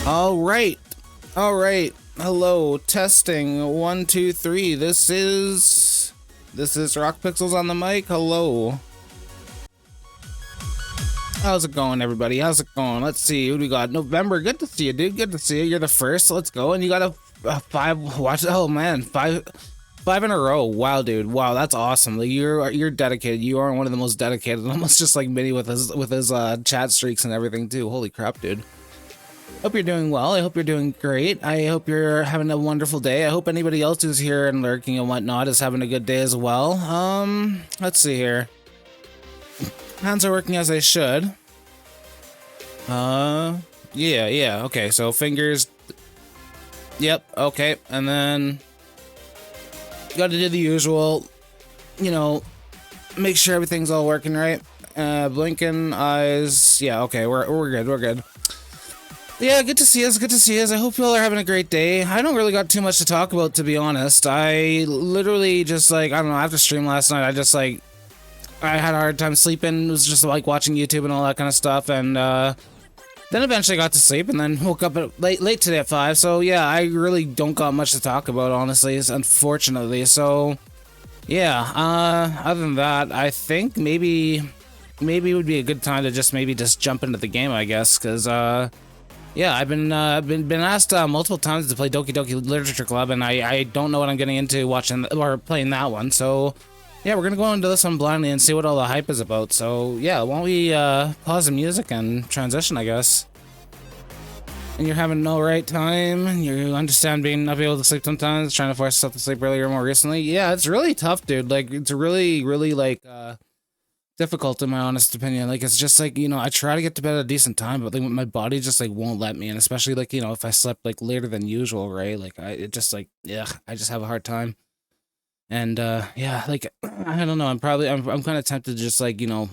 All right. All right. Hello. Testing. 1, 2, 3. This is Rock Pixels on the mic. Hello. How's it going, everybody? How's it going? Let's see. Who do we got? November. Good to see you, dude. Good to see you. You're the first. Let's go. And you got a 5. Watch. Oh man, 5 in a row. Wow, dude. Wow, that's awesome. Like you're dedicated. You are one of the most dedicated. Almost just like Minnie with his chat streaks and everything too. Holy crap, dude. Hope you're doing well. I hope you're doing great. I hope you're having a wonderful day. I hope anybody else who's here and lurking and whatnot is having a good day as well. Let's see here. Hands are working as they should. Yeah, okay, so fingers. Yep, okay, and then gotta do the usual, you know, make sure everything's all working right. Blinking eyes. Yeah, okay, we're good. Yeah, good to see us, I hope you all are having a great day. I don't really got too much to talk about, to be honest. I literally just, like, I don't know, after stream last night, I had a hard time sleeping. It was just, like, watching YouTube and all that kind of stuff, and, then eventually got to sleep, and then woke up at late today at 5, so yeah, I really don't got much to talk about, honestly, unfortunately, so, yeah, other than that, I think maybe it would be a good time to just jump into the game, I guess, because, yeah, I've been asked multiple times to play Doki Doki Literature Club, and I don't know what I'm getting into watching or playing that one. So, yeah, we're gonna go into this one blindly and see what all the hype is about. So, yeah, why don't we pause the music and transition, I guess. And you're having an alright time. You understand being not able to sleep sometimes, trying to force yourself to sleep earlier more recently. Yeah, it's really tough, dude. Like, it's really like difficult in my honest opinion. Like, it's just like, you know, I try to get to bed at a decent time, but like my body just like won't let me, and especially like, you know, if I slept like later than usual, right? Like it just like, yeah, I just have a hard time. And yeah, like I don't know, I'm kind of tempted to just like, you know,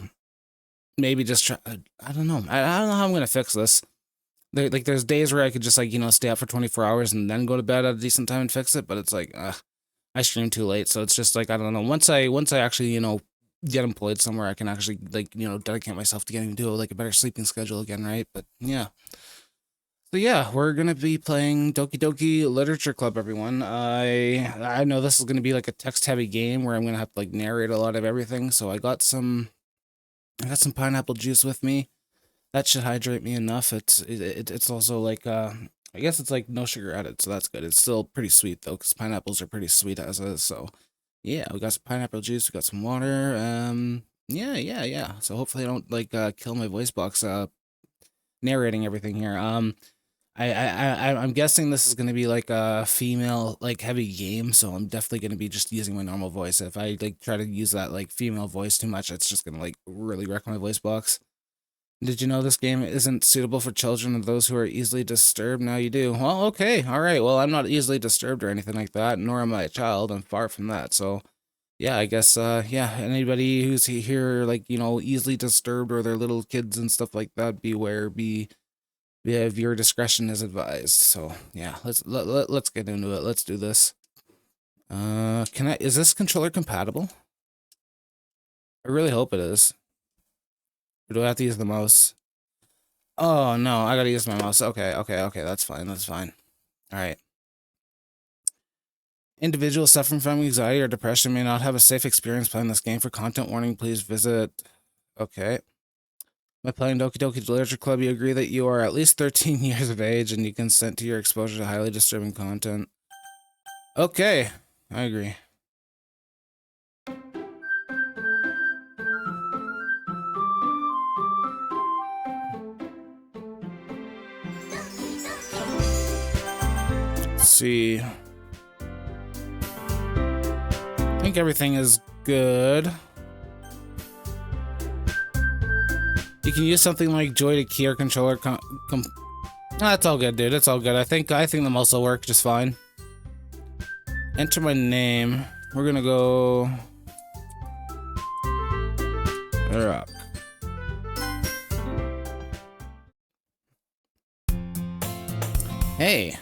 maybe just try, I don't know. I don't know how I'm gonna fix this. There's days where I could just like, you know, stay up for 24 hours and then go to bed at a decent time and fix it, but it's like I stream too late, so it's just like, I don't know. Once I actually, you know, get employed somewhere, I can actually, like, you know, dedicate myself to getting to like a better sleeping schedule again, right? But yeah. So yeah, we're gonna be playing Doki Doki Literature Club, everyone. I know this is gonna be like a text-heavy game where I'm gonna have to like narrate a lot of everything. So I got some pineapple juice with me. That should hydrate me enough. It's also like I guess it's like no sugar added, so that's good. It's still pretty sweet though, because pineapples are pretty sweet as is. So yeah, we got some pineapple juice, we got some water. Yeah. So hopefully I don't like kill my voice box narrating everything here. I'm guessing this is gonna be like a female like heavy game, so I'm definitely gonna be just using my normal voice. If I like try to use that like female voice too much, it's just gonna like really wreck my voice box. Did you know this game isn't suitable for children and those who are easily disturbed? Now you do. Well, okay, all right. Well, I'm not easily disturbed or anything like that, nor am I a child. I'm far from that. So, yeah, I guess, yeah, anybody who's here, like, you know, easily disturbed or their little kids and stuff like that, beware, yeah, your discretion is advised. So, yeah, let's get into it. Let's do this. Is this controller compatible? I really hope it is. Or do I have to use the mouse? Oh, no, I gotta use my mouse. Okay, that's fine, Alright. Individuals suffering from anxiety or depression may not have a safe experience playing this game. For content warning, please visit... Okay. By playing Doki Doki Literature Club, you agree that you are at least 13 years of age and you consent to your exposure to highly disturbing content. Okay, I agree. See. I think everything is good. You can use something like Joy to key or controller that's all good, dude. It's all good. I think the mouse will work just fine. Enter my name. We're gonna go Rock. Hey.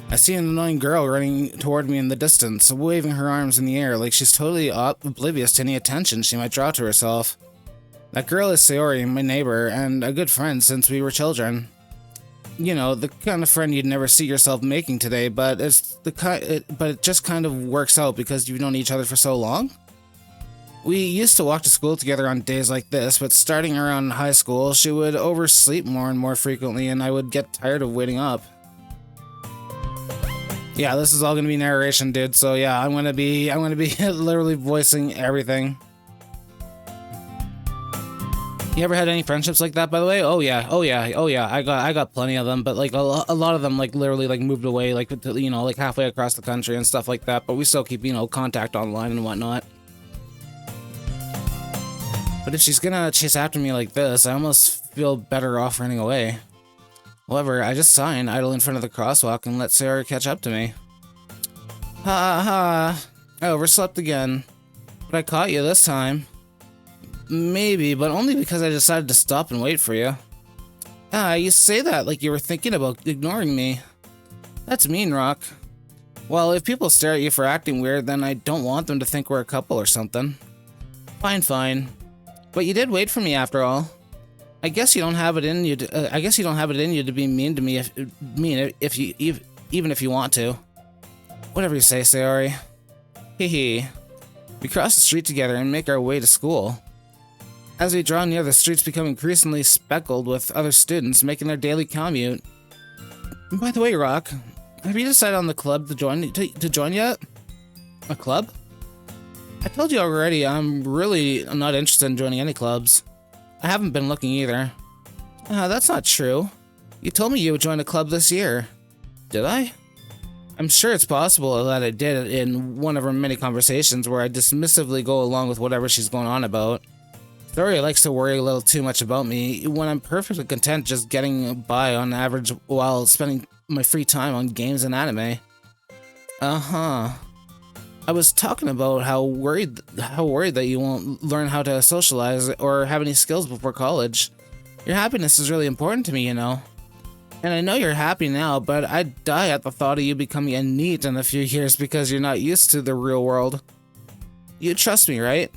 I see an annoying girl running toward me in the distance, waving her arms in the air like she's totally oblivious to any attention she might draw to herself. That girl is Sayori, my neighbor, and a good friend since we were children. you know, the kind of friend you'd never see yourself making today, but but it just kind of works out because you've known each other for so long. We used to walk to school together on days like this, but starting around high school, she would oversleep more and more frequently, and I would get tired of waiting up. Yeah, this is all gonna be narration, dude. So yeah, I'm gonna be literally voicing everything. You ever had any friendships like that, by the way? Oh yeah, oh yeah, oh yeah. I got plenty of them, but like a lot of them like literally like moved away, like you know, like halfway across the country and stuff like that. But we still keep, you know, contact online and whatnot. But if she's gonna chase after me like this, I almost feel better off running away. However, I just sign, idle in front of the crosswalk, and let Sarah catch up to me. Ha ha! I overslept again. But I caught you this time. Maybe, but only because I decided to stop and wait for you. Ah, you say that like you were thinking about ignoring me. That's mean, Rock. Well, if people stare at you for acting weird, then I don't want them to think we're a couple or something. Fine, fine. But you did wait for me after all. I guess you don't have it in you. I guess you don't have it in you to be mean to me. Even if you want to. Whatever you say, Sayori. Hee. We cross the street together and make our way to school. As we draw near, the streets become increasingly speckled with other students making their daily commute. By the way, Rock, have you decided on the club to join yet? A club? I told you already, I'm really not interested in joining any clubs. I haven't been looking either. That's not true. You told me you would join a club this year. Did I? I'm sure it's possible that I did in one of our many conversations where I dismissively go along with whatever she's going on about. Dory likes to worry a little too much about me when I'm perfectly content just getting by on average while spending my free time on games and anime. Uh-huh. I was talking about how worried that you won't learn how to socialize or have any skills before college. Your happiness is really important to me, you know. And I know you're happy now, but I'd die at the thought of you becoming a NEET in a few years because you're not used to the real world. You trust me, right?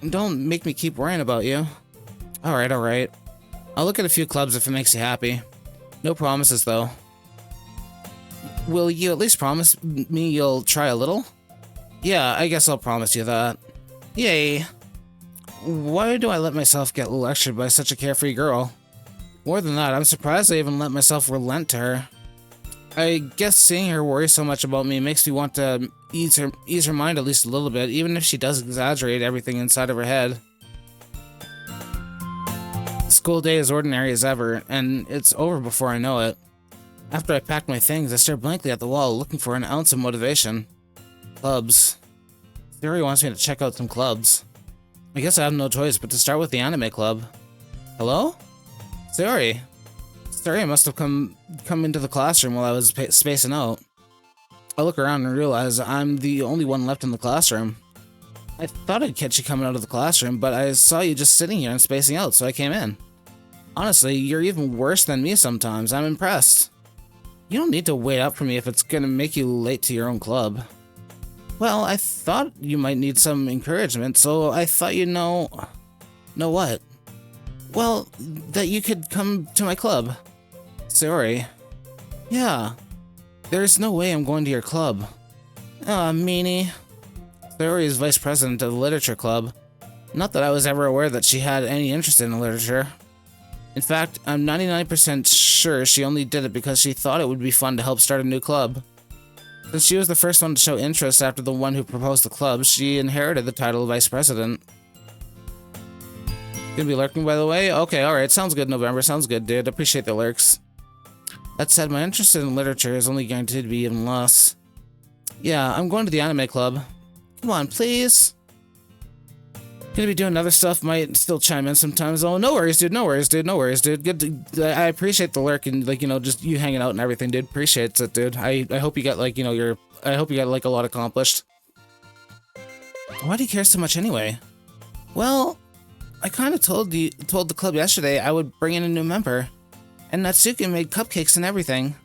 Don't make me keep worrying about you. Alright. I'll look at a few clubs if it makes you happy. No promises, though. Will you at least promise me you'll try a little? Yeah, I guess I'll promise you that. Yay. Why do I let myself get lectured by such a carefree girl? More than that, I'm surprised I even let myself relent to her. I guess seeing her worry so much about me makes me want to ease her mind at least a little bit, even if she does exaggerate everything inside of her head. The school day is ordinary as ever, and it's over before I know it. After I packed my things, I stare blankly at the wall, looking for an ounce of motivation. Clubs. Theory wants me to check out some clubs. I guess I have no choice but to start with the anime club. Hello? Sayori. Sayori must have come into the classroom while I was spacing out. I look around and realize I'm the only one left in the classroom. I thought I'd catch you coming out of the classroom, but I saw you just sitting here and spacing out, so I came in. Honestly, you're even worse than me sometimes. I'm impressed. You don't need to wait up for me if it's gonna make you late to your own club. Well, I thought you might need some encouragement, so I thought you'd know... Know what? Well, that you could come to my club. Sorry. Yeah. There's no way I'm going to your club. Ah, meanie. Sayori is vice president of the literature club. Not that I was ever aware that she had any interest in literature. In fact, I'm 99% sure she only did it because she thought it would be fun to help start a new club. Since she was the first one to show interest after the one who proposed the club, she inherited the title of vice president. Gonna be lurking, by the way? Okay, alright, sounds good, November. Sounds good, dude. Appreciate the lurks. That said, my interest in literature is only guaranteed to be even less. Yeah, I'm going to the anime club. Come on, please. Gonna be doing other stuff, might still chime in sometimes. Oh, no worries, dude. No worries, dude. No worries, dude. Good I appreciate the lurk and, like, you know, just you hanging out and everything, dude. Appreciate it, dude. I hope you got, like, you know, I hope you got, like, a lot accomplished. Why do you care so much anyway? Well, I kind of told the club yesterday I would bring in a new member. And Natsuki made cupcakes and everything.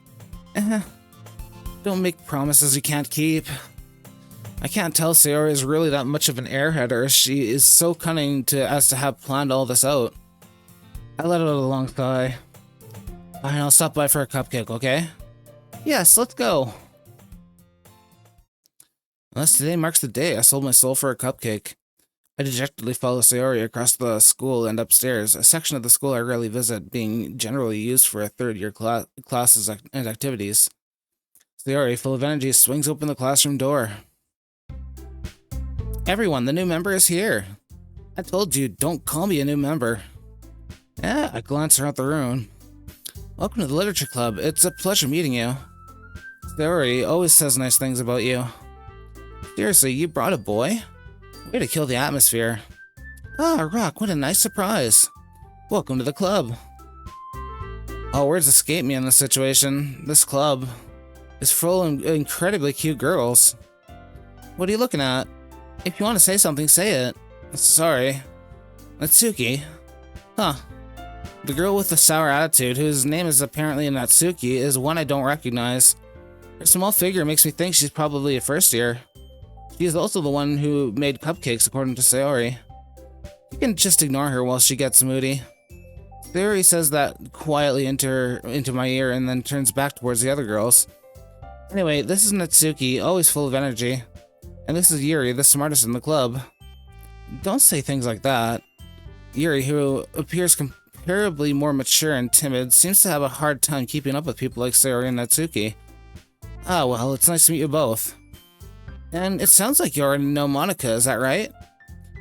Don't make promises you can't keep. I can't tell Sayori is really that much of an airhead, or she is so cunning as to have planned all this out. I let out a long sigh. Fine, I'll stop by for a cupcake, okay? Yes, let's go. Unless today marks the day I sold my soul for a cupcake. I dejectedly follow Sayori across the school and upstairs, a section of the school I rarely visit, being generally used for third-year classes and activities. Sayori, full of energy, swings open the classroom door. Everyone, the new member is here. I told you, don't call me a new member. I glance around the room. Welcome to the Literature Club. It's a pleasure meeting you. Sayori always says nice things about you. Seriously, you brought a boy? Way to kill the atmosphere. Ah, Rock, what a nice surprise. Welcome to the club. All words escape me in this situation. This club is full of incredibly cute girls. What are you looking at? If you want to say something, say it. Sorry. Natsuki. Huh. The girl with the sour attitude, whose name is apparently Natsuki, is one I don't recognize. Her small figure makes me think she's probably a first year. She is also the one who made cupcakes, according to Sayori. You can just ignore her while she gets moody. Sayori says that quietly into my ear and then turns back towards the other girls. Anyway, this is Natsuki, always full of energy. And this is Yuri, the smartest in the club. Don't say things like that. Yuri, who appears comparably more mature and timid, seems to have a hard time keeping up with people like Sayori and Natsuki. Ah, well, it's nice to meet you both. And it sounds like you already know Monika, is that right?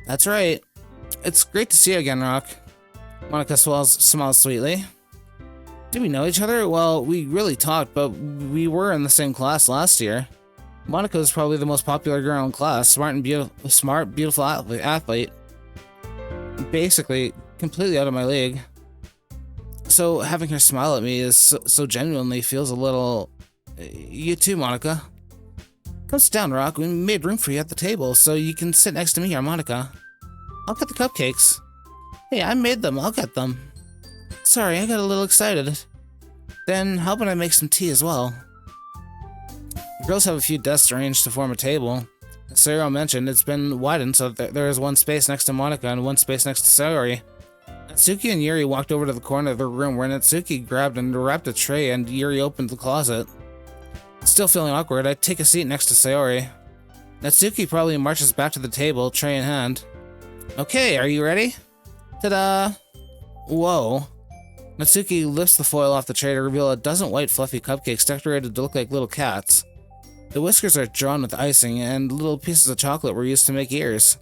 That's right. It's great to see you again, Rock. Monika smiles sweetly. Do we know each other? Well, we really talked, but we were in the same class last year. Monika is probably the most popular girl in class, smart, beautiful athlete. Basically, completely out of my league. So having her smile at me is so genuinely feels a little... You too, Monika. Come sit down, Rock. We made room for you at the table, so you can sit next to me or Monika. I'll get the cupcakes. Hey, I made them. I'll get them. Sorry, I got a little excited. Then how about I make some tea as well? The girls have a few desks arranged to form a table. As Sayori mentioned, it's been widened so that there is one space next to Monika and one space next to Sayori. Natsuki and Yuri walked over to the corner of the room where Natsuki grabbed and wrapped a tray and Yuri opened the closet. Still feeling awkward, I take a seat next to Sayori. Natsuki probably marches back to the table, tray in hand. Okay, are you ready? Ta-da! Whoa. Natsuki lifts the foil off the tray to reveal a dozen white fluffy cupcakes decorated to look like little cats. The whiskers are drawn with icing, and little pieces of chocolate were used to make ears.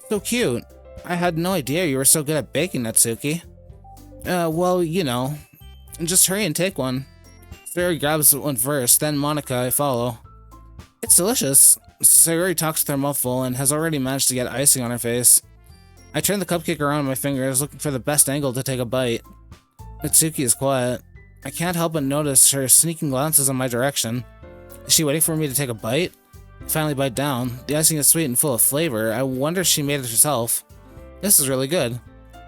So cute. I had no idea you were so good at baking, Natsuki. Well, you know. Just hurry and take one. Sayori grabs one first, then Monika, I follow. It's delicious. Sayori talks with her mouth full and has already managed to get icing on her face. I turn the cupcake around in my fingers, looking for the best angle to take a bite. Natsuki is quiet. I can't help but notice her sneaking glances in my direction. Is she waiting for me to take a bite? I finally bite down. The icing is sweet and full of flavor. I wonder if she made it herself. This is really good.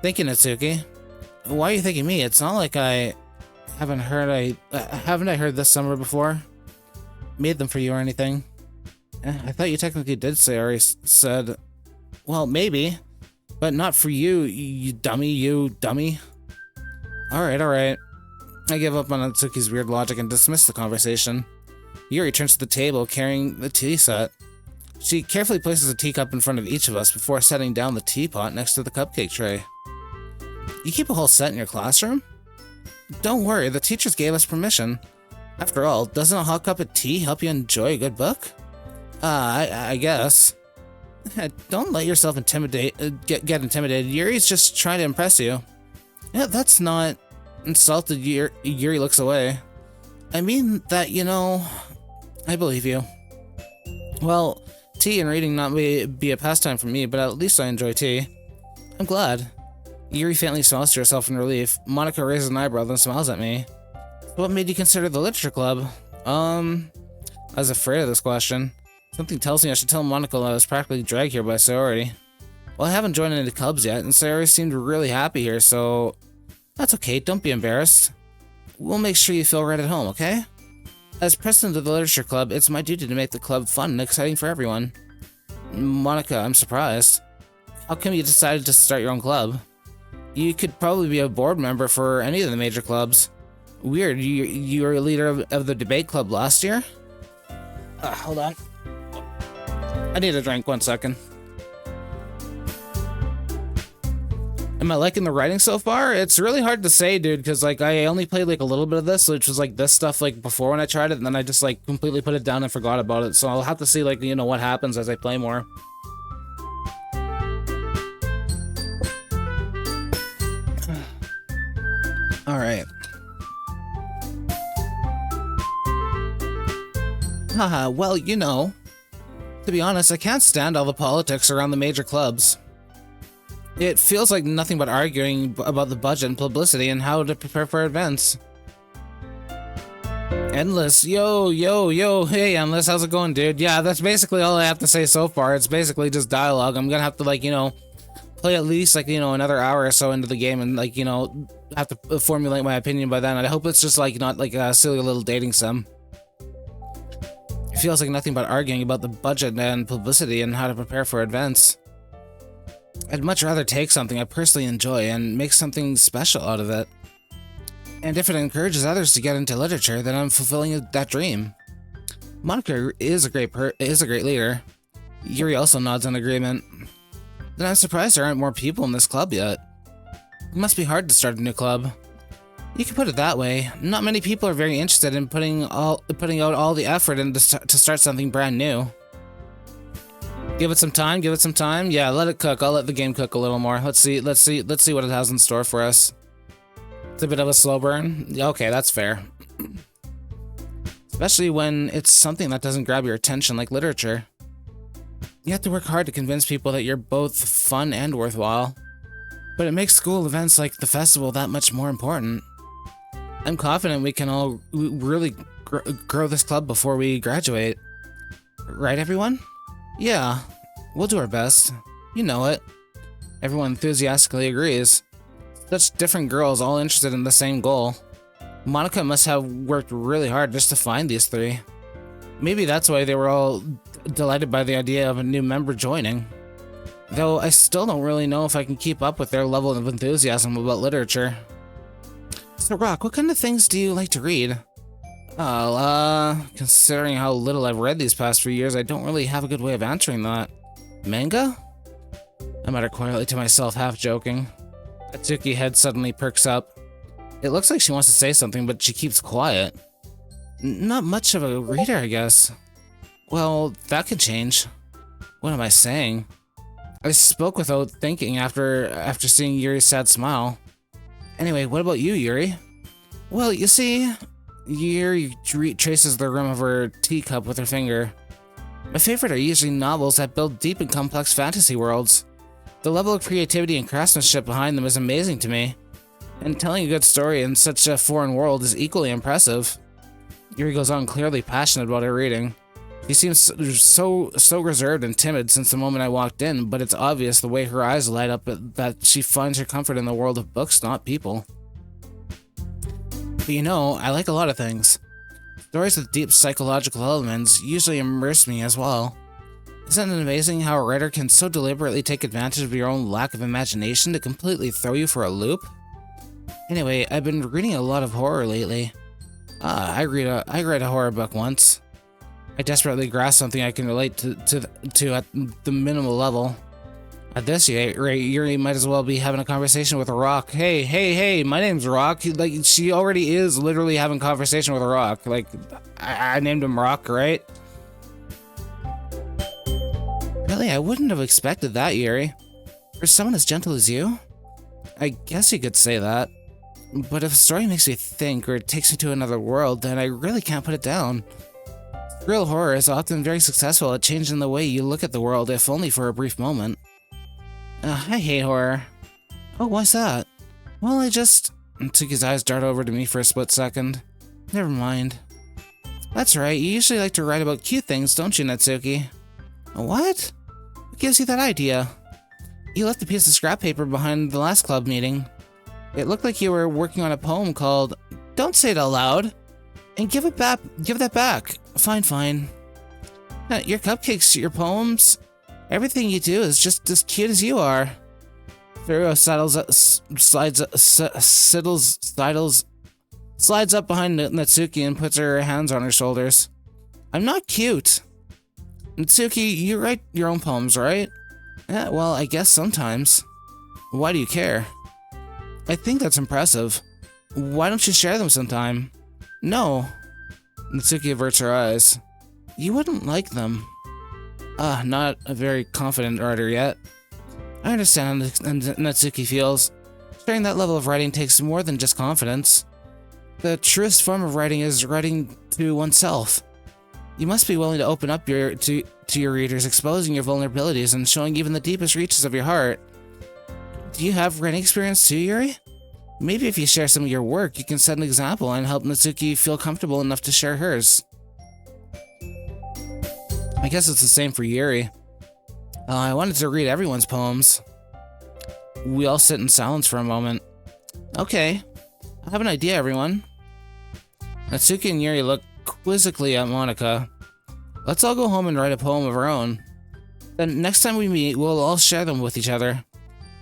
Thank you, Natsuki. Why are you thanking me? It's not like haven't I heard this summer before? Made them for you or anything? I thought you technically did, Sayori said. Well, maybe. But not for you, you dummy. Alright. I give up on Natsuki's weird logic and dismiss the conversation. Yuri turns to the table, carrying the tea set. She carefully places a teacup in front of each of us before setting down the teapot next to the cupcake tray. You keep a whole set in your classroom? Don't worry, the teachers gave us permission. After all, doesn't a hot cup of tea help you enjoy a good book? I guess. Don't let yourself get intimidated. Yuri's just trying to impress you. Yeah, that's not... Insulted, Yuri looks away. I mean that, I believe you. Well, tea and reading not be a pastime for me, but at least I enjoy tea. I'm glad. Yuri faintly smiles to herself in relief. Monika raises an eyebrow, then smiles at me. What made you consider the literature club? I was afraid of this question. Something tells me I should tell Monika that I was practically dragged here by Sayori. Well, I haven't joined any clubs yet, and Sayori seemed really happy here, so... That's okay, don't be embarrassed. We'll make sure you feel right at home, okay? As president of the literature club, it's my duty to make the club fun and exciting for everyone. Monika, I'm surprised. How come you decided to start your own club? You could probably be a board member for any of the major clubs. Weird, you were a leader of the debate club last year? Hold on. I need a drink, 1 second. Am I liking the writing so far? It's really hard to say, dude, because like I only played like a little bit of this, which was like this stuff like before when I tried it, and then I just like completely put it down and forgot about it. So I'll have to see like, you know, what happens as I play more. All right. Haha, well, you know, to be honest, I can't stand all the politics around the major clubs. It feels like nothing but arguing about the budget and publicity and how to prepare for events. Endless, yo, hey Endless, how's it going, dude? Yeah, that's basically all I have to say so far. It's basically just dialogue. I'm gonna have to, like, you know, play at least, like, you know, another hour or so into the game and, like, you know, have to formulate my opinion by then. I hope it's just, like, not like a silly little dating sim. It feels like nothing but arguing about the budget and publicity and how to prepare for events. I'd much rather take something I personally enjoy and make something special out of it. And if it encourages others to get into literature, then I'm fulfilling that dream. Monica is a great leader. Yuri also nods in agreement. Then I'm surprised there aren't more people in this club yet. It must be hard to start a new club. You can put it that way. Not many people are very interested in putting out all the effort to start something brand new. Give it some time, Yeah, let it cook. I'll let the game cook a little more. Let's see what it has in store for us. It's a bit of a slow burn. Okay, that's fair. Especially when it's something that doesn't grab your attention like literature. You have to work hard to convince people that you're both fun and worthwhile. But it makes school events like the festival that much more important. I'm confident we can all really grow this club before we graduate. Right, everyone? Yeah, we'll do our best. You know it. Everyone enthusiastically agrees. Such different girls all interested in the same goal. Monica must have worked really hard just to find these three. Maybe that's why they were all delighted by the idea of a new member joining. Though I still don't really know if I can keep up with their level of enthusiasm about literature. So Rock, what kind of things do you like to read? Well, considering how little I've read these past few years, I don't really have a good way of answering that. Manga? I mutter quietly to myself, half joking. Atsuki's head suddenly perks up. It looks like she wants to say something, but she keeps quiet. Not much of a reader, I guess. Well, that could change. What am I saying? I spoke without thinking after seeing Yuri's sad smile. Anyway, what about you, Yuri? Well, you see... Yuri traces the rim of her teacup with her finger. My favorite are usually novels that build deep and complex fantasy worlds. The level of creativity and craftsmanship behind them is amazing to me, and telling a good story in such a foreign world is equally impressive. Yuri goes on, clearly passionate about her reading. She seems so reserved and timid since the moment I walked in, but it's obvious the way her eyes light up that she finds her comfort in the world of books, not people. But you know, I like a lot of things. Stories with deep psychological elements usually immerse me as well. Isn't it amazing how a writer can so deliberately take advantage of your own lack of imagination to completely throw you for a loop? Anyway, I've been reading a lot of horror lately. I read a horror book once. I desperately grasp something I can relate to at the minimal level. At this rate, Yuri might as well be having a conversation with a rock. Hey, my name's Rock. Like, she already is literally having a conversation with a rock. Like, I named him Rock, right? Really, I wouldn't have expected that, Yuri. For someone as gentle as you? I guess you could say that. But if a story makes me think or takes me to another world, then I really can't put it down. Real horror is often very successful at changing the way you look at the world, if only for a brief moment. I hate horror. Oh, why's that? Well, Natsuki's eyes dart over to me for a split second. Never mind. That's right, you usually like to write about cute things, don't you, Natsuki? What? What gives you that idea? You left a piece of scrap paper behind the last club meeting. It looked like you were working on a poem called Don't Say It Out Loud. And give that back. Fine. Your cupcakes, your poems, everything you do is just as cute as you are. Thuro sidles slides up behind Natsuki and puts her hands on her shoulders. I'm not cute. Natsuki, you write your own poems, right? Yeah, well, I guess sometimes. Why do you care? I think that's impressive. Why don't you share them sometime? No. Natsuki averts her eyes. You wouldn't like them. Not a very confident writer yet. I understand how Natsuki feels. Sharing that level of writing takes more than just confidence. The truest form of writing is writing to oneself. You must be willing to open up to your readers, exposing your vulnerabilities and showing even the deepest reaches of your heart. Do you have writing experience too, Yuri? Maybe if you share some of your work, you can set an example and help Natsuki feel comfortable enough to share hers. I guess it's the same for Yuri. I wanted to read everyone's poems. We all sit in silence for a moment. Okay, I have an idea, everyone. Natsuki and Yuri look quizzically at Monika. Let's all go home and write a poem of our own. Then next time we meet, we'll all share them with each other.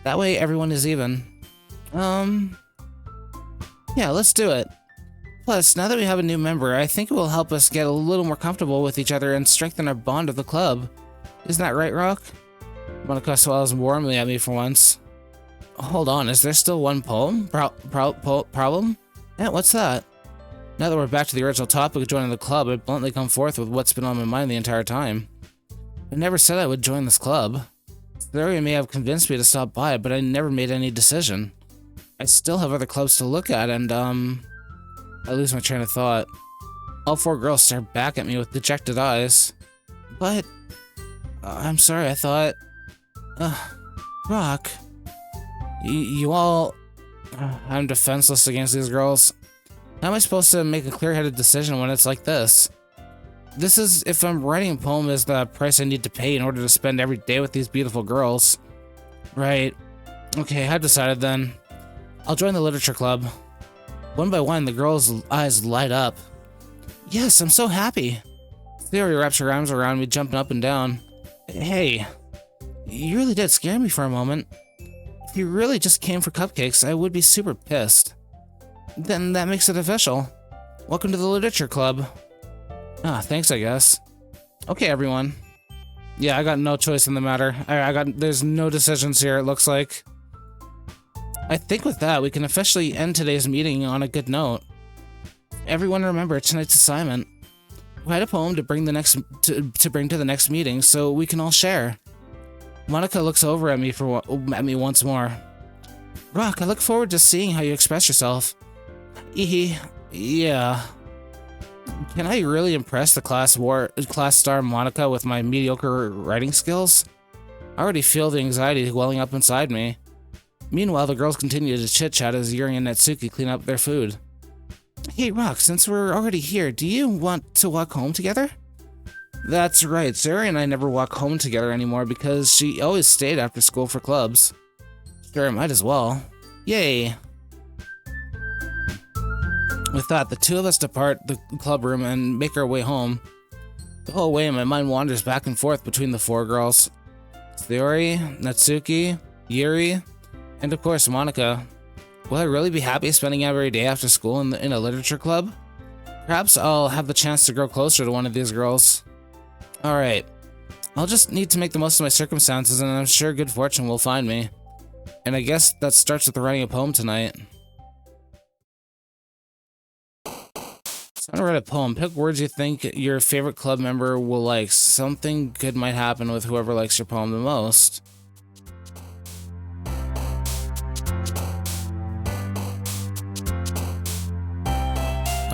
That way everyone is even. Yeah, let's do it. Plus, now that we have a new member, I think it will help us get a little more comfortable with each other and strengthen our bond of the club. Isn't that right, Rock? Monika smiles warmly at me for once. Hold on, is there still one poem? Problem? Yeah, what's that? Now that we're back to the original topic of joining the club, I'd bluntly come forth with what's been on my mind the entire time. I never said I would join this club. Theory may have convinced me to stop by, but I never made any decision. I still have other clubs to look at, and, I lose my train of thought. All four girls stare back at me with dejected eyes. But, I'm sorry, I thought... Rock... You all... I'm defenseless against these girls. How am I supposed to make a clear-headed decision when it's like this? This is if I'm writing a poem is the price I need to pay in order to spend every day with these beautiful girls. Right. Okay, I've decided then. I'll join the literature club. One by one, the girls' eyes light up. Yes, I'm so happy. Theory wraps her arms around me, jumping up and down. Hey, you really did scare me for a moment. If you really just came for cupcakes, I would be super pissed. Then that makes it official. Welcome to the literature club. Thanks, I guess. Okay, everyone. Yeah, I got no choice in the matter. There's no decisions here, it looks like. I think with that, we can officially end today's meeting on a good note. Everyone remember tonight's assignment. Write a poem to bring to the next meeting so we can all share. Monika looks over at me once more. Rock, I look forward to seeing how you express yourself. Yeah. Can I really impress the class star Monika with my mediocre writing skills? I already feel the anxiety welling up inside me. Meanwhile, the girls continue to chit-chat as Yuri and Natsuki clean up their food. Hey, Rock, since we're already here, do you want to walk home together? That's right, Yuri and I never walk home together anymore because she always stayed after school for clubs. Sure, might as well. Yay! With that, the two of us depart the club room and make our way home. The whole way, my mind wanders back and forth between the four girls. Theory, Natsuki, Yuri, and of course Monika. Will I really be happy spending every day after school in a literature club? Perhaps I'll have the chance to grow closer to one of these girls. Alright, I'll just need to make the most of my circumstances and I'm sure good fortune will find me. And I guess that starts with writing a poem tonight. So I'm gonna write a poem. Pick words you think your favorite club member will like. Something good might happen with whoever likes your poem the most.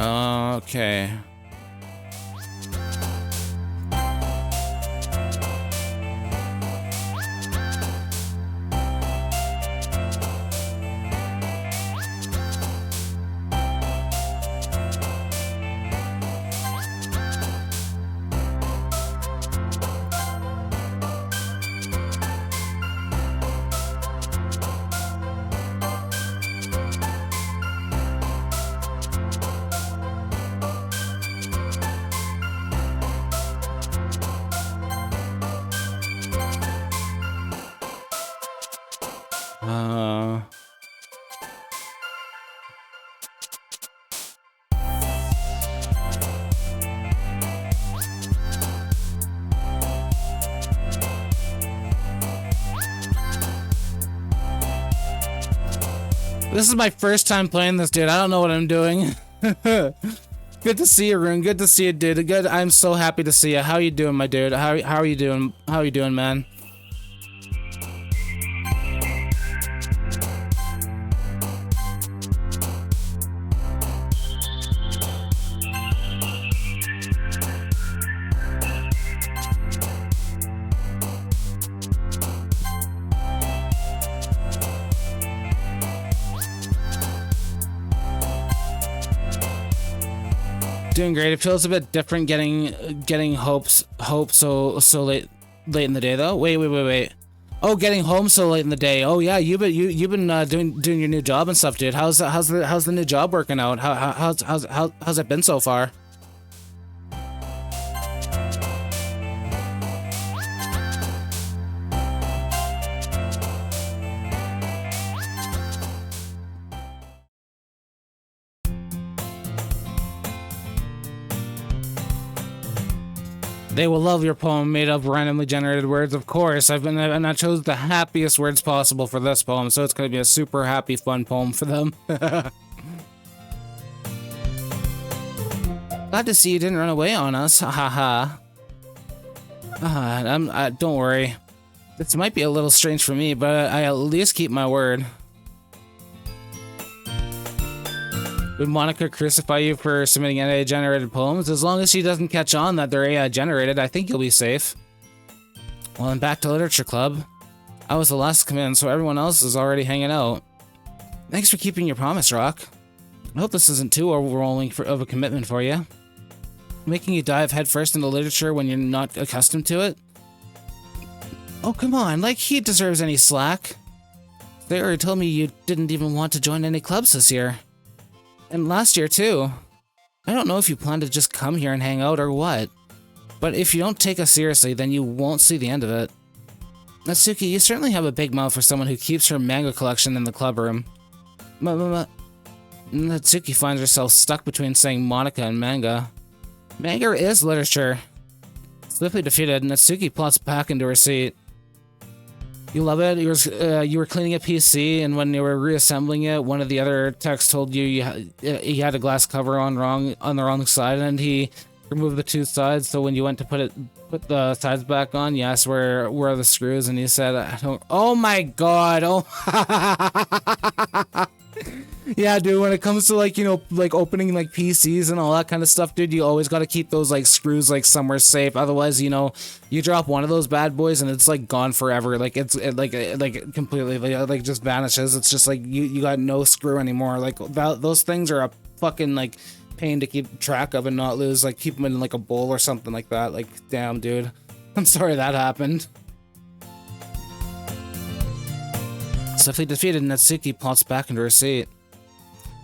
Okay. This is my first time playing this, dude. I don't know what I'm doing. Good to see you, Rune. Good to see you, dude. Good. I'm so happy to see you. How you doing, my dude? How are you doing? How are you doing, man? Doing great. It feels a bit different getting hope so late in the day though. Wait. Oh, getting home so late in the day. Oh yeah, you've been doing your new job and stuff, dude. How's the new job working out? How's it been so far? They will love your poem made of randomly generated words, of course. And I chose the happiest words possible for this poem, so it's gonna be a super happy, fun poem for them. Glad to see you didn't run away on us. Haha. Don't worry. This might be a little strange for me, but I at least keep my word. Would Monica crucify you for submitting AI-generated poems? As long as she doesn't catch on that they're AI-generated, I think you'll be safe. Well, I'm back to Literature Club. I was the last to come in, so everyone else is already hanging out. Thanks for keeping your promise, Rock. I hope this isn't too overwhelming of a commitment for you. Making you dive headfirst into literature when you're not accustomed to it? Oh, come on, like he deserves any slack. They already told me you didn't even want to join any clubs this year. And last year, too. I don't know if you plan to just come here and hang out or what. But if you don't take us seriously, then you won't see the end of it. Natsuki, you certainly have a big mouth for someone who keeps her manga collection in the club room. Natsuki finds herself stuck between saying Monica and manga. Manga is literature. Swiftly defeated, Natsuki plots back into her seat. You love it? You were cleaning a PC, and when you were reassembling it, one of the other techs told you he had a glass cover on the wrong side, and he removed the two sides. So when you went to put the sides back on, you asked where are the screws, and he said, "I don't." Oh my god! Oh. Yeah, dude, when it comes to, like, you know, like, opening, like, PCs and all that kind of stuff, dude, you always gotta keep those, like, screws, like, somewhere safe. Otherwise, you know, you drop one of those bad boys and it's, like, gone forever. Like, it completely, like, just vanishes. It's just, like, you got no screw anymore. Like, those things are a fucking, like, pain to keep track of and not lose. Like, keep them in, like, a bowl or something like that. Like, damn, dude. I'm sorry that happened. Swiftly defeated, Natsuki plots back into her seat.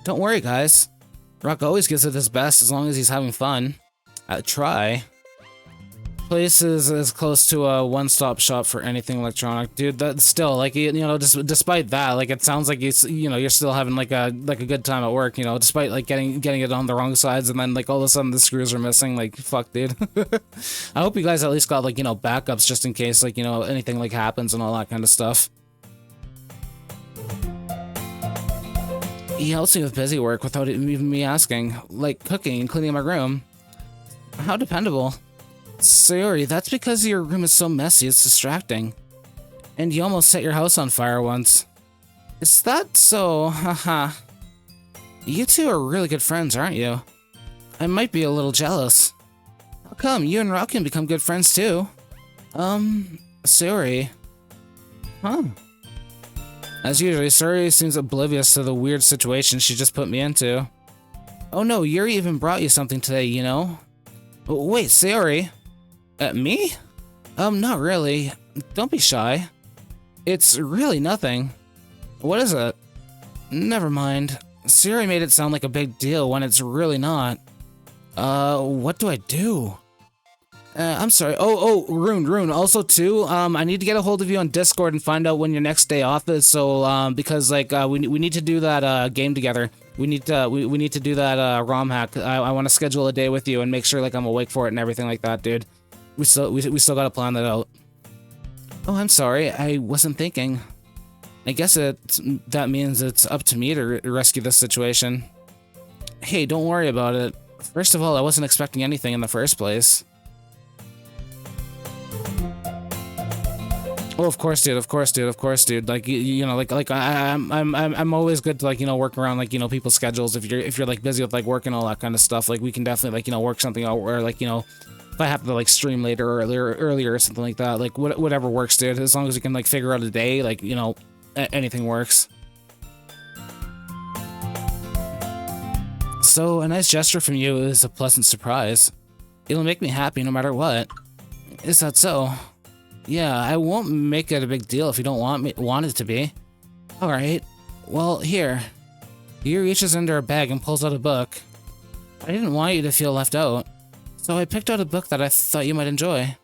Don't worry, guys. Rock always gives it his best as long as he's having fun. Try. Place is close to a one-stop shop for anything electronic, dude. That still, like, you know, despite that, like, it sounds like you're still having like a good time at work, you know, despite like getting it on the wrong sides, and then like all of a sudden the screws are missing. Like, fuck, dude. I hope you guys at least got, like, you know, backups just in case, like, you know, anything like happens and all that kind of stuff. He helps me with busy work without even me asking, like cooking and cleaning my room. How dependable. Sayori, that's because your room is so messy, it's distracting. And you almost set your house on fire once. Is that so? Haha. You two are really good friends, aren't you? I might be a little jealous. How come? You and Rock can become good friends too. Sayori. Huh. As usual, Sayori seems oblivious to the weird situation she just put me into. Oh no, Yuri even brought you something today, you know? Wait, Sayori? Me? Not really. Don't be shy. It's really nothing. What is it? Never mind. Sayori made it sound like a big deal when it's really not. What do I do? I'm sorry. Oh, Rune. Also, too, I need to get a hold of you on Discord and find out when your next day off is. So, because like we need to do that game together. We need to do that ROM hack. I want to schedule a day with you and make sure like I'm awake for it and everything like that, dude. We still gotta plan that out. Oh, I'm sorry. I wasn't thinking. I guess that means it's up to me to rescue this situation. Hey, don't worry about it. First of all, I wasn't expecting anything in the first place. Oh, of course, dude. Of course, dude. Of course, dude. Like you know, I'm always good to like work around like people's schedules. If you're like busy with like work and all that kind of stuff, like we can definitely like work something out where like if I have to like stream later or earlier or something like that, like whatever works, dude. As long as we can like figure out a day, like anything works. So a nice gesture from you is a pleasant surprise. It'll make me happy no matter what. Is that so? Yeah, I won't make it a big deal if you don't want it to be. Alright. Well, here. He reaches into her bag and pulls out a book. I didn't want you to feel left out, so I picked out a book that I thought you might enjoy.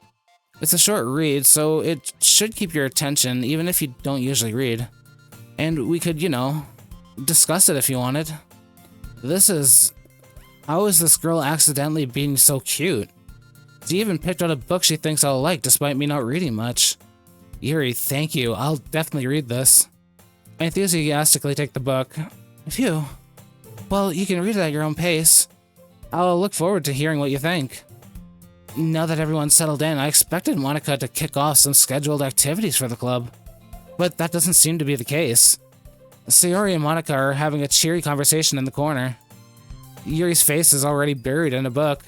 It's a short read, so it should keep your attention even if you don't usually read. And we could, discuss it if you wanted. How is this girl accidentally being so cute? She even picked out a book she thinks I'll like despite me not reading much. Yuri, thank you. I'll definitely read this. I enthusiastically take the book. Phew. Well, you can read it at your own pace. I'll look forward to hearing what you think. Now that everyone's settled in, I expected Monica to kick off some scheduled activities for the club. But that doesn't seem to be the case. Sayori and Monica are having a cheery conversation in the corner. Yuri's face is already buried in a book.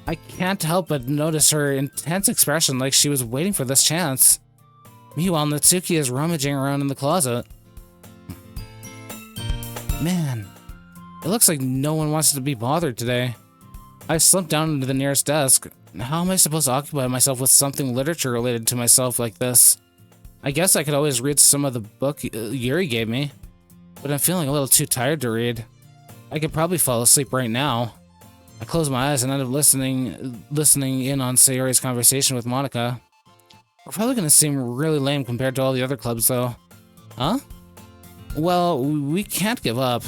I can't help but notice her intense expression like she was waiting for this chance. Meanwhile, Natsuki is rummaging around in the closet. Man, it looks like no one wants to be bothered today. I slumped down into the nearest desk. How am I supposed to occupy myself with something literature related to myself like this? I guess I could always read some of the book Yuri gave me, but I'm feeling a little too tired to read. I could probably fall asleep right now. I close my eyes and end up listening in on Sayori's conversation with Monica. We're probably gonna seem really lame compared to all the other clubs, though. Huh? Well, we can't give up.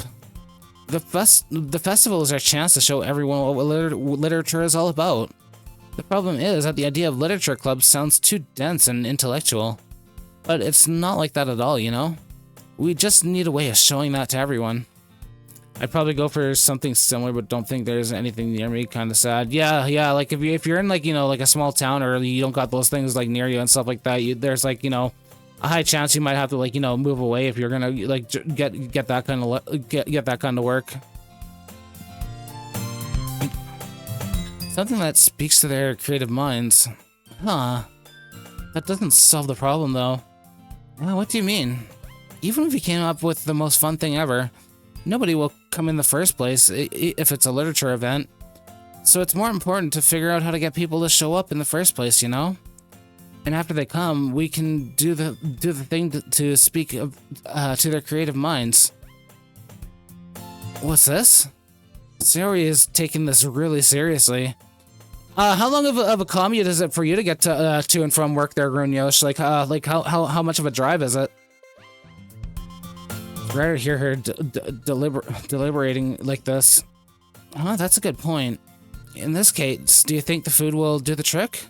The festival is our chance to show everyone what literature is all about. The problem is that the idea of literature clubs sounds too dense and intellectual. But it's not like that at all, We just need a way of showing that to everyone. I'd probably go for something similar, but don't think there's anything near me. Kind of sad. Yeah. Like if you're in like like a small town or you don't got those things like near you and stuff like that, there's like a high chance you might have to like move away if you're gonna like get that kind of get that kind of work. Something that speaks to their creative minds. Huh. That doesn't solve the problem though. What do you mean? Even if you came up with the most fun thing ever, nobody will come in the first place if it's a literature event. So it's more important to figure out how to get people to show up in the first place, And after they come, we can do the thing to speak of, to their creative minds. What's this? Sayori is taking this really seriously. How long of a commute is it for you to get to and from work there, Grunyosh? Like how much of a drive is it? I'd rather hear her deliberating like this. That's a good point. In this case, do you think the food will do the trick?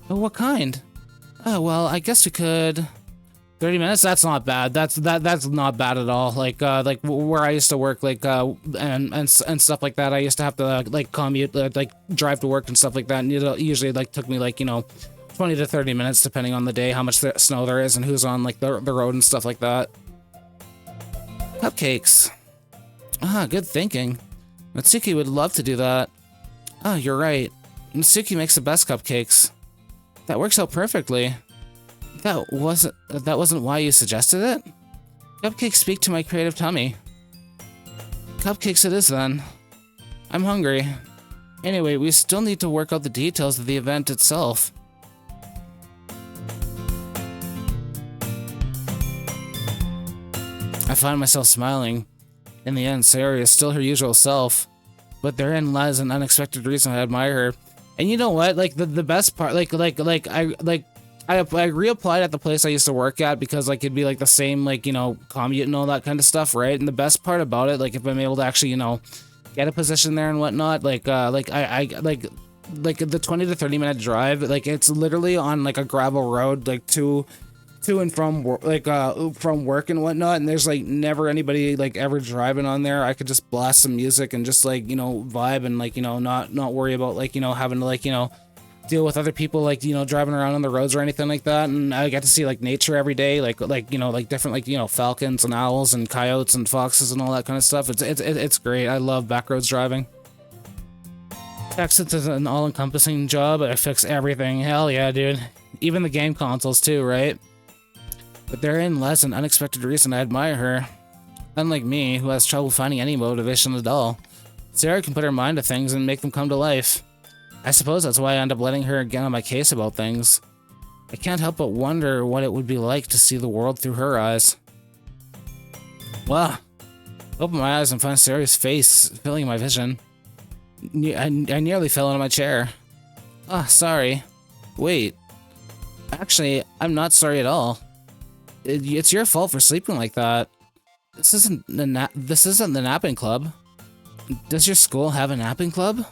Oh, what kind? Oh, well, I guess we could... 30 minutes? That's not bad. That's not bad at all. Like where I used to work, and stuff like that. I used to have to like commute, like drive to work and stuff like that. And it usually like took me 20 to 30 minutes depending on the day, how much snow there is, and who's on like the road and stuff like that. Cupcakes. Good thinking. Natsuki would love to do that. Oh, you're right. Natsuki makes the best cupcakes. That works out perfectly. That wasn't why you suggested it? Cupcakes speak to my creative tummy. Cupcakes it is then. I'm hungry. Anyway, we still need to work out the details of the event itself. I find myself smiling. In the end, Sayori is still her usual self, but therein lies an unexpected reason I admire her. And you know what? Like the best part, I reapplied at the place I used to work at because like it'd be like the same commute and all that kind of stuff, right? And the best part about it, like if I'm able to actually get a position there and whatnot, like the 20 to 30 minute drive, like it's literally on like a gravel road like to to and from work, like from work and whatnot, and there's like never anybody like ever driving on there. I could just blast some music and just like, you know, vibe and like, you know, not worry about like, you know, having to like, you know, deal with other people like, you know, driving around on the roads or anything like that. And I get to see like nature every day, like you know, like different like, you know, falcons and owls and coyotes and foxes and all that kind of stuff. It's great. I love backroads driving. Texas is an all-encompassing job. I fix everything. Hell yeah, dude. Even the game consoles too, right? But therein lies an unexpected reason I admire her. Unlike me, who has trouble finding any motivation at all, Sarah can put her mind to things and make them come to life. I suppose that's why I end up letting her get on my case about things. I can't help but wonder what it would be like to see the world through her eyes. Wow. Open my eyes and find Sarah's face filling my vision. I nearly fell out of my chair. Ah, sorry. Wait. Actually, I'm not sorry at all. It's your fault for sleeping like that. This isn't the napping club. Does your school have a napping club?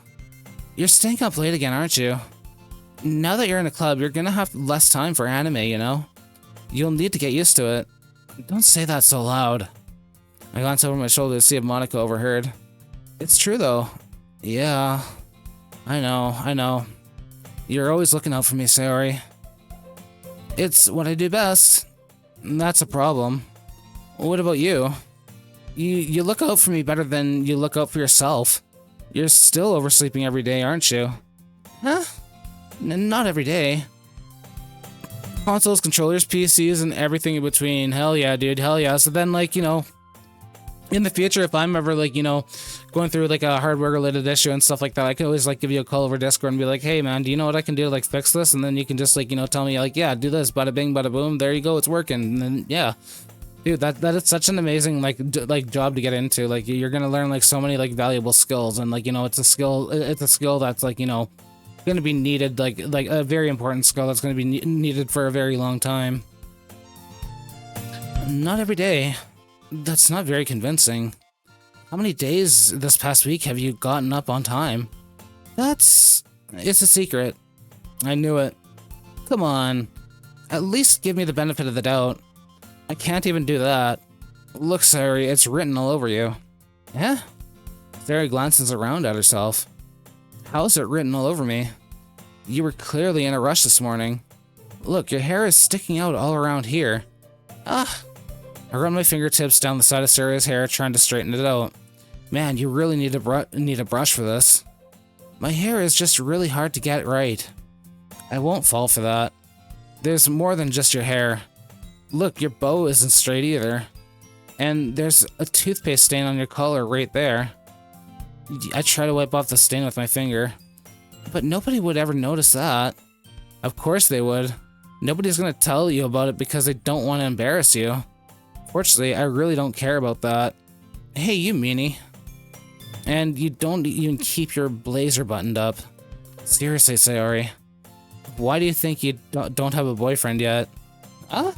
You're staying up late again, aren't you? Now that you're in a club, you're gonna have less time for anime, you know? You'll need to get used to it. Don't say that so loud. I glanced over my shoulder to see if Monica overheard. It's true, though. Yeah. I know. You're always looking out for me, Sayori. It's what I do best. That's a problem. What about you? You look out for me better than you look out for yourself. You're still oversleeping every day, aren't you? Huh? Not every day. Consoles, controllers, PCs, and everything in between. Hell yeah, dude. Hell yeah. So then, like, you know, in the future, if I'm ever, like, you know, going through, like, a hardware-related issue and stuff like that, I can always, like, give you a call over Discord and be like, hey, man, do you know what I can do to, like, fix this? And then you can just, like, you know, tell me, like, yeah, do this, bada bing, bada boom, there you go, it's working. And then, yeah. Dude, that is such an amazing, like, job to get into. Like, you're gonna learn, like, so many, like, valuable skills. And, like, you know, it's a skill that's, like, you know, gonna be needed, like a very important skill that's gonna be needed for a very long time. Not every day. That's not very convincing. How many days this past week have you gotten up on time? It's a secret. I knew it. Come on. At least give me the benefit of the doubt. I can't even do that. Look, Sayori, it's written all over you. Eh? Sayori glances around at herself. How's it written all over me? You were clearly in a rush this morning. Look, your hair is sticking out all around here. Ah! I run my fingertips down the side of Sayori's hair, trying to straighten it out. Man, you really need a brush for this. My hair is just really hard to get right. I won't fall for that. There's more than just your hair. Look, your bow isn't straight either. And there's a toothpaste stain on your collar right there. I try to wipe off the stain with my finger. But nobody would ever notice that. Of course they would. Nobody's gonna tell you about it because they don't want to embarrass you. Fortunately, I really don't care about that. Hey, you meanie. And you don't even keep your blazer buttoned up. Seriously, Sayori. Why do you think you don't have a boyfriend yet? Huh?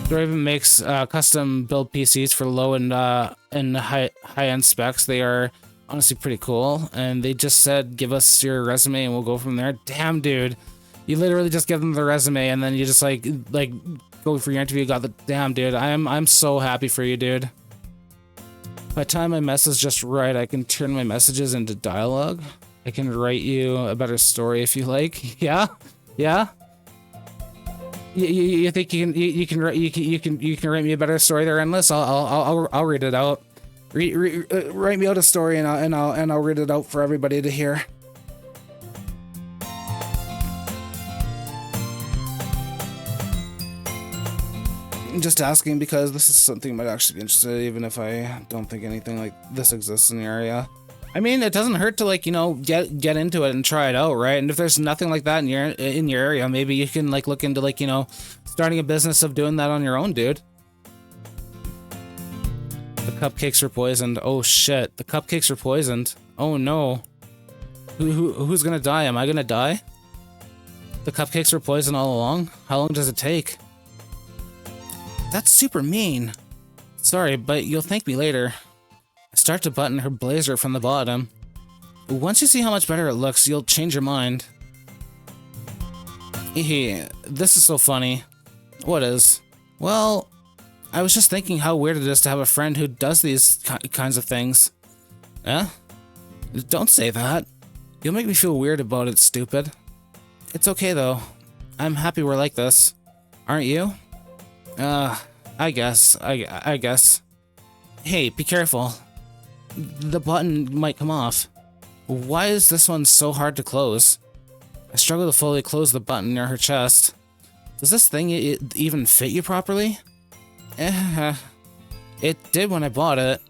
Draven makes custom build PCs for low and high-end specs. They are honestly pretty cool, and they just said, give us your resume and we'll go from there. Damn, dude. You literally just give them the resume and then you just like go for your interview. Got the damn, dude. I'm so happy for you, dude. If I time my message just right, I can turn my messages into dialogue. I can write you a better story if you like. Yeah? Yeah? You think you can write me a better story there, Endless? I'll read it out. Write me out a story and I'll read it out for everybody to hear. I'm just asking because this is something you might actually be interested in, even if I don't think anything like this exists in the area. I mean, it doesn't hurt to, like, you know, get into it and try it out, right? And if there's nothing like that in your area, maybe you can, like, look into, like, you know, starting a business of doing that on your own, dude. The cupcakes were poisoned. Oh shit, the cupcakes were poisoned. Oh no. Who's gonna die? Am I gonna die? The cupcakes were poisoned all along? How long does it take? That's super mean. Sorry, but you'll thank me later. I start to button her blazer from the bottom. Once you see how much better it looks, you'll change your mind. This is so funny. What is? Well, I was just thinking how weird it is to have a friend who does these kinds of things. Eh? Don't say that. You'll make me feel weird about it, stupid. It's okay, though. I'm happy we're like this. Aren't you? I guess. I guess. Hey, be careful. The button might come off. Why is this one so hard to close? I struggle to fully close the button near her chest. Does this thing even fit you properly? It did when I bought it.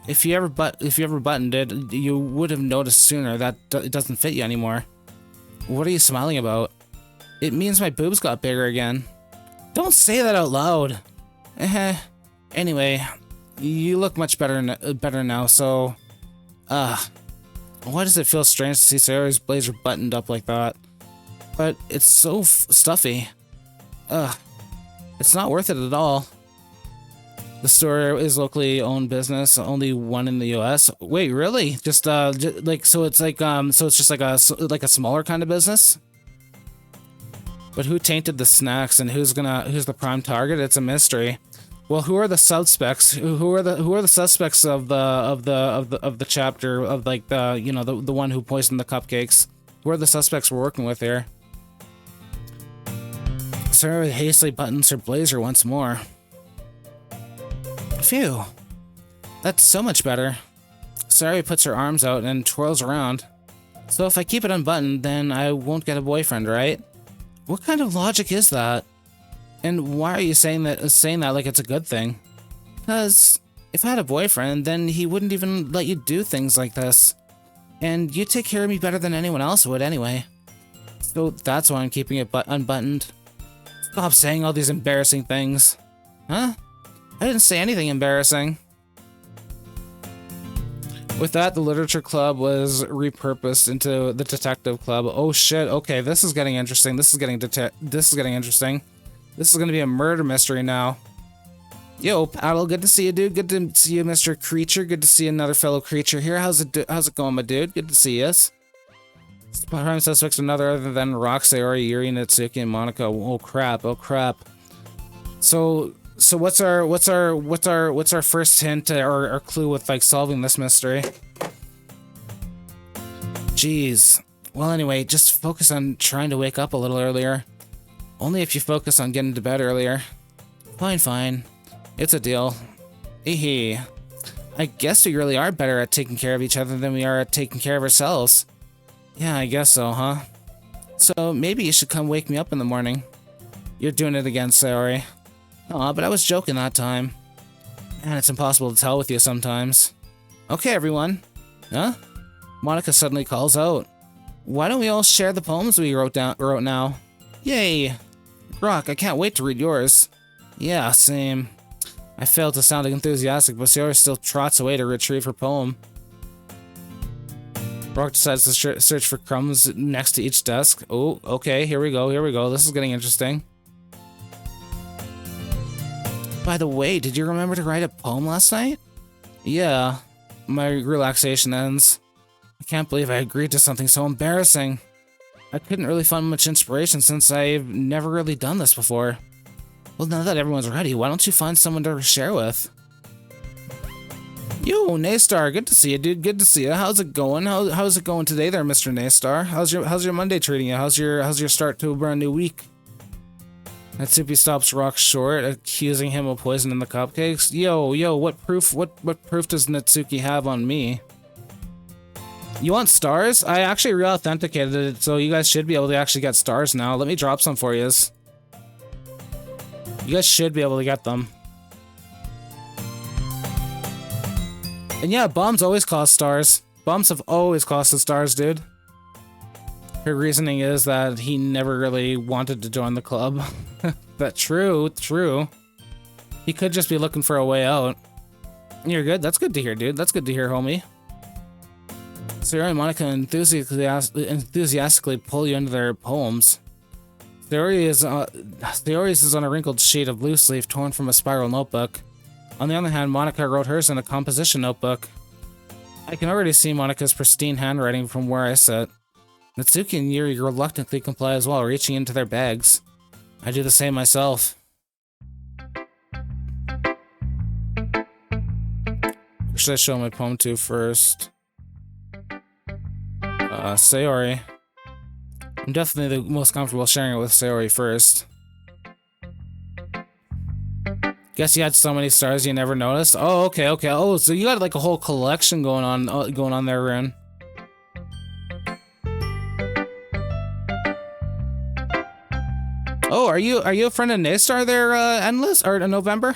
If you ever buttoned it, you would have noticed sooner that it doesn't fit you anymore. What are you smiling about? It means my boobs got bigger again. Don't say that out loud. Anyway, you look much better now, so... why does it feel strange to see Sayori's blazer buttoned up like that? But it's so stuffy. It's not worth it at all. The store is locally owned business, only one in the U.S. Wait, really? So it's just like a smaller kind of business? But who tainted the snacks and who's the prime target? It's a mystery. Well, who are the suspects? Who are the suspects of the chapter of like the one who poisoned the cupcakes? Who are the suspects we're working with here? Sarah hastily buttons her blazer once more. Phew. That's so much better. Sarah puts her arms out and twirls around. So if I keep it unbuttoned, then I won't get a boyfriend, right? What kind of logic is that? And why are you saying that like it's a good thing? Because if I had a boyfriend, then he wouldn't even let you do things like this. And you take care of me better than anyone else would anyway. So that's why I'm keeping it unbuttoned. Stop saying all these embarrassing things. Huh? I didn't say anything embarrassing. With that, the literature club was repurposed into the detective club. Oh shit, okay, this is getting interesting. This is getting interesting. This is gonna be a murder mystery now. Yo, Paddle, good to see you, dude. Good to see you, Mr. Creature. Good to see another fellow creature here. How's it going, my dude? Good to see you. Prime suspects are other than Rock, Sayori, Yuri, Natsuki, and Monica. Oh crap, oh crap. So what's our first hint or clue with like solving this mystery? Jeez. Well, anyway, just focus on trying to wake up a little earlier. Only if you focus on getting to bed earlier. Fine. It's a deal. Hee. I guess we really are better at taking care of each other than we are at taking care of ourselves. Yeah, I guess so, huh? So maybe you should come wake me up in the morning. You're doing it again, Sayori. Aw, but I was joking that time. Man, it's impossible to tell with you sometimes. Okay, everyone. Huh? Monica suddenly calls out. Why don't we all share the poems we wrote now? Yay! Rock, I can't wait to read yours. Yeah, same. I failed to sound enthusiastic, but Sayori still trots away to retrieve her poem. Rock decides to search for crumbs next to each desk. Oh, okay, here we go. This is getting interesting. By the way, did you remember to write a poem last night? Yeah. My relaxation ends. I can't believe I agreed to something so embarrassing. I couldn't really find much inspiration since I've never really done this before. Well, now that everyone's ready, why don't you find someone to share with? Yo, Naystar, good to see you, dude. Good to see you. How's it going? How's it going today there, Mr. Naystar? How's your Monday treating you? How's your start to a brand new week? Natsuki stops Rock short, accusing him of poisoning the cupcakes. Yo, what proof does Natsuki have on me? You want stars? I actually re-authenticated it, so you guys should be able to actually get stars now. Let me drop some for you. You guys should be able to get them. And yeah, bombs always cost stars. Bombs have always costed stars, dude. Her reasoning is that he never really wanted to join the club. But true. He could just be looking for a way out. You're good? That's good to hear, dude. That's good to hear, homie. Sayori and Monica enthusiastically pull you into their poems. Sayori's is on a wrinkled sheet of loose leaf torn from a spiral notebook. On the other hand, Monica wrote hers in a composition notebook. I can already see Monica's pristine handwriting from where I sit. Natsuki and Yuri reluctantly comply as well, reaching into their bags. I do the same myself. Who should I show my poem to first? Sayori. I'm definitely the most comfortable sharing it with Sayori first. Guess you had so many stars you never noticed? Oh, okay. Oh, so you got like a whole collection going on there, Rune. Oh, are you a friend of Naystar there, Endless? Or November?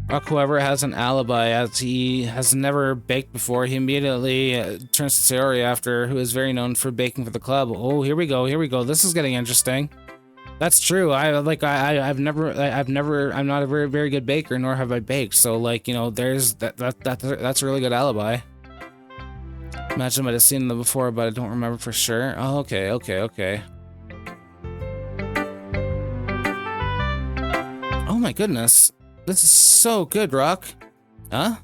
Rock, whoever has an alibi, as he has never baked before, he immediately turns to Sayori after, who is very known for baking for the club. Oh, here we go. This is getting interesting. That's true. I'm not a very good baker, nor have I baked. So, like, you know, there's that's a really good alibi. Imagine I might have seen them before, but I don't remember for sure. Oh, okay. Oh my goodness. This is so good, Rock. Huh?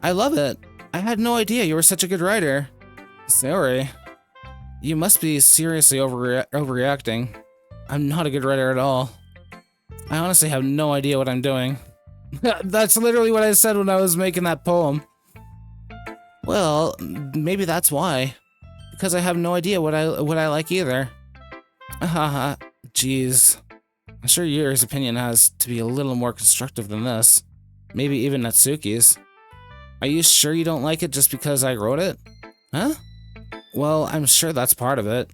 I love it. I had no idea you were such a good writer. Sorry. You must be seriously overreacting. I'm not a good writer at all. I honestly have no idea what I'm doing. That's literally what I said when I was making that poem. Well, maybe that's why. Because I have no idea what I like either. Haha. Jeez. I'm sure Yuri's opinion has to be a little more constructive than this. Maybe even Natsuki's. Are you sure you don't like it just because I wrote it? Huh? Well, I'm sure that's part of it.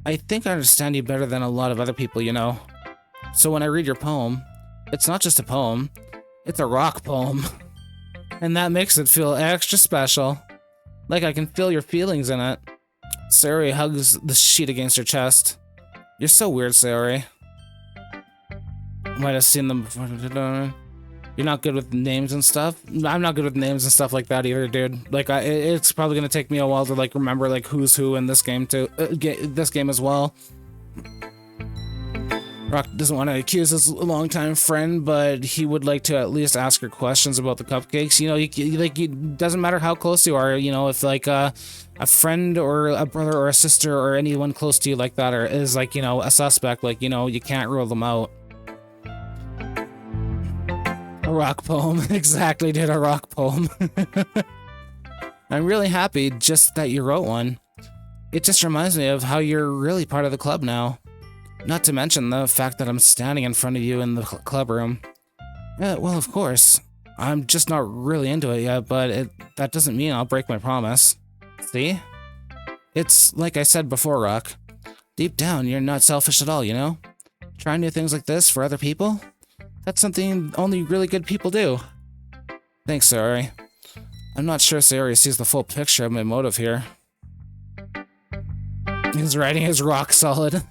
I think I understand you better than a lot of other people, you know. So when I read your poem, it's not just a poem, it's a rock poem. And that makes it feel extra special. Like I can feel your feelings in it. Sayori hugs the sheet against her chest. You're so weird, Sayori. Might have seen them before. You're not good with names and stuff? I'm not good with names and stuff like that either, dude. Like, it's probably gonna take me a while to, like, remember, like, who's who in this game, too. This game as well. Rock doesn't want to accuse his longtime friend, but he would like to at least ask her questions about the cupcakes. You know, it doesn't matter how close you are, you know, if, like, a friend or a brother or a sister or anyone close to you like that is, like, you know, a suspect, like, you know, you can't rule them out. A rock poem. Exactly, dude, a rock poem. I'm really happy just that you wrote one. It just reminds me of how you're really part of the club now. Not to mention the fact that I'm standing in front of you in the club room. Well, of course. I'm just not really into it yet, but that doesn't mean I'll break my promise. See? It's like I said before, Rock. Deep down, you're not selfish at all, you know? Trying new things like this for other people? That's something only really good people do. Thanks, Sayori. I'm not sure Sayori sees the full picture of my motive here. His writing is rock solid.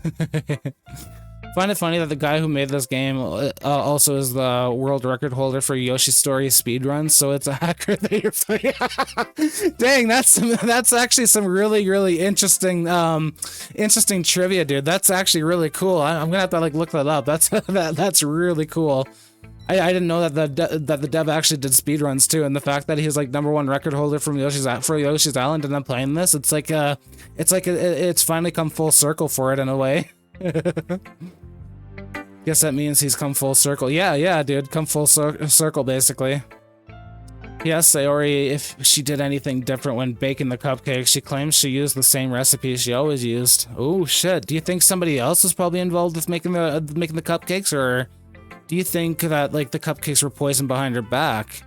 Find it funny that the guy who made this game also is the world record holder for Yoshi's Story speedruns, so it's a hacker that you're playing. Dang, that's actually some really interesting interesting trivia, dude. That's actually really cool. I'm gonna have to like look that up. That's really cool. I didn't know that the dev actually did speedruns too, and the fact that he's like #1 record holder from Yoshi's Island and I'm playing this, it's finally come full circle for it in a way. Guess that means he's come full circle. Yeah, dude, come full circle basically. Yes, Sayori, if she did anything different when baking the cupcakes, she claims she used the same recipe she always used. Oh shit! Do you think somebody else was probably involved with making the cupcakes, or do you think that like the cupcakes were poisoned behind her back?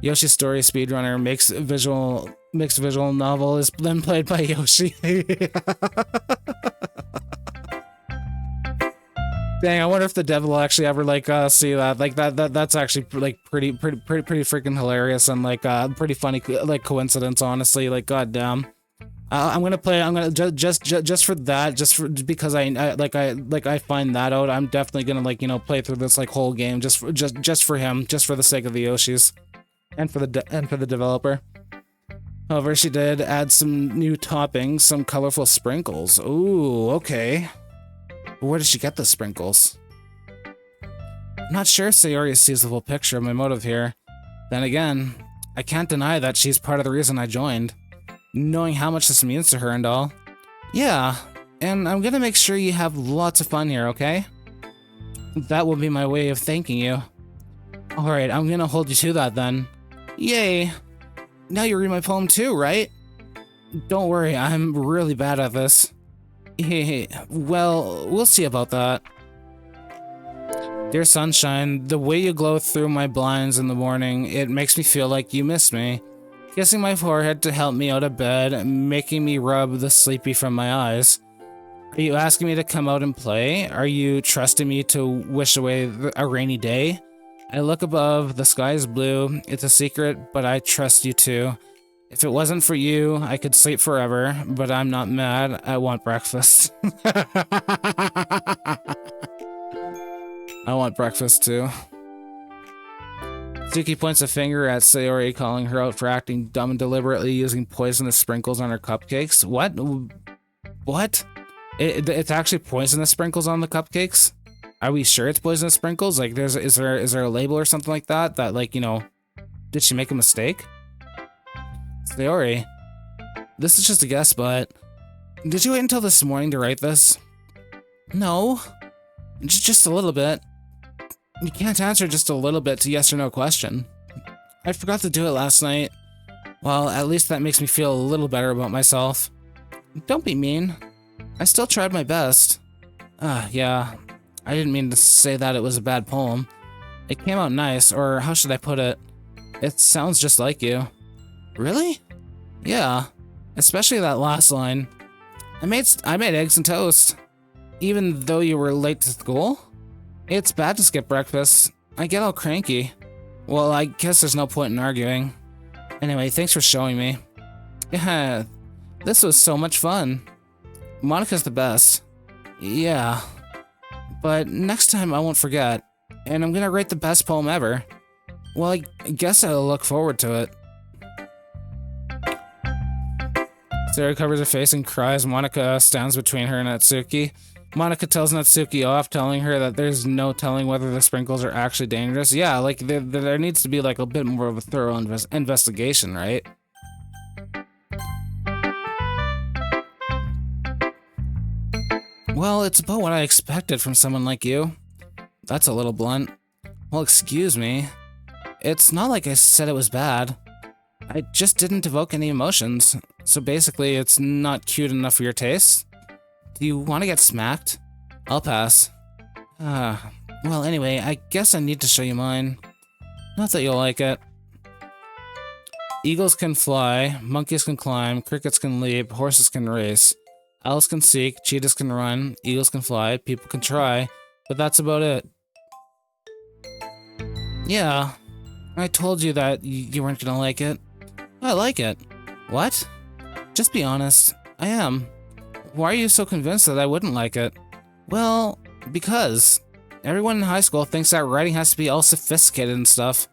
Yoshi's Story speedrunner mixed visual novel is then played by Yoshi. Dang, I wonder if the dev will actually ever like see that. Like that's actually like pretty freaking hilarious and like pretty funny like coincidence, honestly. Like goddamn. I'm gonna just for that, because I find that out. I'm definitely gonna like, you know, play through this like whole game just for him, just for the sake of the Yoshis, and for the developer. However, she did add some new toppings, some colorful sprinkles. Ooh, okay. Where did she get the sprinkles? I'm not sure if Sayori sees the full picture of my motive here. Then again, I can't deny that she's part of the reason I joined. knowing how much this means to her and all. Yeah, and I'm gonna make sure you have lots of fun here, okay? That will be my way of thanking you. Alright, I'm gonna hold you to that then. Yay! Now you read my poem too, right? Don't worry, I'm really bad at this. Hey, well, we'll see about that. Dear sunshine, the way you glow through my blinds in the morning, it makes me feel like you miss me. Kissing my forehead to help me out of bed, making me rub the sleepy from my eyes. Are you asking me to come out and play? Are you trusting me to wish away a rainy day? I look above, the sky is blue. It's a secret, but I trust you too. If it wasn't for you, I could sleep forever, but I'm not mad. I want breakfast. I want breakfast too. Suki points a finger at Sayori, calling her out for acting dumb and deliberately using poisonous sprinkles on her cupcakes. What? What? It's actually poisonous sprinkles on the cupcakes? Are we sure it's poisonous sprinkles? Like, is there a label or something like that? That, like, you know, did she make a mistake? Sayori, this is just a guess, but did you wait until this morning to write this? No, just a little bit. You can't answer just a little bit to yes or no question. I forgot to do it last night. Well, at least that makes me feel a little better about myself. Don't be mean. I still tried my best. Yeah. I didn't mean to say that it was a bad poem. It came out nice, or how should I put it? It sounds just like you. Really? Yeah. Especially that last line. I made eggs and toast. Even though you were late to school? It's bad to skip breakfast. I get all cranky. Well, I guess there's no point in arguing. Anyway, thanks for showing me. Yeah, this was so much fun. Monika's the best. Yeah. But next time I won't forget. And I'm gonna write the best poem ever. Well, I guess I'll look forward to it. Sarah covers her face and cries. Monika stands between her and Natsuki. Monika tells Natsuki off, telling her that there's no telling whether the sprinkles are actually dangerous. Yeah, like, there needs to be, like, a bit more of a thorough investigation, right? Well, it's about what I expected from someone like you. That's a little blunt. Well, excuse me. It's not like I said it was bad. I just didn't evoke any emotions. So basically, it's not cute enough for your taste. Do you want to get smacked? I'll pass. Well, anyway, I guess I need to show you mine. Not that you'll like it. Eagles can fly, monkeys can climb, crickets can leap, horses can race. Owls can seek, cheetahs can run, eagles can fly, people can try, but that's about it. Yeah, I told you that you weren't gonna like it. I like it. What? Just be honest. I am. Why are you so convinced that I wouldn't like it? Well, because everyone in high school thinks that writing has to be all sophisticated and stuff,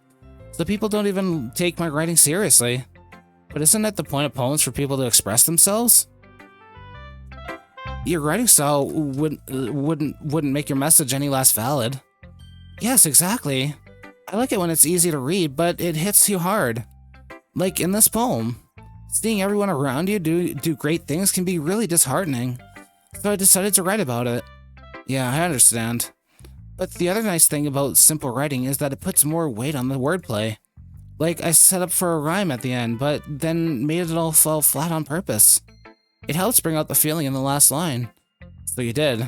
so people don't even take my writing seriously. But isn't it the point of poems for people to express themselves? Your writing style wouldn't make your message any less valid. Yes, exactly. I like it when it's easy to read, but it hits you hard. Like in this poem. Seeing everyone around you do great things can be really disheartening. So I decided to write about it. Yeah, I understand. But the other nice thing about simple writing is that it puts more weight on the wordplay. Like, I set up for a rhyme at the end, but then made it all fall flat on purpose. It helps bring out the feeling in the last line. So you did.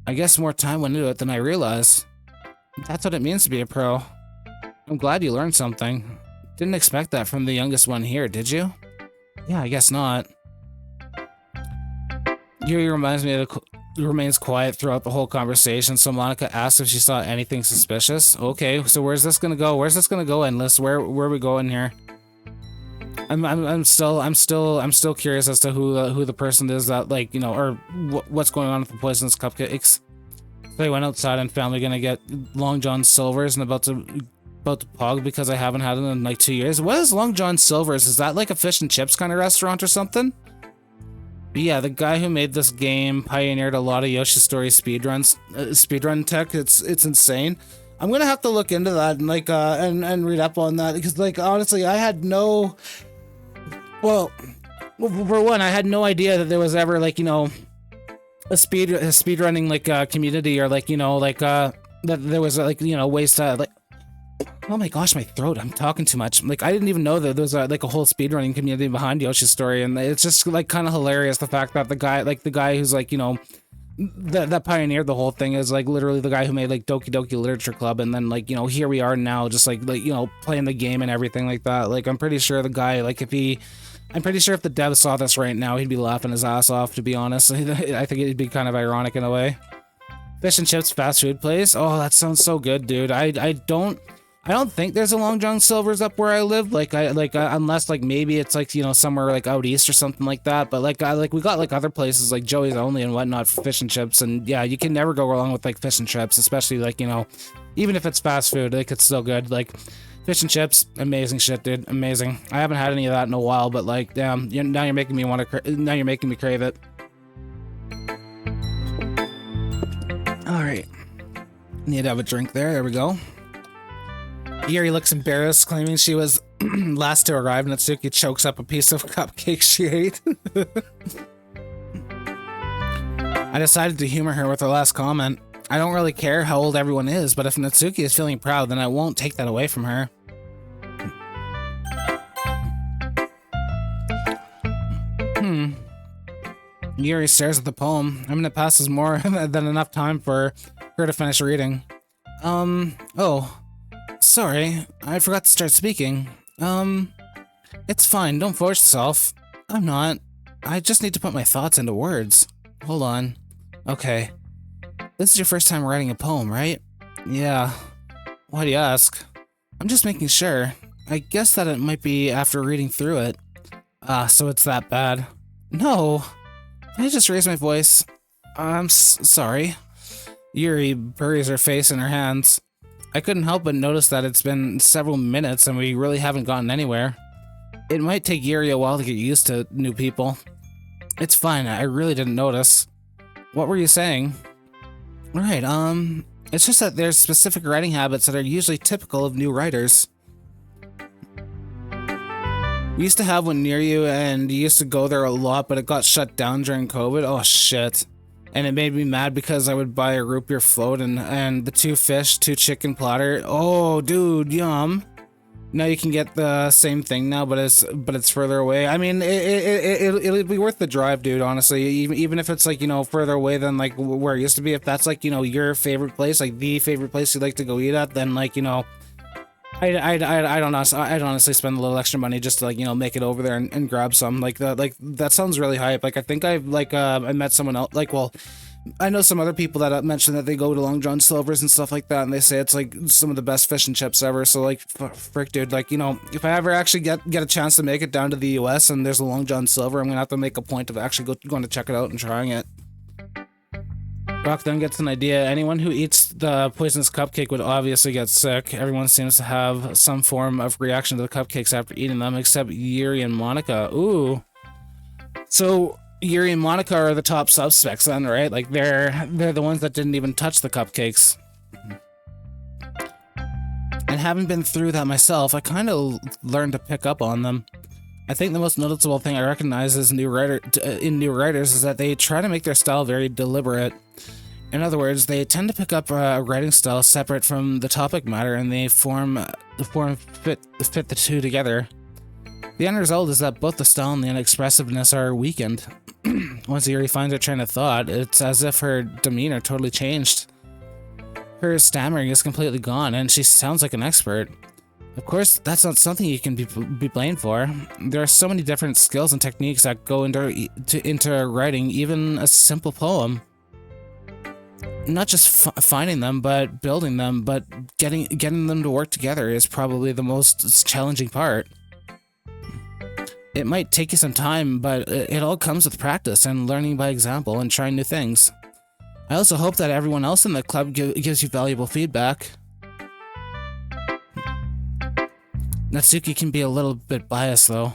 I guess more time went into it than I realized. That's what it means to be a pro. I'm glad you learned something. Didn't expect that from the youngest one here, did you? Yeah, I guess not. Yuri remains quiet throughout the whole conversation, so Monika asks if she saw anything suspicious. Okay, so where's this gonna go? Where's this gonna go, Endless? Where are we going here? I'm still curious as to who the person is that, like, you know, or what's going on with the poisonous cupcakes. They went outside and found they're gonna get Long John Silver's and about to pog because I haven't had it in like 2 years. What is Long John Silver's? Is that like a fish and chips kind of restaurant or something? But yeah, the guy who made this game pioneered a lot of Yoshi Story speedrun tech. It's insane. I'm gonna have to look into that and like and read up on that because, like, honestly, I had no. Well, Well, for one, I had no idea that there was ever, like, you know, a speedrunning, like, community, or, like, you know, like, that there was, like, you know, ways to, like, oh my gosh, my throat, I'm talking too much. Like, I didn't even know that there was, like, a whole speedrunning community behind Yoshi's story, and it's just, like, kind of hilarious, the fact that the guy who's, like, you know, that pioneered the whole thing is, like, literally the guy who made, like, Doki Doki Literature Club, and then, like, you know, here we are now, just, like, you know, playing the game and everything like that. Like, I'm pretty sure the guy, like, I'm pretty sure if the dev saw this right now, he'd be laughing his ass off, to be honest. I think it'd be kind of ironic in a way. Fish and chips fast food place? Oh, that sounds so good, dude. I don't think there's a Long John Silver's up where I live. Unless, like, maybe it's, like, you know, somewhere, like, out east or something like that. But, like, we got, like, other places like Joey's Only and whatnot for fish and chips. And yeah, you can never go wrong with, like, fish and chips, especially, like, you know, even if it's fast food, like, it's still good. Like, fish and chips, amazing shit, dude, amazing. I haven't had any of that in a while, but, like, damn, now you're making me now you're making me crave it. All right, need to have a drink there. There we go. Yuri looks embarrassed, claiming she was last to arrive. Natsuki chokes up a piece of cupcake she ate. I decided to humor her with her last comment. I don't really care how old everyone is, but if Natsuki is feeling proud, then I won't take that away from her. Yuri stares at the poem. I mean, it passes more than enough time for her to finish reading. Oh. Sorry, I forgot to start speaking. It's fine, don't force yourself. I'm not. I just need to put my thoughts into words. Hold on. Okay. This is your first time writing a poem, right? Yeah. Why do you ask? I'm just making sure. I guess that it might be after reading through it. So it's that bad. No. Can I just raise my voice? I'm sorry. Yuri buries her face in her hands. I couldn't help but notice that it's been several minutes and we really haven't gotten anywhere. It might take Yuri a while to get used to new people. It's fine, I really didn't notice. What were you saying? Right, it's just that there's specific writing habits that are usually typical of new writers. We used to have one near you and you used to go there a lot, but it got shut down during COVID. Oh shit. And it made me mad because I would buy a root beer float and the 2 fish, 2 chicken platter. Oh, dude, yum. Now you can get the same thing now, but it's further away. I mean, it'll be worth the drive, dude, honestly. Even if it's, like, you know, further away than, like, where it used to be. If that's, like, you know, your favorite place, like the favorite place you'd like to go eat at, then, like, you know, I'd honestly spend a little extra money just to, like, you know, make it over there and grab some. Like that sounds really hype. Like, I think I met someone else, like, well, I know some other people that mentioned that they go to Long John Silver's and stuff like that, and they say it's, like, some of the best fish and chips ever. So, like, frick, dude, like, you know, if I ever actually get a chance to make it down to the US and there's a Long John Silver, I'm gonna have to make a point of actually going to check it out and trying it. Rock then gets an idea. Anyone who eats the poisonous cupcake would obviously get sick. Everyone seems to have some form of reaction to the cupcakes after eating them, except Yuri and Monica. Ooh. So Yuri and Monica are the top suspects then, right? Like, they're the ones that didn't even touch the cupcakes. And having been through that myself, I kind of learned to pick up on them. I think the most noticeable thing I recognize in new writers is that they try to make their style very deliberate. In other words, they tend to pick up a writing style separate from the topic matter, and they fit the two together. The end result is that both the style and the inexpressiveness are weakened. Once Yuri finds her train of thought, it's as if her demeanor totally changed. Her stammering is completely gone, and she sounds like an expert. Of course, that's not something you can be blamed for. There are so many different skills and techniques that go into writing even a simple poem. Not just finding them, but building them, but getting them to work together is probably the most challenging part. It might take you some time, but it all comes with practice and learning by example and trying new things. I also hope that everyone else in the club gives you valuable feedback. Natsuki can be a little bit biased, though.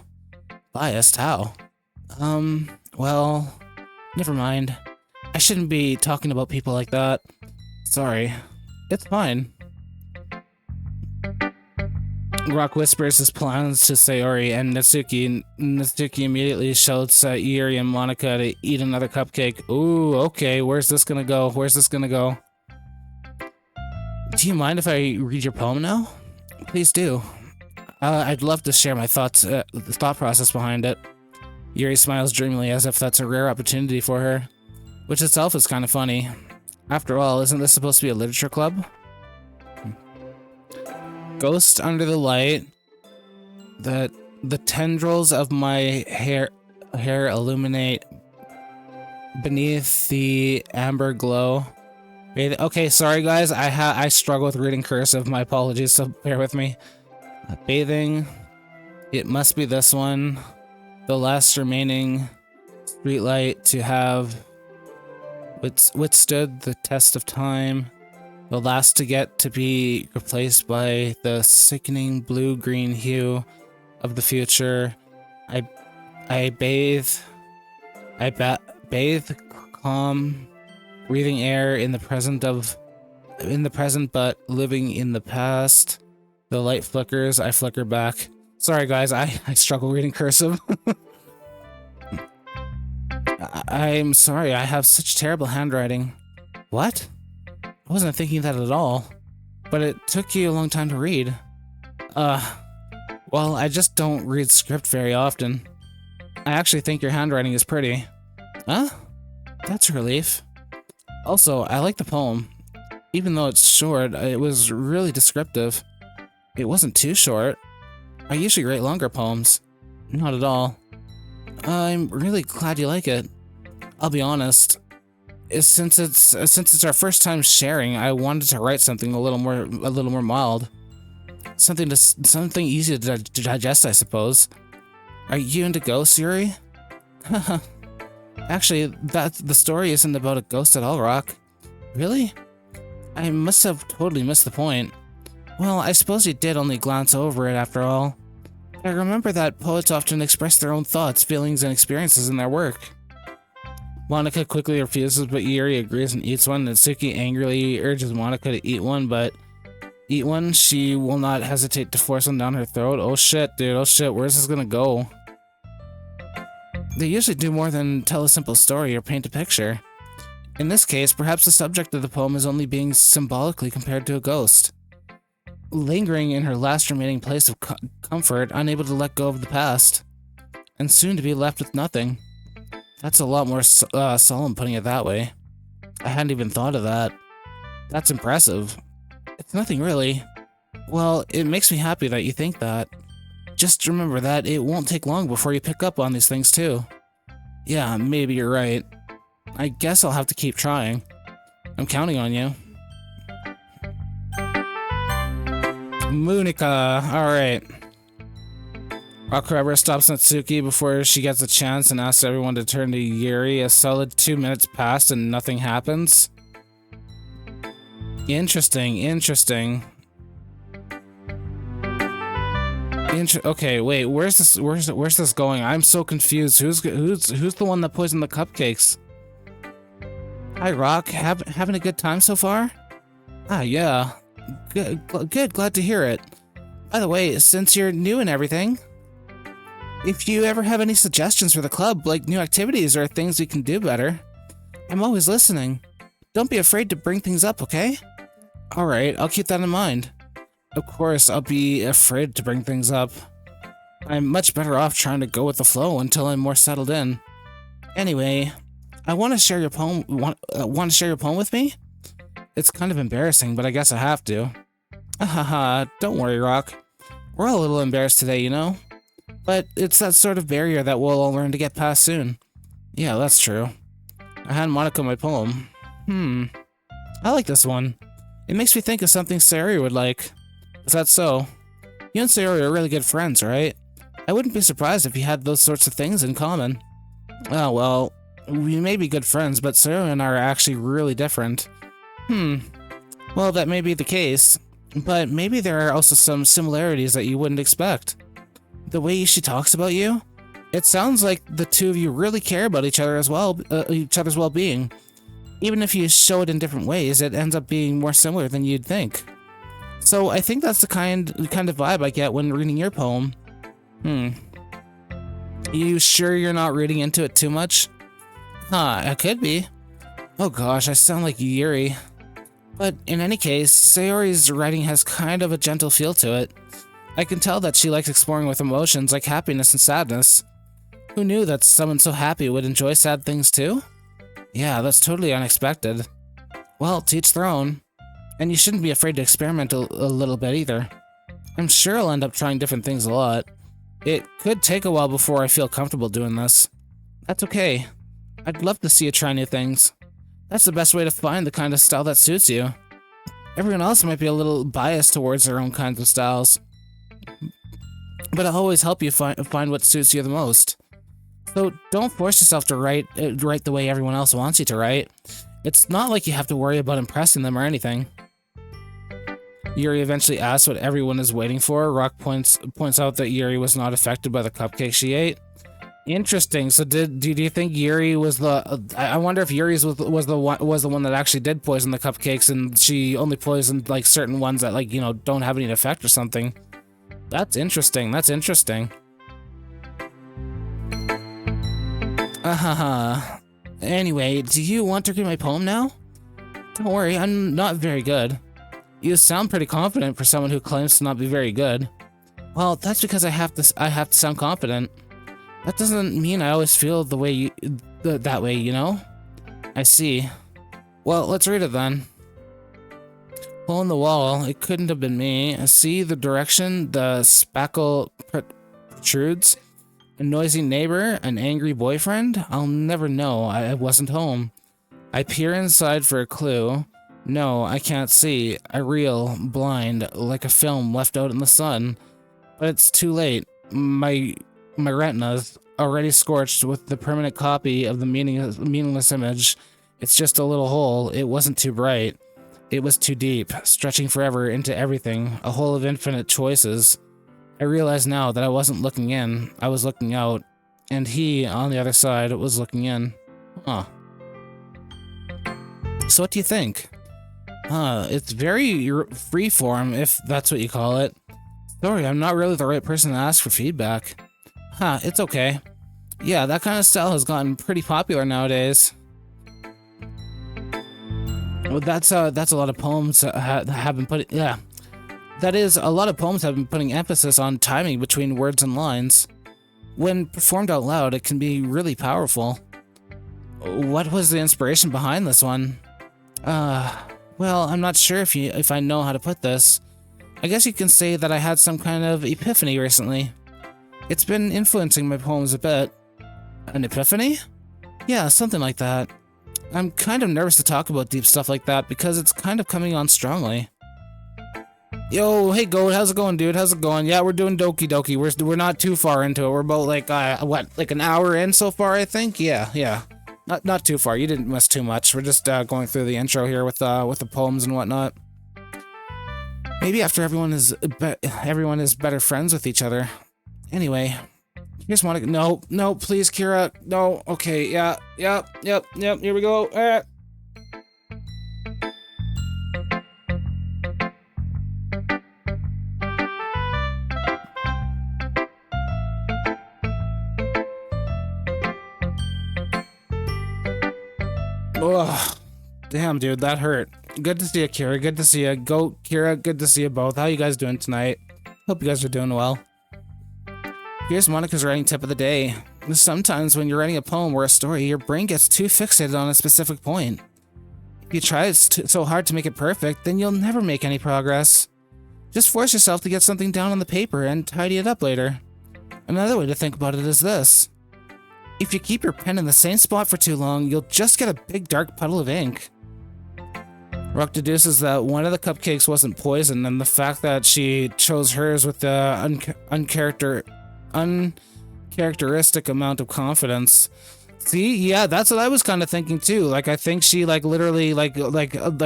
Biased? How? Well, never mind. I shouldn't be talking about people like that. Sorry. It's fine. Rock whispers his plans to Sayori and Natsuki. Natsuki immediately shouts at Yuri and Monica to eat another cupcake. Ooh, okay, where's this gonna go? Where's this gonna go? Do you mind if I read your poem now? Please do. I'd love to share my thoughts, the thought process behind it. Yuri smiles dreamily as if that's a rare opportunity for her, which itself is kind of funny. After all, isn't this supposed to be a literature club? Ghost under the light. The tendrils of my hair illuminate beneath the amber glow. Okay, sorry guys, I struggle with reading cursive. My apologies, so bear with me. Bathing. It must be this one. The last remaining streetlight to have withstood the test of time. The last to get to be replaced by the sickening blue-green hue of the future. I bathe calm, breathing air in the present but living in the past. The light flickers, I flicker back. Sorry guys, I struggle reading cursive. I'm sorry, I have such terrible handwriting. What? I wasn't thinking that at all. But it took you a long time to read. Well, I just don't read script very often. I actually think your handwriting is pretty. Huh? That's a relief. Also, I like the poem. Even though it's short, it was really descriptive. It wasn't too short. I usually write longer poems. Not at all. I'm really glad you like it. I'll be honest. Since it's our first time sharing, I wanted to write something a little more mild. Something easy to digest, I suppose. Are you into ghosts, Yuri? Actually, the story isn't about a ghost at all, Rock. Really? I must have totally missed the point. Well, I suppose you did only glance over it after all. I remember that poets often express their own thoughts, feelings, and experiences in their work. Monica quickly refuses, but Yuri agrees and eats one. Natsuki angrily urges Monica to eat one, but she will not hesitate to force one down her throat. Oh shit, dude, oh shit, where's this gonna go? They usually do more than tell a simple story or paint a picture. In this case, perhaps the subject of the poem is only being symbolically compared to a ghost. Lingering in her last remaining place of comfort, unable to let go of the past, and soon to be left with nothing. That's a lot more solemn putting it that way. I hadn't even thought of that. That's impressive. It's nothing really. Well, it makes me happy that you think that. Just remember that it won't take long before you pick up on these things too. Yeah, maybe you're right. I guess I'll have to keep trying. I'm counting on you. Munika, alright. Rock Forever stops Natsuki before she gets a chance and asks everyone to turn to Yuri. A solid 2 minutes pass and nothing happens. Interesting. Okay, wait, where's this going? I'm so confused. Who's the one that poisoned the cupcakes? Hi, Rock. Having a good time so far? Ah, yeah. Good, glad to hear it. By the way, since you're new and everything, if you ever have any suggestions for the club, like new activities or things we can do better, I'm always listening. Don't be afraid to bring things up, okay? Alright, I'll keep that in mind. Of course, I'll be afraid to bring things up. I'm much better off trying to go with the flow until I'm more settled in. Anyway, I want to share your poem. Want to share your poem with me? It's kind of embarrassing, but I guess I have to. Haha, don't worry, Rock. We're all a little embarrassed today, you know? But it's that sort of barrier that we'll all learn to get past soon. Yeah, that's true. I hand Monica my poem. I like this one. It makes me think of something Sayori would like. Is that so? You and Sayori are really good friends, right? I wouldn't be surprised if you had those sorts of things in common. Oh, well, we may be good friends, but Sayori and I are actually really different. Well, that may be the case, but maybe there are also some similarities that you wouldn't expect. The way she talks about you, it sounds like the two of you really care about each other as well, each other's well-being. Even if you show it in different ways, it ends up being more similar than you'd think. So I think that's the kind of vibe I get when reading your poem. You sure you're not reading into it too much? Huh, it could be. Oh gosh, I sound like Yuri. But in any case, Sayori's writing has kind of a gentle feel to it. I can tell that she likes exploring with emotions like happiness and sadness. Who knew that someone so happy would enjoy sad things too? Yeah, that's totally unexpected. Well, to each their own. And you shouldn't be afraid to experiment a little bit either. I'm sure I'll end up trying different things a lot. It could take a while before I feel comfortable doing this. That's okay. I'd love to see you try new things. That's the best way to find the kind of style that suits you. Everyone else might be a little biased towards their own kinds of styles, but I'll always help you find what suits you the most. So don't force yourself to write the way everyone else wants you to write. It's not like you have to worry about impressing them or anything. Yuri eventually asks what everyone is waiting for. Rock points out that Yuri was not affected by the cupcake she ate. Interesting. So do you think Yuri was the? I wonder if Yuri's was the one that actually did poison the cupcakes, and she only poisoned like certain ones that don't have any effect or something. That's interesting. That's interesting. Anyway, do you want to read my poem now? Don't worry, I'm not very good. You sound pretty confident for someone who claims to not be very good. Well, that's because I have to sound confident. That doesn't mean I always feel that way, you know? I see. Well, let's read it then. Hole in the wall, it couldn't have been me. See the direction the spackle protrudes? A noisy neighbor? An angry boyfriend? I'll never know. I wasn't home. I peer inside for a clue. No, I can't see. I reel, blind, like a film left out in the sun. But it's too late. My retina's already scorched with the permanent copy of the meaningless image. It's just a little hole. It wasn't too bright. It was too deep, stretching forever into everything, a hole of infinite choices. I realize now that I wasn't looking in, I was looking out, and he, on the other side, was looking in. Huh. So what do you think? It's very freeform, if that's what you call it. Sorry, I'm not really the right person to ask for feedback. It's okay. Yeah, that kind of style has gotten pretty popular nowadays. Well, that's a lot of poems have been putting. Yeah, that is a lot of poems have been putting emphasis on timing between words and lines. When performed out loud, it can be really powerful. What was the inspiration behind this one? Well, I'm not sure if I know how to put this. I guess you can say that I had some kind of epiphany recently. It's been influencing my poems a bit. An epiphany? Yeah, something like that. I'm kind of nervous to talk about deep stuff like that because it's kind of coming on strongly. Yo, hey Goat, how's it going, dude? How's it going? Yeah, we're doing Doki. We're not too far into it. We're about like an hour in so far, I think. Yeah. Not too far. You didn't miss too much. We're just going through the intro here with the poems and whatnot. Maybe after everyone is better friends with each other. Anyway, here's one. No, please, Kira. No. Okay. Yeah. Yep. Here we go. Ugh. Damn, dude, that hurt. Good to see you, Kira. Good to see you. Go, Kira. Good to see you both. How you guys doing tonight? Hope you guys are doing well. Here's Monica's writing tip of the day. Sometimes when you're writing a poem or a story, your brain gets too fixated on a specific point. If you try so hard to make it perfect, then you'll never make any progress. Just force yourself to get something down on the paper and tidy it up later. Another way to think about it is this. If you keep your pen in the same spot for too long, you'll just get a big dark puddle of ink. Rock deduces that one of the cupcakes wasn't poisoned, and the fact that she chose hers with the uncharacteristic amount of confidence. See, yeah, that's what I was kind of thinking too. Like, I think she literally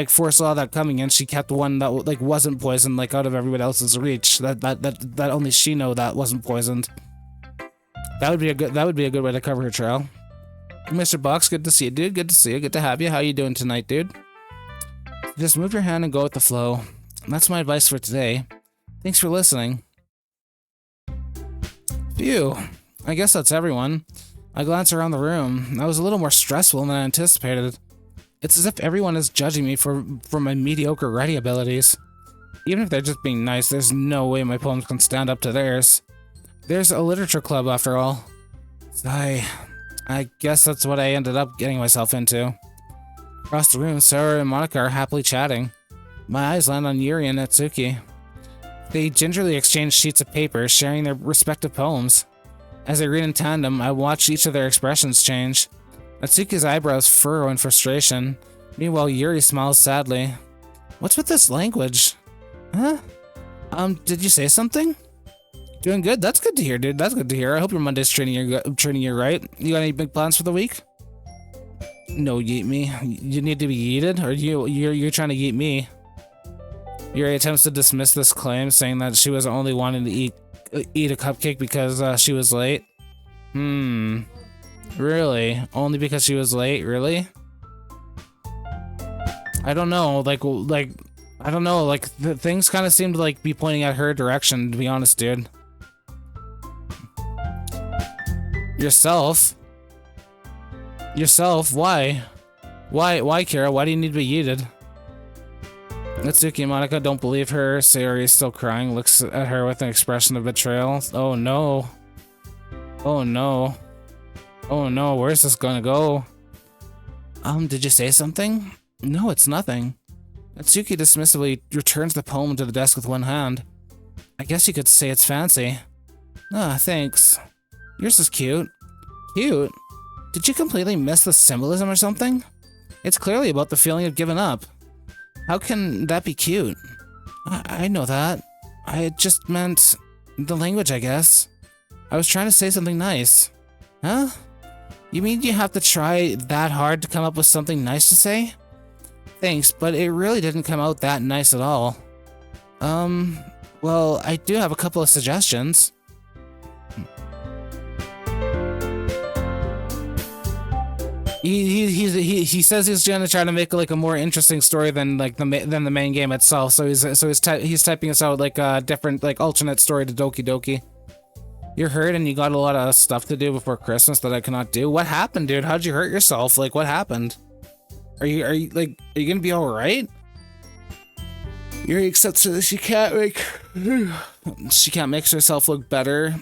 foresaw that coming, and she kept one that wasn't poisoned out of everybody else's reach. That only she know that wasn't poisoned. That would be a good way to cover her trail. Mr. Box, good to see you, dude. Good to see you. Good to have you. How you doing tonight, dude? Just move your hand and go with the flow. That's my advice for today. Thanks for listening. Phew. I guess that's everyone. I glance around the room. That was a little more stressful than I anticipated. It's as if everyone is judging me for my mediocre writing abilities. Even if they're just being nice, there's no way my poems can stand up to theirs. There's a literature club, after all. I guess that's what I ended up getting myself into. Across the room, Sarah and Monica are happily chatting. My eyes land on Yuri and Natsuki. They gingerly exchange sheets of paper, sharing their respective poems. As they read in tandem, I watch each of their expressions change. Natsuki's eyebrows furrow in frustration. Meanwhile, Yuri smiles sadly. What's with this language? Huh? Did you say something? Doing good? That's good to hear, dude. That's good to hear. I hope your Monday's treating you right. You got any big plans for the week? No, yeet me. You need to be yeeted? Or you're trying to yeet me? Yuri attempts to dismiss this claim, saying that she was only wanting to eat a cupcake because she was late. Really? Only because she was late? Really? I don't know. I don't know. The things kind of seem to be pointing at her direction. To be honest, dude. Yourself? Why? Why, Kira? Why do you need to be yeeted? Natsuki and Monica don't believe her. Sayori is still crying, looks at her with an expression of betrayal. Oh no. Oh no. Oh no, where's this gonna go? Did you say something? No, it's nothing. Natsuki dismissively returns the poem to the desk with one hand. I guess you could say it's fancy. Ah, thanks. Yours is cute. Cute? Did you completely miss the symbolism or something? It's clearly about the feeling of giving up. How can that be cute? I know that. I just meant the language, I guess. I was trying to say something nice. Huh? You mean you have to try that hard to come up with something nice to say? Thanks, but it really didn't come out that nice at all. Well, I do have a couple of suggestions. He says he's gonna try to make a more interesting story than the main game itself. So he's typing us out a different alternate story to Doki Doki. You're hurt and you got a lot of stuff to do before Christmas that I cannot do. What happened, dude? How'd you hurt yourself? What happened? Are you gonna be all right? Yuri accepts that she can't make herself look better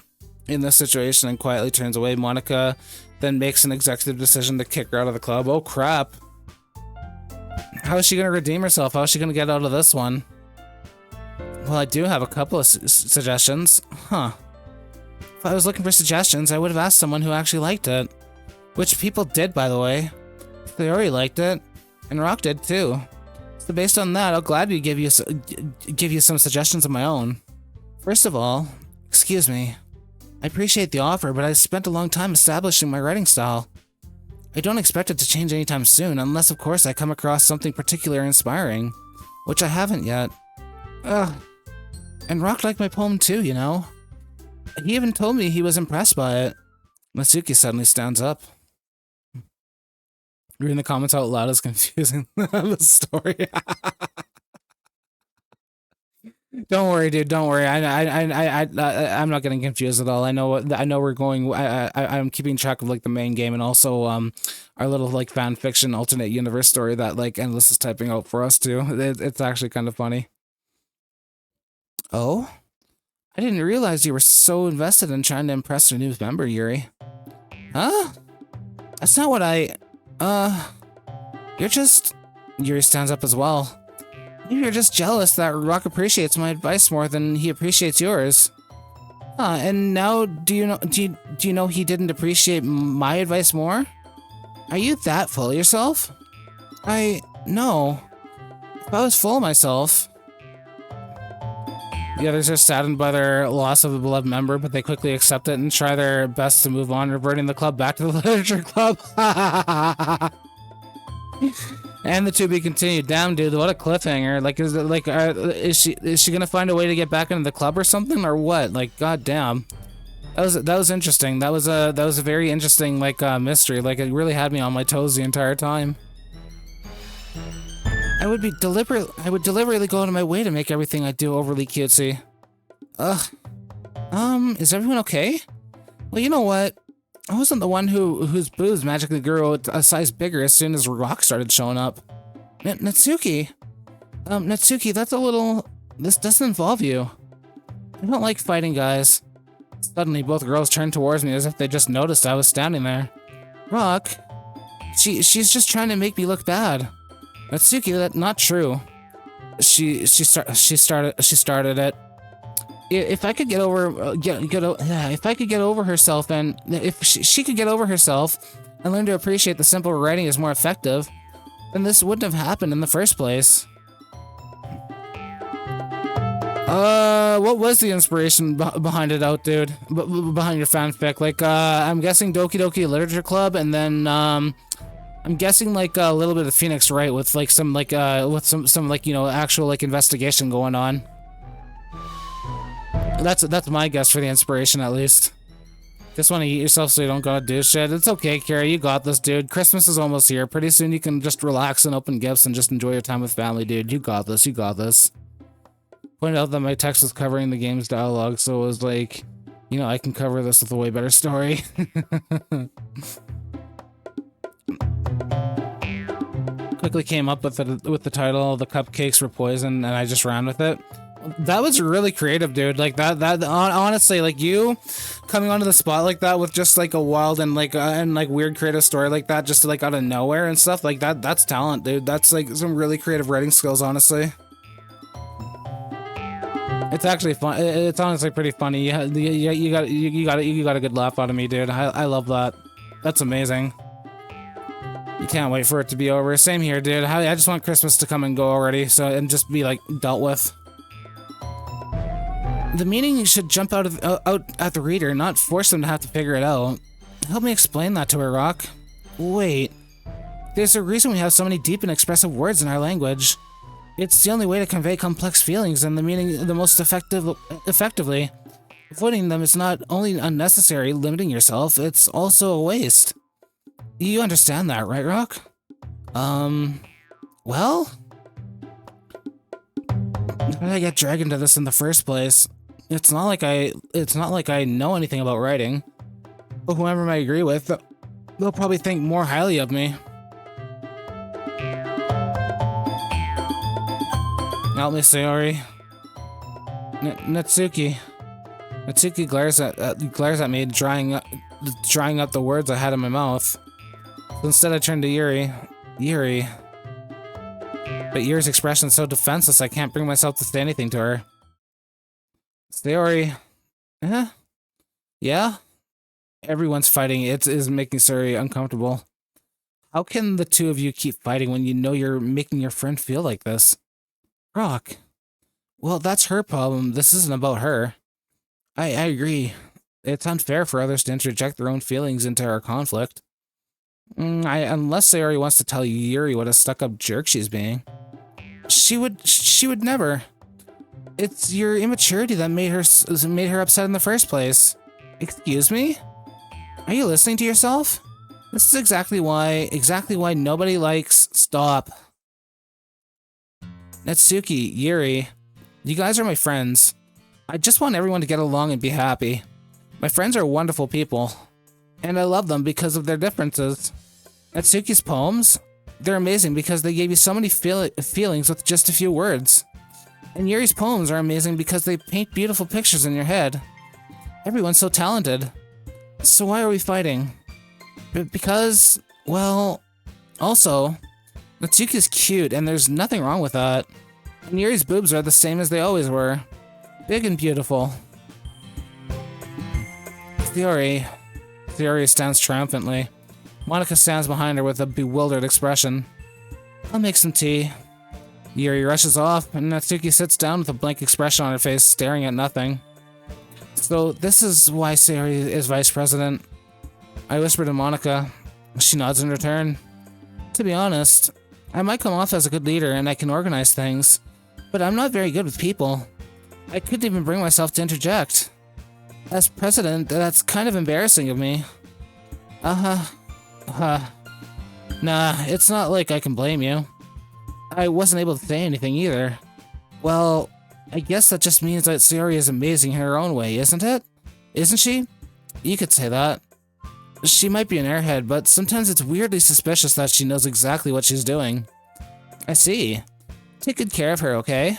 in this situation and quietly turns away. Monica then makes an executive decision to kick her out of the club. Oh crap. How is she gonna redeem herself? How is she gonna get out of this one? Well, I do have a couple of suggestions. Huh. If I was looking for suggestions, I would have asked someone who actually liked it. Which people did, by the way. Sayori liked it, and Rock did too. So based on that, I'll gladly give you some suggestions of my own. First of all, excuse me. I appreciate the offer, but I spent a long time establishing my writing style. I don't expect it to change anytime soon, unless of course I come across something particularly inspiring, which I haven't yet. Ugh. And Rock liked my poem too, you know. He even told me he was impressed by it. Natsuki suddenly stands up. Reading the comments out loud is confusing. The story. Don't worry, dude. Don't worry. I'm not getting confused at all. I know we're going. I'm keeping track of the main game and also our little fan fiction alternate universe story that Endless is typing out for us too. It's actually kind of funny. Oh, I didn't realize you were so invested in trying to impress your new member, Yuri. Huh? That's not what I. You're just... Yuri stands up as well. Maybe you're just jealous that Rock appreciates my advice more than he appreciates yours. And now do you know he didn't appreciate my advice more? Are you that full of yourself? No. If I was full of myself... The others are saddened by their loss of a beloved member, but they quickly accept it and try their best to move on, reverting the club back to the literature club. And the to be continued. Damn, dude, what a cliffhanger. Is she gonna find a way to get back into the club or something, or what? God damn. That was interesting. That was a very interesting mystery. It really had me on my toes the entire time. I would deliberately go out of my way to make everything I do overly cutesy. Ugh. Is everyone okay? Well, you know what? I wasn't the one whose boobs magically grew a size bigger as soon as Rock started showing up. Natsuki! Natsuki, that's a little... This doesn't involve you. I don't like fighting guys. Suddenly, both girls turned towards me as if they just noticed I was standing there. Rock? She's just trying to make me look bad. Natsuki, that's not true. She started it. If I could get over if I could get over herself, and if she could get over herself and learn to appreciate the simple writing is more effective, then this wouldn't have happened in the first place. What was the inspiration behind it out, dude? Behind your fanfic? Like, I'm guessing Doki Doki Literature Club, and then, I'm guessing, like, a little bit of Phoenix Wright with, like, some, like, with some, like, you know, actual, like, investigation going on. That's my guess for the inspiration, at least. Just want to eat yourself so you don't gotta do shit. It's okay, Kara, you got this, dude. Christmas is almost here. Pretty soon you can just relax and open gifts and just enjoy your time with family, dude. You got this, you got this. Pointed out that my text was covering the game's dialogue, so it was like, you know, I can cover this with a way better story. Quickly came up with the title, "The Cupcakes Were Poison," and I just ran with it. That was really creative, dude. Like that honestly, like you coming onto the spot like that with just like a wild and like weird creative story like that, just like out of nowhere and stuff like that. That's talent, dude. That's like some really creative writing skills, honestly. It's actually fun. It's honestly pretty funny. You got a good laugh out of me, dude. I love that. That's amazing. You can't wait for it to be over. Same here, dude. I just want Christmas to come and go already, and just be like dealt with. The meaning should jump out at the reader, not force them to have to figure it out. Help me explain that to her, Rock. Wait. There's a reason we have so many deep and expressive words in our language. It's the only way to convey complex feelings and the meaning the most effectively. Avoiding them is not only unnecessary, limiting yourself, it's also a waste. You understand that, right, Rock? Well? How did I get dragged into this in the first place? It's not like I know anything about writing. But whoever I agree with, they'll probably think more highly of me. Help me, Sayori. Natsuki. Natsuki glares at me, drying up the words I had in my mouth. So instead I turned to Yuri. Yuri. But Yuri's expression is so defenseless I can't bring myself to say anything to her. Sayori. Yeah? Everyone's fighting. It is making Sayori uncomfortable. How can the two of you keep fighting when you know you're making your friend feel like this? Rock. Well, that's her problem. This isn't about her. I agree. It's unfair for others to interject their own feelings into our conflict. Unless Sayori wants to tell Yuri what a stuck-up jerk she's being. She would never. It's your immaturity that made her upset in the first place. Excuse me? Are you listening to yourself? This is exactly why nobody likes... Stop. Natsuki, Yuri, you guys are my friends. I just want everyone to get along and be happy. My friends are wonderful people, and I love them because of their differences. Natsuki's poems? They're amazing because they gave you so many feelings with just a few words. And Yuri's poems are amazing because they paint beautiful pictures in your head. Everyone's so talented. So why are we fighting? Because, well, also, Natsuki's cute and there's nothing wrong with that. And Yuri's boobs are the same as they always were. Big and beautiful. Sayori stands triumphantly. Monika stands behind her with a bewildered expression. I'll make some tea. Yuri rushes off, and Natsuki sits down with a blank expression on her face, staring at nothing. So this is why Sayori is vice president. I whisper to Monika. She nods in return. To be honest, I might come off as a good leader and I can organize things, but I'm not very good with people. I couldn't even bring myself to interject. As president, that's kind of embarrassing of me. Nah, it's not like I can blame you. I wasn't able to say anything either. Well, I guess that just means that Sayori is amazing in her own way, isn't it? Isn't she? You could say that. She might be an airhead, but sometimes it's weirdly suspicious that she knows exactly what she's doing. I see. Take good care of her, okay?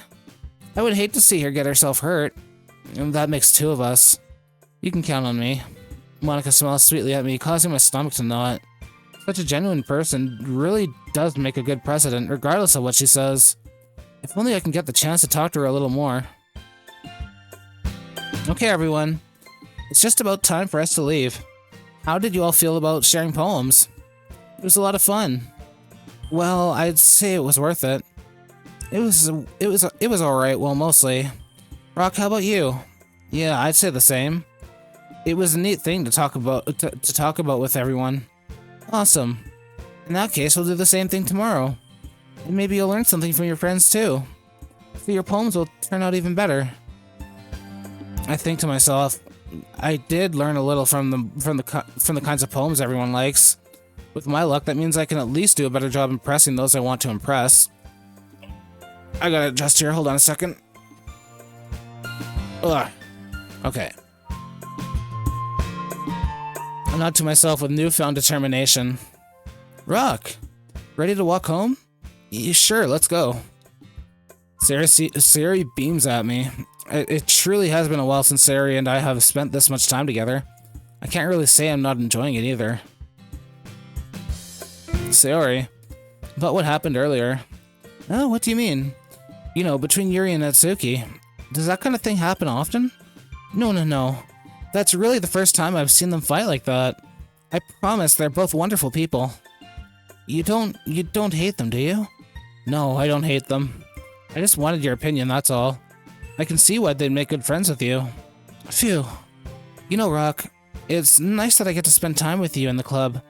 I would hate to see her get herself hurt. And that makes two of us. You can count on me. Monica smiles sweetly at me, causing my stomach to knot. Such a genuine person really does make a good president, regardless of what she says. If only I can get the chance to talk to her a little more. Okay, everyone. It's just about time for us to leave. How did you all feel about sharing poems? It was a lot of fun. Well, I'd say it was worth it. It was alright, well, mostly. Rock, how about you? Yeah, I'd say the same. It was a neat thing to talk about with everyone. Awesome. In that case, we'll do the same thing tomorrow. And maybe you'll learn something from your friends too. So your poems will turn out even better. I think to myself, I did learn a little from the kinds of poems everyone likes. With my luck, that means I can at least do a better job impressing those I want to impress. I gotta adjust here, hold on a second. Ugh. Okay. I nod to myself with newfound determination. Rock, ready to walk home? Yeah, sure, let's go. Sayori beams at me. It truly has been a while since Sayori and I have spent this much time together. I can't really say I'm not enjoying it either. Sayori, about what happened earlier. Oh, what do you mean? You know, between Yuri and Natsuki. Does that kind of thing happen often? No. That's really the first time I've seen them fight like that. I promise they're both wonderful people. You don't hate them, do you? No, I don't hate them. I just wanted your opinion, that's all. I can see why they'd make good friends with you. Phew. You know, Rock, it's nice that I get to spend time with you in the club,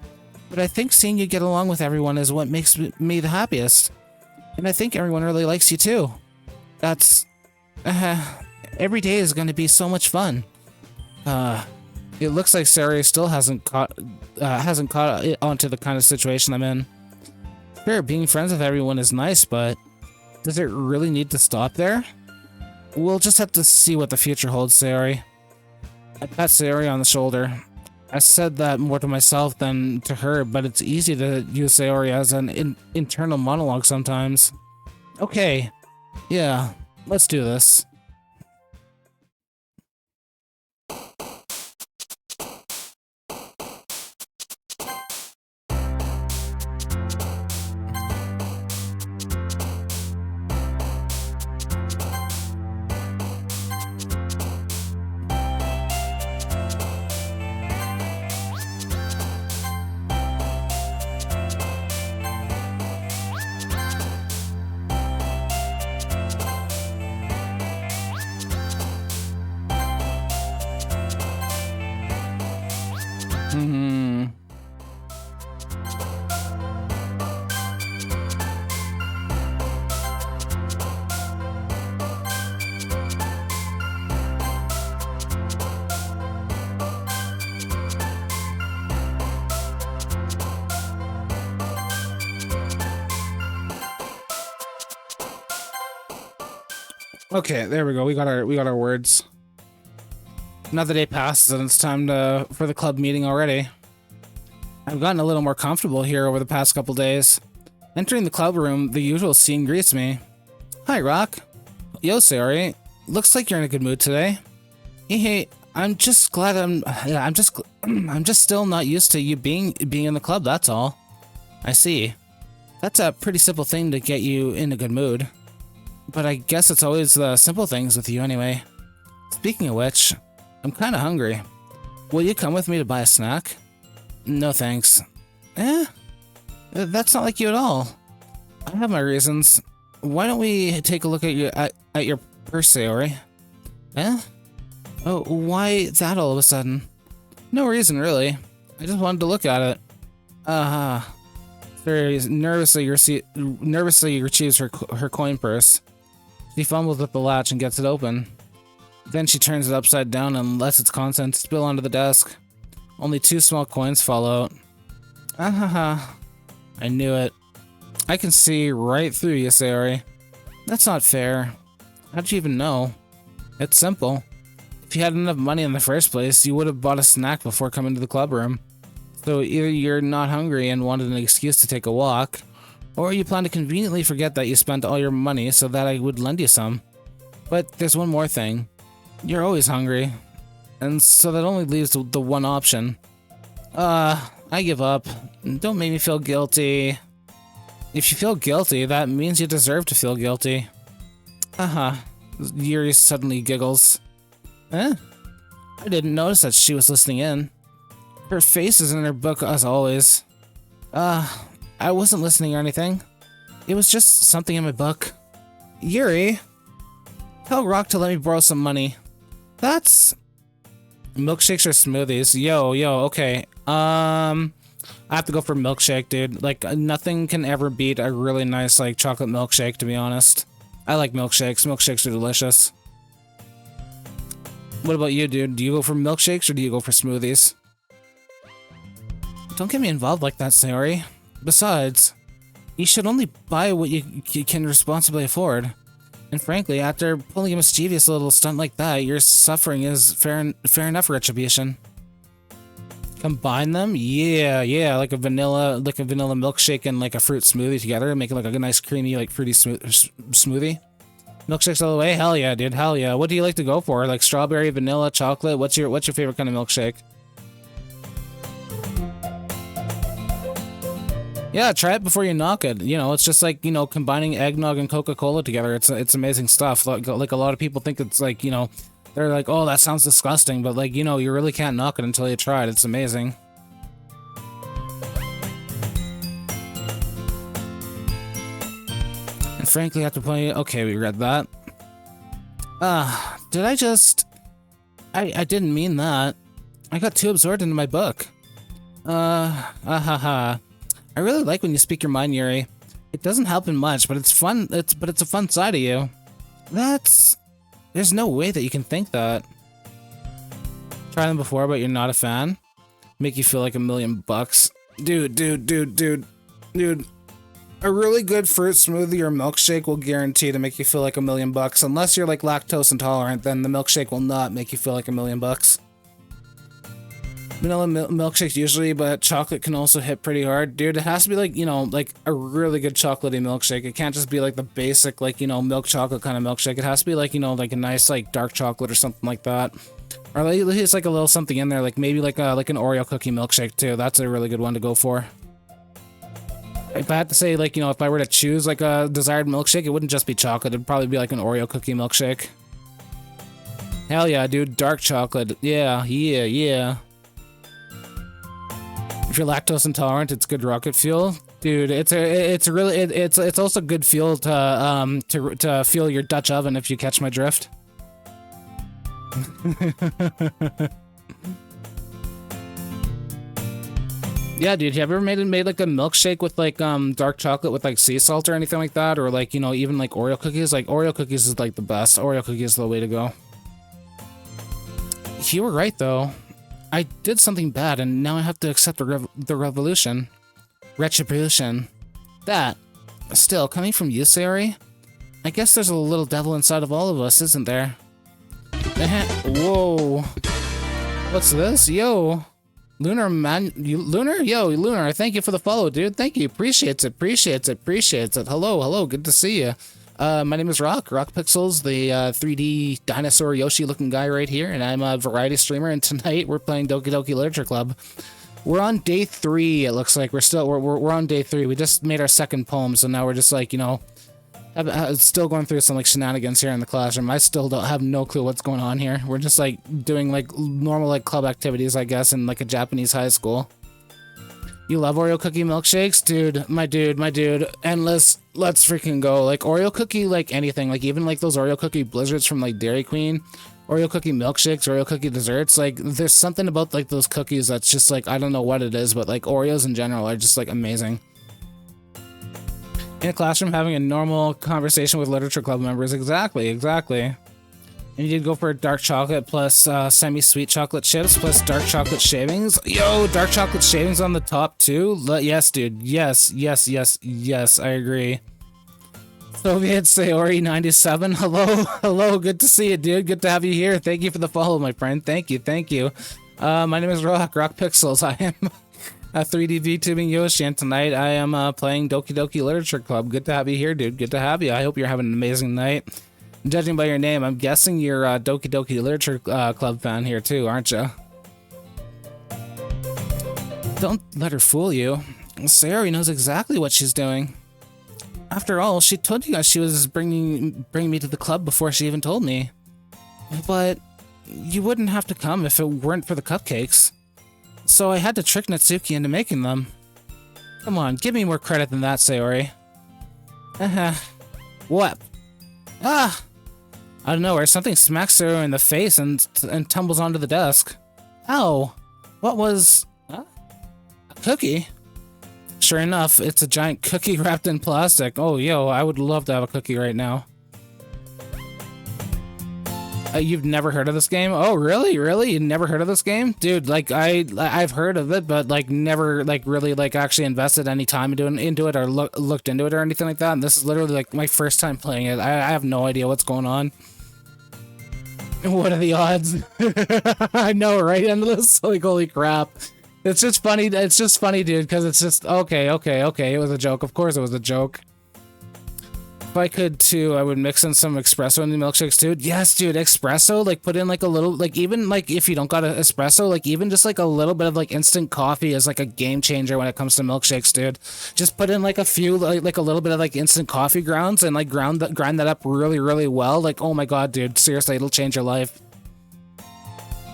but I think seeing you get along with everyone is what makes me the happiest. And I think everyone really likes you too. That's... every day is going to be so much fun. It looks like Sayori still hasn't caught onto the kind of situation I'm in. Sure, being friends with everyone is nice, but does it really need to stop there? We'll just have to see what the future holds, Sayori. I pat Sayori on the shoulder. I said that more to myself than to her, but it's easy to use Sayori as an internal monologue sometimes. Okay, yeah, let's do this. Okay, there we go. We got our words. Another day passes and it's time for the club meeting already. I've gotten a little more comfortable here over the past couple days. Entering the club room, the usual scene greets me. Hi, Rock. Yo, Sayori. Looks like you're in a good mood today. Hey, I'm just glad I'm just still not used to you being in the club, that's all. I see. That's a pretty simple thing to get you in a good mood. But I guess it's always the simple things with you anyway. Speaking of which, I'm kinda hungry. Will you come with me to buy a snack? No thanks. That's not like you at all. I have my reasons. Why don't we take a look at your purse, Sayori? Oh, why that all of a sudden? No reason, really. I just wanted to look at it. Sayori nervously retrieves her coin purse. She fumbles at the latch and gets it open. Then she turns it upside down and lets its contents spill onto the desk. Only 2 small coins fall out. I knew it. I can see right through you, Sayori. That's not fair. How'd you even know? It's simple. If you had enough money in the first place, you would have bought a snack before coming to the club room. So either you're not hungry and wanted an excuse to take a walk, or you plan to conveniently forget that you spent all your money so that I would lend you some. But there's one more thing. You're always hungry. And so that only leaves the one option. I give up. Don't make me feel guilty. If you feel guilty, that means you deserve to feel guilty. Yuri suddenly giggles. I didn't notice that she was listening in. Her face is in her book as always. I wasn't listening or anything. It was just something in my book. Yuri, tell Rock to let me borrow some money. That's... Milkshakes or smoothies? Yo, okay. I have to go for milkshake, dude. Like, nothing can ever beat a really nice, like, chocolate milkshake, to be honest. I like milkshakes. Milkshakes are delicious. What about you, dude? Do you go for milkshakes or do you go for smoothies? Don't get me involved like that, Sayori. Besides, you should only buy what you can responsibly afford. And frankly, after pulling a mischievous little stunt like that, your suffering is fair enough retribution. Combine them? Yeah, like a vanilla milkshake and like a fruit smoothie together and make it like a nice creamy, like fruity smoothie. Milkshakes all the way? Hell yeah, dude, hell yeah. What do you like to go for? Like strawberry, vanilla, chocolate? What's your favorite kind of milkshake? Yeah, try it before you knock it. You know, it's just like, you know, combining eggnog and Coca-Cola together. It's amazing stuff. Like a lot of people think it's like, you know, they're like, oh, that sounds disgusting. But like, you know, you really can't knock it until you try it. It's amazing. And frankly, after playing, okay, we read that. Did I just... I didn't mean that. I got too absorbed into my book. I really like when you speak your mind, Yuri. It doesn't help in much, but it's fun. It's a fun side of you. There's no way that you can think that. Tried them before, but you're not a fan. Make you feel like $1,000,000. Dude. A really good fruit smoothie or milkshake will guarantee to make you feel like $1,000,000. Unless you're like lactose intolerant, then the milkshake will not make you feel like $1,000,000. Vanilla milkshakes usually, but chocolate can also hit pretty hard. Dude, it has to be like, you know, like a really good chocolatey milkshake. It can't just be like the basic, like, you know, milk chocolate kind of milkshake. It has to be like, you know, like a nice, like, dark chocolate or something like that. Or like, it's like a little something in there, like maybe like an Oreo cookie milkshake too. That's a really good one to go for. If I had to say, like, you know, if I were to choose like a desired milkshake, it wouldn't just be chocolate. It'd probably be like an Oreo cookie milkshake. Hell yeah, dude. Dark chocolate. Yeah. If you're lactose intolerant, it's good rocket fuel, dude. It's also good fuel to fuel your Dutch oven, if you catch my drift. Yeah, dude. Have you ever made like a milkshake with like dark chocolate with like sea salt or anything like that, or like, you know, even like Oreo cookies? Like Oreo cookies is like the best. Oreo cookies is the way to go. You were right though. I did something bad, and now I have to accept the revolution. Retribution. That. Still, coming from you, Sayori? I guess there's a little devil inside of all of us, isn't there? Whoa. What's this? Yo. Lunar man... Lunar? Yo, Lunar, thank you for the follow, dude. Thank you. Appreciates it. Hello. Good to see you. My name is Rock Pixels, the 3D dinosaur Yoshi looking guy right here, and I'm a variety streamer, and tonight we're playing Doki Doki Literature Club. We're on day 3, it looks like. We're on day 3. We just made our second poem, so now we're just like, you know, still going through some like shenanigans here in the classroom. I still don't have no clue what's going on here. We're just like doing like normal like club activities, I guess, in like a Japanese high school. You love Oreo cookie milkshakes? Dude, my dude. Endless. Let's freaking go. Like, Oreo cookie, like, anything. Like, even, like, those Oreo cookie blizzards from, like, Dairy Queen. Oreo cookie milkshakes, Oreo cookie desserts. Like, there's something about, like, those cookies that's just, like, I don't know what it is, but, like, Oreos in general are just, like, amazing. In a classroom, having a normal conversation with literature club members. Exactly. And you did go for dark chocolate plus semi-sweet chocolate chips plus dark chocolate shavings. Yo, dark chocolate shavings on the top too? Yes, dude. Yes, yes, yes, yes, I agree. Soviet Sayori 97. Hello, hello. Good to see you, dude. Good to have you here. Thank you for the follow, my friend. Thank you, thank you. My name is Rock Pixels. I am a 3D VTubing Yoshi, and tonight I am playing Doki Doki Literature Club. Good to have you here, dude. Good to have you. I hope you're having an amazing night. Judging by your name, I'm guessing you're a Doki Doki Literature Club fan here too, aren't you? Don't let her fool you. Sayori knows exactly what she's doing. After all, she told you guys she was bringing me to the club before she even told me. But you wouldn't have to come if it weren't for the cupcakes. So I had to trick Natsuki into making them. Come on, give me more credit than that, Sayori. What? Ah! Out of nowhere, something smacks her in the face and tumbles onto the desk. Ow! What was... Huh? A cookie? Sure enough, it's a giant cookie wrapped in plastic. Oh, yo, I would love to have a cookie right now. You've never heard of this game? Oh, really? Really? You never heard of this game? Dude, like, I've heard of it, but, like, never, like, really, like, actually invested any time into it or looked into it or anything like that. And this is literally, like, my first time playing it. I have no idea what's going on. What are the odds? I know, right? Endless? Like, holy crap. It's just funny. It's just funny, dude, because it's just, okay. It was a joke. Of course it was a joke. If I could, too, I would mix in some espresso in the milkshakes, too. Yes, dude, espresso, like, put in, like, a little, like, even, like, if you don't got an espresso, like, even just, like, a little bit of, like, instant coffee is, like, a game changer when it comes to milkshakes, dude. Just put in, like, a few, like a little bit of, like, instant coffee grounds and, like, grind that up really, really well. Like, oh my god, dude, seriously, it'll change your life.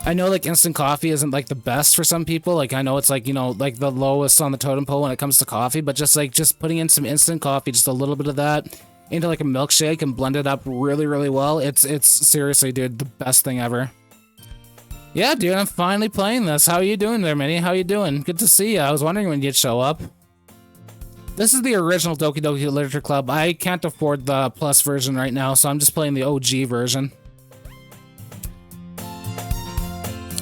I know, like, instant coffee isn't, like, the best for some people. Like, I know it's, like, you know, like, the lowest on the totem pole when it comes to coffee, but just, like, just putting in some instant coffee, just a little bit of that into, like, a milkshake and blend it up really, really well. It's seriously, dude, the best thing ever. Yeah, dude, I'm finally playing this. How are you doing there, Minnie? How you doing? Good to see you. I was wondering when you'd show up. This is the original Doki Doki Literature Club. I can't afford the Plus version right now, so I'm just playing the OG version.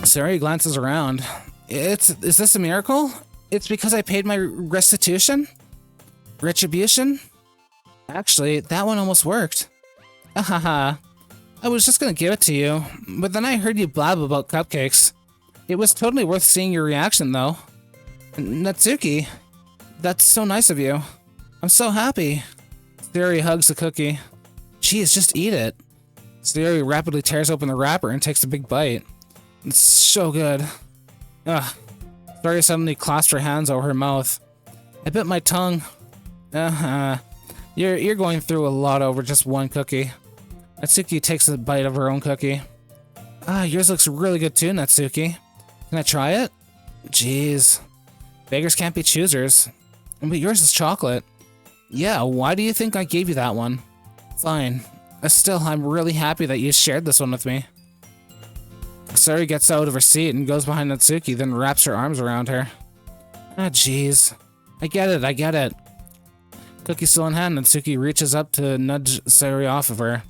Sayori glances around. Is this a miracle? It's because I paid my restitution? Retribution? Actually, that one almost worked. Ahaha. I was just gonna give it to you, but then I heard you blab about cupcakes. It was totally worth seeing your reaction, though. Natsuki, that's so nice of you. I'm so happy. Sayori hugs the cookie. Geez, just eat it. Sayori rapidly tears open the wrapper and takes a big bite. It's so good. Ugh. Sayori suddenly clasped her hands over her mouth. I bit my tongue. You're going through a lot over just one cookie. Natsuki takes a bite of her own cookie. Ah, yours looks really good too, Natsuki. Can I try it? Jeez. Beggars can't be choosers. But yours is chocolate. Yeah, why do you think I gave you that one? Fine. Still, I'm really happy that you shared this one with me. Sayori gets out of her seat and goes behind Natsuki, then wraps her arms around her. Ah, jeez. I get it. Cookie still in hand, Natsuki reaches up to nudge Sayori off of her.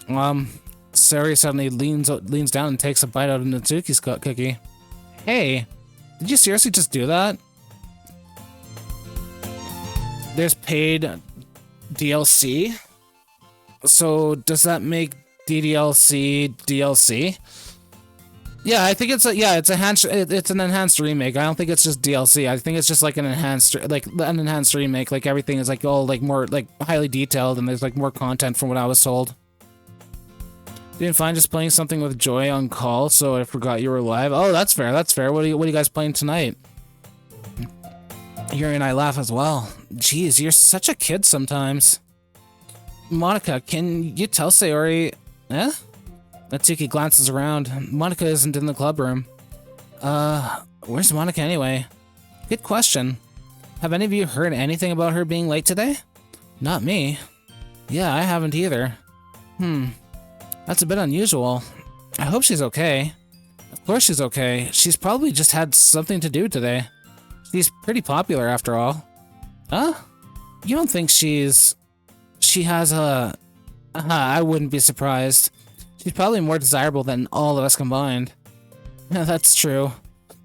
Sayori suddenly leans down and takes a bite out of Natsuki's cookie. Hey, did you seriously just do that? There's paid DLC? So does that make DDLC DLC? Yeah, I think it's an enhanced remake. I don't think it's just DLC. I think it's just like an enhanced remake. Like everything is like all like more like highly detailed, and there's like more content from what I was told. Didn't find just playing something with Joy on call, so I forgot you were live. Oh, that's fair. That's fair. What are you guys playing tonight? Yuri and I laugh as well. Jeez, you're such a kid sometimes. Monica, can you tell Sayori? Eh? Natsuki glances around. Monica isn't in the club room. Where's Monica anyway? Good question. Have any of you heard anything about her being late today? Not me. Yeah, I haven't either. That's a bit unusual. I hope she's okay. Of course she's okay. She's probably just had something to do today. She's pretty popular after all. Huh? You don't think she has a... I wouldn't be surprised. She's probably more desirable than all of us combined. Yeah, that's true.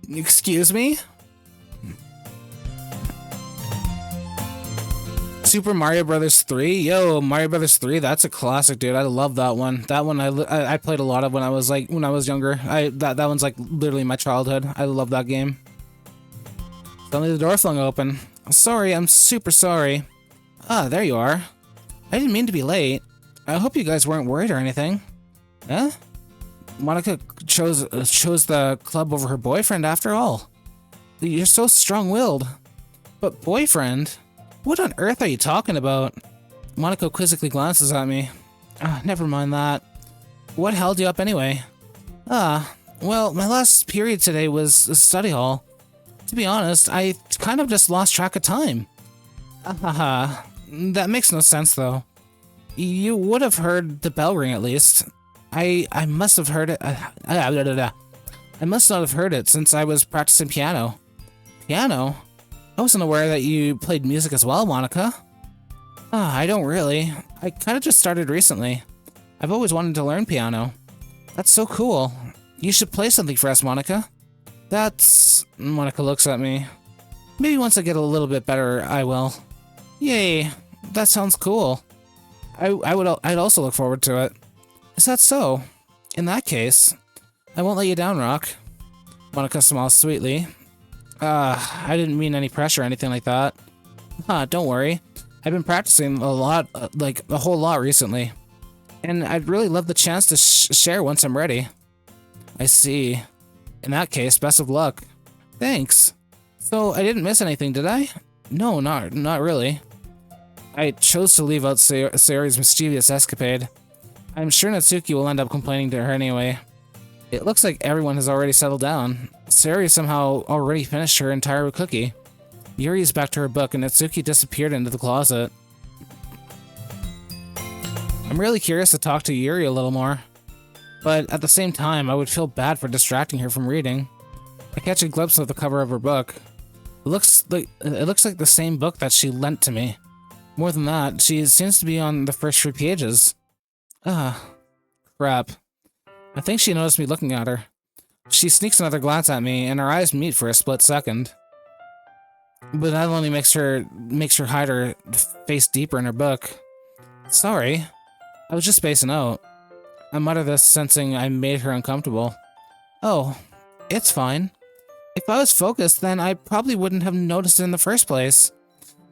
Excuse me? Super Mario Brothers 3? Yo, Mario Brothers 3, that's a classic, dude. I love that one. That one I played a lot of when I was younger. That one's like literally my childhood. I love that game. Suddenly the door flung open. Sorry, I'm super sorry. Ah, there you are. I didn't mean to be late. I hope you guys weren't worried or anything. Huh? Monica chose the club over her boyfriend after all. You're so strong-willed. But boyfriend? What on earth are you talking about? Monica quizzically glances at me. Never mind that. What held you up anyway? Well, my last period today was a study hall. To be honest, I kind of just lost track of time. That makes no sense, though. You would have heard the bell ring, at least. I must have heard it. I must not have heard it since I was practicing piano. Piano? I wasn't aware that you played music as well, Monica. I don't really. I kind of just started recently. I've always wanted to learn piano. That's so cool. You should play something for us, Monica. Monica looks at me. Maybe once I get a little bit better, I will. Yay, that sounds cool. I'd also look forward to it. Is that so? In that case, I won't let you down, Rock. Monica smiles sweetly. I didn't mean any pressure or anything like that. Don't worry. I've been practicing a lot, like a whole lot recently. And I'd really love the chance to share once I'm ready. I see. In that case, best of luck. Thanks. So, I didn't miss anything, did I? No, not really. I chose to leave out Sayori's mischievous escapade. I'm sure Natsuki will end up complaining to her anyway. It looks like everyone has already settled down. Sayori somehow already finished her entire cookie. Yuri is back to her book and Natsuki disappeared into the closet. I'm really curious to talk to Yuri a little more. But at the same time, I would feel bad for distracting her from reading. I catch a glimpse of the cover of her book. It looks like the same book that she lent to me. More than that, she seems to be on the first 3 pages. Crap. I think she noticed me looking at her. She sneaks another glance at me, and our eyes meet for a split second. But that only makes her hide her face deeper in her book. Sorry. I was just spacing out. I mutter this, sensing I made her uncomfortable. Oh, it's fine. If I was focused, then I probably wouldn't have noticed it in the first place.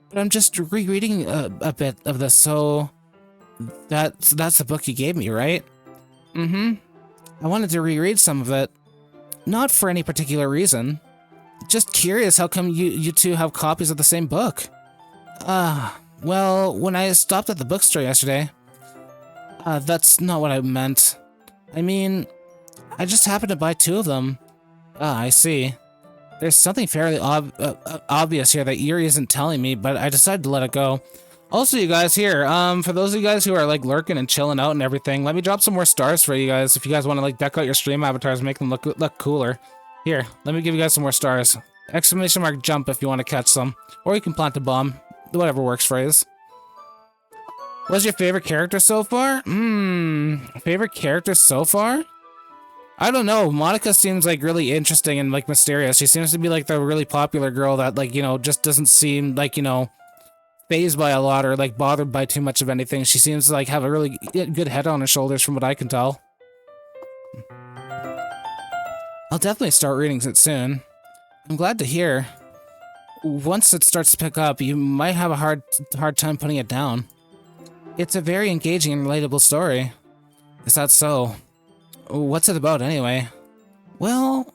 But I'm just rereading a bit of this, so... That's the book you gave me, right? Mm-hmm. I wanted to reread some of it. Not for any particular reason. Just curious how come you two have copies of the same book. Well, when I stopped at the bookstore yesterday... that's not what I meant. I mean, I just happened to buy 2 of them. I see. There's something fairly obvious here that Yuri isn't telling me, but I decided to let it go. Also, you guys, here, for those of you guys who are, like, lurking and chilling out and everything, let me drop some more stars for you guys if you guys want to, like, deck out your stream avatars and make them look cooler. Here, let me give you guys some more stars. Exclamation mark jump if you want to catch some. Or you can plant a bomb. Whatever works for you. What's your favorite character so far? Favorite character so far? I don't know. Monica seems, like, really interesting and, like, mysterious. She seems to be, like, the really popular girl that, like, you know, just doesn't seem, like, you know... fazed by a lot or like bothered by too much of anything. She seems to like have a really good head on her shoulders from what I can tell. I'll definitely start reading it soon. I'm glad to hear. Once it starts to pick up, you might have a hard time putting it down. It's a very engaging and relatable story. Is that so? What's it about anyway? Well,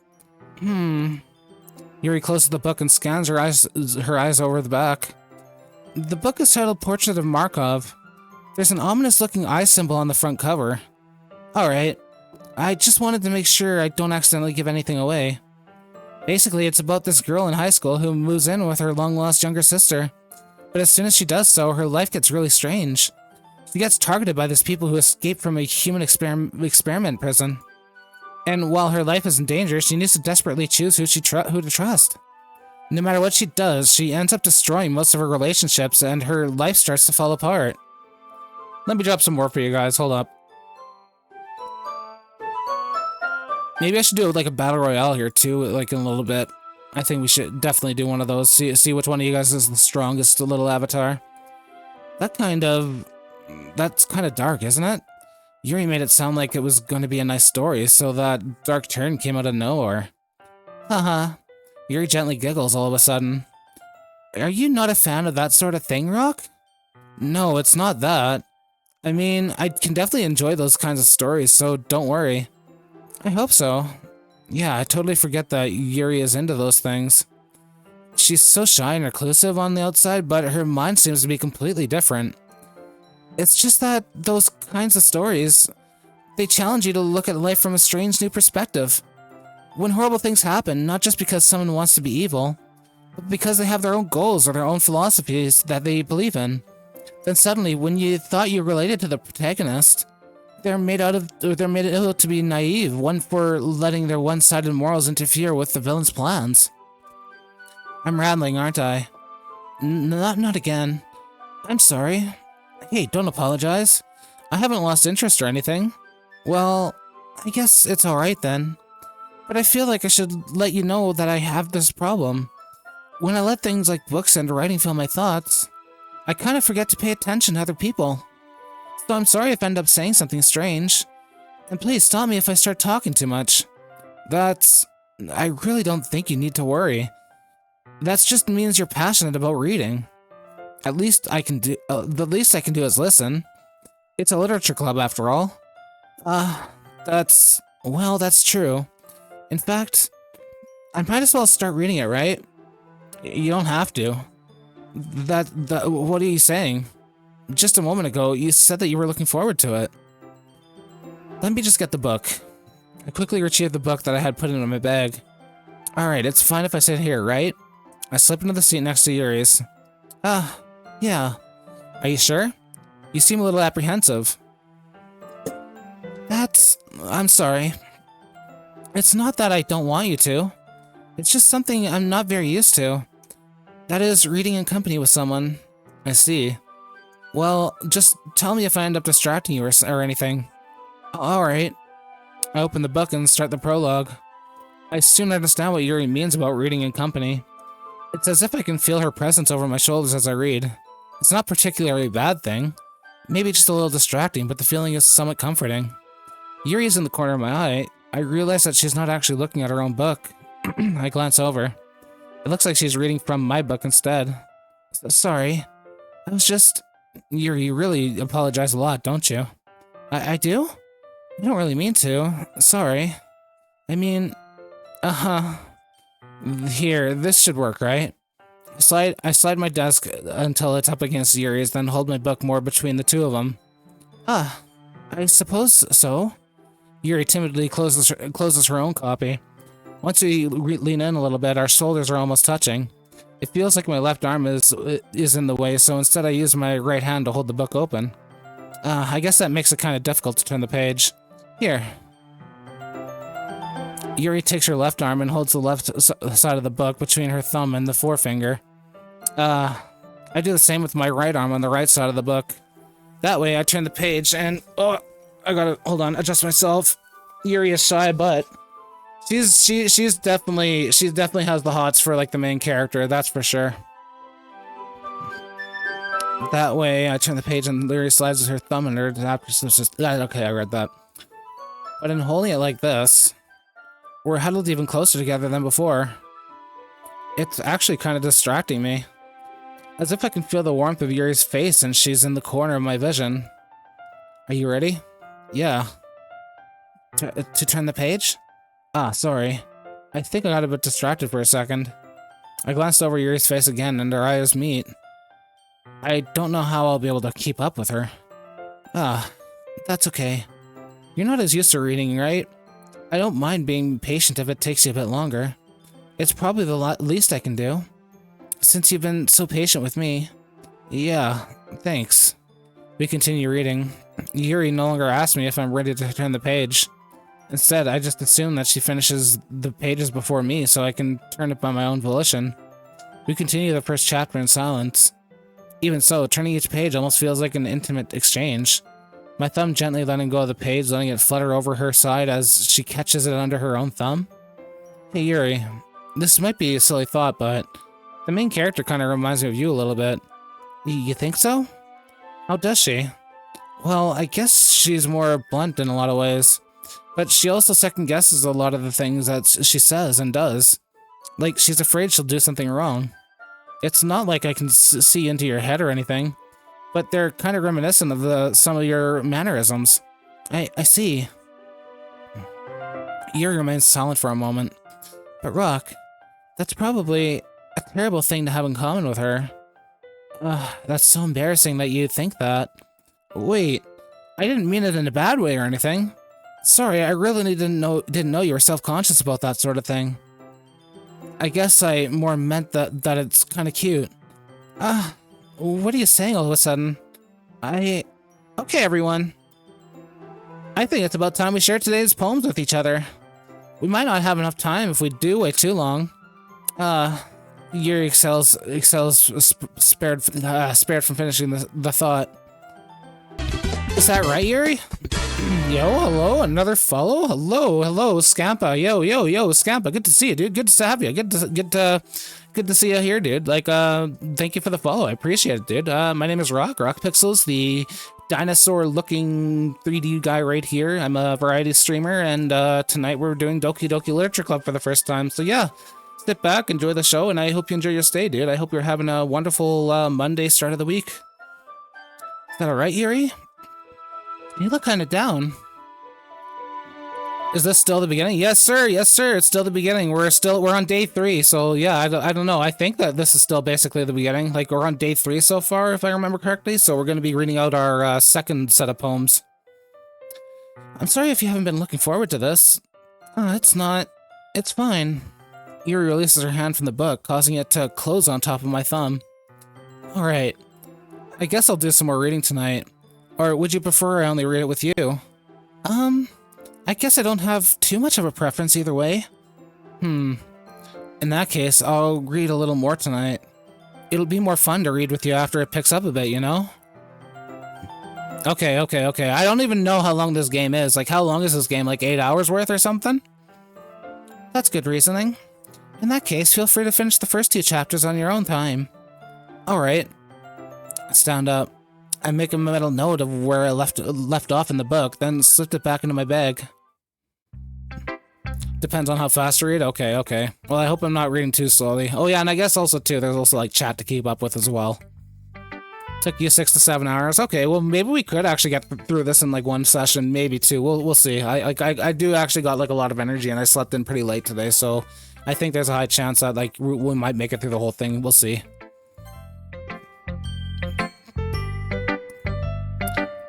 Yuri closes the book and scans her eyes over the back. The book is titled Portrait of Markov. There's an ominous-looking eye symbol on the front cover. Alright. I just wanted to make sure I don't accidentally give anything away. Basically, it's about this girl in high school who moves in with her long-lost younger sister. But as soon as she does so, her life gets really strange. She gets targeted by these people who escaped from a human experiment prison. And while her life is in danger, she needs to desperately choose who to trust. No matter what she does, she ends up destroying most of her relationships, and her life starts to fall apart. Let me drop some more for you guys, hold up. Maybe I should do like a battle royale here too, like in a little bit. I think we should definitely do one of those. See which one of you guys is the strongest little avatar. That's kind of dark, isn't it? Yuri made it sound like it was going to be a nice story, so that dark turn came out of nowhere. Haha. Yuri gently giggles all of a sudden. Are you not a fan of that sort of thing, Rock? No, it's not that. I mean, I can definitely enjoy those kinds of stories, so don't worry. I hope so. Yeah, I totally forget that Yuri is into those things. She's so shy and reclusive on the outside, but her mind seems to be completely different. It's just that those kinds of stories, they challenge you to look at life from a strange new perspective. When horrible things happen, not just because someone wants to be evil, but because they have their own goals or their own philosophies that they believe in. Then suddenly, when you thought you related to the protagonist, they're made out to be naive, one for letting their one-sided morals interfere with the villain's plans. I'm rattling, aren't I? Not again. I'm sorry. Hey, don't apologize. I haven't lost interest or anything. Well, I guess it's alright then. But I feel like I should let you know that I have this problem. When I let things like books and writing fill my thoughts, I kind of forget to pay attention to other people. So I'm sorry if I end up saying something strange. And please stop me if I start talking too much. I really don't think you need to worry. That just means you're passionate about reading. The least I can do is listen. It's a literature club after all. That's true. In fact, I might as well start reading it, right? You don't have to. What are you saying? Just a moment ago, you said that you were looking forward to it. Let me just get the book. I quickly retrieved the book that I had put into my bag. Alright, it's fine if I sit here, right? I slip into the seat next to Yuri's. Yeah. Are you sure? You seem a little apprehensive. I'm sorry. It's not that I don't want you to. It's just something I'm not very used to. That is, reading in company with someone. I see. Well, just tell me if I end up distracting you or anything. Alright. I open the book and start the prologue. I soon understand what Yuri means about reading in company. It's as if I can feel her presence over my shoulders as I read. It's not particularly a bad thing. Maybe just a little distracting, but the feeling is somewhat comforting. Yuri is in the corner of my eye. I realize that she's not actually looking at her own book. I glance over. It looks like she's reading from my book instead. Sorry. I was just... You really apologize a lot, don't you? I do? I don't really mean to. Sorry. I mean... Here, this should work, right? I slide my desk until it's up against Yuri's, then hold my book more between the two of them. I suppose so. Yuri timidly closes her own copy. Once we lean in a little bit, our shoulders are almost touching. It feels like my left arm is in the way, so instead I use my right hand to hold the book open. I guess that makes it kind of difficult to turn the page. Here. Yuri takes her left arm and holds the left side of the book between her thumb and the forefinger. I do the same with my right arm on the right side of the book. That way I turn the page and... Oh, I gotta, hold on, adjust myself. Yuri is shy, but... She definitely has the hots for, like, the main character, that's for sure. That way, I turn the page and Yuri slides her thumb in her adapter. Okay, I read that. But in holding it like this, we're huddled even closer together than before. It's actually kind of distracting me. As if I can feel the warmth of Yuri's face and she's in the corner of my vision. Are you ready? Yeah. To turn the page? Sorry. I think I got a bit distracted for a second. I glanced over Yuri's face again and our eyes meet. I don't know how I'll be able to keep up with her. That's okay. You're not as used to reading, right? I don't mind being patient if it takes you a bit longer. It's probably the least I can do. Since you've been so patient with me. Yeah, thanks. We continue reading. Yuri no longer asks me if I'm ready to turn the page. Instead, I just assume that she finishes the pages before me so I can turn it by my own volition. We continue the first chapter in silence. Even so, turning each page almost feels like an intimate exchange. My thumb gently letting go of the page, letting it flutter over her side as she catches it under her own thumb. Hey Yuri, this might be a silly thought, but the main character kind of reminds me of you a little bit. You think so? How does she? Well, I guess she's more blunt in a lot of ways. But she also second guesses a lot of the things that she says and does. Like, she's afraid she'll do something wrong. It's not like I can see into your head or anything, but they're kind of reminiscent of some of your mannerisms. I see. Yuri remains silent for a moment. But Rock, that's probably a terrible thing to have in common with her. That's so embarrassing that you think that. Wait, I didn't mean it in a bad way or anything. Sorry, I really didn't know you were self-conscious about that sort of thing. I guess I more meant that it's kind of cute. What are you saying all of a sudden? Okay, everyone. I think it's about time we share today's poems with each other. We might not have enough time if we do wait too long. Yuri excels spared from finishing the thought. Is that right, Yuri? Yo, hello, another follow? Hello, Scampa. Yo, Scampa. Good to see you, dude. Good to have you. Good to see you here, dude. Like, thank you for the follow. I appreciate it, dude. My name is Rock Pixels, the dinosaur-looking 3D guy right here. I'm a variety streamer, and tonight we're doing Doki Literature Club for the first time. So yeah, sit back, enjoy the show, and I hope you enjoy your stay, dude. I hope you're having a wonderful Monday start of the week. Is that alright, Yuri? You look kind of down. Is this still the beginning? Yes, sir. It's still the beginning. We're on day 3. So yeah, I don't know. I think that this is still basically the beginning. Like, we're on day 3 so far, if I remember correctly. So we're going to be reading out our second set of poems. I'm sorry if you haven't been looking forward to this. It's fine. Yuri releases her hand from the book, causing it to close on top of my thumb. Alright. I guess I'll do some more reading tonight. Or would you prefer I only read it with you? I guess I don't have too much of a preference either way. In that case, I'll read a little more tonight. It'll be more fun to read with you after it picks up a bit, you know? Okay. I don't even know how long this game is. Like, how long is this game? Like 8 hours worth or something? That's good reasoning. In that case, feel free to finish the first 2 chapters on your own time. Alright. Stand up. I make a mental note of where I left off in the book, then slipped it back into my bag. Depends on how fast I read? Okay. Well, I hope I'm not reading too slowly. Oh yeah, and I guess also too, there's also like chat to keep up with as well. Took you 6 to 7 hours. Okay, well maybe we could actually get through this in like 1 session, maybe 2. We'll see. I do actually got like a lot of energy, and I slept in pretty late today, so I think there's a high chance that like we might make it through the whole thing. We'll see.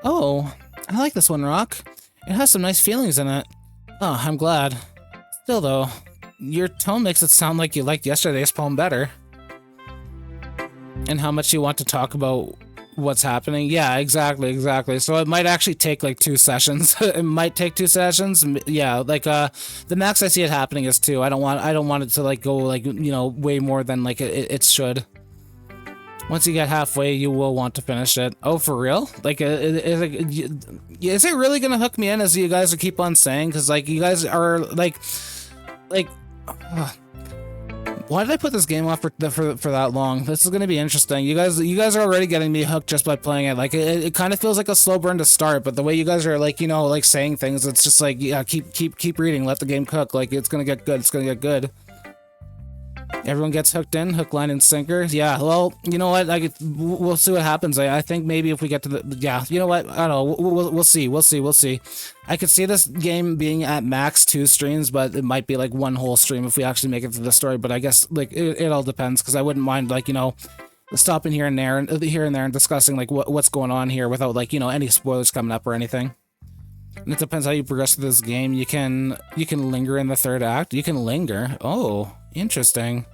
Oh, I like this one, Rock. It has some nice feelings in it. Oh, I'm glad. Still though, your tone makes it sound like you liked yesterday's poem better. And how much you want to talk about what's happening. Yeah, exactly. So it might actually take like 2 sessions. It might take 2 sessions. Yeah, like the max I see it happening is 2. I don't want it to like go like, you know, way more than like it should. Once you get halfway, you will want to finish it. Oh, for real? Like, is it really gonna hook me in, as you guys keep on saying? Because, like, you guys are, like, why did I put this game off for that long? This is gonna be interesting. You guys are already getting me hooked just by playing it. Like, it kind of feels like a slow burn to start, but the way you guys are, like, you know, like, saying things, it's just like, yeah, keep reading, let the game cook. Like, it's gonna get good. Everyone gets hooked in, hook, line, and sinker. Yeah, well, you know what? We'll see what happens. I think maybe if we get to the... Yeah, you know what? I don't know. We'll see. I could see this game being at max 2 streams, but it might be like 1 whole stream if we actually make it through the story. But I guess, like, it all depends, because I wouldn't mind, like, you know, stopping here and there and discussing, like, what's going on here without, like, you know, any spoilers coming up or anything. And it depends how you progress through this game. You can linger in the 3rd act. You can linger. Oh, interesting.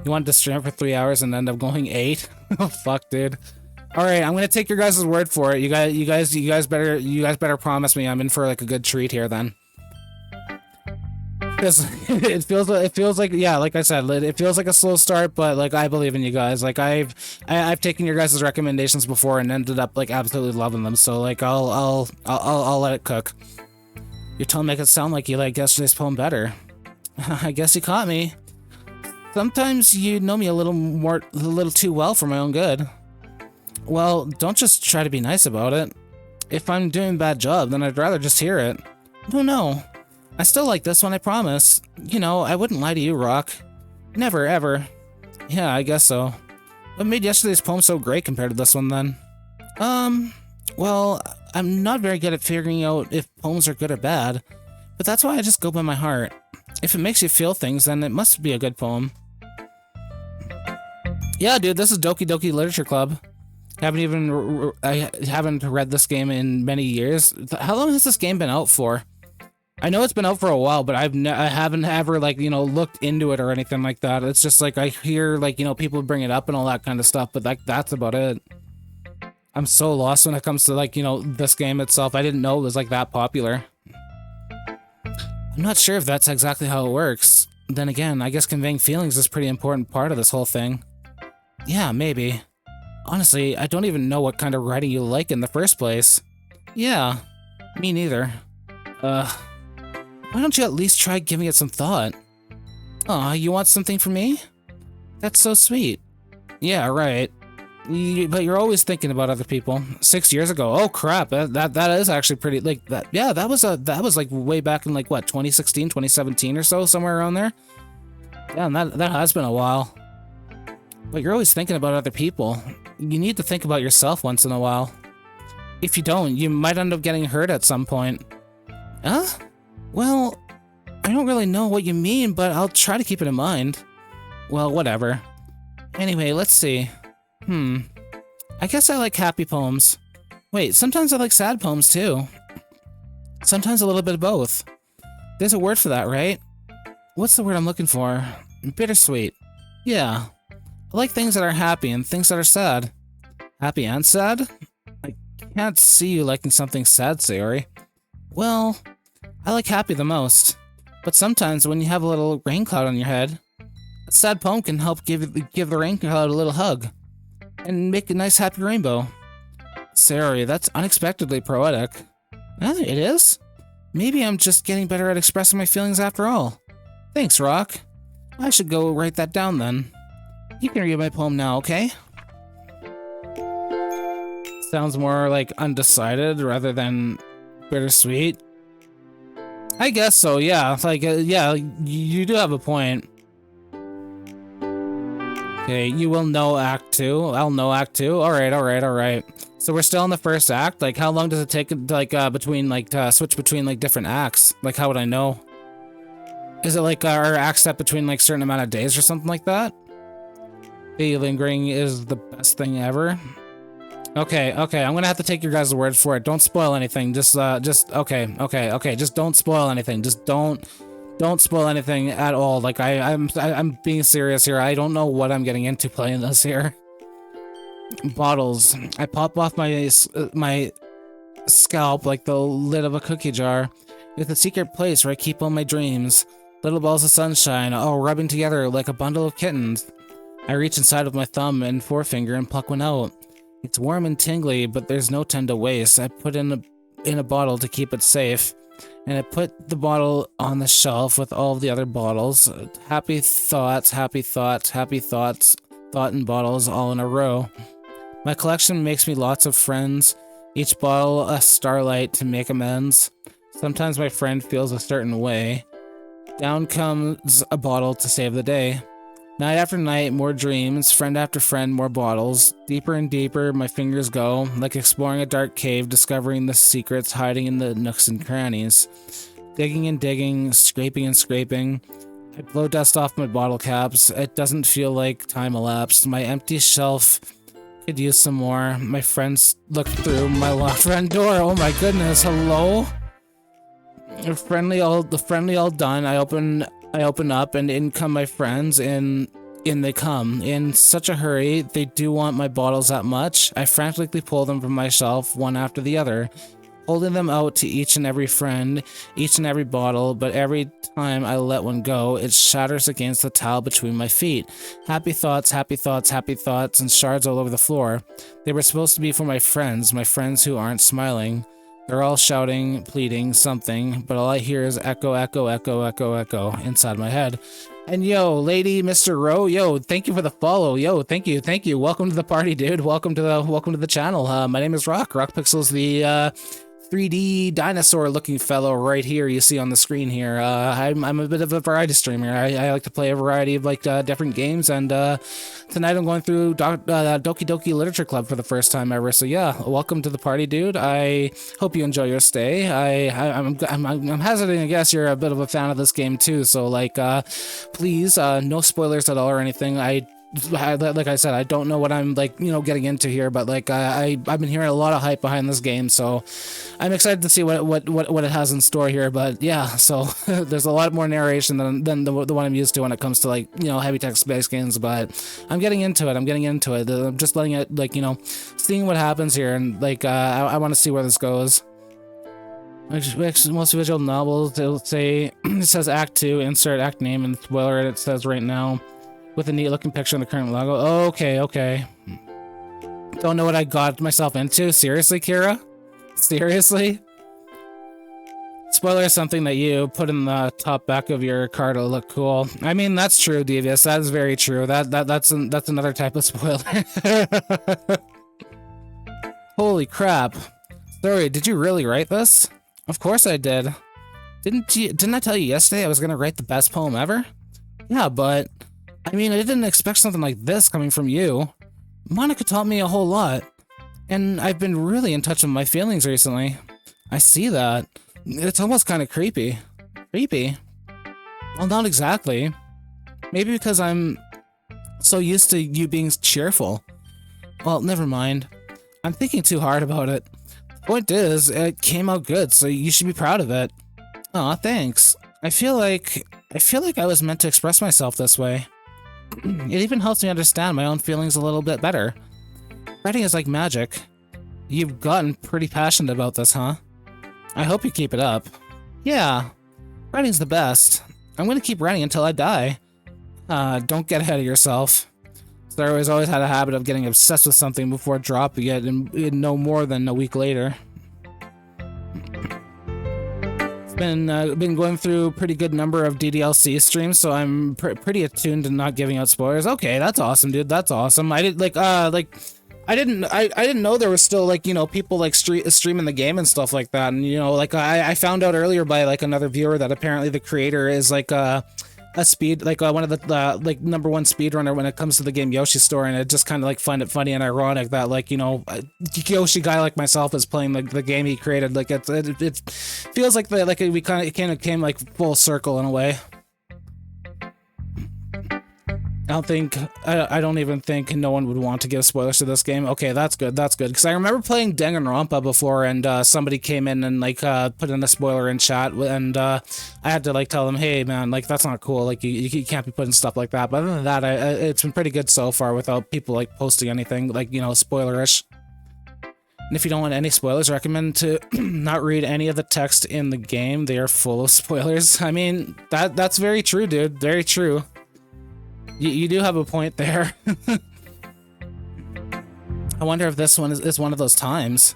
You wanted to stream for 3 hours and end up going 8? Oh fuck, dude. All right, I'm gonna take your guys' word for it. You guys better promise me I'm in for like a good treat here then. Because it feels like, yeah, like I said, it feels like a slow start, but like I believe in you guys. Like I've taken your guys' recommendations before and ended up like absolutely loving them. So like I'll let it cook. Your tone make it sound like you like yesterday's poem better. I guess you caught me. Sometimes you know me a little too well for my own good. Well, don't just try to be nice about it. If I'm doing a bad job, then I'd rather just hear it. No. I still like this one, I promise. You know, I wouldn't lie to you, Rock. Never, ever. Yeah, I guess so. What made yesterday's poem so great compared to this one, then? Well, I'm not very good at figuring out if poems are good or bad, but that's why I just go by my heart. If it makes you feel things, then it must be a good poem. Yeah, dude, this is Doki Doki Literature Club. I haven't read this game in many years. How long has this game been out for? I know it's been out for a while, but I haven't ever, like, you know, looked into it or anything like that. It's just like I hear, like, you know, people bring it up and all that kind of stuff, but that's about it. I'm so lost when it comes to, like, you know, this game itself. I didn't know it was like that popular. I'm not sure if that's exactly how it works. Then again, I guess conveying feelings is a pretty important part of this whole thing. Yeah, maybe. Honestly, I don't even know what kind of writing you like in the first place. Yeah, me neither. Why don't you at least try giving it some thought? Aw, you want something from me? That's so sweet. Yeah, right. But you're always thinking about other people. 6 years ago. Oh crap, that is actually pretty, like, that. Yeah, that was like way back in, like, what, 2016, 2017 or so, somewhere around there. Yeah, and that has been a while. But you're always thinking about other people. You need to think about yourself once in a while. If you don't, you might end up getting hurt at some point. Huh? Well, I don't really know what you mean, but I'll try to keep it in mind. Well, whatever. Anyway, let's see. I guess I like happy poems. Wait, sometimes I like sad poems too. Sometimes a little bit of both. There's a word for that, right? What's the word I'm looking for? Bittersweet. Yeah. I like things that are happy and things that are sad. Happy and sad? I can't see you liking something sad, Sayori. Well, I like happy the most. But sometimes when you have a little rain cloud on your head, a sad poem can help give the rain cloud a little hug. And make a nice happy rainbow. Sayori, that's unexpectedly poetic. It is? Maybe I'm just getting better at expressing my feelings after all. Thanks, Rock. I should go write that down then. You can read my poem now, okay? Sounds more like undecided rather than bittersweet. I guess so, yeah. Like, yeah, you do have a point. Okay, you will know Act 2. I'll know Act 2. Alright. So we're still in the first act? Like, how long does it take, like, between, like, to switch between, like, different acts? Like, how would I know? Is it, like, our act set between, like, certain amount of days or something like that? The lingering is the best thing ever. Okay, I'm gonna have to take your guys' word for it. Don't spoil anything. Okay. Just don't spoil anything. Just don't spoil anything at all. Like, I'm being serious here. I don't know what I'm getting into playing this here. Bottles. I pop off my scalp like the lid of a cookie jar. It's a secret place where I keep all my dreams. Little balls of sunshine, all rubbing together like a bundle of kittens. I reach inside with my thumb and forefinger and pluck one out. It's warm and tingly, but there's no time to waste. I put in a bottle to keep it safe, and I put the bottle on the shelf with all of the other bottles. Happy thoughts, thought and bottles all in a row. My collection makes me lots of friends, each bottle a starlight to make amends. Sometimes my friend feels a certain way. Down comes a bottle to save the day. Night after night, more dreams, friend after friend, more bottles. Deeper and deeper, my fingers go, like exploring a dark cave, discovering the secrets hiding in the nooks and crannies. Digging and digging, scraping and scraping. I blow dust off my bottle caps. It doesn't feel like time elapsed. My empty shelf could use some more. My friends look through my locked front door. Oh my goodness, hello? The friendly all done. I open up and in come my friends and in they come. In such a hurry, they do want my bottles that much. I frantically pull them from my shelf, one after the other. holding them out to each and every friend, each and every bottle, but every time I let one go, it shatters against the tile between my feet. Happy thoughts, happy thoughts, happy thoughts, and shards all over the floor. They were supposed to be for my friends who aren't smiling. They're all shouting, pleading, something, but all I hear is echo, echo, echo, echo, echo inside my head. And yo, lady, Mr. Rowe, yo, thank you for the follow. Yo, thank you, thank you. Welcome to the party, dude. Welcome to the channel. My name is Rock. Rockpixel's the 3D dinosaur-looking fellow right here you see on the screen here. I'm a bit of a variety streamer. I like to play a variety of different games, and tonight I'm going through Doki Doki Literature Club for the first time ever. So yeah, welcome to the party, dude. I hope you enjoy your stay. I'm hazarding a guess you're a bit of a fan of this game too. So please, no spoilers at all or anything. Like I said, I don't know what I'm getting into here, but I've been hearing a lot of hype behind this game, so I'm excited to see what it has in store here. But yeah, so there's a lot more narration than the one I'm used to when it comes to heavy text-based games. But I'm getting into it. I'm just letting it seeing what happens here, and I want to see where this goes. Most visual novels, it'll say it says Act 2, insert act name and spoiler, and it says right now, with a neat looking picture on the current logo. Okay. Don't know what I got myself into. Seriously, Kira? Seriously? Spoiler is something that you put in the top back of your car to look cool. I mean, that's true, Devious. That is very true. That's another type of spoiler. Holy crap. Sorry, did you really write this? Of course I did. Didn't I tell you yesterday I was gonna write the best poem ever? Yeah, but I mean, I didn't expect something like this coming from you. Monica taught me a whole lot, and I've been really in touch with my feelings recently. I see that. It's almost kind of creepy. Creepy? Well, not exactly. Maybe because I'm so used to you being cheerful. Well, never mind. I'm thinking too hard about it. Point is, it came out good, so you should be proud of it. Aw, thanks. I feel like I was meant to express myself this way. It even helps me understand my own feelings a little bit better. Writing is like magic. You've gotten pretty passionate about this, huh? I hope you keep it up. Yeah, writing's the best. I'm gonna keep writing until I die. Don't get ahead of yourself. Star always had a habit of getting obsessed with something before dropping it and no more than a week later. Been going through a pretty good number of DDLC streams, so I'm pretty attuned to not giving out spoilers. Okay, that's awesome, dude. That's awesome. I didn't I didn't know there was still people streaming the game and stuff like that. And I found out earlier by another viewer that apparently the creator is a speed one of the #1 speedrunner when it comes to the game Yoshi Story, and I just kind of find it funny and ironic that a Yoshi guy like myself is playing the game he created. It feels like we kind of came full circle in a way. I don't even think no one would want to give spoilers to this game. Okay, that's good, because I remember playing Danganronpa before, and somebody came in and put in a spoiler in chat, and I had to tell them, hey man, that's not cool, you can't be putting stuff like that. But other than that, it's been pretty good so far without people posting anything spoilerish. And if you don't want any spoilers, I recommend to not read any of the text in the game. They are full of spoilers. I mean, that's very true, dude, very true. You do have a point there. I wonder if this one is one of those times.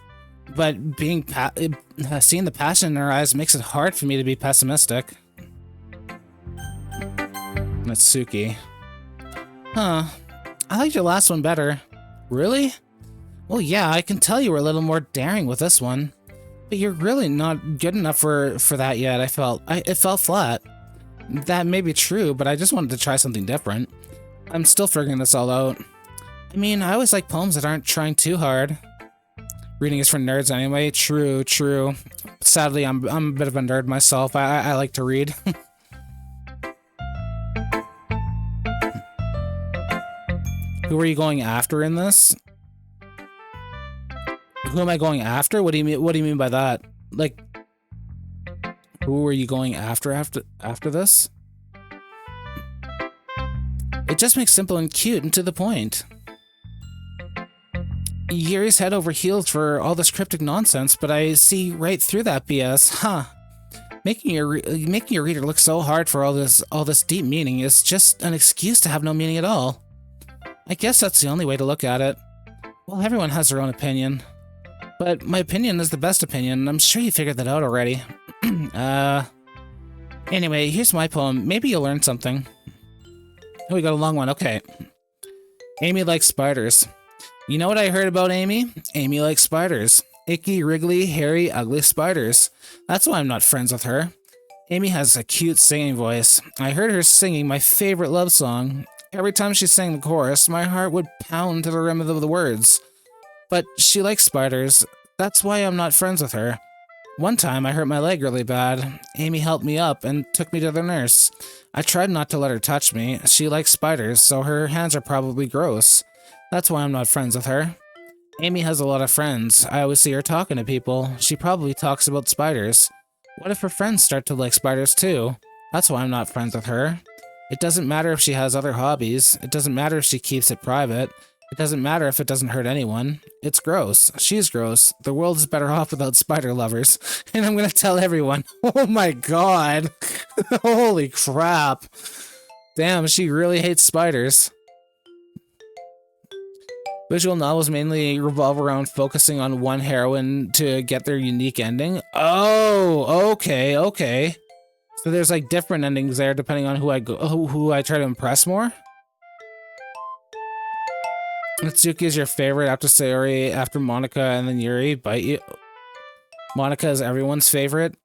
But seeing the passion in her eyes makes it hard for me to be pessimistic. Natsuki. Huh. I liked your last one better. Really? Well, yeah, I can tell you were a little more daring with this one. But you're really not good enough for that yet. It felt flat. That may be true, but I just wanted to try something different. I'm still figuring this all out. I mean, I always like poems that aren't trying too hard. Reading is for nerds anyway. True. Sadly, I'm a bit of a nerd myself. I like to read. Who are you going after in this? Who am I going after? What do you mean by that? Who are you going after this? It just makes simple and cute and to the point. Yuri's head over heels for all this cryptic nonsense, but I see right through that BS. Huh. Making your reader look so hard for all this deep meaning is just an excuse to have no meaning at all. I guess that's the only way to look at it. Well, everyone has their own opinion. But my opinion is the best opinion, and I'm sure you figured that out already. Anyway, here's my poem. Maybe you'll learn something. Oh, we got a long one. Okay. Amy likes spiders. You know what I heard about Amy? Amy likes spiders. Icky, wriggly, hairy, ugly spiders. That's why I'm not friends with her. Amy has a cute singing voice. I heard her singing my favorite love song. Every time she sang the chorus, my heart would pound to the rim of the words. But she likes spiders. That's why I'm not friends with her. One time, I hurt my leg really bad. Amy helped me up and took me to the nurse. I tried not to let her touch me. She likes spiders, so her hands are probably gross. That's why I'm not friends with her. Amy has a lot of friends. I always see her talking to people. She probably talks about spiders. What if her friends start to like spiders too? That's why I'm not friends with her. It doesn't matter if she has other hobbies. It doesn't matter if she keeps it private. It doesn't matter if it doesn't hurt anyone. It's gross. She's gross. The world is better off without spider lovers. And I'm gonna tell everyone. Oh my god. Holy crap. Damn, she really hates spiders. Visual novels mainly revolve around focusing on one heroine to get their unique ending. Oh, okay. So there's like different endings there depending on who I try to impress more. Natsuki is your favorite after Sayori, after Monica, and then Yuri. Bite you. Monica is everyone's favorite.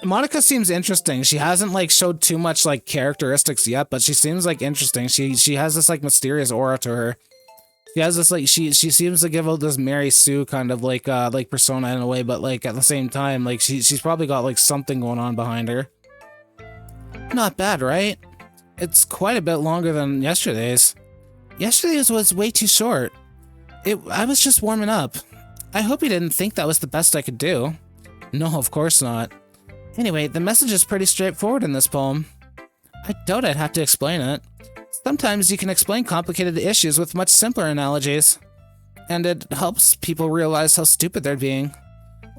Monica seems interesting. She hasn't like showed too much like characteristics yet, but she seems like interesting. She has this like mysterious aura to her. She has this like she seems to give out this Mary Sue kind of like persona in a way, but like at the same time like she's probably got like something going on behind her. Not bad, right? It's quite a bit longer than yesterday's. Yesterday's was way too short. I was just warming up. I hope you didn't think that was the best I could do. No, of course not. Anyway, the message is pretty straightforward in this poem. I doubt I'd have to explain it. Sometimes you can explain complicated issues with much simpler analogies. And it helps people realize how stupid they're being.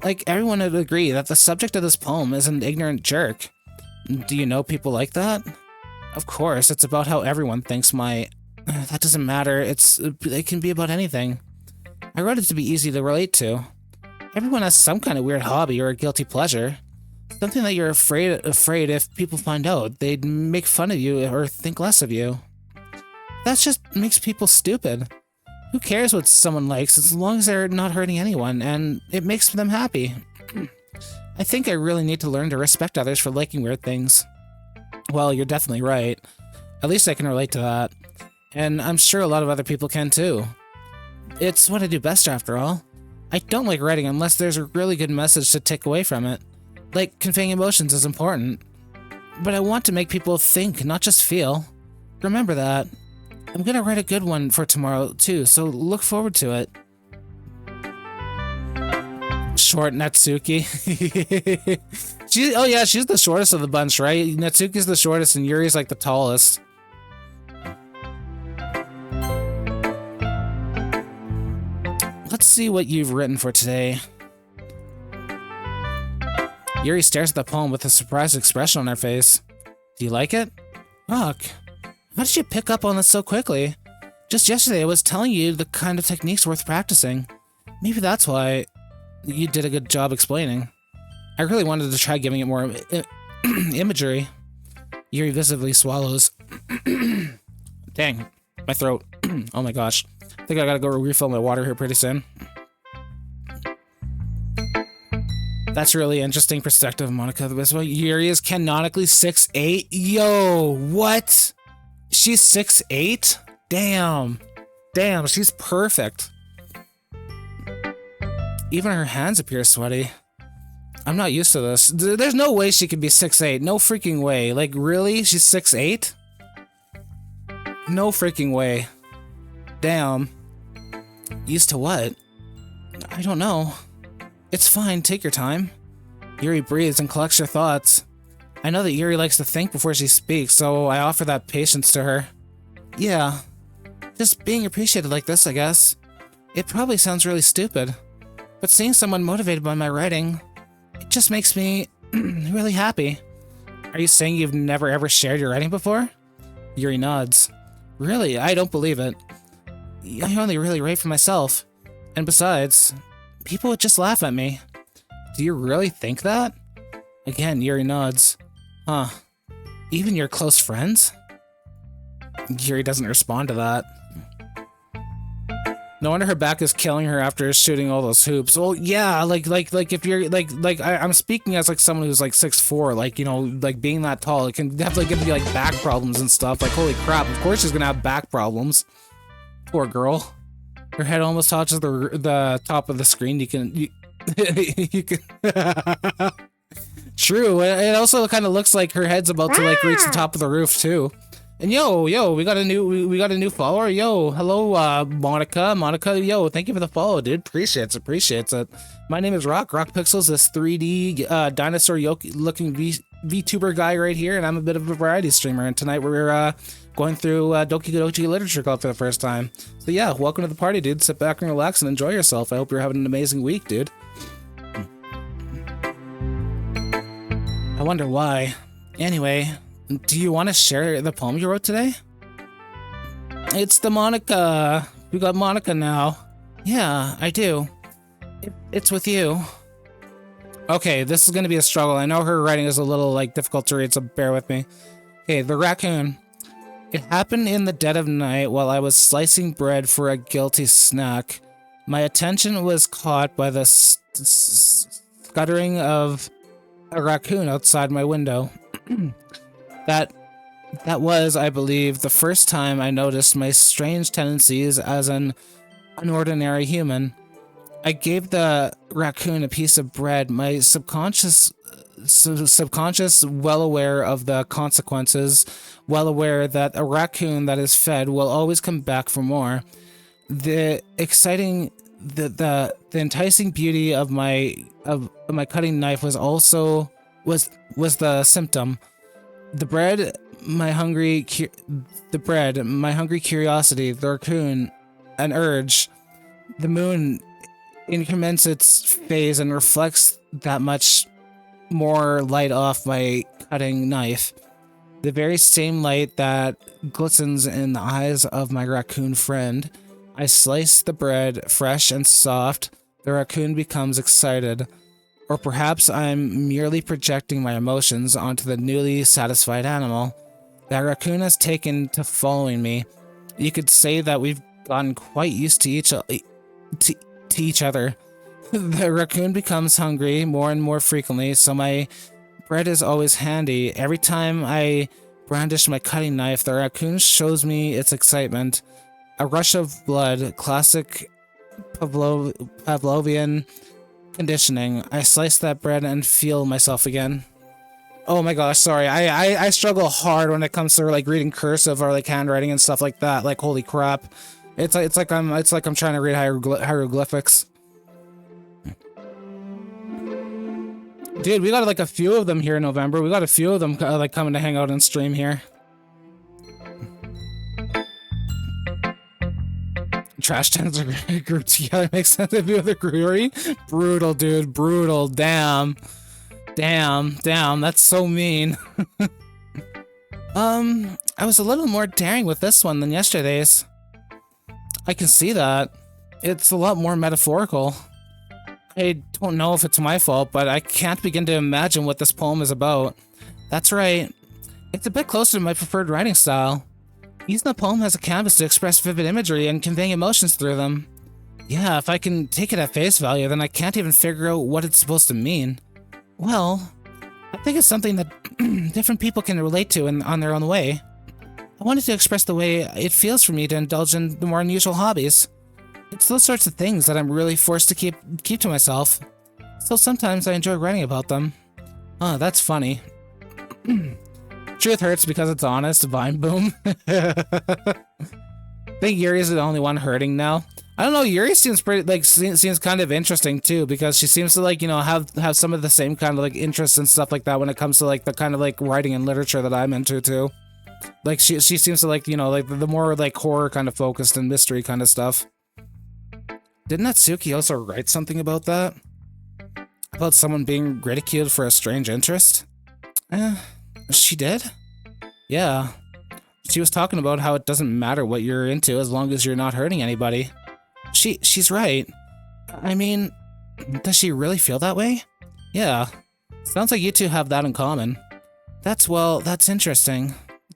Like, everyone would agree that the subject of this poem is an ignorant jerk. Do you know people like that? Of course, it's about how everyone thinks that doesn't matter. It can be about anything. I wrote it to be easy to relate to. Everyone has some kind of weird hobby or a guilty pleasure. Something that you're afraid if people find out, they'd make fun of you or think less of you. That just makes people stupid. Who cares what someone likes as long as they're not hurting anyone and it makes them happy? I think I really need to learn to respect others for liking weird things. Well, you're definitely right. At least I can relate to that. And I'm sure a lot of other people can too. It's what I do best after all. I don't like writing unless there's a really good message to take away from it. Like, conveying emotions is important. But I want to make people think, not just feel. Remember that. I'm gonna write a good one for tomorrow too, so look forward to it. Short Natsuki. She's the shortest of the bunch, right? Natsuki's the shortest and Yuri's like the tallest. Let's see what you've written for today. Yuri stares at the poem with a surprised expression on her face. Do you like it? Fuck. How did you pick up on this so quickly? Just yesterday I was telling you the kind of techniques worth practicing. Maybe that's why you did a good job explaining. I really wanted to try giving it more imagery. Yuri visibly swallows. Dang, my throat. Oh my gosh. I think I gotta go refill my water here pretty soon. That's really interesting perspective, Monica. Yuri is canonically 6'8". Yo, what? She's 6'8"? Damn, she's perfect. Even her hands appear sweaty. I'm not used to this. There's no way she could be 6'8". No freaking way. Like, really? She's 6'8"? No freaking way. Damn. Used to what? I don't know. It's fine, take your time. Yuri breathes and collects her thoughts. I know that Yuri likes to think before she speaks, so I offer that patience to her. Yeah. Just being appreciated like this, I guess. It probably sounds really stupid, but seeing someone motivated by my writing, it just makes me really happy. Are you saying you've never ever shared your writing before? Yuri nods. Really? I don't believe it. I only really write for myself. And besides, people would just laugh at me. Do you really think that? Again, Yuri nods. Huh. Even your close friends? Yuri doesn't respond to that. No wonder her back is killing her after shooting all those hoops. Well, yeah, like if you're I'm speaking as like someone who's like 6'4", like, you know, like being that tall, it can definitely give you like back problems and stuff. Like, holy crap, of course she's gonna have back problems. Poor girl. Her head almost touches the top of the screen. You can True. It also kind of looks like her head's about to like reach the top of the roof too. And yo, we got a new follower. Yo, hello, Monica. Monica, yo, thank you for the follow, dude. Appreciates it. My name is Rock Pixels, this 3D dinosaur looking VTuber guy right here, and I'm a bit of a variety streamer. And tonight we're going through Doki Literature Club for the first time. So yeah, welcome to the party, dude. Sit back and relax and enjoy yourself. I hope you're having an amazing week, dude. I wonder why. Anyway, do you want to share the poem you wrote today? It's the Monica. We got Monica now. Yeah, I do. It's with you. Okay, this is going to be a struggle. I know her writing is a little like difficult to read, so bear with me. Okay, the raccoon. It happened in the dead of night while I was slicing bread for a guilty snack. My attention was caught by the scuttering of a raccoon outside my window. That was, I believe, the first time I noticed my strange tendencies as an unordinary human. I gave the raccoon a piece of bread, my subconscious, well aware of the consequences, well aware that a raccoon that is fed will always come back for more. The enticing beauty of my cutting knife was the symptom. The bread, my hungry curiosity, the raccoon, an urge. The moon increments its phase and reflects that much more light off my cutting knife. The very same light that glistens in the eyes of my raccoon friend. I slice the bread, fresh and soft. The raccoon becomes excited. Or perhaps I'm merely projecting my emotions onto the newly satisfied animal. That raccoon has taken to following me. You could say that we've gotten quite used to each other. The raccoon becomes hungry more and more frequently, so my bread is always handy. Every time I brandish my cutting knife, the raccoon shows me its excitement. A rush of blood, classic Pavlovian conditioning. I slice that bread and feel myself again. Oh my gosh, sorry. I struggle hard when it comes to like reading cursive or like handwriting and stuff like that. Like, holy crap. It's like I'm trying to read hieroglyphics. Dude, we got like a few of them here in November. We got a few of them like coming to hang out and stream here. Trash cans are grouped together. Makes sense if you have the brewery. Brutal, dude. Brutal. Damn. That's so mean. I was a little more daring with this one than yesterday's. I can see that. It's a lot more metaphorical. I don't know if it's my fault, but I can't begin to imagine what this poem is about. That's right. It's a bit closer to my preferred writing style. Using the poem as a canvas to express vivid imagery and conveying emotions through them. Yeah, if I can take it at face value, then I can't even figure out what it's supposed to mean. Well, I think it's something that different people can relate to on their own way. I wanted to express the way it feels for me to indulge in the more unusual hobbies. It's those sorts of things that I'm really forced to keep to myself. So sometimes I enjoy writing about them. Oh, that's funny. Truth hurts because it's honest. Vine boom. I think Yuri's the only one hurting now. I don't know. Yuri seems pretty seems kind of interesting too, because she seems to like, you know, have some of the same kind of like interests and stuff like that when it comes to like the kind of like writing and literature that I'm into too. Like she seems to like, you know, like the more like horror kind of focused and mystery kind of stuff. Didn't Natsuki also write something about that? About someone being ridiculed for a strange interest? She did? Yeah. She was talking about how it doesn't matter what you're into as long as you're not hurting anybody. She's right. I mean, does she really feel that way? Yeah. Sounds like you two have that in common. That's interesting.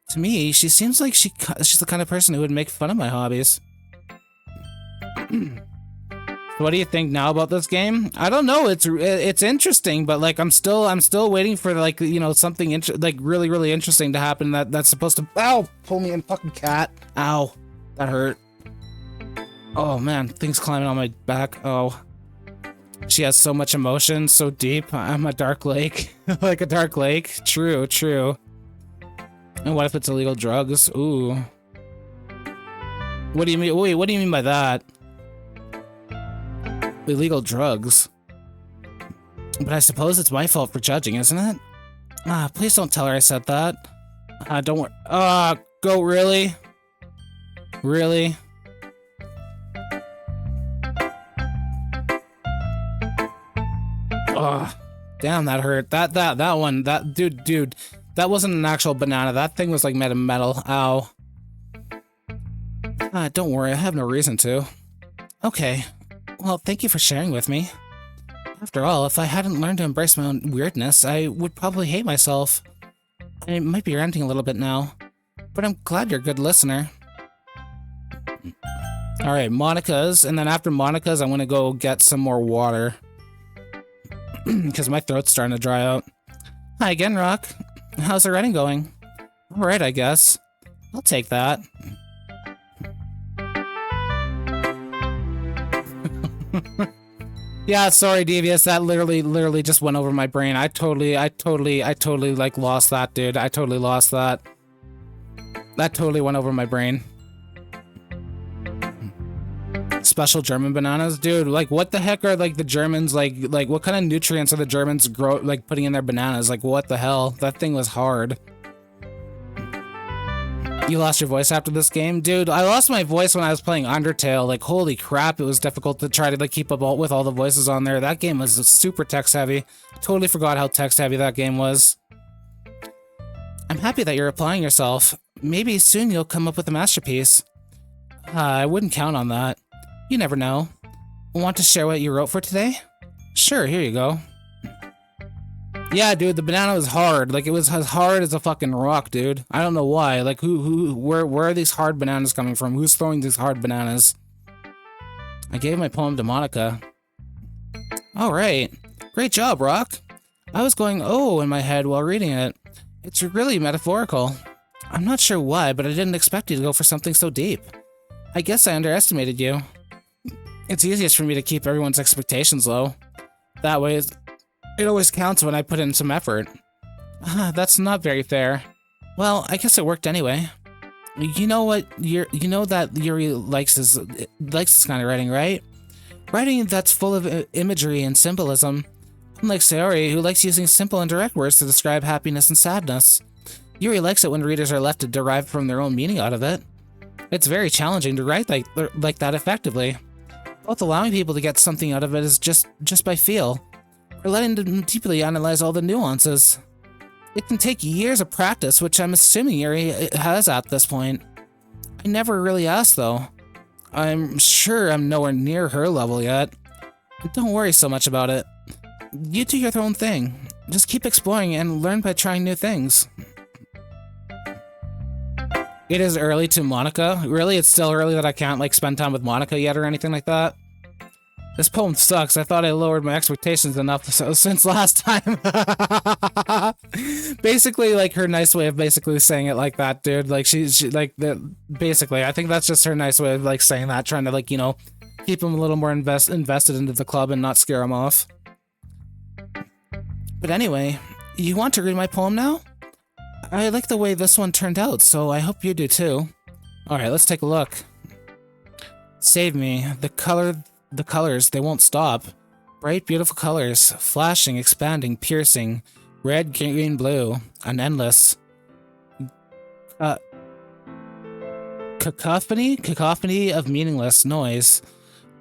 To me, she seems like she's the kind of person who would make fun of my hobbies. What do you think now about this game? I don't know. It's interesting, but like I'm still waiting for like, you know, something like really interesting to happen that's supposed to. Ow! Pull me in, fucking cat. Ow, that hurt. Oh man, things climbing on my back. Oh, she has so much emotion, so deep. I'm a dark lake, like a dark lake. True. And what if it's illegal drugs? Ooh. What do you mean? Wait, what do you mean by that? Illegal drugs. But I suppose it's my fault for judging, isn't it? Please don't tell her I said that. Don't worry. Go, really? Really? Damn, that hurt. That one, dude, that wasn't an actual banana. That thing was like made of metal. Ow. Don't worry, I have no reason to. Okay. Well, thank you for sharing with me. After all, if I hadn't learned to embrace my own weirdness, I would probably hate myself. I might be ranting a little bit now, but I'm glad you're a good listener. Alright, Monica's, and then after Monica's, I'm gonna go get some more water. Because my throat's starting to dry out. Hi again, Rock. How's the writing going? Alright, I guess. I'll take that. Yeah, sorry, Devious. That literally just went over my brain. I totally like lost that, dude. I totally lost that. That totally went over my brain. Special German bananas, dude. Like, what the heck are like the Germans like? What kind of nutrients are the Germans putting in their bananas? Like, what the hell? That thing was hard. You lost your voice after this game? Dude, I lost my voice when I was playing Undertale. Like, holy crap, it was difficult to try to like keep up with all the voices on there. That game was super text heavy. Totally forgot how text heavy that game was. I'm happy that you're applying yourself. Maybe soon you'll come up with a masterpiece. I wouldn't count on that. You never know. Want to share what you wrote for today? Sure, here you go. Yeah, dude, the banana was hard. Like, it was as hard as a fucking rock, dude. I don't know why. Like, where are these hard bananas coming from? Who's throwing these hard bananas? I gave my poem to Monica. Alright. Great job, Rock. I was going, oh, in my head while reading it. It's really metaphorical. I'm not sure why, but I didn't expect you to go for something so deep. I guess I underestimated you. It's easiest for me to keep everyone's expectations low. That way, it always counts when I put in some effort. That's not very fair. Well, I guess it worked anyway. You know what? You know that Yuri likes this kind of writing, right? Writing that's full of imagery and symbolism. Unlike Sayori, who likes using simple and direct words to describe happiness and sadness. Yuri likes it when readers are left to derive from their own meaning out of it. It's very challenging to write like that effectively. Both allowing people to get something out of it is just by feel, or letting them deeply analyze all the nuances. It can take years of practice, which I'm assuming Yuri has at this point. I never really asked, though. I'm sure I'm nowhere near her level yet. Don't worry so much about it. You do your own thing. Just keep exploring and learn by trying new things. It is early to Monica. Really, it's still early that I can't, like, spend time with Monica yet or anything like that. This poem sucks. I thought I lowered my expectations enough since last time. Basically, like, her nice way of basically saying it like that, dude. Like, she like, basically, I think that's just her nice way of, like, saying that, trying to, like, you know, keep him a little more invested into the club and not scare him off. But anyway, you want to read my poem now? I like the way this one turned out, so I hope you do too. Alright, let's take a look. Save me. The colors, they won't stop. Bright, beautiful colors. Flashing, expanding, piercing. Red, green, blue. An endless. cacophony? Cacophony of meaningless noise.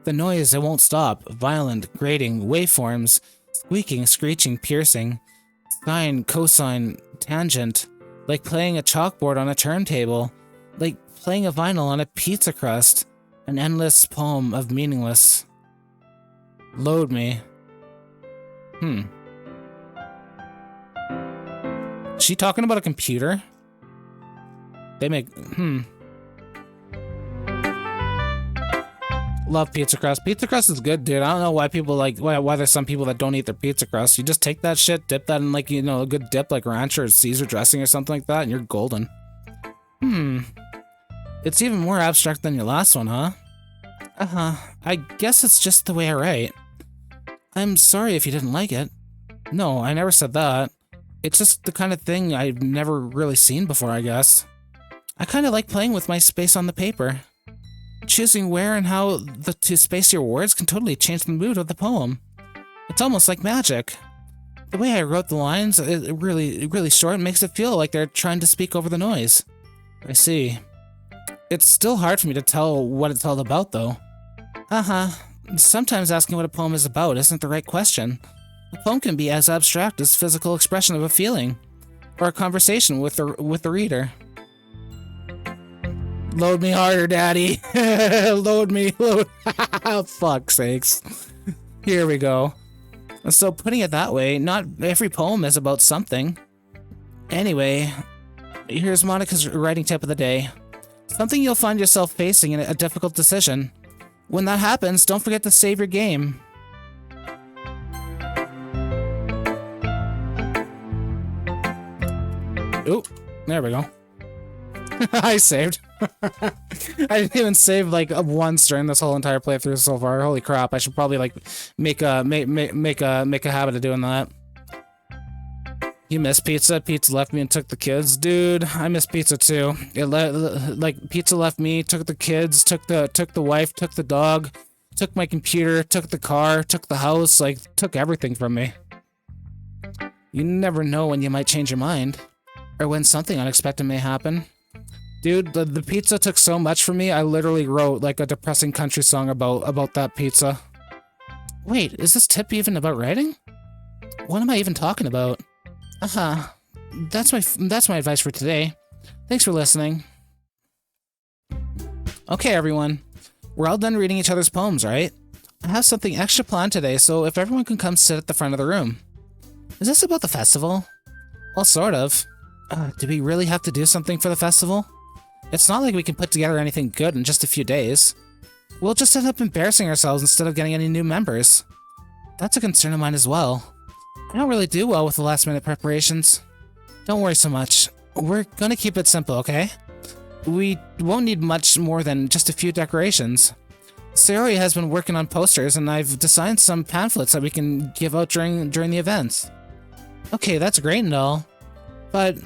The noise, it won't stop. Violent, grating, waveforms, squeaking, screeching, piercing. Sine, cosine, tangent. Like playing a chalkboard on a turntable. Like playing a vinyl on a pizza crust. An endless poem of meaningless. Load me. Is she talking about a computer? They make... Love pizza crust. Pizza crust is good, dude. I don't know why people like... Why there's some people that don't eat their pizza crust. You just take that shit, dip that in like, you know, a good dip like ranch or Caesar dressing or something like that, and you're golden. It's even more abstract than your last one, huh? I guess it's just the way I write. I'm sorry if you didn't like it. No, I never said that. It's just the kind of thing I've never really seen before, I guess. I kind of like playing with my space on the paper. Choosing where and how to space your words can totally change the mood of the poem. It's almost like magic. The way I wrote the lines, really short, makes it feel like they're trying to speak over the noise. I see. It's still hard for me to tell what it's all about, though. Sometimes asking what a poem is about isn't the right question. A poem can be as abstract as physical expression of a feeling, or a conversation with the reader. Load me harder, Daddy. Load. Fuck's sakes. Here we go. So putting it that way, not every poem is about something. Anyway, here's Monica's writing tip of the day. Something you'll find yourself facing in a difficult decision. When that happens, don't forget to save your game. Ooh, there we go. I saved. I didn't even save like once during this whole entire playthrough so far. Holy crap! I should probably like make a habit of doing that. You miss pizza? Pizza left me and took the kids, dude. I miss pizza too. Like pizza left me, took the kids, took the wife, took the dog, took my computer, took the car, took the house, like took everything from me. You never know when you might change your mind, or when something unexpected may happen. Dude, the pizza took so much from me, I literally wrote like a depressing country song about that pizza. Wait, is this tip even about writing? What am I even talking about? That's my advice for today. Thanks for listening. Okay, everyone. We're all done reading each other's poems, right? I have something extra planned today, so if everyone can come sit at the front of the room. Is this about the festival? Well, sort of. Do we really have to do something for the festival? It's not like we can put together anything good in just a few days. We'll just end up embarrassing ourselves instead of getting any new members. That's a concern of mine as well. I don't really do well with the last-minute preparations. Don't worry so much. We're gonna keep it simple, okay? We won't need much more than just a few decorations. Sayori has been working on posters, and I've designed some pamphlets that we can give out during the events. Okay, that's great and all. But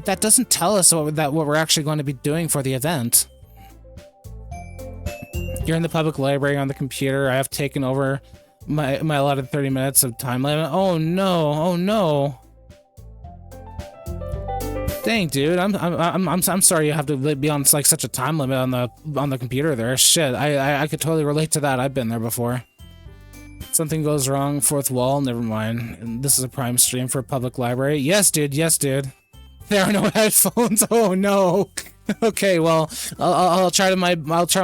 that doesn't tell us what we're actually going to be doing for the event. You're in the public library on the computer. I have taken over my allotted 30 minutes of time limit. Oh no! Dang, dude, I'm sorry you have to be on like such a time limit on the computer there. Shit, I could totally relate to that. I've been there before. Something goes wrong, fourth wall. Never mind. This is a prime stream for a public library. Yes, dude. There are no headphones. Oh no. Okay, well, I'll try my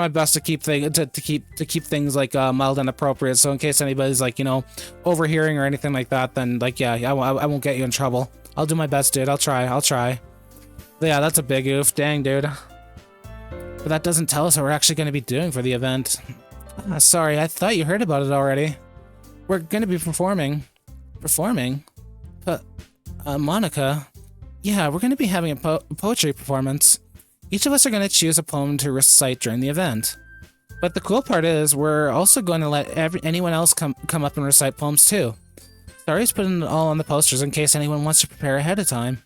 best to keep things like mild and appropriate. So in case anybody's like, you know, overhearing or anything like that, then like I won't get you in trouble. I'll do my best, dude. I'll try. Yeah, that's a big oof. Dang, dude. But that doesn't tell us what we're actually going to be doing for the event. Sorry, I thought you heard about it already. We're going to be performing. But Monica. Yeah, we're going to be having a poetry performance. Each of us are going to choose a poem to recite during the event. But the cool part is, we're also going to let anyone else come up and recite poems too. Sorry's putting it all on the posters in case anyone wants to prepare ahead of time.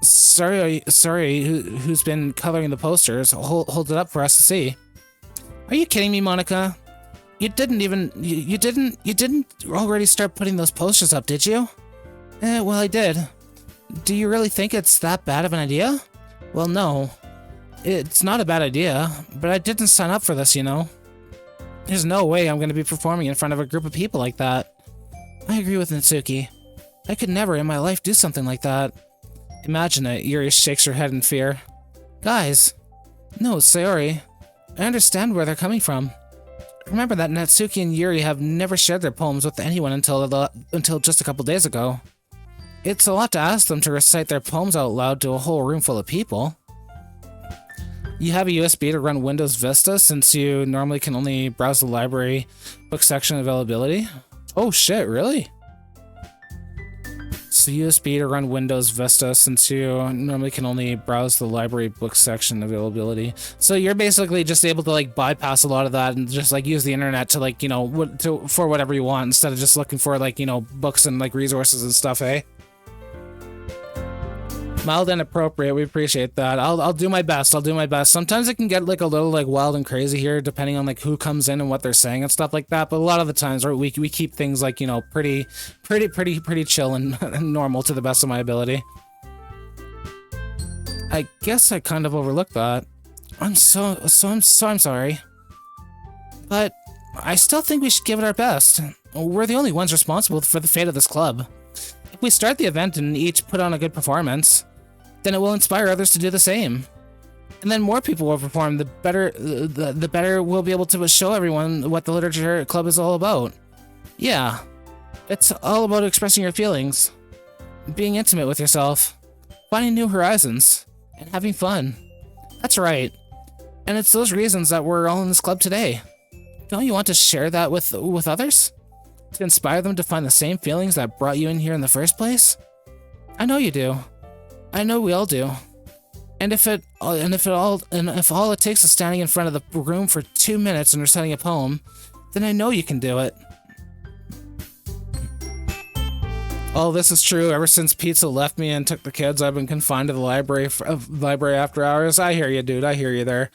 Sorry, who's been coloring the posters, hold it up for us to see. Are you kidding me, Monica? You didn't already start putting those posters up, did you? Well, I did. Do you really think it's that bad of an idea? Well, no. It's not a bad idea, but I didn't sign up for this, you know? There's no way I'm gonna be performing in front of a group of people like that. I agree with Natsuki. I could never in my life do something like that. Imagine it, Yuri shakes her head in fear. Guys! No, Sayori. I understand where they're coming from. Remember that Natsuki and Yuri have never shared their poems with anyone until just a couple days ago. It's a lot to ask them to recite their poems out loud to a whole room full of people. You have a USB to run Windows Vista since you normally can only browse the library book section availability? Oh shit, really? So USB to run Windows Vista since you normally can only browse the library book section availability. So you're basically just able to like bypass a lot of that and just like use the internet to like, you know, for whatever you want instead of just looking for like, you know, books and like resources and stuff, eh? Mild and appropriate, we appreciate that. I'll do my best, I'll do my best. Sometimes it can get like a little like wild and crazy here depending on like who comes in and what they're saying and stuff like that, but a lot of the times we keep things like, you know, pretty chill and normal to the best of my ability. I guess I kind of overlooked that. I'm sorry. But I still think we should give it our best. We're the only ones responsible for the fate of this club. If we start the event and each put on a good performance, then it will inspire others to do the same. And then more people will perform, the better we'll be able to show everyone what the literature club is all about. Yeah, it's all about expressing your feelings, being intimate with yourself, finding new horizons, and having fun. That's right. And it's those reasons that we're all in this club today. Don't you want to share that with others? To inspire them to find the same feelings that brought you in here in the first place? I know you do. I know we all do. And if all it takes is standing in front of the room for 2 minutes and reciting a poem, then I know you can do it. Oh, this is true. Ever since Pizza left me and took the kids, I've been confined to the library after hours. I hear you, dude. I hear you there.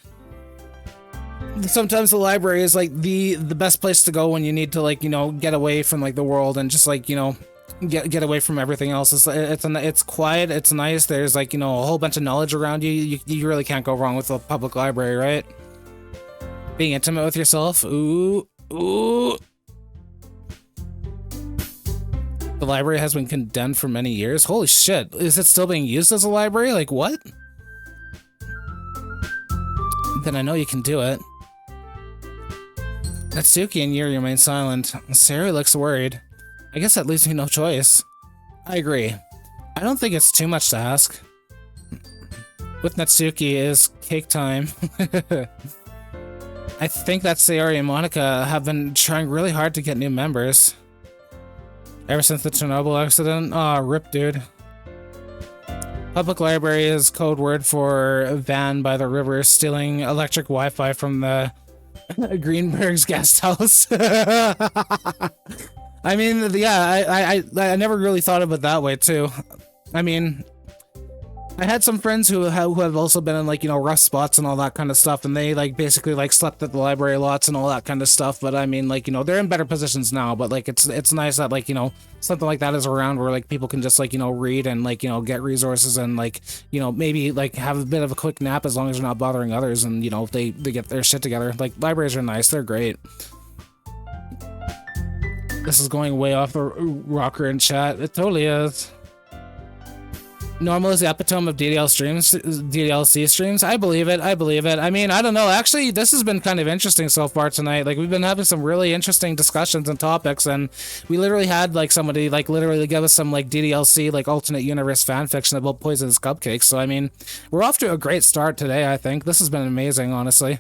Sometimes the library is like the best place to go when you need to like, you know, get away from like the world and just like, you know, get away from everything else. It's quiet, it's nice, there's like, you know, a whole bunch of knowledge around you. You really can't go wrong with a public library, right? Being intimate with yourself. Ooh. The library has been condemned for many years. Holy shit, is it still being used as a library? Like what? Then I know you can do it. Natsuki and Yuri remain silent. Sayori looks worried. I guess that leaves me no choice. I agree. I don't think it's too much to ask. With Natsuki is cake time. I think that Sayori and Monica have been trying really hard to get new members. Ever since the Chernobyl accident? Aw, rip, dude. Public library is code word for van by the river stealing electric Wi-Fi from the Greenberg's guest house. I mean, yeah, I never really thought of it that way too. I mean, I had some friends who have also been in like, you know, rough spots and all that kind of stuff, and they like basically like slept at the library lots and all that kind of stuff. But I mean, like, you know, they're in better positions now. But like, it's nice that like, you know, something like that is around where like people can just like, you know, read and like, you know, get resources and like, you know, maybe like have a bit of a quick nap as long as they're not bothering others, and you know, they get their shit together. Like libraries are nice, they're great. This is going way off the rocker in chat. It totally is. Normal is the epitome of DDLC streams. I believe it. I mean, I don't know. Actually, this has been kind of interesting so far tonight. Like, we've been having some really interesting discussions and topics, and we literally had, like, somebody, like, literally give us some, like, DDLC, like, alternate universe fanfiction about Poisonous Cupcakes. So, I mean, we're off to a great start today, I think. This has been amazing, honestly.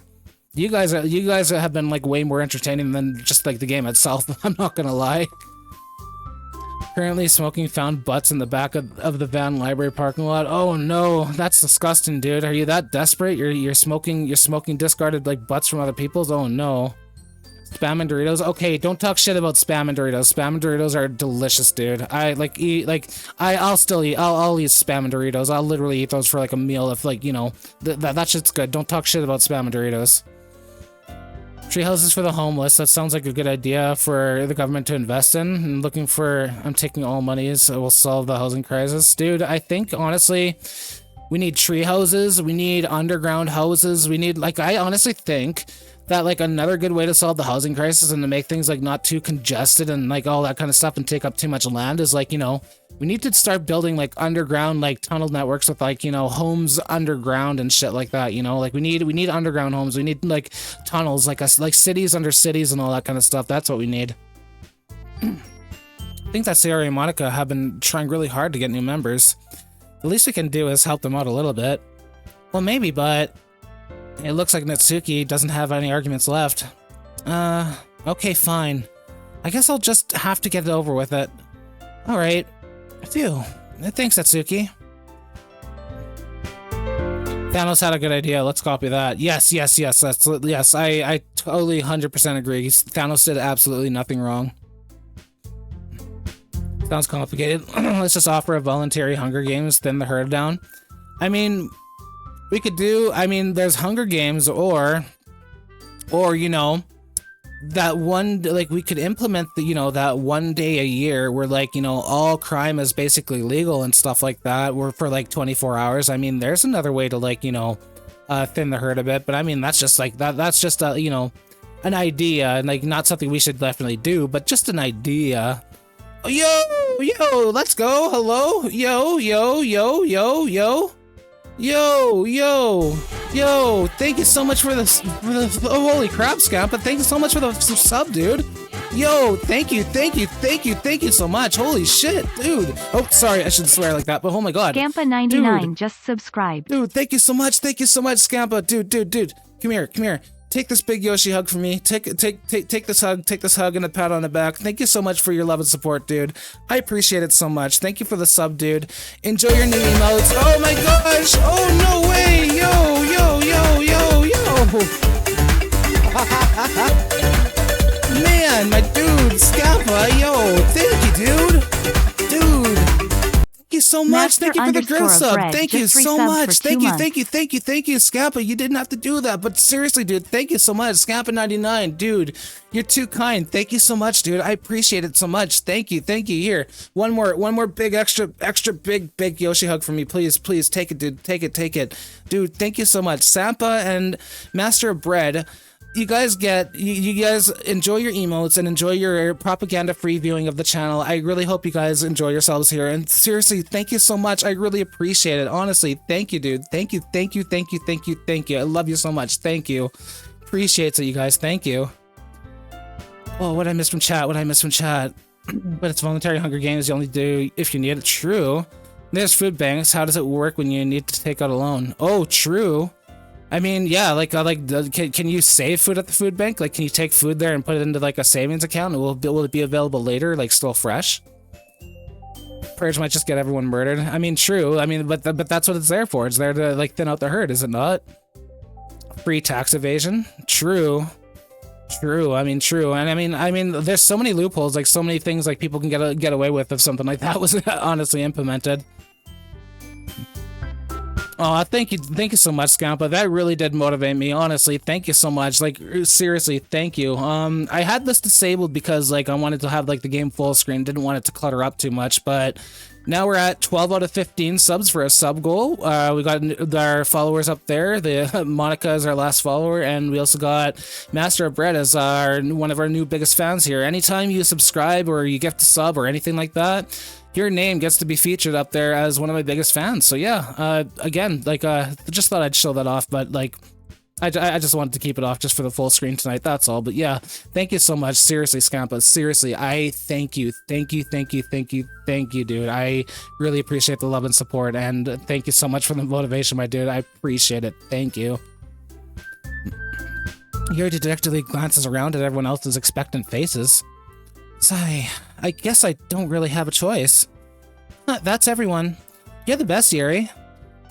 You guys have been, like, way more entertaining than just, like, the game itself. I'm not gonna lie. Currently smoking found butts in the back of the van library parking lot. Oh no, that's disgusting, dude. Are you that desperate? You're smoking discarded like butts from other people's? Oh no. Spam and Doritos. Okay, don't talk shit about Spam and Doritos. Spam and Doritos are delicious, dude. I'll eat Spam and Doritos. I'll literally eat those for like a meal if like, you know, that shit's good. Don't talk shit about Spam and Doritos. Tree houses for the homeless. That sounds like a good idea for the government to invest in. I'm taking all monies. It will solve the housing crisis. Dude, I think, honestly, We need tree houses. We need underground houses. We need, like, I honestly think that, like, another good way to solve the housing crisis and to make things, like, not too congested and, like, all that kind of stuff and take up too much land is, like, you know, we need to start building, like, underground, like, tunnel networks with, like, you know, homes underground and shit like that, you know? Like, we need underground homes. We need, like, tunnels, like, like cities under cities and all that kind of stuff. That's what we need. I think that Sayori and Monica have been trying really hard to get new members. The least we can do is help them out a little bit. Well, maybe, but it looks like Natsuki doesn't have any arguments left. Okay, fine. I guess I'll just have to get it over with it. Alright. Phew. Thanks, Natsuki. Thanos had a good idea. Let's copy that. Yes. Yes, I totally 100% agree. Thanos did absolutely nothing wrong. Sounds complicated. Let's just offer a voluntary Hunger Games, thin the herd down. I mean, we could do, I mean, there's Hunger Games or, you know, that one, like, we could implement the, you know, that 1 day a year where, like, you know, all crime is basically legal and stuff like that, or for, like, 24 hours. I mean, there's another way to, like, you know, thin the herd a bit, but I mean, that's just, like, that's just, you know, an idea, and, like, not something we should definitely do, but just an idea. Yo, let's go. Hello. Yo. Thank you so much for the oh, holy crap, Scampa. Thank you so much for the sub, dude. Yo, thank you so much. Holy shit, dude. Oh, sorry, I shouldn't swear like that, but oh my god. Scampa99 just subscribed. Dude, thank you so much, Scampa. Dude. Come here. Take this big Yoshi hug from me. Take this hug and a pat on the back. Thank you so much for your love and support, dude. I appreciate it so much. Thank you for the sub, dude. Enjoy your new emotes. Oh my gosh! Oh no way! Yo! Man, my dude, Scampa, yo, thank you, dude. Thank you so much. Thank you for the girl sub. Thank you so much. Thank you, Scampa. You didn't have to do that, but seriously, dude, thank you so much. Scampa99, dude, you're too kind. Thank you so much, dude. I appreciate it so much. Thank you. Here, one more big extra big Yoshi hug for me, please. Take it, dude. Take it, dude. Thank you so much, Sampa and Master of Bread. You guys enjoy your emotes and enjoy your propaganda-free viewing of the channel. I really hope you guys enjoy yourselves here. And seriously, thank you so much. I really appreciate it. Honestly, thank you, dude. Thank you. I love you so much. Thank you. Appreciate it, you guys. Thank you. Oh, what I missed from chat? But it's voluntary Hunger Games. You only do if you need it. True. There's food banks. How does it work when you need to take out a loan? Oh, true. I mean, yeah, can you save food at the food bank? Like, can you take food there and put it into, like, a savings account? Will it be available later, like, still fresh? Purge might just get everyone murdered. I mean, true. I mean, but that's what it's there for. It's there to, like, thin out the herd, is it not? Free tax evasion? True. I mean, true. And I mean, there's so many loopholes, like, so many things, like, people can get away with if something like that was honestly implemented. Oh, thank you so much, Scampa. That really did motivate me, honestly. Thank you so much. Like, seriously, thank you. I had this disabled because, like, I wanted to have, like, the game full screen. Didn't want it to clutter up too much, but now we're at 12 out of 15 subs for a sub goal. We got our followers up there. Monica is our last follower, and we also got Master of Bread as one of our new biggest fans here. Anytime you subscribe or you gift a sub or anything like that, your name gets to be featured up there as one of my biggest fans. So yeah, again, like, just thought I'd show that off, but like, I just wanted to keep it off just for the full screen tonight, that's all. But yeah, thank you so much. Seriously, Scampa, seriously, I thank you, dude. I really appreciate the love and support, and thank you so much for the motivation, my dude. I appreciate it. Thank you. Yuri dejectedly glances around at everyone else's expectant faces. Sigh, I guess I don't really have a choice. That's everyone. You're the best, Yuri.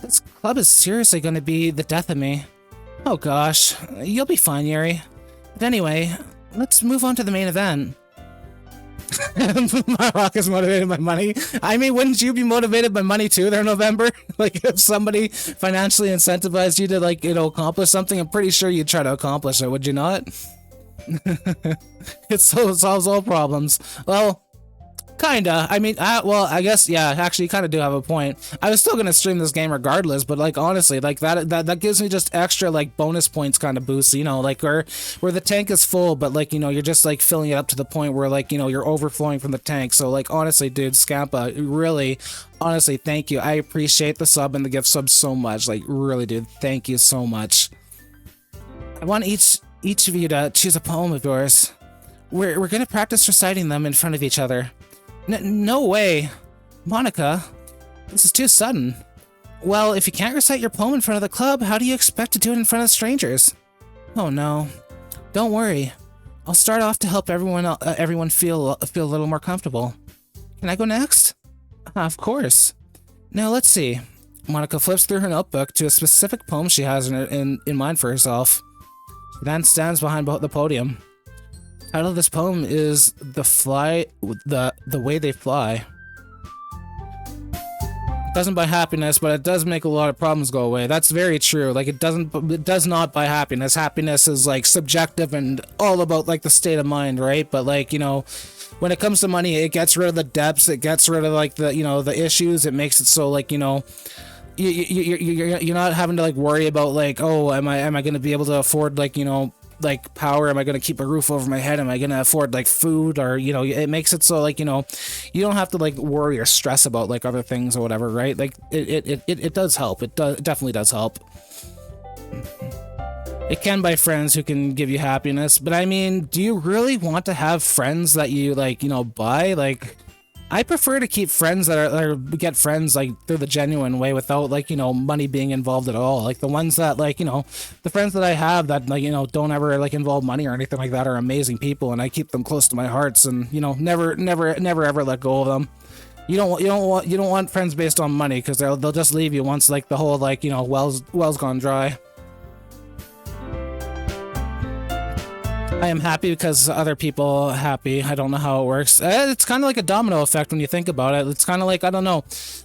This club is seriously going to be the death of me. Oh gosh, you'll be fine, Yuri. But anyway, let's move on to the main event. My rock is motivated by money. I mean, wouldn't you be motivated by money too there, November? Like, if somebody financially incentivized you to, like, you know, accomplish something, I'm pretty sure you'd try to accomplish it, would you not? It solves all problems. Well, Kinda. I mean, well, I guess, yeah, actually, you kind of do have a point. I was still gonna stream this game regardless, but, like, honestly, like, that gives me just extra, like, bonus points kind of boost, you know, like, where the tank is full, but, like, you know, you're just, like, filling it up to the point where, like, you know, you're overflowing from the tank. So, like, honestly, dude, Scampa, really, honestly, thank you. I appreciate the sub and the gift sub so much. Like, really, dude, thank you so much. I want each of you to choose a poem of yours. We're gonna practice reciting them in front of each other. No way. Monica, this is too sudden. Well, if you can't recite your poem in front of the club, how do you expect to do it in front of strangers? Oh no. Don't worry. I'll start off to help everyone feel a little more comfortable. Can I go next? Of course. Now let's see. Monica flips through her notebook to a specific poem she has in mind for herself. She then stands behind the podium. The title of this poem is the way they fly. It doesn't buy happiness, but it does make a lot of problems go away. That's very true. Like, it does not buy happiness. Happiness is, like, subjective and all about, like, the state of mind, right? But, like, you know, when it comes to money, it gets rid of the depths, it gets rid of, like, the, you know, the issues. It makes it so, like, you know, you're not having to, like, worry about, like, oh, am I going to be able to afford, like, you know, like, power? Am I going to keep a roof over my head? Am I going to afford, like, food? Or, you know, it makes it so, like, you know, you don't have to, like, worry or stress about, like, other things or whatever, right? Like, it does help. It definitely does help. It can buy friends who can give you happiness, but I mean, do you really want to have friends that you, like, you know, buy? Like, I prefer to keep friends that get friends, like, through the genuine way without, like, you know, money being involved at all. Like, the ones that, like, you know, the friends that I have that, like, you know, don't ever, like, involve money or anything like that are amazing people, and I keep them close to my hearts and, you know, never ever let go of them. You don't want friends based on money, because they'll just leave you once, like, the whole, like, you know, well's gone dry. I am happy because other people are happy. I don't know how it works. It's kind of like a domino effect when you think about it. It's kind of like, I don't know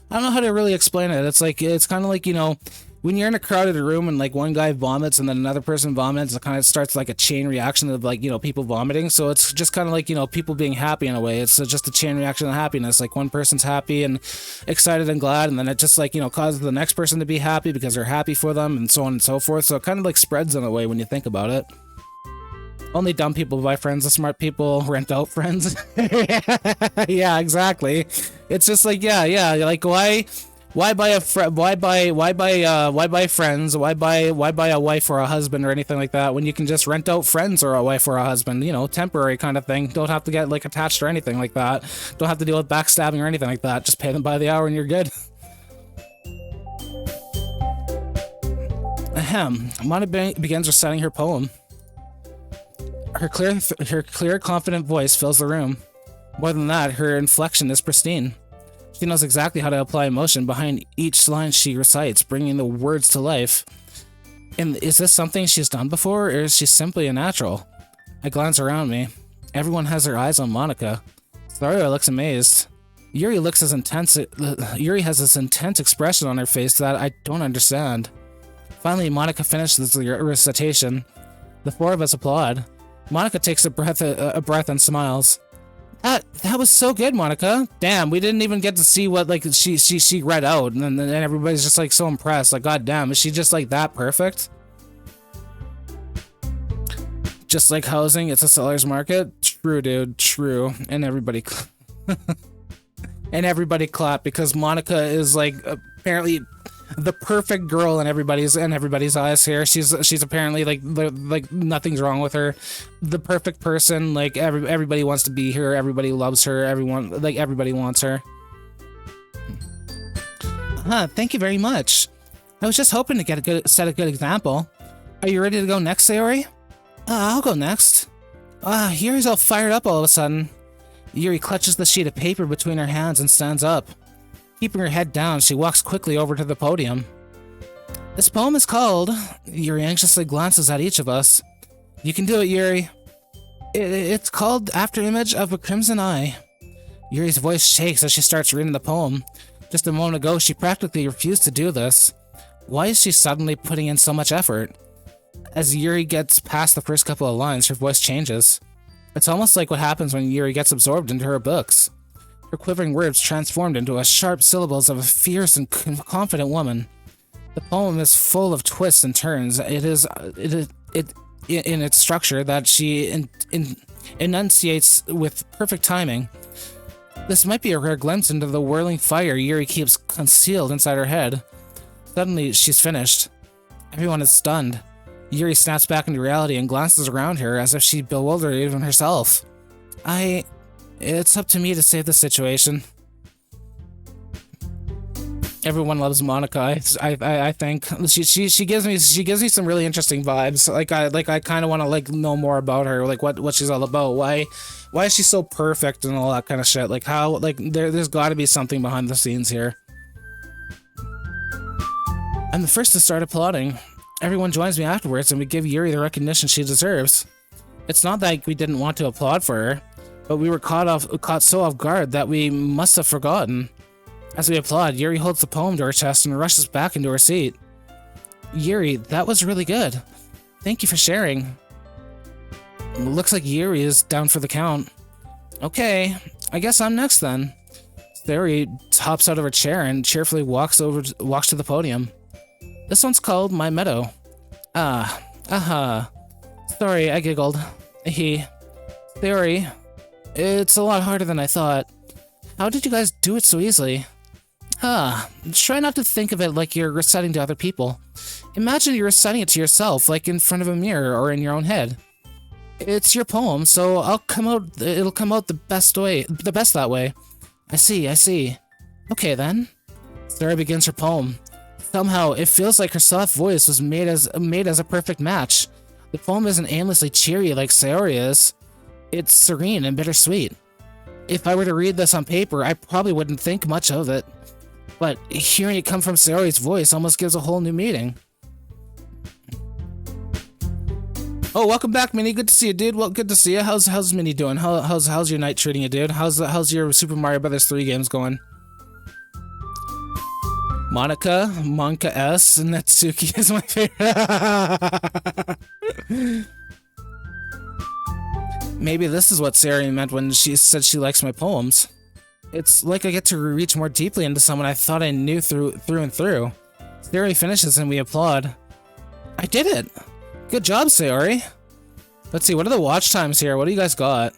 how to really explain it. It's kind of like, you know, when you're in a crowded room and, like, one guy vomits and then another person vomits, it kind of starts like a chain reaction of, like, you know, people vomiting. So it's just kind of like, you know, people being happy in a way. It's just a chain reaction of happiness. Like, one person's happy and excited and glad, and then it just, like, you know, causes the next person to be happy because they're happy for them, and so on and so forth. So it kind of like spreads in a way when you think about it. Only dumb people buy friends. The smart people rent out friends. Yeah, exactly. It's just like, yeah. Like, why buy friends? Why buy a wife or a husband or anything like that when you can just rent out friends or a wife or a husband? You know, temporary kind of thing. Don't have to get, like, attached or anything like that. Don't have to deal with backstabbing or anything like that. Just pay them by the hour and you're good. Ahem. Amanda begins reciting her poem. Her clear, confident voice fills the room. More than that, her inflection is pristine. She knows exactly how to apply emotion behind each line she recites, bringing the words to life. And is this something she's done before, or is she simply a natural? I glance around me. Everyone has their eyes on Monica. Saria looks amazed. Yuri has this intense expression on her face that I don't understand. Finally, Monica finishes the recitation. The four of us applaud. Monica takes a breath and smiles. That was so good, Monica. Damn, we didn't even get to see what, like, she read out, and everybody's just, like, so impressed. Like, god damn, is she just, like, that perfect? Just like housing, it's a seller's market. True, dude, true. And everybody clapped because Monica is, like, apparently the perfect girl in everybody's eyes here. She's apparently, like nothing's wrong with her. The perfect person. Like, everybody wants to be here. Everybody loves her. Everybody wants her. Thank you very much. I was just hoping to set a good example. Are you ready to go next, Sayori? I'll go next. Yuri's all fired up all of a sudden. Yuri clutches the sheet of paper between her hands and stands up. Keeping her head down, she walks quickly over to the podium. This poem is called... Yuri anxiously glances at each of us. You can do it, Yuri. It's called After Image of a Crimson Eye. Yuri's voice shakes as she starts reading the poem. Just a moment ago, she practically refused to do this. Why is she suddenly putting in so much effort? As Yuri gets past the first couple of lines, her voice changes. It's almost like what happens when Yuri gets absorbed into her books. Her quivering words transformed into a sharp syllables of a fierce and confident woman. The poem is full of twists and turns. It in its structure that she enunciates with perfect timing. This might be a rare glimpse into the whirling fire Yuri keeps concealed inside her head. Suddenly, she's finished. Everyone is stunned. Yuri snaps back into reality and glances around her as if she's bewildered even herself. It's up to me to save the situation. Everyone loves Monica. I think she gives me some really interesting vibes. I kind of want to know more about her, like what she's all about. Why is she so perfect and all that kind of shit? Like how there's got to be something behind the scenes here. I'm the first to start applauding. Everyone joins me afterwards, and we give Yuri the recognition she deserves. It's not like we didn't want to applaud for her, but we were caught so off guard that we must have forgotten. As we applaud, Yuri holds the poem to her chest and rushes back into her seat. Yuri, that was really good. Thank you for sharing. Looks like Yuri is down for the count. Okay, I guess I'm next then. Yuri hops out of her chair and cheerfully walks to the podium. This one's called My Meadow. Sorry, I giggled. Theory. It's a lot harder than I thought. How did you guys do it so easily? Try not to think of it like you're reciting to other people. Imagine you're reciting it to yourself, like in front of a mirror or in your own head. It's your poem, so it'll come out the best that way. I see. Okay then. Sarah begins her poem. Somehow, it feels like her soft voice was made as a perfect match. The poem isn't aimlessly cheery like Sayori is. It's serene and bittersweet. If I were to read this on paper, I probably wouldn't think much of it. But hearing it come from Sayori's voice almost gives a whole new meaning. Oh, welcome back, Minnie. Good to see you, dude. Well, good to see you. How's Minnie doing? How's your night treating you, dude? How's your Super Mario Brothers 3 games going? Monka S, and Natsuki is my favorite. Maybe this is what Sayori meant when she said she likes my poems. It's like I get to reach more deeply into someone I thought I knew through and through. Sayori finishes and we applaud. I did it! Good job, Sayori. Let's see, what are the watch times here? What do you guys got?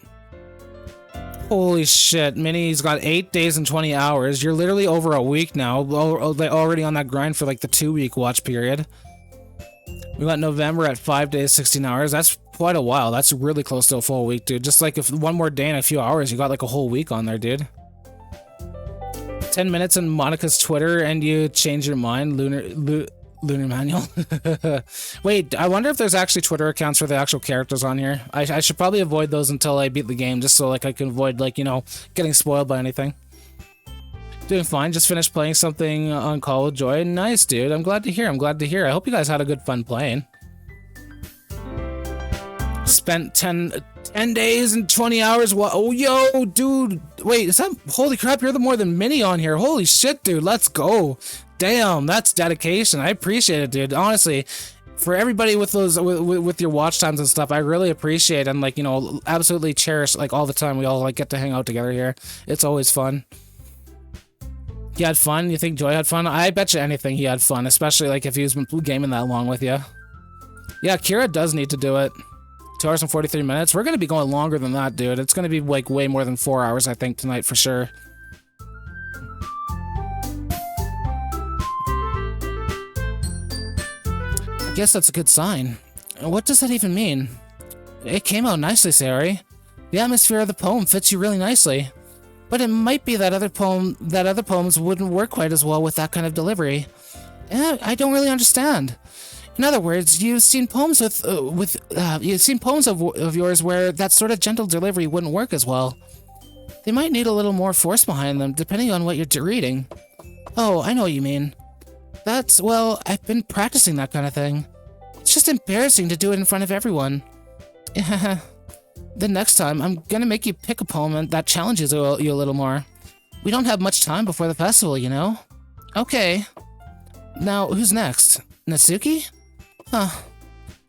Holy shit, Minnie's got 8 days and 20 hours. You're literally over a week now, already on that grind for like the 2-week watch period. We got November at 5 days, 16 hours. That's quite a while. That's really close to a full week, dude. Just like if one more day and a few hours, you got like a whole week on there, dude. 10 minutes on Monica's Twitter and you change your mind, Lunar Manual. Wait, I wonder if there's actually Twitter accounts for the actual characters on here. I should probably avoid those until I beat the game, just so like I can avoid getting spoiled by anything. Doing fine, just finished playing something on Call of Joy. Nice, dude. I'm glad to hear. I hope you guys had a good fun playing. Spent 10 days and 20 hours. Oh, yo, dude. Wait, is that... Holy crap, you're the more than Minnie on here. Holy shit, dude. Let's go. Damn, that's dedication. I appreciate it, dude. Honestly, for everybody with those with your watch times and stuff, I really appreciate and absolutely cherish all the time we all get to hang out together here. It's always fun. You had fun? You think Joy had fun? I bet you anything he had fun, especially if he's been gaming that long with you. Yeah, Kira does need to do it. 2 hours and 43 minutes. We're gonna be going longer than that, dude. It's gonna be way more than 4 hours, I think, tonight for sure. I guess that's a good sign. What does that even mean? It came out nicely, Sayori. The atmosphere of the poem fits you really nicely. But it might be that other poems wouldn't work quite as well with that kind of delivery. I don't really understand. In other words, you've seen poems of yours where that sort of gentle delivery wouldn't work as well. They might need a little more force behind them, depending on what you're reading. Oh, I know what you mean. Well, I've been practicing that kind of thing. It's just embarrassing to do it in front of everyone. The next time, I'm gonna make you pick a poem that challenges you a little more. We don't have much time before the festival, you know? Okay. Now, who's next? Natsuki? Huh.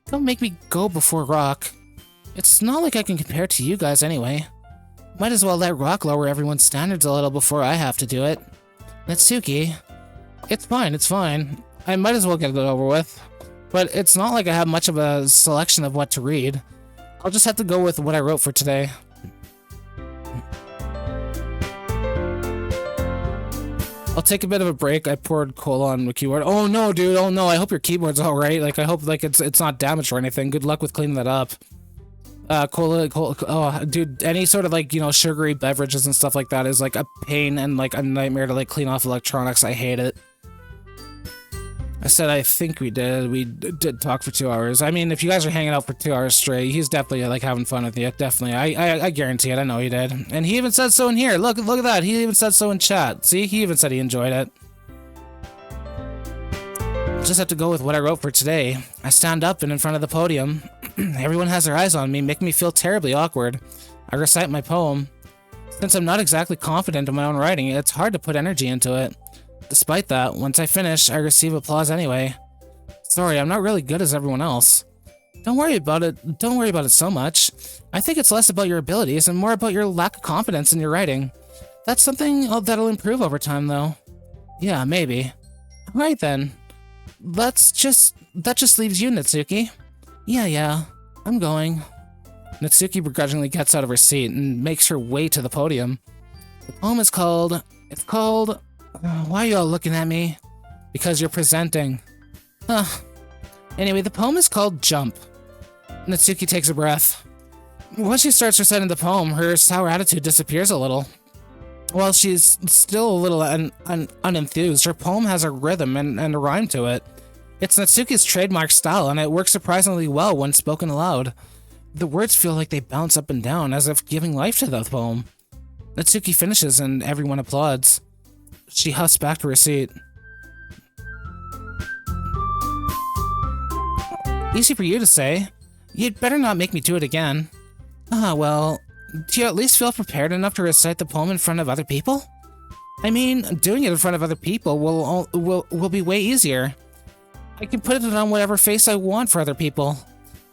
Don't make me go before Rock. It's not like I can compare to you guys anyway. Might as well let Rock lower everyone's standards a little before I have to do it. Natsuki, it's fine, it's fine. I might as well get it over with. But it's not like I have much of a selection of what to read. I'll just have to go with what I wrote for today. I'll take a bit of a break. I poured cola on the keyboard. Oh no, dude. Oh no. I hope your keyboard's all right. Like I hope like it's not damaged or anything. Good luck with cleaning that up. Cola. Oh, dude. Any sort of like sugary beverages and stuff like that is like a pain and like a nightmare to like clean off electronics. I hate it. I said I think we did. We did talk for 2 hours. I mean, if you guys are hanging out for 2 hours straight, he's definitely like having fun with you. Definitely. I guarantee it. I know he did. And he even said so in here. Look at that. He even said so in chat. See, he even said he enjoyed it. Just have to go with what I wrote for today. I stand up and in front of the podium. Everyone has their eyes on me, making me feel terribly awkward. I recite my poem. Since I'm not exactly confident in my own writing, it's hard to put energy into it. Despite that, once I finish, I receive applause anyway. Sorry, I'm not really good as everyone else. Don't worry about it. Don't worry about it so much. I think it's less about your abilities and more about your lack of confidence in your writing. That's something that'll improve over time, though. Yeah, maybe. Alright then. That just leaves you, Natsuki. Yeah, I'm going. Natsuki begrudgingly gets out of her seat and makes her way to the podium. The poem is called... why are you all looking at me? Because you're presenting. Huh. Anyway, the poem is called Jump. Natsuki takes a breath. Once she starts reciting the poem, her sour attitude disappears a little. While she's still a little unenthused, her poem has a rhythm and a rhyme to it. It's Natsuki's trademark style, and it works surprisingly well when spoken aloud. The words feel like they bounce up and down, as if giving life to the poem. Natsuki finishes, and everyone applauds. She huffs back to her seat. Easy for you to say. You'd better not make me do it again. Well, do you at least feel prepared enough to recite the poem in front of other people? I mean, doing it in front of other people will be way easier. I can put it on whatever face I want for other people.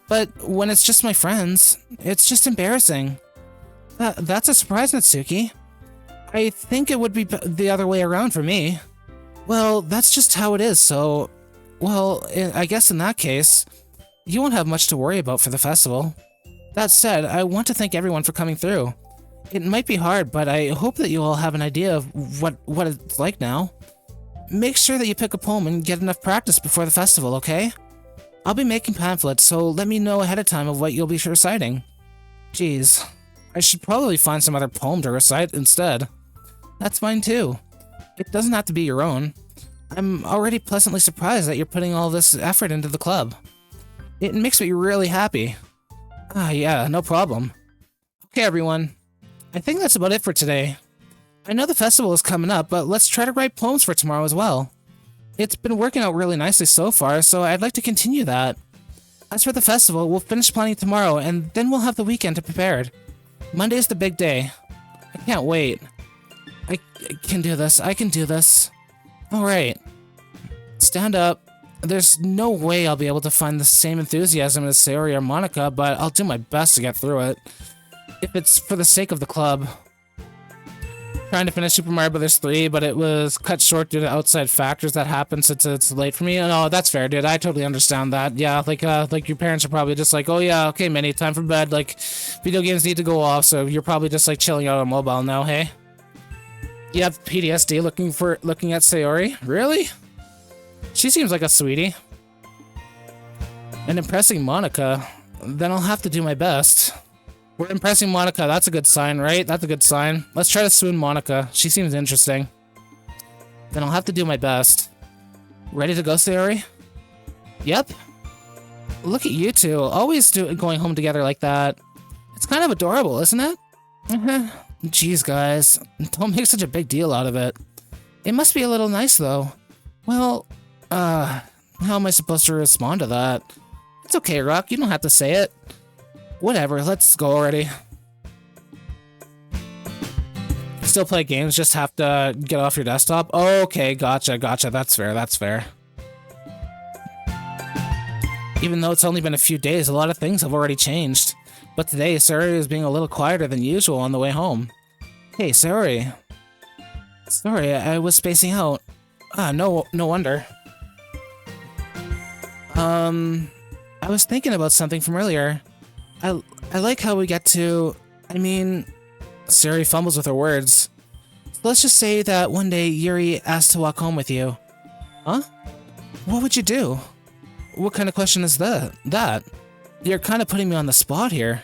But when it's just my friends, it's just embarrassing. That's a surprise, Natsuki. I think it would be the other way around for me. Well, that's just how it is, so... Well, I guess in that case, you won't have much to worry about for the festival. That said, I want to thank everyone for coming through. It might be hard, but I hope that you all have an idea of what it's like now. Make sure that you pick a poem and get enough practice before the festival, okay? I'll be making pamphlets, so let me know ahead of time of what you'll be reciting. Jeez, I should probably find some other poem to recite instead. That's fine too. It doesn't have to be your own. I'm already pleasantly surprised that you're putting all this effort into the club. It makes me really happy. Yeah, no problem. Okay, everyone. I think that's about it for today. I know the festival is coming up, but let's try to write poems for tomorrow as well. It's been working out really nicely so far, so I'd like to continue that. As for the festival, we'll finish planning tomorrow, and then we'll have the weekend to prepare. Monday's the big day. I can't wait. I can do this. I can do this. Alright. Stand up. There's no way I'll be able to find the same enthusiasm as Sayori or Monica, but I'll do my best to get through it. If it's for the sake of the club. Trying to finish Super Mario Bros. 3, but it was cut short due to outside factors that happened since it's late for me. No, that's fair, dude. I totally understand that. Yeah, like your parents are probably just like, oh yeah, okay, Minnie, time for bed. Like, video games need to go off, so you're probably just like chilling out on mobile now, hey? You have PTSD looking at Sayori? Really? She seems like a sweetie. And impressing Monica, then I'll have to do my best. We're impressing Monica, that's a good sign, right? That's a good sign. Let's try to swoon Monica. She seems interesting. Then I'll have to do my best. Ready to go, Sayori? Yep. Look at you two, always going home together like that. It's kind of adorable, isn't it? Jeez, guys, don't make such a big deal out of it. It must be a little nice, though. Well, how am I supposed to respond to that? It's okay, Rock, you don't have to say it. Whatever, let's go already. Still play games, just have to get off your desktop? Okay, gotcha, that's fair. Even though it's only been a few days, a lot of things have already changed. But today, Sayori is being a little quieter than usual on the way home. Hey, Sayori. Sorry, I was spacing out. No wonder. I was thinking about something from earlier. I like how we get to... I mean... Sayori fumbles with her words. Let's just say that one day Yuri asked to walk home with you. Huh? What would you do? What kind of question is that? You're kind of putting me on the spot here.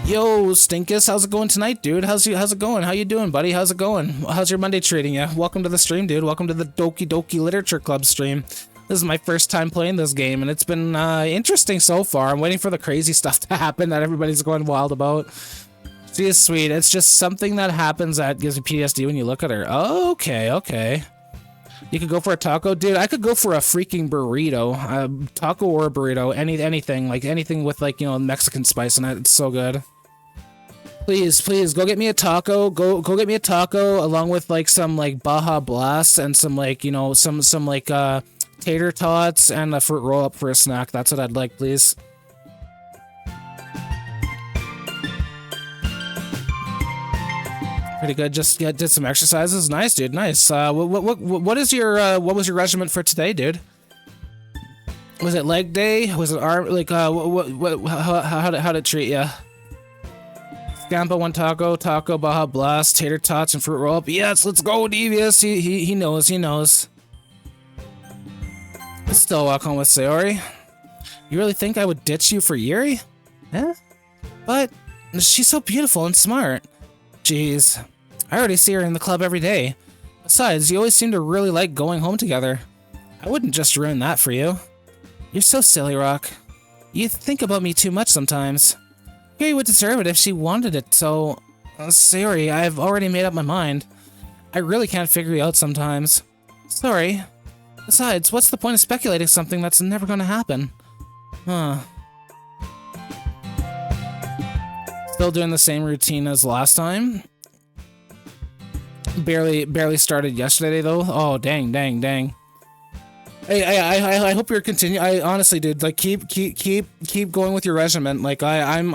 Yo, Stinkus, how's it going tonight, dude? How's it going? How you doing, buddy? How's it going? How's your Monday treating you? Welcome to the stream, dude. Welcome to the Doki Literature Club stream. This is my first time playing this game, and it's been interesting so far. I'm waiting for the crazy stuff to happen that everybody's going wild about. She is sweet. It's just something that happens that gives you PTSD when you look at her. Oh, okay. You could go for a taco? Dude, I could go for a freaking burrito. Taco or a burrito. Anything. Like, anything with, like, you know, Mexican spice in it. It's so good. Please, go get me a taco. Go get me a taco along with, like, some, like, Baja Blast and some, like, you know, some like, tater tots and a fruit roll-up for a snack. That's what I'd like, please. Pretty good. Just did some exercises. Nice, dude. Nice. What was your regimen for today, dude? Was it leg day? Was it arm? Like, how did it treat ya? Scampa, one taco, Baja Blast, tater tots, and fruit roll-up. Yes, let's go, Devious. He knows. Still walk home with Sayori. You really think I would ditch you for Yuri? Huh? But she's so beautiful and smart. Jeez. I already see her in the club every day. Besides, you always seem to really like going home together. I wouldn't just ruin that for you. You're so silly, Rock. You think about me too much sometimes. Yuri would deserve it if she wanted it, so... Sayori, I've already made up my mind. I really can't figure you out sometimes. Sorry. Besides, what's the point of speculating something that's never gonna happen? Huh. Still doing the same routine as last time. Barely started yesterday though. Oh dang. Hey, I hope you're continuing. I honestly, dude, like keep going with your regiment. Like I'm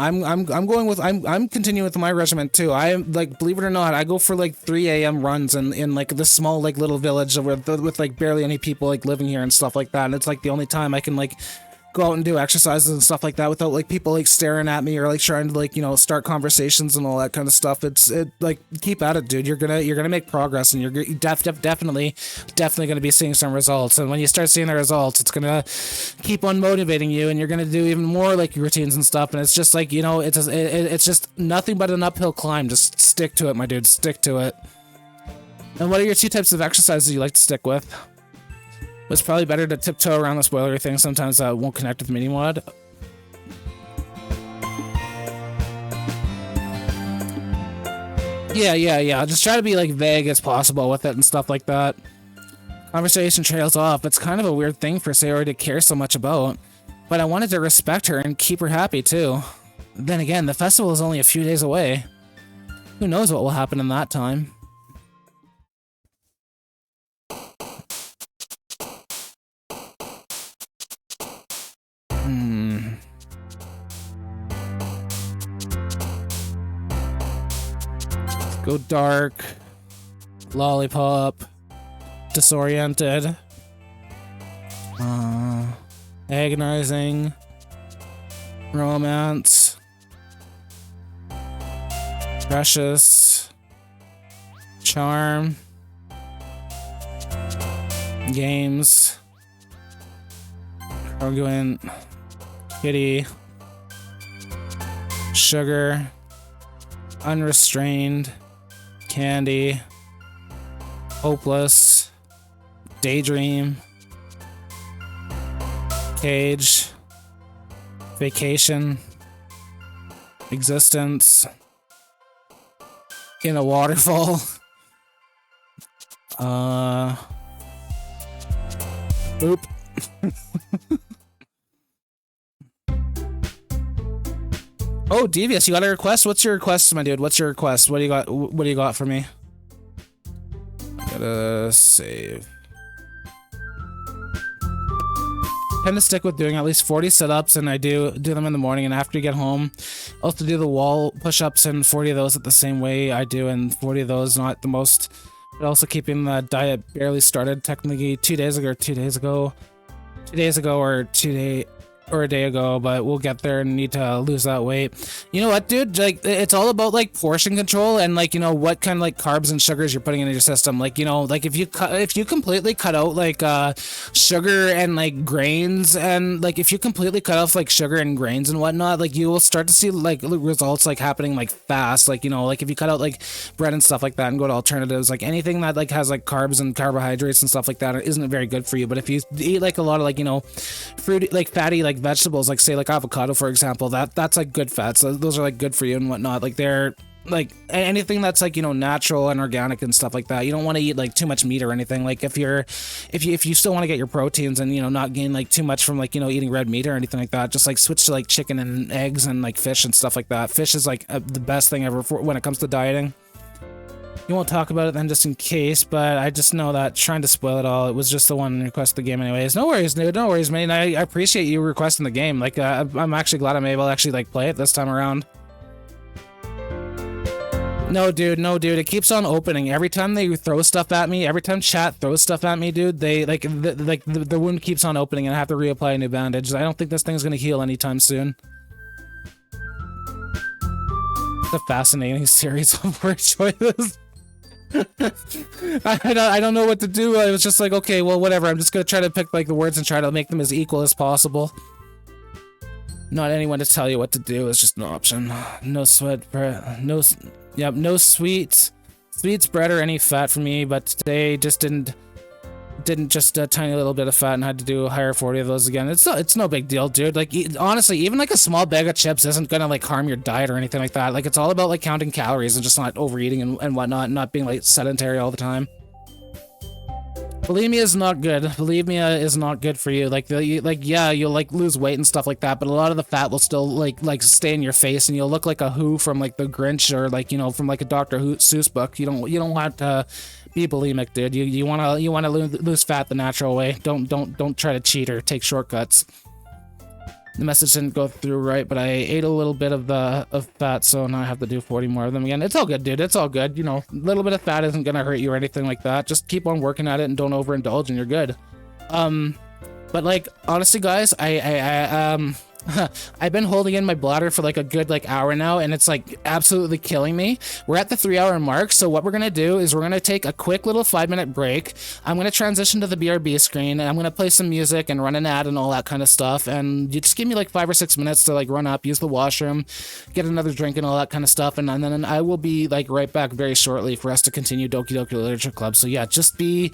continuing with my regiment too. I am, like, believe it or not, I go for like 3 a.m. runs in like this small like little village with like barely any people like living here and stuff like that. And it's like the only time I can like go out and do exercises and stuff like that without like people like staring at me or like trying to like, you know, start conversations and all that kind of stuff. It like, keep at it, dude. You're gonna make progress, and you're definitely gonna be seeing some results. And when you start seeing the results, it's gonna keep on motivating you, and you're gonna do even more like routines and stuff. And it's just like, you know, it's just nothing but an uphill climb. Just stick to it, my dude. Stick to it. And what are your 2 types of exercises you like to stick with? It's probably better to tiptoe around the spoilery thing. Sometimes that won't connect with Minimod. Yeah. Just try to be like vague as possible with it and stuff like that. Conversation trails off. It's kind of a weird thing for Sayori to care so much about, but I wanted to respect her and keep her happy too. Then again, the festival is only a few days away. Who knows what will happen in that time? Go dark, lollipop, disoriented, agonizing, romance, precious, charm, games, argument, kitty, sugar, unrestrained, candy, hopeless, daydream, cage, vacation, existence, in a waterfall, boop. Oh, Devious, you got a request? What's your request, my dude? What's your request? What do you got for me? I gotta save. tend to stick with doing at least 40 sit-ups, and I do them in the morning and after you get home. Also do the wall push-ups and 40 of those at the same way I do, and 40 of those, not the most, but also keeping the diet barely started technically 2 days ago, or a day ago, but we'll get there and need to lose that weight. You know what, dude? Like, it's all about like portion control and like, you know, what kind of like carbs and sugars you're putting into your system. Like, you know, like if you completely cut out like sugar and like grains, and like if you completely cut off like sugar and grains and whatnot, like you will start to see like results like happening like fast. Like, you know, like if you cut out like bread and stuff like that and go to alternatives, like anything that like has like carbs and carbohydrates and stuff like that isn't very good for you. But if you eat like a lot of like, you know, fruity, like fatty, like vegetables, like say like avocado for example, that's like good fats, those are like good for you and whatnot. Like they're like anything that's like, you know, natural and organic and stuff like that. You don't want to eat like too much meat or anything. Like if you still want to get your proteins and, you know, not gain like too much from like, you know, eating red meat or anything like that, just like switch to like chicken and eggs and like fish and stuff like that. Fish is like the best thing ever when it comes to dieting. You won't talk about it then just in case, but I just know that trying to spoil it all, it was just the one request of the game anyways. No worries, dude. No worries, man. I appreciate you requesting the game. Like, I'm actually glad I'm able to actually, like, play it this time around. No, dude. It keeps on opening. Every time they throw stuff at me, every time chat throws stuff at me, dude, they, like, the wound keeps on opening and I have to reapply a new bandage. I don't think this thing's gonna heal anytime soon. It's a fascinating series of word choices. I don't know what to do. I was just like, okay, well, whatever. I'm just gonna try to pick like the words and try to make them as equal as possible. Not anyone to tell you what to do is just an option. No sweat, no sweets, bread, or any fat for me. But today just didn't just a tiny little bit of fat and had to do a higher 40 of those again. It's no big deal, dude. Like, honestly, even like a small bag of chips isn't gonna like harm your diet or anything like that. Like, it's all about like counting calories and just not overeating and whatnot, and not being like sedentary all the time. Bulimia is not good. Bulimia is not good for you. Like, yeah, you'll like lose weight and stuff like that, but a lot of the fat will still like stay in your face, and you'll look like a Who from like the Grinch, or like, you know, from like a Dr. Seuss book. You don't want to be bulimic, dude. You wanna lose fat the natural way. Don't try to cheat or take shortcuts. The message didn't go through right, but I ate a little bit of fat, so now I have to do 40 more of them again. It's all good, dude. It's all good. You know, a little bit of fat isn't gonna hurt you or anything like that. Just keep on working at it and don't overindulge, and you're good. But like, honestly, guys, I've been holding in my bladder for like a good like hour now, and it's like absolutely killing me. We're at the 3-hour mark, so what we're gonna do is we're gonna take a quick little 5-minute break. I'm gonna transition to the BRB screen, and I'm gonna play some music and run an ad and all that kind of stuff, and you just give me like 5 or 6 minutes to like run up, use the washroom, get another drink and all that kind of stuff, and then I will be like right back very shortly for us to continue Doki Doki Literature Club. So yeah, just be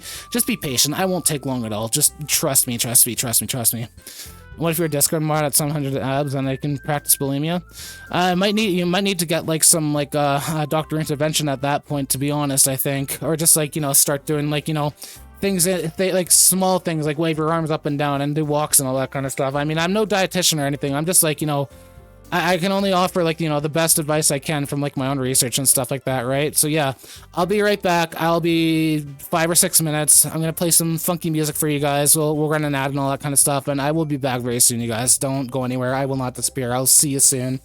patient. I won't take long at all. Just trust me. What if you're a Discord mod at some 100 abs and I can practice bulimia? You might need to get like some like doctor intervention at that point, to be honest, I think, or just like, you know, start doing like, you know, things like small things like wave your arms up and down and do walks and all that kind of stuff. I mean, I'm no dietitian or anything. I'm just like, you know, I can only offer like, you know, the best advice I can from like my own research and stuff like that, right? So yeah, I'll be right back. I'll be 5 or 6 minutes. I'm gonna play some funky music for you guys. We'll run an ad and all that kind of stuff, and I will be back very soon, you guys. Don't go anywhere. I will not disappear. I'll see you soon.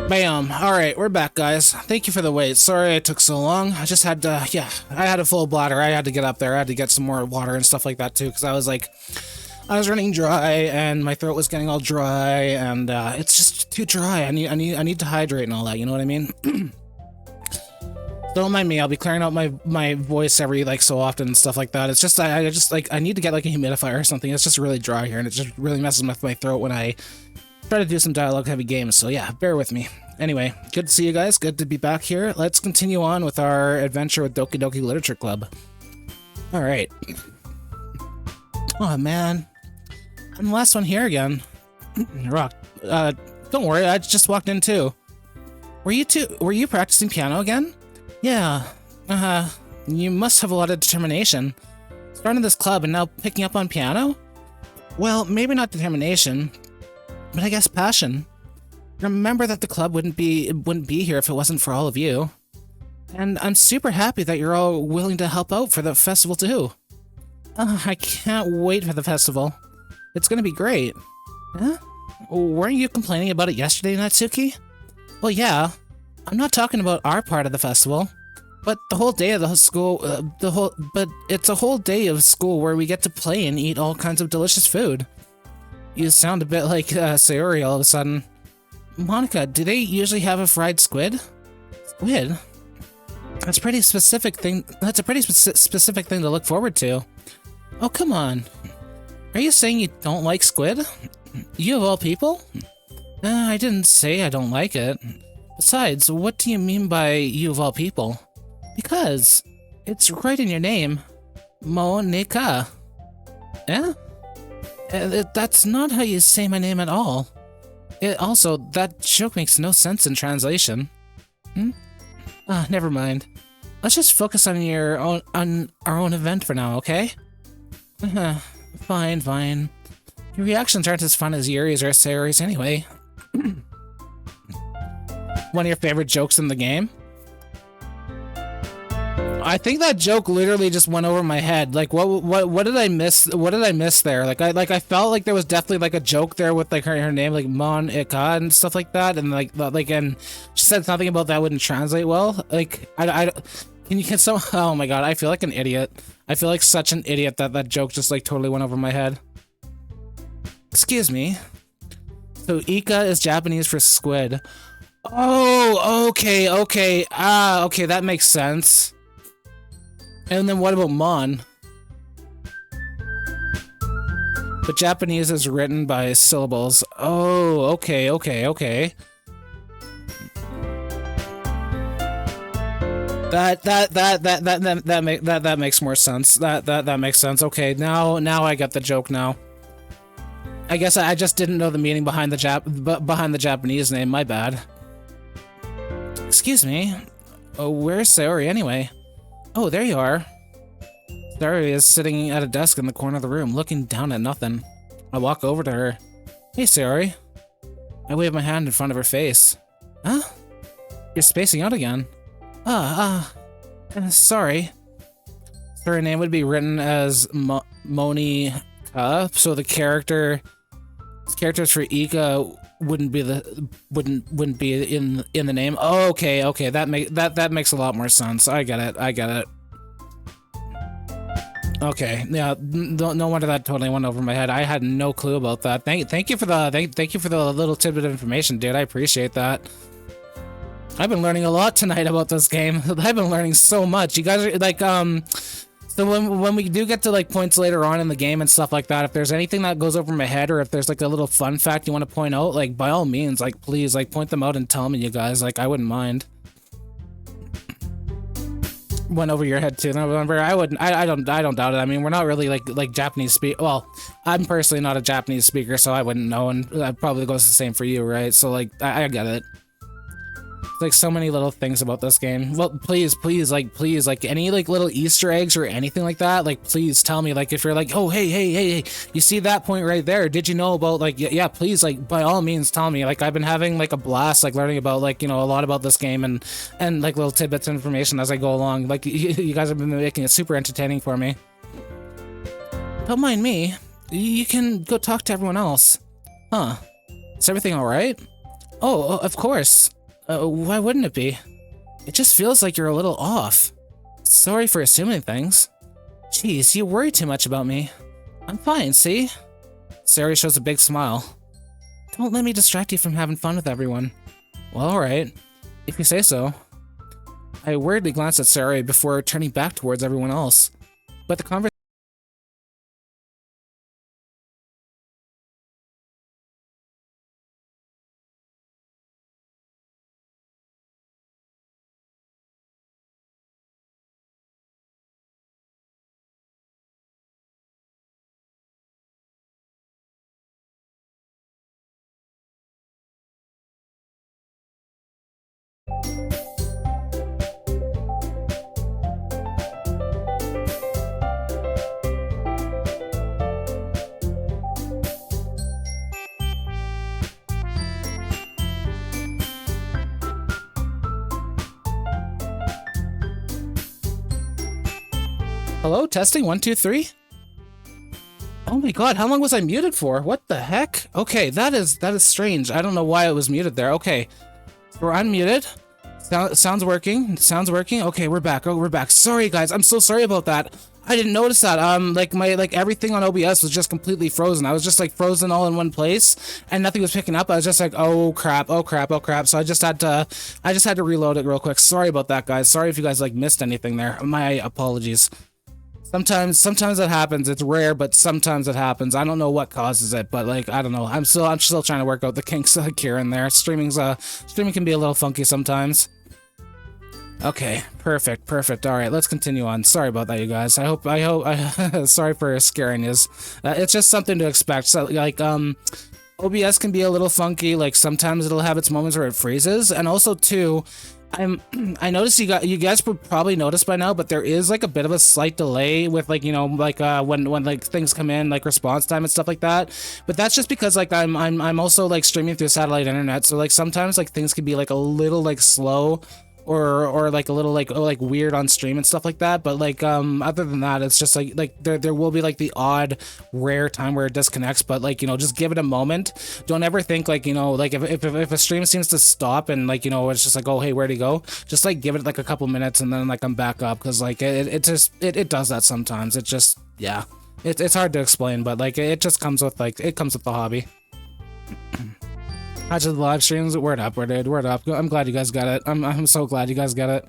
Bam. Alright, we're back, guys. Thank you for the wait. Sorry it took so long. I just had to, yeah, I had a full bladder. I had to get up there. I had to get some more water and stuff like that, too, because I was running dry, and my throat was getting all dry, and it's just too dry. I need to hydrate and all that, you know what I mean? Don't mind me, I'll be clearing out my voice every, so often and stuff like that. It's just, I need to get, a humidifier or something. It's just really dry here, and it just really messes with my throat when I try to do some dialogue-heavy games, so yeah, bear with me. Anyway, good to see you guys, good to be back here. Let's continue on with our adventure with Doki Doki Literature Club. Alright. Oh man. I'm the last one here again. Rock. Don't worry, I just walked in too. Were you practicing piano again? Yeah. You must have a lot of determination. Starting this club and now picking up on piano? Well, maybe not determination, but I guess passion. Remember that the club wouldn't be here if it wasn't for all of you. And I'm super happy that you're all willing to help out for the festival too. I can't wait for the festival. It's gonna be great. Huh? Weren't you complaining about it yesterday, Natsuki? Well, yeah. I'm not talking about our part of the festival, but the whole day of the school, but it's a whole day of school where we get to play and eat all kinds of delicious food. You sound a bit like Sayori all of a sudden. Monica, do they usually have a fried squid? Squid? That's a pretty specific thing. That's a pretty specific thing to look forward to. Oh, come on. Are you saying you don't like squid? You of all people? I didn't say I don't like it. Besides, what do you mean by you of all people? Because it's right in your name. Monica. Eh? That's not how you say my name at all. Also, that joke makes no sense in translation. Never mind. Let's just focus on on our own event for now, okay? Fine. Your reactions aren't as fun as Yuri's or Sayori's anyway. one of your favorite jokes in the game? I think that joke literally just went over my head. Like, what did I miss? What did I miss there? Like, I felt like there was definitely like a joke there with like her name, like Mon Ika and stuff like that, and and she said something about that wouldn't translate well. Like, oh my god, I feel like an idiot. I feel like such an idiot that joke just like totally went over my head. Excuse me. So Ika is Japanese for squid. Oh, okay. Okay, that makes sense. And then what about Mon? But Japanese is written by syllables. Oh, okay. That makes more sense. That makes sense. Okay, now I get the joke now. I guess I just didn't know the meaning behind the Japanese name. My bad. Excuse me. Oh, where's Sayori anyway? Oh, there you are. Sayori is sitting at a desk in the corner of the room, looking down at nothing. I walk over to her. Hey, Sayori. I wave my hand in front of her face. Huh? You're spacing out again. Sorry. So her name would be written as Moni Ka, so the characters for Ika wouldn't be in the name. Oh, okay, that makes a lot more sense. I get it. Okay, yeah, no wonder that totally went over my head. I had no clue about that. Thank you for the little tidbit of information, dude. I appreciate that. I've been learning a lot tonight about this game. I've been learning so much. You guys are like, so when we do get to like points later on in the game and stuff like that, if there's anything that goes over my head or if there's like a little fun fact you want to point out, like by all means, like please, like point them out and tell me, you guys. Like I wouldn't mind. Went over your head too. Remember, I don't doubt it. I mean, we're not really like Japanese speak. Well, I'm personally not a Japanese speaker, so I wouldn't know, and that probably goes the same for you, right? So like, I get it. Like so many little things about this game. Well, please, like any like little Easter eggs or anything like that, like please tell me. Like if you're like, oh hey, you see that point right there? Did you know about like yeah, please, like by all means tell me. Like I've been having like a blast like learning about like, you know, a lot about this game and like little tidbits of information as I go along. Like you guys have been making it super entertaining for me. Don't mind me. You can go talk to everyone else. Huh? Is everything all right? Oh, of course. Why wouldn't it be? It just feels like you're a little off. Sorry for assuming things. Jeez, you worry too much about me. I'm fine, see? Sayori shows a big smile. Don't let me distract you from having fun with everyone. Well, alright. If you say so. I worriedly glanced at Sayori before turning back towards everyone else. But the conversation... Hello, testing, 1, 2, 3. Oh my god, how long was I muted for? What the heck? Okay, that is strange. I don't know why it was muted there. Okay, we're unmuted. Sounds working. Sounds working. Okay, we're back. Oh, we're back. Sorry, guys. I'm so sorry about that. I didn't notice that. Like everything on OBS was just completely frozen. I was just like frozen all in one place, and nothing was picking up. I was just like, oh crap. So I just had to reload it real quick. Sorry about that, guys. Sorry if you guys like missed anything there. My apologies. Sometimes that happens. It's rare, but sometimes it happens. I don't know what causes it, but like I don't know. I'm still trying to work out the kinks like here and there. Streaming can be a little funky sometimes. Okay, perfect. All right, let's continue on. Sorry about that, you guys. I hope sorry for scaring you. It's just something to expect. So like OBS can be a little funky. Like sometimes it'll have its moments where it freezes, and also too, I noticed you guys would probably notice by now, but there is like a bit of a slight delay with like like when like things come in, like response time and stuff like that. But that's just because like I'm also like streaming through satellite internet, so like sometimes like things can be like a little like slow or like a little like weird on stream and stuff like that. But like other than that, it's just like there will be like the odd rare time where it disconnects, but like just give it a moment. Don't ever think like like if a stream seems to stop and like it's just like, oh hey, where'd he go, just like give it like a couple minutes and then like I'm back up, because like it just it does that sometimes. It just, yeah, it's hard to explain, but like it just comes with the hobby. Watch the live streams. Word up, dude. Word up. I'm glad you guys got it. I'm so glad you guys got it.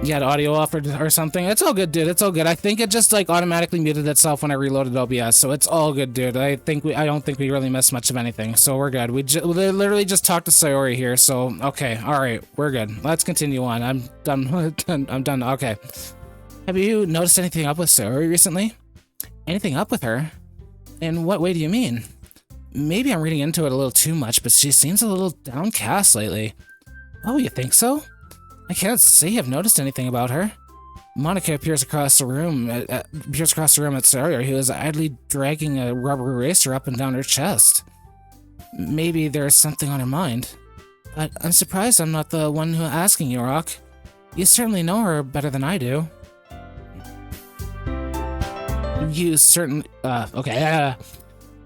You had audio off or something. It's all good, dude. It's all good. I think it just like automatically muted itself when I reloaded OBS, so it's all good, dude. I don't think we really missed much of anything, so we're good. We literally just talked to Sayori here, so okay, all right, we're good. Let's continue on. I'm done. I'm done. Okay. Have you noticed anything up with Sayori recently? Anything up with her? In what way do you mean? Maybe I'm reading into it a little too much, but she seems a little downcast lately. Oh, you think so? I can't say I've noticed anything about her. Monica appears across the room at Sayori, who is idly dragging a rubber eraser up and down her chest. Maybe there's something on her mind. But I'm surprised I'm not the one who asking you, Rock. You certainly know her better than I do. You certainly... okay,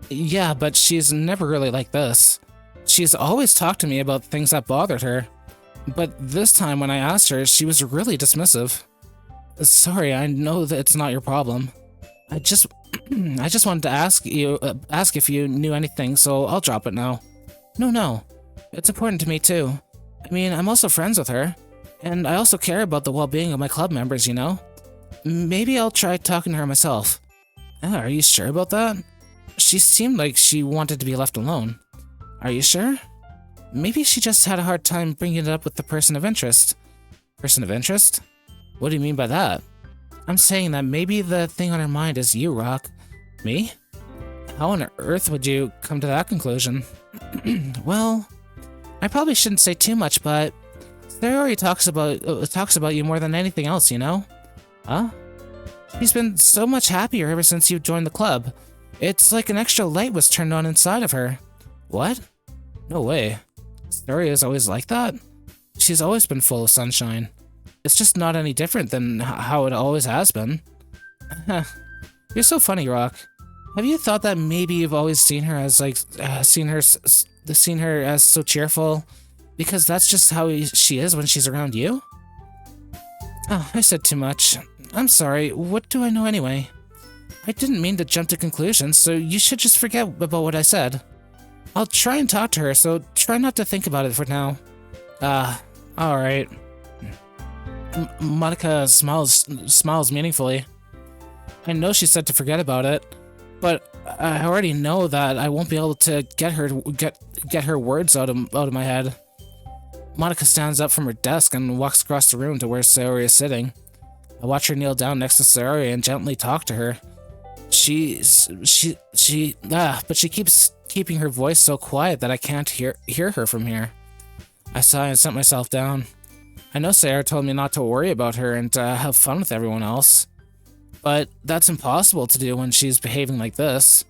yeah, but she's never really like this. She's always talked to me about things that bothered her. But this time when I asked her, she was really dismissive. Sorry, I know that it's not your problem. I just wanted to ask if you knew anything, so I'll drop it now. No. It's important to me too. I mean, I'm also friends with her, and I also care about the well-being of my club members, you know? Maybe I'll try talking to her myself. Are you sure about that? She seemed like she wanted to be left alone. Are you sure? Maybe she just had a hard time bringing it up with the person of interest. Person of interest? What do you mean by that? I'm saying that maybe the thing on her mind is you, Rock. Me? How on earth would you come to that conclusion? Well, I probably shouldn't say too much, but Sayori talks about you more than anything else, you know? Huh? She's been so much happier ever since you joined the club. It's like an extra light was turned on inside of her. What? No way. Sayori is always like that? She's always been full of sunshine. It's just not any different than how it always has been. You're so funny, Rock. Have you thought that maybe you've always seen her as seen her as so cheerful because that's just how she is when she's around you? Oh, I said too much. I'm sorry. What do I know anyway? I didn't mean to jump to conclusions, so you should just forget about what I said. I'll try and talk to her, so try not to think about it for now. Alright. Monica smiles meaningfully. I know she said to forget about it, but I already know that I won't be able to get her words out of my head. Monica stands up from her desk and walks across the room to where Sayori is sitting. I watch her kneel down next to Sayori and gently talk to her. But she keeps keeping her voice so quiet that I can't hear her from here. I sigh and set myself down. I know Sayori told me not to worry about her and to have fun with everyone else, but that's impossible to do when she's behaving like this.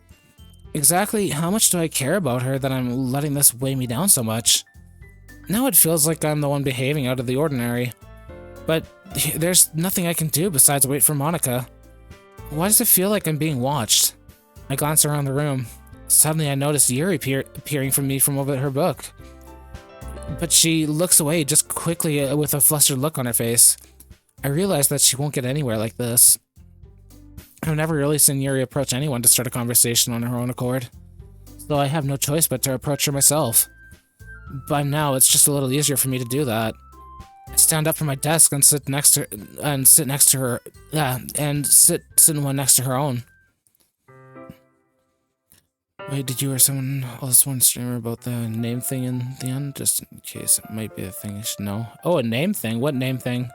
Exactly how much do I care about her that I'm letting this weigh me down so much? Now it feels like I'm the one behaving out of the ordinary, but there's nothing I can do besides wait for Monica. Why does it feel like I'm being watched? I glance around the room. Suddenly I notice Yuri peering from me from over her book. But she looks away just quickly with a flustered look on her face. I realize that she won't get anywhere like this. I've never really seen Yuri approach anyone to start a conversation on her own accord, so I have no choice but to approach her myself. By now, it's just a little easier for me to do that. I stand up from my desk and sit one next to her own. Wait, did you or someone else want to streamer about the name thing in the end? Just in case it might be a thing you should know. Oh, a name thing? What name thing?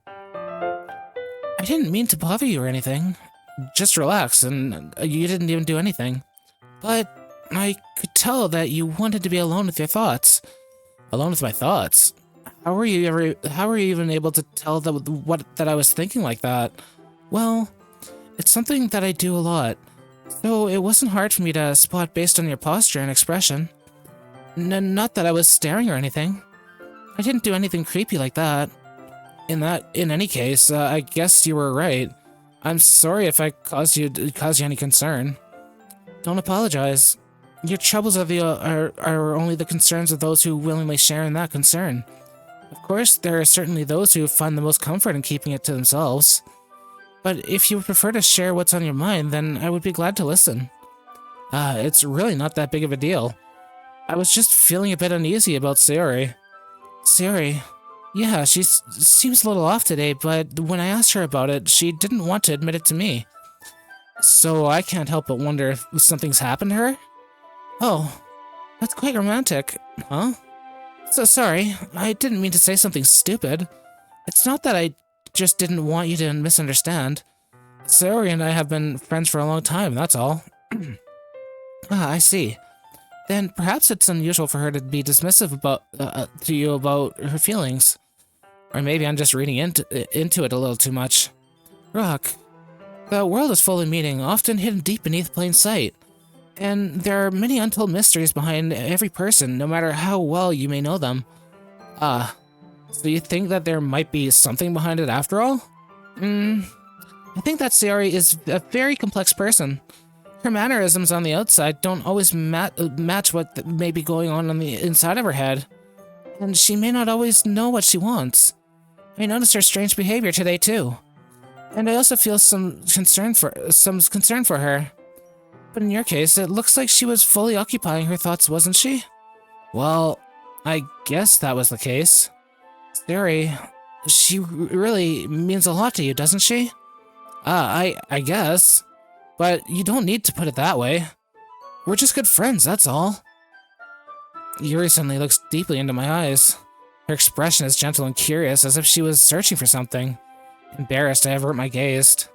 I didn't mean to bother you or anything. Just relax, and you didn't even do anything. But I could tell that you wanted to be alone with your thoughts. Alone with my thoughts? How were you even able to tell that I was thinking like that? Well, it's something that I do a lot, so it wasn't hard for me to spot based on your posture and expression. Not that I was staring or anything. I didn't do anything creepy like that. In any case, I guess you were right. I'm sorry if I caused you any concern. Don't apologize. Your troubles are only the concerns of those who willingly share in that concern. Of course, there are certainly those who find the most comfort in keeping it to themselves. But if you would prefer to share what's on your mind, then I would be glad to listen. It's really not that big of a deal. I was just feeling a bit uneasy about Sayori. Sayori? Yeah, she seems a little off today, but when I asked her about it, she didn't want to admit it to me. So I can't help but wonder if something's happened to her? Oh, that's quite romantic. Huh? So sorry, I didn't mean to say something stupid. It's not that I just didn't want you to misunderstand. Sayori and I have been friends for a long time, that's all. I see. Then perhaps it's unusual for her to be dismissive to you about her feelings. Or maybe I'm just reading into it a little too much. Rock, the world is full of meaning, often hidden deep beneath plain sight. And there are many untold mysteries behind every person, no matter how well you may know them. So you think that there might be something behind it after all? I think that Sayori is a very complex person. Her mannerisms on the outside don't always match what may be going on the inside of her head. And she may not always know what she wants. I noticed her strange behavior today too. And I also feel some concern for her. But in your case, it looks like she was fully occupying her thoughts, wasn't she? Well, I guess that was the case. Sayori, she really means a lot to you, doesn't she? I guess. But you don't need to put it that way. We're just good friends, that's all. Yuri suddenly looks deeply into my eyes. Her expression is gentle and curious, as if she was searching for something. Embarrassed, I avert my gaze.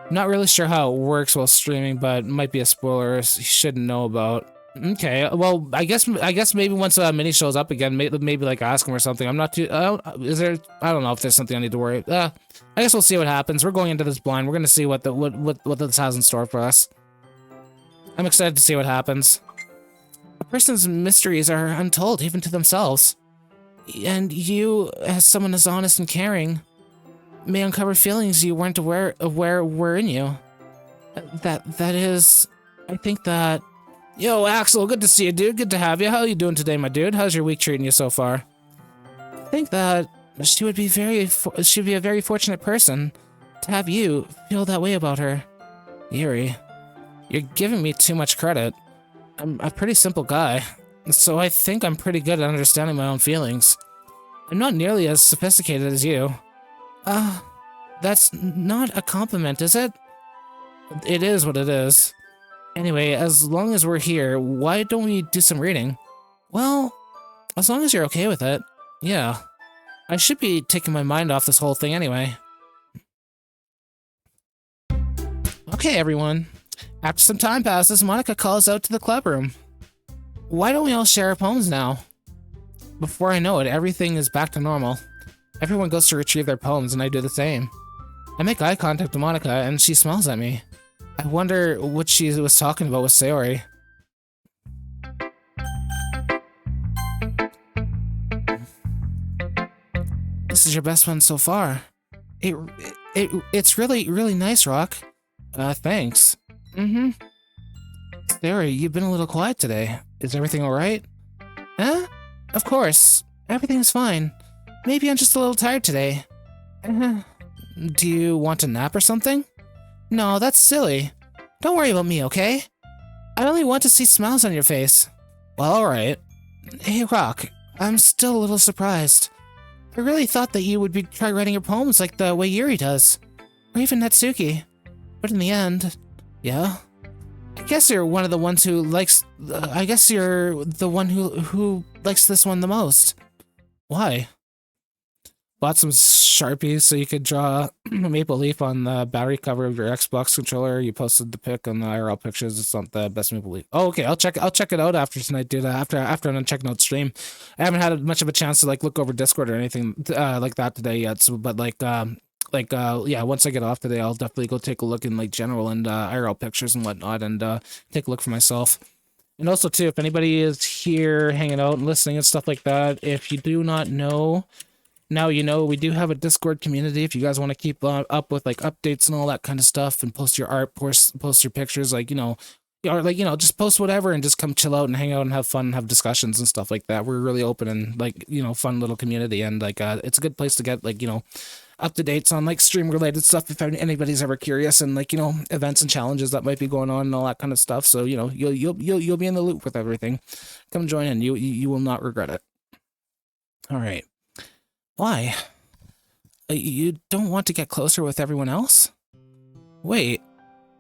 Not really sure how it works while streaming, but it might be a spoiler you shouldn't know about. Okay, well, I guess maybe once Mini shows up again, maybe like ask him or something. I'm not too. I don't know if there's something I need to worry. I guess we'll see what happens. We're going into this blind. We're gonna see what this has in store for us. I'm excited to see what happens. A person's mysteries are untold, even to themselves. And you, as someone as honest and caring, may uncover feelings you weren't aware of were in you. That is, I think that. Yo, Axel, good to see you, dude. Good to have you. How are you doing today, my dude? How's your week treating you so far? I think that she'd be a very fortunate person to have you feel that way about her. Yuri, you're giving me too much credit. I'm a pretty simple guy, so I think I'm pretty good at understanding my own feelings. I'm not nearly as sophisticated as you. That's not a compliment, is it? It is what it is. Anyway, as long as we're here, why don't we do some reading? Well, as long as you're okay with it. Yeah. I should be taking my mind off this whole thing anyway. Okay, everyone. After some time passes, Monica calls out to the club room. Why don't we all share our poems now? Before I know it, everything is back to normal. Everyone goes to retrieve their poems, and I do the same. I make eye contact with Monica, and she smiles at me. I wonder what she was talking about with Sayori. This is your best one so far. It's really nice, Rock. Thanks. Sayori, you've been a little quiet today. Is everything alright? Huh? Of course. Everything's fine. Maybe I'm just a little tired today. Do you want a nap or something? No, that's silly. Don't worry about me, okay? I only want to see smiles on your face. Well, alright. Hey, Rock, I'm still a little surprised. I really thought that you would try writing your poems like the way Yuri does. Or even Natsuki. But in the end... Yeah? I guess you're one of the ones who likes... I guess you're the one who likes this one the most. Why? Bought some Sharpies so you could draw a maple leaf on the battery cover of your Xbox controller. You posted the pic on the IRL pictures. It's not the best maple leaf. Oh, okay. I'll check it out after tonight, dude. After I'm done checking out stream. I haven't had much of a chance to like look over Discord or anything like that today yet. So, but yeah, once I get off today, I'll definitely go take a look in like general and IRL pictures and whatnot, and take a look for myself. And also too, if anybody is here hanging out and listening and stuff like that, if you do not know. Now you know we do have a Discord community if you guys want to keep up with like updates and all that kind of stuff and post your art, post your pictures, like, or like, just post whatever and just come chill out and hang out and have fun and have discussions and stuff like that. We're really open and like, fun little community, and like it's a good place to get like, up to dates on like stream related stuff if anybody's ever curious, and like, events and challenges that might be going on and all that kind of stuff. So, you'll be in the loop with everything. Come join in. You will not regret it. All right. Why? You don't want to get closer with everyone else? Wait,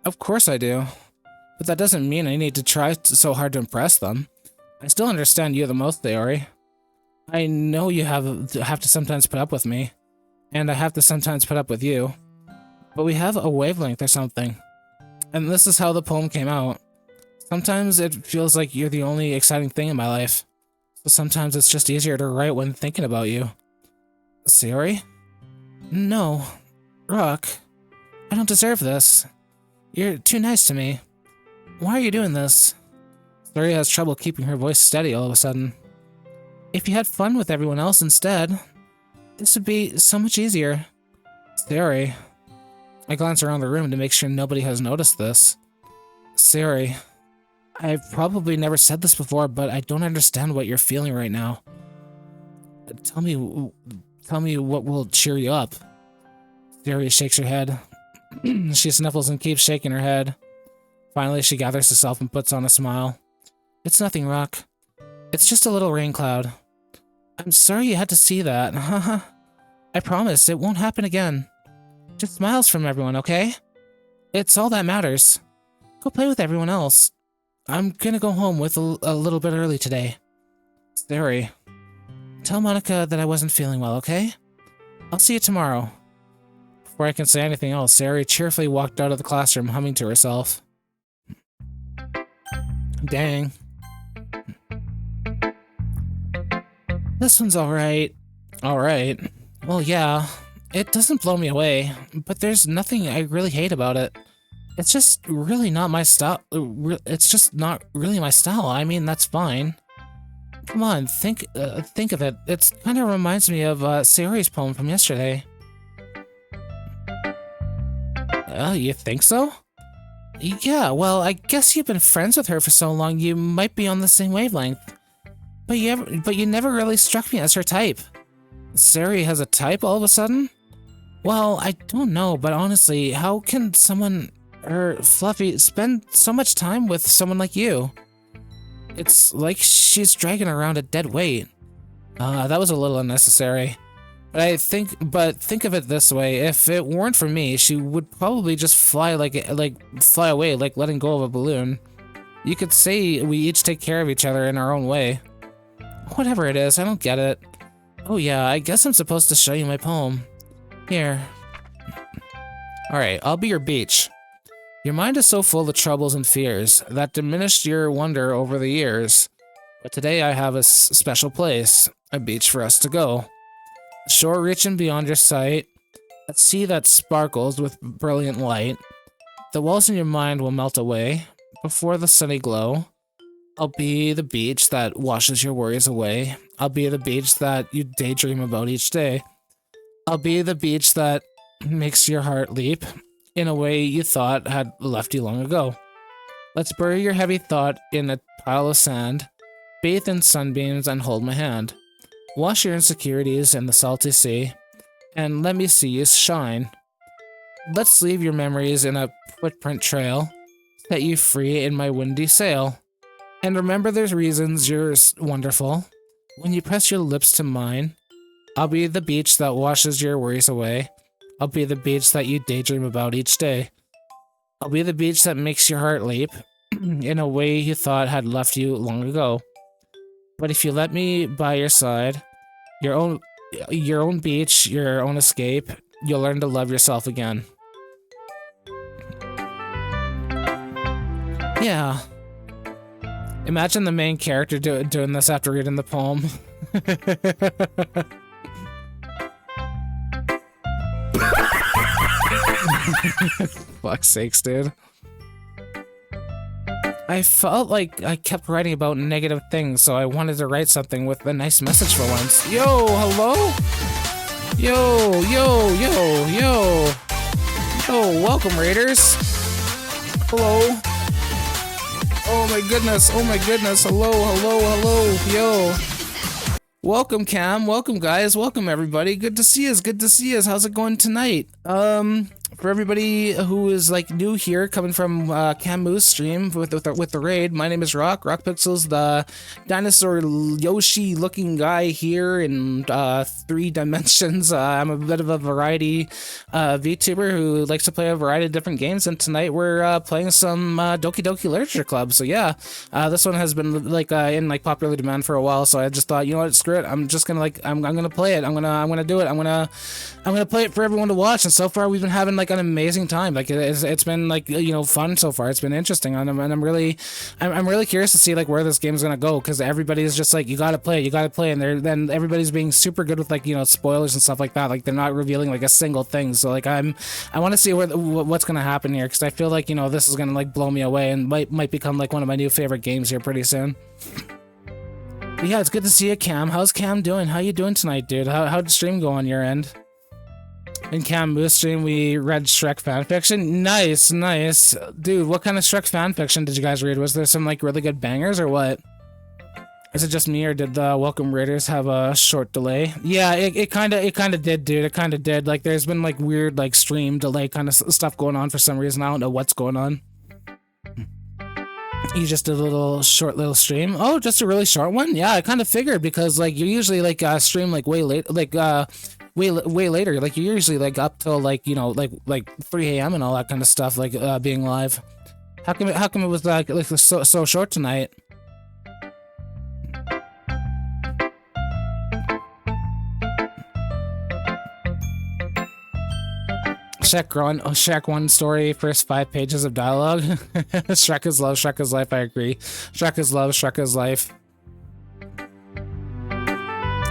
of course I do. But that doesn't mean I need to try so hard to impress them. I still understand you the most, Theory. I know you have to sometimes put up with me, and I have to sometimes put up with you. But we have a wavelength or something. And this is how the poem came out. Sometimes it feels like you're the only exciting thing in my life. So sometimes it's just easier to write when thinking about you. Sayori? No. Rock. I don't deserve this. You're too nice to me. Why are you doing this? Sayori has trouble keeping her voice steady all of a sudden. If you had fun with everyone else instead, this would be so much easier. Sayori. I glance around the room to make sure nobody has noticed this. Sayori. I've probably never said this before, but I don't understand what you're feeling right now. Tell me what will cheer you up. Sayori shakes her head. She sniffles and keeps shaking her head. Finally, she gathers herself and puts on a smile. It's nothing, Rock. It's just a little rain cloud. I'm sorry you had to see that. I promise it won't happen again. Just smiles from everyone, okay? It's all that matters. Go play with everyone else. I'm gonna go home with a little bit early today. Sayori. Tell Monica that I wasn't feeling well, okay? I'll see you tomorrow. Before I can say anything else, Sayori cheerfully walked out of the classroom, humming to herself. Dang. This one's alright. Alright. Well, yeah. It doesn't blow me away, but there's nothing I really hate about it. It's just really not my style. It's just not really my style. I mean, that's fine. Come on, think of it. It kind of reminds me of Sayori's poem from yesterday. You think so? Yeah, well, I guess you've been friends with her for so long, you might be on the same wavelength. But you never really struck me as her type. Sayori has a type all of a sudden? Well, I don't know, but honestly, how can someone, Fluffy, spend so much time with someone like you? It's like she's dragging around a dead weight. That was a little unnecessary. But think of it this way, if it weren't for me, she would probably just fly fly away, like letting go of a balloon. You could say we each take care of each other in our own way. Whatever it is, I don't get it. Oh yeah, I guess I'm supposed to show you my poem. Here. Alright, I'll be your beach. Your mind is so full of troubles and fears that diminished your wonder over the years. But today I have a special place, a beach for us to go. A shore reaching beyond your sight, a sea that sparkles with brilliant light. The walls in your mind will melt away before the sunny glow. I'll be the beach that washes your worries away. I'll be the beach that you daydream about each day. I'll be the beach that makes your heart leap in a way you thought had left you long ago. Let's bury your heavy thought in a pile of sand, bathe in sunbeams and hold my hand. Wash your insecurities in the salty sea, and let me see you shine. Let's leave your memories in a footprint trail, set you free in my windy sail. And remember there's reasons you're wonderful. When you press your lips to mine, I'll be the beach that washes your worries away. I'll be the beach that you daydream about each day. I'll be the beach that makes your heart leap in a way you thought had left you long ago. But if you let me by your side, your own your own beach, your own escape. You'll learn to love yourself again. Yeah. Imagine the main character doing this after reading the poem. Fuck's sakes, dude. I felt like I kept writing about negative things, so I wanted to write something with a nice message for once. Yo, hello? Yo, yo, yo, yo. Yo, welcome, Raiders. Hello. Oh my goodness, hello, hello, hello, yo. Welcome, Cam, welcome, guys, welcome, everybody. Good to see us, How's it going tonight? For everybody who is like new here, coming from Cam Moose stream with the raid, my name is Rock Pixels, the dinosaur Yoshi looking guy here in 3 dimensions. I'm a bit of a variety VTuber who likes to play a variety of different games, and tonight we're playing some Doki Doki Literature Club. So yeah, this one has been like in like popular demand for a while, so I just thought, you know what, screw it, I'm just gonna like I'm gonna play it. I'm gonna do it. I'm gonna play it for everyone to watch. And so far we've been having like an amazing time. Like it's been like, you know, fun so far. It's been interesting, and I'm really curious to see like where this game's gonna go, because everybody's just like, you gotta play, and then everybody's being super good with like, you know, spoilers and stuff like that. Like they're not revealing like a single thing. So like I want to see what's gonna happen here, because I feel like, you know, this is gonna like blow me away and might become like one of my new favorite games here pretty soon. But yeah, it's good to see you, Cam. How's Cam doing? How you doing tonight, dude? How'd the stream go on your end? In Cam Moose stream, we read Shrek fanfiction. Nice. Dude, what kind of Shrek fanfiction did you guys read? Was there some like really good bangers or what? Is it just me, or did the Welcome Raiders have a short delay? Yeah, it kind of did, dude. It kind of did. Like there's been like weird like stream delay kind of stuff going on for some reason. I don't know what's going on. You just did a short little stream? Oh, just a really short one? Yeah, I kind of figured, because like you usually like stream like way late, like way later. Like you're usually like up till like, you know, like 3 a.m. and all that kind of stuff, like being live. How come it was like so short tonight? Shrek 1 story, first 5 pages of dialogue. Shrek is love, Shrek is life, I agree. Shrek is love, Shrek is life.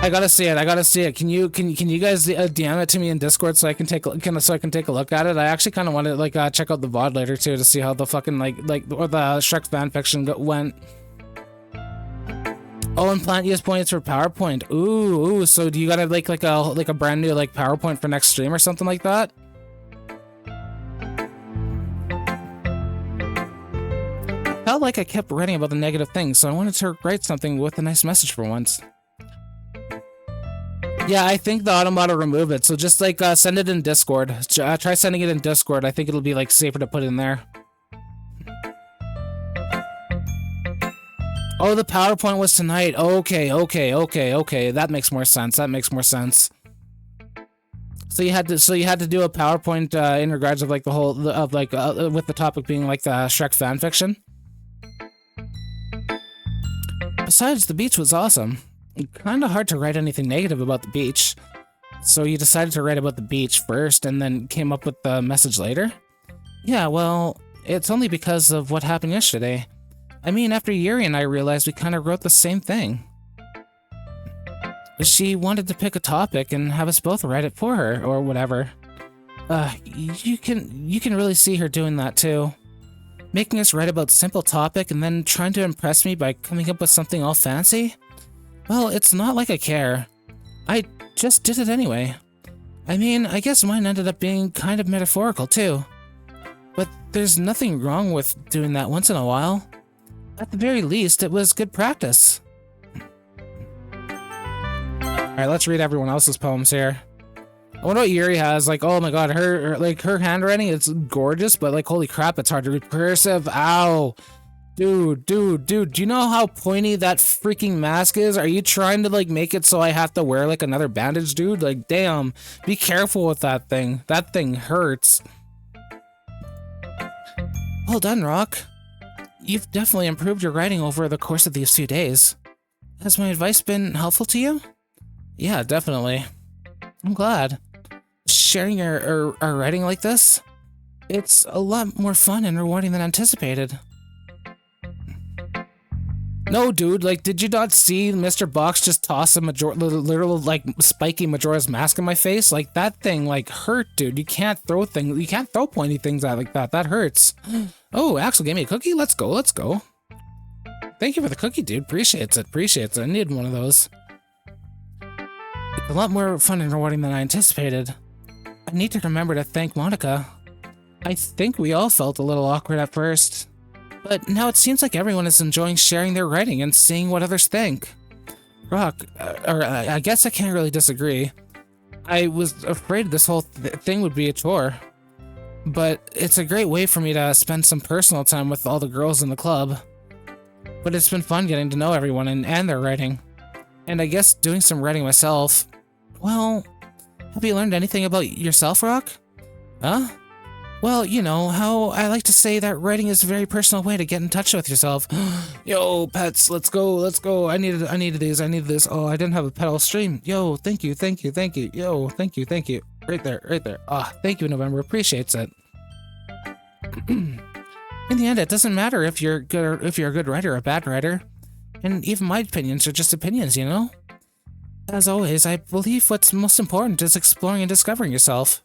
I gotta see it. Can you guys DM it to me in Discord so I can take a look at it? I actually kind of want to like check out the VOD later too, to see how the fucking like or the Shrek fanfiction went. Oh, and plant use points for PowerPoint. Ooh, so do you gotta like a brand new like PowerPoint for next stream or something like that? I felt like I kept writing about the negative things, so I wanted to write something with a nice message for once. Yeah, I think the automata remove it, so just like send it in Discord. Try sending it in Discord. I think it'll be like safer to put in there. Oh, the PowerPoint was tonight. Okay. That makes more sense. So you had to do a PowerPoint in regards of like the whole with the topic being like the Shrek fanfiction. Besides, the beach was awesome. Kind of hard to write anything negative about the beach. So you decided to write about the beach first and then came up with the message later? Yeah, well, it's only because of what happened yesterday. I mean, after Yuri and I realized we kind of wrote the same thing. She wanted to pick a topic and have us both write it for her, or whatever. You can really see her doing that too. Making us write about simple topic and then trying to impress me by coming up with something all fancy? Well, it's not like I care. I just did it anyway. I mean, I guess mine ended up being kind of metaphorical too. But there's nothing wrong with doing that once in a while. At the very least, it was good practice. Alright, let's read everyone else's poems here. I wonder what Yuri has. Like, oh my god, her handwriting is gorgeous, but like, holy crap, it's hard to read. Cursive, ow. Dude, do you know how pointy that freaking mask is? Are you trying to like make it so I have to wear like another bandage, dude? Like, damn, be careful with that thing. That thing hurts. Well done, Rock. You've definitely improved your writing over the course of these few days. Has my advice been helpful to you? Yeah, definitely. I'm glad. Sharing our writing like this, it's a lot more fun and rewarding than anticipated. No, dude, like, did you not see Mr. Box just toss a literal, like, spiky Majora's Mask in my face? Like, that thing, like, hurt, dude. You can't throw pointy things out like that. That hurts. Oh, Axel gave me a cookie? Let's go, let's go. Thank you for the cookie, dude. Appreciates it. I need one of those. It's a lot more fun and rewarding than I anticipated. I need to remember to thank Monica. I think we all felt a little awkward at first. But now it seems like everyone is enjoying sharing their writing and seeing what others think. Rock, I guess I can't really disagree. I was afraid this whole thing would be a chore. But it's a great way for me to spend some personal time with all the girls in the club. But it's been fun getting to know everyone and their writing. And I guess doing some writing myself. Well, have you learned anything about yourself, Rock? Huh? Well, you know how I like to say that writing is a very personal way to get in touch with yourself. Yo, pets, let's go. I needed this. Oh, I didn't have a pedal stream. Yo, thank you. Yo, thank you. Right there. Ah, thank you, November. Appreciates it. In the end, it doesn't matter if you're good a good writer or a bad writer. And even my opinions are just opinions, you know? As always, I believe what's most important is exploring and discovering yourself.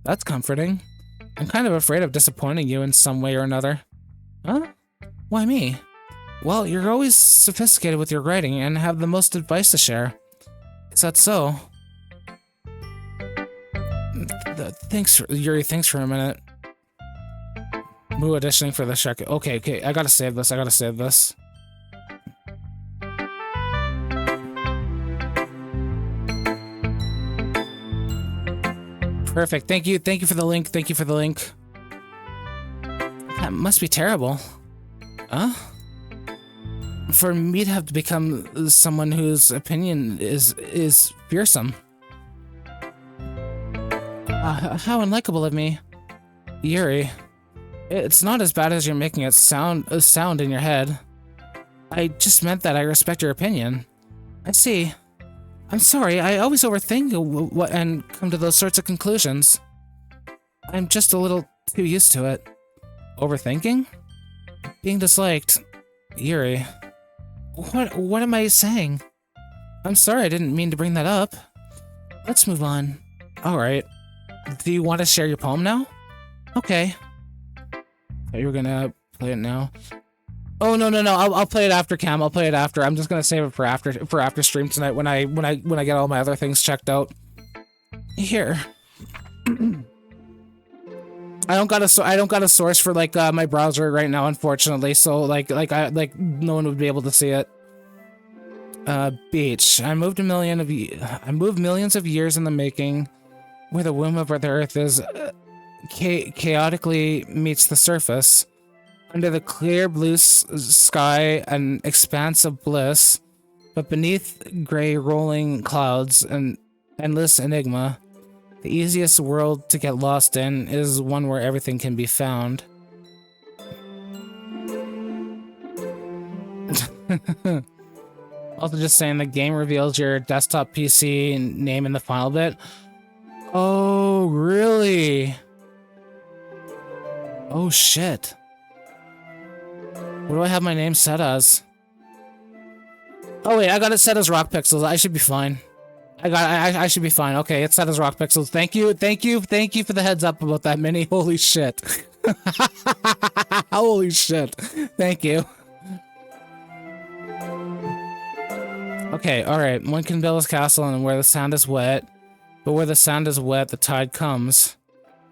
That's comforting. I'm kind of afraid of disappointing you in some way or another. Huh? Why me? Well, you're always sophisticated with your writing and have the most advice to share. Is that so? Yuri, thanks for a minute. Moo auditioning for the Shrek. Okay, I gotta save this. Perfect. Thank you for the link. That must be terrible. Huh? For me to have to become someone whose opinion is fearsome. How unlikable of me. Yuri, it's not as bad as you're making it sound in your head. I just meant that I respect your opinion. I see. I'm sorry, I always overthink and come to those sorts of conclusions. I'm just a little too used to it. Overthinking? Being disliked. Yuri. What am I saying? I'm sorry, I didn't mean to bring that up. Let's move on. Alright. Do you want to share your poem now? Okay. Thought you were gonna play it now. Oh no! I'll play it after, Cam. I'll play it after. I'm just gonna save it for after stream tonight when I get all my other things checked out. Here. I don't got a source for like my browser right now, unfortunately. So like no one would be able to see it. Beach. I moved millions of years in the making, where the womb of the earth is chaotically meets the surface. Under the clear blue sky, an expanse of bliss, but beneath gray rolling clouds, an endless enigma. The easiest world to get lost in is one where everything can be found. Also just saying the game reveals your desktop PC name in the final bit. Oh, really? Oh, shit. What do I have my name set as? Oh wait, I got it set as Rock Pixels. I should be fine. I should be fine. Okay, it's set as Rock Pixels. Thank you for the heads up about that, Mini. Holy shit. Holy shit. Thank you. Okay, alright. One can build his castle and where the sand is wet. But where the sand is wet, the tide comes.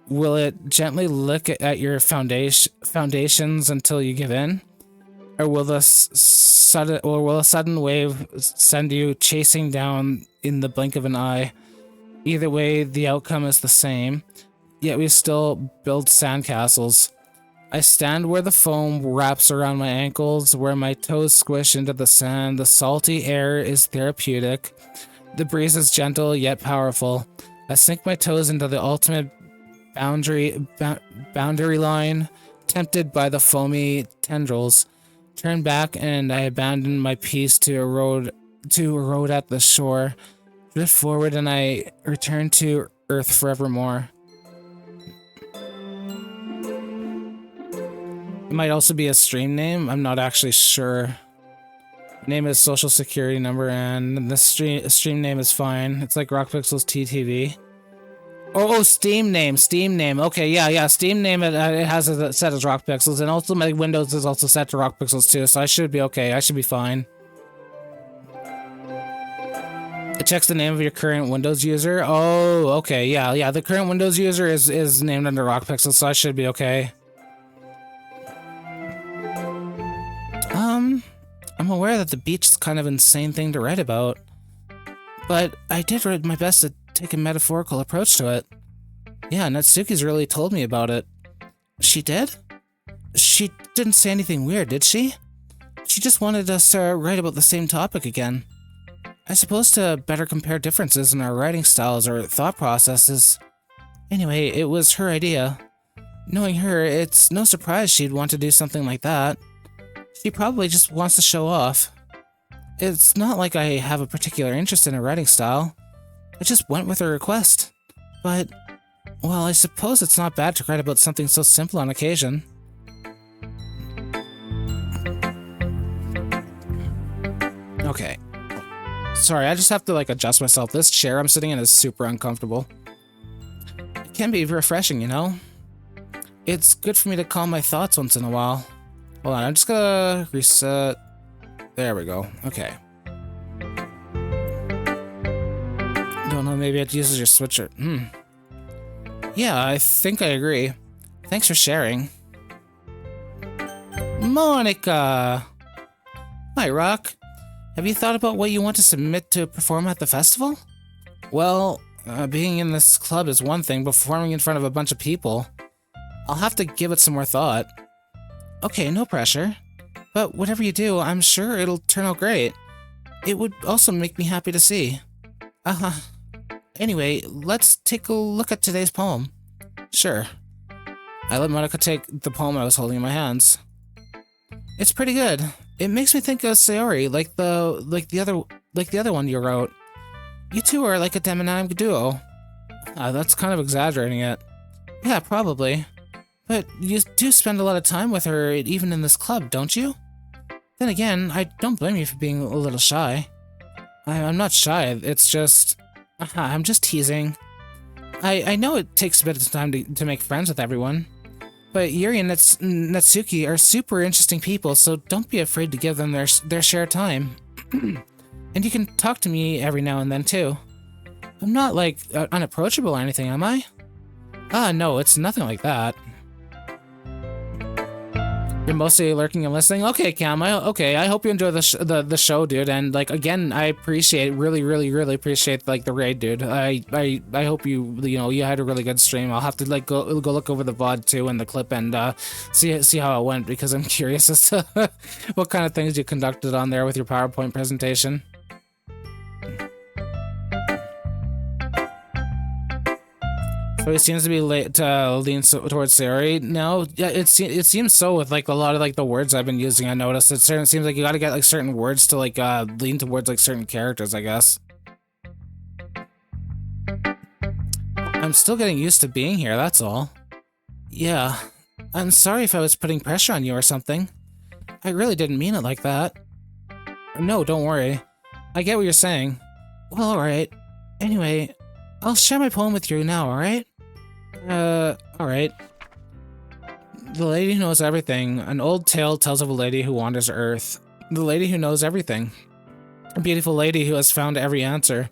Will it gently lick at your foundations until you give in? Or will a sudden wave send you chasing down in the blink of an eye? Either way, the outcome is the same. Yet we still build sandcastles. I stand where the foam wraps around my ankles, where my toes squish into the sand. The salty air is therapeutic. The breeze is gentle yet powerful. I sink my toes into the ultimate boundary line, tempted by the foamy tendrils. Turn back and I abandon my piece to erode at the shore. Drift forward and I return to Earth forevermore. It might also be a stream name. I'm not actually sure. Name is social security number, and the stream name is fine. It's like Rockpixels TTV. Oh, Steam name. Okay, yeah. Steam name, it has a set as Rockpixels, and also my Windows is also set to Rockpixels too, so I should be okay. I should be fine. It checks the name of your current Windows user. Oh, okay, yeah. The current Windows user is named under Rockpixels, so I should be okay. I'm aware that the beach is kind of an insane thing to write about, but I did my best to take a metaphorical approach to it. Yeah, Natsuki's really told me about it. She did? She didn't say anything weird, did she? She just wanted us to write about the same topic again. I suppose to better compare differences in our writing styles or thought processes. Anyway, it was her idea. Knowing her, it's no surprise she'd want to do something like that. She probably just wants to show off. It's not like I have a particular interest in her writing style. I just went with her request. But, well, I suppose it's not bad to write about something so simple on occasion. Okay. Sorry, I just have to, adjust myself. This chair I'm sitting in is super uncomfortable. It can be refreshing, you know? It's good for me to calm my thoughts once in a while. Hold on, I'm just gonna reset. There we go. Okay. Don't know, maybe it uses your switcher. Yeah, I think I agree. Thanks for sharing. Monica! Hi, Rock. Have you thought about what you want to submit to perform at the festival? Well, being in this club is one thing, but performing in front of a bunch of people, I'll have to give it some more thought. Okay, no pressure. But whatever you do, I'm sure it'll turn out great. It would also make me happy to see. Anyway, let's take a look at today's poem. Sure. I let Monica take the poem I was holding in my hands. It's pretty good. It makes me think of Sayori, like the other one you wrote. You two are like a dynamic duo. That's kind of exaggerating it. Yeah, probably. But you do spend a lot of time with her, even in this club, don't you? Then again, I don't blame you for being a little shy. I'm not shy, it's just... I'm just teasing. I know it takes a bit of time to make friends with everyone. But Yuri and Natsuki are super interesting people, so don't be afraid to give them their share time. And you can talk to me every now and then, too. I'm not, unapproachable or anything, am I? No, it's nothing like that. You're mostly lurking and listening? Okay, Cam, I hope you enjoy the show, dude, and, again, I really appreciate, the raid, dude. I hope you had a really good stream. I'll have to, go look over the VOD, too, and the clip, and, see how it went, because I'm curious as to what kind of things you conducted on there with your PowerPoint presentation. So he seems to be lean towards Sayori now. Yeah, it seems so with a lot of the words I've been using. I noticed it seems like you got to get certain words to lean towards certain characters, I guess. I'm still getting used to being here, that's all. Yeah, I'm sorry if I was putting pressure on you or something. I really didn't mean it like that. No, don't worry. I get what you're saying. Well, alright. Anyway, I'll share my poem with you now, alright? Alright. The lady who knows everything. An old tale tells of a lady who wanders Earth. The lady who knows everything. A beautiful lady who has found every answer.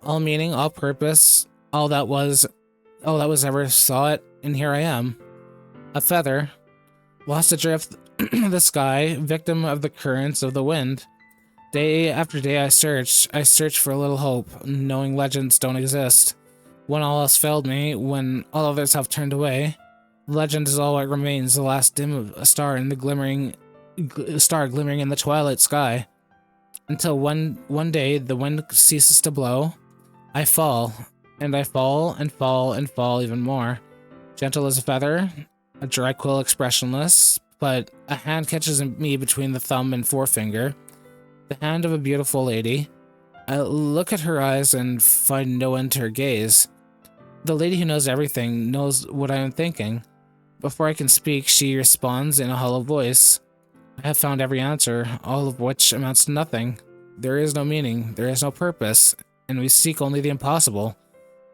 All meaning, all purpose, all that was ever saw it, and here I am. A feather. Lost adrift the sky, victim of the currents of the wind. Day after day I searched for a little hope, knowing legends don't exist. When all else failed me, when all others have turned away, legend is all that remains, the last dim of a star in the glimmering in the twilight sky. Until one day the wind ceases to blow, I fall, and I fall and fall and fall even more. Gentle as a feather, a dry quill expressionless, but a hand catches me between the thumb and forefinger. The hand of a beautiful lady. I look at her eyes and find no end to her gaze. The lady who knows everything knows what I am thinking. Before I can speak, she responds in a hollow voice. I have found every answer, all of which amounts to nothing. There is no meaning, there is no purpose, and we seek only the impossible.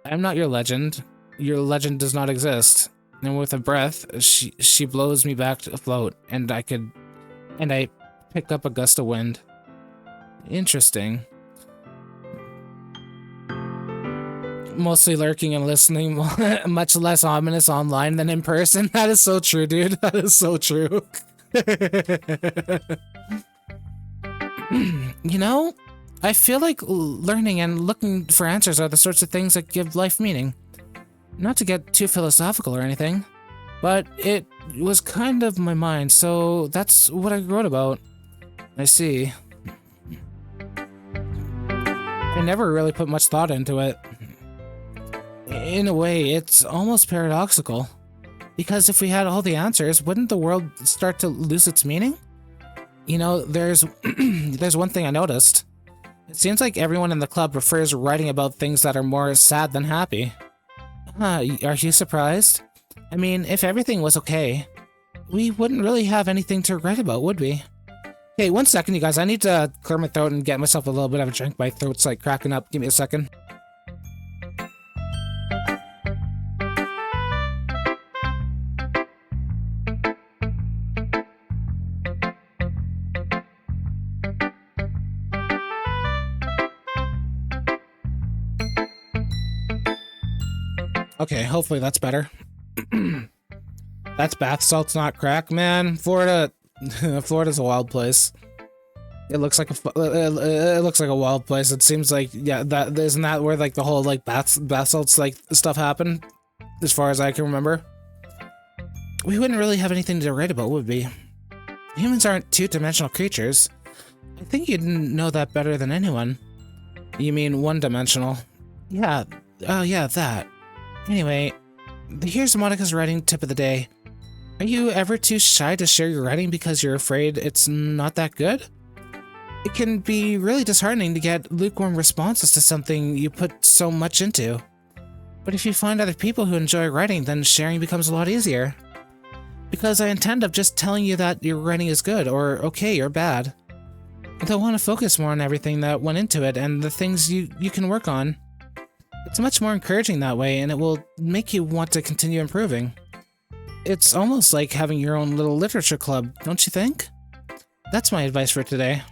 I am not your legend. Your legend does not exist. And with a breath, she blows me back afloat, and I pick up a gust of wind. Interesting. Mostly lurking and listening, much less ominous online than in person. That is so true, dude. That is so true. You know, I feel like learning and looking for answers are the sorts of things that give life meaning. Not to get too philosophical or anything, but it was kind of my mind, so that's what I wrote about. I see. I never really put much thought into it. In a way, it's almost paradoxical. Because if we had all the answers, wouldn't the world start to lose its meaning? You know, there's one thing I noticed. It seems like everyone in the club prefers writing about things that are more sad than happy. Are you surprised? I mean, if everything was okay, we wouldn't really have anything to write about, would we? Hey, 1 second, you guys. I need to clear my throat and get myself a little bit of a drink. My throat's like cracking up. Give me a second. Okay, hopefully that's better. That's bath salts, not crack, man. Florida's a wild place. It looks like a wild place. It seems like, yeah, that isn't that where like the whole like bath salts like stuff happened, as far as I can remember. We wouldn't really have anything to write about, would we? Humans aren't two-dimensional creatures. I think you'd know that better than anyone. You mean one-dimensional? Yeah. Oh yeah, that. Anyway, here's Monica's writing tip of the day. Are you ever too shy to share your writing because you're afraid it's not that good? It can be really disheartening to get lukewarm responses to something you put so much into. But if you find other people who enjoy writing, then sharing becomes a lot easier. Because I intend of just telling you that your writing is good, or okay, or bad. And I want to focus more on everything that went into it and the things you can work on. It's much more encouraging that way, and it will make you want to continue improving. It's almost like having your own little literature club, don't you think? That's my advice for today.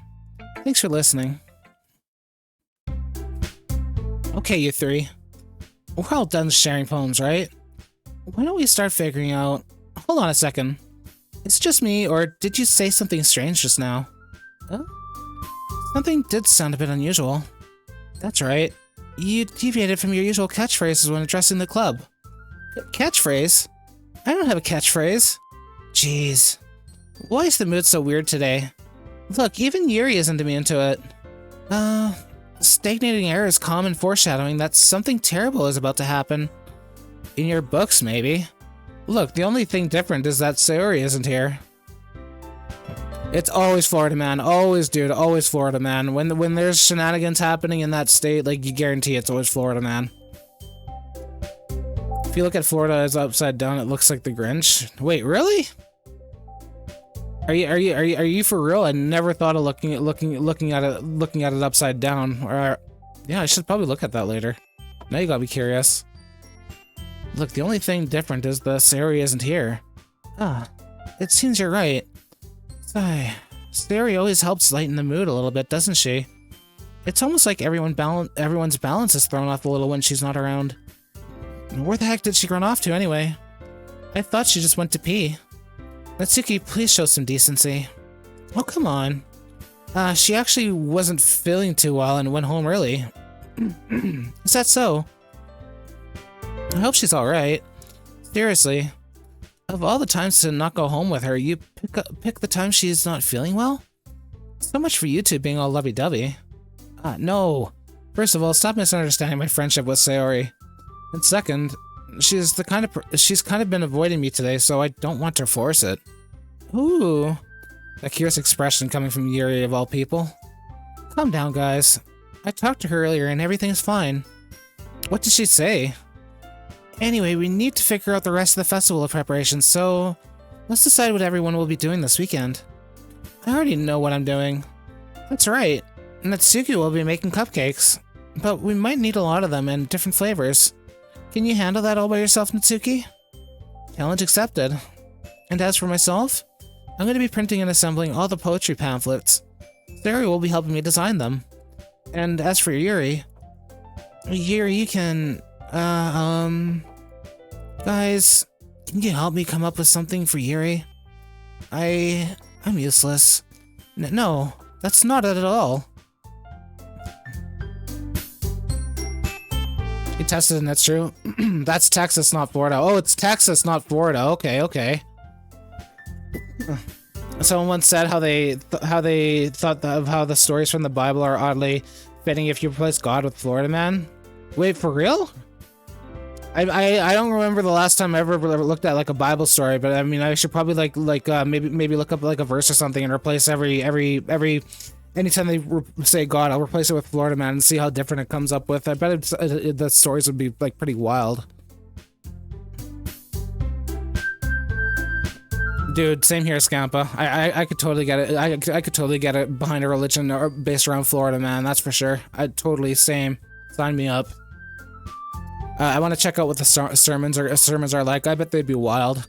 Thanks for listening. Okay, you three. We're all done sharing poems, right? Why don't we start figuring out... Hold on a second. It's just me, or did you say something strange just now? Huh? Something did sound a bit unusual. That's right. You deviated from your usual catchphrases when addressing the club. Catchphrase? I don't have a catchphrase. Jeez. Why is the mood so weird today? Look, even Yuri isn't me into it. Stagnating air is common foreshadowing that something terrible is about to happen. In your books, maybe. Look, the only thing different is that Sayori isn't here. It's always Florida Man. Always, dude. Always Florida Man. When there's shenanigans happening in that state, like, you guarantee it's always Florida Man. If you look at Florida as upside down, it looks like the Grinch. Wait, really? Are you for real? I never thought of looking at it upside down. Or, yeah, I should probably look at that later. Now you got me curious. Look, the only thing different is the Sayori isn't here. It seems you're right. Sigh. Sayori always helps lighten the mood a little bit, doesn't she? It's almost like everyone's balance is thrown off a little when she's not around. Where the heck did she run off to anyway? I thought she just went to pee. Natsuki, please show some decency. Oh, come on. She actually wasn't feeling too well and went home early. Is that so? I hope she's alright. Seriously. Of all the times to not go home with her, you pick the time she's not feeling well? So much for you two being all lovey-dovey. No. First of all, stop misunderstanding my friendship with Sayori. And second, she's kind of been avoiding me today, so I don't want to force it. Ooh. A curious expression coming from Yuri of all people. Calm down, guys. I talked to her earlier and everything's fine. What did she say? Anyway, we need to figure out the rest of the festival preparations, so let's decide what everyone will be doing this weekend. I already know what I'm doing. That's right. Natsuki will be making cupcakes, but we might need a lot of them and different flavors. Can you handle that all by yourself, Natsuki? Challenge accepted. And as for myself, I'm going to be printing and assembling all the poetry pamphlets. Sari will be helping me design them. And as for Yuri, you can, guys, can you help me come up with something for Yuri? I'm useless. No, that's not it at all. You tested and that's true. That's Texas, not Florida. Oh, it's Texas, not Florida. Okay. Someone once said how they thought of how the stories from the Bible are oddly fitting if you replace God with Florida Man. Wait, for real? I don't remember the last time I ever looked at like a Bible story, but I mean I should probably maybe look up like a verse or something and replace anytime they say God, I'll replace it with Florida Man and see how different it comes up with. I bet the stories would be like pretty wild. Dude, same here, Scampa. I could totally get it. I could totally get it behind a religion based around Florida Man. That's for sure. I'd totally same. Sign me up. I want to check out what the sermons are like. I bet they'd be wild.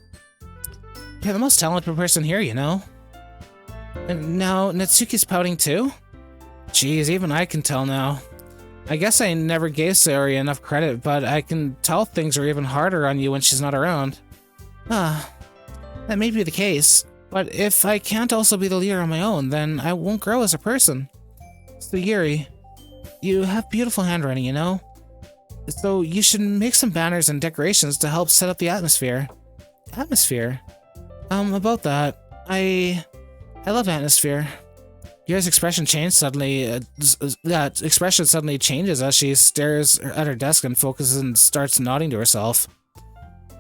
You're the most talented person here, you know. And now Natsuki's pouting too? Jeez, even I can tell now. I guess I never gave Sari enough credit, but I can tell things are even harder on you when she's not around. That may be the case, but if I can't also be the leader on my own, then I won't grow as a person. So Yuri, you have beautiful handwriting, you know? So you should make some banners and decorations to help set up the atmosphere. Atmosphere? About that, I love atmosphere. Yuri's expression changed suddenly. That expression suddenly changes as she stares at her desk and focuses and starts nodding to herself.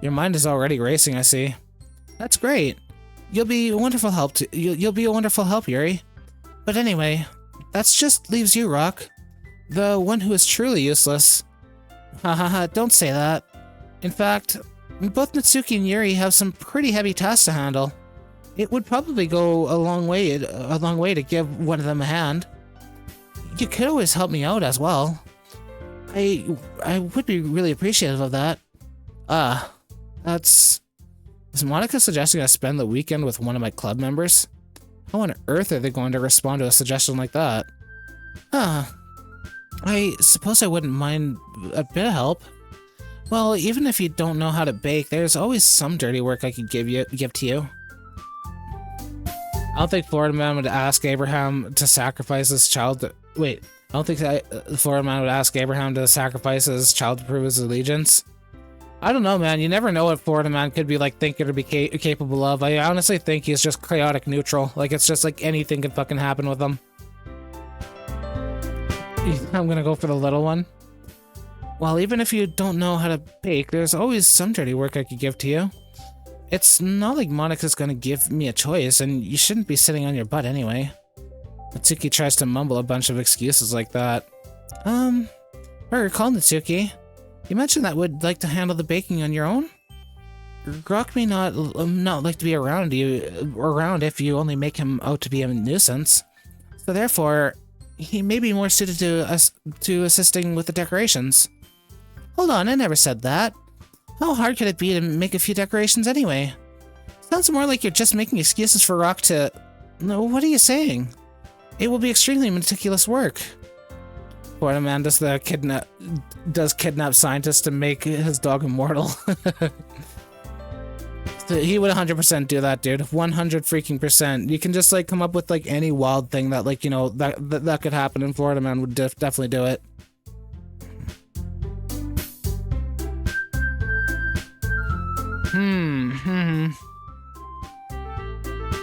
Your mind is already racing, I see. That's great. You'll be a wonderful help you'll be a wonderful help, Yuri. But anyway, that just leaves you, Rock. The one who is truly useless. Hahaha, don't say that. In fact, both Natsuki and Yuri have some pretty heavy tasks to handle. It would probably go a long way to give one of them a hand. You could always help me out as well. I would be really appreciative of that. Is Monica suggesting I spend the weekend with one of my club members? How on earth are they going to respond to a suggestion like that? I suppose I wouldn't mind a bit of help. Well, even if you don't know how to bake, there's always some dirty work I could give to you. I don't think Florida Man would ask Abraham to sacrifice his child Wait, I don't think Florida Man would ask Abraham to sacrifice his child to prove his allegiance. I don't know, man. You never know what Florida Man could be like thinking or be capable of. I honestly think he's just chaotic neutral. Like, it's just like anything could fucking happen with him. I'm gonna go for the little one. Well, even if you don't know how to bake, there's always some dirty work I could give to you. It's not like Monica's gonna give me a choice, and you shouldn't be sitting on your butt anyway. Natsuki tries to mumble a bunch of excuses like that. I recall, Natsuki, you mentioned that would like to handle the baking on your own? Grok may not like to be around if you only make him out to be a nuisance. So therefore, he may be more suited to assisting with the decorations. Hold on, I never said that. How hard could it be to make a few decorations anyway? Sounds more like you're just making excuses for Rock to... No, what are you saying? It will be extremely meticulous work. Florida Man does kidnap scientists to make his dog immortal. So he would 100% do that, dude. 100 freaking percent. You can just like come up with like any wild thing that like, you know, that could happen, and Florida Man would definitely do it.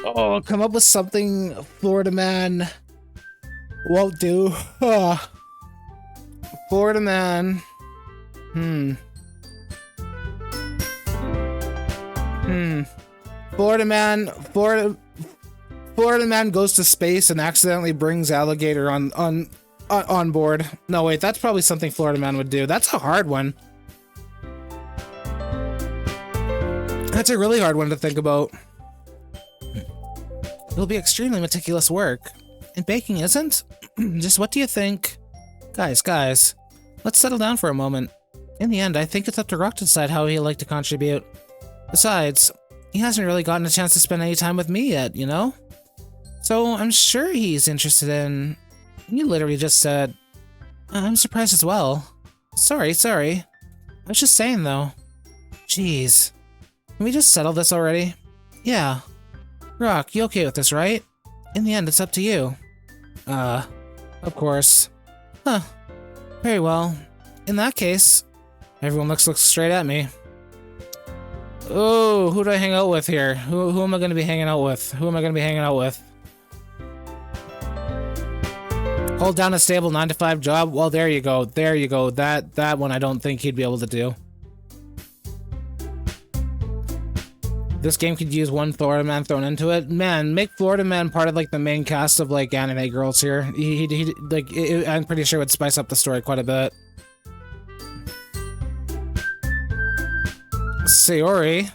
Oh, come up with something Florida Man won't do. Florida Man. Florida Man goes to space and accidentally brings alligator on on board. No, wait, that's probably something Florida Man would do. That's a hard one. That's a really hard one to think about. It'll be extremely meticulous work. And baking isn't? Just what do you think? Guys, let's settle down for a moment. In the end, I think it's up to Rock to decide how he'd like to contribute. Besides, he hasn't really gotten a chance to spend any time with me yet, you know? So I'm sure he's interested in... You literally just said... I'm surprised as well. Sorry. I was just saying, though. Jeez. Can we just settle this already? Yeah. Rock, you okay with this, right? In the end, it's up to you. Of course. Huh. Very well. In that case, everyone looks straight at me. Oh, who do I hang out with here? Who am I going to be hanging out with? Hold down a stable 9-to-5 job? Well, there you go. That one I don't think he'd be able to do. This game could use one Florida Man thrown into it. Man, make Florida Man part of like the main cast of like anime girls here. I'm pretty sure it would spice up the story quite a bit. Sayori.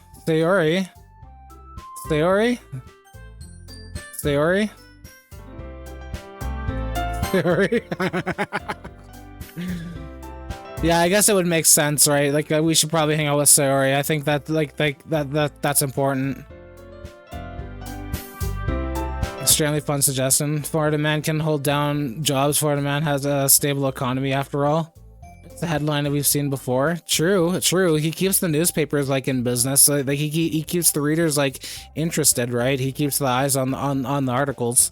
Yeah, I guess it would make sense, right? Like, we should probably hang out with Sayori. I think that, that's important. Extremely fun suggestion. Florida Man can hold down jobs. Florida Man has a stable economy, after all. It's a headline that we've seen before. True. He keeps the newspapers, like, in business. Like, he keeps the readers, like, interested, right? He keeps the eyes on the articles.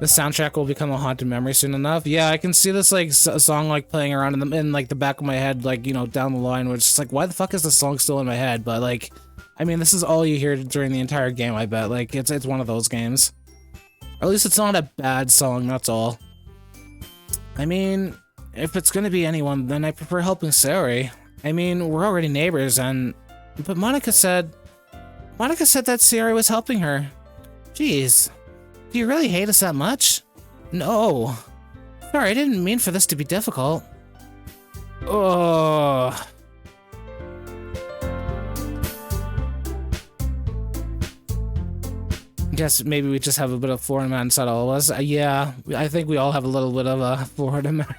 The soundtrack will become a haunted memory soon enough. Yeah, I can see this like song like playing around in like the back of my head, like, you know, down the line, which is like, why the fuck is this song still in my head? But like, I mean, this is all you hear during the entire game, I bet. Like, it's one of those games. Or at least it's not a bad song, that's all. I mean, if it's gonna be anyone, then I prefer helping Sayori. I mean, we're already neighbors, but Monica said that Sayori was helping her. Jeez. Do you really hate us that much? No. Sorry, I didn't mean for this to be difficult. Oh. Guess maybe we just have a bit of Florida Man inside all of us. Yeah, I think we all have a little bit of a Florida Man.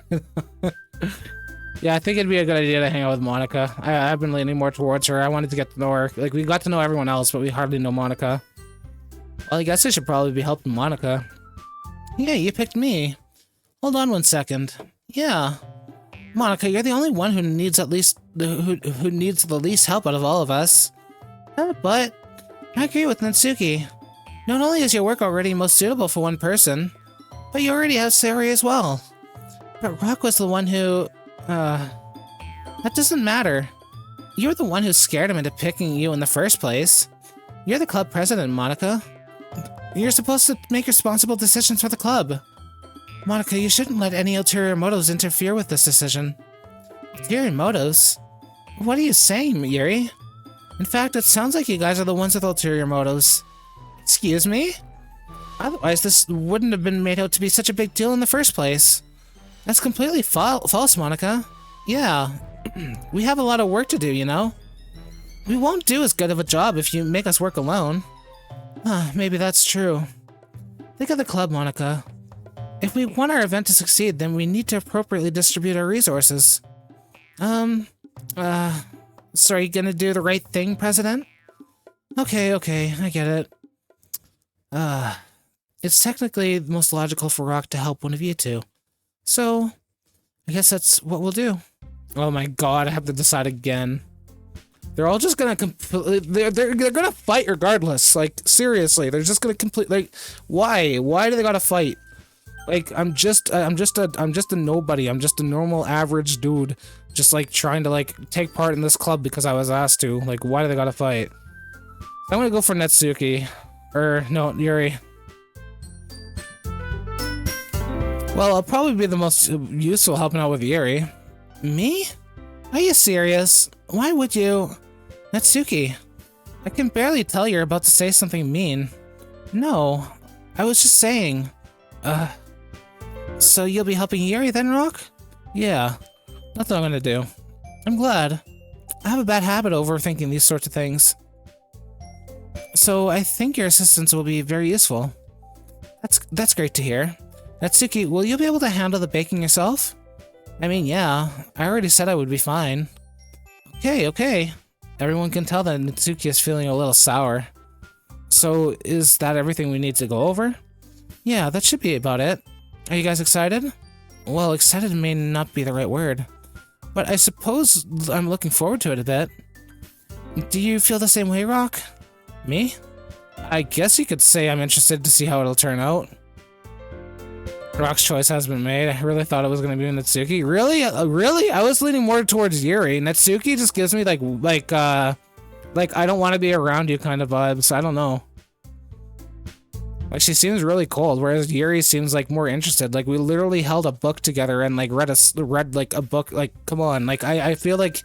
Yeah, I think it'd be a good idea to hang out with Monica. I've been leaning more towards her. I wanted to get to know her. Like, we got to know everyone else, but we hardly know Monica. Well, I guess I should probably be helping Monica. Yeah, you picked me. Hold on 1 second. Yeah. Monica, you're the only one who needs who needs the least help out of all of us. But I agree with Natsuki. Not only is your work already most suitable for one person, but you already have Sayori as well. But Rock was the one who... That doesn't matter. You're the one who scared him into picking you in the first place. You're the club president, Monica. You're supposed to make responsible decisions for the club. Monica, you shouldn't let any ulterior motives interfere with this decision. Ulterior motives? What are you saying, Yuri? In fact, it sounds like you guys are the ones with ulterior motives. Excuse me? Otherwise, this wouldn't have been made out to be such a big deal in the first place. That's completely false, Monica. Yeah, we have a lot of work to do, you know? We won't do as good of a job if you make us work alone. Maybe that's true. Think of the club, Monica. If we want our event to succeed, then we need to appropriately distribute our resources. So are you gonna do the right thing, President? Okay, I get it. It's technically most logical for Rock to help one of you two. So, I guess that's what we'll do. Oh my god, I have to decide again. They're all just gonna they're gonna fight regardless. Like, seriously, they're just gonna like, why? Why do they gotta fight? Like, I'm just a nobody. I'm just a normal average dude, just like trying to like take part in this club because I was asked to. Like, why do they gotta fight? I'm gonna go for Natsuki. No, Yuri. Well, I'll probably be the most useful helping out with Yuri. Me? Are you serious? Why would you? Natsuki, I can barely tell you're about to say something mean. No, I was just saying. So you'll be helping Yuri then, Rock? Yeah, that's what I'm gonna do. I'm glad. I have a bad habit of overthinking these sorts of things. So I think your assistance will be very useful. That's great to hear. Natsuki, will you be able to handle the baking yourself? I mean, yeah, I already said I would be fine. Okay. Everyone can tell that Natsuki is feeling a little sour. So, is that everything we need to go over? Yeah, that should be about it. Are you guys excited? Well, excited may not be the right word. But I suppose I'm looking forward to it a bit. Do you feel the same way, Rock? Me? I guess you could say I'm interested to see how it'll turn out. Rock's choice has been made. I really thought it was going to be Natsuki. Really? Really? I was leaning more towards Yuri. Natsuki just gives me like I don't want to be around you kind of vibes. I don't know. Like, she seems really cold, whereas Yuri seems like more interested. Like, we literally held a book together and like read like a book. Like, come on. Like, I feel like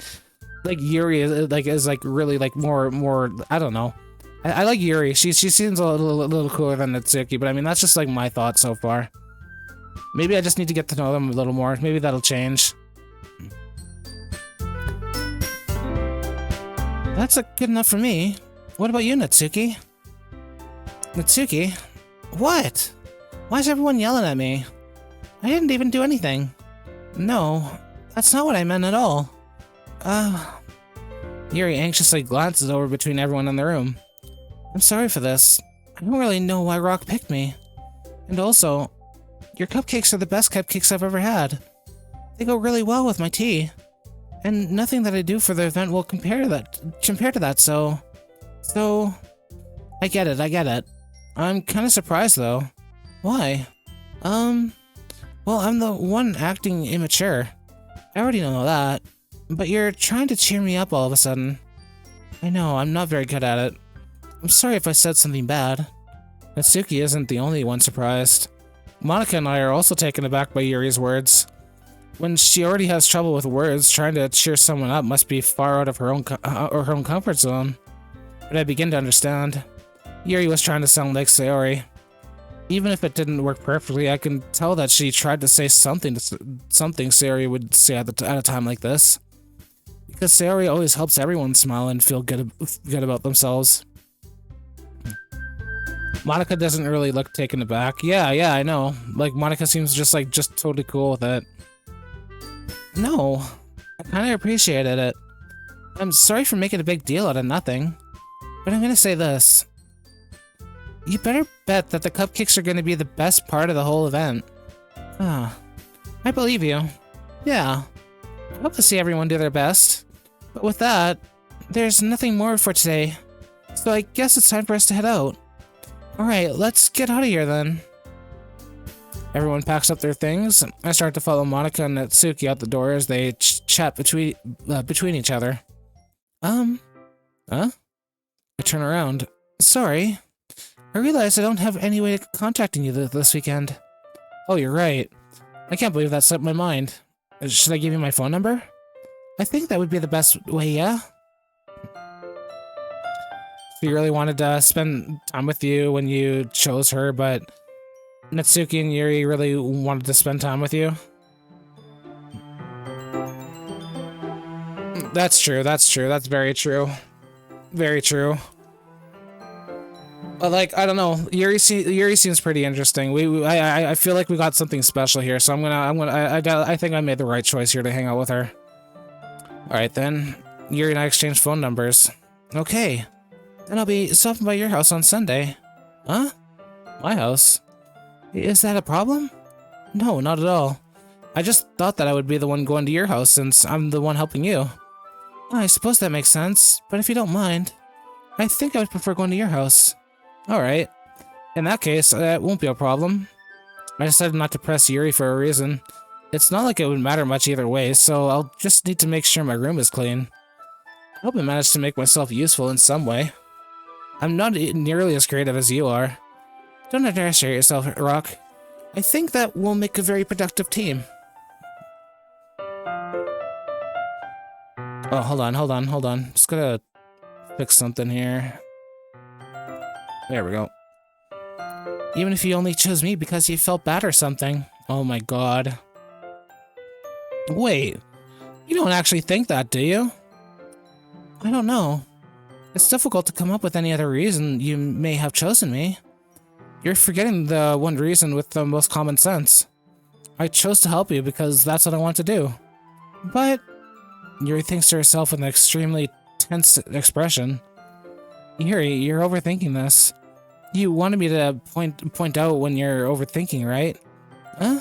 Yuri is really like more. I don't know. I like Yuri. She seems a little cooler than Natsuki, but I mean that's just like my thoughts so far. Maybe I just need to get to know them a little more. Maybe that'll change. That's good enough for me. What about you, Natsuki? Natsuki? What? Why is everyone yelling at me? I didn't even do anything. No, that's not what I meant at all. Yuri anxiously glances over between everyone in the room. I'm sorry for this. I don't really know why Rock picked me. And also, your cupcakes are the best cupcakes I've ever had. They go really well with my tea. And nothing that I do for the event will compare to that, so... I get it. I'm kinda surprised, though. Why? Well, I'm the one acting immature. I already know that. But you're trying to cheer me up all of a sudden. I know, I'm not very good at it. I'm sorry if I said something bad. Natsuki isn't the only one surprised. Monica and I are also taken aback by Yuri's words. When she already has trouble with words, trying to cheer someone up must be far out of her own comfort zone. But I begin to understand. Yuri was trying to sound like Sayori. Even if it didn't work perfectly, I can tell that she tried to say something Sayori would say at a time like this. Because Sayori always helps everyone smile and feel good about themselves. Monica doesn't really look taken aback. Yeah, I know. Like, Monica seems just totally cool with it. No, I kind of appreciated it. I'm sorry for making a big deal out of nothing. But I'm gonna say this. You better bet that the cupcakes are gonna be the best part of the whole event. I believe you. Yeah. I hope to see everyone do their best. But with that, there's nothing more for today. So I guess it's time for us to head out. Alright, let's get out of here then. Everyone packs up their things. I start to follow Monica and Natsuki out the door as they chat between each other. Huh? I turn around. Sorry. I realize I don't have any way of contacting you this weekend. Oh, you're right. I can't believe that slipped my mind. Should I give you my phone number? I think that would be the best way, yeah? She really wanted to spend time with you when you chose her, but Natsuki and Yuri really wanted to spend time with you. That's true. That's very true. Very true. But like, I don't know. Yuri seems pretty interesting. I feel like we got something special here, so I think I made the right choice here to hang out with her. All right then. Yuri and I exchanged phone numbers. Okay. Then I'll be stopping by your house on Sunday. Huh? My house? Is that a problem? No, not at all. I just thought that I would be the one going to your house since I'm the one helping you. I suppose that makes sense, but if you don't mind, I think I would prefer going to your house. Alright. In that case, that won't be a problem. I decided not to press Yuri for a reason. It's not like it would matter much either way, so I'll just need to make sure my room is clean. I hope I managed to make myself useful in some way. I'm not nearly as creative as you are. Don't underestimate yourself, Rock. I think that we'll make a very productive team. Oh, hold on. Just gotta fix something here. There we go. Even if you only chose me because you felt bad or something, Oh my god. Wait, you don't actually think that, do you? I don't know. It's difficult to come up with any other reason you may have chosen me. You're forgetting the one reason with the most common sense. I chose to help you because that's what I want to do. But Yuri thinks to herself with an extremely tense expression. Yuri, you're overthinking this. You wanted me to point out when you're overthinking, right? Huh?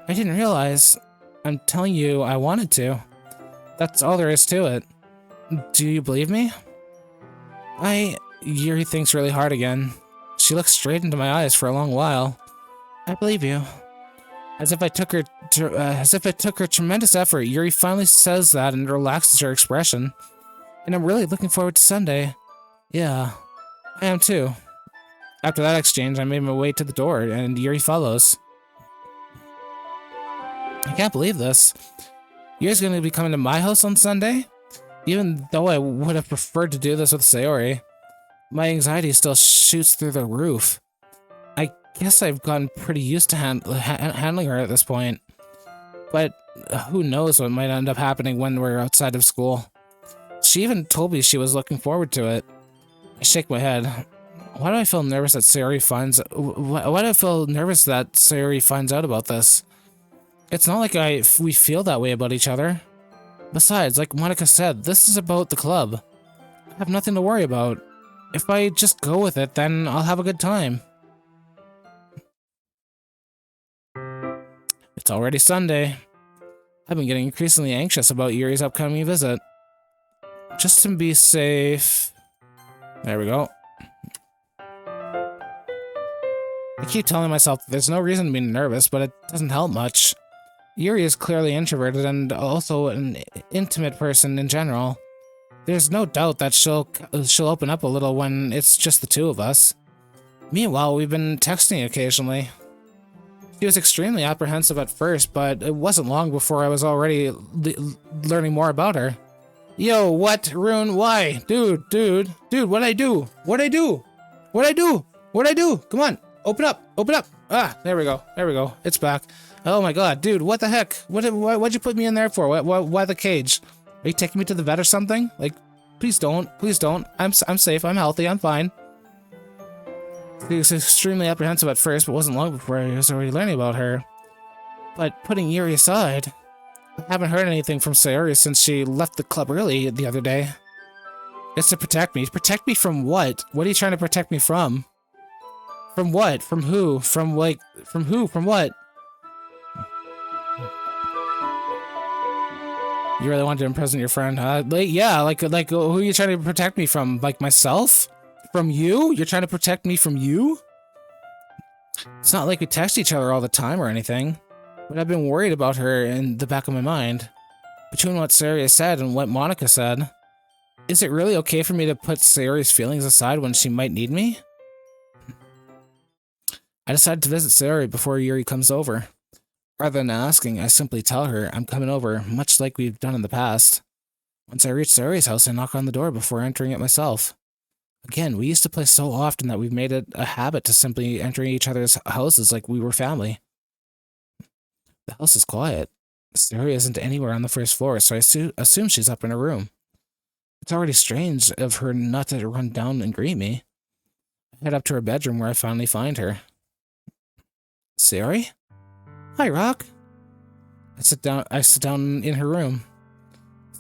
I didn't realize. I'm telling you I wanted to. That's all there is to it. Do you believe me? Yuri thinks really hard again. She looks straight into my eyes for a long while. I believe you. As if it took her tremendous effort, Yuri finally says that and relaxes her expression. And I'm really looking forward to Sunday. Yeah, I am too. After that exchange, I made my way to the door, and Yuri follows. I can't believe this. Yuri's going to be coming to my house on Sunday? Even though I would have preferred to do this with Sayori, my anxiety still shoots through the roof. I guess I've gotten pretty used to handling her at this point. But who knows what might end up happening when we're outside of school. She even told me she was looking forward to it. I shake my head. Why do I feel nervous that Sayori finds out about this? It's not like we feel that way about each other. Besides, like Monica said, this is about the club. I have nothing to worry about. If I just go with it, then I'll have a good time. It's already Sunday. I've been getting increasingly anxious about Yuri's upcoming visit. Just to be safe... There we go. I keep telling myself that there's no reason to be nervous, but it doesn't help much. Yuri is clearly introverted and also an intimate person in general. There's no doubt that she'll open up a little when it's just the two of us. Meanwhile, we've been texting occasionally. She was extremely apprehensive at first, but it wasn't long before I was already learning more about her. Yo, what, Rune? Why? Dude, what'd I do? What'd I do? Come on, open up. Ah, there we go. It's back. Oh my god, dude, what the heck? Why'd you put me in there for? Why the cage? Are you taking me to the vet or something? Like, please don't. I'm safe, I'm healthy, I'm fine. He was extremely apprehensive at first, but wasn't long before I was already learning about her. But putting Yuri aside, I haven't heard anything from Sayori since she left the club early the other day. It's to protect me. Protect me from what? What are you trying to protect me from? From what? From who? From who? From what? You really wanted to imprison your friend, huh? Like who are you trying to protect me from? Like myself? From you? You're trying to protect me from you? It's not like we text each other all the time or anything, but I've been worried about her in the back of my mind. Between what Sayori said and what Monica said, is it really okay for me to put Sayori's feelings aside when she might need me? I decided to visit Sayori before Yuri comes over. Rather than asking, I simply tell her I'm coming over, much like we've done in the past. Once I reach Sayori's house, I knock on the door before entering it myself. Again, we used to play so often that we've made it a habit to simply entering each other's houses like we were family. The house is quiet. Sayori isn't anywhere on the first floor, so I assume she's up in her room. It's already strange of her not to run down and greet me. I head up to her bedroom where I finally find her. Sayori? Hi, Rock. I sit down in her room.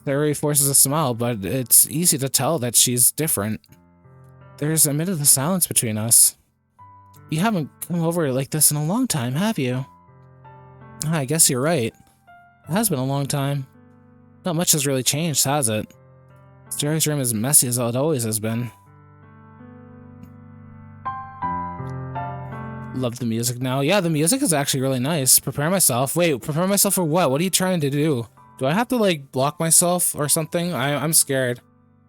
Sayori forces a smile, but it's easy to tell that she's different. There's a minute of silence between us. You haven't come over like this in a long time, have you? I guess you're right. It has been a long time. Not much has really changed, has it? Sayori's room is messy as it always has been. Love the music now. Yeah, the music is actually really nice. Prepare myself. Wait, prepare myself for what? What are you trying to do? Do I have to, like, block myself or something? I'm scared.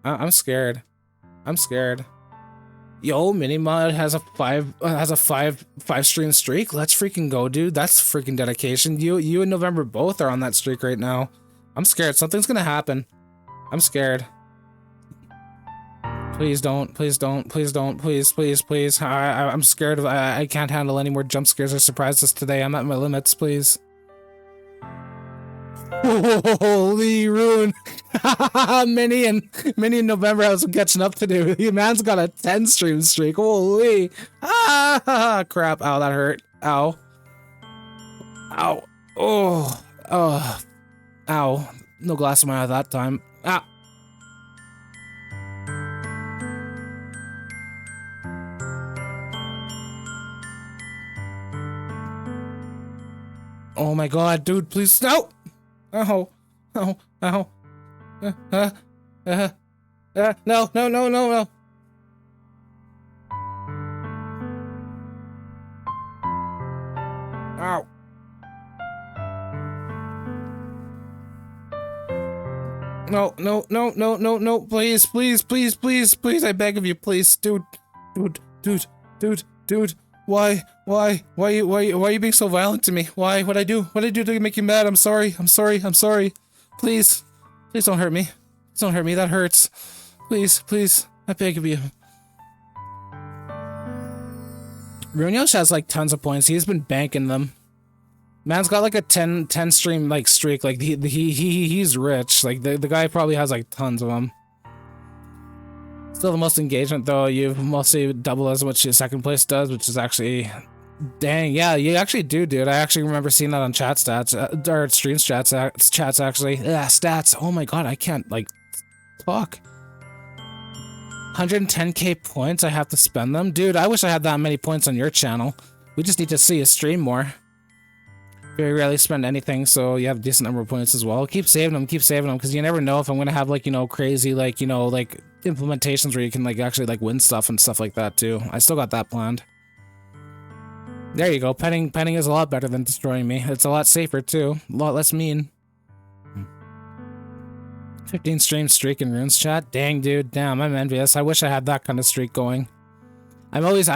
I'm scared. Yo, Minimod has a five stream streak. Let's freaking go, dude. That's freaking dedication. You and November both are on that streak right now. I'm scared. Something's gonna happen. I'm scared. Please don't, please don't, please don't, please, please, please. I'm scared of, I can't handle any more jump scares or surprises today. I'm at my limits, please. Holy ruin. Mini in November has some catching up to do. The man's got a 10 stream streak. Holy. Ah, crap. Ow, that hurt. Ow. Ow. Oh. Oh. Ow. No glass in my eye that time. Ah. Oh my god, dude, please, no! Oh, oh, oh. No, no, no, no, no. Ow. No, no, no, no, no, no, please, please, please, please, please, I beg of you, please, dude, dude, why are you being so violent to me? Why? What'd I do? What'd I do to make you mad? I'm sorry, please, please don't hurt me, that hurts, please, I beg of you. Runyosh has like tons of points, he's been banking them. Man's got like a 10 stream like streak. Like he's rich. Like the guy probably has like tons of them. Still the most engagement though. You've mostly double as much as second place does, which is actually, dang, yeah, you actually do, dude. I actually remember seeing that on chat stats or stream chats actually. Stats. Oh my god, I can't like talk. 110k points. I have to spend them, dude. I wish I had that many points on your channel. We just need to see you stream more. Very rarely spend anything, so you have a decent number of points as well. Keep saving them, because you never know if I'm gonna have like, you know, crazy like, you know, like implementations where you can like actually like win stuff and stuff like that too. I still got that planned. There you go. Penning is a lot better than destroying me. It's a lot safer too. A lot less mean. 15 stream streak in Runes chat. Dang, dude. Damn, I'm envious. I wish I had that kind of streak going. I'm always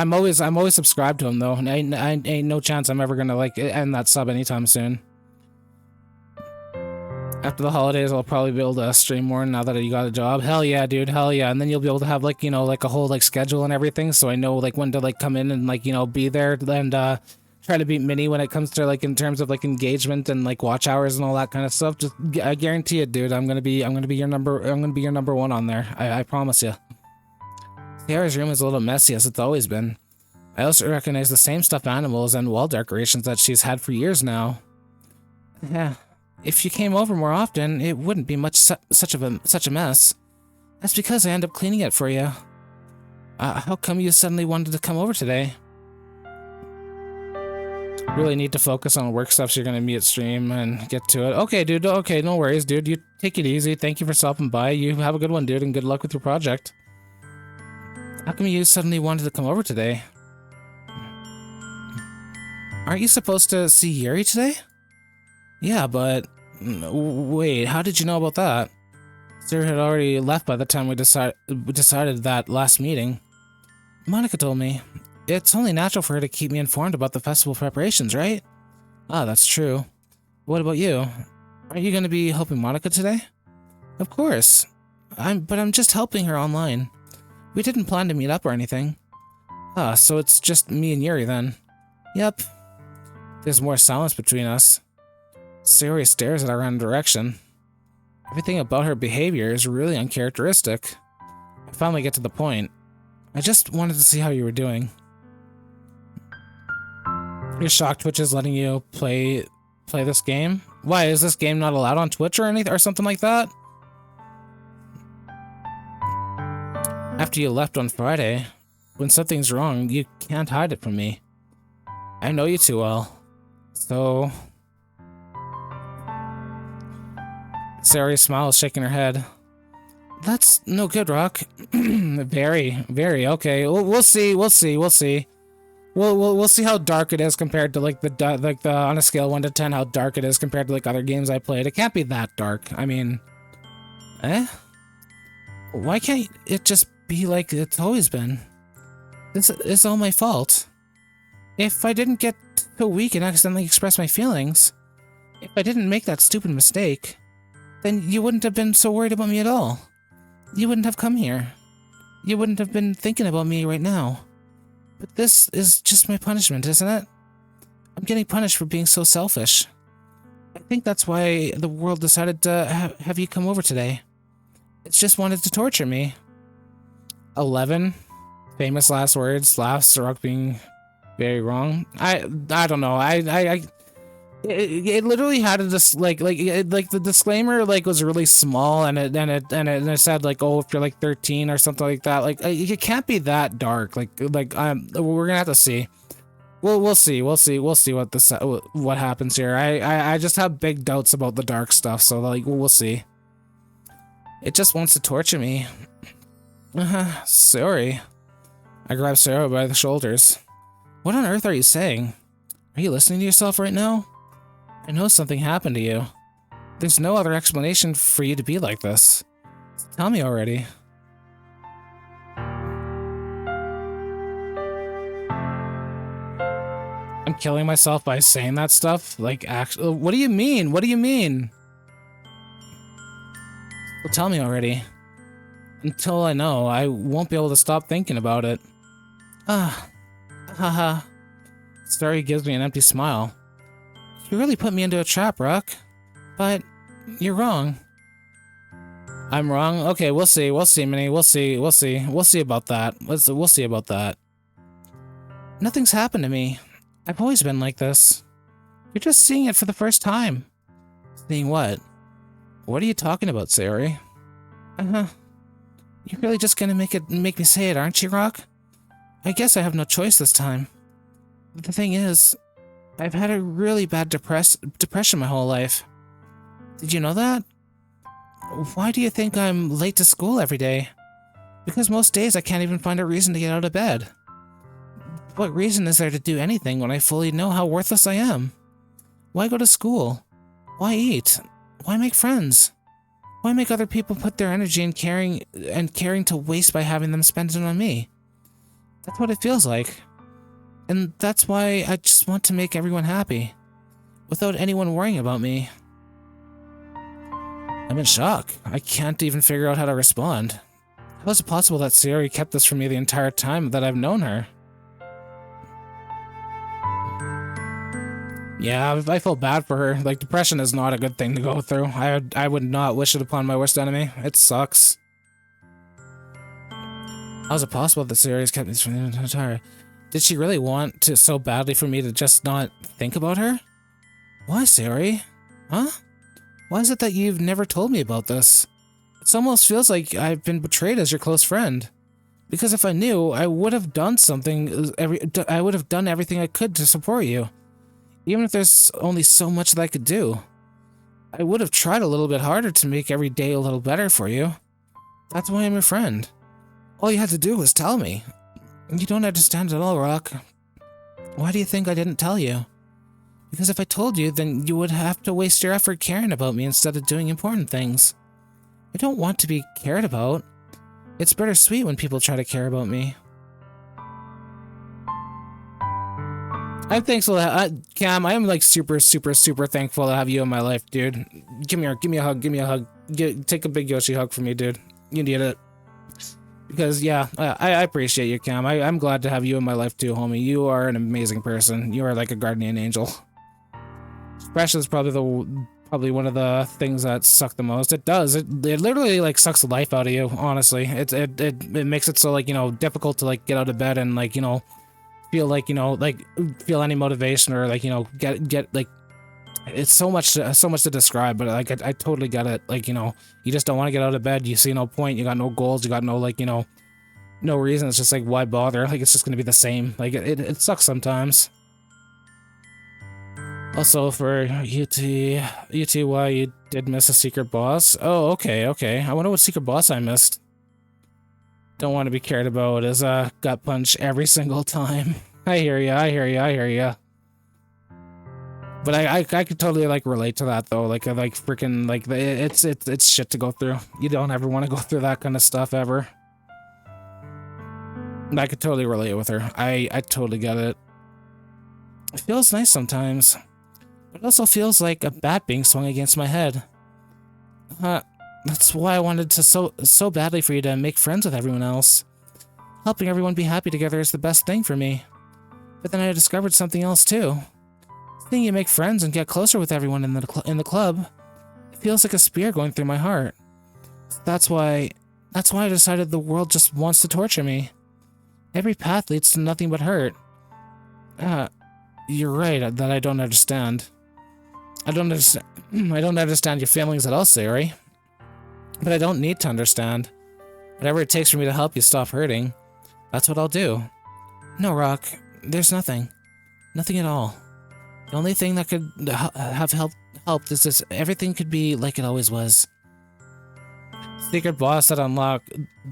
subscribed to him though. And ain't no chance I'm ever gonna like end that sub anytime soon. After the holidays, I'll probably be able to stream more now that you got a job. Hell yeah, dude. Hell yeah. And then you'll be able to have like, you know, like a whole like schedule and everything. So I know like when to like come in and like, you know, be there and try to beat Mini when it comes to like in terms of like engagement and like watch hours and all that kind of stuff. Just I guarantee it, dude. I'm gonna be your number one on there. I promise you. Tiara's room is a little messy as it's always been. I also recognize the same stuffed animals and wall decorations that she's had for years now. Yeah, if you came over more often, it wouldn't be such a mess. That's because I end up cleaning it for you. How come you suddenly wanted to come over today? Really need to focus on work stuff so you're gonna meet at stream and get to it. Okay, dude. Okay, no worries, dude. You take it easy. Thank you for stopping by. You have a good one, dude, and good luck with your project. How come you suddenly wanted to come over today? Aren't you supposed to see Yuri today? Yeah, but... Wait, how did you know about that? Sarah had already left by the time we decided that last meeting. Monica told me. It's only natural for her to keep me informed about the festival preparations, right? Ah, that's true. What about you? Are you going to be helping Monica today? Of course. But I'm just helping her online. We didn't plan to meet up or anything. Ah, so it's just me and Yuri then. Yep. There's more silence between us. Sayori stares at our random direction. Everything about her behavior is really uncharacteristic. I finally get to the point. I just wanted to see how you were doing. Your shock Twitch is letting you play this game? Why, is this game not allowed on Twitch or anything or something like that? After you left on Friday, when something's wrong, you can't hide it from me. I know you too well. So... Sayori smiles, shaking her head. That's no good, Rock. Very, very, okay. We'll see. We'll see how dark it is compared to like the on a scale 1 to 10, how dark it is compared to like other games I played. It can't be that dark. I mean, why can't it just be like it's always been? It's all my fault. If I didn't get too weak and accidentally express my feelings, if I didn't make that stupid mistake, then you wouldn't have been so worried about me at all. You wouldn't have come here. you wouldn't have been thinking about me right now. But this is just my punishment, isn't it? I'm getting punished for being so selfish. I think that's why the world decided to have you come over today. It's just wanted to torture me. 11. Famous last words. Laughs, Rock being very wrong. I don't know. It literally had a like the disclaimer like was really small, and it said like, oh, if you're like 13 or something like that. Like it can't be that dark. Like we're gonna have to see. We'll see what happens here. I just have big doubts about the dark stuff, so like we'll see. It just wants to torture me. Sorry. I grabbed Sarah by the shoulders. What on earth are you saying? Are you listening to yourself right now? I know something happened to you. There's no other explanation for you to be like this. Tell me already. I'm killing myself by saying that stuff? Like, actually, what do you mean? What do you mean? Well, tell me already. Until I know, I won't be able to stop thinking about it. Haha. Story gives me an empty smile. You really put me into a trap, Rock. But you're wrong. I'm wrong? Okay, we'll see, Minnie. We'll see about that. We'll see about that. Nothing's happened to me. I've always been like this. You're just seeing it for the first time. Seeing what? What are you talking about, Sayori? You're really just gonna make me say it, aren't you, Rock? I guess I have no choice this time. But the thing is, I've had a really bad depression my whole life. Did you know that? Why do you think I'm late to school every day? Because most days I can't even find a reason to get out of bed. What reason is there to do anything when I fully know how worthless I am? Why go to school? Why eat? Why make friends? Why make other people put their energy in caring to waste by having them spend it on me? That's what it feels like. And that's why I just want to make everyone happy, without anyone worrying about me. I'm in shock. I can't even figure out how to respond. How is it possible that Sayori kept this from me the entire time that I've known her? Yeah, I feel bad for her. Like, depression is not a good thing to go through. I would not wish it upon my worst enemy. It sucks. How is it possible that Sayori's kept this from the entire... Did she really want to so badly for me to just not think about her? Why, Sayori? Huh? Why is it that you've never told me about this? It almost feels like I've been betrayed as your close friend. Because if I knew, I would have done I would have done everything I could to support you. Even if there's only so much that I could do. I would have tried a little bit harder to make every day a little better for you. That's why I'm your friend. All you had to do was tell me. You don't understand at all, Rock. Why do you think I didn't tell you? Because if I told you, then you would have to waste your effort caring about me instead of doing important things. I don't want to be cared about. It's bittersweet when people try to care about me. I'm thankful that, Cam, I am like super thankful to have you in my life, dude. Give me a hug, take a big Yoshi hug from me, dude. You need it. Because, yeah, I appreciate you, Cam. I'm glad to have you in my life too, homie. You are an amazing person. You are like a guardian angel. Depression is probably one of the things that suck the most. It does. It literally like sucks the life out of you, honestly. It makes it so like, you know, difficult to like get out of bed and like, you know, feel like, you know, like feel any motivation or like, you know, get like, it's so much to describe, but like I totally get it. Like, you know, you just don't want to get out of bed. You see no point. You got no goals. You got no like, you know, no reason. It's just like, why bother? Like, it's just gonna be the same. Like, it sucks sometimes. Also, for UT, why you did miss a secret boss? Oh, okay. I wonder what secret boss I missed. Don't want to be cared about as a gut punch every single time. I hear ya. But I could totally like relate to that though. Like freaking like it's shit to go through. You don't ever want to go through that kind of stuff ever. And I could totally relate with her. I totally get it. It feels nice sometimes, but it also feels like a bat being swung against my head. That's why I wanted to so badly for you to make friends with everyone else. Helping everyone be happy together is the best thing for me. But then I discovered something else too. Seeing you make friends and get closer with everyone in the club, it feels like a spear going through my heart. That's why I decided the world just wants to torture me. Every path leads to nothing but hurt. You're right that I don't understand. I don't understand your feelings at all, Sayori. But I don't need to understand. Whatever it takes for me to help you stop hurting, that's what I'll do. No, Rock, there's nothing. Nothing at all. The only thing that could have helped is this: everything could be like it always was. Secret boss that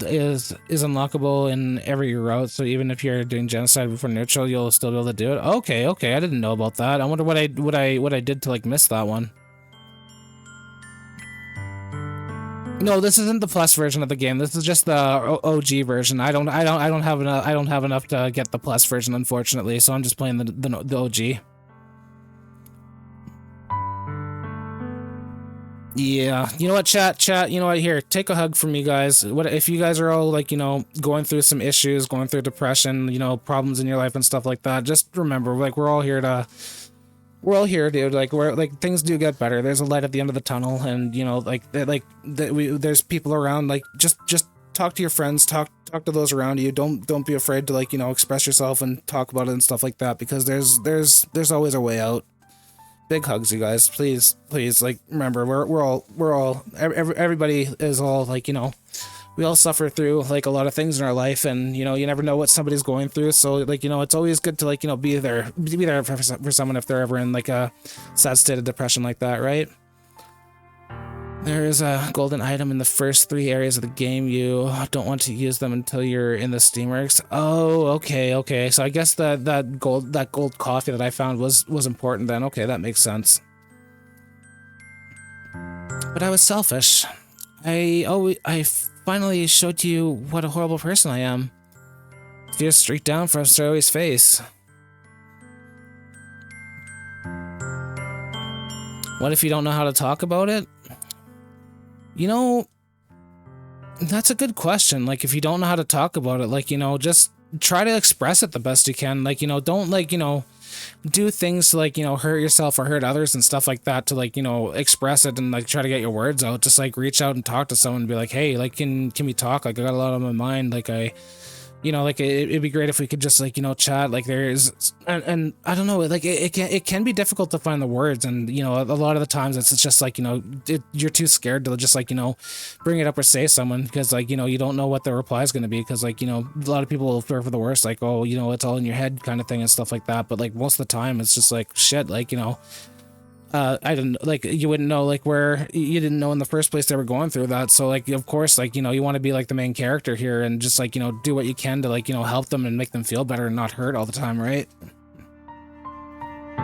is unlockable in every route, so even if you're doing genocide before neutral, you'll still be able to do it. Okay, I didn't know about that. I wonder what I did to like miss that one. No, this isn't the plus version of the game. This is just the OG version. I don't have enough to get the plus version, unfortunately. So I'm just playing the OG. Yeah, you know what, chat, you know what, here, take a hug from me, guys. What if you guys are all, like, you know, going through some issues, going through depression, you know, problems in your life and stuff like that, just remember, like, we're all here, dude. Like, things do get better. There's a light at the end of the tunnel, and, you know, there's people around. Like, just talk to your friends, talk to those around you. Don't be afraid to, like, you know, express yourself and talk about it and stuff like that, because there's always a way out. Big hugs, you guys. Please, like, remember, everybody is all, like, you know, we all suffer through, like, a lot of things in our life, and, you know, you never know what somebody's going through, so, like, you know, it's always good to, like, you know, be there for someone if they're ever in, like, a sad state of depression like that, right? There is a golden item in the first 3 areas of the game. You don't want to use them until you're in the Steamworks. Oh, okay. So I guess that gold coffee that I found was important then. Okay, that makes sense. But I was selfish. I finally showed to you what a horrible person I am. Tears streaked down from Sayori's face. What if you don't know how to talk about it? You know, that's a good question. Like, if you don't know how to talk about it, like, you know, just try to express it the best you can. Like, you know, don't, like, you know, do things to, like, you know, hurt yourself or hurt others and stuff like that to, like, you know, express it and, like, try to get your words out. Just, like, reach out and talk to someone and be like, hey, like, can we talk? Like, I got a lot on my mind. Like, you know, like, it'd be great if we could just, like, you know, chat. Like, there's, and I don't know, like, it can be difficult to find the words, and, you know, a lot of the times it's just, like, you know, you're too scared to just, like, you know, bring it up or say someone, because, like, you know, you don't know what the reply is going to be, because, like, you know, a lot of people will fear for the worst, like, oh, you know, it's all in your head kind of thing and stuff like that, but, like, most of the time it's just, like, shit, like, you know, I didn't, like, you wouldn't know, like, where you didn't know in the first place they were going through that. So, like, of course, like, you know, you want to be like the main character here and just, like, you know, do what you can to, like, you know, help them and make them feel better and not hurt all the time, right?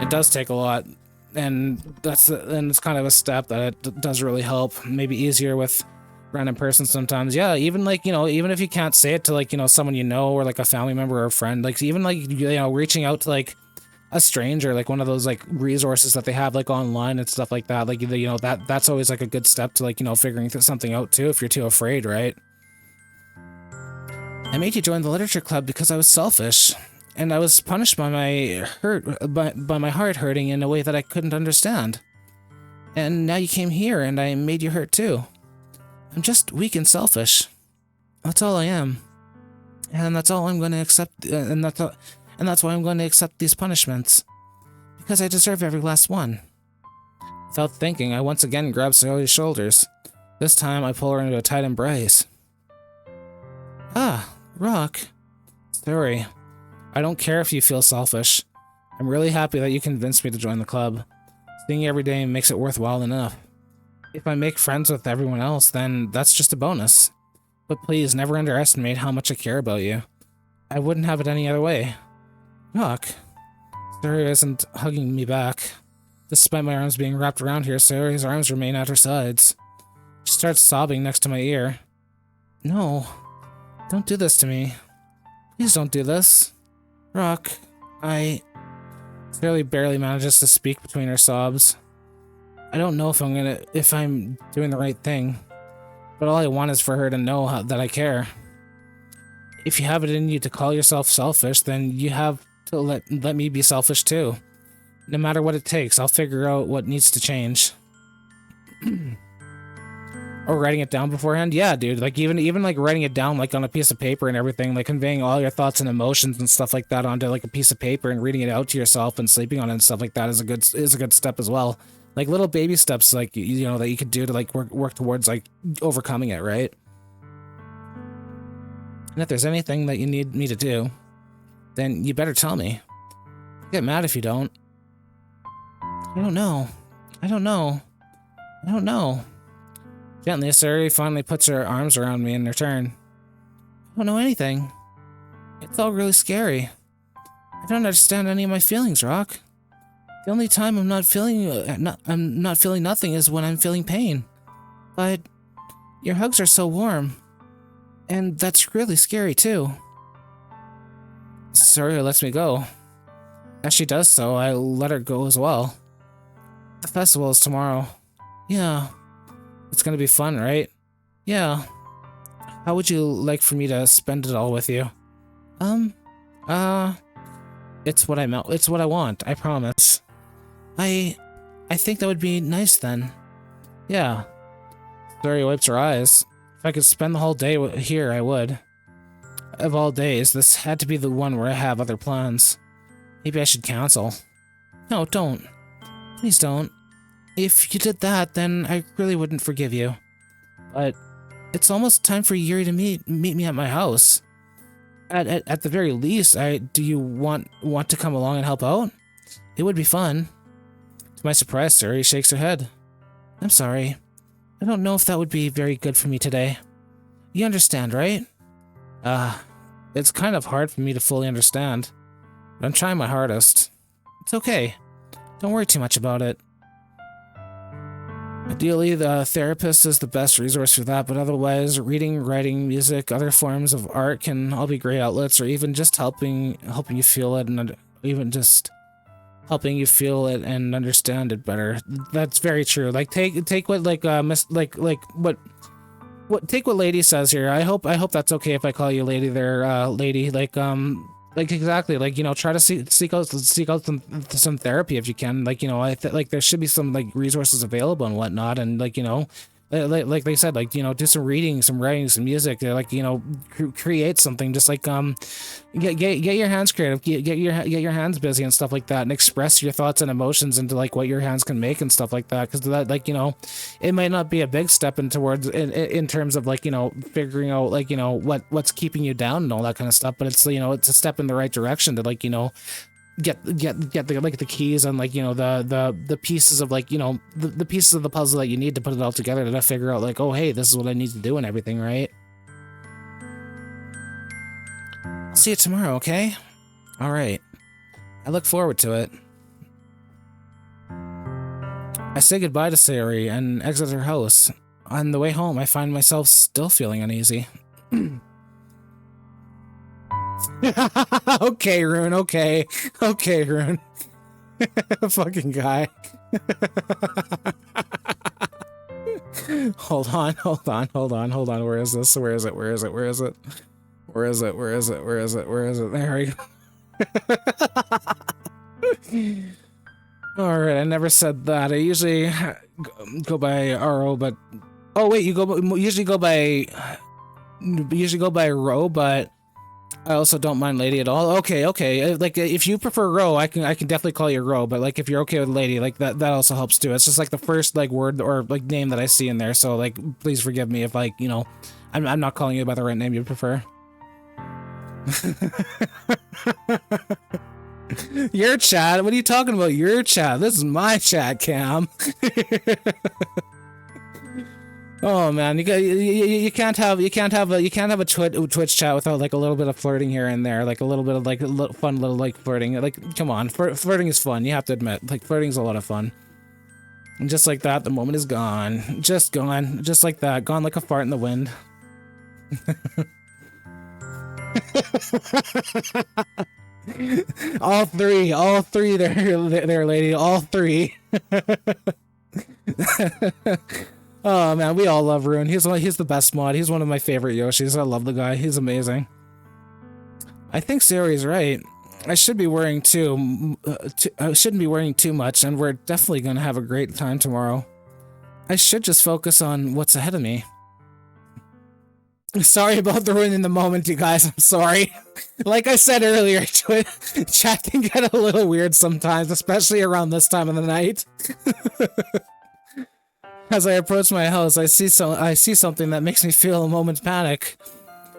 It does take a lot, and it's kind of a step that it does really help. Maybe easier with random person sometimes. Yeah, even, like, you know, even if you can't say it to, like, you know, someone you know, or like a family member or a friend, like, even, like, you know, reaching out to, like, a stranger, like one of those, like, resources that they have, like, online and stuff like that, like, you know, that's always, like, a good step to, like, you know, figuring something out too, if you're too afraid, right? I made you join the literature club because I was selfish, and I was punished by my heart hurting in a way that I couldn't understand. And now you came here and I made you hurt too. I'm just weak and selfish. That's all I am. And that's all I'm going to accept, and that's why I'm going to accept these punishments. Because I deserve every last one. Without thinking, I once again grab Sayori's shoulders. This time, I pull her into a tight embrace. Ah, Rock. Sayori, I don't care if you feel selfish. I'm really happy that you convinced me to join the club. Seeing you every day makes it worthwhile enough. If I make friends with everyone else, then that's just a bonus. But please, never underestimate how much I care about you. I wouldn't have it any other way. Rock. Sayori isn't hugging me back. Despite my arms being wrapped around here, Sayori's arms remain at her sides. She starts sobbing next to my ear. No. Don't do this to me. Please don't do this. Rock, Sayori barely manages to speak between her sobs. I don't know if I'm doing the right thing, but all I want is for her to know that I care. if you have it in you to call yourself selfish, then you have to let me be selfish too. No matter what it takes, I'll figure out what needs to change. Or writing it down beforehand? Yeah, dude. Like even like writing it down like on a piece of paper and everything, like conveying all your thoughts and emotions and stuff like that onto like a piece of paper and reading it out to yourself and sleeping on it and stuff like that is a good step as well. Like little baby steps, like you know, that you could do to like work towards like overcoming it, right? And if there's anything that you need me to do, then you better tell me. I'll get mad if you don't. I don't know. I don't know. I don't know. Gently, Suri finally puts her arms around me in return. I don't know anything. It's all really scary. I don't understand any of my feelings, Rock. The only time I'm not feeling nothing is when I'm feeling pain. But your hugs are so warm, and that's really scary too. Suri lets me go. As she does so, I let her go as well. The festival is tomorrow. Yeah. It's gonna be fun, right? Yeah. How would you like for me to spend it all with you? It's what I want, I promise. I think that would be nice then. Yeah. Suri wipes her eyes. If I could spend the whole day here, I would. Of all days, this had to be the one where I have other plans. Maybe I should cancel. No, don't. Please don't. If you did that, then I really wouldn't forgive you. But it's almost time for Yuri to meet me at my house. At the very least, do you want to come along and help out? It would be fun. To my surprise, Suri shakes her head. I'm sorry. I don't know if that would be very good for me today. You understand, right? It's kind of hard for me to fully understand. But I'm trying my hardest. It's okay. Don't worry too much about it. Ideally, the therapist is the best resource for that, but otherwise, reading, writing, music, other forms of art can all be great outlets, or even just helping you feel it, and even just helping you feel it and understand it better. That's very true. Like take what take what Lady says here. I hope that's okay if I call you Lady there, Lady. Like exactly, like, you know, try to seek out some therapy if you can. Like, you know, like there should be some like resources available and whatnot, and like, you know, like they said, like, you know, do some reading, some writing, some music, like, you know, create something. Just like get your hands creative, get your hands busy and stuff like that, and express your thoughts and emotions into like what your hands can make and stuff like that. Because that, like, you know, it might not be a big step in terms of like, you know, figuring out like, you know, what's keeping you down and all that kind of stuff, but it's, you know, it's a step in the right direction to, like, you know, get the like the keys and like, you know, the pieces of like, you know, the pieces of the puzzle that you need to put it all together to figure out like, oh hey, this is what I need to do and everything, right? I'll see you tomorrow, okay? All right. I look forward to it. I say goodbye to Sayori and exit her house. On the way home, I find myself still feeling uneasy. Okay, Rune, okay. Okay, Rune. Fucking guy. Hold on. Where is this? Where is it? There we go. Alright, I never said that. I usually go by RO, but... Oh, wait, you usually go by Ro, but... I also don't mind Lady at all. Okay. Like, if you prefer Ro, I can definitely call you Ro, but like if you're okay with Lady, like that also helps too. It's just like the first like word or like name that I see in there, so like please forgive me if like, you know, I'm not calling you by the right name you prefer. Your chat? What are you talking about? Your chat? This is my chat, Cam. Oh man, you can't have a Twitch chat without like a little bit of flirting here and there, like a little bit of like fun little like flirting. Like, come on, flirting is fun. You have to admit, like flirting's a lot of fun. And just like that, the moment is gone, just gone, just like that, gone like a fart in the wind. all three, there, Lady, all three. Oh man, we all love Rune. He's the best mod. He's one of my favorite Yoshis. I love the guy. He's amazing. I think Sayori's right. I should be worrying I shouldn't be worrying too much, and we're definitely gonna have a great time tomorrow. I should just focus on what's ahead of me. Sorry about the ruining the moment, you guys. I'm sorry. Like I said earlier, chat can get a little weird sometimes, especially around this time of the night. As I approach my house, I see something that makes me feel a moment's panic.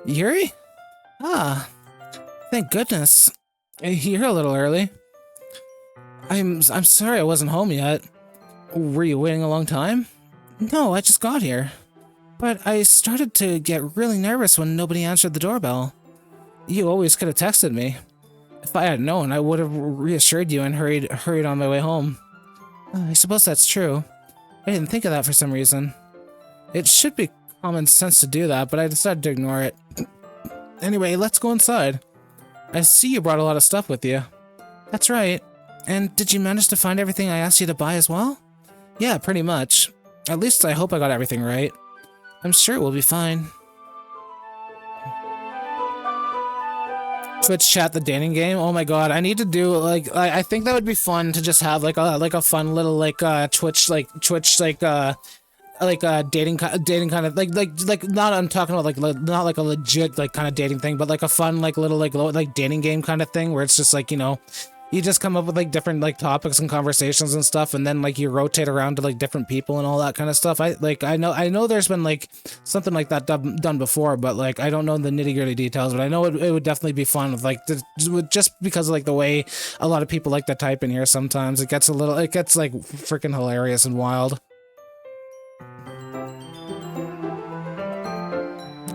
Yuri? Ah, thank goodness. You're here a little early. I'm sorry I wasn't home yet. Were you waiting a long time? No, I just got here. But I started to get really nervous when nobody answered the doorbell. You always could have texted me. If I had known, I would have reassured you and hurried on my way home. I suppose that's true. I didn't think of that for some reason. It should be common sense to do that, but I decided to ignore it. Anyway, let's go inside. I see you brought a lot of stuff with you. That's right. And did you manage to find everything I asked you to buy as well? Yeah, pretty much. At least I hope I got everything right. I'm sure it will be fine. Twitch chat, the dating game. Oh my god, I need to do I think that would be fun to just have like a fun little Twitch dating kind of like not I'm talking about not like a legit kind of dating thing, but like a fun little dating game kind of thing where it's just like, you know, you just come up with different topics and conversations and stuff, and then you rotate around to different people and all that kind of stuff. I know there's been something like that done before, but I don't know the nitty-gritty details, but I know it would definitely be fun with just because of the way a lot of people like to type in here sometimes. It gets freaking hilarious and wild.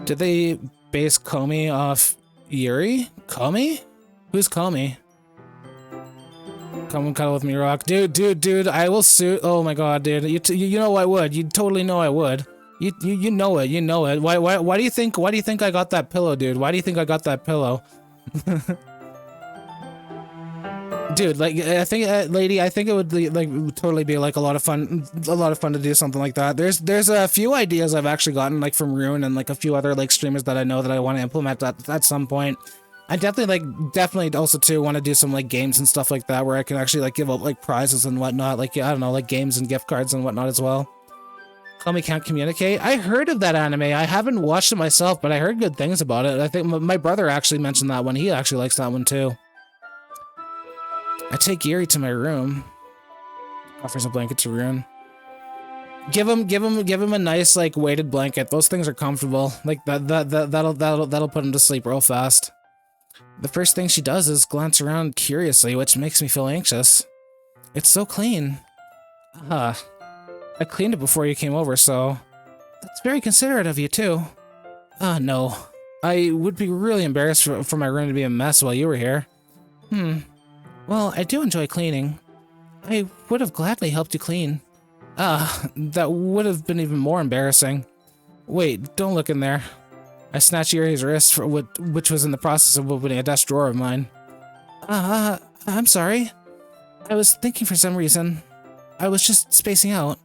Did they base Komi off Yuri? Komi? Who's Komi? Come and cuddle with me, Rock. Dude, I will sue. Oh my god, dude. You know I would. You totally know I would. You know it. Why do you think I got that pillow, dude? Why do you think I got that pillow? Dude, I think, lady, I think it would be, totally be a lot of fun to do something like that. There's a few ideas I've actually gotten from Rune and a few other streamers that I know that I want to implement at some point. I definitely also too want to do some games and stuff like that where I can actually give up prizes and whatnot, I don't know, games and gift cards and whatnot as well. Komi can't communicate. I heard of that anime. I haven't watched it myself, but I heard good things about it. I think my brother actually mentioned that one. He actually likes that one too. I take Yuri to my room. Offers a blanket to Rune. Give him a nice weighted blanket. Those things are comfortable. That'll put him to sleep real fast. The first thing she does is glance around curiously, which makes me feel anxious. It's so clean. I cleaned it before you came over, so... That's very considerate of you, too. No. I would be really embarrassed for my room to be a mess while you were here. Well, I do enjoy cleaning. I would have gladly helped you clean. That would have been even more embarrassing. Wait, don't look in there. I snatched Yuri's wrist, which was in the process of opening a desk drawer of mine. I'm sorry. I was thinking for some reason. I was just spacing out.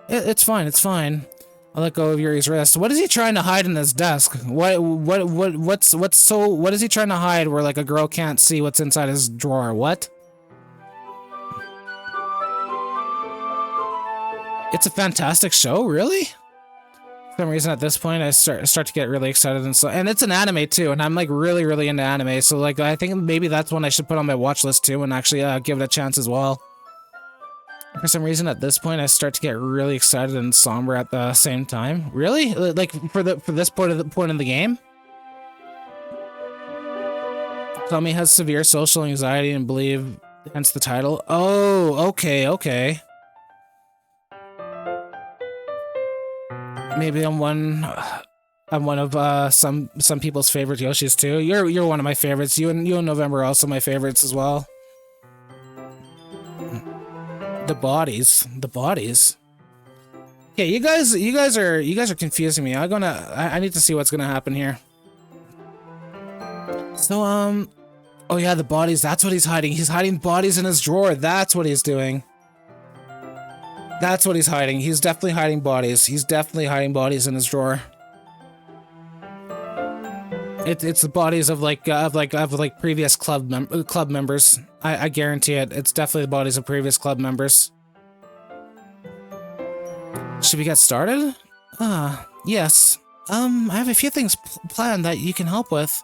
It's fine, it's fine. I let go of Yuri's wrist. What is he trying to hide in his desk? What is he trying to hide where a girl can't see what's inside his drawer? What? It's a fantastic show, really? For some reason at this point I start to get really excited and it's an anime too, and I'm really into anime, so I think maybe that's one I should put on my watch list too and actually give it a chance as well. For some reason at this point I start to get really excited and somber at the same time. Really? For this point in the game? Tommy has severe social anxiety and believe, hence the title. Oh, okay. Maybe I'm one of some people's favorite Yoshis too. You're one of my favorites. You and November are also my favorites as well. The bodies. Yeah, you guys are confusing me. I need to see what's gonna happen here. So oh yeah, the bodies. That's what he's hiding. He's hiding bodies in his drawer. That's what he's doing. That's what he's hiding. He's definitely hiding bodies. He's definitely hiding bodies in his drawer. It's the bodies of previous club members. I guarantee it. It's definitely the bodies of previous club members. Should we get started? Yes. I have a few things planned that you can help with.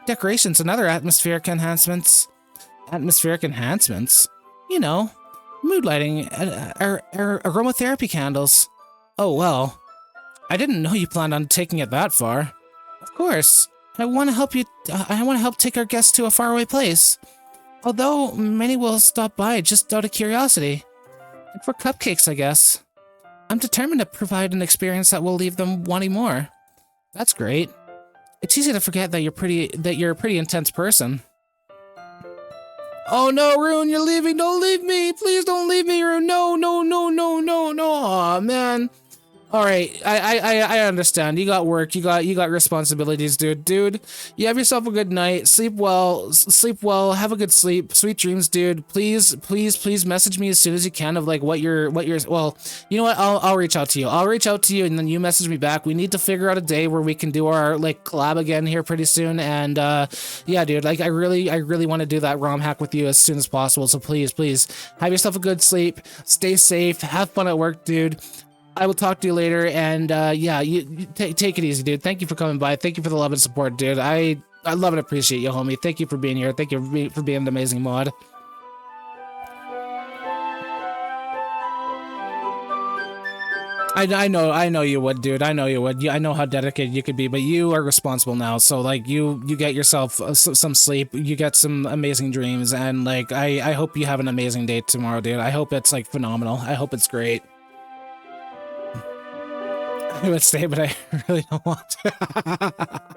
Decorations and other atmospheric enhancements. Atmospheric enhancements? You know, mood lighting, aromatherapy candles. Oh, well. I didn't know you planned on taking it that far. Of course. I want to help you. I want to help take our guests to a faraway place. Although many will stop by just out of curiosity. And for cupcakes, I guess. I'm determined to provide an experience that will leave them wanting more. That's great. It's easy to forget that you're a pretty intense person. Oh no, Rune, you're leaving. Don't leave me. Please don't leave me, Rune. No. Aw, man. All right, I understand. You got work. You got responsibilities, dude. Dude, you have yourself a good night. Sleep well. Have a good sleep. Sweet dreams, dude. Please message me as soon as you can of like what you're. Well, you know what? I'll reach out to you. And then you message me back. We need to figure out a day where we can do our like collab again here pretty soon. And yeah, dude. Like I really want to do that ROM hack with you as soon as possible. So please have yourself a good sleep. Stay safe. Have fun at work, dude. I will talk to you later, and yeah, you take it easy, dude. Thank you for coming by. Thank you for the love and support, dude. I love and appreciate you, homie. Thank you for being here. Thank you for being an amazing mod. I know you would, dude. I know you would. I know how dedicated you could be, but you are responsible now. So like, you get yourself some sleep. You get some amazing dreams, and like, I hope you have an amazing day tomorrow, dude. I hope it's like phenomenal. I hope it's great. I would stay, but I really don't want to.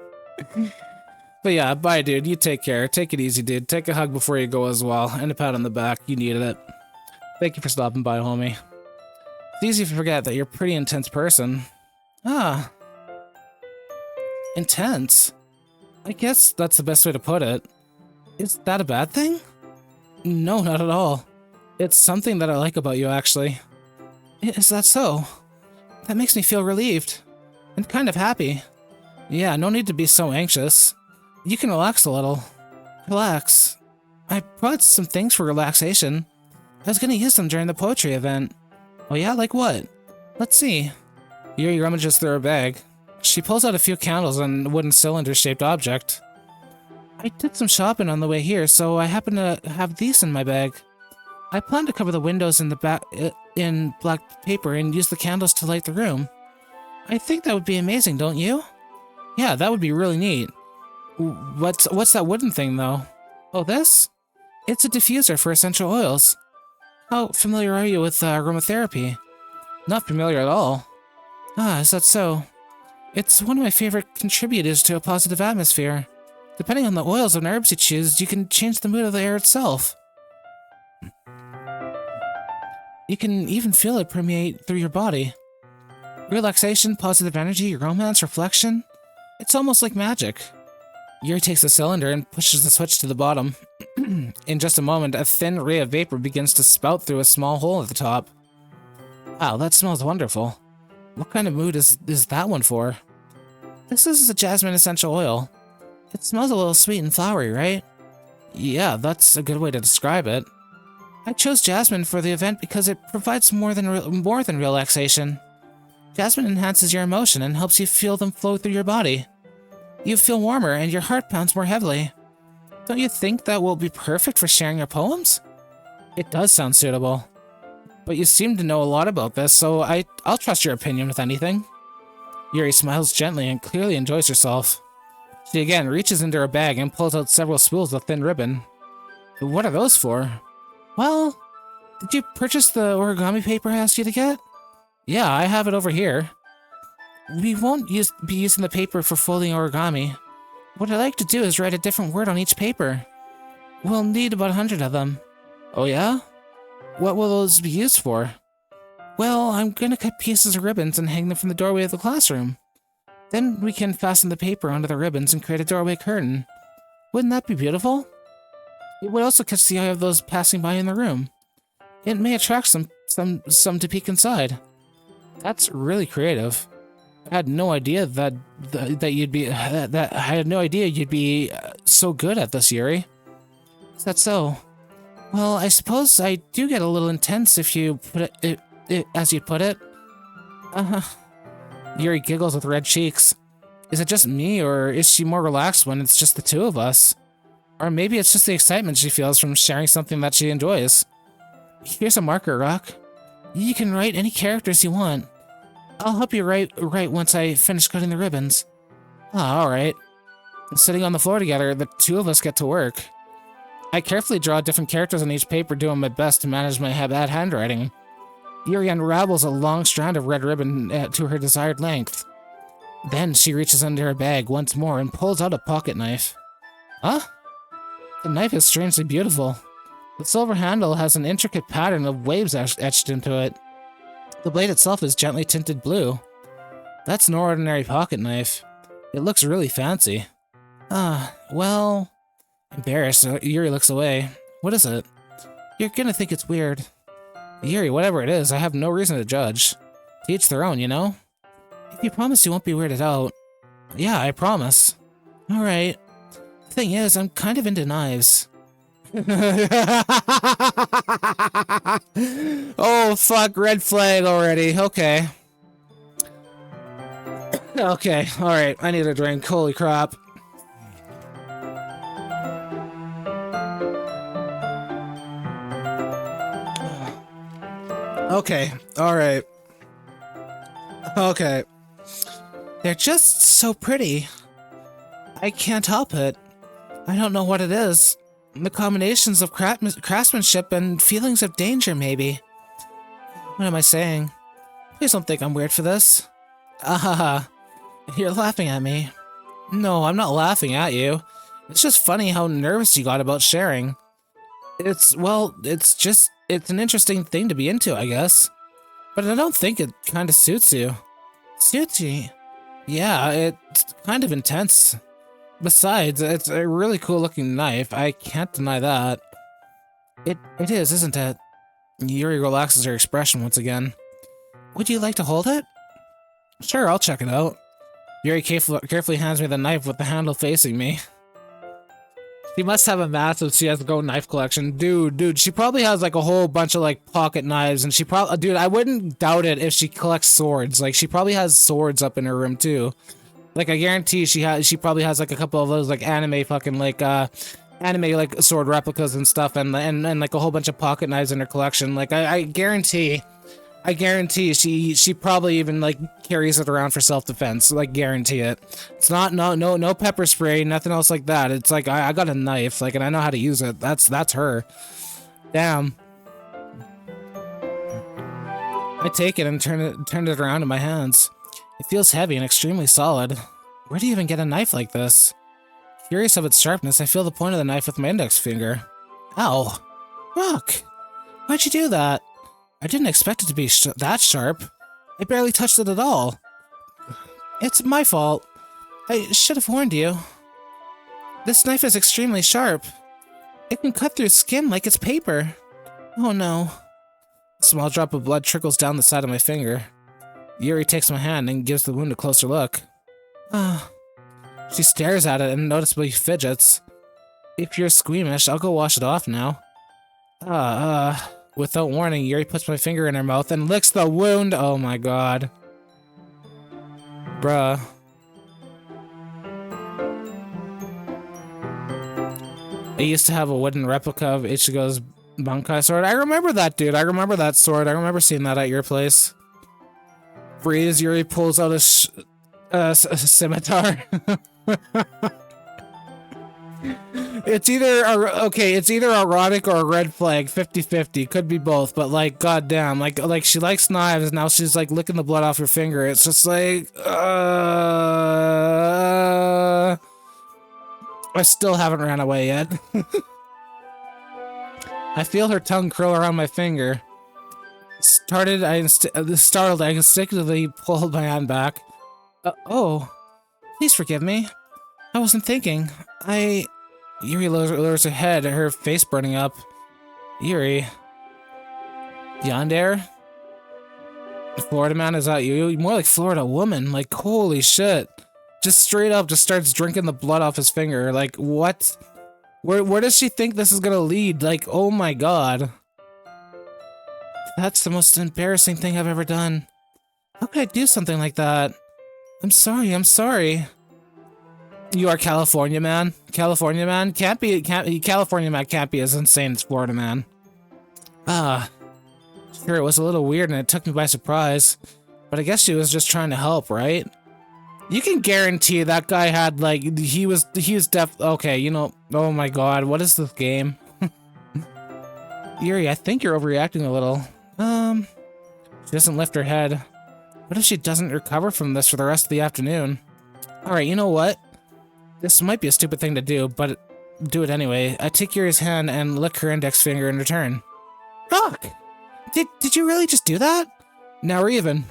But yeah, bye, dude. You take care. Take it easy, dude. Take a hug before you go as well, and a pat on the back. You needed it. Thank you for stopping by, homie. It's easy to forget that you're a pretty intense person. Ah. Intense? I guess that's the best way to put it. Is that a bad thing? No, not at all. It's something that I like about you, actually. Is that so? That makes me feel relieved. And kind of happy. Yeah, no need to be so anxious. You can relax a little. Relax. I brought some things for relaxation. I was gonna use them during the poetry event. Oh yeah, like what? Let's see. Yuri rummages through her bag. She pulls out a few candles and a wooden cylinder-shaped object. I did some shopping on the way here, so I happen to have these in my bag. I plan to cover the windows in the back in black paper and use the candles to light the room. I think that would be amazing, don't you? Yeah, that would be really neat. What's that wooden thing, though? Oh, this? It's a diffuser for essential oils. How familiar are you with aromatherapy? Not familiar at all. Ah, is that so? It's one of my favorite contributors to a positive atmosphere. Depending on the oils and herbs you choose, you can change the mood of the air itself. You can even feel it permeate through your body. Relaxation, positive energy, romance, reflection. It's almost like magic. Yuri takes the cylinder and pushes the switch to the bottom. In just a moment, a thin ray of vapor begins to spout through a small hole at the top. Wow, that smells wonderful. What kind of mood is that one for? This is a jasmine essential oil. It smells a little sweet and flowery, right? Yeah, that's a good way to describe it. I chose jasmine for the event because it provides more than relaxation. Jasmine enhances your emotion and helps you feel them flow through your body. You feel warmer and your heart pounds more heavily. Don't you think that will be perfect for sharing your poems? It does sound suitable. But you seem to know a lot about this, so I'll trust your opinion with anything. Yuri smiles gently and clearly enjoys herself. She again reaches into her bag and pulls out several spools of thin ribbon. What are those for? Well, did you purchase the origami paper I asked you to get? Yeah, I have it over here. We won't be using the paper for folding origami. What I like to do is write a different word on each paper. We'll need about 100 of them. Oh yeah? What will those be used for? Well, I'm gonna cut pieces of ribbons and hang them from the doorway of the classroom. Then we can fasten the paper onto the ribbons and create a doorway curtain. Wouldn't that be beautiful? It would also catch the eye of those passing by in the room. It may attract some to peek inside. That's really creative. I had no idea that you'd be that I had no idea you'd be so good at this, Yuri. Is that so? Well, I suppose I do get a little intense if you put it as you put it. Yuri giggles with red cheeks. Is it just me, or is she more relaxed when it's just the two of us? Or maybe it's just the excitement she feels from sharing something that she enjoys. Here's a marker, Rock. You can write any characters you want. I'll help you write once I finish cutting the ribbons. Ah, alright. Sitting on the floor together, the two of us get to work. I carefully draw different characters on each paper, doing my best to manage my bad handwriting. Yuri unravels a long strand of red ribbon to her desired length. Then she reaches under her bag once more and pulls out a pocket knife. Huh? The knife is strangely beautiful. The silver handle has an intricate pattern of waves etched into it. The blade itself is gently tinted blue. That's no ordinary pocket knife. It looks really fancy. Well... Embarrassed, Yuri looks away. What is it? You're gonna think it's weird. Yuri, whatever it is, I have no reason to judge. To each their own, you know? If you promise you won't be weirded out. Yeah, I promise. Alright. The thing is, I'm kind of into knives. Oh, fuck, red flag already. Okay. Okay, alright, I need a drink. Holy crap. Okay, alright. Okay. They're just so pretty. I can't help it. I don't know what it is. The combinations of craftsmanship and feelings of danger, maybe. What am I saying? Please don't think I'm weird for this. Ah, you're laughing at me. No, I'm not laughing at you. It's just funny how nervous you got about sharing. It's an interesting thing to be into, I guess. But I don't think it kind of suits you. Suits me? Yeah, it's kind of intense. Besides, it's a really cool looking knife. I can't deny that. It is, isn't it? Yuri relaxes her expression once again. Would you like to hold it? Sure, I'll check it out. Yuri carefully hands me the knife with the handle facing me. She must have a massive CSGO knife collection. Dude, she probably has like a whole bunch of like pocket knives, and dude, I wouldn't doubt it if she collects swords. Like, she probably has swords up in her room too. Like, I guarantee she probably has like a couple of those like anime fucking like anime like sword replicas and stuff, and like a whole bunch of pocket knives in her collection. Like, I guarantee she probably even like carries it around for self-defense. Like, guarantee it. It's not no pepper spray, nothing else like that. It's like I got a knife, like, and I know how to use it. That's her. Damn. I take it and turn it around in my hands. It feels heavy and extremely solid. Where do you even get a knife like this? Curious of its sharpness, I feel the point of the knife with my index finger. Ow. Rock! Why'd you do that? I didn't expect it to be that sharp. I barely touched it at all. It's my fault. I should have warned you. This knife is extremely sharp. It can cut through skin like it's paper. Oh no. A small drop of blood trickles down the side of my finger. Yuri takes my hand and gives the wound a closer look. She stares at it and noticeably fidgets. If you're squeamish, I'll go wash it off now. Without warning, Yuri puts my finger in her mouth and licks the wound. Oh my god. Bruh. I used to have a wooden replica of Ichigo's Bankai sword. I remember that, dude. I remember that sword. I remember seeing that at your place. Freeze, Yuri pulls out a scimitar. It's either erotic or a red flag, 50-50. Could be both, but like, goddamn, like she likes knives. Now she's like licking the blood off her finger. It's just like, I still haven't ran away yet. I feel her tongue curl around my finger. Startled, I instinctively pulled my hand back. Oh, please forgive me. I wasn't thinking. Yuri lowers her head, her face burning up. Yuri. Yandere? Florida man, is that you? More like Florida woman. Like, holy shit. Just straight up just starts drinking the blood off his finger. Like, what? Where does she think this is gonna lead? Like, oh my god. That's the most embarrassing thing I've ever done. How could I do something like that? I'm sorry, I'm sorry. You are California man? California man? California man can't be as insane as Florida man. Sure, it was a little weird and it took me by surprise. But I guess she was just trying to help, right? You can guarantee that guy had, like, he was okay, you know, oh my god, what is this game? Yuri, I think you're overreacting a little. She doesn't lift her head. What if she doesn't recover from this for the rest of the afternoon? Alright, you know what? This might be a stupid thing to do, but do it anyway. I take Yuri's hand and lick her index finger in return. Rock! Did you really just do that? Now we're even.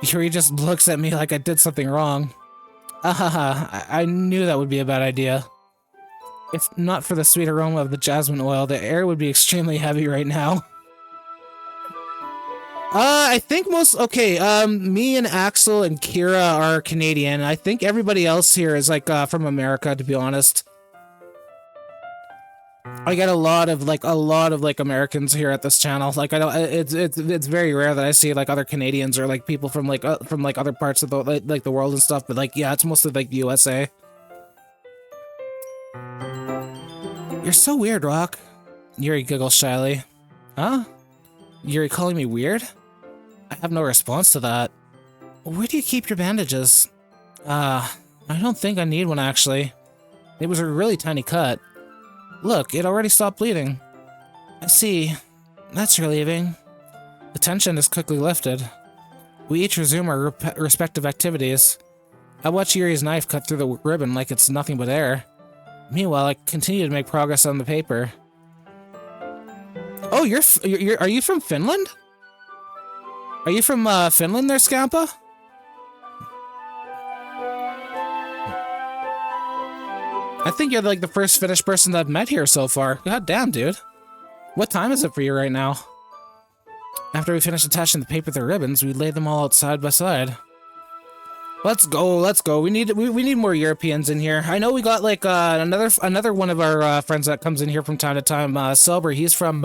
Yuri just looks at me like I did something wrong. I knew that would be a bad idea. If not for the sweet aroma of the jasmine oil, the air would be extremely heavy right now. I think me and Axel and Kira are Canadian. I think everybody else here is like from America, to be honest. I get a lot of Americans here at this channel. Like I don't, it's very rare that I see like other Canadians or like people from other parts of the world and stuff. But like yeah, it's mostly like the USA. You're so weird, Rock. Yuri giggles shyly. Huh? Yuri calling me weird? I have no response to that. Where do you keep your bandages? I don't think I need one actually. It was a really tiny cut. Look, it already stopped bleeding. I see. That's relieving. The tension is quickly lifted. We each resume our respective activities. I watch Yuri's knife cut through the ribbon like it's nothing but air. Meanwhile, I continue to make progress on the paper. Oh, are you from Finland? Are you from Finland there, Scampa? I think you're like the first Finnish person that I've met here so far. God damn, dude. What time is it for you right now? After we finish attaching the paper to the ribbons, we lay them all out side by side. Let's go, let's go. We need more Europeans in here. I know we got like another one of our friends that comes in here from time to time. Silver, he's from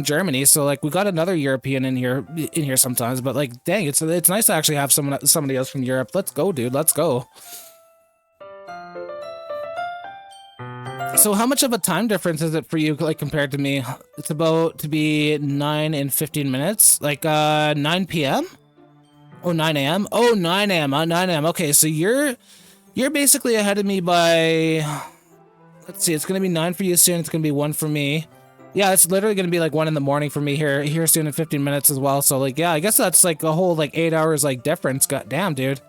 Germany, so like we got another European in here sometimes. But like, dang, it's nice to actually have somebody else from Europe. Let's go, dude. Let's go. So how much of a time difference is it for you, like, compared to me? It's about to be 9 and 15 minutes, like 9 p.m. Oh, 9 a.m. Oh, 9 a.m. 9 a.m. Okay, so you're basically ahead of me by, let's see, it's gonna be 9 for you soon. It's gonna be 1 for me. Yeah, it's literally gonna be like 1 in the morning for me here soon in 15 minutes as well. So like, yeah, I guess that's like a whole like 8 hours like difference. God damn, dude.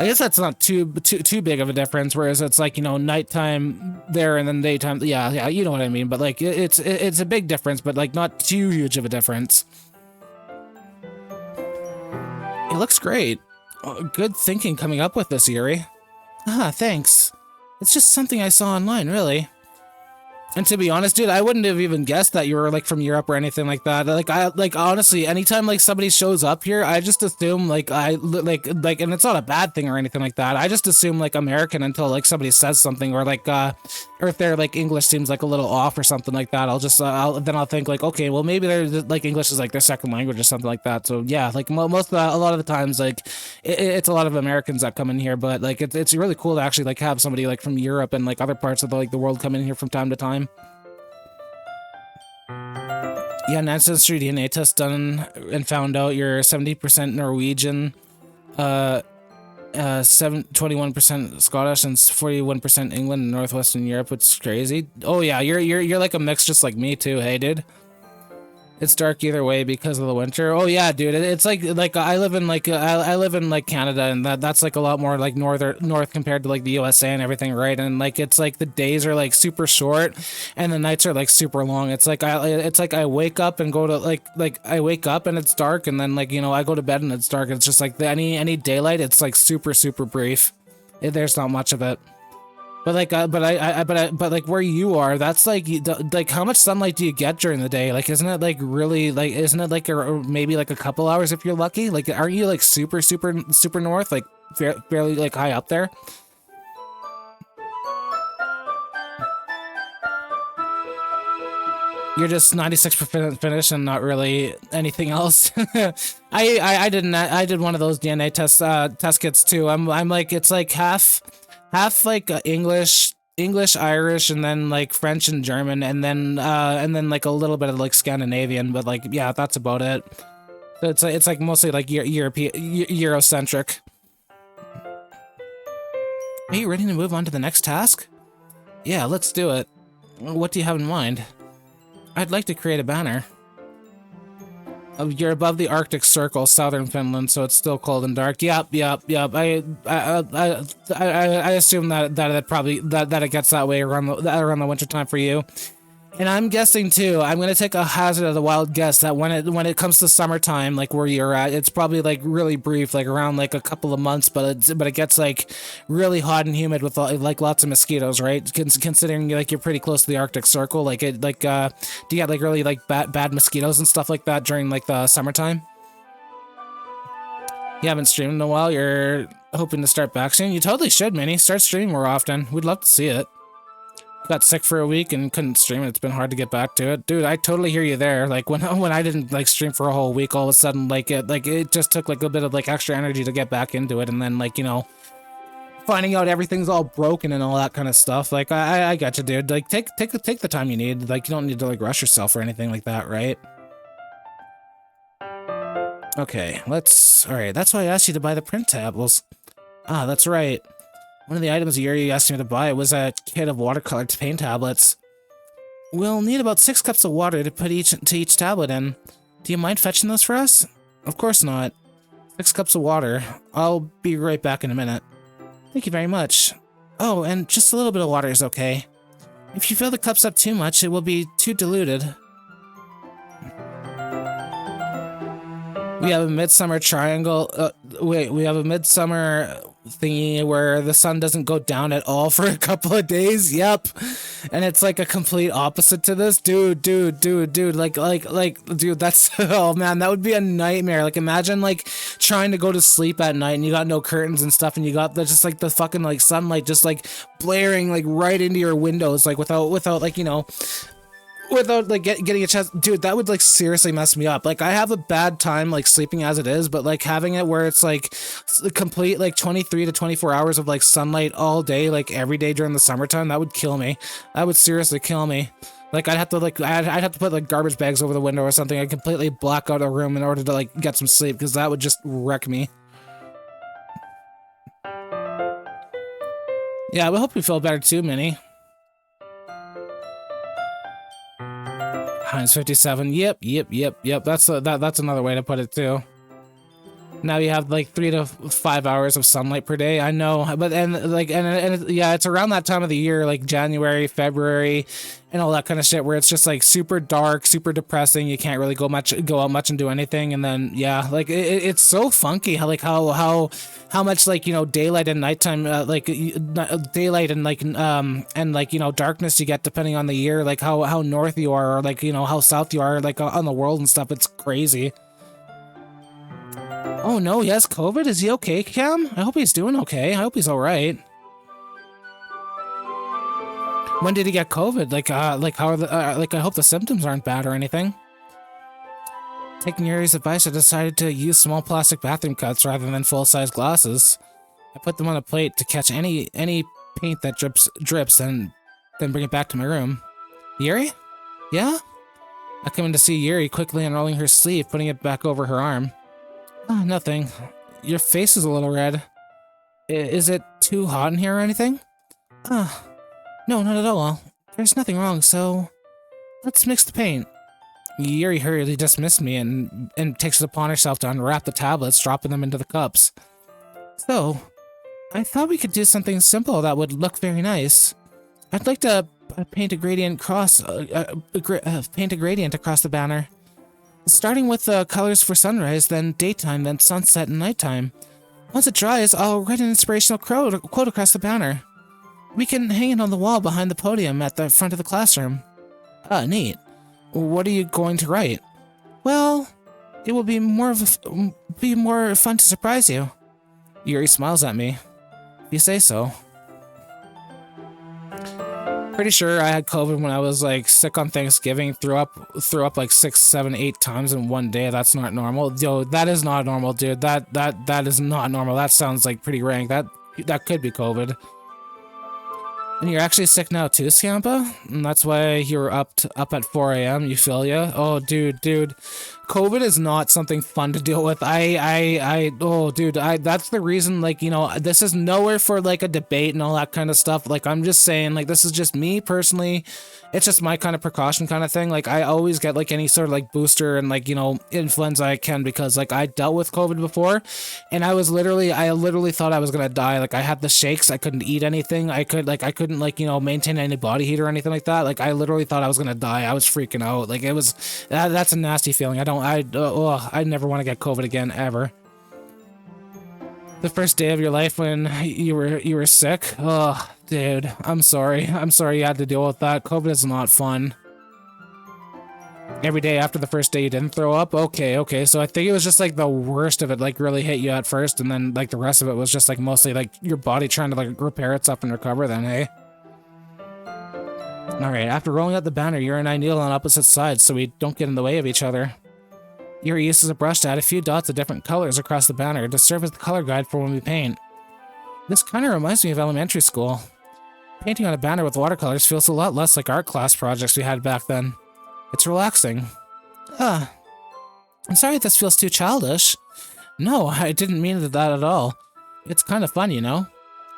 I guess that's not too big of a difference. Whereas it's like, you know, nighttime there and then daytime. Yeah, you know what I mean. But like, it's a big difference, but like not too huge of a difference. It looks great. Good thinking coming up with this, Yuri. Ah, thanks. It's just something I saw online, really. And to be honest, dude, I wouldn't have even guessed that you were like from Europe or anything like that. Like honestly, anytime like somebody shows up here, I just assume like and it's not a bad thing or anything like that. I just assume like American until like somebody says something or like or if their like English seems like a little off or something like that. I'll just I'll think like, okay, well maybe they're like English is like their second language or something like that. So yeah, like a lot of the times like it's a lot of Americans that come in here, but like it's really cool to actually like have somebody like from Europe and like other parts of the world come in here from time to time. Yeah, an ancestry DNA test done and found out you're 70% Norwegian, 21% Scottish, and 41% England and Northwestern Europe, which is crazy. Oh yeah, you're like a mix just like me too, hey dude? It's dark either way because of the winter. Oh yeah, dude. It's like I live in like Canada, and that's like a lot more like north compared to like the USA and everything, right? And like it's like the days are like super short, and the nights are like super long. It's like I wake up and go to like I wake up and it's dark, and then like, you know, I go to bed and it's dark. It's just like any daylight, it's like super brief. There's not much of it. But like, but like where you are, that's like, like how much sunlight do you get during the day? Like, isn't it like really like, isn't it like maybe like a couple hours if you're lucky? Like, aren't you like super north, like fairly like high up there? You're just 96% finished and not really anything else. I did one of those DNA test kits too. I'm like, it's like half like English, Irish, and then like French and German, and then like a little bit of like Scandinavian, but like yeah, that's about it. So it's like mostly like European, Eurocentric. Are you ready to move on to the next task? Yeah, let's do it. What do you have in mind? I'd like to create a banner. You're above the Arctic Circle, southern Finland, so it's still cold and dark. Yep. I assume that it gets that way around the winter time for you. And I'm guessing too. I'm gonna take a hazard of the wild guess that when it comes to summertime, like where you're at, it's probably like really brief, like around like a couple of months, but it gets like really hot and humid with like lots of mosquitoes, right? Considering like you're pretty close to the Arctic Circle, like do you get like really like bad mosquitoes and stuff like that during like the summertime? You haven't streamed in a while. You're hoping to start back soon. You totally should, Minnie. Start streaming more often. We'd love to see it. Got sick for a week and couldn't stream. It's been hard to get back to it, dude. I totally hear you there. Like when I didn't like stream for a whole week, all of a sudden it just took like a bit of like extra energy to get back into it, and then like, you know, finding out everything's all broken and all that kind of stuff. Like I got you, dude. Like take the time you need. Like you don't need to like rush yourself or anything like that, right? Okay, all right. That's why I asked you to buy the print tables. Ah, that's right. One of the items Yuri asked me to buy was a kit of watercolor paint tablets. We'll need about 6 cups of water to put each tablet in. Do you mind fetching those for us? Of course not. 6 cups of water. I'll be right back in a minute. Thank you very much. Oh, and just a little bit of water is okay. If you fill the cups up too much, it will be too diluted. We have a midsummer triangle. We have a midsummer thingy where the sun doesn't go down at all for a couple of days. Yep. And it's like a complete opposite to this. Dude. Like, dude, that's, oh man, that would be a nightmare. Like, imagine like trying to go to sleep at night and you got no curtains and stuff and you got just like the fucking like sunlight just like blaring like right into your windows, like without like, you know, without like getting a chance. Dude, that would like seriously mess me up. Like I have a bad time like sleeping as it is, but like having it where it's like complete like 23 to 24 hours of like sunlight all day, like every day during the summertime, that would kill me. That would seriously kill me. Like I'd have to put like garbage bags over the window or something. I'd completely block out a room in order to like get some sleep, because that would just wreck me. Yeah, we hope you feel better too, Minnie. Heinz 57. Yep. That's another way to put it too. Now you have like 3 to 5 hours of sunlight per day. I know, but yeah, it's around that time of the year, like January, February, and all that kind of shit, where it's just like super dark, super depressing. You can't really go out much and do anything. And then yeah, like it's so funky how much like, you know, daylight and nighttime, daylight and like you know, darkness you get depending on the year, like how north you are, or like, you know, how south you are, like on the world and stuff. It's crazy. Oh no, he has COVID? Is he okay, Cam? I hope he's doing okay. I hope he's alright. When did he get COVID? How are the, I hope the symptoms aren't bad or anything. Taking Yuri's advice, I decided to use small plastic bathroom cups rather than full-size glasses. I put them on a plate to catch any paint that drips and then bring it back to my room. Yuri? Yeah? I come in to see Yuri quickly unrolling her sleeve, putting it back over her arm. Oh, nothing. Your face is a little red. Is it too hot in here or anything? No, not at all. There's nothing wrong, so let's mix the paint. Yuri hurriedly dismissed me and takes it upon herself to unwrap the tablets, dropping them into the cups. So, I thought we could do something simple that would look very nice. I'd like to paint a gradient across the banner. Starting with the colors for sunrise, then daytime, then sunset and nighttime. Once it dries, I'll write an inspirational quote across the banner. We can hang it on the wall behind the podium at the front of the classroom. Ah, neat. What are you going to write? Well, it will be more fun to surprise you. Yuri smiles at me. If you say so. Pretty sure I had COVID when I was like sick on Thanksgiving, threw up like 6, 7, 8 times in one day. That's not normal. Yo, that is not normal, dude. That is not normal. That sounds like pretty rank. That could be COVID. And you're actually sick now too, Scampa? And that's why you're up at 4 a.m. You feel ya? Oh, dude. COVID is not something fun to deal with. Oh, dude, that's the reason, like, you know, this is nowhere for, like, a debate and all that kind of stuff. Like, I'm just saying, like, this is just me, personally. It's just my kind of precaution kind of thing. Like, I always get, like, any sort of, like, booster and, like, you know, influenza I can because, like, I dealt with COVID before, and I literally thought I was gonna die. Like, I had the shakes, I couldn't eat anything, I couldn't, like, you know, maintain any body heat or anything like that. Like, I literally thought I was gonna die. I was freaking out. Like, it was, that's a nasty feeling. I never want to get COVID again, ever. The first day of your life when you were sick? Oh, dude, I'm sorry. I'm sorry you had to deal with that. COVID is not fun. Every day after the first day you didn't throw up? Okay, so I think it was just like the worst of it, like really hit you at first, and then like the rest of it was just like mostly like your body trying to like repair itself and recover then, hey? Alright, after rolling out the banner, Yuri and I kneel on opposite sides so we don't get in the way of each other. Yuri uses a brush to add a few dots of different colors across the banner to serve as the color guide for when we paint. This kind of reminds me of elementary school. Painting on a banner with watercolors feels a lot less like art class projects we had back then. It's relaxing. I'm sorry if this feels too childish. No, I didn't mean that at all. It's kind of fun, you know?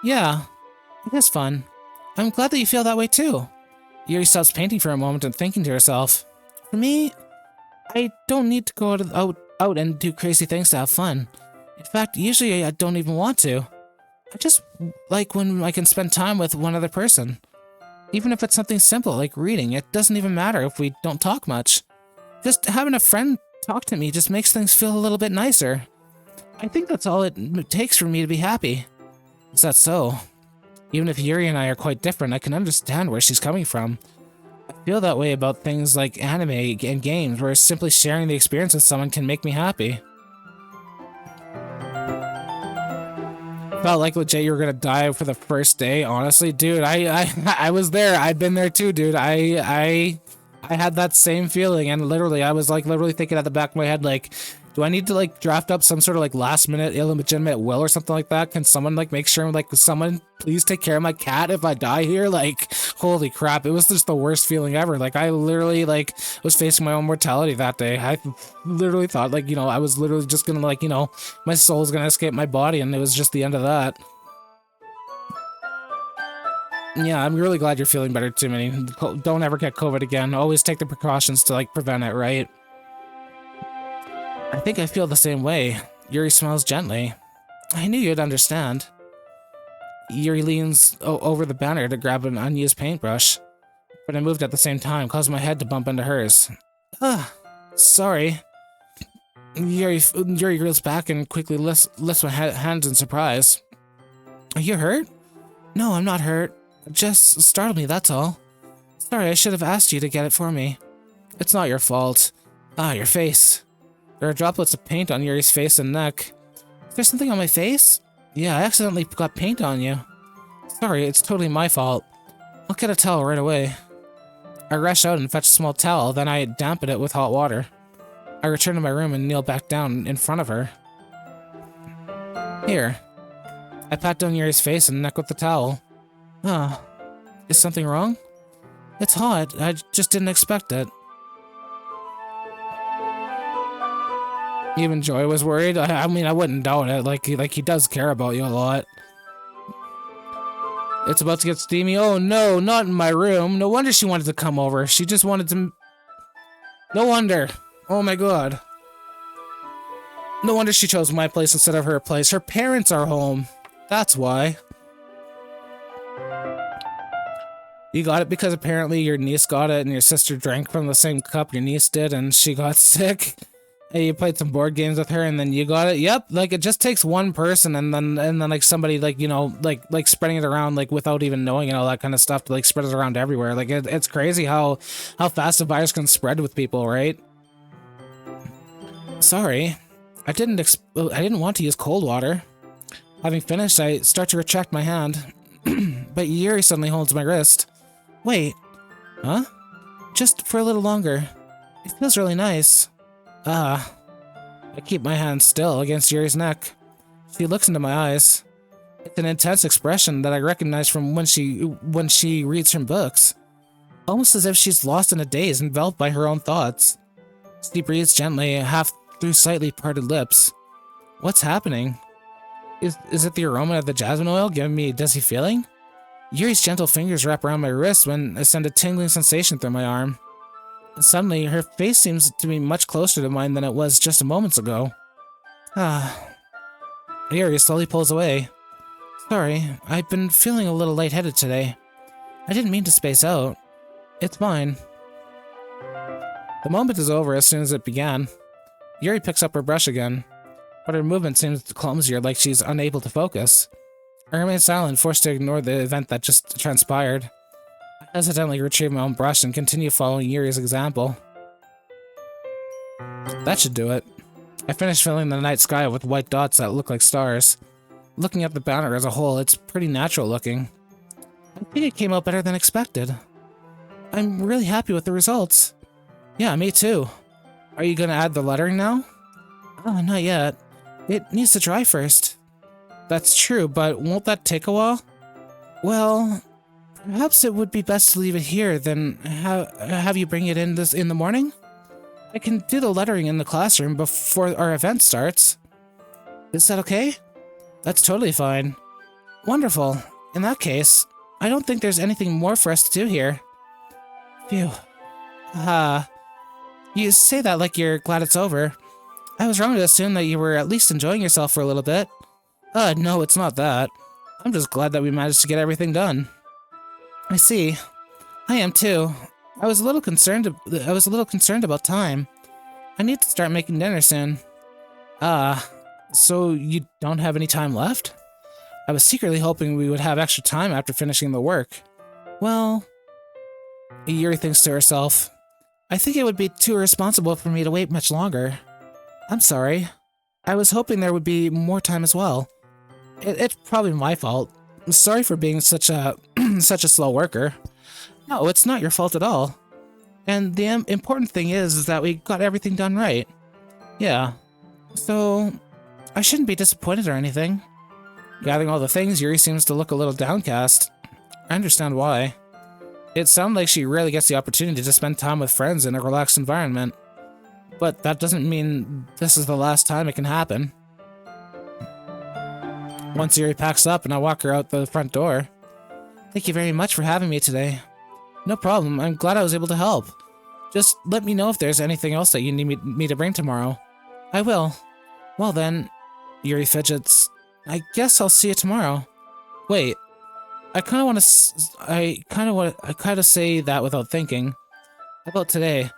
Yeah, it is fun. I'm glad that you feel that way too. Yuri stops painting for a moment and thinking to herself. For me, I don't need to go out and do crazy things to have fun. In fact, usually I don't even want to. I just like when I can spend time with one other person. Even if it's something simple like reading, it doesn't even matter if we don't talk much. Just having a friend talk to me just makes things feel a little bit nicer. I think that's all it takes for me to be happy. Is that so? Even if Yuri and I are quite different, I can understand where she's coming from. I feel that way about things like anime and games, where simply sharing the experience with someone can make me happy. Felt like legit you were gonna die for the first day, honestly. Dude, I was there. I've been there too, dude. I had that same feeling, and literally, I was like literally thinking at the back of my head, like, do I need to like draft up some sort of like last minute illegitimate will or something like that? Can someone like make sure like someone please take care of my cat if I die here? Like, holy crap, it was just the worst feeling ever. Like, I literally like was facing my own mortality that day. I literally thought like, you know, I was literally just gonna like, you know, my soul's gonna escape my body, and it was just the end of that. Yeah, I'm really glad you're feeling better, Timmy. Don't ever get COVID again. Always take the precautions to like prevent it, right? I think I feel the same way. Yuri smiles gently. I knew you'd understand. Yuri leans over the banner to grab an unused paintbrush, but I moved at the same time, causing my head to bump into hers. Sorry. Yuri grills back and quickly lifts my hands in surprise. Are you hurt? No, I'm not hurt. Just startled me, that's all. Sorry, I should have asked you to get it for me. It's not your fault. Your face. There are droplets of paint on Yuri's face and neck. Is there something on my face? Yeah, I accidentally got paint on you. Sorry, it's totally my fault. I'll get a towel right away. I rush out and fetch a small towel, then I dampen it with hot water. I return to my room and kneel back down in front of her. Here. I pat down Yuri's face and neck with the towel. Is something wrong? It's hot. I just didn't expect it. Even Joy was worried. I mean, I wouldn't doubt it. Like he does care about you a lot. It's about to get steamy. Oh no, not in my room. No wonder she wanted to come over. She just wanted to... No wonder. Oh my god. No wonder she chose my place instead of her place. Her parents are home. That's why. You got it because apparently your niece got it and your sister drank from the same cup your niece did and she got sick. Hey, you played some board games with her and then you got it? Yep, like it just takes one person and then like somebody like, you know, like spreading it around like without even knowing and all that kind of stuff to like spread it around everywhere. Like it's crazy how fast a virus can spread with people, right? Sorry. I didn't want to use cold water. Having finished, I start to retract my hand, but Yuri suddenly holds my wrist. Wait. Huh? Just for a little longer. It feels really nice. Ah. I keep my hand still against Yuri's neck. She looks into my eyes. It's an intense expression that I recognize from when she reads from books. Almost as if she's lost in a daze, enveloped by her own thoughts. She breathes gently, half through slightly parted lips. What's happening? Is it the aroma of the jasmine oil giving me a dizzy feeling? Yuri's gentle fingers wrap around my wrist when I send a tingling sensation through my arm. And suddenly, her face seems to be much closer to mine than it was just moments ago. Ah. Yuri slowly pulls away. Sorry, I've been feeling a little lightheaded today. I didn't mean to space out. It's fine. The moment is over as soon as it began. Yuri picks up her brush again, but her movement seems clumsier, like she's unable to focus. I remain silent, forced to ignore the event that just transpired. I hesitantly retrieve my own brush and continue following Yuri's example. That should do it. I finish filling the night sky with white dots that look like stars. Looking at the banner as a whole, it's pretty natural looking. I think it came out better than expected. I'm really happy with the results. Yeah, me too. Are you gonna add the lettering now? Oh, not yet. It needs to dry first. That's true, but won't that take a while? Well, perhaps it would be best to leave it here, then have you bring it in the morning? I can do the lettering in the classroom before our event starts. Is that okay? That's totally fine. Wonderful. In that case, I don't think there's anything more for us to do here. Phew. You say that like you're glad it's over. I was wrong to assume that you were at least enjoying yourself for a little bit. No, it's not that. I'm just glad that we managed to get everything done. I see. I am too. I was a little concerned about time. I need to start making dinner soon. So you don't have any time left? I was secretly hoping we would have extra time after finishing the work. Well, Yuri thinks to herself, I think it would be too irresponsible for me to wait much longer. I'm sorry. I was hoping there would be more time as well. It's probably my fault. I'm sorry for being such a such a slow worker. No, it's not your fault at all. And the important thing is that we got everything done right. Yeah. So, I shouldn't be disappointed or anything. Gathering all the things, Yuri seems to look a little downcast. I understand why. It sounds like she rarely gets the opportunity to spend time with friends in a relaxed environment. But that doesn't mean this is the last time it can happen. Once Yuri packs up and I walk her out the front door. Thank you very much for having me today. No problem, I'm glad I was able to help. Just let me know if there's anything else that you need me to bring tomorrow. I will. Well then, Yuri fidgets. I guess I'll see you tomorrow. Wait, I kind of say that without thinking. How about today?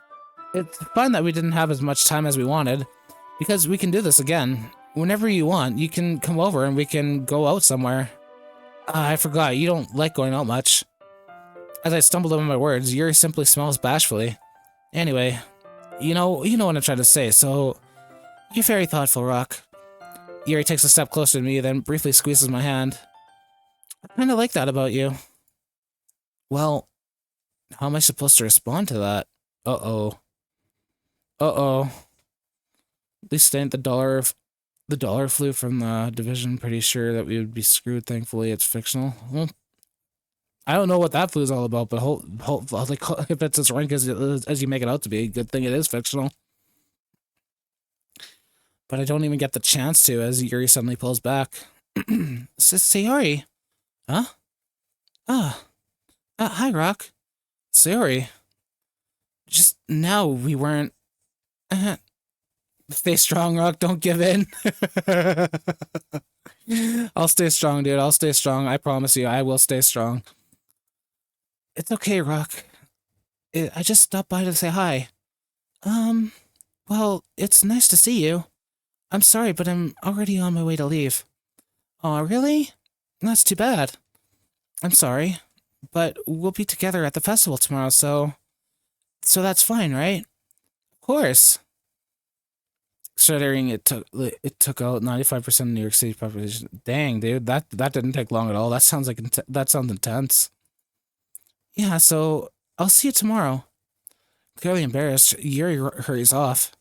It's fine that we didn't have as much time as we wanted, because we can do this again. Whenever you want, you can come over and we can go out somewhere. I forgot, you don't like going out much. As I stumbled over my words, Yuri simply smiles bashfully. Anyway, you know what I'm trying to say, so you're very thoughtful, Rock. Yuri takes a step closer to me, then briefly squeezes my hand. I kind of like that about you. Well, how am I supposed to respond to that? Uh-oh. Uh-oh. At least ain't the dollar flew from the division. Pretty sure that we would be screwed. Thankfully, it's fictional. Well, I don't know what that flu's all about, but like, if it's as rank as you make it out to be, good thing it is fictional. But I don't even get the chance to, as Yuri suddenly pulls back. Sayori. Huh? Hi, Rock. Sayori. Just now, we weren't... Stay strong, Rock. Don't give in. I'll stay strong, dude. I'll stay strong. I promise you, I will stay strong. It's okay, Rock. I just stopped by to say hi. Well, it's nice to see you. I'm sorry, but I'm already on my way to leave. Aw, really? That's too bad. I'm sorry, but we'll be together at the festival tomorrow, so that's fine, right? Of course. Considering it took out 95% of New York City population. Dang, dude, that didn't take long at all. That sounds that sounds intense. Yeah, so I'll see you tomorrow. Clearly embarrassed, Yuri hurries off.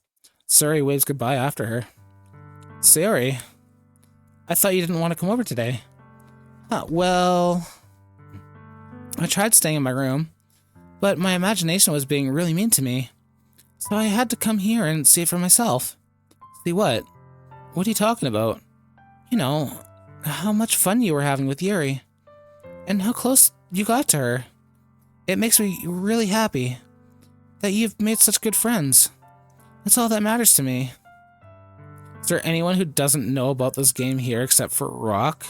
Suri waves goodbye after her. Sayori, I thought you didn't want to come over today. Well, I tried staying in my room, but my imagination was being really mean to me. So I had to come here and see it for myself. See what? What are you talking about? You know, how much fun you were having with Yuri. And how close you got to her. It makes me really happy that you've made such good friends. That's all that matters to me. Is there anyone who doesn't know about this game here except for Rock?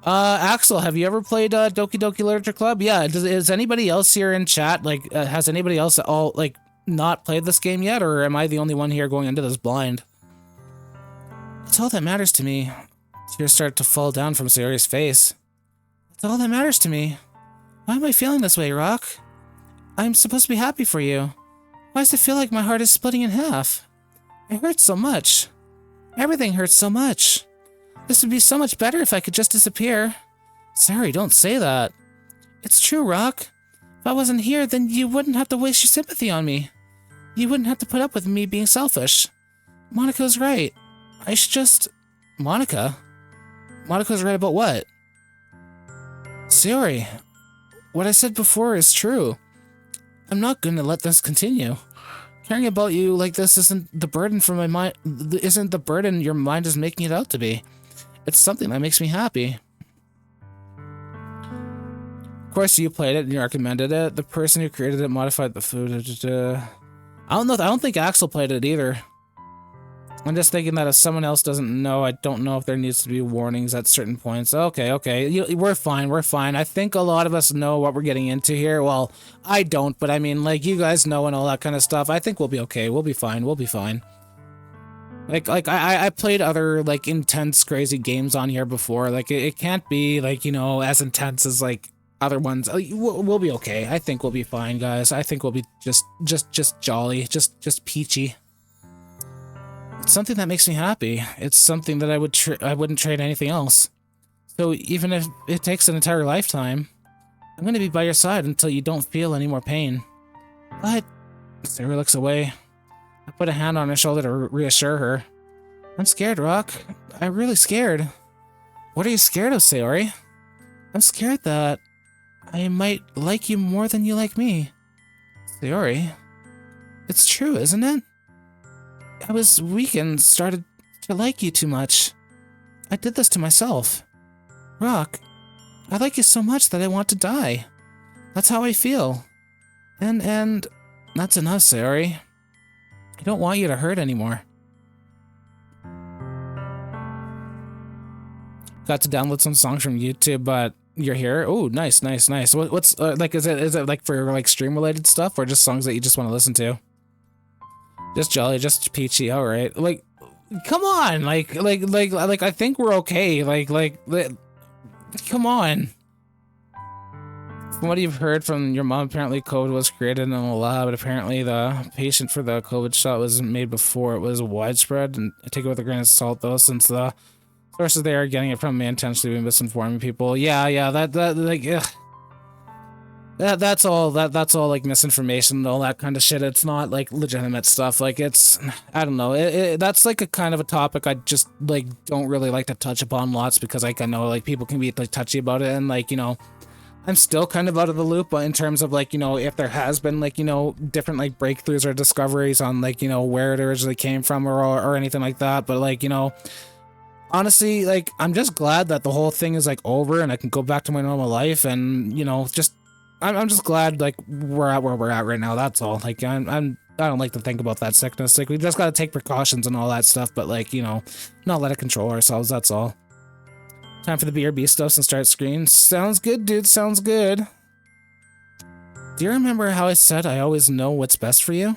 Axel, have you ever played Doki Doki Literature Club? Yeah, is anybody else here in chat, like, has anybody else not played this game yet, or am I the only one here going into this blind? That's all that matters to me. Tears start to fall down from Sayori's face. That's all that matters to me. Why am I feeling this way, Rock? I'm supposed to be happy for you. Why does it feel like my heart is splitting in half? It hurts so much. Everything hurts so much. This would be so much better if I could just disappear. Sorry, don't say that. It's true, Rock. If I wasn't here, then you wouldn't have to waste your sympathy on me. You wouldn't have to put up with me being selfish. Monika's right. I should just... Monika? Monika's right about what? Sayori, what I said before is true. I'm not going to let this continue. Caring about you like this isn't the burden for my mind. Isn't the burden your mind is making it out to be. It's something that makes me happy. Of course, you played it and you recommended it. The person who created it modified the food. I don't know. I don't think Axel played it either. I'm just thinking that if someone else doesn't know, I don't know if there needs to be warnings at certain points. Okay. We're fine. I think a lot of us know what we're getting into here. Well, I don't, but I mean, like, you guys know and all that kind of stuff. I think we'll be okay. We'll be fine. I played other, like, intense, crazy games on here before. Like, it can't be, like, you know, as intense as, like, other ones. We'll be okay. I think we'll be fine, guys. I think we'll be just jolly, just peachy. It's something that makes me happy. It's something that I wouldn't trade anything else. So even if it takes an entire lifetime, I'm gonna be by your side until you don't feel any more pain. But Sarah looks away. I put a hand on her shoulder to reassure her. I'm scared, Rock. I'm really scared. What are you scared of, Sayori? I'm scared that I might like you more than you like me. Sayori, it's true, isn't it? I was weak and started to like you too much. I did this to myself. Rock, I like you so much that I want to die. That's how I feel. And that's enough, Sayori. I don't want you to hurt anymore. Got to download some songs from YouTube, but you're here. Oh, nice. What's like? Is it like for like stream related stuff, or just songs that you just want to listen to? Just jolly, just peachy. All right. Like, come on. Like. I think we're okay. Come on. From what you've heard from your mom, apparently COVID was created in a lab, but apparently the patient for the COVID shot wasn't made before it was widespread. And I take it with a grain of salt, though, since the sources they are getting it from may intentionally be misinforming people. Yeah, that's all like misinformation and all that kind of shit. It's not like legitimate stuff. Like, it's, I don't know. That's like a kind of a topic I just like don't really like to touch upon lots, because like I know like people can be like touchy about it, and like, you know, I'm still kind of out of the loop in terms of like, you know, if there has been like, you know, different like breakthroughs or discoveries on like, you know, where it originally came from or anything like that. But like, you know, honestly, like, I'm just glad that the whole thing is like over and I can go back to my normal life, and, you know, just I'm just glad like we're at where we're at right now. That's all. Like, I don't like to think about that sickness. Like, we just got to take precautions and all that stuff, but like, you know, not let it control ourselves. That's all. Time for the BRB stuffs and start screen. Sounds good, dude. Sounds good. Do you remember how I said I always know what's best for you?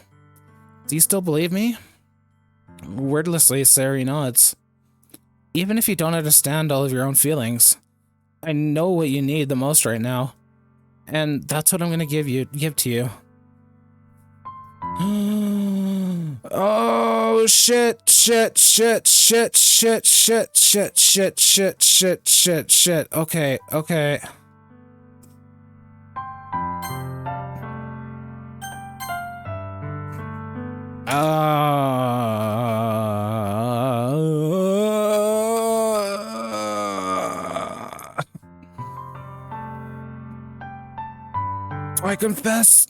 Do you still believe me? Wordlessly, Sari nods. Even if you don't understand all of your own feelings, I know what you need the most right now. And that's what I'm gonna give to you. Oh shit, shit, shit, shit, shit, shit, shit, shit, shit, shit, shit, shit. Okay, okay. I confess.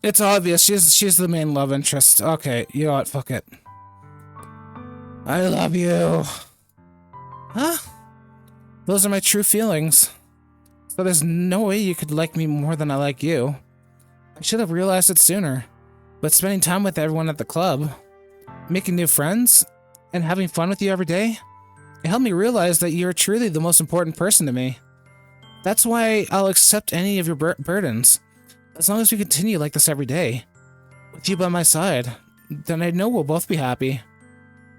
It's obvious. She's the main love interest. Okay, you know what? Fuck it. I love you. Huh? Those are my true feelings. So there's no way you could like me more than I like you. I should have realized it sooner. But spending time with everyone at the club, making new friends, and having fun with you every day, it helped me realize that you're truly the most important person to me. That's why I'll accept any of your burdens. As long as we continue like this every day, with you by my side, then I know we'll both be happy.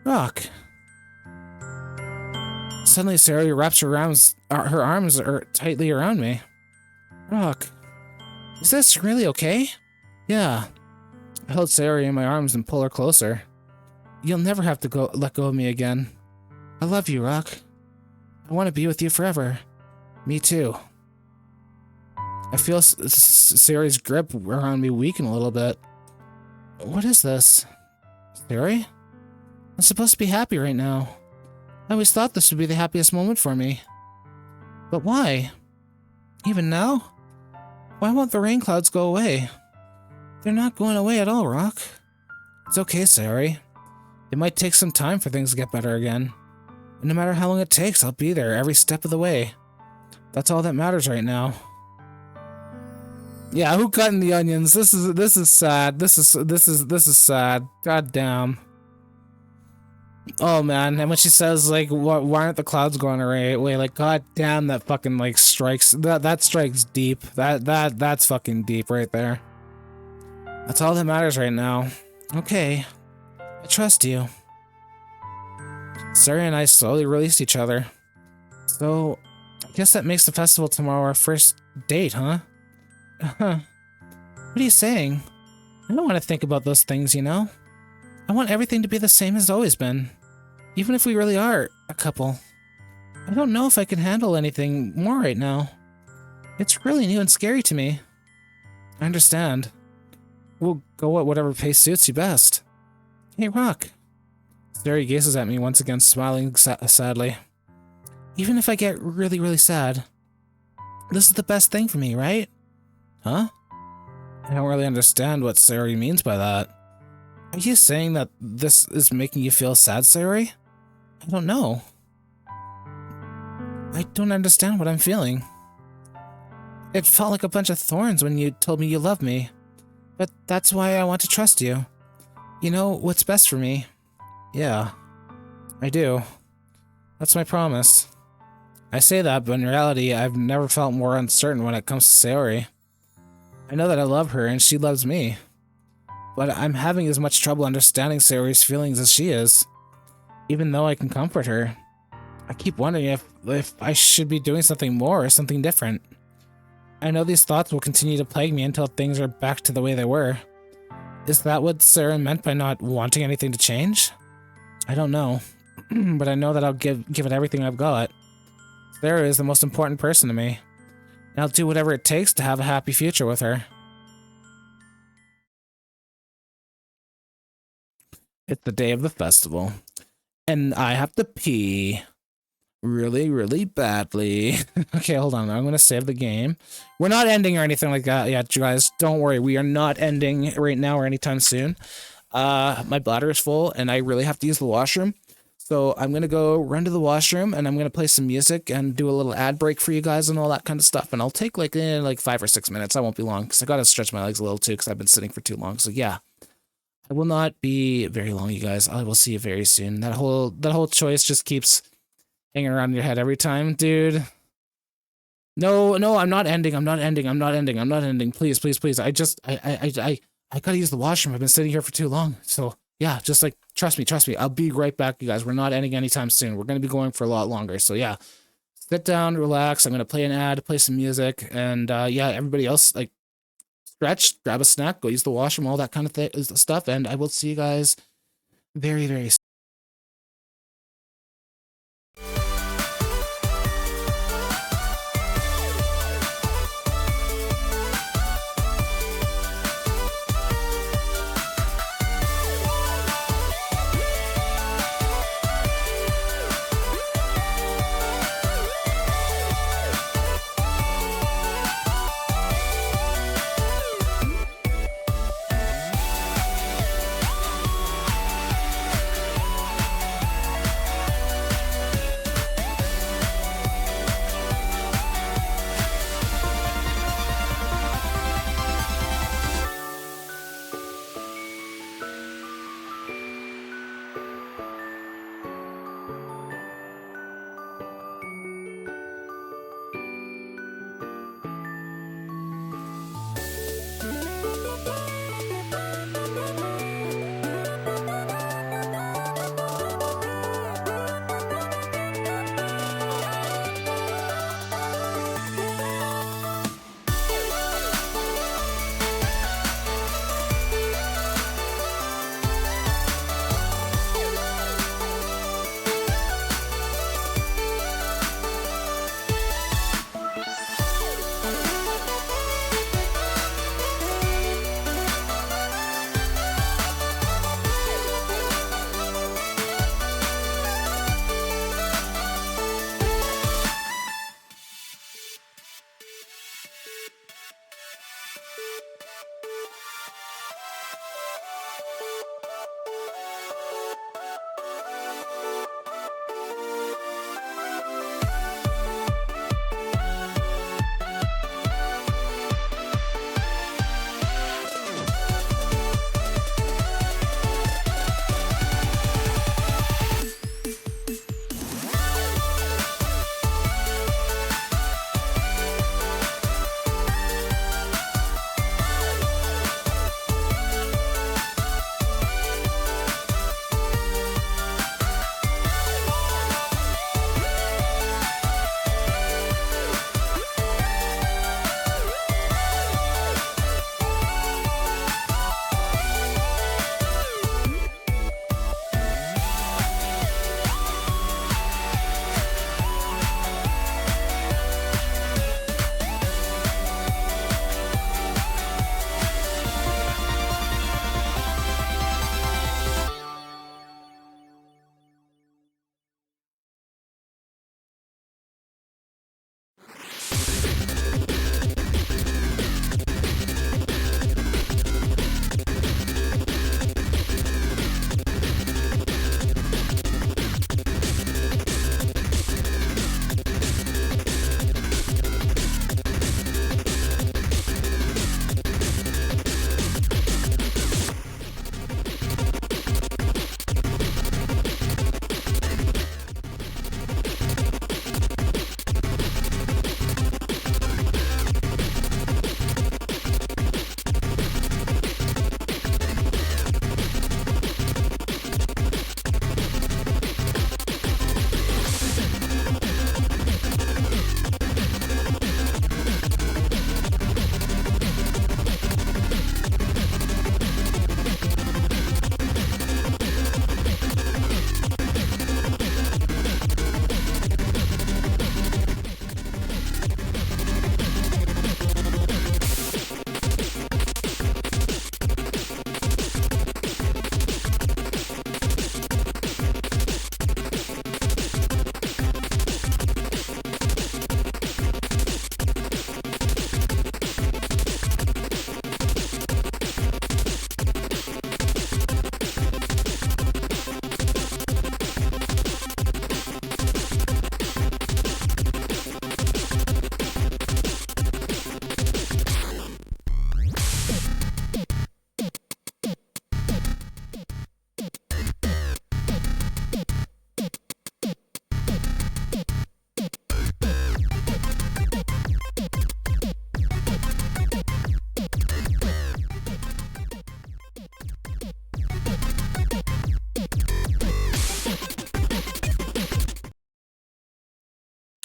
Rock. Suddenly, Sari wraps her arms tightly around me. Rock, is this really okay? Yeah. I held Sari in my arms and pull her closer. You'll never have to let go of me again. I love you, Rock. I want to be with you forever. Me too. I feel Sari's grip around me weaken a little bit. What is this? Sari? I'm supposed to be happy right now. I always thought this would be the happiest moment for me. But why? Even now? Why won't the rain clouds go away? They're not going away at all, Rock. It's okay, Sari. It might take some time for things to get better again. And no matter how long it takes, I'll be there every step of the way. That's all that matters right now. Yeah, who cutting the onions? This is sad. This is sad. God damn. Oh man, and when she says like, why aren't the clouds going away? Like, god damn, that fucking like strikes. That strikes deep. That's fucking deep right there. That's all that matters right now. Okay, I trust you. Sari and I slowly released each other. So, I guess that makes the festival tomorrow our first date, huh? What are you saying? I don't want to think about those things, you know? I want everything to be the same as it's always been. Even if we really are a couple. I don't know if I can handle anything more right now. It's really new and scary to me. I understand. We'll go at whatever pace suits you best. Hey, Rock. Sari gazes at me once again, smiling sadly. Even if I get really, really sad, this is the best thing for me, right? Huh? I don't really understand what Sari means by that. Are you saying that this is making you feel sad, Sari? I don't know. I don't understand what I'm feeling. It felt like a bunch of thorns when you told me you love me. But that's why I want to trust you. You know what's best for me. Yeah, I do. That's my promise. I say that, but in reality, I've never felt more uncertain when it comes to Sari. I know that I love her and she loves me. But I'm having as much trouble understanding Sari's feelings as she is. Even though I can comfort her, I keep wondering if I should be doing something more or something different. I know these thoughts will continue to plague me until things are back to the way they were. Is that what Sari meant by not wanting anything to change? I don't know. But I know that I'll give it everything I've got. Sari is the most important person to me. And I'll do whatever it takes to have a happy future with her. It's the day of the festival. And I have to pee. Really, really badly. Okay, hold on. I'm going to save the game. We're not ending or anything like that yet, you guys. Don't worry. We are not ending right now or anytime soon. My bladder is full and I really have to use the washroom. So I'm going to go run to the washroom and I'm going to play some music and do a little ad break for you guys and all that kind of stuff. And I'll take like 5 or 6 minutes. I won't be long because I got to stretch my legs a little too because I've been sitting for too long. So yeah. I will not be very long, you guys. I will see you very soon. That whole choice just keeps hanging around your head every time, dude. No, I'm not ending. I'm not ending. Please. I gotta use the washroom. I've been sitting here for too long. So yeah, just like trust me. I'll be right back, you guys. We're not ending anytime soon. We're gonna be going for a lot longer. So yeah, sit down, relax. I'm gonna play an ad, play some music, and yeah, everybody else like stretch, grab a snack, go use the washroom, all that kind of stuff, and I will see you guys very, very soon.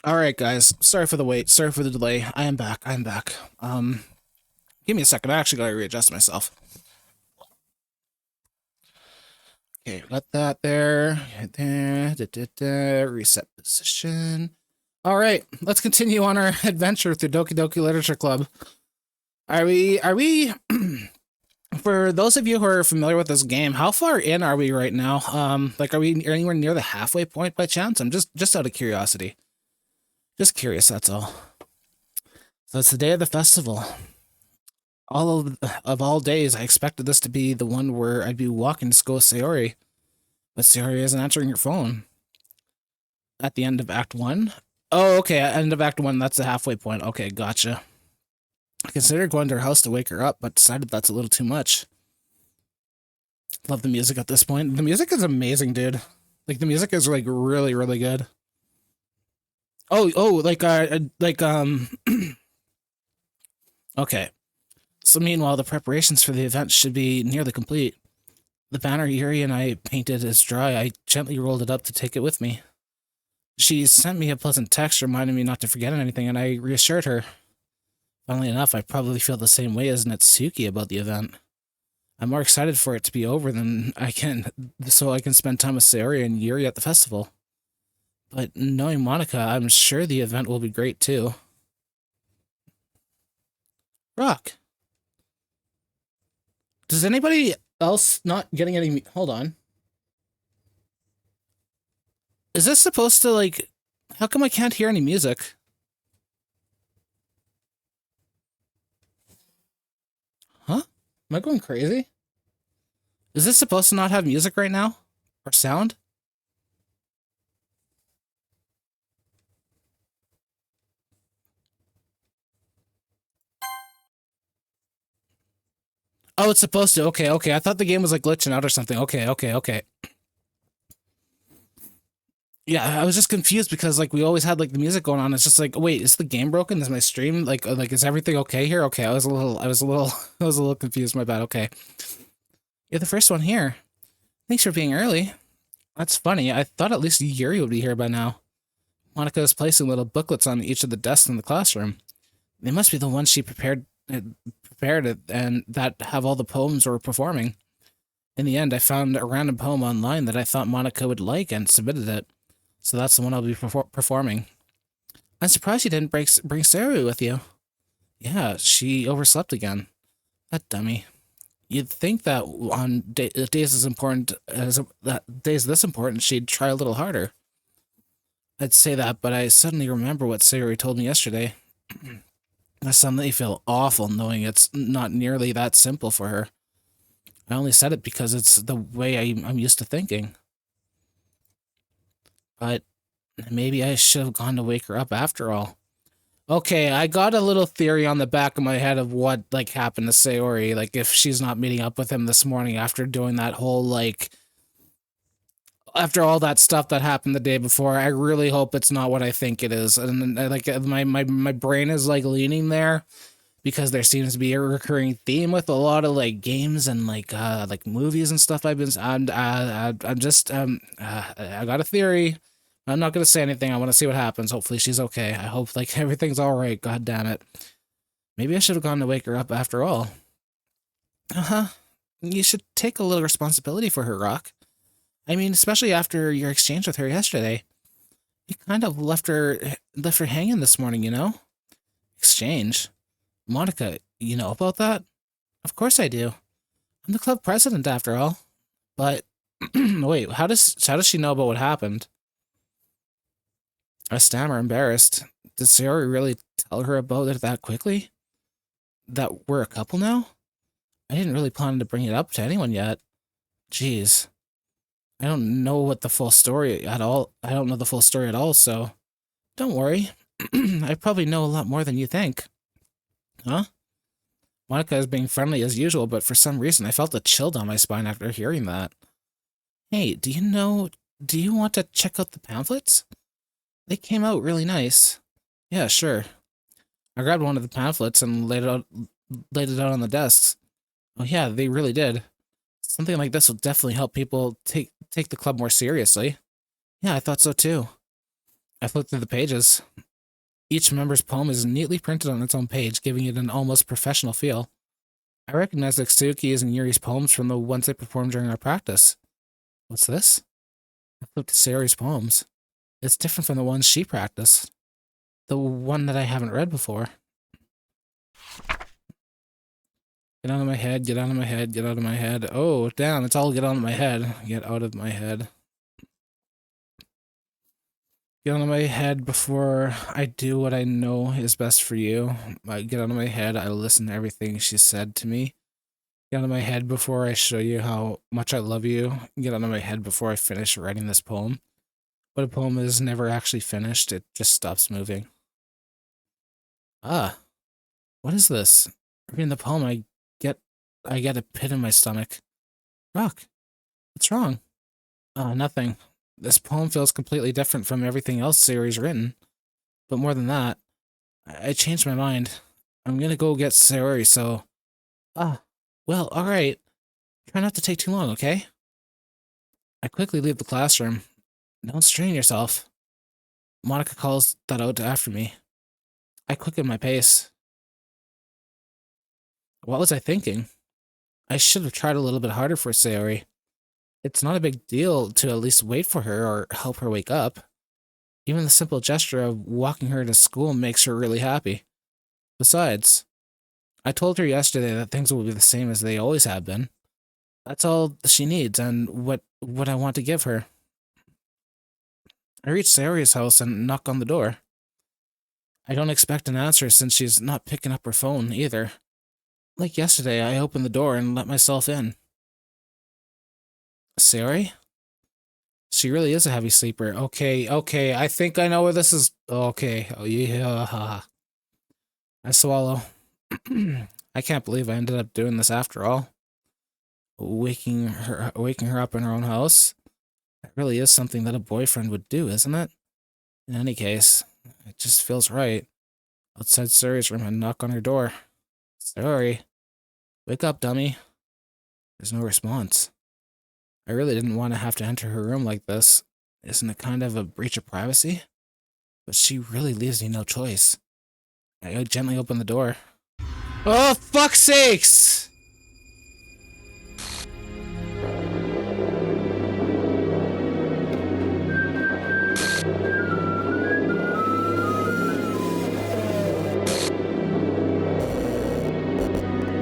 All right, guys. Sorry for the wait. Sorry for the delay. I am back. I am back. Give me a second. I actually gotta readjust myself. Okay, got that there. Right there. Reset position. All right, let's continue on our adventure through Doki Doki Literature Club. Are we for those of you who are familiar with this game, how far in are we right now? Like, are we anywhere near the halfway point by chance? I'm just out of curiosity. Just curious, that's all. So it's the day of the festival. Of all days, I expected this to be the one where I'd be walking to school with Sayori, but Sayori isn't answering her phone. At the end of Act 1? Oh, okay, at end of Act 1, that's the halfway point. Okay, gotcha. I considered going to her house to wake her up, but decided that's a little too much. Love the music at this point. The music is amazing, dude. Like, the music is, like, really, really good. Okay. So meanwhile, the preparations for the event should be nearly complete. The banner Yuri and I painted is dry. I gently rolled it up to take it with me. She sent me a pleasant text reminding me not to forget anything, and I reassured her. Funnily enough, I probably feel the same way as Natsuki about the event. I'm more excited for it to be over than so I can spend time with Sayori and Yuri at the festival. But knowing Monica, I'm sure the event will be great too. Rock. Does anybody else not getting any... Hold on. Is this supposed to, like... How come I can't hear any music? Huh? Am I going crazy? Is this supposed to not have music right now? Or sound? Oh, it's supposed to. Okay, okay. I thought the game was like glitching out or something. Okay, okay, okay. Yeah, I was just confused because like we always had like the music going on. It's just like, wait, is the game broken? Is my stream like is everything okay here? Okay, I was a little I was a little confused. My bad. Okay. You're the first one here. Thanks for being early. That's funny. I thought at least Yuri would be here by now. Monica is placing little booklets on each of the desks in the classroom. They must be the ones she prepared it, and that have all the poems we're performing. In the end, I found a random poem online that I thought Monica would like and submitted it. So that's the one I'll be performing. I'm surprised you didn't bring Sarah with you. Yeah, she overslept again. That dummy. You'd think that on days as important as days this important, she'd try a little harder. I'd say that, but I suddenly remember what Sayori told me yesterday. I suddenly feel awful knowing it's not nearly that simple for her. I only said it because it's the way I'm used to thinking. But maybe I should have gone to wake her up after all. Okay, I got a little theory on the back of my head of what, like, happened to Sayori. Like, if she's not meeting up with him this morning after doing that whole, like... After all that stuff that happened the day before, I really hope it's not what I think it is. And, like, my brain is, like, leaning there. Because there seems to be a recurring theme with a lot of, like, games and, like movies and stuff I got a theory. I'm not gonna say anything. I want to see what happens. Hopefully she's okay. I hope, like, everything's alright. God damn it. Maybe I should have gone to wake her up after all. Uh-huh. You should take a little responsibility for her, Rock. I mean, especially after your exchange with her yesterday. You kind of left her hanging this morning, you know? Exchange? Monica, you know about that? Of course I do. I'm the club president after all. But wait, how does she know about what happened? I stammer, embarrassed. Did Sayori really tell her about it that quickly? That we're a couple now? I didn't really plan to bring it up to anyone yet. Jeez. I don't know what the full story at all. I don't know the full story at all, so don't worry. I probably know a lot more than you think. Huh? Monica is being friendly as usual, but for some reason I felt a chill down my spine after hearing that. Hey, do you want to check out the pamphlets? They came out really nice. Yeah, sure. I grabbed one of the pamphlets and laid it out on the desks. Oh yeah, they really did. Something like this will definitely help people take the club more seriously. Yeah, I thought so too. I flipped through the pages. Each member's poem is neatly printed on its own page, giving it an almost professional feel. I recognize the Tsuki's and Yuri's poems from the ones they performed during our practice. What's this? I flipped to Sayori's poems. It's different from the ones she practiced. The one that I haven't read before. Get out of my head, get out of my head, get out of my head. Oh, damn, it's all get out of my head. Get out of my head. Get out of my head before I do what I know is best for you. I get out of my head, I listen to everything she said to me. Get out of my head before I show you how much I love you. Get out of my head before I finish writing this poem. But a poem is never actually finished, it just stops moving. Ah, what is this? Reading the poem, I get a pit in my stomach. Rock, what's wrong? Nothing. This poem feels completely different from everything else Sayori's written. But more than that, I changed my mind. I'm gonna go get Sayori, so... well, alright. Try not to take too long, okay? I quickly leave the classroom. Don't strain yourself. Monica calls that out after me. I quicken my pace. What was I thinking? I should have tried a little bit harder for Sayori. It's not a big deal to at least wait for her or help her wake up. Even the simple gesture of walking her to school makes her really happy. Besides, I told her yesterday that things will be the same as they always have been. That's all she needs and what I want to give her. I reach Sayori's house and knock on the door. I don't expect an answer since she's not picking up her phone either. Like yesterday, I opened the door and let myself in. Sayori? She really is a heavy sleeper. Okay, I think I know where this is... Okay, oh yeah. I swallow. I can't believe I ended up doing this after all. Waking her up in her own house? That really is something that a boyfriend would do, isn't it? In any case, it just feels right. Outside Sayori's room, I knock on her door. Sayori, wake up, dummy. There's no response. I really didn't want to have to enter her room like this. Isn't it kind of a breach of privacy? But she really leaves me no choice. I gently open the door. Oh, fuck's sakes!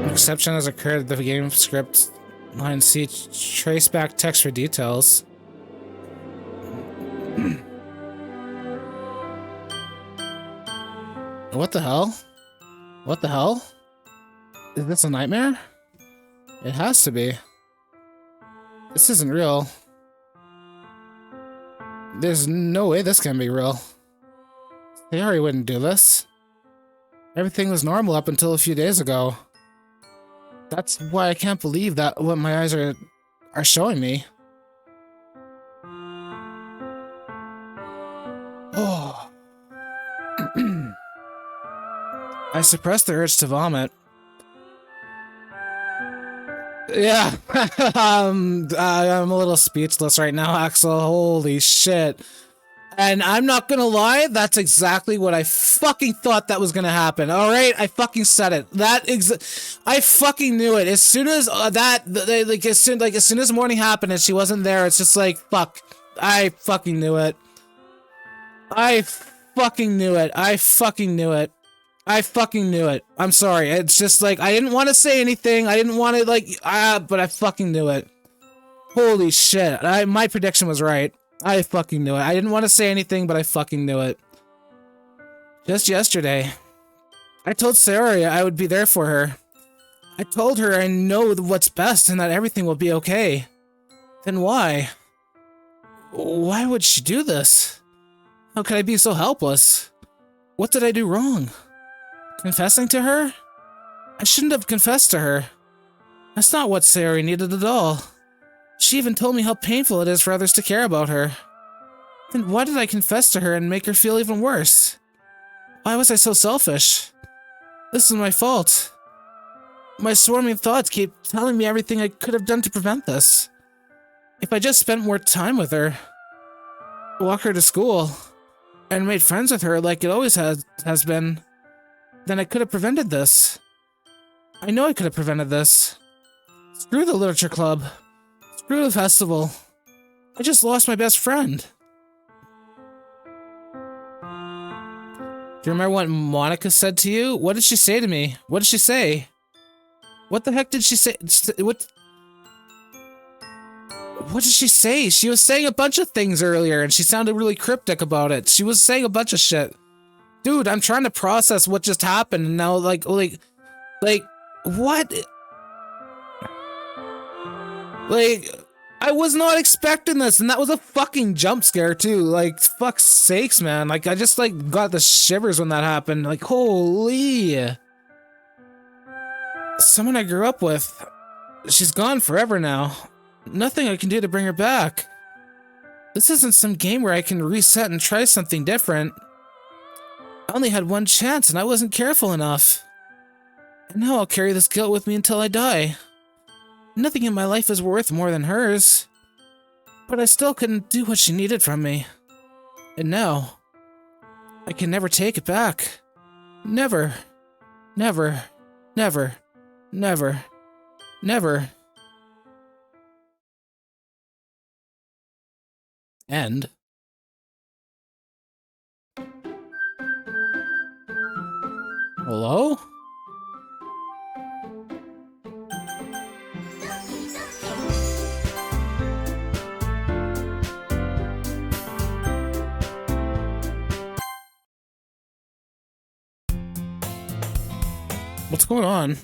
An exception has occurred. The game script line C, trace back text for details. What the hell? What the hell? Is this a nightmare? It has to be. This isn't real. There's no way this can be real. Sayori wouldn't do this. Everything was normal up until a few days ago. That's why I can't believe that what my eyes are showing me. Oh. I suppressed the urge to vomit. Yeah, I'm a little speechless right now, Axel. Holy shit. And I'm not gonna lie, that's exactly what I fucking thought that was gonna happen. Alright, I fucking said it. I fucking knew it. As soon as as soon as morning happened and she wasn't there, it's just like, fuck. I fucking knew it. I fucking knew it. I fucking knew it. I fucking knew it. I'm sorry. It's just like, I didn't want to say anything. I didn't want to, but I fucking knew it. Holy shit. My prediction was right. I fucking knew it. I didn't want to say anything, but I fucking knew it. Just yesterday, I told Sayori I would be there for her. I told her I know what's best and that everything will be okay. Then why? Why would she do this? How could I be so helpless? What did I do wrong? Confessing to her? I shouldn't have confessed to her. That's not what Sayori needed at all. She even told me how painful it is for others to care about her. Then why did I confess to her and make her feel even worse? Why was I so selfish? This is my fault. My swarming thoughts keep telling me everything I could have done to prevent this. If I just spent more time with her, walk her to school, and made friends with her like it always has been, then I could have prevented this. I know I could have prevented this. Screw the literature club. Screw the festival. I just lost my best friend. Do you remember what Monica said to you? What did she say to me? What did she say? What the heck did she say? What did she say? She was saying a bunch of things earlier, and she sounded really cryptic about it. She was saying a bunch of shit. Dude, I'm trying to process what just happened, and now, like, what? Like, I was not expecting this, and that was a fucking jump scare, too. Like, fuck's sakes, man. Like, I just, like, got the shivers when that happened. Like, holy. Someone I grew up with. She's gone forever now. Nothing I can do to bring her back. This isn't some game where I can reset and try something different. I only had one chance, and I wasn't careful enough. And now I'll carry this guilt with me until I die. Nothing in my life is worth more than hers. But I still couldn't do what she needed from me. And now, I can never take it back. Never. Never. Never. Never. Never. End. Hello? What's going on?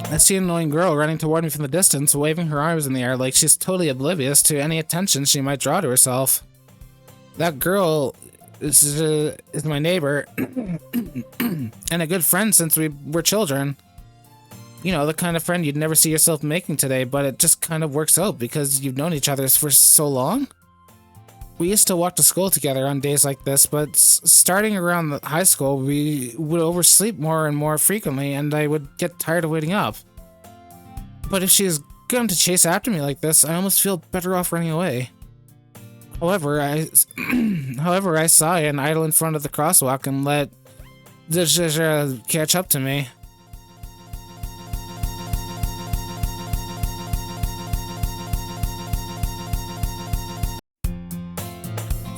I see an annoying girl running toward me from the distance, waving her arms in the air like she's totally oblivious to any attention she might draw to herself. That girl is my neighbor, and a good friend since we were children. You know, the kind of friend you'd never see yourself making today, but it just kind of works out because you've known each other for so long. We used to walk to school together on days like this, but starting around the high school, we would oversleep more and more frequently, and I would get tired of waiting up. But if she's going to chase after me like this, I almost feel better off running away. However, I sigh and idle in front of the crosswalk and let the catch up to me.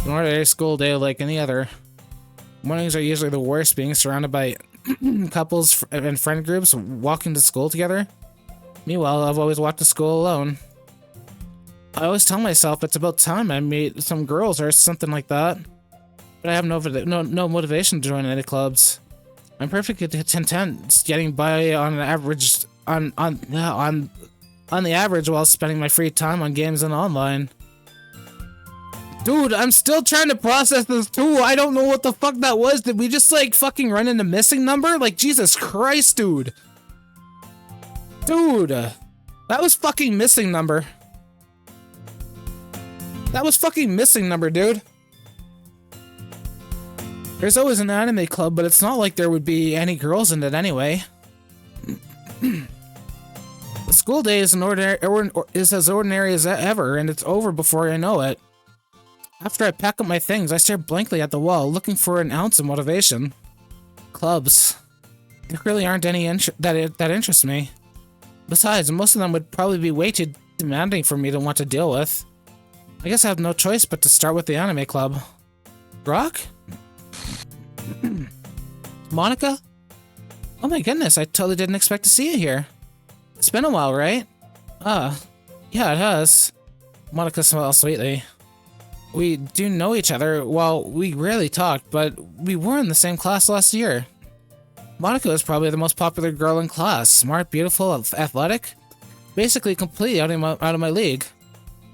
An ordinary school day like any other. Mornings are usually the worst, being surrounded by couples and friend groups walking to school together. Meanwhile, I've always walked to school alone. I always tell myself it's about time I meet some girls or something like that. But I have no motivation to join any clubs. I'm perfectly content getting by on an average on the average while spending my free time on games and online. Dude, I'm still trying to process this too. I don't know what the fuck that was. Did we just like fucking run into missing number? Like, Jesus Christ, dude. Dude, that was fucking missing number. That was fucking missing number, dude. There's always an anime club, but it's not like there would be any girls in it anyway. The school day is as ordinary as ever, and it's over before I know it. After I pack up my things, I stare blankly at the wall, looking for an ounce of motivation. Clubs. There really aren't any that interest me. Besides, most of them would probably be way too demanding for me to want to deal with. I guess I have no choice but to start with the anime club. Brock? Monica? Oh my goodness, I totally didn't expect to see you here. It's been a while, right? Yeah, it has. Monica smiles sweetly. We do know each other. Well, we rarely talked, but we were in the same class last year. Monica was probably the most popular girl in class. Smart, beautiful, athletic. Basically completely out of my league.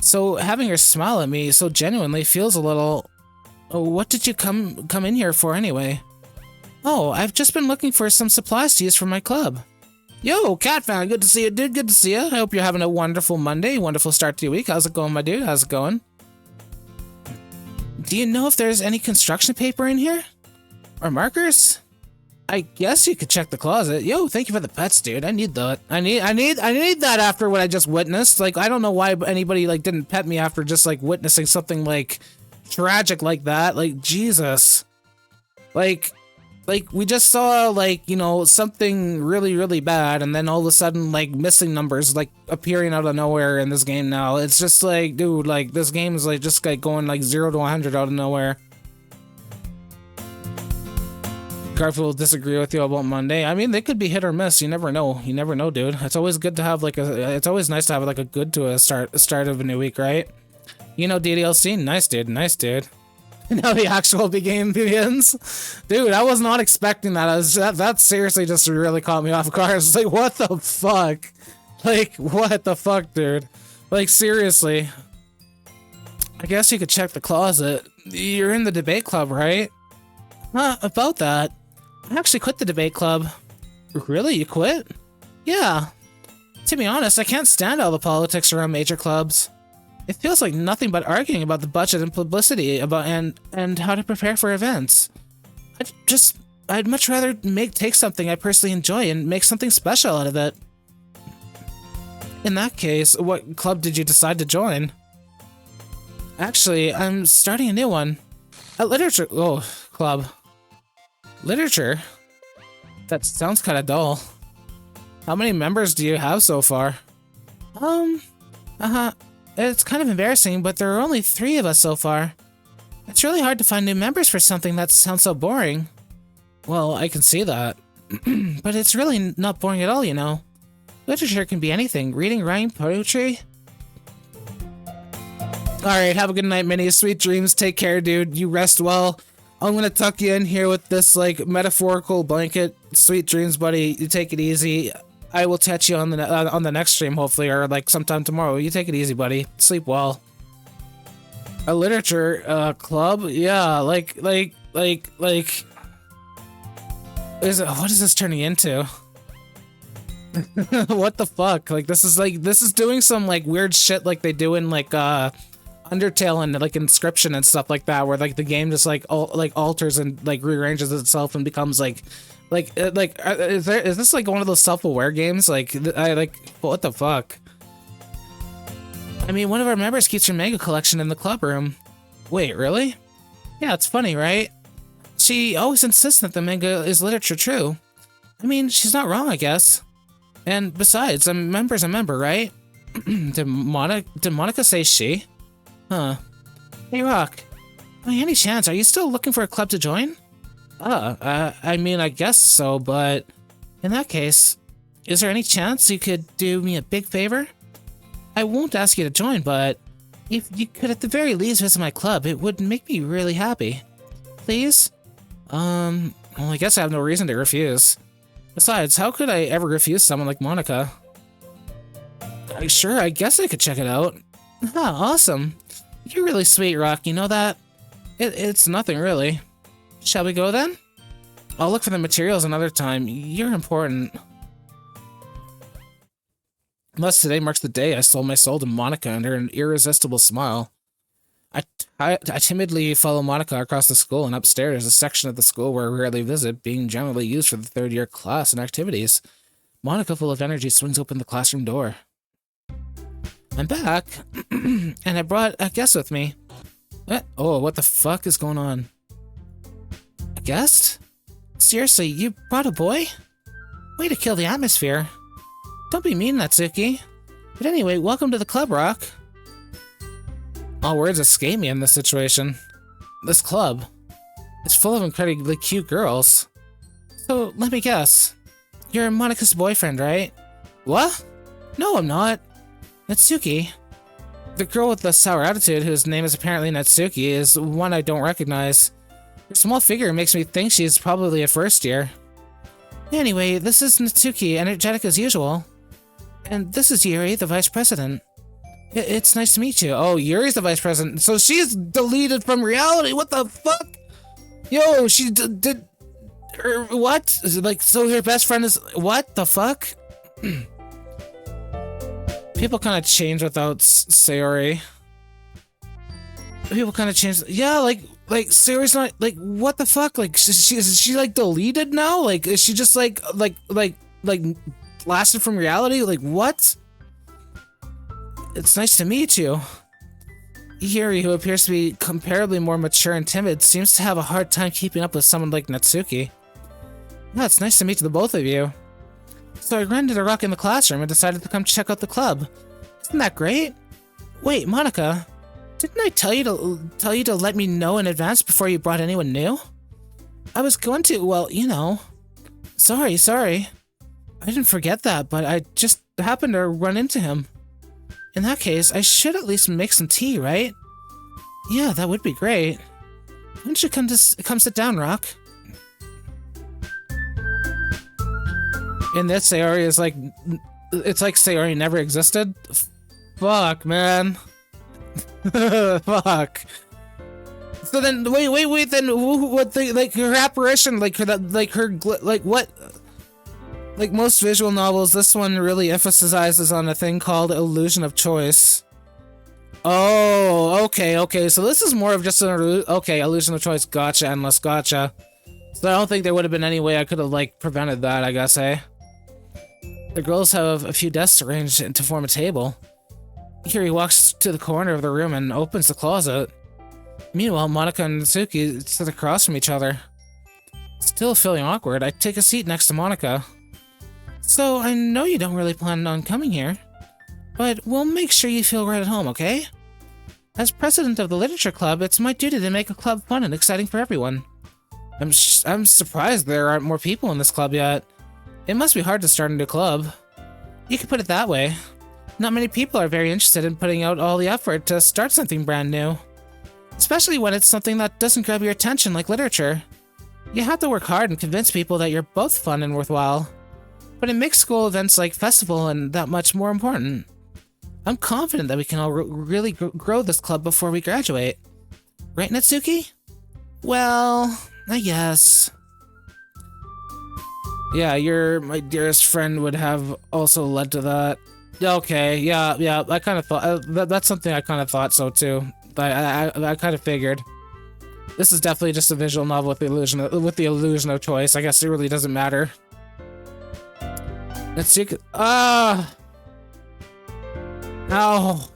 So having her smile at me so genuinely feels a little... What did you come in here for anyway? Oh, I've just been looking for some supplies to use for my club. Yo, Catfan, good to see you, dude. Good to see you. I hope you're having a wonderful Monday, wonderful start to your week. How's it going, my dude? How's it going? Do you know if there's any construction paper in here? Or markers? I guess you could check the closet. Yo, thank you for the pets, dude. I need that. I need that after what I just witnessed. Like, I don't know why anybody, like, didn't pet me after just, like, witnessing something, like, tragic like that. Like, Jesus. Like, we just saw, like, you know, something really, really bad, and then all of a sudden, like, missing numbers, like, appearing out of nowhere in this game now. It's just like, dude, like, this game is, like, just, like, going, like, 0 to 100 out of nowhere. Garfield will disagree with you about Monday. I mean, they could be hit or miss. You never know. You never know, dude. It's always good to have, like, it's always nice to have, like, a good to a start of a new week, right? You know, DDLC? Nice, dude. Nice, dude. Now the actual game begins. Dude, I was not expecting that. That seriously just really caught me off guard. I was like, what the fuck? Like, what the fuck, dude? Like, seriously. I guess you could check the closet. You're in the debate club, right? About that. I actually quit the debate club. Really? You quit? Yeah. To be honest, I can't stand all the politics around major clubs. It feels like nothing but arguing about the budget and publicity about and how to prepare for events. I'd much rather take something I personally enjoy and make something special out of it. In that case, what club did you decide to join? Actually, I'm starting a new one. A literature club. Literature? That sounds kind of dull. How many members do you have so far? It's kind of embarrassing, but there are only 3 of us so far. It's really hard to find new members for something that sounds so boring. Well, I can see that. But it's really not boring at all, you know. Literature can be anything. Reading, writing, poetry. Alright, have a good night, Minnie. Sweet dreams. Take care, dude. You rest well. I'm gonna tuck you in here with this, like, metaphorical blanket. Sweet dreams, buddy. You take it easy. I will catch you on the next stream, hopefully, or, like, sometime tomorrow. You take it easy, buddy. Sleep well. A literature, club? Yeah, like... what is this turning into? What the fuck? Like, this is doing some, like, weird shit like they do in, like, Undertale and, like, Inscription and stuff like that, where, like, the game just, like, alters and, like, rearranges itself and becomes, like, is this, like, one of those self-aware games? Like, what the fuck? I mean, one of our members keeps her manga collection in the club room. Wait, really? Yeah, it's funny, right? She always insists that the manga is literature true. I mean, she's not wrong, I guess. And besides, a member's a member, right? Did Monica say she? Huh. Hey, Rock. By any chance, are you still looking for a club to join? I mean, I guess so, but... In that case, is there any chance you could do me a big favor? I won't ask you to join, but... If you could at the very least visit my club, it would make me really happy. Please? Well, I guess I have no reason to refuse. Besides, how could I ever refuse someone like Monica? Sure, I guess I could check it out. Ah, awesome. You're really sweet, Rock, you know that? It's nothing, really. Shall we go, then? I'll look for the materials another time. You're important. Thus, today marks the day I sold my soul to Monica under an irresistible smile. I timidly follow Monica across the school and upstairs, a section of the school where I rarely visit, being generally used for the third-year class and activities. Monica, full of energy, swings open the classroom door. I'm back, and I brought a guest with me. Oh, what the fuck is going on? A guest? Seriously, you brought a boy? Way to kill the atmosphere. Don't be mean, Natsuki. But anyway, welcome to the club, Rock. All words escape me in this situation. This club. It's full of incredibly cute girls. So, let me guess. You're Monica's boyfriend, right? What? No, I'm not. Natsuki. The girl with the sour attitude, whose name is apparently Natsuki, is one I don't recognize. Her small figure makes me think she's probably a first year. Anyway, this is Natsuki, energetic as usual. And this is Yuri, the vice president. It's nice to meet you. Oh, Yuri's the vice president. So she's deleted from reality. What the fuck? Yo, she did... what? Like, so her best friend is... What the fuck? People kind of change without Sayori. People kind of change... Yeah, like, Like, seriously, like, what the fuck? Like, is she like deleted now? Like, is she just like blasted from reality? Like, what? It's nice to meet you. Yuri, who appears to be comparably more mature and timid, seems to have a hard time keeping up with someone like Natsuki. Yeah, it's nice to meet the both of you. So I ran into Rock in the classroom and decided to come check out the club. Isn't that great? Wait, Monica, didn't I tell you to let me know in advance before you brought anyone new? I was going to, well, you know. Sorry. I didn't forget that, but I just happened to run into him. In that case, I should at least make some tea, right? Yeah, that would be great. Why don't you come sit down, Rock? In this, Sayori is like, it's like Sayori never existed. Fuck, man. Fuck. So then, wait, then what the, like, her apparition, like what? Like most visual novels, this one really emphasizes on a thing called illusion of choice. Oh, okay, so this is more of just an, illusion of choice, gotcha, endless, gotcha. So I don't think there would have been any way I could have, like, prevented that, I guess, eh? The girls have a few desks arranged to form a table. Here he walks to the corner of the room and opens the closet. Meanwhile, Monica and Natsuki sit across from each other. Still feeling awkward, I take a seat next to Monica. So, I know you don't really plan on coming here, but we'll make sure you feel right at home, okay? As president of the literature club, it's my duty to make a club fun and exciting for everyone. I'm surprised there aren't more people in this club yet. It must be hard to start a new club. You could put it that way. Not many people are very interested in putting out all the effort to start something brand new. Especially when it's something that doesn't grab your attention like literature. You have to work hard and convince people that you're both fun and worthwhile. But it makes school events like festival and that much more important. I'm confident that we can all really grow this club before we graduate. Right, Natsuki? Well, I guess. Yeah, my dearest friend would have also led to that. Okay, yeah, I kind of thought, that's something I kind of thought so too. I kind of figured. This is definitely just a visual novel with the illusion of choice. I guess it really doesn't matter. Natsuki, ow. Oh,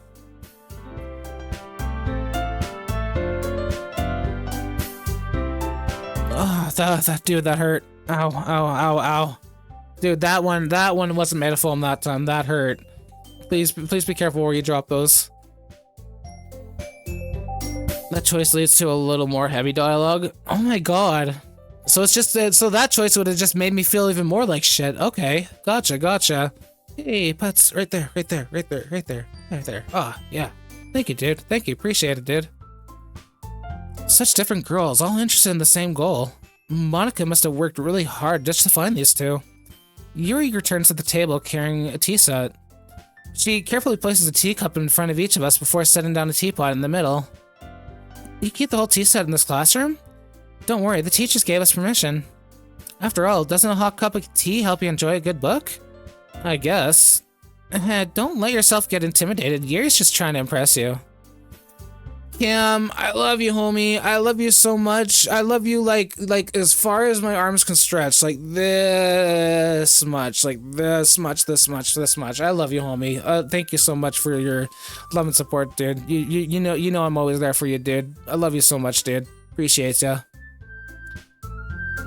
dude, that hurt. Ow. Dude, that one wasn't made of foam that time. That hurt. Please be careful where you drop those. That choice leads to a little more heavy dialogue. Oh my god. So it's just so that choice would have just made me feel even more like shit. Okay, gotcha. Hey, pets, right there. Ah, yeah. Thank you, dude. Thank you. Appreciate it, dude. Such different girls, all interested in the same goal. Monica must have worked really hard just to find these two. Yuri returns to the table carrying a tea set. She carefully places a teacup in front of each of us before setting down a teapot in the middle. You keep the whole tea set in this classroom? Don't worry, the teachers gave us permission. After all, doesn't a hot cup of tea help you enjoy a good book? I guess. Don't let yourself get intimidated. Yuri's just trying to impress you. Kim, I love you, homie. I love you so much. I love you like as far as my arms can stretch. Like this much. Like this much. I love you, homie. Thank you so much for your love and support, dude. You know I'm always there for you, dude. I love you so much, dude. Appreciate ya.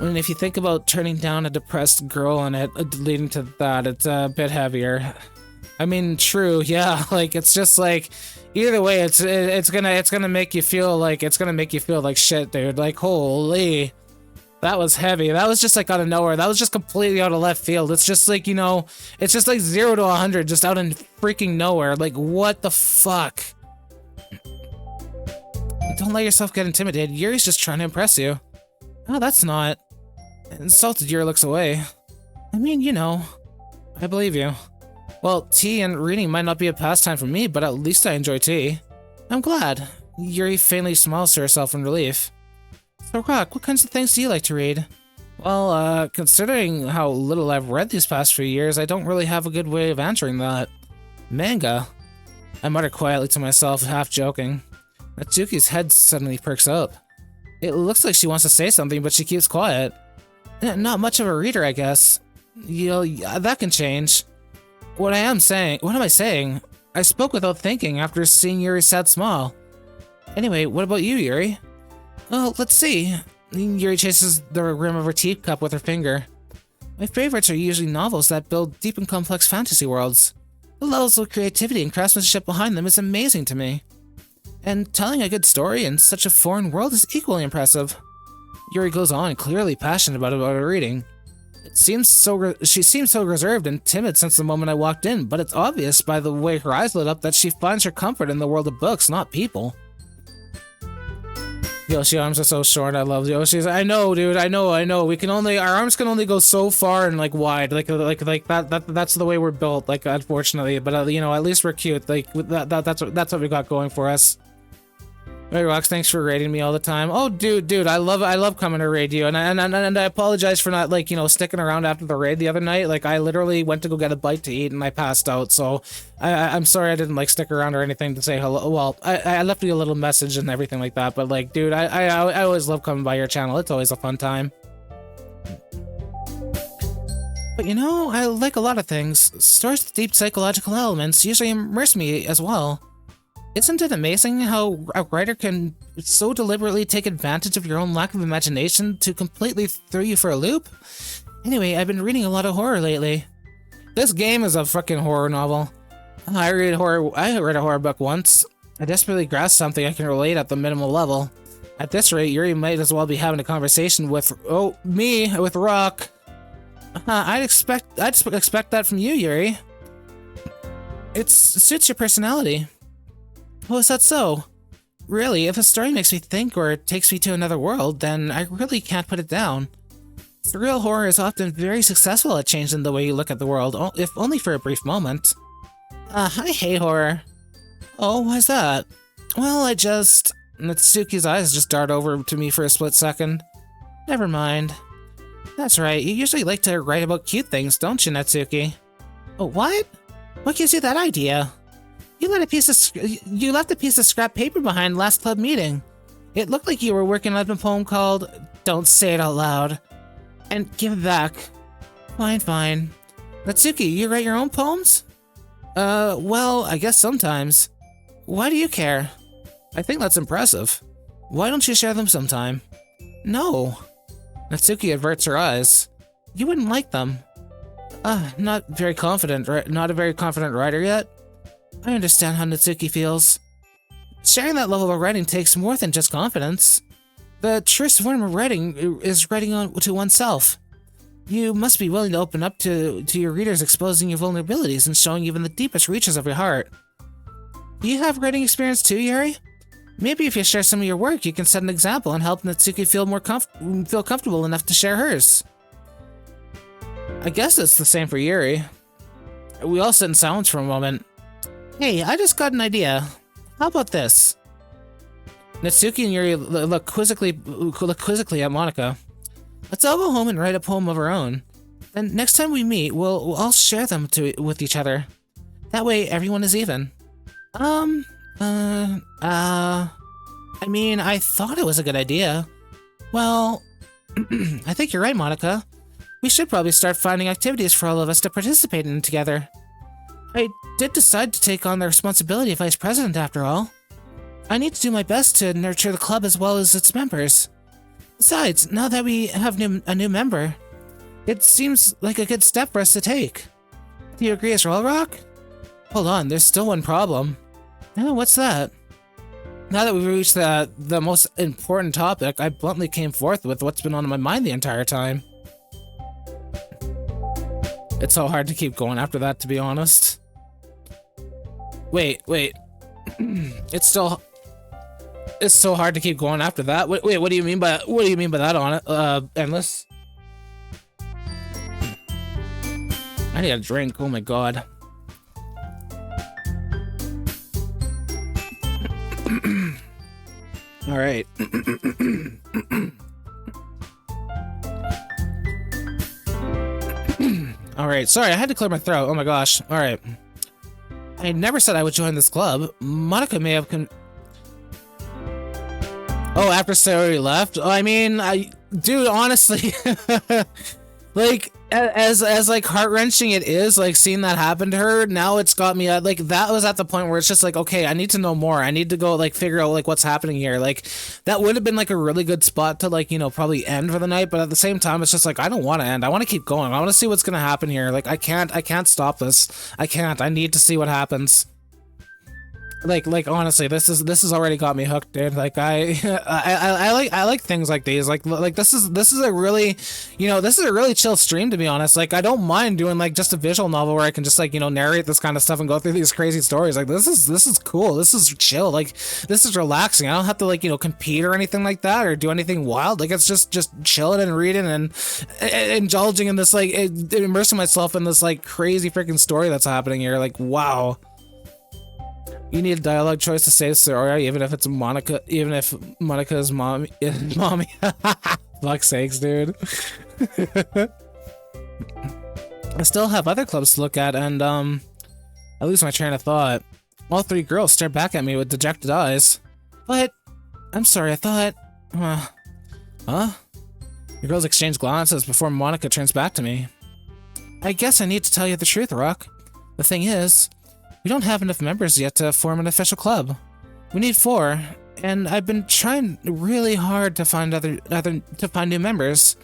And if you think about turning down a depressed girl and it leading to that, it's a bit heavier. I mean, true, yeah. Like it's just like either way, it's gonna make you feel like shit, dude. Like holy, that was heavy. That was just like out of nowhere. That was just completely out of left field. It's just like, you know, it's just like 0 to 100, just out in freaking nowhere. Like what the fuck? Don't let yourself get intimidated. Yuri's just trying to impress you. Oh, that's not. Insulted Yuri looks away. I mean, you know, I believe you. Well, tea and reading might not be a pastime for me, but at least I enjoy tea. I'm glad. Yuri faintly smiles to herself in relief. So, Rock, what kinds of things do you like to read? Well, considering how little I've read these past few years, I don't really have a good way of answering that. Manga? I mutter quietly to myself, half joking. Natsuki's head suddenly perks up. It looks like she wants to say something, but she keeps quiet. Not much of a reader, I guess. That can change. What am I saying? I spoke without thinking after seeing Yuri's sad smile. Anyway, what about you, Yuri? Well, let's see. Yuri chases the rim of her teacup with her finger. My favorites are usually novels that build deep and complex fantasy worlds. The levels of creativity and craftsmanship behind them is amazing to me. And telling a good story in such a foreign world is equally impressive. Yuri goes on, clearly passionate about her reading. She seems so reserved and timid since the moment I walked in, but it's obvious by the way her eyes lit up that she finds her comfort in the world of books, not people. Yoshi arms are so short. I love Yoshi's. I know, dude. I know. Our arms can only go so far and like wide. Like that. That's the way we're built. Like, unfortunately, but you know, at least we're cute. Like that's what we got going for us. Hey, Rox, thanks for raiding me all the time. Oh, dude, I love coming to raid you, and I apologize for not, like, you know, sticking around after the raid the other night. Like, I literally went to go get a bite to eat and I passed out, so I'm sorry I didn't, like, stick around or anything to say hello. Well, I left you a little message and everything like that, but, like, dude, I always love coming by your channel. It's always a fun time. But, you know, I like a lot of things. Stories with deep psychological elements usually immerse me as well. Isn't it amazing how a writer can so deliberately take advantage of your own lack of imagination to completely throw you for a loop? Anyway, I've been reading a lot of horror lately. This game is a fucking horror novel. I read a horror book once. I desperately grasped something I can relate at the minimal level. At this rate, Yuri might as well be having a conversation with Rock. I'd expect that from you, Yuri. It suits your personality. Oh, is that so? Really, if a story makes me think or takes me to another world, then I really can't put it down. Surreal horror is often very successful at changing the way you look at the world, if only for a brief moment. I hate horror. Oh, why's that? Well, Natsuki's eyes just dart over to me for a split second. Never mind. That's right, you usually like to write about cute things, don't you, Natsuki? Oh, what? What gives you that idea? You left a piece of scrap paper behind last club meeting. It looked like you were working on a poem called Don't Say It Out Loud. And give it back. Fine. Natsuki, you write your own poems? Well, I guess sometimes. Why do you care? I think that's impressive. Why don't you share them sometime? No. Natsuki averts her eyes. You wouldn't like them. Not a very confident writer yet. I understand how Natsuki feels. Sharing that level of writing takes more than just confidence. The truest form of writing is writing to oneself. You must be willing to open up to your readers, exposing your vulnerabilities and showing even the deepest reaches of your heart. Do you have writing experience too, Yuri? Maybe if you share some of your work, you can set an example and help Natsuki feel comfortable enough to share hers. I guess it's the same for Yuri. We all sit in silence for a moment. Hey, I just got an idea. How about this? Natsuki and Yuri look quizzically at Monika. Let's all go home and write a poem of our own. Then next time we meet, we'll all share them with each other. That way, everyone is even. I mean, I thought it was a good idea. Well, I think you're right, Monika. We should probably start finding activities for all of us to participate in together. I did decide to take on the responsibility of vice president after all. I need to do my best to nurture the club as well as its members. Besides, now that we have a new member, it seems like a good step for us to take. Do you agree as well, Rock? Hold on, there's still one problem. Oh, what's that? Now that we've reached the most important topic, I bluntly came forth with what's been on my mind the entire time. It's so hard to keep going after that, to be honest. Wait. It's so hard to keep going after that. Wait, what do you mean by that on it? Endless? I need a drink. Oh my god. All right. All right. Sorry, I had to clear my throat. Oh my gosh. All right. I never said I would join this club. Monika may have Oh, after Sayori left? I mean, dude, honestly, like, as like heart-wrenching it is, like, seeing that happen to her, now it's got me, like, that was at the point where it's just like, okay, I need to know more. I need to go, like, figure out, like, what's happening here. Like, that would have been, like, a really good spot to, like, you know, probably end for the night, but at the same time, it's just like, I don't want to end. I want to keep going. I want to see what's gonna happen here. Like, I can't stop this. I can't. I need to see what happens. Like honestly, this has already got me hooked, dude. Like I like things like these. Like this is a really, you know, this is a really chill stream, to be honest. Like I don't mind doing like just a visual novel where I can just like, you know, narrate this kind of stuff and go through these crazy stories. Like this is cool. This is chill. Like this is relaxing. I don't have to like, you know, compete or anything like that or do anything wild. Like it's just chilling and reading and indulging in this, like immersing myself in this like crazy freaking story that's happening here. Like wow. You need a dialogue choice to say Sora, even if it's Monica, even if Monica's mommy. Fuck's sakes, dude. I still have other clubs to look at, and I lose my train of thought. All three girls stare back at me with dejected eyes. But I'm sorry, I thought. Huh? The girls exchange glances before Monica turns back to me. I guess I need to tell you the truth, Rock. The thing is, we don't have enough members yet to form an official club. We need 4, and I've been trying really hard to find new members.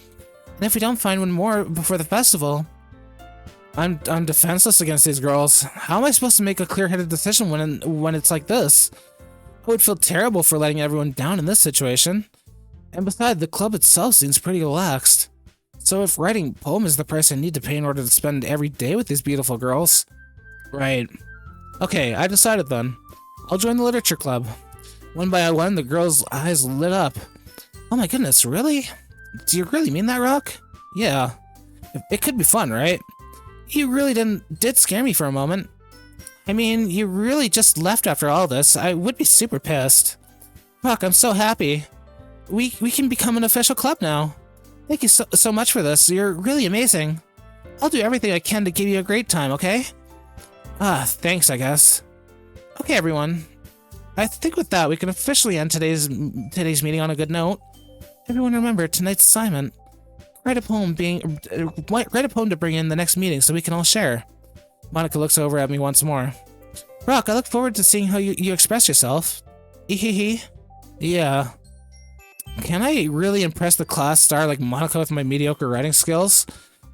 And if we don't find one more before the festival, I'm defenseless against these girls. How am I supposed to make a clear-headed decision when it's like this? I would feel terrible for letting everyone down in this situation. And besides, the club itself seems pretty relaxed. So if writing a poem is the price I need to pay in order to spend every day with these beautiful girls, right? Okay, I decided then. I'll join the literature club. One by one, the girl's eyes lit up. Oh my goodness, really? Do you really mean that, Rock? Yeah. It could be fun, right? You really did scare me for a moment. I mean, you really just left after all this. I would be super pissed. Rock, I'm so happy. We can become an official club now. Thank you so much for this. You're really amazing. I'll do everything I can to give you a great time, okay? Thanks, I guess. Okay, everyone. I think with that, we can officially end today's meeting on a good note. Everyone remember tonight's assignment. Write a poem to bring in the next meeting so we can all share. Monica looks over at me once more. Rock, I look forward to seeing how you express yourself. Ehehe. Yeah. Can I really impress the class star like Monica with my mediocre writing skills?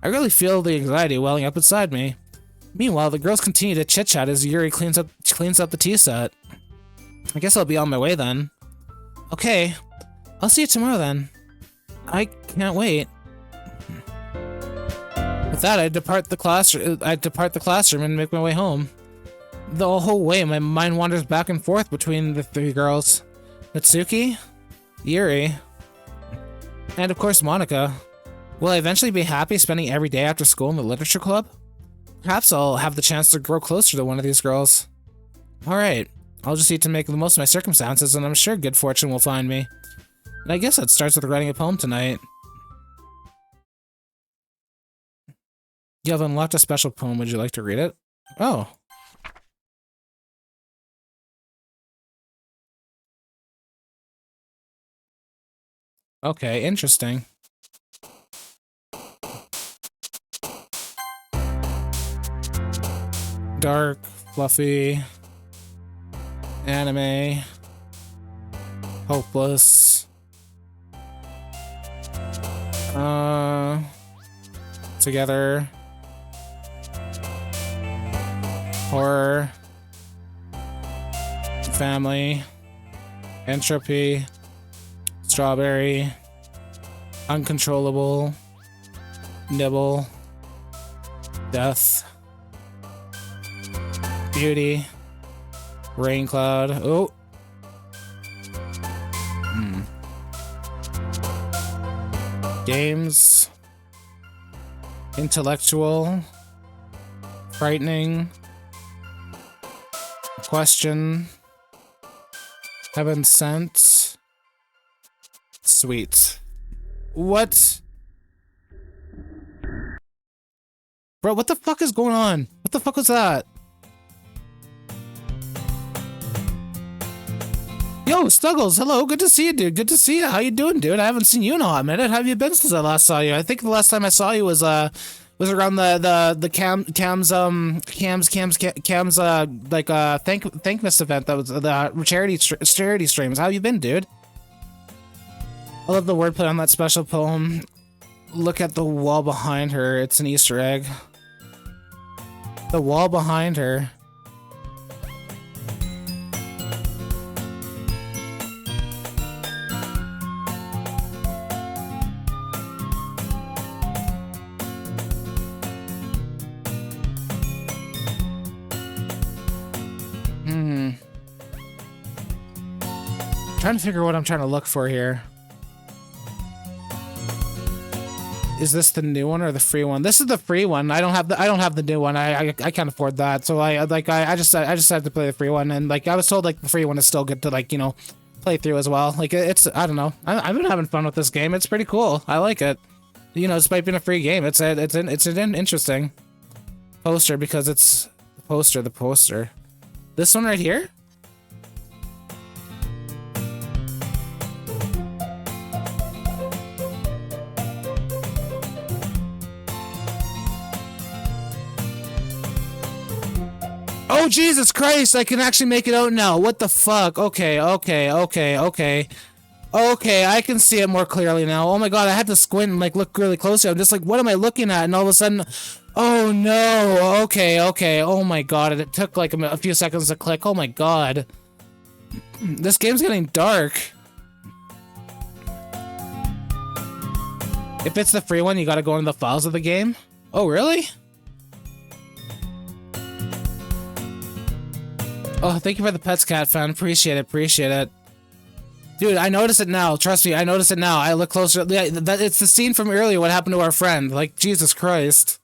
I really feel the anxiety welling up inside me. Meanwhile, the girls continue to chit-chat as Yuri cleans up the tea set. I guess I'll be on my way then. Okay, I'll see you tomorrow then. I can't wait. With that, I depart the classroom and make my way home. The whole way, my mind wanders back and forth between the 3 girls. Natsuki, Yuri, and of course Monica. Will I eventually be happy spending every day after school in the literature club? Perhaps I'll have the chance to grow closer to one of these girls. Alright, I'll just need to make the most of my circumstances, and I'm sure good fortune will find me. And I guess that starts with writing a poem tonight. You have unlocked a special poem. Would you like to read it? Oh. Okay, interesting. Dark, fluffy, anime, hopeless, together, horror, family, entropy, strawberry, uncontrollable, nibble, death, beauty, rain cloud. Oh. Games, intellectual, frightening, question, heaven sent, sweet. What? Bro, what the fuck is going on? What the fuck was that? Yo, Snuggles, hello, good to see you, dude. Good to see you. How you doing, dude? I haven't seen you in a hot minute. How have you been since I last saw you? I think the last time I saw you was around the Cam's like Thankmas event. That was the charity streams. How you been, dude? I love the wordplay on that special poem. Look at the wall behind her. It's an Easter egg. The wall behind her. Trying to figure out what I'm trying to look for here. Is this the new one or the free one? This is the free one. I don't have the new one. I can't afford that. So I just had to play the free one, and like I was told like the free one is still good to like, you know, play through as well. Like it's, I don't know. I've been having fun with this game. It's pretty cool. I like it. You know, despite being a free game, it's an interesting poster because it's the poster. This one right here? Oh, Jesus Christ, I can actually make it out now. What the fuck? Okay, I can see it more clearly now. Oh my god, I had to squint and like look really closely. I'm just like, what am I looking at? And all of a sudden, oh no, okay, oh my god, and it took like a few seconds to click. Oh my god. This game's getting dark. If it's the free one, you gotta go into the files of the game? Oh, really? Oh, thank you for the Pets Cat fan. Appreciate it. Dude, I notice it now. Trust me, I notice it now. I look closer. Yeah, it's the scene from earlier, what happened to our friend. Like, Jesus Christ.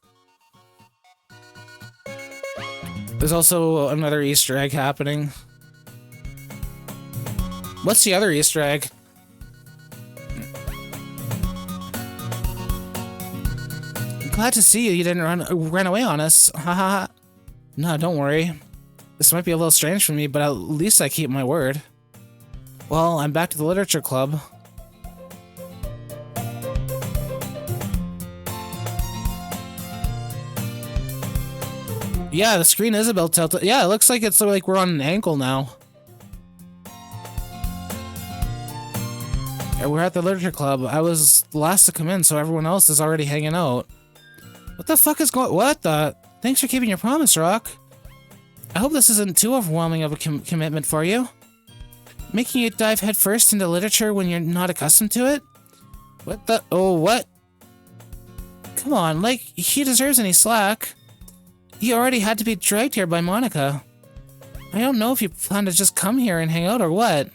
There's also another Easter egg happening. What's the other Easter egg? Glad to see you. You didn't run away on us. Haha. No, don't worry. This might be a little strange for me, but at least I keep my word. Well, I'm back to the literature club. Yeah, the screen is a bit tilted. Yeah, it looks like it's like we're on an angle now. Yeah, we're at the literature club. I was the last to come in, so everyone else is already hanging out. What the fuck is going? What the? Thanks for keeping your promise, Rock. I hope this isn't too overwhelming of a commitment for you. Making you dive headfirst into literature when you're not accustomed to it? What the? Oh, what? Come on, like, he deserves any slack. He already had to be dragged here by Monica. I don't know if you plan to just come here and hang out or what.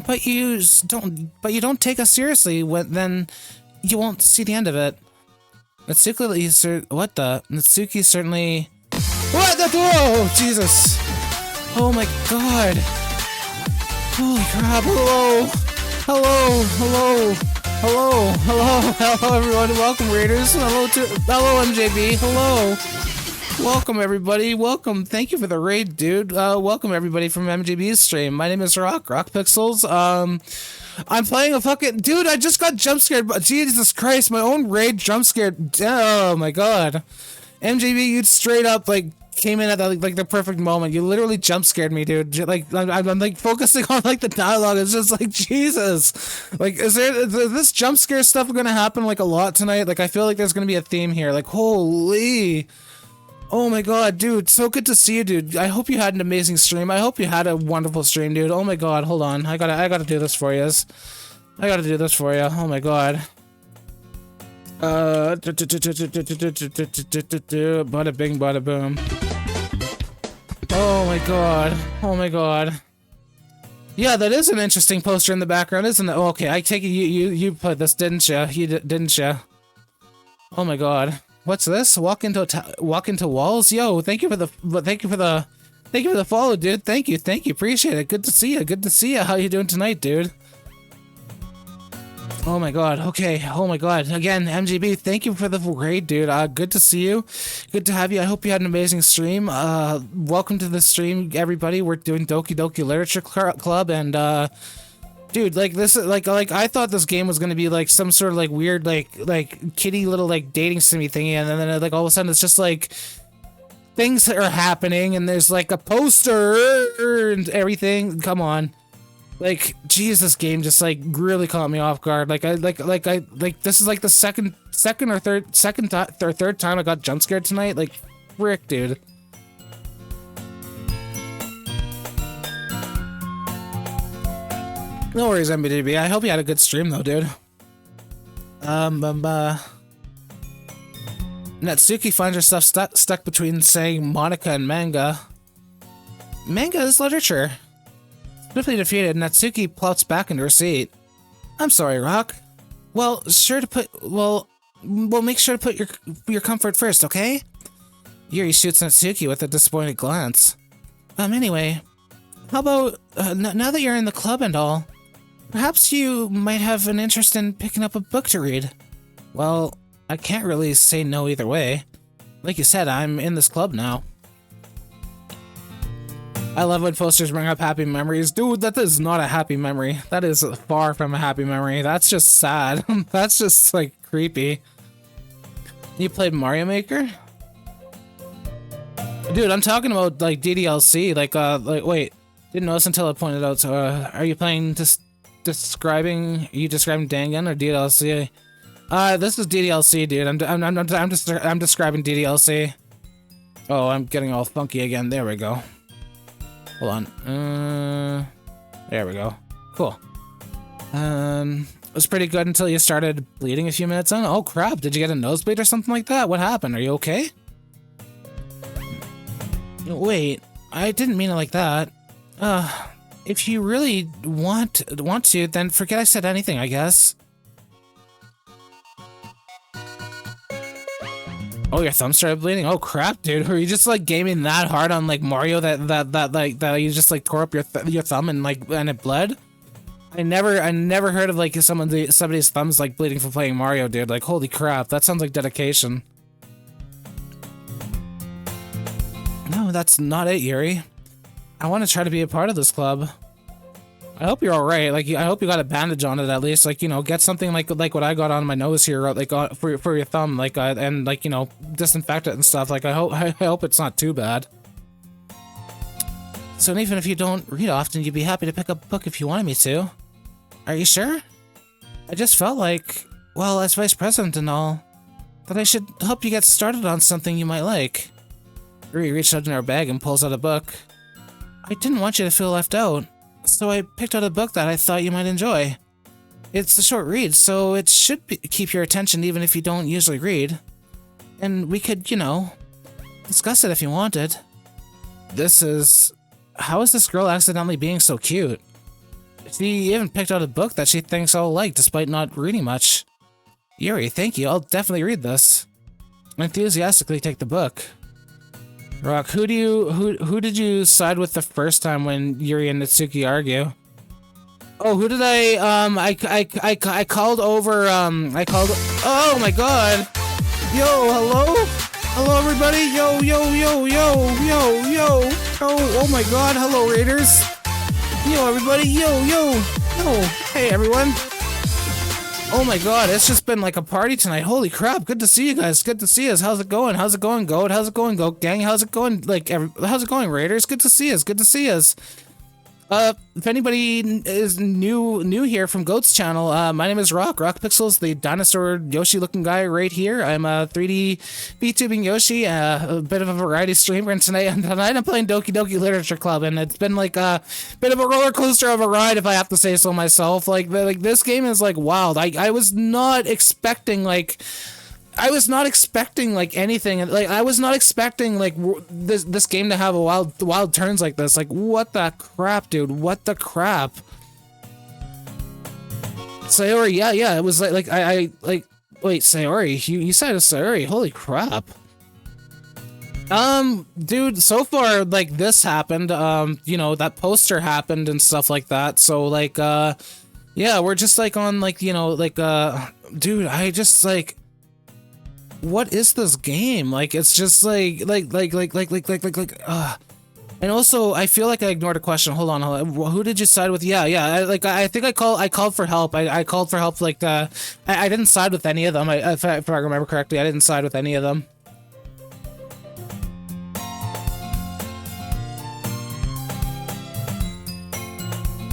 But you don't take us seriously, then you won't see the end of it. Natsuki certainly... What the? Whoa, Jesus. Oh my god. Holy crap. Hello, everyone. Welcome, Raiders. Hello, MJB. Hello. Welcome, everybody. Welcome. Thank you for the raid, dude. Welcome, everybody, from MJB's stream. My name is Rock Pixels. I'm playing a fucking... Dude, I just got jump scared. Jesus Christ, my own raid jump scared. Oh my god. MJB, you straight up, like, came in at the, like the perfect moment. You literally jump scared me, dude. Like, I'm like focusing on like the dialogue. It's just like, Jesus. Like, is this jump scare stuff gonna happen like a lot tonight? Like, I feel like there's gonna be a theme here. Like, holy. Oh my god, dude. So good to see you, dude. I hope you had an amazing stream. I hope you had a wonderful stream, dude. Oh my god, hold on. I gotta do this for you. Oh my god. Bada bing, bada boom. Oh my god. Yeah, that is an interesting poster in the background, isn't it? Oh, okay, I take it you put this, didn't you? Didn't you? Oh my god. What's this? Walk into walls? Yo, thank you for the follow, dude. Thank you. Appreciate it. Good to see you. How you doing tonight, dude? Oh my god, okay, oh my god. Again, MGB, thank you for the raid, dude. Good to see you. Good to have you. I hope you had an amazing stream. Welcome to the stream, everybody. We're doing Doki Doki Literature Club, and dude, like this is like I thought this game was gonna be like some sort of like weird like kitty little like dating simmy thingy, and then like all of a sudden it's just like things are happening, and there's like a poster and everything. Come on. Like, geez, this game just like really caught me off guard. Like this is like the second or third time I got jump scared tonight. Like, frick, dude. No worries, MBDB. I hope you had a good stream though, dude. Natsuki finds herself stuck between saying Monica and manga. Manga is literature. Swiftly defeated, Natsuki plops back into her seat. I'm sorry, Rock. Well, make sure to put your comfort first, okay? Yuri shoots Natsuki with a disappointed glance. Anyway, how about, now that you're in the club and all, perhaps you might have an interest in picking up a book to read. Well, I can't really say no either way. Like you said, I'm in this club now. I love when posters bring up happy memories. Dude, that is not a happy memory. That is far from a happy memory. That's just sad. That's just, like, creepy. You played Mario Maker? Dude, I'm talking about, like, DDLC. Like, wait. Didn't notice until I pointed out. So, are you playing describing Dangan or DDLC? This is DDLC, dude. I'm describing DDLC. Oh, I'm getting all funky again. There we go. Hold on. There we go. Cool. It was pretty good until you started bleeding a few minutes in. Oh crap, did you get a nosebleed or something like that? What happened? Are you okay? Wait, I didn't mean it like that. If you really want to, then forget I said anything, I guess. Oh, your thumb started bleeding? Oh crap, dude. Were you just like gaming that hard on like Mario that you just like tore up your thumb and it bled? I never heard of like somebody's thumbs like bleeding from playing Mario, dude. Like holy crap, that sounds like dedication. No, that's not it, Yuri. I want to try to be a part of this club. I hope you're all right. Like, I hope you got a bandage on it at least. Like, you know, get something like what I got on my nose here, like for your thumb, like, and like, you know, disinfect it and stuff. Like, I hope it's not too bad. So even if you don't read often, you'd be happy to pick up a book if you wanted me to. Are you sure? I just felt like, well, as vice president and all, that I should help you get started on something you might like. Yuri reached out in her bag and pulls out a book. I didn't want you to feel left out. So I picked out a book that I thought you might enjoy. It's a short read, so it should keep your attention even if you don't usually read. And we could, you know, discuss it if you wanted. How is this girl accidentally being so cute? She even picked out a book that she thinks I'll like despite not reading much. Yuri, thank you, I'll definitely read this. Enthusiastically take the book. Rock, who did you side with the first time when Yuri and Natsuki argue? Oh, who did I called over, oh my god! Yo, hello? Hello everybody, yo, oh my god, hello Raiders! Yo everybody, yo, hey everyone! Oh my god, it's just been like a party tonight. Holy crap, good to see you guys. Good to see us. How's it going? How's it going, Goat? How's it going, Goat Gang? How's it going, how's it going, Raiders? Good to see us. Good to see us. If anybody is new here from Goat's channel, my name is Rock Pixels, the dinosaur Yoshi looking guy right here. I'm a 3D VTubing Yoshi, a bit of a variety streamer, and tonight I'm playing Doki Doki Literature Club, and it's been like a bit of a roller coaster of a ride, if I have to say so myself. Like this game is like wild. I was not expecting anything. Like I was not expecting like this game to have a wild turns like this. Like what the crap, dude? What the crap? Sayori, yeah. It was like wait, Sayori. You said it's Sayori. Holy crap. Dude, so far like this happened. You know, that poster happened and stuff like that. So like yeah, we're just like on like, you know, like dude, I just like what is this game? Like, it's just like, And also, I feel like I ignored a question. Hold on. Who did you side with? Yeah. I think I called for help. I called for help. Like, I didn't side with any of them. If I remember correctly, I didn't side with any of them.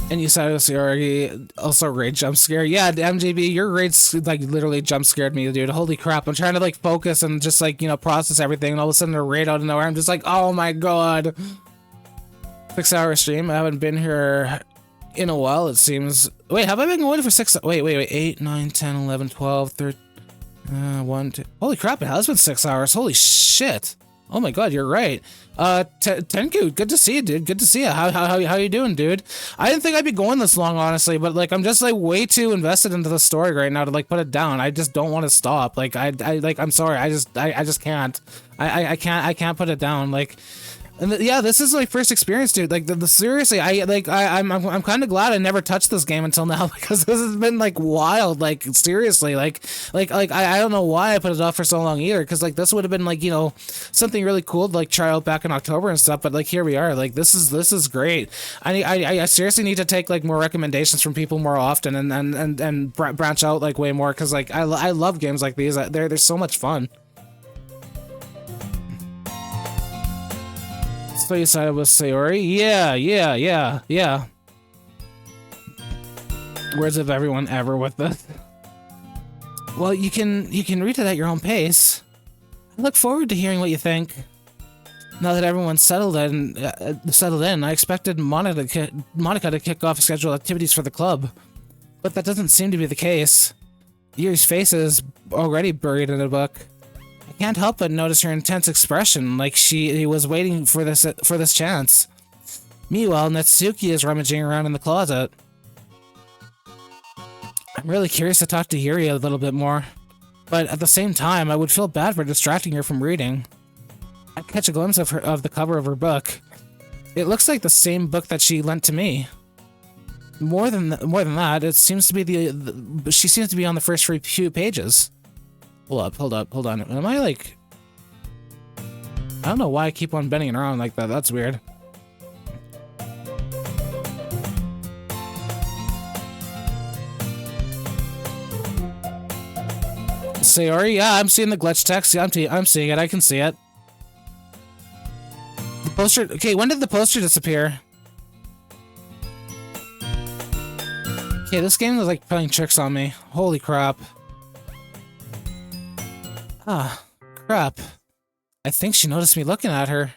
And you said Sayori also raid jump scare. Yeah, MJB, your raid's like literally jump scared me, dude. Holy crap. I'm trying to like focus and just like, you know, process everything, and all of a sudden a raid out of nowhere. I'm just like, oh my god. 6-hour stream. I haven't been here in a while, it seems. Wait, have I been going for 6? Wait. 8, 9, 10, 11, 12, 13. 1, 2. Holy crap, it has been 6 hours. Holy shit. Oh my god, you're right. Tenku, good to see you, dude. Good to see you. How you doing, dude? I didn't think I'd be going this long, honestly, but like I'm just like way too invested into the story right now to like put it down. I just don't want to stop. Like I'm sorry. I just can't. I can't put it down. Like, and yeah, this is my first experience, dude. Like, seriously, I'm kind of glad I never touched this game until now, because this has been like wild. Like, seriously, like I don't know why I put it off for so long either, because like this would have been like, you know, something really cool to like try out back in October and stuff. But like here we are. Like this is great. I seriously need to take like more recommendations from people more often and branch out like way more, because like I love games like these. They're so much fun. So you sided with Sayori? Yeah. Words of everyone ever with this. Well, you can read it at your own pace. I look forward to hearing what you think. Now that everyone's settled in, I expected Monica to kick off scheduled activities for the club, but that doesn't seem to be the case. Yuri's face is already buried in a book. I can't help but notice her intense expression, like she was waiting for this chance. Meanwhile, Natsuki is rummaging around in the closet. I'm really curious to talk to Yuri a little bit more, but at the same time, I would feel bad for distracting her from reading. I catch a glimpse of the cover of her book. It looks like the same book that she lent to me. More than that, it seems to be she seems to be on the first few pages. Hold on. Am I like... I don't know why I keep on bending around like that. That's weird. Sayori? Yeah, I'm seeing the glitch text. Yeah, I'm seeing it. I can see it. The poster... Okay, when did the poster disappear? Okay, this game is like playing tricks on me. Holy crap. Ah, crap. I think she noticed me looking at her.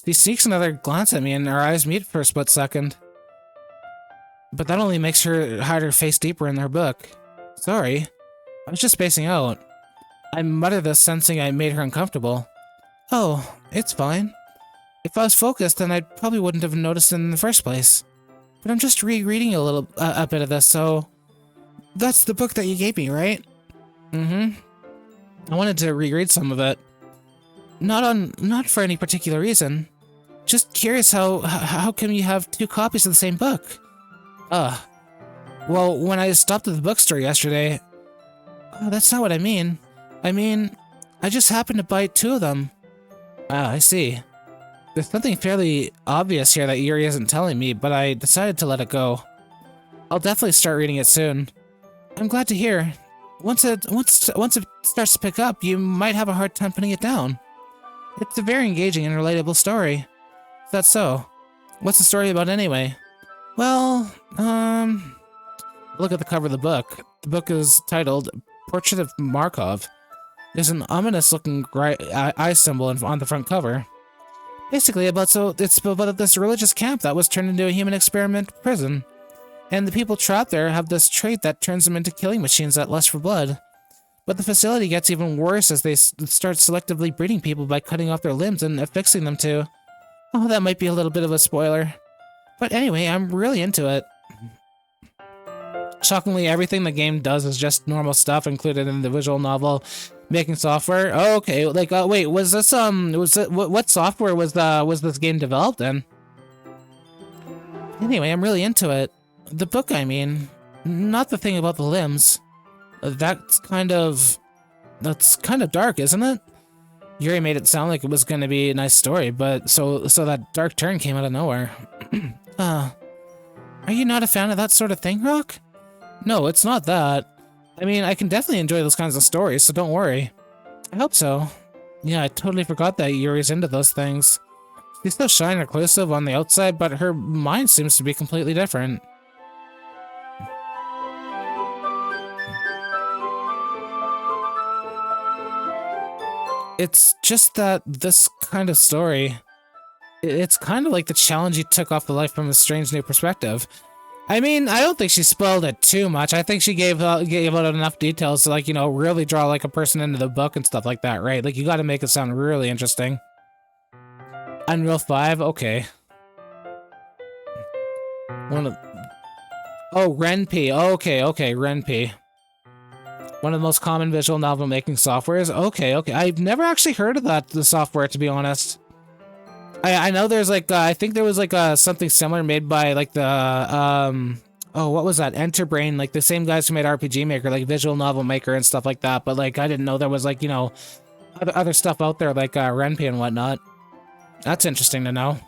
She sneaks another glance at me and our eyes meet for a split second. But that only makes her hide her face deeper in her book. Sorry. I was just spacing out. I muttered this, sensing I made her uncomfortable. Oh, it's fine. If I was focused, then I probably wouldn't have noticed it in the first place. But I'm just rereading a bit of this, so... That's the book that you gave me, right? Mm-hmm. I wanted to reread some of it. Not for any particular reason. Just curious how come you have 2 copies of the same book? Well, when I stopped at the bookstore yesterday... that's not what I mean. I mean, I just happened to buy 2 of them. Ah, I see. There's something fairly obvious here that Yuri isn't telling me, but I decided to let it go. I'll definitely start reading it soon. I'm glad to hear. Once it starts to pick up, you might have a hard time putting it down. It's a very engaging and relatable story. Is that so? What's the story about anyway? Well, look at the cover of the book. The book is titled Portrait of Markov. There's an ominous-looking eye symbol on the front cover. Basically, it's about this religious camp that was turned into a human experiment prison. And the people trapped there have this trait that turns them into killing machines that lust for blood. But the facility gets even worse as they start selectively breeding people by cutting off their limbs and affixing them to... Oh, that might be a little bit of a spoiler. But anyway, I'm really into it. Shockingly, everything the game does is just normal stuff included in the visual novel. Making software? Oh, okay. Like, wait, was this, what software was this game developed in? Anyway, I'm really into it. The book, I mean. Not the thing about the limbs. That's kind of... That's kind of dark, isn't it? Yuri made it sound like it was going to be a nice story, but so that dark turn came out of nowhere. Are you not a fan of that sort of thing, Rock? No, it's not that. I mean, I can definitely enjoy those kinds of stories, so don't worry. I hope so. Yeah, I totally forgot that Yuri's into those things. She's so shy and reclusive on the outside, but her mind seems to be completely different. It's just that this kind of story, it's kind of like the challenge you took off the life from a strange new perspective. I mean, I don't think she spoiled it too much. I think she gave out enough details to, like, you know, really draw like a person into the book and stuff like that, right? Like, you got to make it sound really interesting. Unreal 5, okay. Oh, Ren'Py. Okay, Ren'Py. One of the most common visual novel making softwares. Okay. I've never actually heard of the software, to be honest. I know there's like, I think there was like something similar made by like the, oh, what was that? Enterbrain, like the same guys who made RPG Maker, like Visual Novel Maker and stuff like that. But like, I didn't know there was like, you know, other stuff out there like Ren'Py and whatnot. That's interesting to know.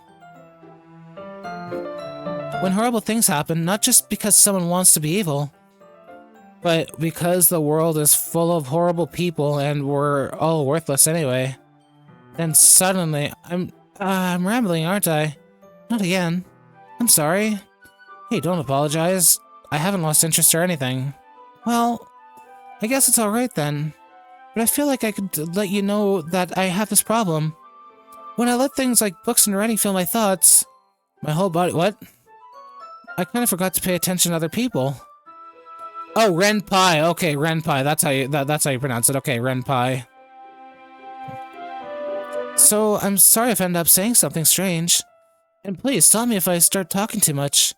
When horrible things happen, not just because someone wants to be evil, but because the world is full of horrible people and we're all worthless anyway. Then suddenly, I'm rambling, aren't I? Not again. I'm sorry. Hey, don't apologize. I haven't lost interest or anything. Well, I guess it's alright then. But I feel like I could let you know that I have this problem. When I let things like books and writing fill my thoughts, my whole body— what? I kind of forgot to pay attention to other people. Oh, Ren'Py. Okay, Ren'Py. That's how you pronounce it. Okay, Ren'Py. So, I'm sorry if I end up saying something strange. And please, tell me if I start talking too much.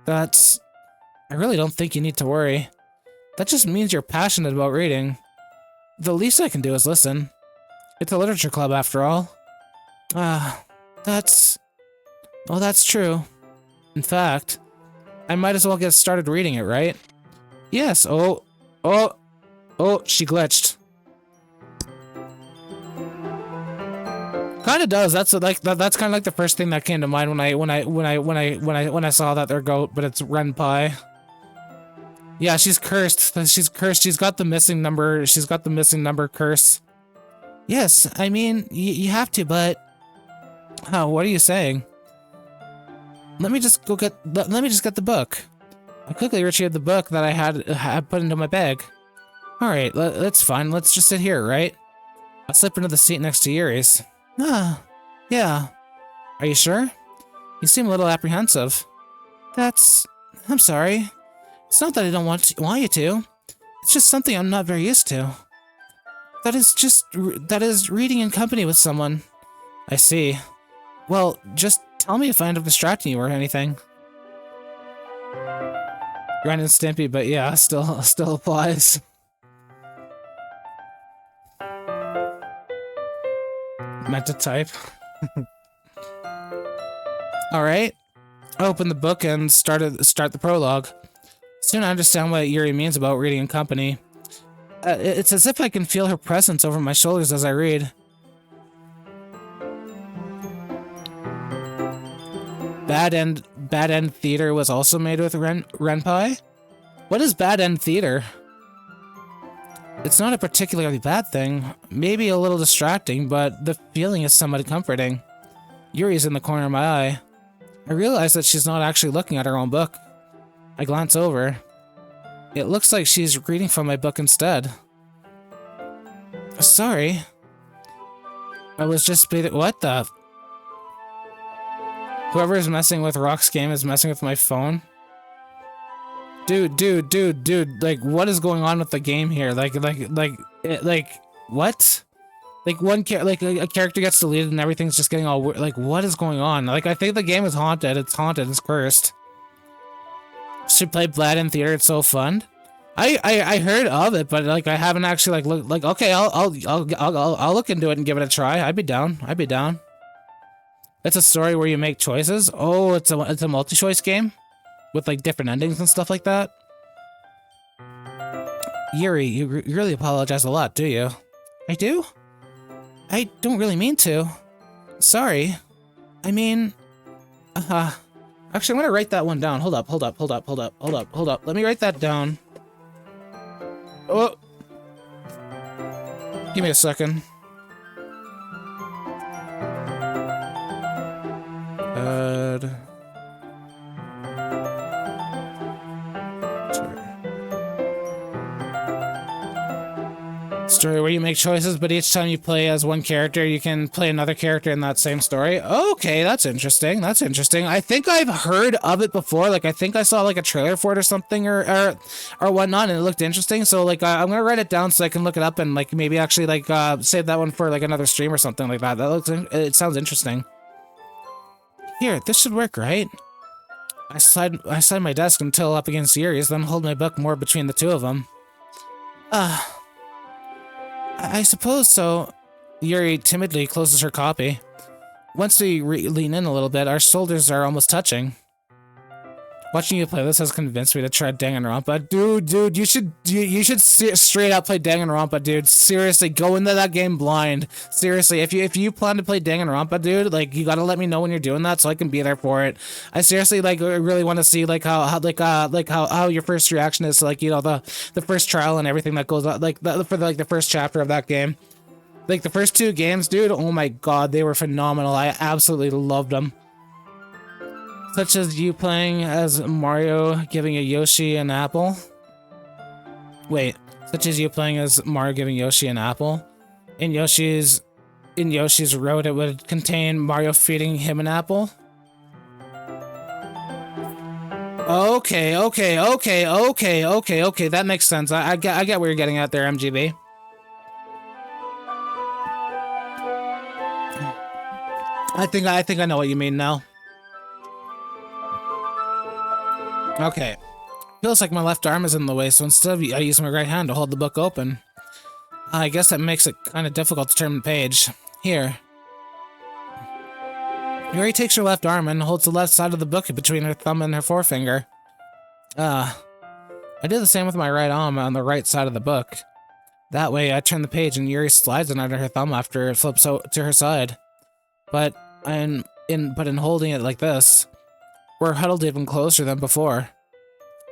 I really don't think you need to worry. That just means you're passionate about reading. The least I can do is listen. It's a literature club, after all. That's true. In fact, I might as well get started reading it, right? Yes, oh, she glitched. Kinda does. That's kind of like the first thing that came to mind when I saw that they're goat, but it's Ren'Py. Yeah, she's cursed. She's cursed. She's got the missing number. She's got the missing number curse. Yes, I mean, you have to, but what are you saying? Let me just get the book. I quickly retrieved the book that I had put into my bag. Alright, that's fine. Let's just sit here, right? I'll slip into the seat next to Yuri's. Yeah. Are you sure? You seem a little apprehensive. I'm sorry. It's not that I don't want you to. It's just something I'm not very used to. That is reading in company with someone. I see. Well, just tell me if I end up distracting you or anything. Ren and Stimpy, but yeah, still applies. Meant to type. Alright. I opened the book and start the prologue. Soon I understand what Yuri means about reading in company. It's as if I can feel her presence over my shoulders as I read. Bad End Theater was also made with Ren'Py? What is Bad End Theater? It's not a particularly bad thing, maybe a little distracting, but the feeling is somewhat comforting. Yuri's in the corner of my eye. I realize that she's not actually looking at her own book. I glance over. It looks like she's reading from my book instead. Sorry. I was just what the— Whoever is messing with Rock's game is messing with my phone. Dude, like, what is going on with the game here? Like, what? Like, a character gets deleted and everything's just getting all weird. Like, what is going on? Like, I think the game is haunted. It's haunted. It's cursed. Should play Bad End Theater. It's so fun. I heard of it, but like, I haven't actually like looked. Like, okay, I'll look into it and give it a try. I'd be down. It's a story where you make choices. Oh, it's a multi-choice game with like different endings and stuff like that. Yuri, you really apologize a lot, do you? I do? I don't really mean to. Sorry. I mean... Actually, I'm gonna write that one down. Hold up. Let me write that down. Oh! Give me a second. Story where you make choices, but each time you play as one character, you can play another character in that same story. Okay, that's interesting. I think I've heard of it before. Like, I think I saw like a trailer for it or something or whatnot, and it looked interesting. So like, I'm gonna write it down so I can look it up and like maybe actually like save that one for like another stream or something like that. It sounds interesting. Here, this should work, right? I slide my desk until up against Yuri's, then hold my book more between the two of them. I suppose so. Yuri timidly closes her copy. Once we lean in a little bit, our shoulders are almost touching. Watching you play this has convinced me to try Danganronpa. Dude, you should straight up play Danganronpa, dude. Seriously, go into that game blind. Seriously, if you plan to play Danganronpa, dude, like you gotta let me know when you're doing that so I can be there for it. I seriously like really want to see like how your first reaction is to like, you know, the first trial and everything that goes on, like for the first chapter of that game. Like the first two games, dude. Oh my god, they were phenomenal. I absolutely loved them. Such as you playing as Mario giving a Yoshi an apple? Wait, such as you playing as Mario giving Yoshi an apple? In Yoshi's road, it would contain Mario feeding him an apple? Okay, that makes sense. I get where you're getting at there, MGB. I think I know what you mean now. Okay. Feels like my left arm is in the way, so instead I use my right hand to hold the book open. I guess that makes it kind of difficult to turn the page. Here. Yuri takes her left arm and holds the left side of the book between her thumb and her forefinger. I do the same with my right arm on the right side of the book. That way, I turn the page and Yuri slides it under her thumb after it flips to her side. But in holding it like this, we're huddled even closer than before.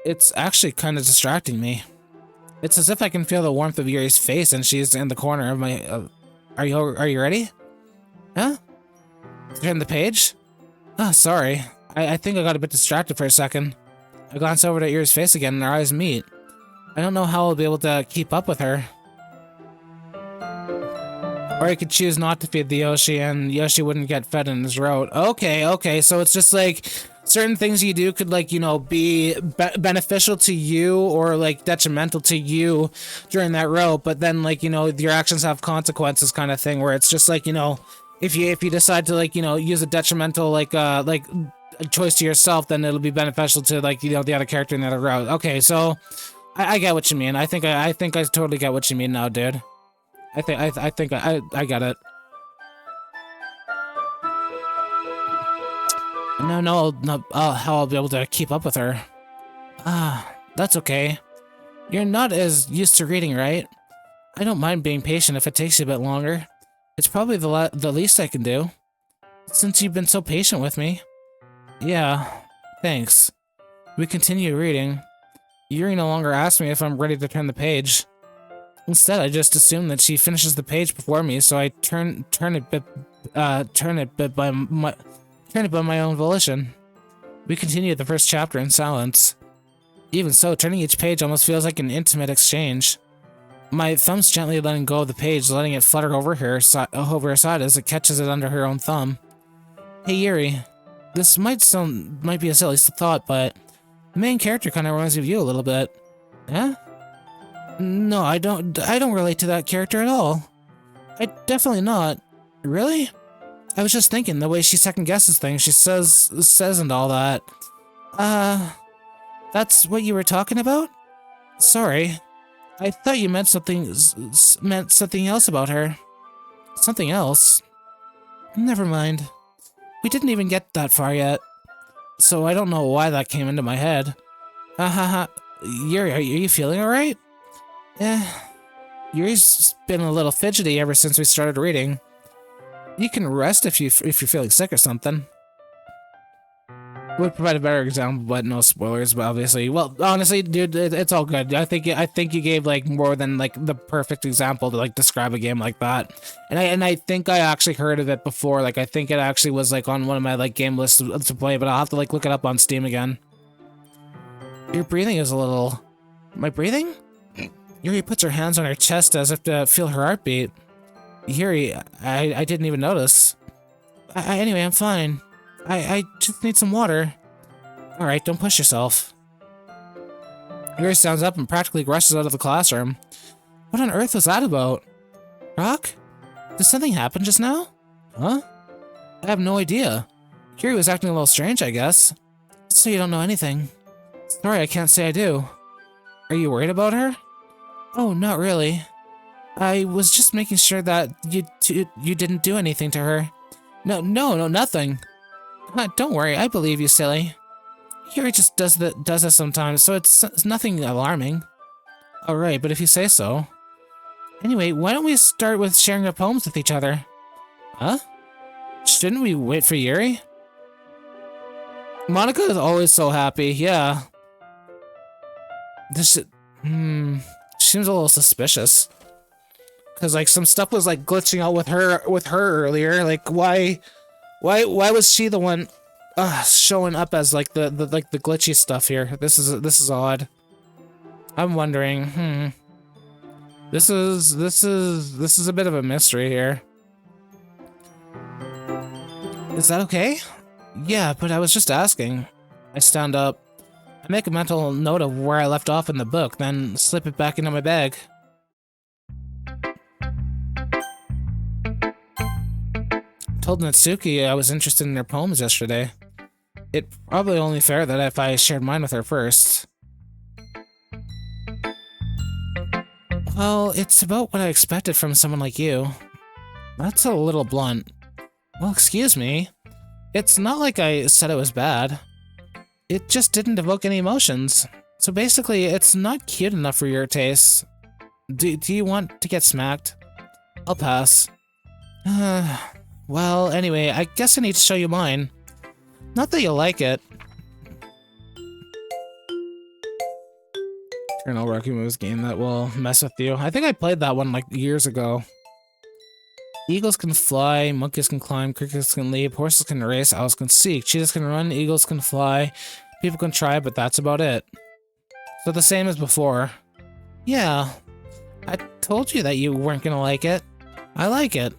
It's actually kind of distracting me. It's as if I can feel the warmth of Yuri's face and she's in the corner of my... Are you ready? Huh? Turn the page? Oh, sorry. I think I got a bit distracted for a second. I glance over at Yuri's face again and our eyes meet. I don't know how I'll be able to keep up with her. Or I could choose not to feed the Yoshi and Yoshi wouldn't get fed in his route. Okay, so it's just like certain things you do could like, you know, be beneficial to you or like detrimental to you during that route, but then like, you know, your actions have consequences kind of thing where it's just like, you know, if you decide to like, you know, use a detrimental like a choice to yourself, then it'll be beneficial to like, you know, the other character in the other route. Okay, so I get what you mean. I think I totally get what you mean now, dude. I think I get it. No, how I'll be able to keep up with her. That's okay. You're not as used to reading, right? I don't mind being patient if it takes you a bit longer. It's probably the least I can do. Since you've been so patient with me. Yeah, thanks. We continue reading. Yuri no longer asks me if I'm ready to turn the page. Instead, I just assume that she finishes the page before me, so I turn it by my own volition. We continue the first chapter in silence. Even so, turning each page almost feels like an intimate exchange. My thumb's gently letting go of the page, letting it flutter over her side as it catches it under her own thumb. Hey Yuri, this might be a silly thought, but the main character kind of reminds me of you a little bit. Huh? No, I don't relate to that character at all. I definitely not. Really? I was just thinking, the way she second guesses things, she says and all that. That's what you were talking about? Sorry. I thought you meant something else about her. Something else? Never mind. We didn't even get that far yet. So I don't know why that came into my head. Yuri, are you feeling alright? Yuri's been a little fidgety ever since we started reading. You can rest if you're feeling sick or something. Would provide a better example, but no spoilers. But obviously, well, honestly, dude, it's all good. I think you gave like more than like the perfect example to like describe a game like that. And I think I actually heard of it before. Like I think it actually was like on one of my like game lists to play, but I'll have to like look it up on Steam again. Your breathing is a little. My breathing? Yuri puts her hands on her chest as if to feel her heartbeat. Yuri, I didn't even notice. Anyway, I'm fine. I just need some water. Alright, don't push yourself. Yuri stands up and practically rushes out of the classroom. What on earth was that about? Rock? Did something happen just now? Huh? I have no idea. Yuri was acting a little strange, I guess. So you don't know anything. Sorry, I can't say I do. Are you worried about her? Oh, not really. I was just making sure that you didn't do anything to her. No, nothing. Don't worry, I believe you, silly. Yuri just does this sometimes, so it's nothing alarming. Alright, but if you say so. Anyway, why don't we start with sharing our poems with each other? Huh? Shouldn't we wait for Yuri? Monica is always so happy, yeah. This seems a little suspicious. Cause like some stuff was like glitching out with her earlier. Like why was she the one showing up as like the glitchy stuff here? This is odd. I'm wondering, This is a bit of a mystery here. Is that okay? Yeah, but I was just asking. I stand up. I make a mental note of where I left off in the book, then slip it back into my bag. Told Natsuki I was interested in her poems yesterday. It's probably only fair that if I shared mine with her first. Well, it's about what I expected from someone like you. That's a little blunt. Well, excuse me. It's not like I said it was bad. It just didn't evoke any emotions. So basically, it's not cute enough for your taste. Do you want to get smacked? I'll pass. Well, anyway, I guess I need to show you mine. Not that you'll like it. Colonel Rocky Moves game that will mess with you. I think I played that one like years ago. Eagles can fly, monkeys can climb, crickets can leap, horses can race, owls can seek, cheetahs can run, eagles can fly, people can try, but that's about it. So the same as before. Yeah, I told you that you weren't gonna like it. I like it.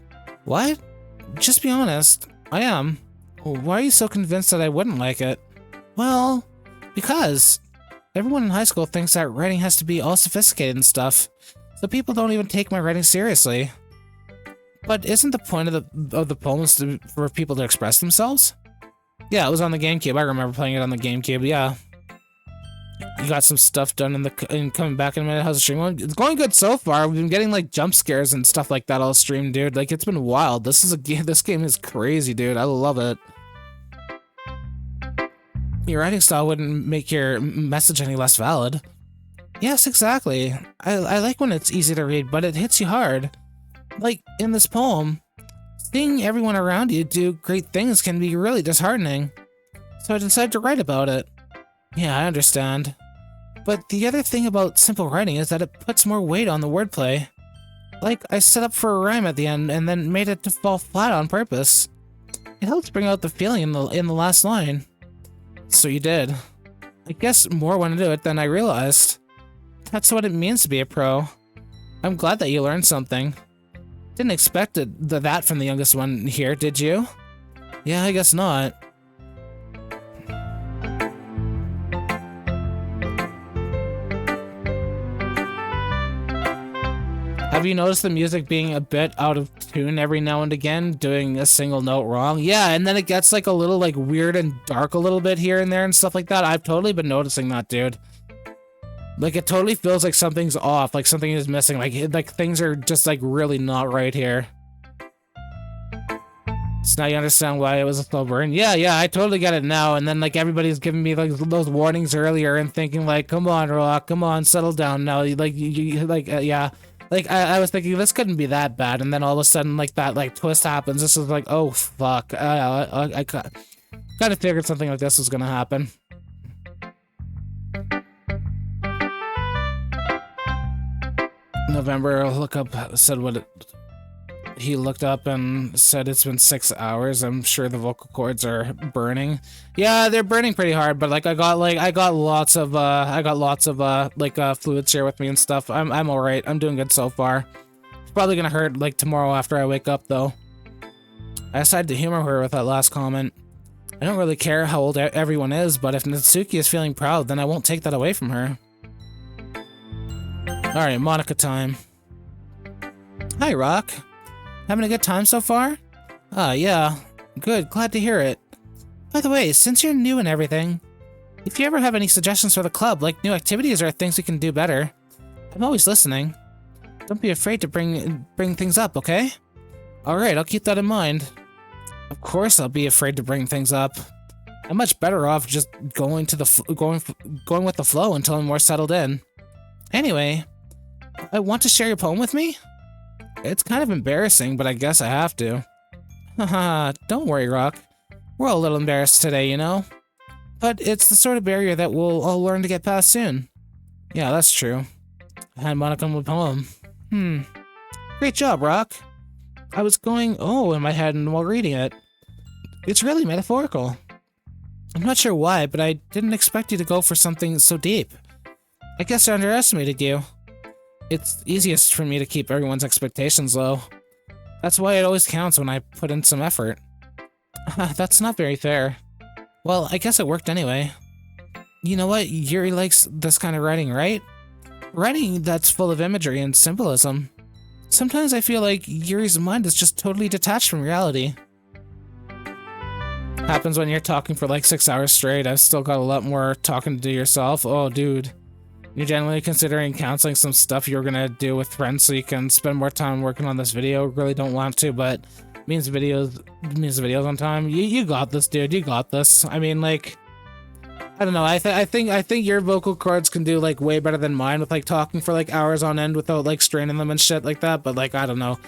What? Just be honest. I am. Why are you so convinced that I wouldn't like it? Well, because everyone in high school thinks that writing has to be all sophisticated and stuff, so people don't even take my writing seriously. But isn't the point of the poems for people to express themselves? Yeah, it was on the GameCube. I remember playing it on the GameCube. Yeah. You got some stuff done in coming back in a minute. How's the stream going? It's going good so far. We've been getting like jump scares and stuff like that all stream, dude. Like it's been wild. This game is crazy, dude. I love it. Your writing style wouldn't make your message any less valid. Yes, exactly. I like when it's easy to read, but it hits you hard. Like, in this poem, seeing everyone around you do great things can be really disheartening. So I decided to write about it. Yeah, I understand. But the other thing about simple writing is that it puts more weight on the wordplay. Like, I set up for a rhyme at the end and then made it to fall flat on purpose. It helps bring out the feeling in the last line. So you did. I guess more went into it than I realized. That's what it means to be a pro. I'm glad that you learned something. Didn't expect that from the youngest one here, did you? Yeah, I guess not. Have you noticed the music being a bit out of tune every now and again, doing a single note wrong? Yeah, and then it gets like a little like weird and dark a little bit here and there and stuff like that. I've totally been noticing that, dude. Like, it totally feels like something's off, like something is missing, like things are just, like, really not right here. So now you understand why it was a slow burn. Yeah, I totally get it now. And then like everybody's giving me like those warnings earlier and thinking like, come on, Rock, come on, settle down now. Yeah. Like I was thinking this couldn't be that bad, and then all of a sudden like that like twist happens. This is like, oh fuck. I kind of figured something like this was gonna happen. November, look up, said what it, he looked up and said it's been 6 hours. I'm sure the vocal cords are burning. Yeah, they're burning pretty hard, but like I got lots of fluids here with me and stuff. I'm all right. I'm doing good so far. It's probably gonna hurt like tomorrow after I wake up though. I decided to humor her with that last comment. I don't really care how old everyone is, but if Natsuki is feeling proud, then I won't take that away from her. Alright, Monica time. Hi, Rock. Having a good time so far? Yeah. Good, glad to hear it. By the way, since you're new and everything, if you ever have any suggestions for the club, like new activities or things we can do better, I'm always listening. Don't be afraid to bring things up, okay? Alright, I'll keep that in mind. Of course I'll be afraid to bring things up. I'm much better off just going with the flow until I'm more settled in. Anyway, I want to share your poem with me? It's kind of embarrassing, but I guess I have to. Haha, don't worry, Rock. We're all a little embarrassed today, you know? But it's the sort of barrier that we'll all learn to get past soon. Yeah, that's true. I had Monica with a poem. Great job, Rock. I was going, oh, in my head while reading it. It's really metaphorical. I'm not sure why, but I didn't expect you to go for something so deep. I guess I underestimated you. It's easiest for me to keep everyone's expectations low. That's why it always counts when I put in some effort. That's not very fair. Well, I guess it worked anyway. You know what? Yuri likes this kind of writing, right? Writing that's full of imagery and symbolism. Sometimes I feel like Yuri's mind is just totally detached from reality. Happens when you're talking for like 6 hours straight. I've still got a lot more talking to do yourself. Oh, dude. You're generally considering canceling some stuff you're gonna do with friends so you can spend more time working on this video. Really don't want to, but means videos on time. You got this, dude. You got this. I mean, like, I don't know. I think your vocal cords can do like way better than mine with like talking for like hours on end without like straining them and shit like that. But like, I don't know.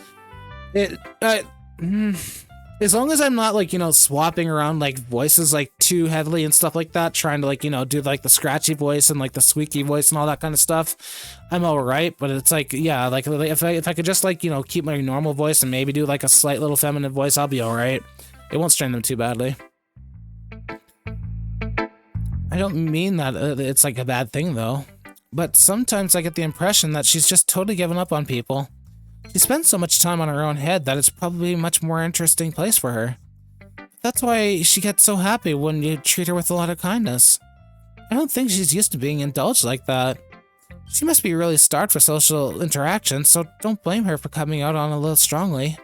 As long as I'm not like, you know, swapping around like voices like too heavily and stuff like that, trying to like, you know, do like the scratchy voice and like the squeaky voice and all that kind of stuff, I'm all right. But it's like, yeah, like if I could just like, you know, keep my normal voice and maybe do like a slight little feminine voice, I'll be all right. It won't strain them too badly. I don't mean that it's like a bad thing though, but sometimes I get the impression that she's just totally given up on people. She spends so much time on her own head that it's probably a much more interesting place for her. That's why she gets so happy when you treat her with a lot of kindness. I don't think she's used to being indulged like that. She must be really starved for social interaction, so don't blame her for coming out on a little strongly.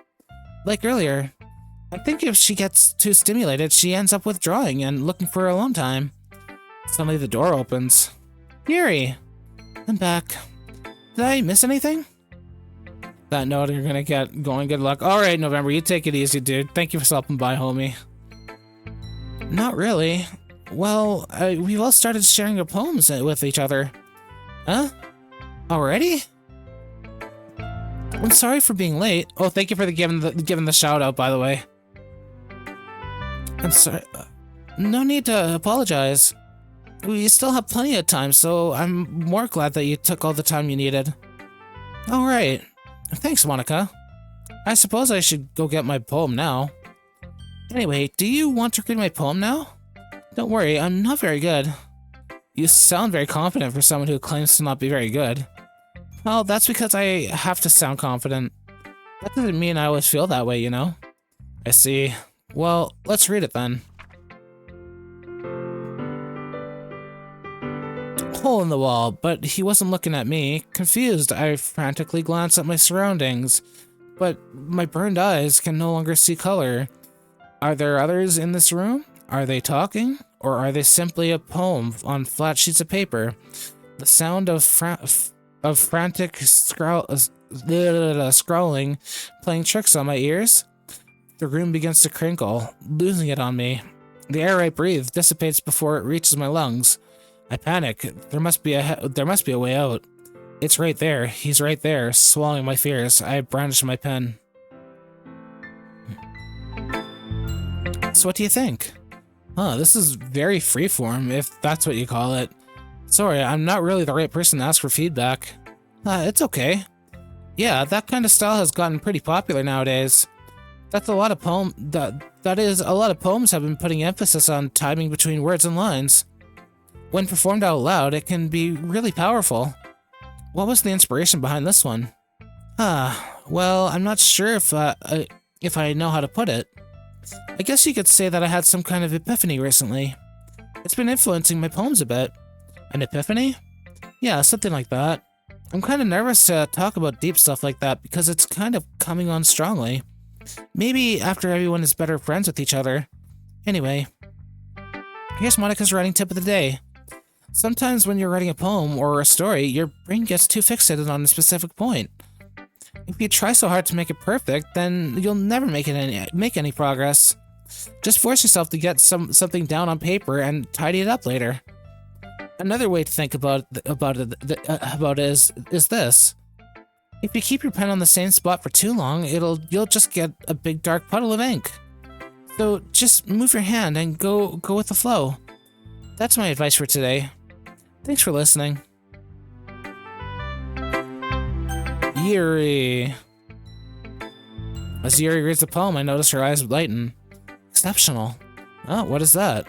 Like earlier, I think if she gets too stimulated, she ends up withdrawing and looking for her alone time. Suddenly the door opens. Yuri! I'm back. Did I miss anything? That note, you're gonna get going. Good luck. Alright, November, you take it easy, dude. Thank you for stopping by, homie. Not really. Well, we've all started sharing our poems with each other. Huh? Already? I'm sorry for being late. Oh, thank you for giving the shout out, by the way. I'm sorry. No need to apologize. We still have plenty of time, so I'm more glad that you took all the time you needed. Alright. Thanks, Monica. I suppose I should go get my poem now. Anyway, do you want to read my poem now? Don't worry, I'm not very good. You sound very confident for someone who claims to not be very good. Well, that's because I have to sound confident. That doesn't mean I always feel that way, you know? I see. Well, let's read it then. Hole in the wall, but he wasn't looking at me. Confused, I frantically glanced at my surroundings, but my burned eyes can no longer see color. Are there others in this room? Are they talking? Or are they simply a poem on flat sheets of paper? The sound of frantic scrawling playing tricks on my ears? The room begins to crinkle, losing it on me. The air I breathe dissipates before it reaches my lungs. I panic. There must be a way out. It's right there. He's right there, swallowing my fears. I brandish my pen. So what do you think? This is very freeform, if that's what you call it. Sorry, I'm not really the right person to ask for feedback. It's okay. Yeah, that kind of style has gotten pretty popular nowadays. That is, a lot of poems have been putting emphasis on timing between words and lines. When performed out loud, it can be really powerful. What was the inspiration behind this one? Well, I'm not sure if I know how to put it. I guess you could say that I had some kind of epiphany recently. It's been influencing my poems a bit. An epiphany? Yeah, something like that. I'm kind of nervous to talk about deep stuff like that because it's kind of coming on strongly. Maybe after everyone is better friends with each other. Anyway, here's Monica's writing tip of the day. Sometimes when you're writing a poem or a story, your brain gets too fixated on a specific point. If you try so hard to make it perfect, then you'll never make any progress. Just force yourself to get something down on paper and tidy it up later. Another way to think about it is this. If you keep your pen on the same spot for too long, you'll just get a big dark puddle of ink. So just move your hand and go with the flow. That's my advice for today. Thanks for listening. Yuri. As Yuri reads the poem, I notice her eyes lighten. Exceptional. Oh, what is that?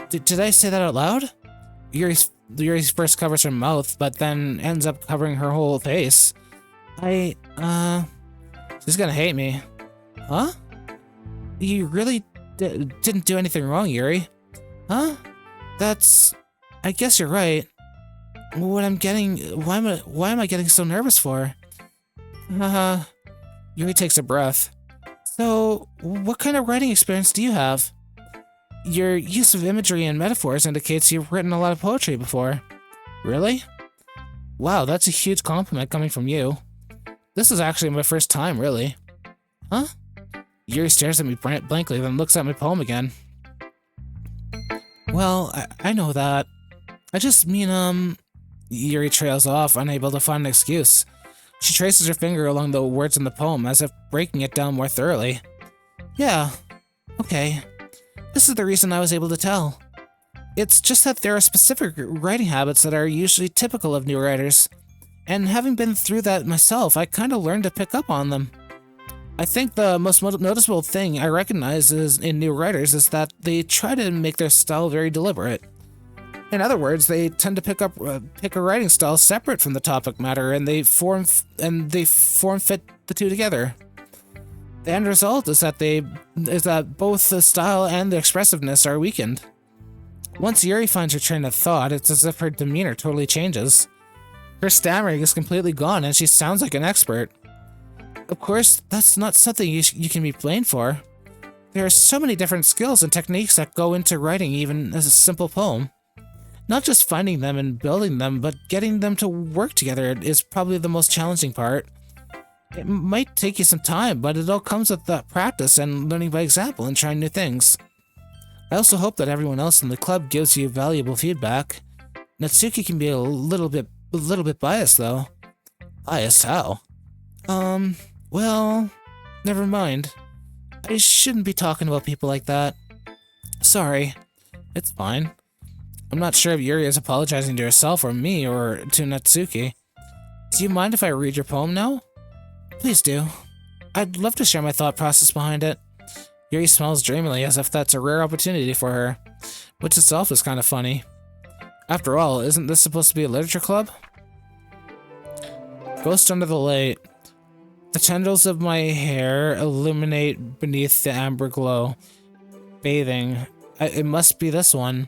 Did I say that out loud? Yuri first covers her mouth, but then ends up covering her whole face. She's gonna hate me. Huh? You really didn't do anything wrong, Yuri. Huh? I guess you're right. Why am I getting so nervous for? Yuri takes a breath. So, what kind of writing experience do you have? Your use of imagery and metaphors indicates you've written a lot of poetry before. Really? Wow, that's a huge compliment coming from you. This is actually my first time, really. Huh? Yuri stares at me blankly, then looks at my poem again. Well, I know that. I just mean, Yuri trails off, unable to find an excuse. She traces her finger along the words in the poem, as if breaking it down more thoroughly. Yeah, okay. This is the reason I was able to tell. It's just that there are specific writing habits that are usually typical of new writers, and having been through that myself, I kind of learned to pick up on them. I think the most noticeable thing I recognize in new writers is that they try to make their style very deliberate. In other words, they tend to pick a writing style separate from the topic matter, and they form fit the two together. The end result is that both the style and the expressiveness are weakened. Once Yuri finds her train of thought, it's as if her demeanor totally changes. Her stammering is completely gone, and she sounds like an expert. Of course, that's not something you can be blamed for. There are so many different skills and techniques that go into writing even as a simple poem. Not just finding them and building them, but getting them to work together is probably the most challenging part. It might take you some time, but it all comes with that practice and learning by example and trying new things. I also hope that everyone else in the club gives you valuable feedback. Natsuki can be a little bit biased, though. Biased how? Well, never mind. I shouldn't be talking about people like that. Sorry. It's fine. I'm not sure if Yuri is apologizing to herself or me or to Natsuki. Do you mind if I read your poem now? Please do. I'd love to share my thought process behind it. Yuri smiles dreamily as if that's a rare opportunity for her, which itself is kind of funny. After all, isn't this supposed to be a literature club? Ghost under the light. The tendrils of my hair illuminate beneath the amber glow. Bathing. It must be this one.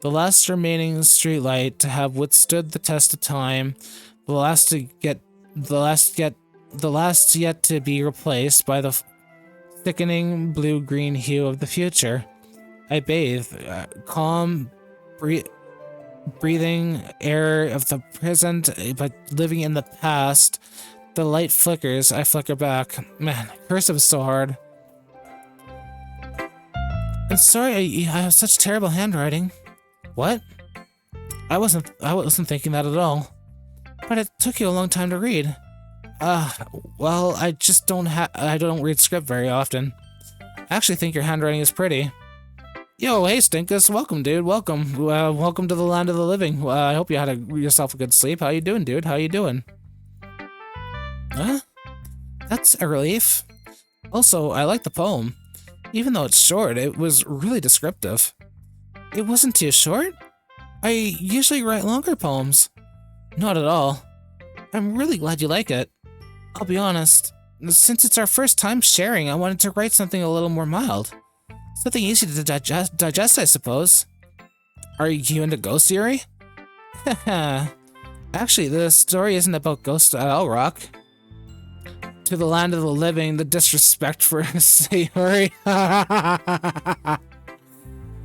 The last remaining streetlight to have withstood the test of time. The last yet to be replaced by the thickening blue-green hue of the future. I bathe, calm, breathing air of the present, but living in the past. The light flickers, I flicker back. Man, cursive is so hard. I'm sorry, I have such terrible handwriting. What? I wasn't thinking that at all. But it took you a long time to read. Well, I just I don't read script very often. I actually think your handwriting is pretty. Yo, hey Stinkus, welcome, dude, welcome. Welcome to the land of the living. I hope you had yourself a good sleep. How you doing, dude? How you doing? Huh? That's a relief. Also, I like the poem. Even though it's short, it was really descriptive. It wasn't too short? I usually write longer poems. Not at all. I'm really glad you like it. I'll be honest, since it's our first time sharing, I wanted to write something a little more mild. Something easy to digest, I suppose. Are you into ghost theory? Haha. Actually, the story isn't about ghosts at all, Rock. To the land of the living, the disrespect for Sayori.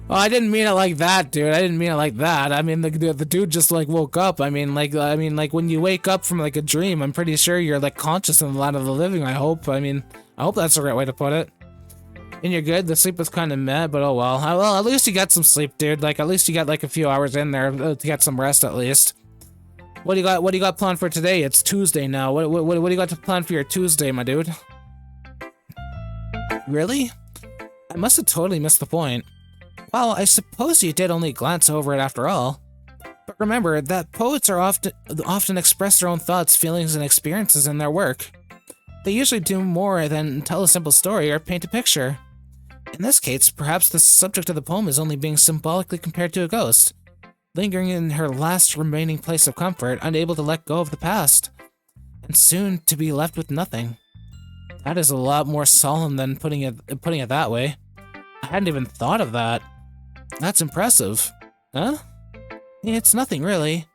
Oh, I didn't mean it like that, dude. I didn't mean it like that. I mean, the dude just like woke up. I mean, like when you wake up from like a dream, I'm pretty sure you're like conscious in the land of the living. I hope. I mean, I hope that's the right way to put it. And you're good. The sleep was kind of meh, but oh well. Well, at least you got some sleep, dude. Like at least you got like a few hours in there to get some rest at least. What do you got? What do you got planned for today? It's Tuesday now. What do you got to plan for your Tuesday, my dude? Really? I must have totally missed the point. Well, I suppose you did only glance over it after all. But remember that poets are often express their own thoughts, feelings, and experiences in their work. They usually do more than tell a simple story or paint a picture. In this case, perhaps the subject of the poem is only being symbolically compared to a ghost, lingering in her last remaining place of comfort, unable to let go of the past, and soon to be left with nothing. That is a lot more solemn than putting it that way. I hadn't even thought of that. That's impressive. Huh? It's nothing, really.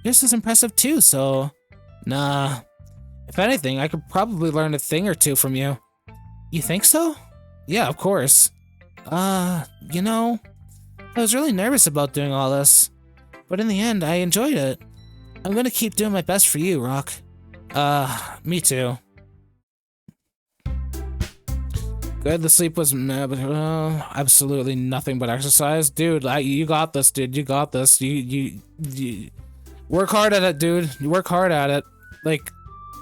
Yours is impressive too, so... Nah. If anything, I could probably learn a thing or two from you. You think so? Yeah, of course. You know... I was really nervous about doing all this. But in the end, I enjoyed it. I'm gonna keep doing my best for you, Rock. Me too. Good, the sleep was meh, but absolutely nothing but exercise. Dude, you got this, dude. You got this. You work hard at it, dude. You work hard at it. Like,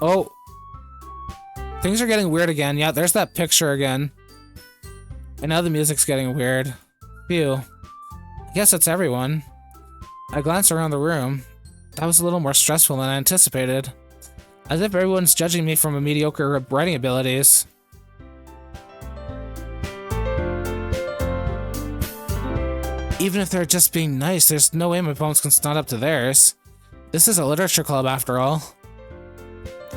oh. Things are getting weird again. Yeah, there's that picture again. And now the music's getting weird. Phew. I guess that's everyone. I glanced around the room. That was a little more stressful than I anticipated. As if everyone's judging me from my mediocre writing abilities. Even if they're just being nice, there's no way my poems can stand up to theirs. This is a literature club after all.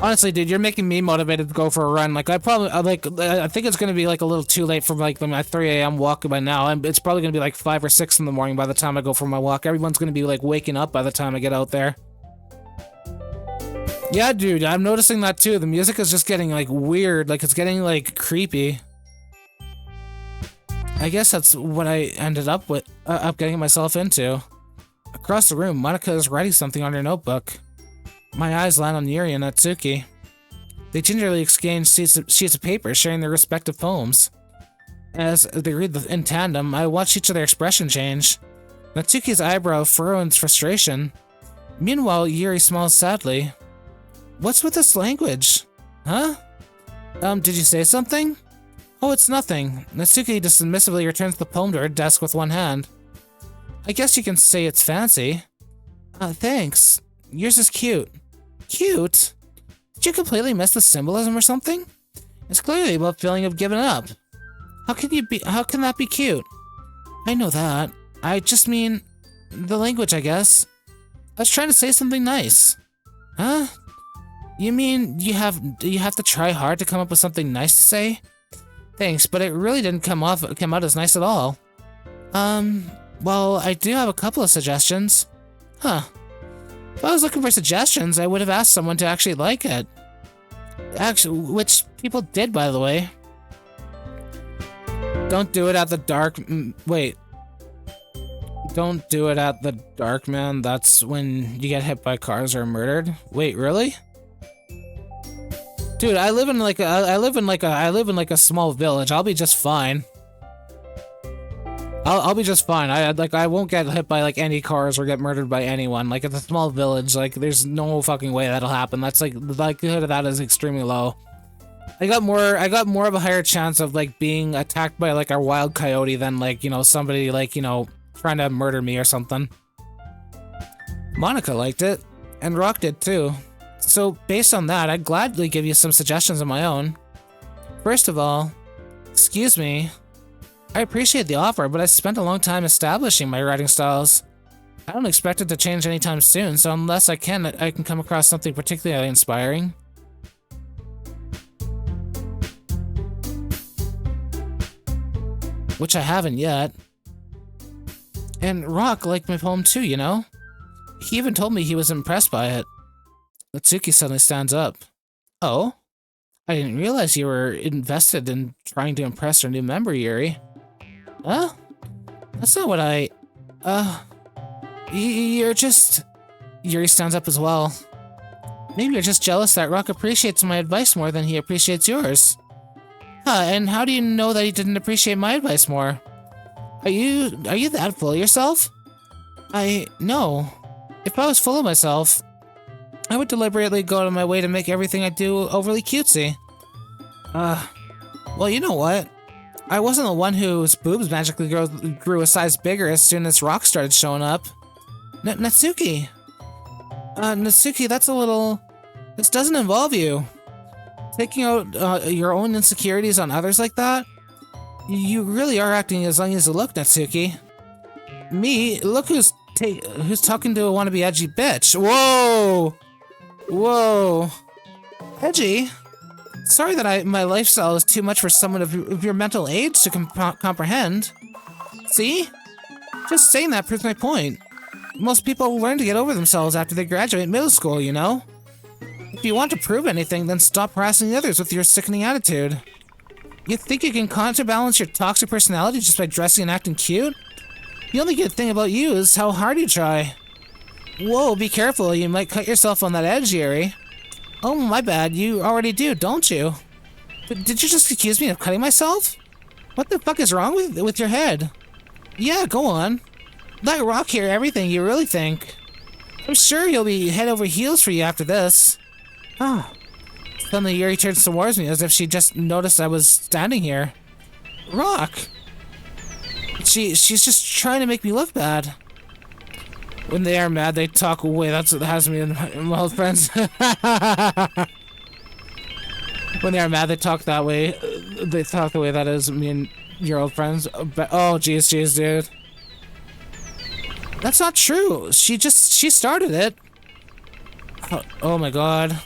Honestly, dude, you're making me motivated to go for a run. Like, I think it's gonna be like a little too late for like my 3 a.m. walk by now. It's probably gonna be like 5 or 6 in the morning by the time I go for my walk. Everyone's gonna be like waking up by the time I get out there. Yeah, dude, I'm noticing that too. The music is just getting like weird. Like, it's getting like creepy. I guess that's what I ended up getting myself into. Across the room, Monica is writing something on her notebook. My eyes land on Yuri and Natsuki. They gingerly exchange sheets of paper, sharing their respective poems. As they read in tandem, I watch each of their expression change. Natsuki's eyebrow furrow in frustration. Meanwhile, Yuri smiles sadly. What's with this language? Huh? Did you say something? Oh, it's nothing. Natsuki dismissively returns the poem to her desk with one hand. I guess you can say it's fancy. Thanks. Yours is cute. Cute? Did you completely miss the symbolism or something? It's clearly about feeling of giving up. How can that be cute? I know that. I just mean the language, I guess. I was trying to say something nice. Huh? You mean you have to try hard to come up with something nice to say? Thanks, but it really didn't come out as nice at all. Well, I do have a couple of suggestions. Huh. If I was looking for suggestions, I would have asked someone to actually like it. Which people did, by the way. Don't do it at the dark... Wait. Don't do it at the dark, man. That's when you get hit by cars or murdered. Wait, really? Dude, I live in like a small village. I'll be just fine. I'll be just fine. I won't get hit by like any cars or get murdered by anyone. Like it's a small village. Like there's no fucking way that'll happen. That's like the likelihood of that is extremely low. I got more of a higher chance of like being attacked by like a wild coyote than like, you know, somebody like, you know, trying to murder me or something. Monica liked it, and Rock did too. So based on that, I'd gladly give you some suggestions of my own. First of all, excuse me, I appreciate the offer, but I spent a long time establishing my writing styles. I don't expect it to change anytime soon, so unless I can come across something particularly inspiring. Which I haven't yet. And Rock liked my poem too, you know? He even told me he was impressed by it. Natsuki suddenly stands up. Oh? I didn't realize you were invested in trying to impress our new member, Yuri. Huh? That's not what I... You're just... Yuri stands up as well. Maybe you're just jealous that Rock appreciates my advice more than he appreciates yours. Huh, and how do you know that he didn't appreciate my advice more? Are you that full of yourself? No. If I was full of myself, I would deliberately go out of my way to make everything I do overly cutesy. Well, you know what? I wasn't the one whose boobs magically grew a size bigger as soon as Rock started showing up. Natsuki! Natsuki, that's a little... This doesn't involve you. Taking out your own insecurities on others like that? You really are acting as young as you look, Natsuki. Me? Look who's talking to a wannabe edgy bitch. Whoa! Whoa. Edgy? Sorry that my lifestyle is too much for someone of your mental age to comprehend. See? Just saying that proves my point. Most people learn to get over themselves after they graduate middle school, you know? If you want to prove anything, then stop harassing others with your sickening attitude. You think you can counterbalance your toxic personality just by dressing and acting cute? The only good thing about you is how hard you try. Whoa, be careful, you might cut yourself on that edge, Yuri. Oh, my bad, you already do, don't you? Did you just accuse me of cutting myself? What the fuck is wrong with your head? Yeah, go on. Let Rock hear everything you really think. I'm sure he'll be head over heels for you after this. Ah. Suddenly Yuri turns towards me as if she just noticed I was standing here. Rock! She's just trying to make me look bad. When they are mad, they talk away. That's what has me and my old friends. When they are mad, they talk that way. They talk the way that is me and your old friends. Oh, jeez, dude. That's not true. She started it. Oh my god.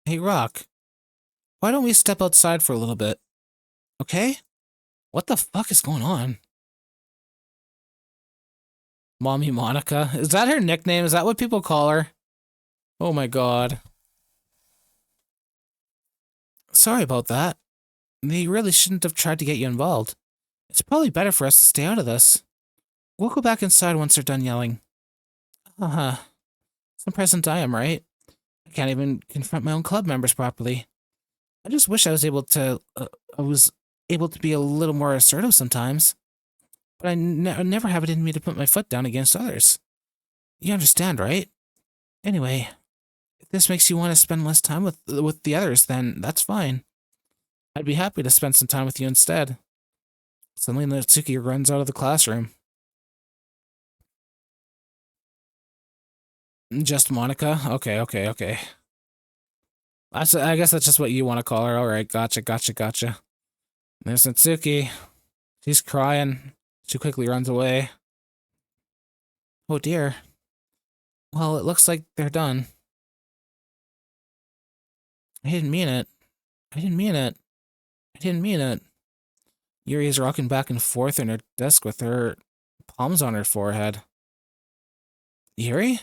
Hey Rock, why don't we step outside for a little bit? Okay? What the fuck is going on? Mommy Monica? Is that her nickname? Is that what people call her? Oh my god. Sorry about that. They really shouldn't have tried to get you involved. It's probably better for us to stay out of this. We'll go back inside once they're done yelling. Uh-huh. Some present I am, right? I can't even confront my own club members properly. I just wish I was able to be a little more assertive sometimes. But I never have it in me to put my foot down against others. You understand, right? Anyway, if this makes you want to spend less time with the others, then that's fine. I'd be happy to spend some time with you instead. Suddenly Natsuki runs out of the classroom. Just Monica? Okay. I guess that's just what you want to call her. Alright, gotcha. There's Natsuki. She's crying. She quickly runs away. Oh dear. Well, it looks like they're done. I didn't mean it. Yuri is rocking back and forth in her desk with her palms on her forehead. Yuri?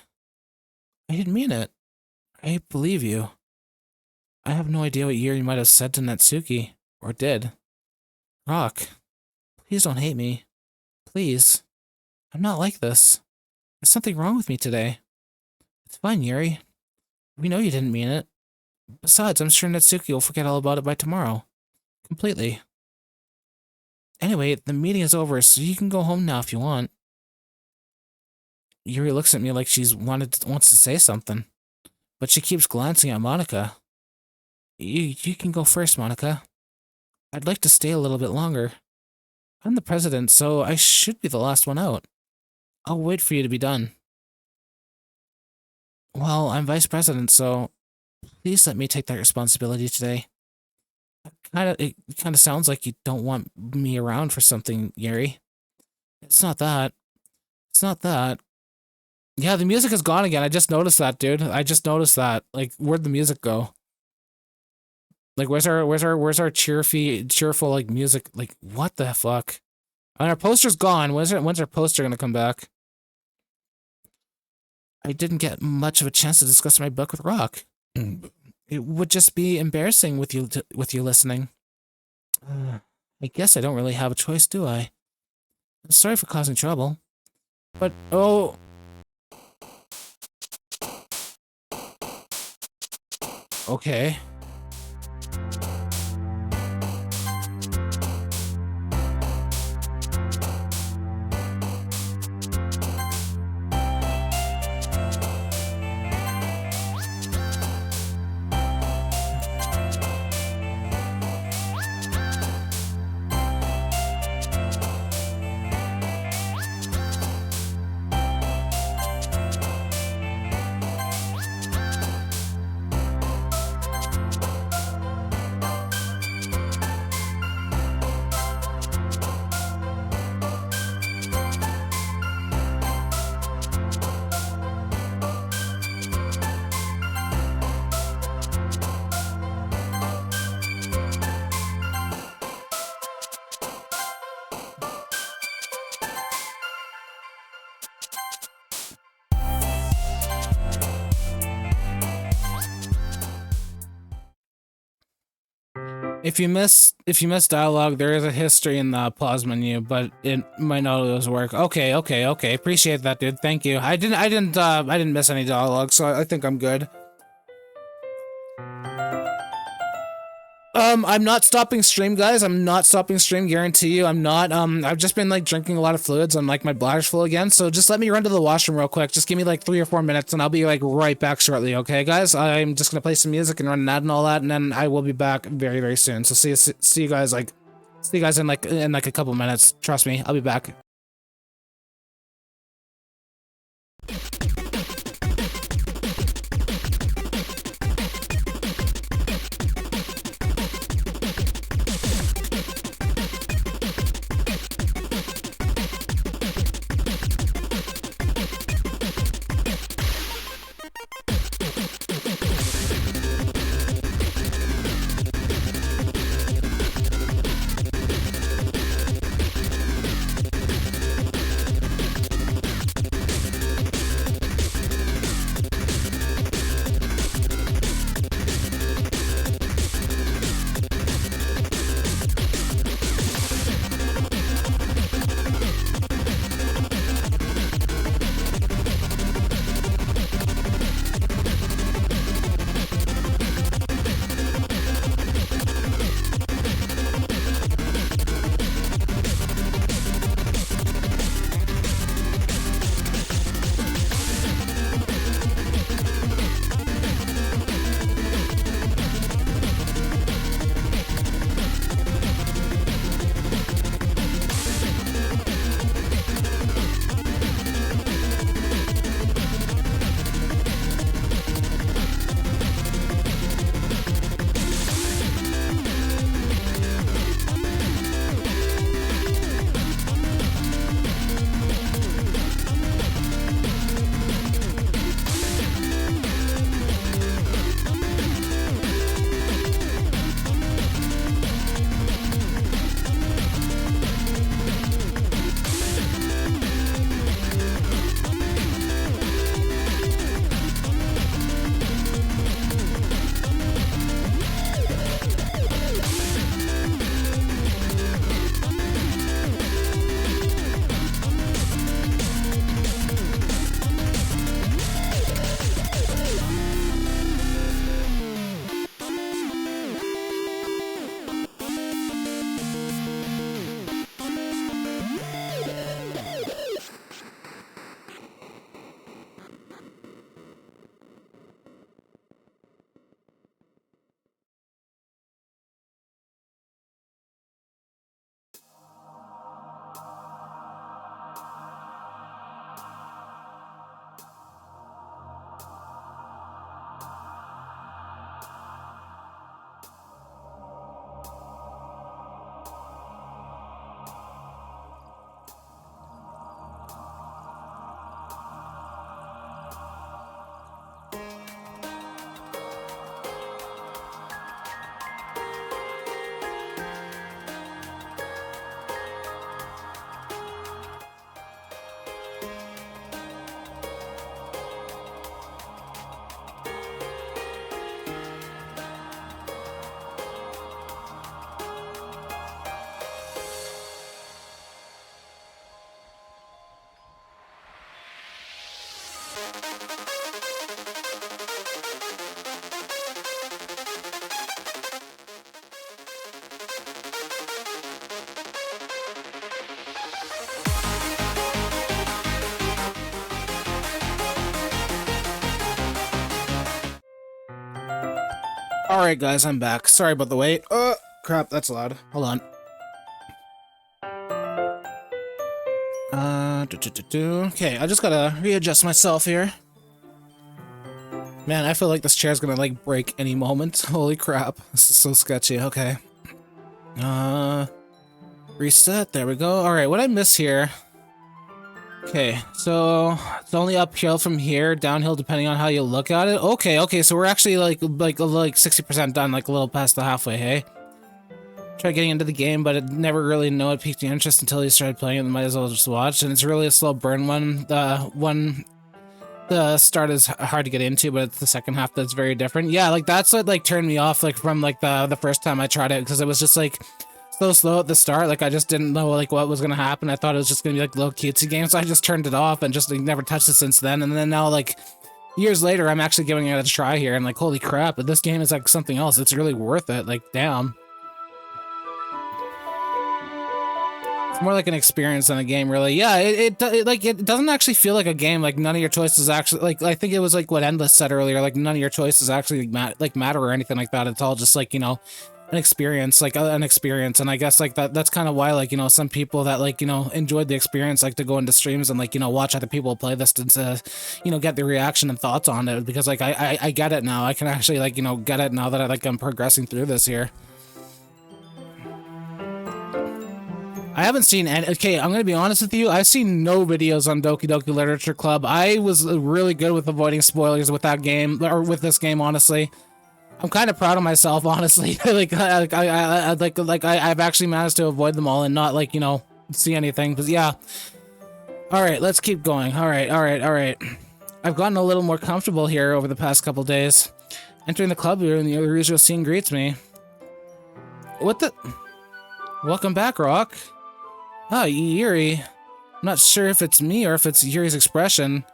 I didn't mean it. I believe you. I have no idea what Yuri might have said to Natsuki. Or did. Rock, please don't hate me. Please. I'm not like this. There's something wrong with me today. It's fine, Yuri. We know you didn't mean it. Besides, I'm sure Natsuki will forget all about it by tomorrow. Completely. Anyway, the meeting is over, so you can go home now if you want. Yuri looks at me like wants to say something, but she keeps glancing at Monica. You can go first, Monica. I'd like to stay a little bit longer. I'm the president, so I should be the last one out. I'll wait for you to be done. Well, I'm vice president, so please let me take that responsibility today. It kind of sounds like you don't want me around for something, Yuri. It's not that. It's not that. Yeah, the music is gone again. I just noticed that, dude. I just noticed that. Like, where'd the music go? Like, where's our cheerful like music? Like, what the fuck? And our poster's gone. When's our poster gonna come back? I didn't get much of a chance to discuss my book with Rock. It would just be embarrassing with you listening. I guess I don't really have a choice, do I? Sorry for causing trouble. But, oh... Okay. If you miss dialogue, there is a history in the pause menu, but it might not always work. Okay. Appreciate that, dude. Thank you. I didn't miss any dialogue, so I think I'm good. I'm not stopping stream, guys. I'm not stopping stream, guarantee you. I'm not. I've just been, like, drinking a lot of fluids and, like, my bladder's full again, so just let me run to the washroom real quick. Just give me, like, 3 or 4 minutes, and I'll be, like, right back shortly, okay, guys? I'm just gonna play some music and run an ad and all that, and then I will be back very, very soon. So see you guys in, like, a couple minutes. Trust me, I'll be back. Alright guys, I'm back. Sorry about the wait. Crap, that's loud. Hold on. Okay, I just gotta readjust myself here. Man, I feel like this chair's gonna, like, break any moment. Holy crap. This is so sketchy. Okay. Reset. There we go. Alright, what I miss here... Okay, so it's only uphill from here, downhill depending on how you look at it. Okay, so we're actually like 60% done, like a little past the halfway, hey? Tried getting into the game, but it never really it piqued the interest until you started playing it, and might as well just watch. And it's really a slow burn one. The start is hard to get into, but it's the second half that's very different. Yeah, like that's what like turned me off like from like the first time I tried it, because it was just like so slow at the start. Like I just didn't know like what was gonna happen. I thought it was just gonna be like a little cutesy game, so I just turned it off and just like, never touched it since then. And then now like years later, I'm actually giving it a try here, and like holy crap, but this game is like something else. It's really worth it. Like damn. It's more like an experience than a game, really. Yeah, it doesn't actually feel like a game. Like none of your choices actually, like I think it was like what Endless said earlier. Like none of your choices actually matter or anything like that. It's all just like, you know, an experience, like an experience. And I guess like that's kind of why, like, you know, some people that like, you know, enjoyed the experience like to go into streams and like, you know, watch other people play this and to, you know, get the reaction and thoughts on it, because like I get it now. I can actually like, you know, get it now that I'm progressing through this here. I haven't seen any. Okay, I'm gonna be honest with you. I've seen no videos on Doki Doki Literature Club. I was really good with avoiding spoilers with that game, or with this game. Honestly, I'm kind of proud of myself. Honestly, I've actually managed to avoid them all and not like, you know, see anything. But yeah. All right, let's keep going. All right. I've gotten a little more comfortable here over the past couple days. Entering the club here, and the usual scene greets me. What the? Welcome back, Rock. Ah, Yuri. I'm not sure if it's me or if it's Yuri's expression,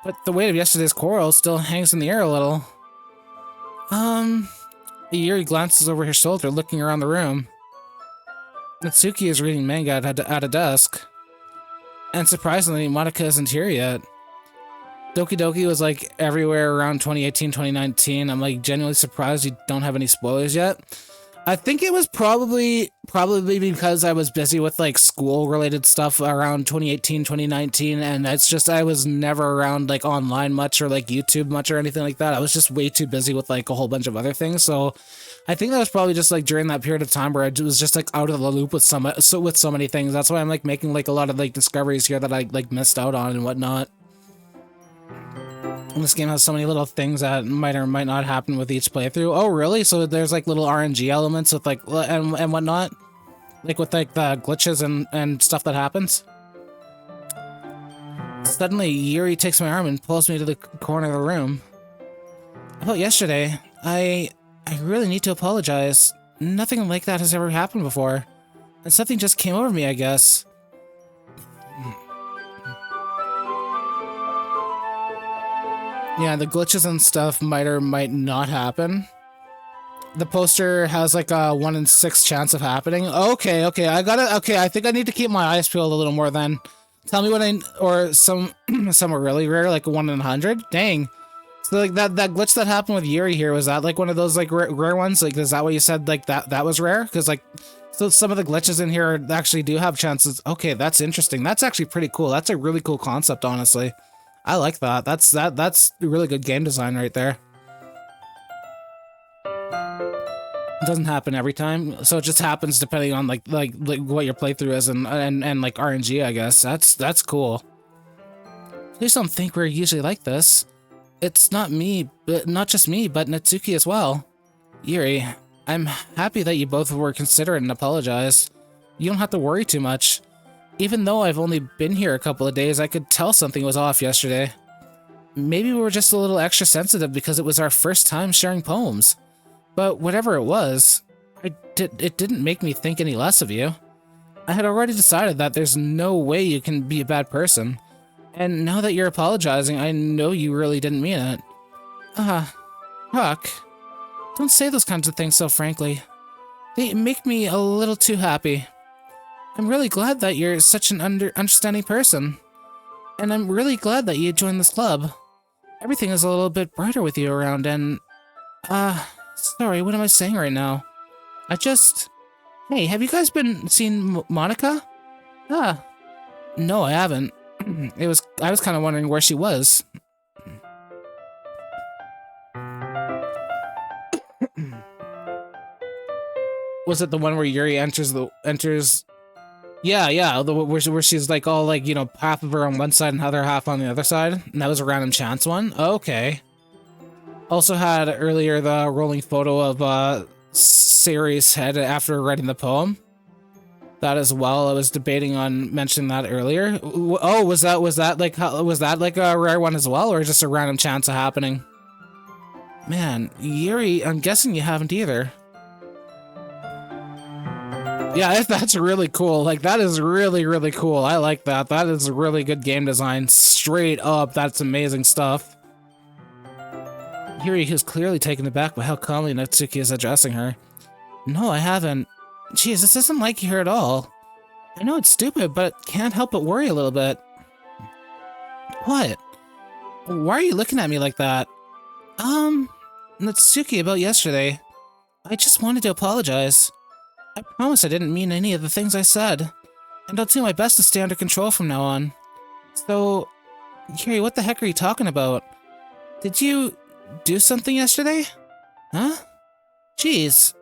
but the weight of yesterday's quarrel still hangs in the air a little. Yuri glances over her shoulder, looking around the room. Natsuki is reading manga at a desk. And surprisingly, Monica isn't here yet. Doki Doki was like everywhere around 2018, 2019. I'm like genuinely surprised you don't have any spoilers yet. I think it was probably because I was busy with like school related stuff around 2018, 2019, and it's just I was never around like online much or like YouTube much or anything like that. I was just way too busy with like a whole bunch of other things. So I think that was probably just like during that period of time where I was just like out of the loop with so many things. That's why I'm like making like a lot of like discoveries here that I like missed out on and whatnot. And this game has so many little things that might or might not happen with each playthrough. Oh, really? So there's like little RNG elements with like and whatnot, like with like the glitches and stuff that happens. Suddenly, Yuri takes my arm and pulls me to the corner of the room. About yesterday, I really need to apologize. Nothing like that has ever happened before, and something just came over me, I guess. Yeah, the glitches and stuff might or might not happen. The poster has like a 1 in 6 chance of happening. Okay, I think I need to keep my eyes peeled a little more then. Tell me or some are really rare, like a 1 in 100? Dang. So like that glitch that happened with Yuri here, was that like one of those like rare ones? Like, is that what you said, like that was rare? Because like, so some of the glitches in here actually do have chances. Okay, that's interesting. That's actually pretty cool. That's a really cool concept, honestly. I like that. That's really good game design right there. It doesn't happen every time, so it just happens depending on like what your playthrough is and like RNG, I guess. That's cool. Please don't think we're usually like this. It's not me, but not just me, but Natsuki as well. Yuri, I'm happy that you both were considerate and apologized. You don't have to worry too much. Even though I've only been here a couple of days, I could tell something was off yesterday. Maybe we were just a little extra sensitive because it was our first time sharing poems. But whatever it was, it didn't make me think any less of you. I had already decided that there's no way you can be a bad person. And now that you're apologizing, I know you really didn't mean it. Huck, don't say those kinds of things so frankly. They make me a little too happy. I'm really glad that you're such an understanding person. And I'm really glad that you joined this club. Everything is a little bit brighter with you around, and, Sorry, what am I saying right now? Hey, have you guys been seeing Monica? Ah, no, I haven't. I was kind of wondering where she was. Was it the one where Yuri enters? Yeah, where she's like all like, you know, half of her on one side and the other half on the other side? And that was a random chance one? Okay. Also had earlier the rolling photo of Sayori's head after writing the poem. That as well. I was debating on mentioning that earlier. Oh, was that like a rare one as well, or just a random chance of happening? Man, Yuri, I'm guessing you haven't either. Yeah, that's really cool. Like, that is really, really cool. I like that. That is really good game design. Straight up, that's amazing stuff. Yuri is clearly taken aback by how calmly Natsuki is addressing her. No, I haven't. Jeez, this isn't like her at all. I know it's stupid, but can't help but worry a little bit. What? Why are you looking at me like that? Natsuki, about yesterday. I just wanted to apologize. I promise I didn't mean any of the things I said, and I'll do my best to stay under control from now on. So, Yuri, what the heck are you talking about? Did you do something yesterday? Huh? Jeez.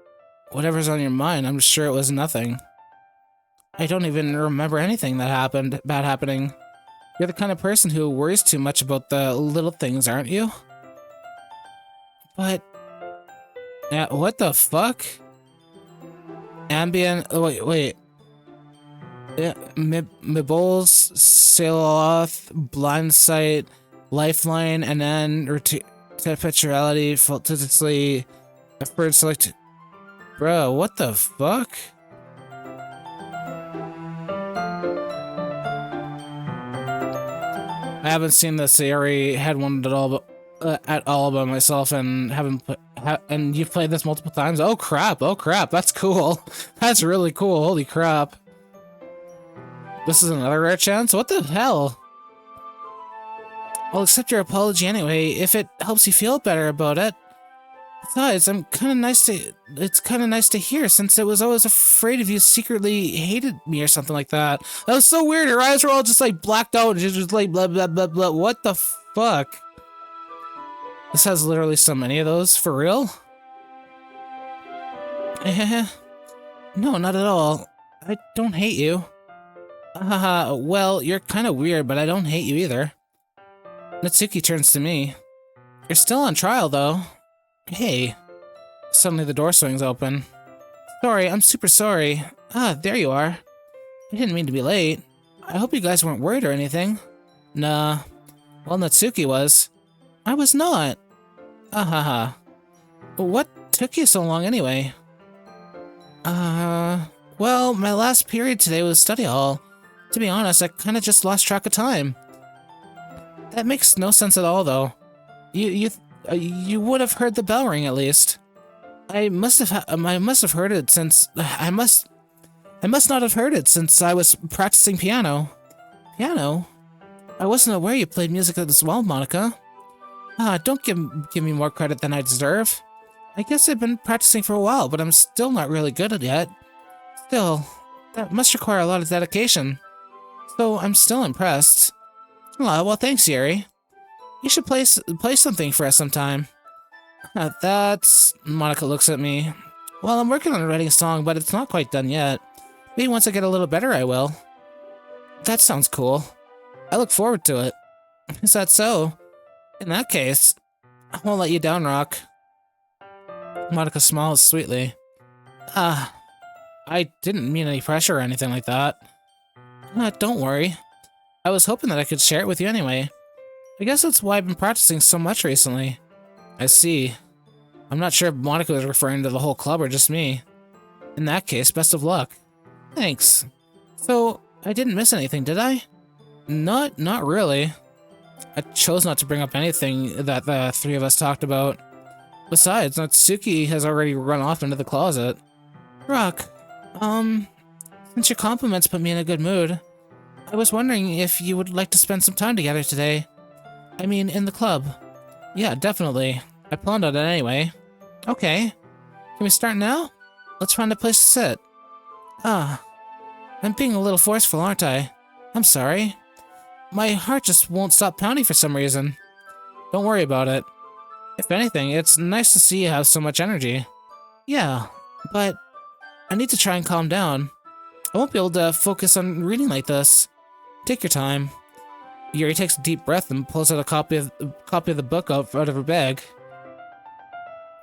Whatever's on your mind, I'm sure it was nothing. I don't even remember anything that bad happening. You're the kind of person who worries too much about the little things, aren't you? But... yeah, what the fuck? Ambient... oh, wait. Yeah, Mibbles, Sail-Off, Blind Sight, Lifeline, and then Perpetuality, Faultitously, Effort Select... Bro, what the fuck? I haven't seen the Sayori head one at all by myself, and and you've played this multiple times. Oh crap! That's cool. That's really cool. Holy crap! This is another rare chance. What the hell? I'll accept your apology anyway if it helps you feel better about it. Besides, it's kind of nice to hear, since I was always afraid of you secretly hated me or something like that. That was so weird. Her eyes were all just like blacked out, and she was just like blah blah blah blah. What the fuck? This has literally so many of those, for real? No, not at all. I don't hate you. Haha, well, you're kind of weird, but I don't hate you either. Natsuki turns to me. You're still on trial, though. Hey. Suddenly the door swings open. Sorry, I'm super sorry. Ah, there you are. I didn't mean to be late. I hope you guys weren't worried or anything. Nah. Well, Natsuki was. I was not. Ahaha. What took you so long anyway? Well, my last period today was study hall. To be honest, I kinda just lost track of time. That makes no sense at all, though. You would have heard the bell ring at least. I must have heard it since I must not have heard it since I was practicing piano. Piano? I wasn't aware you played music as well, Monica. Don't give me more credit than I deserve. I guess I've been practicing for a while, but I'm still not really good at it yet. Still, that must require a lot of dedication. So I'm still impressed. Well, thanks, Yuri. You should play something for us sometime. Monica looks at me. Well, I'm working on writing a song, but it's not quite done yet. Maybe once I get a little better, I will. That sounds cool. I look forward to it. Is that so? In that case, I won't let you down, Rock. Monica smiles sweetly. I didn't mean any pressure or anything like that. Don't worry. I was hoping that I could share it with you anyway. I guess that's why I've been practicing so much recently. I see. I'm not sure if Monica was referring to the whole club or just me. In that case, best of luck. Thanks. So, I didn't miss anything, did I? Not really. I chose not to bring up anything that the three of us talked about. Besides, Natsuki has already run off into the closet. Rock, since your compliments put me in a good mood, I was wondering if you would like to spend some time together today. I mean, in the club. Yeah, definitely. I planned on it anyway. Okay. Can we start now? Let's find a place to sit. Ah, I'm being a little forceful, aren't I? I'm sorry. My heart just won't stop pounding for some reason. Don't worry about it. If anything, it's nice to see you have so much energy. Yeah, but I need to try and calm down. I won't be able to focus on reading like this. Take your time. Yuri takes a deep breath and pulls out a copy of the book out of her bag.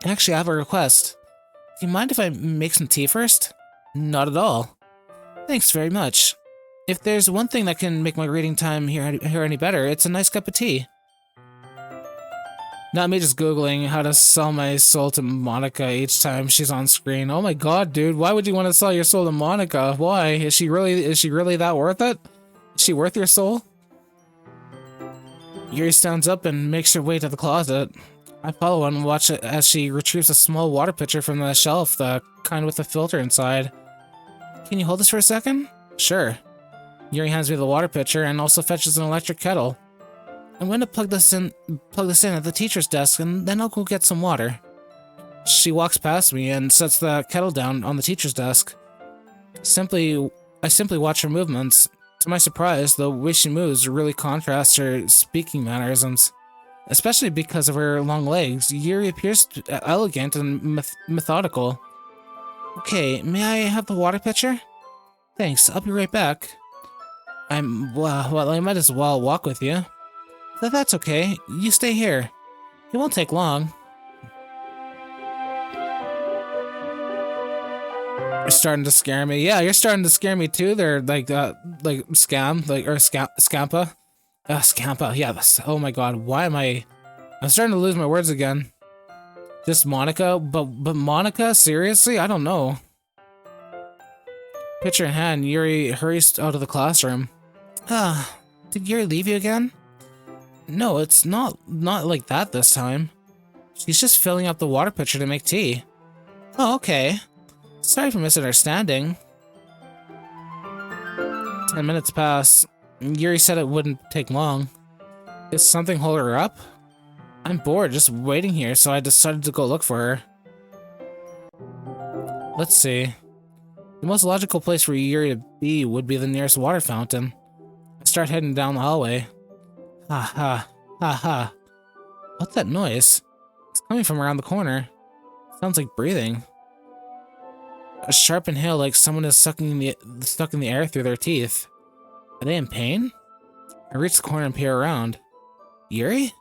Actually, I have a request. Do you mind if I make some tea first? Not at all. Thanks very much. If there's one thing that can make my reading time here any better, it's a nice cup of tea. Not me just googling how to sell my soul to Monica each time she's on screen. Oh my god, dude, why would you want to sell your soul to Monica? Why? Is she really that worth it? Is she worth your soul? Yuri stands up and makes her way to the closet. I follow and watch it as she retrieves a small water pitcher from the shelf, the kind with a filter inside. Can you hold this for a second? Sure. Yuri hands me the water pitcher and also fetches an electric kettle. I'm going to plug this in at the teacher's desk, and then I'll go get some water. She walks past me and sets the kettle down on the teacher's desk. I simply watch her movements. To my surprise, the way she moves really contrasts her speaking mannerisms. Especially because of her long legs, Yuri appears elegant and methodical. Okay, may I have the water pitcher? Thanks, I'll be right back. Well, I might as well walk with you. That's okay. You stay here. It won't take long. You're starting to scare me. Yeah, you're starting to scare me too. They're like scam, scampa. Scampa. Yeah. Oh my god. Why am I? I'm starting to lose my words again. Just Monica, but Monica. Seriously, I don't know. Pitcher in hand, Yuri hurries out of the classroom. Did Yuri leave you again? No, it's not like that this time. She's just filling up the water pitcher to make tea. Oh, okay. Sorry for misunderstanding. 10 minutes pass. Yuri said it wouldn't take long. Did something hold her up? I'm bored just waiting here, so I decided to go look for her. Let's see. The most logical place for Yuri to be would be the nearest water fountain. I start heading down the hallway. Ha ha. Ha ha. What's that noise? It's coming from around the corner. Sounds like breathing. A sharp inhale like someone is stuck in the air through their teeth. Are they in pain? I reach the corner and peer around. Yuri?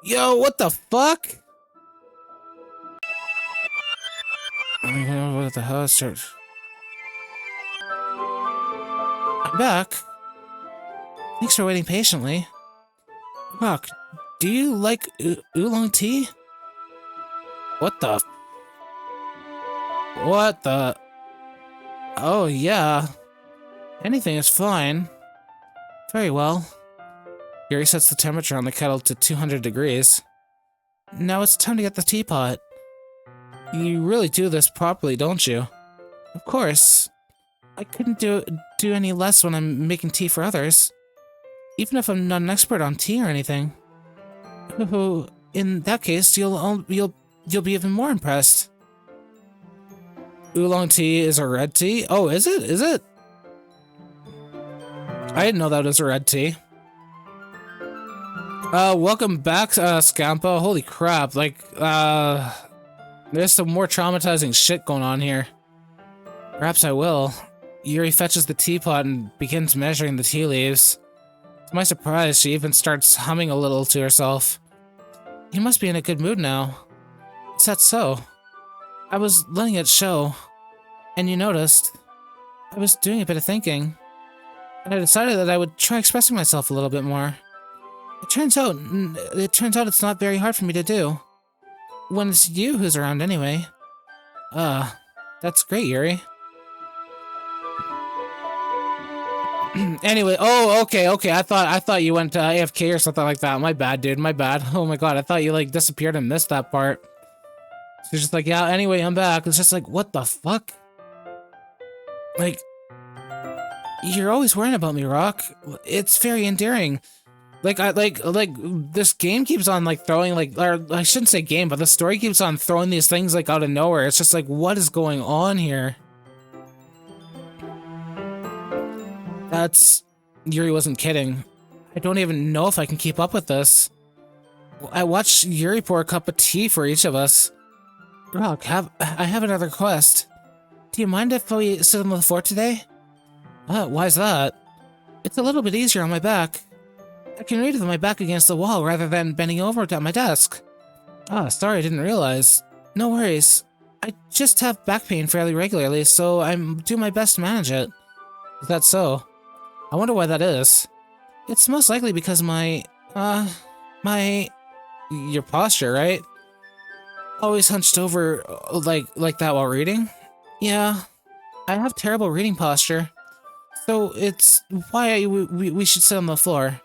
Yo, what the fuck? What the hell? I'm back. Thanks for waiting patiently. Rock, do you like oolong tea? What the? What the? Oh, yeah. Anything is fine. Very well. Yuri sets the temperature on the kettle to 200 degrees. Now it's time to get the teapot. You really do this properly, don't you? Of course. I couldn't do any less when I'm making tea for others. Even if I'm not an expert on tea or anything. In that case, you'll be even more impressed. Oolong tea is a red tea? Oh, is it? Is it? I didn't know that was a red tea. Welcome back, Scampa. Holy crap, like, there's some more traumatizing shit going on here. Perhaps I will. Yuri fetches the teapot and begins measuring the tea leaves. To my surprise, she even starts humming a little to herself. You must be in a good mood now. Is that so? I was letting it show, and you noticed. I was doing a bit of thinking, and I decided that I would try expressing myself a little bit more. It turns out it's not very hard for me to do. When it's you who's around anyway. That's great, Yuri. Anyway, oh, okay. I thought you went AFK or something like that. My bad, dude. My bad. Oh my god, I thought you like disappeared and missed that part. She's just like, yeah, anyway, I'm back. It's just like, what the fuck? Like, you're always worrying about me, Rock. It's very endearing. Like this game keeps on like throwing like, or I shouldn't say game, but the story keeps on throwing these things like out of nowhere. It's just like, what is going on here? Yuri wasn't kidding. I don't even know if I can keep up with this. I watched Yuri pour a cup of tea for each of us. Rock, I have another request. Do you mind if we sit on the floor today? Why's that? It's a little bit easier on my back. I can read with my back against the wall rather than bending over at my desk. Sorry, I didn't realize. No worries. I just have back pain fairly regularly, so I'm doing my best to manage it. Is that so? I wonder why that is. It's most likely because your posture, right? Always hunched over like that while reading? Yeah, I have terrible reading posture. So it's why we should sit on the floor.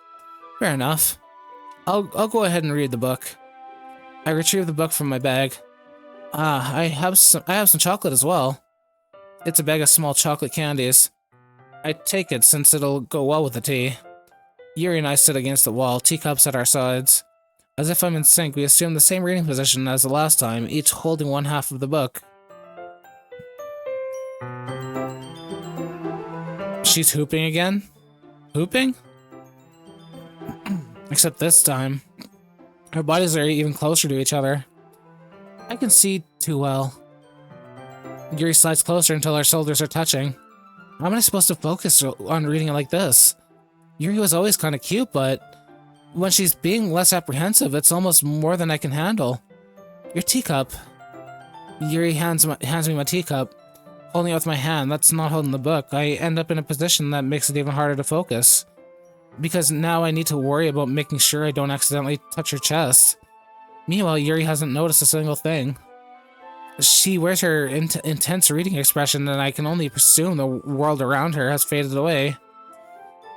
Fair enough. I'll go ahead and read the book. I retrieve the book from my bag. I have some chocolate as well. It's a bag of small chocolate candies. I take it since it'll go well with the tea. Yuri and I sit against the wall, teacups at our sides. As if I'm in sync, we assume the same reading position as the last time, each holding one half of the book. She's hooping again? Hooping? Except this time, our bodies are even closer to each other. I can see too well. Yuri slides closer until our shoulders are touching. How am I supposed to focus on reading it like this? Yuri was always kind of cute, but when she's being less apprehensive, it's almost more than I can handle. Your teacup. Yuri hands me my teacup. Holding it with my hand, that's not holding the book. I end up in a position that makes it even harder to focus. Because now I need to worry about making sure I don't accidentally touch her chest. Meanwhile, Yuri hasn't noticed a single thing. She wears her intense reading expression, and I can only presume the world around her has faded away.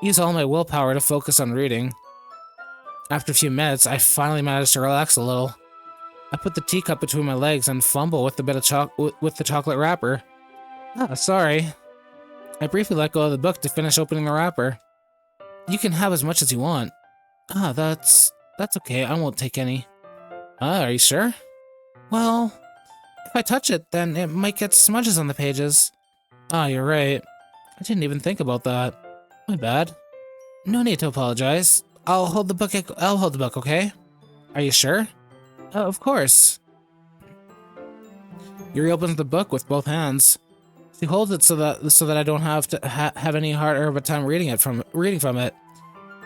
Use all my willpower to focus on reading. After a few minutes, I finally manage to relax a little. I put the teacup between my legs and fumble with the chocolate wrapper. Sorry. I briefly let go of the book to finish opening the wrapper. You can have as much as you want. That's okay. I won't take any. Are you sure? Well, if I touch it, then it might get smudges on the pages. You're right. I didn't even think about that. My bad. No need to apologize. I'll hold the book, okay? Are you sure? Of course. Yuri opens the book with both hands. She holds it so that I don't have to have any harder of a time reading from it.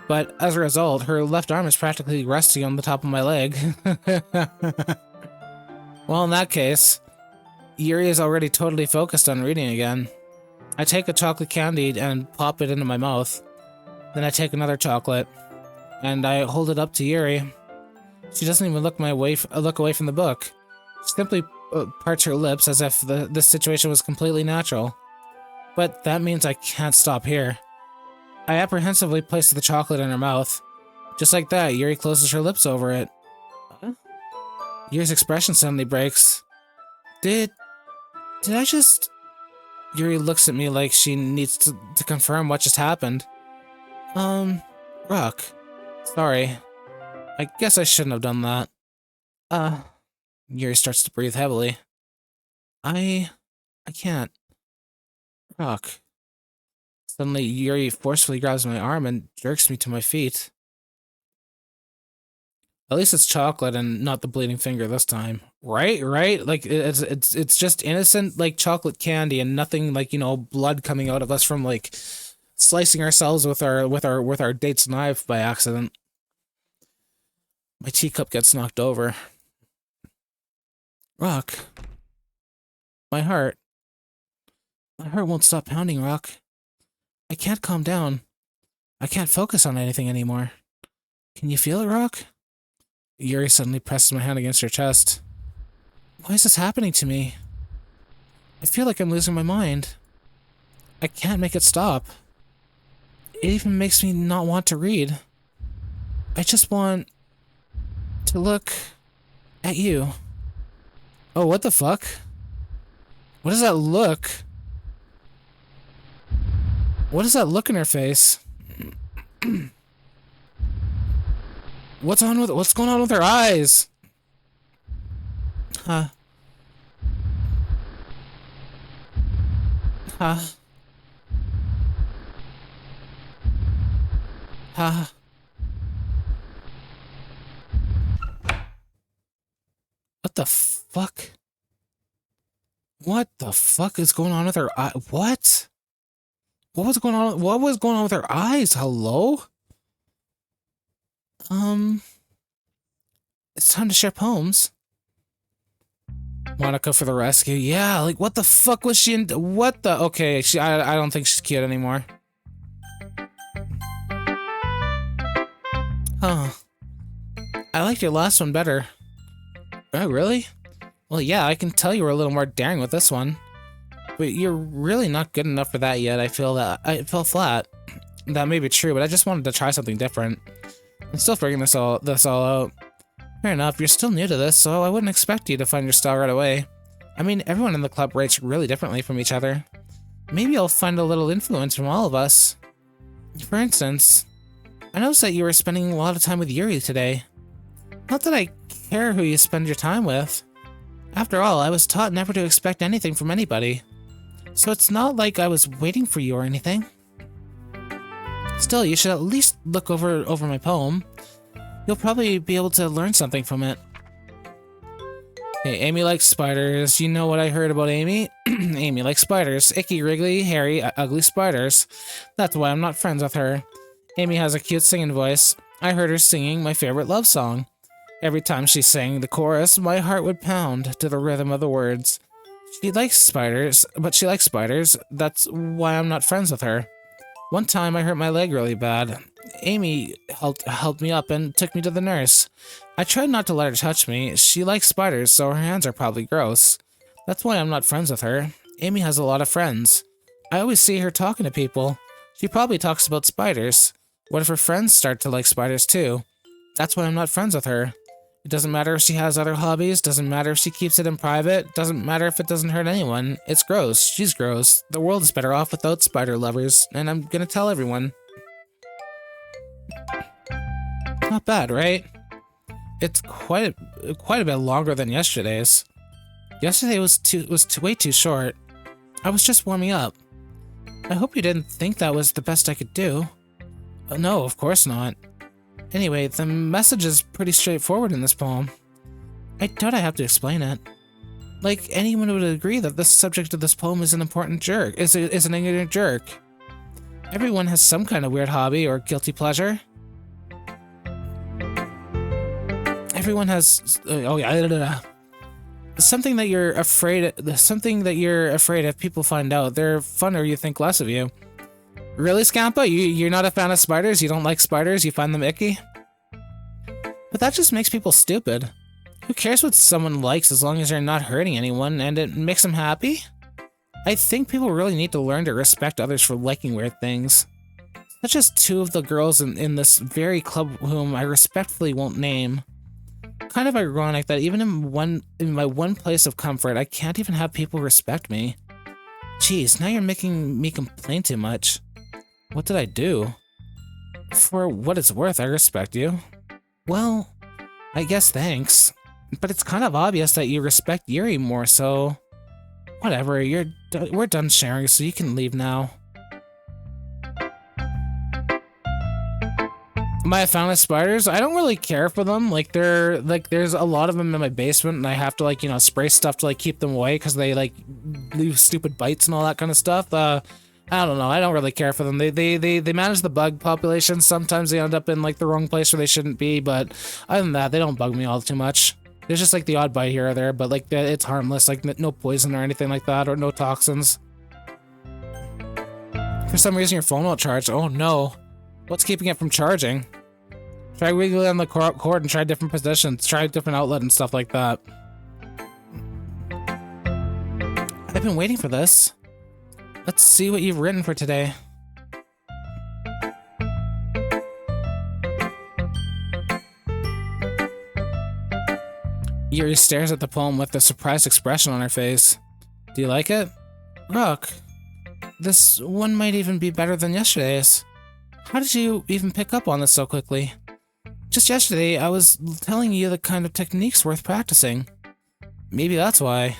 But as a result, her left arm is practically resting on the top of my leg. Well, in that case, Yuri is already totally focused on reading again. I take a chocolate candy and pop it into my mouth. Then I take another chocolate, and I hold it up to Yuri. She doesn't even look away from the book. She simply parts her lips as if this situation was completely natural. But that means I can't stop here. I apprehensively place the chocolate in her mouth. Just like that, Yuri closes her lips over it. Huh? Yuri's expression suddenly breaks. Did I just... Yuri looks at me like she needs to confirm what just happened. Rock. Sorry. I guess I shouldn't have done that. Yuri starts to breathe heavily. I can't. Rock. Suddenly, Yuri forcefully grabs my arm and jerks me to my feet. At least it's chocolate and not the bleeding finger this time. Right? Like, it's just innocent, like, chocolate candy and nothing, like, blood coming out of us from, like, slicing ourselves with our date's knife by accident. My teacup gets knocked over. Rock. My heart won't stop pounding, Rock. I can't calm down. I can't focus on anything anymore. Can you feel it, Rock? Yuri suddenly presses my hand against her chest. Why is this happening to me? I feel like I'm losing my mind. I can't make it stop. It even makes me not want to read. I just want to look at you. Oh, what the fuck? What does that look? What does that look in her face? What's going on with her eyes? Huh? Huh? Huh? What the fuck? What the fuck is going on with her eye? What? What was going on? What was going on with her eyes? Hello? It's time to share poems. Monica for the rescue. Yeah, like what the fuck was she in? What the? Okay, I don't think she's cute anymore. Huh. I liked your last one better. Oh, really? Well, yeah, I can tell you were a little more daring with this one. But you're really not good enough for that yet. I feel flat. That may be true, but I just wanted to try something different. I'm still figuring this all out. Fair enough, you're still new to this, so I wouldn't expect you to find your style right away. I mean, everyone in the club rates really differently from each other. Maybe I'll find a little influence from all of us. For instance, I noticed that you were spending a lot of time with Yuri today. Not that I care who you spend your time with. After all, I was taught never to expect anything from anybody. So it's not like I was waiting for you or anything. Still, you should at least look over my poem. You'll probably be able to learn something from it. Hey, Amy likes spiders. You know what I heard about Amy? Amy likes spiders. Icky, wriggly, hairy, ugly spiders. That's why I'm not friends with her. Amy has a cute singing voice. I heard her singing my favorite love song. Every time she sang the chorus, my heart would pound to the rhythm of the words. She likes spiders, but she likes spiders. That's why I'm not friends with her. One time I hurt my leg really bad. Amy helped me up and took me to the nurse. I tried not to let her touch me. She likes spiders, so her hands are probably gross. That's why I'm not friends with her. Amy has a lot of friends. I always see her talking to people. She probably talks about spiders. What if her friends start to like spiders too? That's why I'm not friends with her. It doesn't matter if she has other hobbies, doesn't matter if she keeps it in private, doesn't matter if it doesn't hurt anyone. It's gross. She's gross. The world is better off without spider lovers, and I'm gonna tell everyone. Not bad, right? It's quite a bit longer than yesterday's. Yesterday was way too short. I was just warming up. I hope you didn't think that was the best I could do. No, of course not. Anyway, the message is pretty straightforward in this poem. I doubt I have to explain it. Like, anyone would agree that the subject of this poem is an important jerk, is an ignorant jerk. Everyone has some kind of weird hobby or guilty pleasure. Everyone has, something that you're afraid if people find out. They're fun or you think less of you. Really, Scampa? You're not a fan of spiders? You don't like spiders? You find them icky? But that just makes people stupid. Who cares what someone likes as long as they're not hurting anyone and it makes them happy? I think people really need to learn to respect others for liking weird things. Such as two of the girls in this very club whom I respectfully won't name. Kind of ironic that even in my one place of comfort, I can't even have people respect me. Jeez, now you're making me complain too much. What did I do? For what it's worth, I respect you. Well, I guess thanks. But it's kind of obvious that you respect Yuri more, so... Whatever, we're done sharing, so you can leave now. Am I a fan of spiders? I don't really care for them. Like, there's a lot of them in my basement, and I have to, like, spray stuff to, like, keep them away, because they, like, leave stupid bites and all that kind of stuff. I don't know. I don't really care for them. They manage the bug population. Sometimes they end up in, like, the wrong place where they shouldn't be, but other than that, they don't bug me all too much. There's just, like, the odd bite here or there, but, like, it's harmless. Like, no poison or anything like that, or no toxins. For some reason, your phone won't charge. Oh, no. What's keeping it from charging? Try wiggling on the cord and try different positions. Try a different outlet and stuff like that. I've been waiting for this. Let's see what you've written for today. Yuri stares at the poem with a surprised expression on her face. Do you like it? Rook, this one might even be better than yesterday's. How did you even pick up on this so quickly? Just yesterday, I was telling you the kind of techniques worth practicing. Maybe that's why.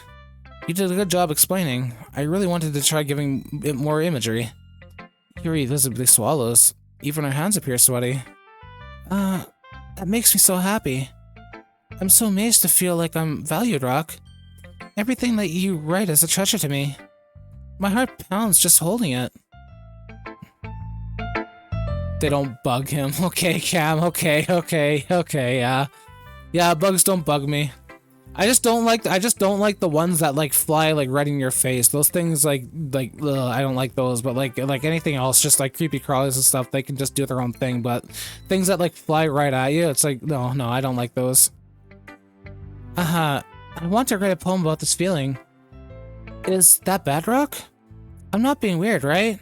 You did a good job explaining. I really wanted to try giving it more imagery. Yuri visibly swallows. Even her hands appear sweaty. That makes me so happy. I'm so amazed to feel like I'm valued, Rock. Everything that you write is a treasure to me. My heart pounds just holding it. They don't bug him. Okay, Cam, okay, yeah. Yeah, bugs don't bug me. I just don't like the ones that like fly like right in your face. Those things ugh, I don't like those, but like anything else, just like creepy crawlies and stuff, they can just do their own thing, but things that like fly right at you, it's like no, I don't like those. I want to write a poem about this feeling. Is that bad, Rock? I'm not being weird, right?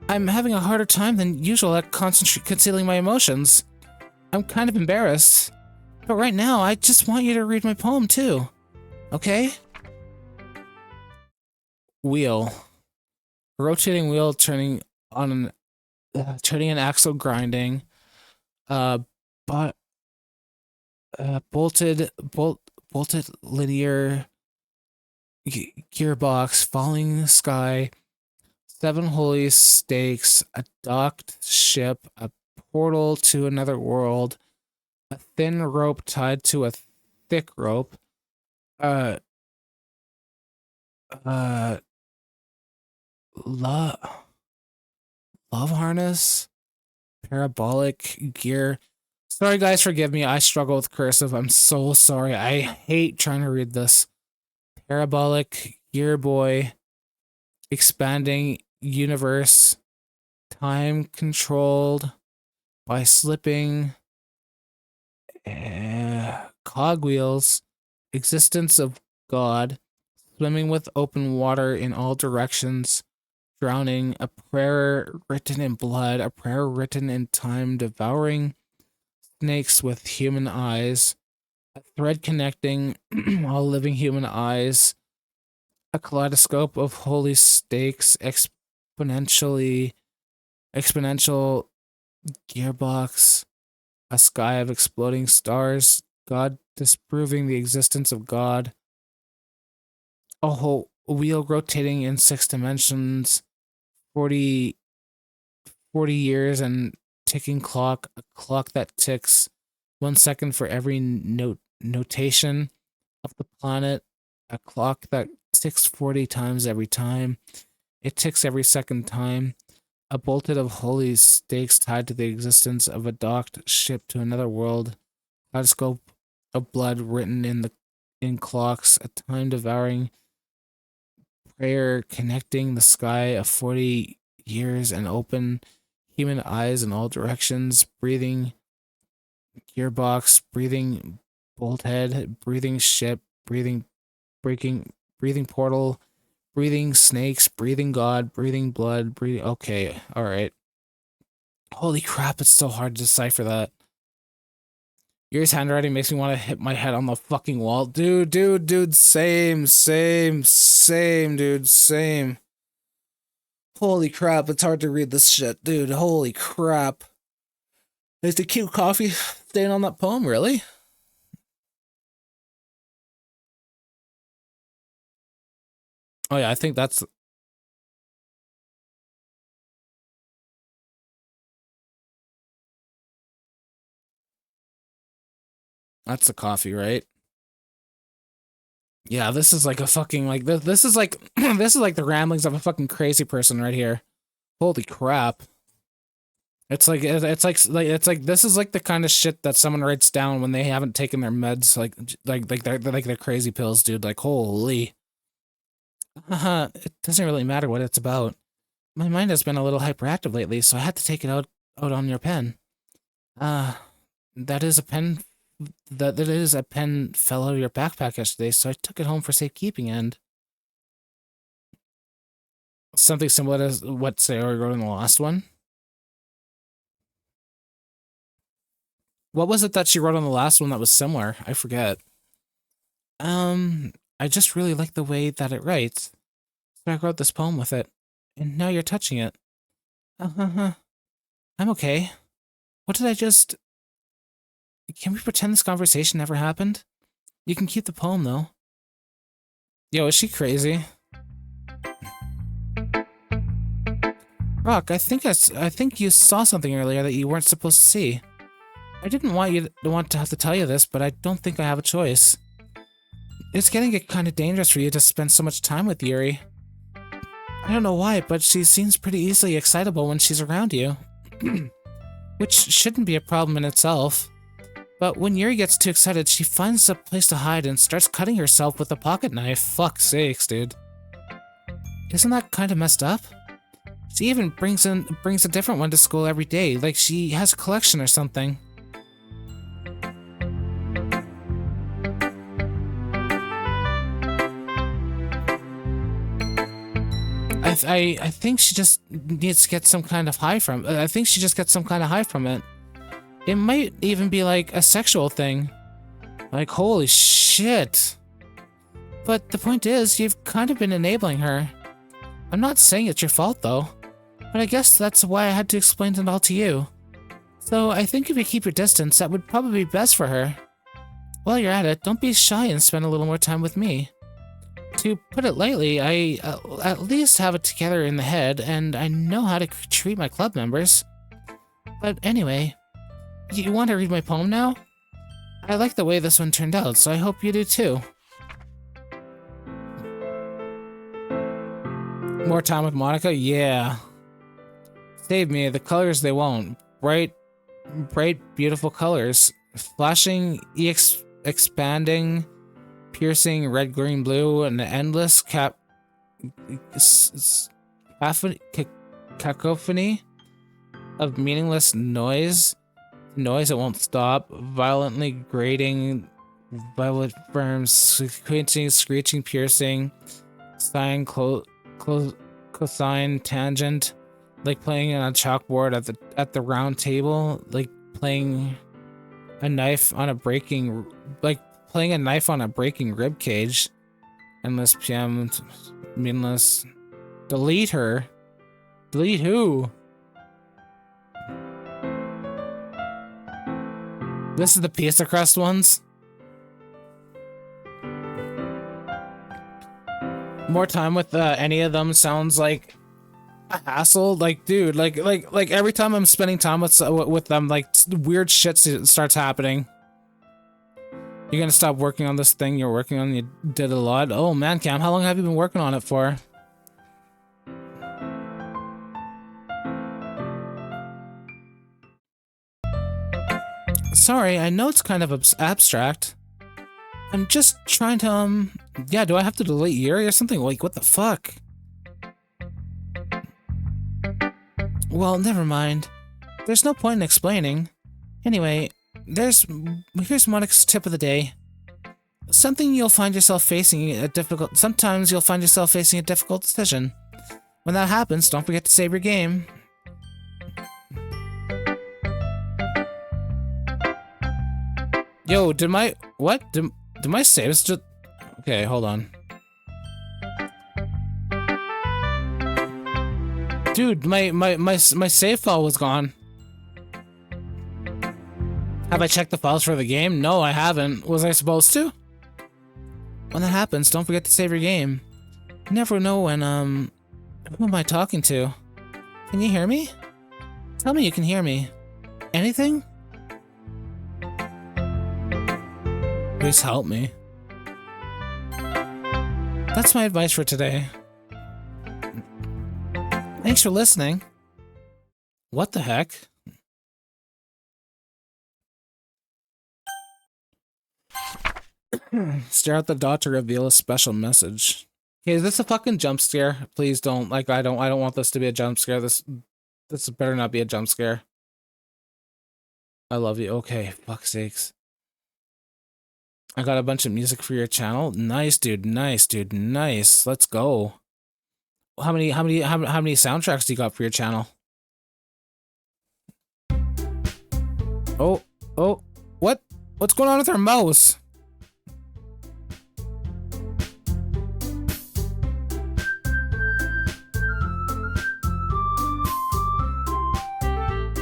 I'm having a harder time than usual at concealing my emotions. I'm kind of embarrassed. But right now, I just want you to read my poem too. Okay? Wheel. A rotating wheel turning on turning an axle grinding. But bolted linear gearbox falling in the sky. 7 holy stakes, a docked ship, a portal to another world, a thin rope tied to a thick rope, love harness, parabolic gear. Sorry guys, forgive me, I struggle with cursive, I'm so sorry, I hate trying to read this. Parabolic gear boy, expanding universe, time controlled by slipping cogwheels, existence of God, swimming with open water in all directions, drowning, a prayer written in blood, a prayer written in time, devouring snakes with human eyes, a thread connecting all living human eyes, a kaleidoscope of holy stakes, exponential gearbox, a sky of exploding stars, God disproving the existence of God, a whole wheel rotating in 6 dimensions, 40 years and ticking clock, a clock that ticks 1 second for every notation of the planet, a clock that ticks 40 times every time. It ticks every second time. A bolted of holy stakes tied to the existence of a docked ship to another world. Kaleidoscope of blood written in clocks. A time devouring prayer connecting the sky of 40 years and open human eyes in all directions. Breathing gearbox. Breathing bolt head. Breathing ship. Breathing portal. Breathing snakes, breathing God, breathing blood, breathing. Okay, alright. Holy crap, it's so hard to decipher that. Yuri's handwriting makes me want to hit my head on the fucking wall. Dude, same, dude, same. Holy crap, it's hard to read this shit, dude, holy crap. Is the cute coffee stain on that poem, really? Oh yeah, I think that's the coffee, right? Yeah, this is like a fucking like this is like this is like the ramblings of a fucking crazy person right here. Holy crap. It's like this is like the kind of shit that someone writes down when they haven't taken their meds, like they're crazy pills, dude. Like holy. It doesn't really matter what it's about. My mind has been a little hyperactive lately, so I had to take it out on your pen. Uh, that is a pen that is a pen fell out of your backpack yesterday, so I took it home for safekeeping and something similar to what Sayori wrote in the last one. What was it that she wrote on the last one that was similar? I forget. I just really like the way that it writes. So I wrote this poem with it. And now you're touching it. I'm okay. What did I just... Can we pretend this conversation never happened? You can keep the poem, though. Yo, is she crazy? Rock, I think you saw something earlier that you weren't supposed to see. I didn't want to have to tell you this, but I don't think I have a choice. It's getting kind of dangerous for you to spend so much time with Yuri. I don't know why, but she seems pretty easily excitable when she's around you. Which shouldn't be a problem in itself. But when Yuri gets too excited, she finds a place to hide and starts cutting herself with a pocket knife. Fuck's sakes, dude. Isn't that kind of messed up? She even brings a different one to school every day, like she has a collection or something. I think she just needs to get some kind of high from. I think she just gets some kind of high from it. It might even be like a sexual thing. Like, holy shit. But the point is, you've kind of been enabling her. I'm not saying it's your fault though, but I guess that's why I had to explain it all to you. So I think if you keep your distance, that would probably be best for her. While you're at it, don't be shy and spend a little more time with me. To put it lightly, I at least have it together in the head, and I know how to treat my club members. But anyway, you want to read my poem now? I like the way this one turned out, so I hope you do too. More time with Monica? Yeah. Save me, the colors they won't. Bright, beautiful colors. Flashing, expanding, piercing, red, green, blue, and endless cacophony of meaningless noise. Noise that won't stop. Violently grating, violet firms, screeching, piercing, sine, cosine, tangent, like playing on a chalkboard at the round table, like playing a knife on a breaking, rib cage. Endless PM, meaningless. Delete her. Delete who? This is the pizza crust ones. More time with any of them sounds like a hassle. Like, dude, like every time I'm spending time with them, like weird shit starts happening. You're gonna stop working on this thing you're working on. You did a lot. Oh man, Cam, how long have you been working on it for? Sorry, I know it's kind of abstract. I'm just trying to, yeah, do I have to delete Yuri or something? Like, what the fuck? Well, never mind. There's no point in explaining. Anyway, here's Monica's tip of the day. Sometimes you'll find yourself facing a difficult decision. When that happens, don't forget to save your game. Yo, did my saves just... Okay, hold on. Dude, my save file was gone. Have I checked the files for the game? No, I haven't. Was I supposed to? When that happens, don't forget to save your game. You never know when, who am I talking to? Can you hear me? Tell me you can hear me. Anything? Please help me. That's my advice for today. Thanks for listening. What the heck? Stare at the dot to reveal a special message. Okay, is this a fucking jump scare? Please don't. Like, I don't want this to be a jump scare. This better not be a jump scare. I love you. Okay, fuck's sakes. I got a bunch of music for your channel. Nice, dude. Nice, dude. Nice. Let's go. How many soundtracks do you got for your channel? Oh, what? What's going on with our mouse?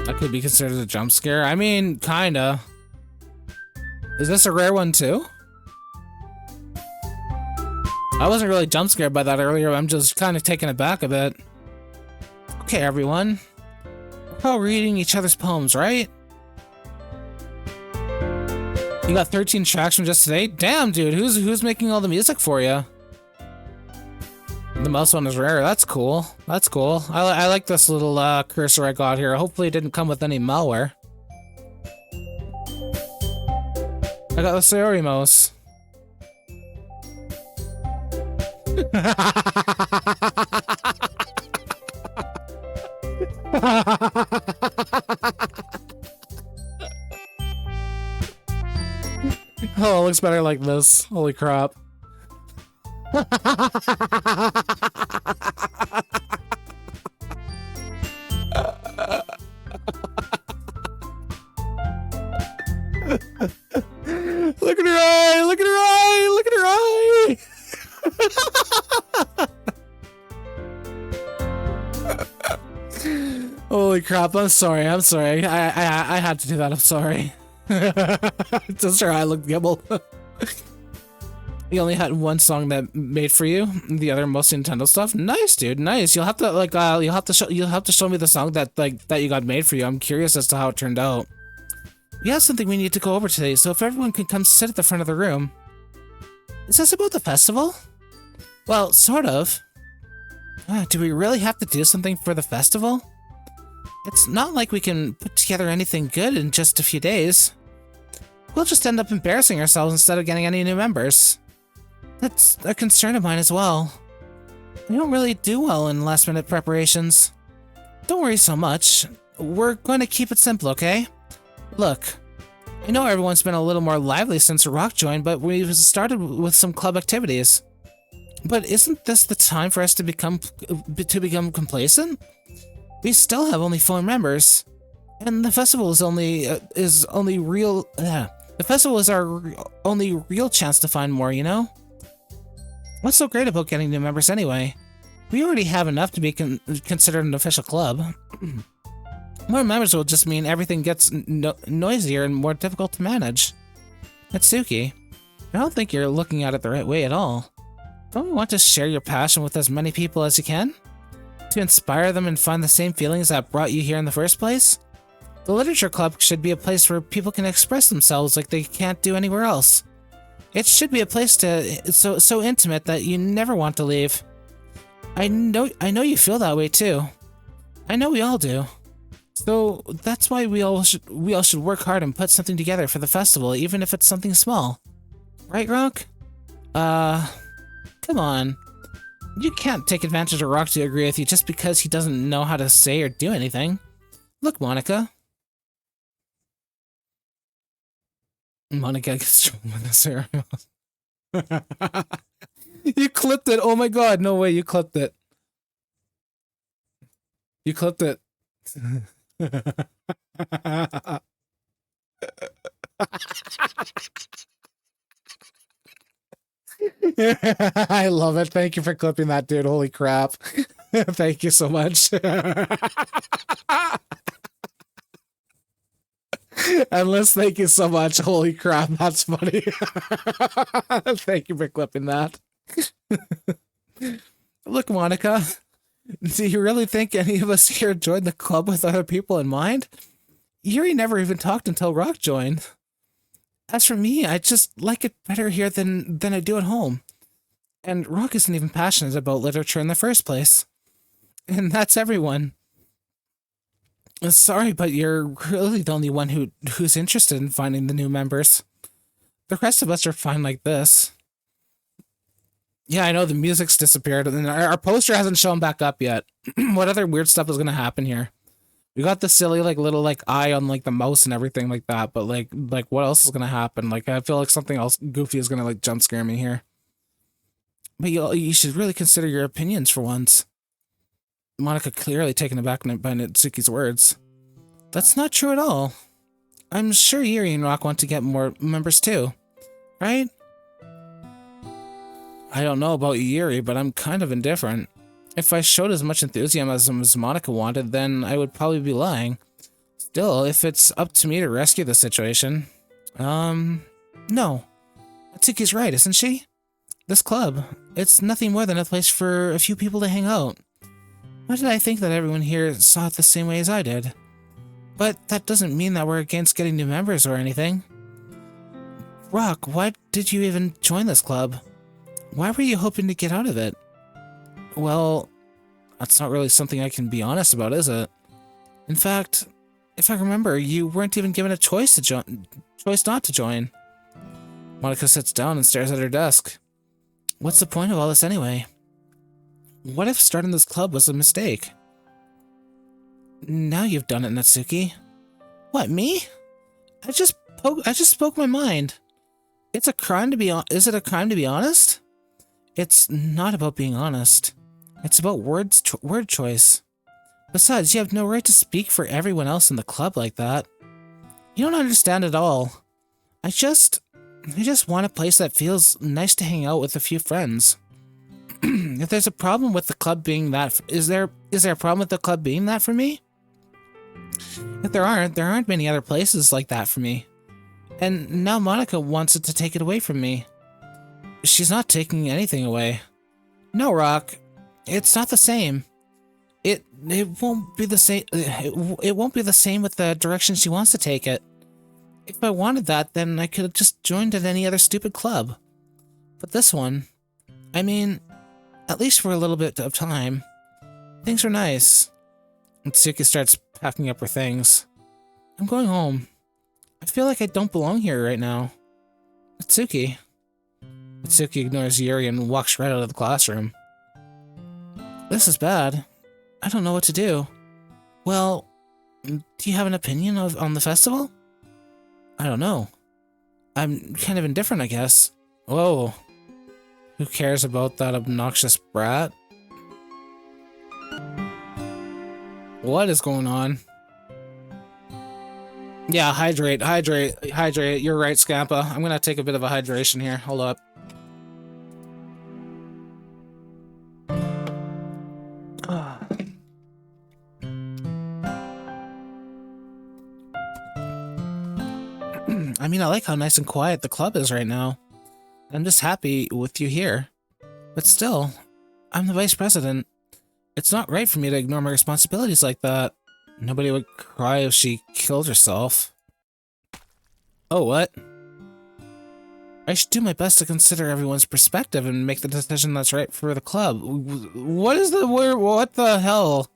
That could be considered a jump scare. I mean, kinda. Is this a rare one too? I wasn't really jump scared by that earlier. I'm just kind of taken aback a bit. Okay, everyone. We're all reading each other's poems, right? You got 13 tracks from just today? Damn, dude. Who's making all the music for you? The mouse one is rare. That's cool. That's cool. I like this little cursor I got here. Hopefully it didn't come with any malware. I got the Sayori mouse. Oh, it looks better like this. Holy crap. Look at her eye! Look at her eye! Look at her eye! Holy crap, I'm sorry, I'm sorry. I had to do that, I'm sorry. Just her eye looked gibble. You only had one song that made for you, the other mostly Nintendo stuff. Nice, dude, nice. You'll have to like you'll have to show me the song that you got made for you. I'm curious as to how it turned out. We have something we need to go over today, so if everyone can come sit at the front of the room. Is this about the festival? Well, sort of. Do we really have to do something for the festival? It's not like we can put together anything good in just a few days. We'll just end up embarrassing ourselves instead of getting any new members. That's a concern of mine as well. We don't really do well in last-minute preparations. Don't worry so much. We're going to keep it simple, okay? Look, I know everyone's been a little more lively since Rock joined, but we've started with some club activities. But isn't this the time for us to become complacent? We still have only 4 members, and the festival is our only real chance to find more, you know? What's so great about getting new members anyway? We already have enough to be considered an official club. More members will just mean everything gets noisier and more difficult to manage. Natsuki, I don't think you're looking at it the right way at all. Don't you want to share your passion with as many people as you can? To inspire them and find the same feelings that brought you here in the first place? The Literature Club should be a place where people can express themselves like they can't do anywhere else. It should be a place so intimate that you never want to leave. I know you feel that way too. I know we all do. So that's why we all should work hard and put something together for the festival, even if it's something small. Right, Rock? Come on. You can't take advantage of Rock to agree with you just because he doesn't know how to say or do anything. Look, Monica. Monica gets strong with this hair. You clipped it. Oh my god, no way, you clipped it. You clipped it. I love it. Thank you for clipping that, dude. Holy crap. Thank you so much. Endless, thank you so much. Holy crap, that's funny. Thank you for clipping that. Look, Monica, do you really think any of us here joined the club with other people in mind? Yuri never even talked until Rock joined. As for me, I just like it better here than I do at home. And Rock isn't even passionate about literature in the first place. And that's everyone. Sorry, but you're really the only one who's interested in finding the new members. The rest of us are fine like this. Yeah, I know the music's disappeared, and our poster hasn't shown back up yet. What other weird stuff is gonna happen here? We got the silly little eye on the mouse and everything like that, but like what else is gonna happen? I feel like something else goofy is gonna jump scare me here. But you should really consider your opinions for once. Monica clearly taken aback by Natsuki's words. That's not true at all. I'm sure Yuri and Rock want to get more members too, right? I don't know about Yuri, but I'm kind of indifferent. If I showed as much enthusiasm as Monica wanted, then I would probably be lying. Still, if it's up to me to rescue the situation, No. Atsuki's right, isn't she? This club, it's nothing more than a place for a few people to hang out. Why did I think that everyone here saw it the same way as I did? But that doesn't mean that we're against getting new members or anything. Rock, why did you even join this club? Why were you hoping to get out of it? Well, that's not really something I can be honest about, is it? In fact, if I remember, you weren't even given a choice not to join. Monica sits down and stares at her desk. What's the point of all this anyway? What if starting this club was a mistake? Now you've done it, Natsuki. What, me? I just spoke my mind. Is it a crime to be honest? It's not about being honest. It's about word choice. Besides, you have no right to speak for everyone else in the club like that. You don't understand at all. I just want a place that feels nice to hang out with a few friends. If there's a problem with the club being that, is there a problem with the club being that for me? If there aren't many other places like that for me. And now Monica wants it to take it away from me. She's not taking anything away. No, Rock. It's not the same. It won't be the same. It won't be the same with the direction she wants to take it. If I wanted that, then I could have just joined at any other stupid club. But this one, I mean, at least for a little bit of time, things were nice. Mitsuki starts packing up her things. I'm going home. I feel like I don't belong here right now. Mitsuki. Mitsuki ignores Yuri and walks right out of the classroom. This is bad. I don't know what to do. Well, do you have an opinion on the festival? I don't know. I'm kind of indifferent, I guess. Whoa. Who cares about that obnoxious brat? What is going on? Yeah, hydrate. You're right, Scampa. I'm gonna take a bit of a hydration here. Hold up. I mean, I like how nice and quiet the club is right now. I'm just happy with you here. But still, I'm the vice president. It's not right for me to ignore my responsibilities like that. Nobody would cry if she killed herself. Oh, what? I should do my best to consider everyone's perspective and make the decision that's right for the club. What the hell?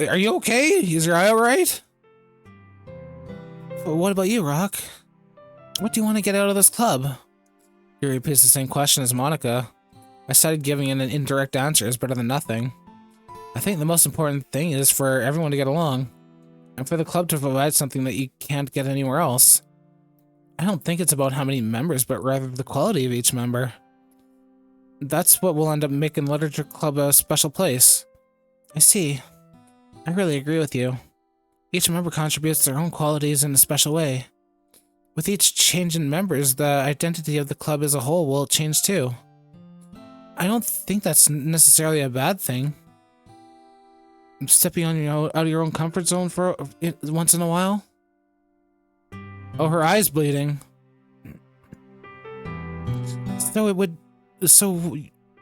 Are you okay? Is your eye alright? What about you, Rock? What do you want to get out of this club? Yuri repeats the same question as Monica. I decided giving an indirect answer is better than nothing. I think the most important thing is for everyone to get along, and for the club to provide something that you can't get anywhere else. I don't think it's about how many members, but rather the quality of each member. That's what will end up making Literature Club a special place. I see. I really agree with you. Each member contributes their own qualities in a special way. With each change in members, the identity of the club as a whole will change too. I don't think that's necessarily a bad thing. Stepping on out of your own comfort zone for once in a while. Oh, her eye's bleeding. So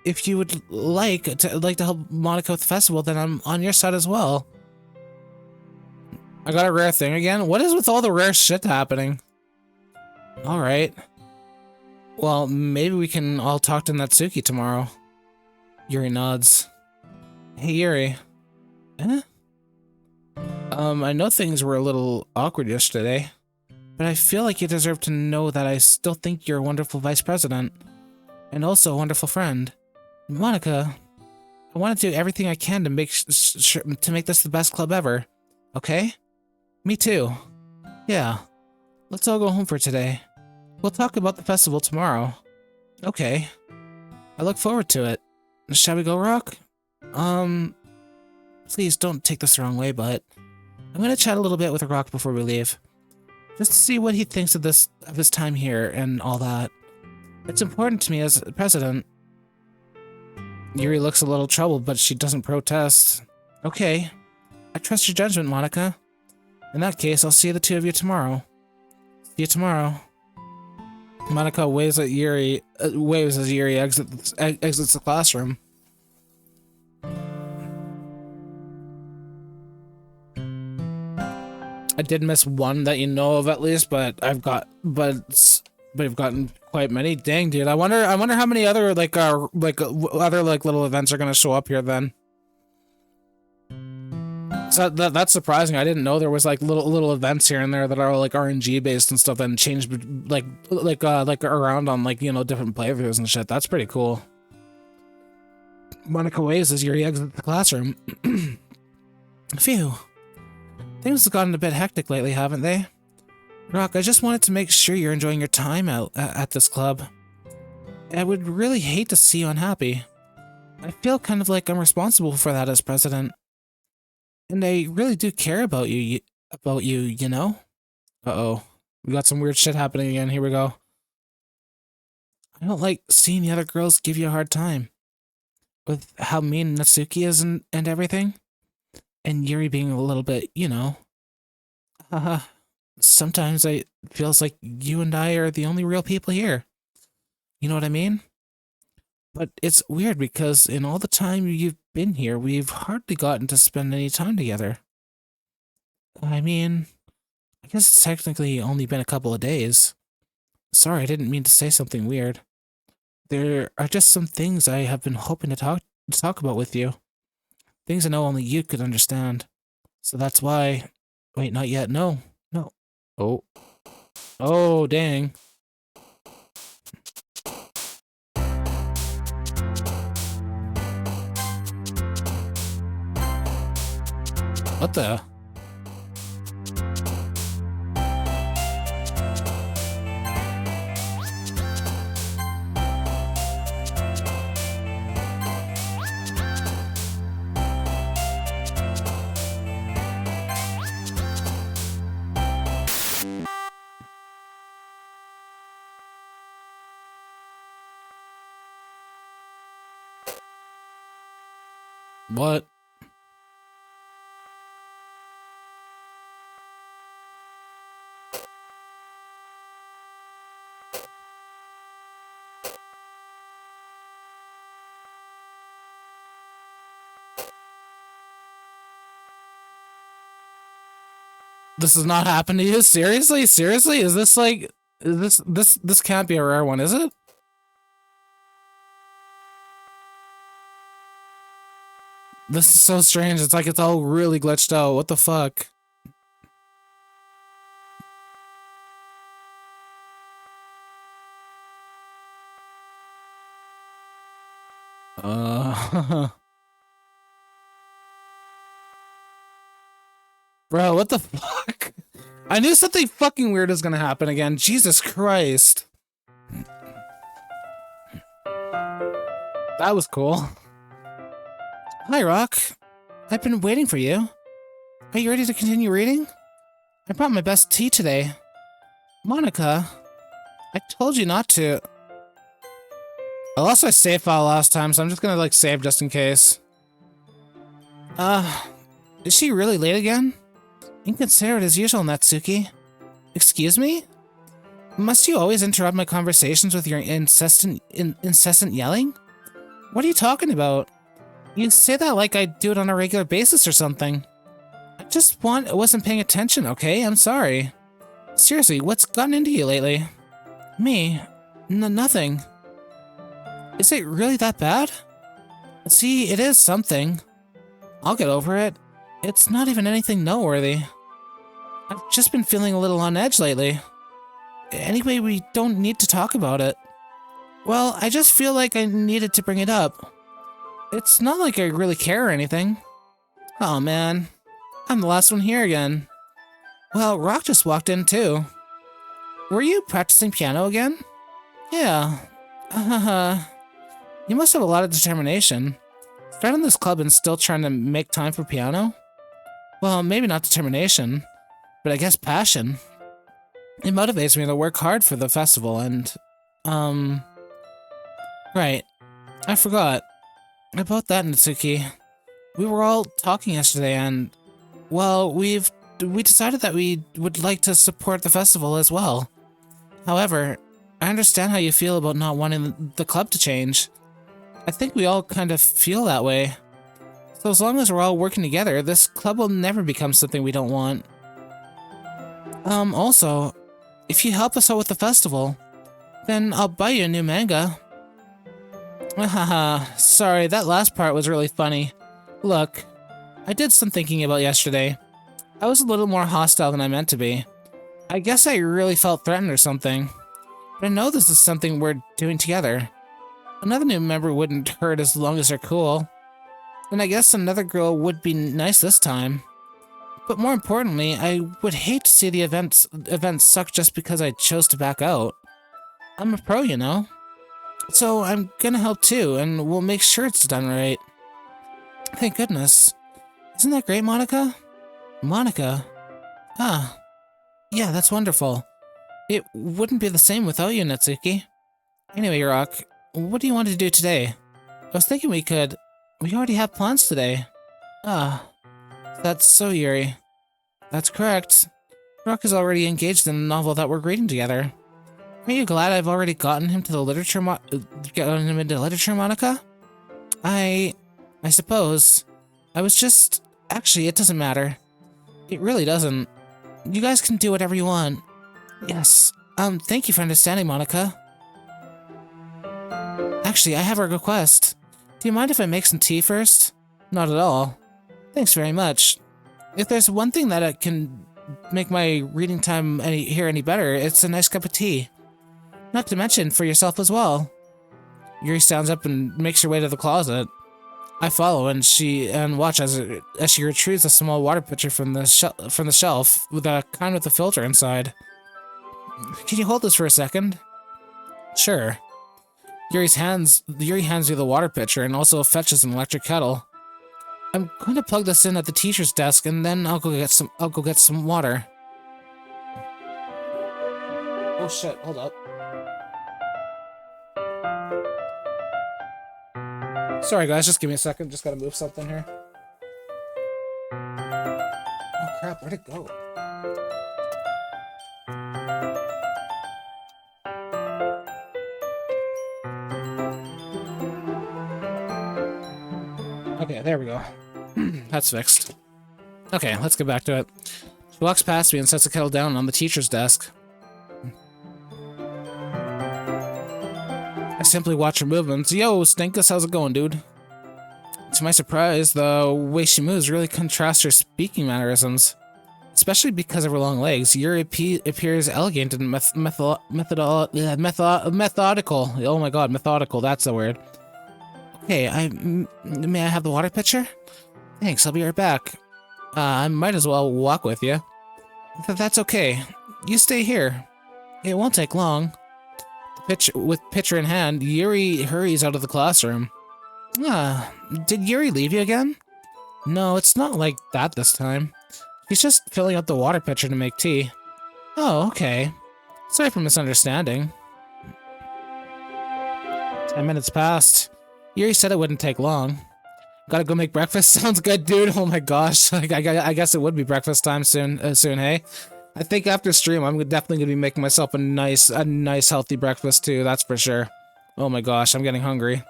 if you would like to help Monica with the festival, then I'm on your side as well. I got a rare thing again? What is with all the rare shit happening? Alright. Well, maybe we can all talk to Natsuki tomorrow. Yuri nods. Hey, Yuri. Eh? I know things were a little awkward yesterday, but I feel like you deserve to know that I still think you're a wonderful vice president, and also a wonderful friend. Monica, I want to do everything I can to make this the best club ever. Okay? Me too. Yeah. Let's all go home for today. We'll talk about the festival tomorrow. Okay. I look forward to it. Shall we go, Rock? Please don't take this the wrong way, but I'm gonna chat a little bit with Rock before we leave. Just to see what he thinks of his time here and all that. It's important to me as president. Yuri looks a little troubled, but she doesn't protest. Okay. I trust your judgment, Monica. In that case, I'll see the two of you tomorrow. See you tomorrow. Monica waves at Yuri, waves as Yuri exits the classroom. I did miss one that you know of at least, but I've gotten quite many. Dang, dude. I wonder how many other other little events are gonna show up here then. So that's surprising. I didn't know there was like little events here and there that are like RNG based and stuff and changed like around on like, you know, different playthroughs and shit. That's pretty cool. Monica waves as Yuri exits the classroom. Phew. Things have gotten a bit hectic lately, haven't they? Rock, I just wanted to make sure you're enjoying your time out at this club. I would really hate to see you unhappy. I feel kind of like I'm responsible for that as president. And I really do care about you, you know? Uh-oh. We got some weird shit happening again. Here we go. I don't like seeing the other girls give you a hard time. With how mean Natsuki is and everything. And Yuri being a little bit, you know. Sometimes it feels like you and I are the only real people here. You know what I mean? But it's weird because in all the time you've been here, we've hardly gotten to spend any time together. I mean, I guess it's technically only been a couple of days. Sorry, I didn't mean to say something weird. There are just some things I have been hoping to talk about with you. Things I know only you could understand. So that's why... Wait, not yet. No. No. Oh. Oh, dang. What the? What? This has not happened to you? Seriously? Seriously? Is this like... This can't be a rare one, is it? This is so strange. It's like it's all really glitched out. What the fuck? Bro, what the fuck? I knew something fucking weird was gonna happen again. Jesus Christ. That was cool. Hi, Rock. I've been waiting for you. Are you ready to continue reading? I brought my best tea today. Monica, I told you not to. I lost my save file last time, so I'm just gonna, like, save just in case. Is she really late again? Inconsiderate as usual, Natsuki. Excuse me? Must you always interrupt my conversations with your incessant yelling? What are you talking about? You say that like I do it on a regular basis or something. I wasn't paying attention, okay? I'm sorry. Seriously, what's gotten into you lately? Me? Nothing. Is it really that bad? See, it is something. I'll get over it. It's not even anything noteworthy. I've just been feeling a little on edge lately. Anyway, we don't need to talk about it. Well, I just feel like I needed to bring it up. It's not like I really care or anything. Oh man, I'm the last one here again. Well, Rock just walked in too. Were you practicing piano again? Yeah. You must have a lot of determination. Starting this club and still trying to make time for piano? Well, maybe not determination, but I guess passion. It motivates me to work hard for the festival and, right. I forgot. About that, Natsuki. We were all talking yesterday and, well, we've we decided that we would like to support the festival as well. However, I understand how you feel about not wanting the club to change. I think we all kind of feel that way. So as long as we're all working together, this club will never become something we don't want. Also, if you help us out with the festival, then I'll buy you a new manga. Haha, sorry, that last part was really funny. Look, I did some thinking about yesterday. I was a little more hostile than I meant to be. I guess I really felt threatened or something. But I know this is something we're doing together. Another new member wouldn't hurt as long as they're cool. And I guess another girl would be nice this time. But more importantly, I would hate to see the event suck just because I chose to back out. I'm a pro, you know? So I'm gonna help too, and we'll make sure it's done right. Thank goodness. Isn't that great, Monica? Monica? Ah. Yeah, that's wonderful. It wouldn't be the same without you, Natsuki. Anyway, Rock, what do you want to do today? I was thinking we already have plans today. Ah. That's so, Yuri. That's correct. Rock is already engaged in a novel that we're reading together. Aren't you glad I've already gotten him to the literature gotten him into literature, Monica? I suppose. I was just... Actually, it doesn't matter. It really doesn't. You guys can do whatever you want. Yes. Thank you for understanding, Monica. Actually, I have a request. Do you mind if I make some tea first? Not at all. Thanks very much. If there's one thing that can make my reading time any better, it's a nice cup of tea. Not to mention for yourself as well. Yuri stands up and makes her way to the closet. I follow, and watch as she retrieves a small water pitcher from the shelf with a kind with a filter inside. Can you hold this for a second? Sure. Yuri hands me the water pitcher and also fetches an electric kettle. I'm going to plug this in at the teacher's desk, and then I'll go get some water. Oh shit! Hold up. Sorry guys, just give me a second. Just gotta move something here. Oh crap! Where'd it go? Okay, there we go. That's fixed. Okay, let's get back to it. She walks past me and sets the kettle down on the teacher's desk. I simply watch her movements. Yo, Stinkus, how's it going, dude? To my surprise, the way she moves really contrasts her speaking mannerisms. Especially because of her long legs, Yuri appears elegant and methodical. Oh my god, methodical, that's the word. Okay, may I have the water pitcher? Thanks, I'll be right back. I might as well walk with you. That's okay. You stay here. It won't take long. With pitcher in hand, Yuri hurries out of the classroom. Did Yuri leave you again? No, it's not like that this time. He's just filling up the water pitcher to make tea. Oh, okay. Sorry for misunderstanding. 10 minutes passed. Yuri said it wouldn't take long. Gotta go make breakfast? Sounds good, dude. Oh my gosh. I guess it would be breakfast time soon, hey? I think after stream, I'm definitely gonna be making myself a nice healthy breakfast too, that's for sure. Oh my gosh, I'm getting hungry.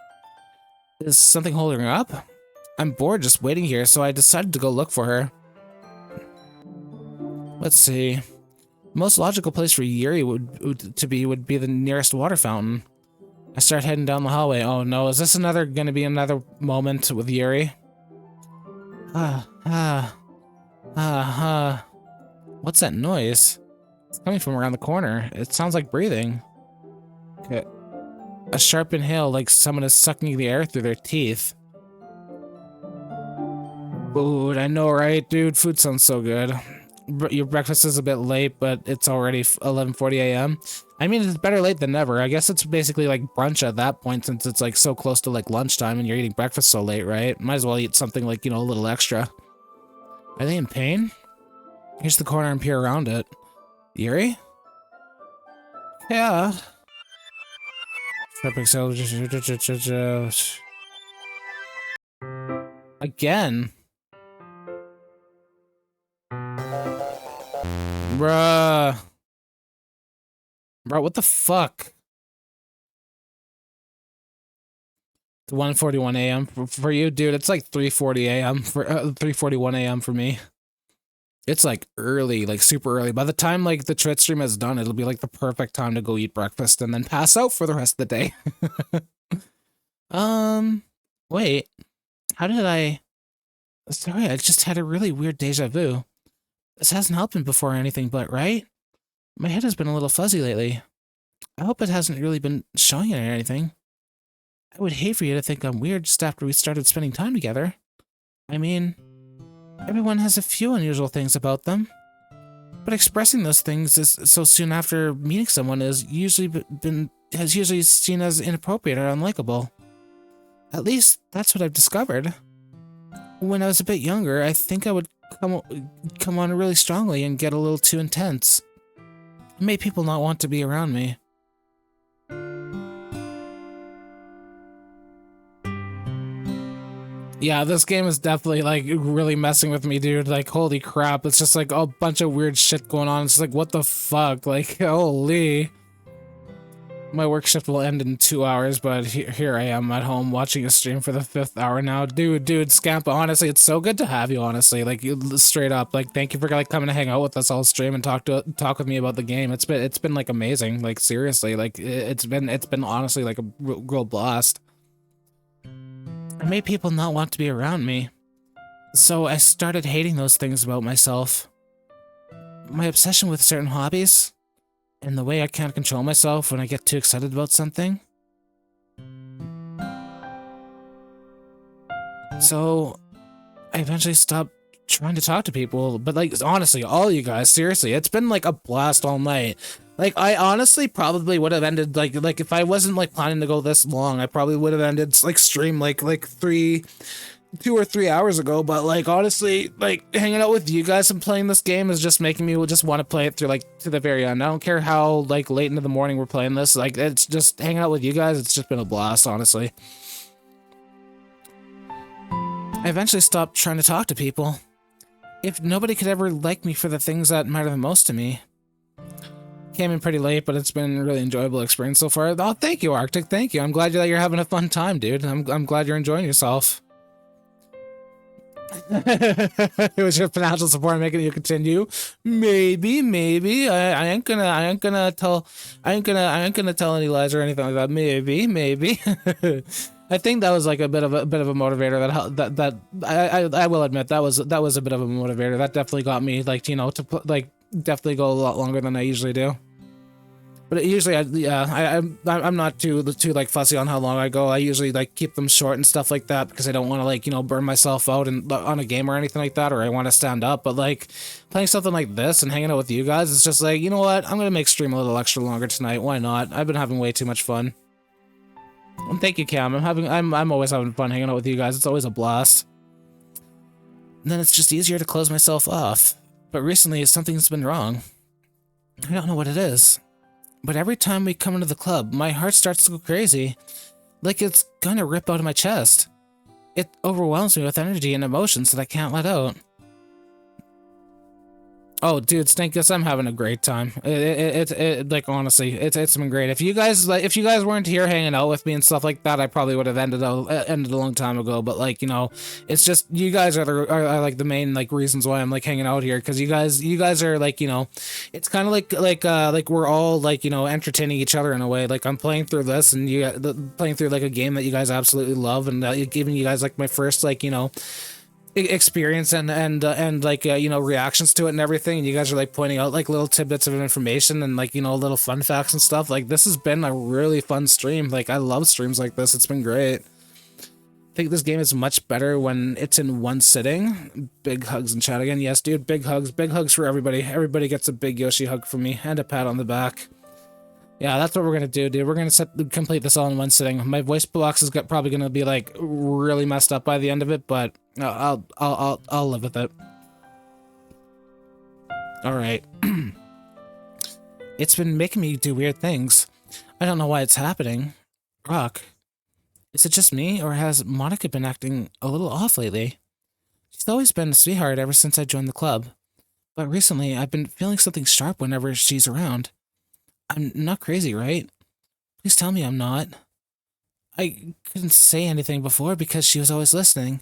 Is something holding her up? I'm bored just waiting here, so I decided to go look for her. Let's see. Most logical place for Yuri would be the nearest water fountain. I start heading down the hallway. Oh no, is this gonna be another moment with Yuri? What's that noise? It's coming from around the corner. It sounds like breathing. Okay. A sharp inhale, like someone is sucking the air through their teeth. Food, I know, right, dude? Food sounds so good. Your breakfast is a bit late, but it's already 11:40 a.m. I mean, it's better late than never. I guess it's basically like brunch at that point, since it's like so close to like lunchtime and you're eating breakfast so late, right? Might as well eat something like, you know, a little extra. Are they in pain? Here's the corner and peer around it. Yuri? Yeah. Again. Bruh. Bro, what the fuck? It's 1:41 a.m. For you, dude. It's like 3:40 a.m. for 3:41 a.m. for me. It's like early, like super early. By the time like the Twitch stream is done, it'll be like the perfect time to go eat breakfast and then pass out for the rest of the day. Wait. How did I... Sorry, I just had a really weird deja vu. This hasn't happened before or anything, but right? My head has been a little fuzzy lately. I hope it hasn't really been showing it or anything. I would hate for you to think I'm weird just after we started spending time together. I mean, everyone has a few unusual things about them. But expressing those things so soon after meeting someone is usually seen as inappropriate or unlikable. At least that's what I've discovered. When I was a bit younger, I think I would come on really strongly and get a little too intense. It made people not want to be around me. Yeah, this game is definitely, like, really messing with me, dude. Like, holy crap. It's just, like, a bunch of weird shit going on. It's like, what the fuck? Like, holy. My work shift will end in 2 hours, but here I am at home watching a stream for the 5th hour now. Dude, Scampa, honestly, it's so good to have you, honestly. Like, straight up. Like, thank you for, like, coming to hang out with us all stream and talk with me about the game. It's been, like, amazing. Like, seriously. Like, it's been honestly, like, a real blast. It made people not want to be around me. So I started hating those things about myself. My obsession with certain hobbies, and the way I can't control myself when I get too excited about something. So I eventually stopped trying to talk to people, but like, honestly, all you guys, seriously, it's been like a blast all night. Like, I honestly probably would have ended, like if I wasn't, like, planning to go this long, I probably would have ended, like, stream, like 2 or 3 hours ago, but, like, honestly, like, hanging out with you guys and playing this game is just making me just want to play it through, like, to the very end. I don't care how, like, late into the morning we're playing this, like, it's just, hanging out with you guys, it's just been a blast, honestly. I eventually stopped trying to talk to people. If nobody could ever like me for the things that matter the most to me. Came in pretty late, but it's been a really enjoyable experience so far. Oh, thank you, Arctic. Thank you. I'm glad that you're having a fun time, dude. I'm glad you're enjoying yourself. It was your financial support making you continue. Maybe. I ain't gonna tell any lies or anything like that. Maybe. I think that was like a bit of a motivator. That I will admit that was a bit of a motivator. That definitely got me, like, you know, to like definitely go a lot longer than I usually do. But usually, I'm not too like fussy on how long I go. I usually like keep them short and stuff like that because I don't want to, like, you know, burn myself out on a game or anything like that, or I want to stand up. But like playing something like this and hanging out with you guys, it's just like, you know what? I'm gonna make stream a little extra longer tonight. Why not? I've been having way too much fun. And thank you, Cam. I'm always having fun hanging out with you guys. It's always a blast. And then it's just easier to close myself off. But recently, something's been wrong. I don't know what it is. But every time we come into the club, my heart starts to go crazy. Like it's gonna rip out of my chest. It overwhelms me with energy and emotions that I can't let out. Oh, dude, Stinkus, I'm having a great time. It like, honestly, it's been great. If you guys weren't here hanging out with me and stuff like that, I probably would have ended a long time ago. But like, you know, it's just you guys are like the main like reasons why I'm like hanging out here, because you guys are like, you know, it's kind of like we're all like, you know, entertaining each other in a way. Like I'm playing through this and playing through like a game that you guys absolutely love, and giving you guys like my first, like, you know, experience and like, you know, reactions to it and everything, and you guys are like pointing out like little tidbits of information and like, you know, little fun facts and stuff. Like this has been a really fun stream. Like I love streams like this. It's been great. I think this game is much better when it's in one sitting. Big hugs in chat again. Yes, dude, big hugs for everybody. Everybody gets a big Yoshi hug from me and a pat on the back. Yeah, that's what we're gonna do, dude. We're gonna complete this all in one sitting. My voice box is probably gonna be like really messed up by the end of it, but I'll live with it. All right. It's been making me do weird things. I don't know why it's happening. Rock, is it just me, or has Monica been acting a little off lately? She's always been a sweetheart ever since I joined the club, But recently, I've been feeling something sharp whenever she's around. I'm not crazy, right? Please tell me I'm not. I couldn't say anything before because she was always listening.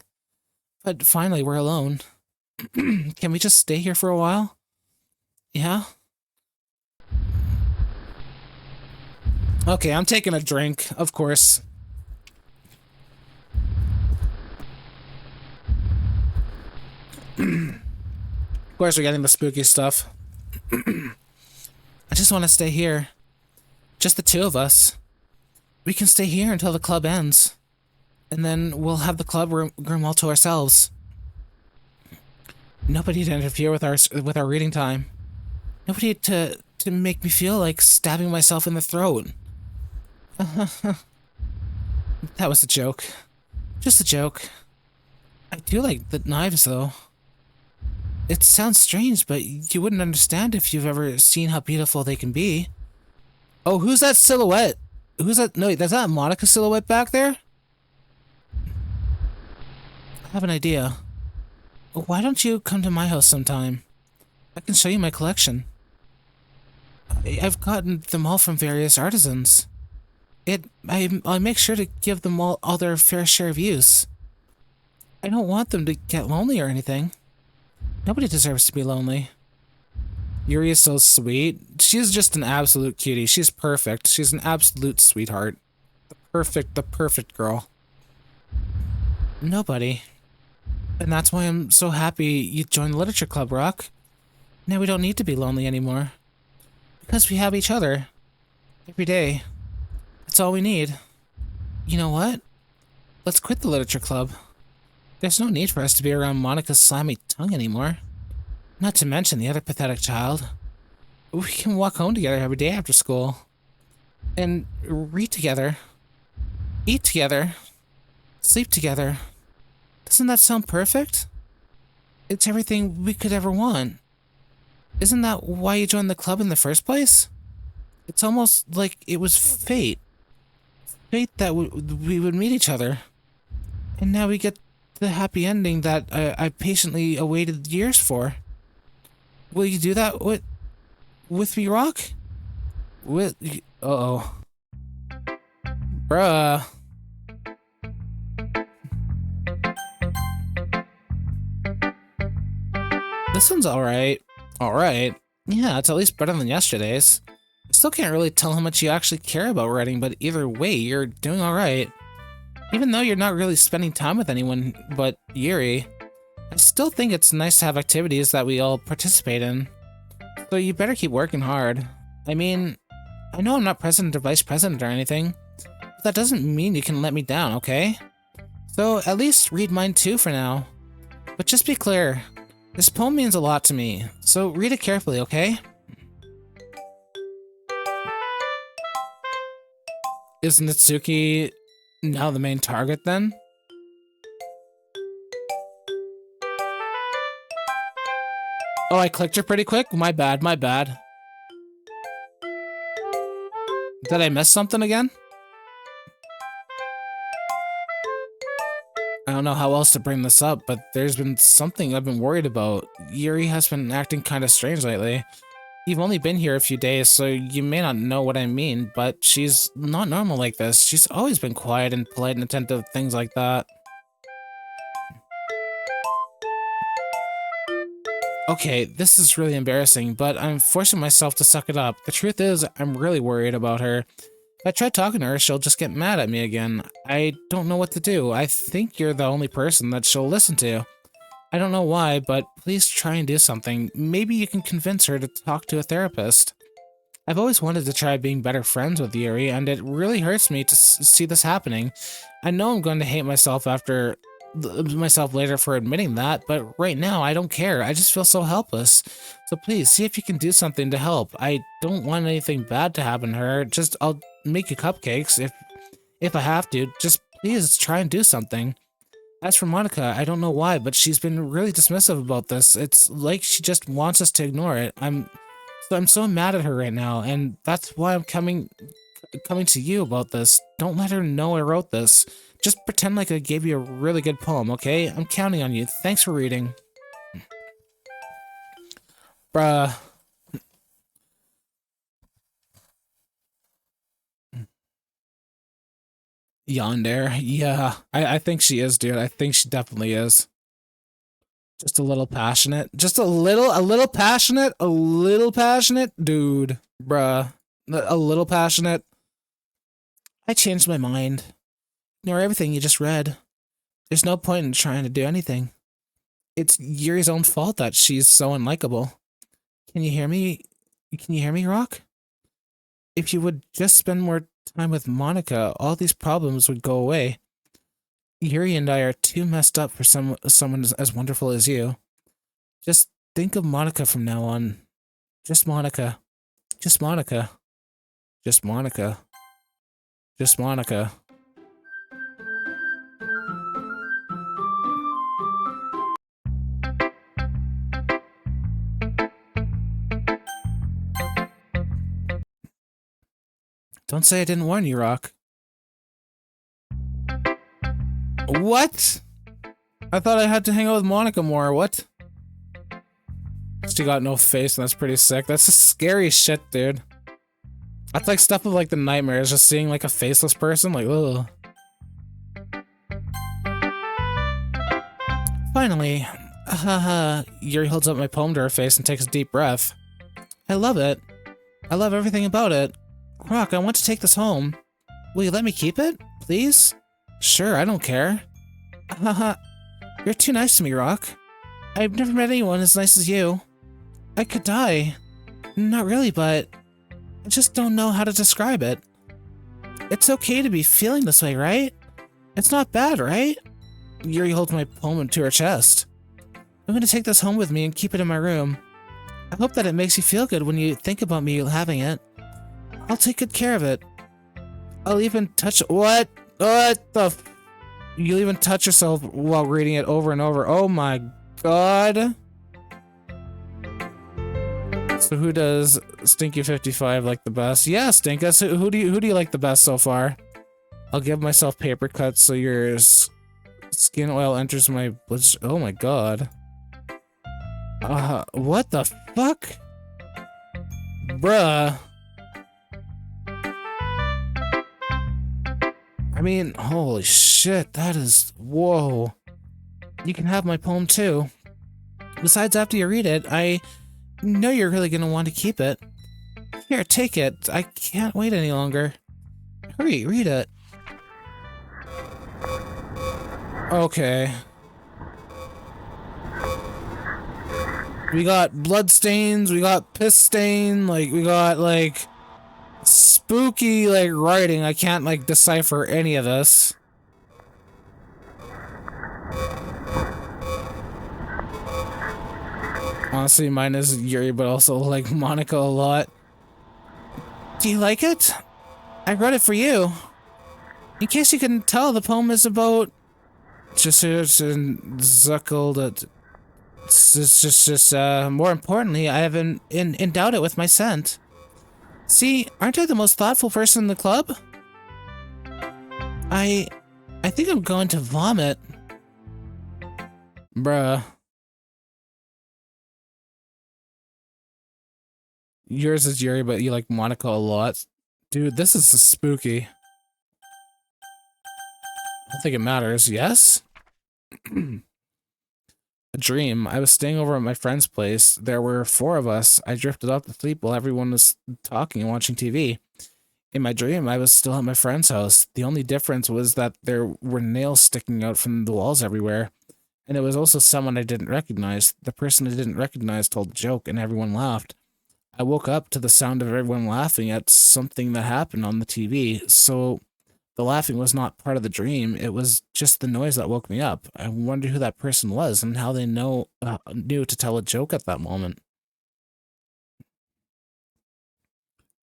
But finally, we're alone. Can we just stay here for a while? Yeah? Okay, I'm taking a drink, of course. Of course, we're getting the spooky stuff. I just want to stay here. Just the two of us. We can stay here until the club ends. And then we'll have the club room all to ourselves. Nobody to interfere with our reading time. Nobody to make me feel like stabbing myself in the throat. That was a joke. Just a joke. I do like the knives, though. It sounds strange, but you wouldn't understand if you've ever seen how beautiful they can be. Oh, who's that silhouette? Who's that? No, is that Monica silhouette back there? I have an idea. Why don't you come to my house sometime? I can show you my collection. I've gotten them all from various artisans. I make sure to give them all their fair share of use. I don't want them to get lonely or anything. Nobody deserves to be lonely. Yuri is so sweet. She's just an absolute cutie. She's perfect. She's an absolute sweetheart. The perfect girl. Nobody. And that's why I'm so happy you joined the Literature Club, Rock. Now we don't need to be lonely anymore. Because we have each other. Every day. That's all we need. You know what? Let's quit the Literature Club. There's no need for us to be around Monica's slimy tongue anymore. Not to mention the other pathetic child. We can walk home together every day after school. And read together. Eat together. Sleep together. Doesn't that sound perfect? It's everything we could ever want. Isn't that why you joined the club in the first place? It's almost like it was fate. Fate that we would meet each other. And now we get the happy ending that I patiently awaited years for. Will you do that with me, Rock? Uh-oh. Bruh. This one's alright. Alright. Yeah, it's at least better than yesterday's. I still can't really tell how much you actually care about writing, but either way, you're doing alright. Even though you're not really spending time with anyone but Yuri, I still think it's nice to have activities that we all participate in. So you better keep working hard. I mean, I know I'm not president or vice president or anything, but that doesn't mean you can let me down, okay? So at least read mine too for now. But just be clear, this poem means a lot to me, so read it carefully, okay? Is Natsuki now the main target then? Oh, I clicked her pretty quick? My bad, my bad. Did I miss something again? I don't know how else to bring this up, but there's been something I've been worried about. Yuri has been acting kind of strange lately. You've only been here a few days, so you may not know what I mean, but she's not normal like this. She's always been quiet and polite and attentive to things like that. Okay, this is really embarrassing, but I'm forcing myself to suck it up. The truth is, I'm really worried about her. If I try talking to her, she'll just get mad at me again. I don't know what to do. I think you're the only person that she'll listen to. I don't know why, but please try and do something. Maybe you can convince her to talk to a therapist. I've always wanted to try being better friends with Yuri, and it really hurts me to see this happening. I know I'm going to hate myself later for admitting that, but right now I don't care. I just feel so helpless. So please, see if you can do something to help. I don't want anything bad to happen to her. I'll make you cupcakes if I have to. Just please try and do something. As for Monica, I don't know why, but she's been really dismissive about this. It's like she just wants us to ignore it. I'm so mad at her right now, and that's why I'm coming to you about this. Don't let her know I wrote this. Just pretend like I gave you a really good poem, okay? I'm counting on you. Thanks for reading. Bruh. Yonder. Yeah. I think she is, dude. I think she definitely is. Just a little passionate. Just a little passionate. A little passionate. Dude. Bruh. A little passionate. I changed my mind. Ignore everything you just read. There's no point in trying to do anything. It's Yuri's own fault that she's so unlikable. Can you hear me? Can you hear me, Rock? If you would just spend more time with Monica, all these problems would go away. Yuri and I are too messed up for someone as wonderful as you. Just think of Monica from now on. Just Monica. Just Monica. Just Monica. Just Monica. Don't say I didn't warn you, Rock. What? I thought I had to hang out with Monica more. What? She got no face, and that's pretty sick. That's just scary shit, dude. That's like stuff of like the nightmares, just seeing like a faceless person, like, ugh. Finally, Yuri holds up my poem to her face and takes a deep breath. I love it. I love everything about it. Rock, I want to take this home. Will you let me keep it, please? Sure, I don't care. You're too nice to me, Rock. I've never met anyone as nice as you. I could die. Not really, but I just don't know how to describe it. It's okay to be feeling this way, right? It's not bad, right? Yuri holds my poem to her chest. I'm gonna take this home with me and keep it in my room. I hope that it makes you feel good when you think about me having it. I'll take good care of it. I'll even touch— What? What the f— You'll even touch yourself while reading it over and over. Oh my god. So who does Stinky 55 like the best? Yeah, Stinkus, who do you like the best so far? I'll give myself paper cuts so your skin oil enters my blood. Oh my god. What the fuck? Bruh. I mean, holy shit, that is— whoa. You can have my poem too. Besides, after you read it, I know you're really gonna want to keep it. Here, take it. I can't wait any longer. Hurry, read it. Okay. We got blood stains, we got piss stain, like, we got, like, spooky, like, writing. I can't, like, decipher any of this. Honestly, mine is Yuri, but also like Monica a lot. Do you like it? I wrote it for you. In case you couldn't tell, the poem is about Zuckled. More importantly, I have endowed it with my scent. See, aren't I the most thoughtful person in the club? I think I'm going to vomit. Bruh. Yours is Yuri, but you like Monica a lot. Dude, this is spooky. I don't think it matters. Yes? A dream. I was staying over at my friend's place. There were 4 of us. I drifted off to sleep while everyone was talking and watching TV. In my dream, I was still at my friend's house. The only difference was that there were nails sticking out from the walls everywhere. And it was also someone I didn't recognize. The person I didn't recognize told a joke and everyone laughed. I woke up to the sound of everyone laughing at something that happened on the TV, so the laughing was not part of the dream, it was just the noise that woke me up. I wonder who that person was and how they knew to tell a joke at that moment.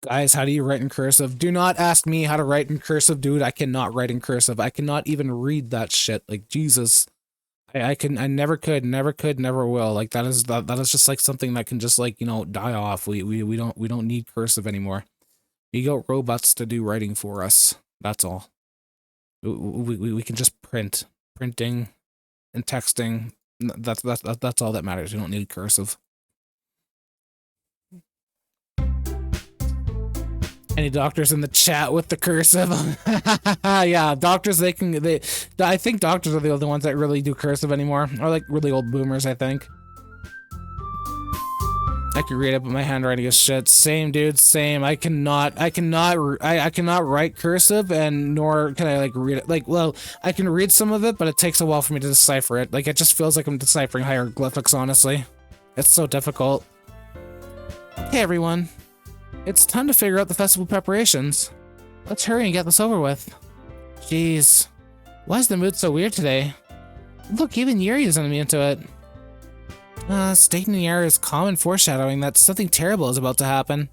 Guys, how do you write in cursive? Do not ask me how to write in cursive, dude. I cannot write in cursive. I cannot even read that shit. Like, Jesus. I never could, never will. Like that is just like something that can just like, you know, die off. We don't need cursive anymore. We got robots to do writing for us. That's all. We can just printing and texting. That's all that matters. We don't need cursive. Any doctors in the chat with the cursive? Yeah, doctors, I think doctors are the only ones that really do cursive anymore. Or like really old boomers, I think. I can read it, but my handwriting is shit. Same, dude, same. I cannot write cursive, and nor can I like read it. Like, well, I can read some of it, but it takes a while for me to decipher it. Like, it just feels like I'm deciphering hieroglyphics, honestly. It's so difficult. Hey, everyone. It's time to figure out the festival preparations. Let's hurry and get this over with. Jeez. Why is the mood so weird today? Look, even Yuri isn't immune to it. Stating the error is common foreshadowing that something terrible is about to happen.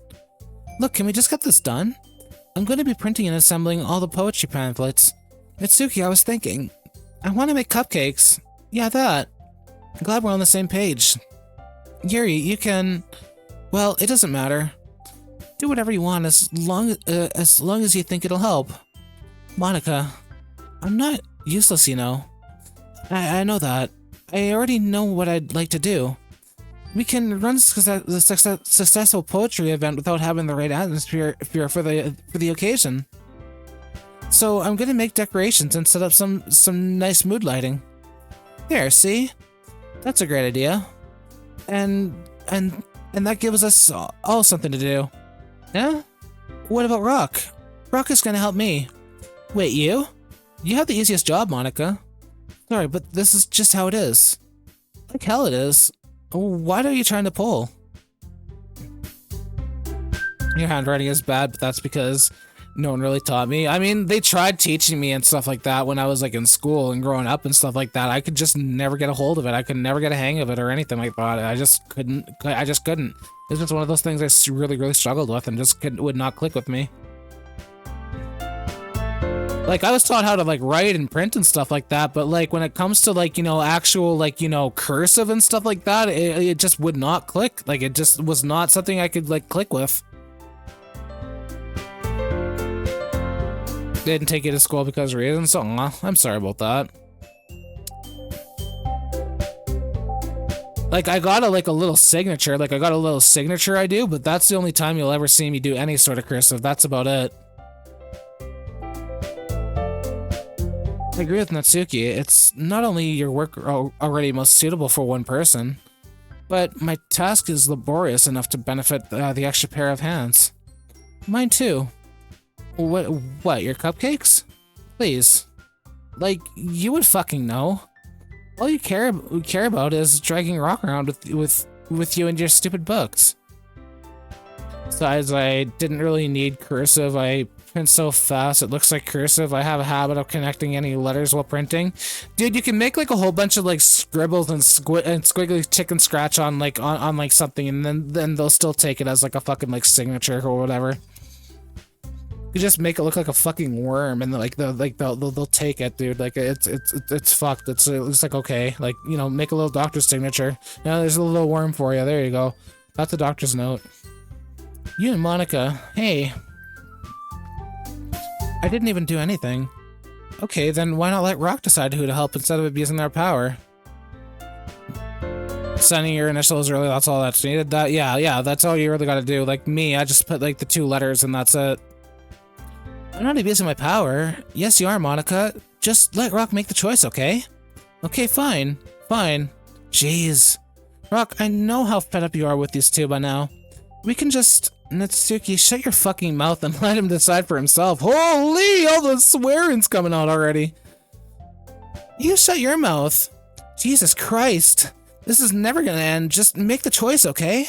Look, can we just get this done? I'm going to be printing and assembling all the poetry pamphlets. Mitsuki, I was thinking. I want to make cupcakes. Yeah, that. I'm glad we're on the same page. Yuri, you can... Well, it doesn't matter. Do whatever you want as long as you think it'll help. Monica, I'm not useless, you know. I know that. I already know what I'd like to do. We can run the successful poetry event without having the right atmosphere for the occasion. So I'm gonna make decorations and set up some nice mood lighting. There, see? That's a great idea. And that gives us all something to do. Yeah? What about Rock? Rock is gonna help me. Wait, you? You have the easiest job, Monica. Sorry, but this is just how it is. Like hell it is. What are you trying to pull? Your handwriting is bad, but that's because no one really taught me. I mean, they tried teaching me and stuff like that when I was like in school and growing up and stuff like that. I could just never get a hold of it. I could never get a hang of it or anything like that. I just couldn't. It's just one of those things I really struggled with and just would not click with me. Like, I was taught how to, like, write and print and stuff like that, but, like, when it comes to, like, you know, actual, like, you know, cursive and stuff like that, it just would not click. Like, it just was not something I could, like, click with. Didn't take it to school because of reasons, so I'm sorry about that. Like, I got a little signature, I do, but that's the only time you'll ever see me do any sort of cursive. That's about it. I agree with Natsuki. It's not only your work already most suitable for one person, but my task is laborious enough to benefit the extra pair of hands. Mine too. What, your cupcakes? Please. Like, you would fucking know. All you care about is dragging Rock around with you and your stupid books. Besides, I didn't really need cursive. I print so fast, it looks like cursive. I have a habit of connecting any letters while printing. Dude, you can make like a whole bunch of like scribbles and squiggly chicken scratch on like something, and then they'll still take it as like a fucking like signature or whatever. You just make it look like a fucking worm, and like they'll take it, dude. Like it's fucked. It's like, okay, like, you know, make a little doctor's signature. Now there's a little worm for you. There you go. That's the doctor's note. You and Monica, hey. I didn't even do anything. Okay, then why not let Rock decide who to help instead of abusing their power? Sending your initials, really, that's all that's needed. Yeah, that's all you really gotta do. Like me, I just put like the 2 letters and that's it. I'm not abusing my power. Yes, you are, Monica. Just let Rock make the choice, okay? Okay, fine. Jeez. Rock, I know how fed up you are with these 2 by now. We can just... Natsuki, shut your fucking mouth and let him decide for himself. Holy, all the swearing's coming out already. You shut your mouth. Jesus Christ. This is never gonna end. Just make the choice, okay?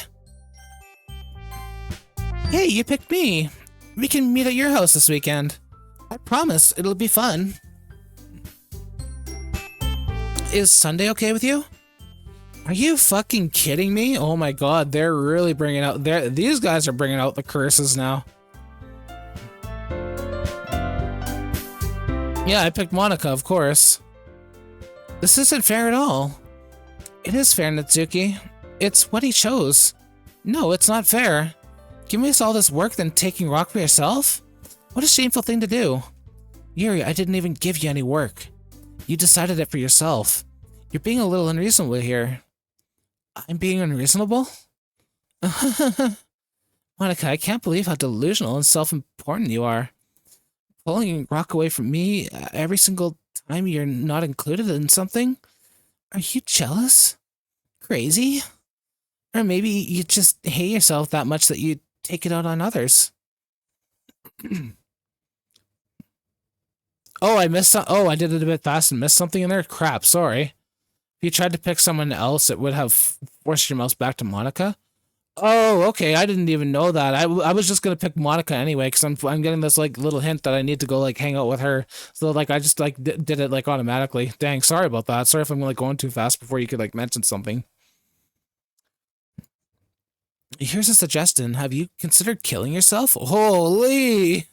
Hey, you picked me. We can meet at your house this weekend. I promise, it'll be fun. Is Sunday okay with you? Are you fucking kidding me? Oh my god, they're really bringing out... These guys are bringing out the curses now. Yeah, I picked Monica, of course. This isn't fair at all. It is fair, Natsuki. It's what he chose. No, it's not fair. Giving us all this work, then taking Rock for yourself? What a shameful thing to do. Yuri, I didn't even give you any work. You decided it for yourself. You're being a little unreasonable here. I'm being unreasonable? Monica, I can't believe how delusional and self-important you are. Pulling Rock away from me every single time you're not included in something? Are you jealous? Crazy? Or maybe you just hate yourself that much that you take it out on others. Oh, I missed some. Oh, I did it a bit fast and missed something in there? Crap, sorry. If you tried to pick someone else, it would have forced your mouse back to Monica. Oh, okay. I didn't even know that. I was just gonna pick Monica anyway because I'm getting this like little hint that I need to go like hang out with her. So like I just like did it like automatically. Dang, sorry about that. Sorry if I'm like going too fast before you could like mention something. Here's a suggestion. Have you considered killing yourself? Holy!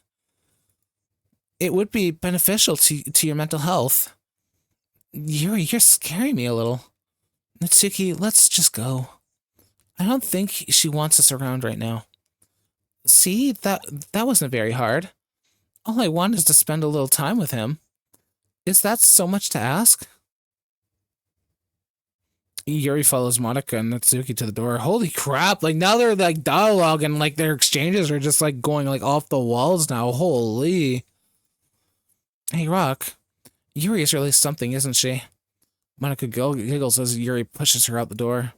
It would be beneficial to your mental health. You're scaring me a little. Natsuki, let's just go. I don't think she wants us around right now. See, that wasn't very hard. All I want is to spend a little time with him. Is that so much to ask? Yuri follows Monica and Natsuki to the door. Holy crap, like now they're like dialogue and like their exchanges are just like going like off the walls now. Holy. Hey, Rock. Yuri is really something, isn't she? Monica giggles as Yuri pushes her out the door.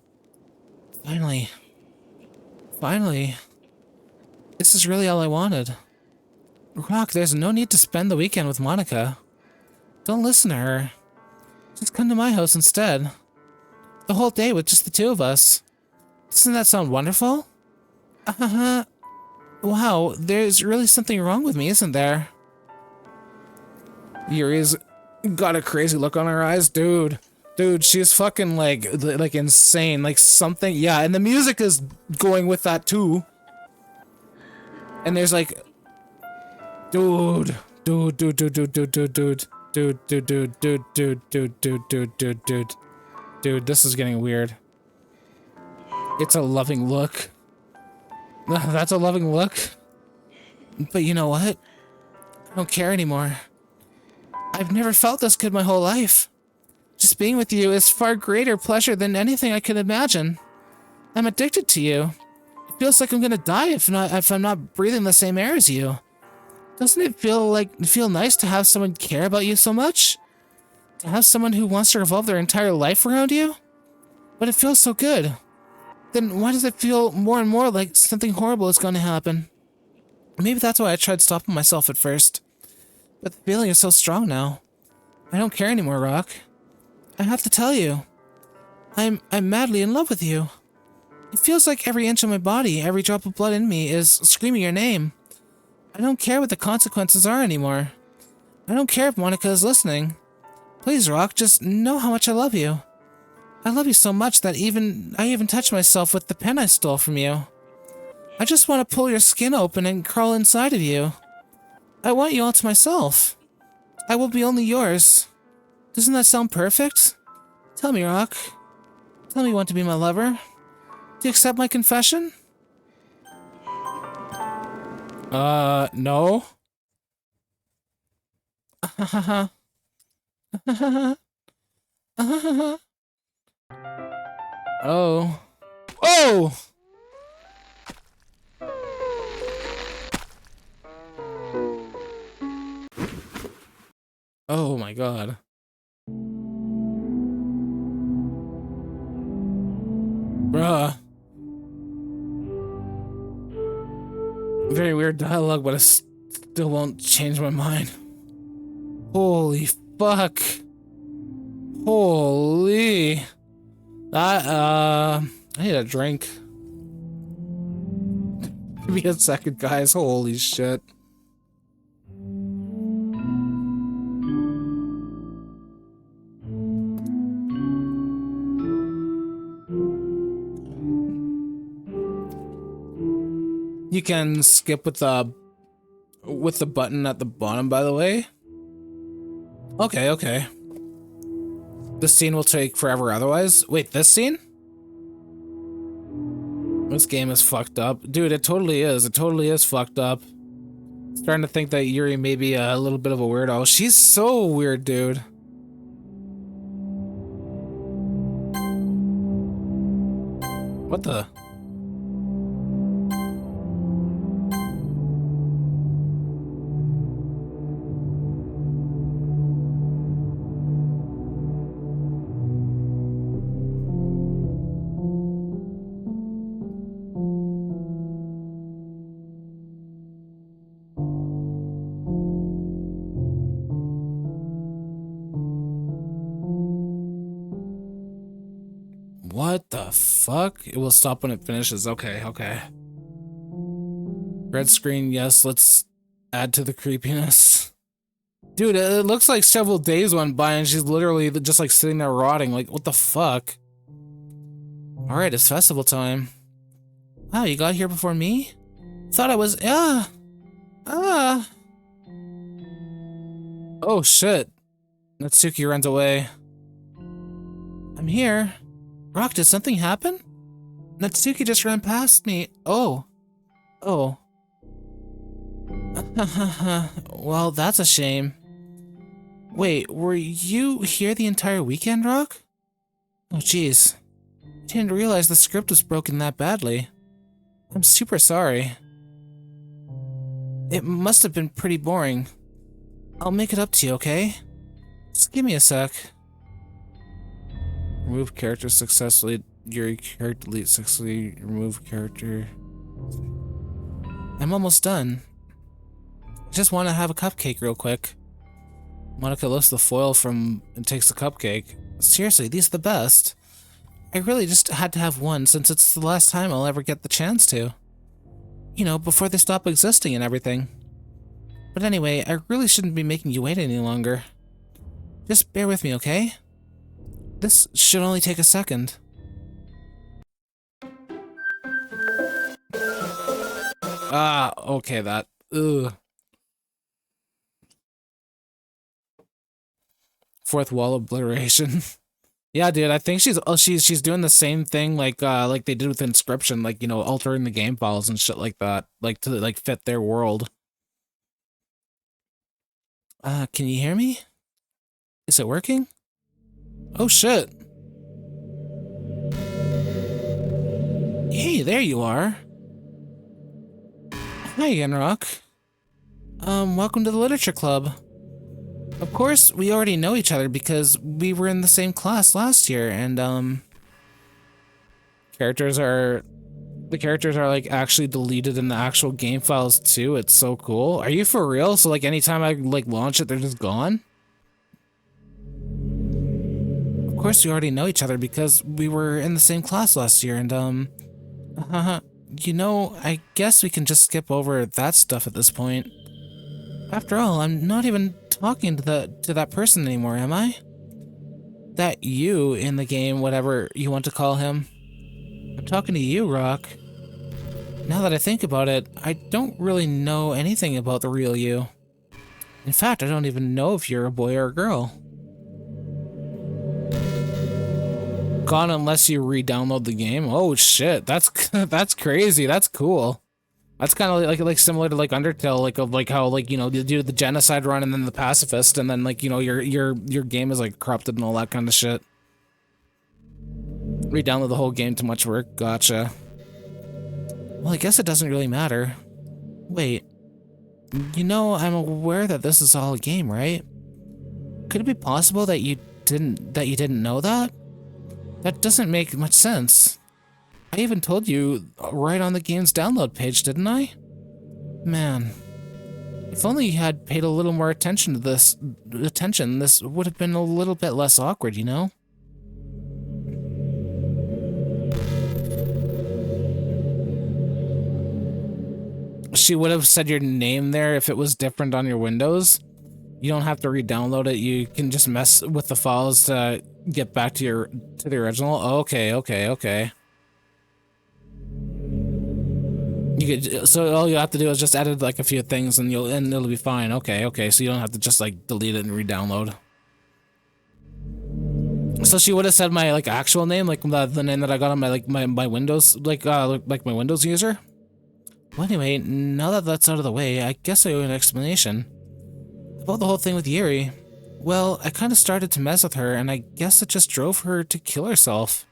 Finally. Finally. This is really all I wanted. Rock, there's no need to spend the weekend with Monica. Don't listen to her. Just come to my house instead. The whole day with just the two of us. Doesn't that sound wonderful? Wow, there's really something wrong with me, isn't there? Yuri's got a crazy look on her eyes. Dude, she's fucking like insane. Like something, yeah, and the music is going with that too. And there's like, dude, this is getting weird. It's a loving look. That's a loving look. But you know what? I don't care anymore. I've never felt this good my whole life. Just being with you is far greater pleasure than anything I could imagine. I'm addicted to you. It feels like I'm gonna die if I'm not breathing the same air as you. Doesn't it feel nice to have someone care about you so much? To have someone who wants to revolve their entire life around you? But it feels so good. Then why does it feel more and more like something horrible is going to happen? Maybe that's why I tried stopping myself at first. But the feeling is so strong now. I don't care anymore, Rock. I have to tell you. I'm madly in love with you. It feels like every inch of my body, every drop of blood in me is screaming your name. I don't care what the consequences are anymore. I don't care if Monica is listening. Please, Rock, just know how much I love you. I love you so much that I even touched myself with the pen I stole from you. I just want to pull your skin open and crawl inside of you. I want you all to myself. I will be only yours. Doesn't that sound perfect? Tell me, Rock. Tell me you want to be my lover. Do you accept my confession? No. Oh. Oh! Oh my god. Bruh. Very weird dialogue, but it still won't change my mind. Holy fuck. Holy. I need a drink. Give me a second, guys. Holy shit. You can skip with the button at the bottom, by the way. Okay, okay. This scene will take forever otherwise. Wait, this scene? This game is fucked up. Dude, it totally is. It totally is fucked up. Starting to think that Yuri may be a little bit of a weirdo. She's so weird, dude. What the? What the fuck? It will stop when it finishes. Okay, okay. Red screen, yes, let's add to the creepiness. Dude, it looks like several days went by and she's literally just like sitting there rotting. Like, what the fuck? Alright, it's festival time. Wow, you got here before me? Thought I was, Oh shit. Natsuki runs away. I'm here. Rock, did something happen? Natsuki just ran past me. Oh. Oh. Well, that's a shame. Wait, were you here the entire weekend, Rock? Oh, jeez. I didn't realize the script was broken that badly. I'm super sorry. It must have been pretty boring. I'll make it up to you, okay? Just give me a sec. Remove character successfully. Your character delete successfully. Remove character. I'm almost done. I just want to have a cupcake real quick. Monica lifts the foil from and takes the cupcake. Seriously, these are the best. I really just had to have one since it's the last time I'll ever get the chance to. You know, before they stop existing and everything. But anyway, I really shouldn't be making you wait any longer. Just bear with me, okay? This should only take a second. Ah, okay, that. Ugh. Fourth wall obliteration. Yeah, dude, I think she's doing the same thing like they did with Inscription, like, you know, altering the game files and shit like that, like to like fit their world. Can you hear me? Is it working? Oh shit. Hey, there you are. Hi again, Rock. Welcome to the Literature Club. Of course, we already know each other because we were in the same class last year, and, the characters are like actually deleted in the actual game files too. It's so cool. Are you for real? So like anytime I like launch it, they're just gone? Of course, we already know each other because we were in the same class last year, and, you know, I guess we can just skip over that stuff at this point. After all, I'm not even talking to that person anymore, am I? That you in the game, whatever you want to call him. I'm talking to you, Rock. Now that I think about it, I don't really know anything about the real you. In fact, I don't even know if you're a boy or a girl. Gone unless you re-download the game. Oh shit, that's that's crazy. That's cool. That's kind of like similar to like Undertale, like of like how like, you know, you do the genocide run and then the pacifist, and then like, you know, your game is like corrupted and all that kind of shit. Re-download the whole game, too much work. Gotcha. Well, I guess it doesn't really matter. Wait. You know, I'm aware that this is all a game, right? Could it be possible that you didn't know that? That doesn't make much sense. I even told you right on the game's download page, didn't I? Man. If only you had paid a little more attention to this would have been a little bit less awkward, you know? She would have said your name there if it was different on your Windows. You don't have to re-download it. You can just mess with the files to get back to the original. Okay. You could, so all you have to do is just edit like a few things and it'll be fine. Okay. So you don't have to just like delete it and re-download. So she would have said my like actual name, like the name that I got on my Windows, like my Windows user. Well, anyway, now that that's out of the way, I guess I owe an explanation. About the whole thing with Yuri. Well, I kind of started to mess with her, and I guess it just drove her to kill herself.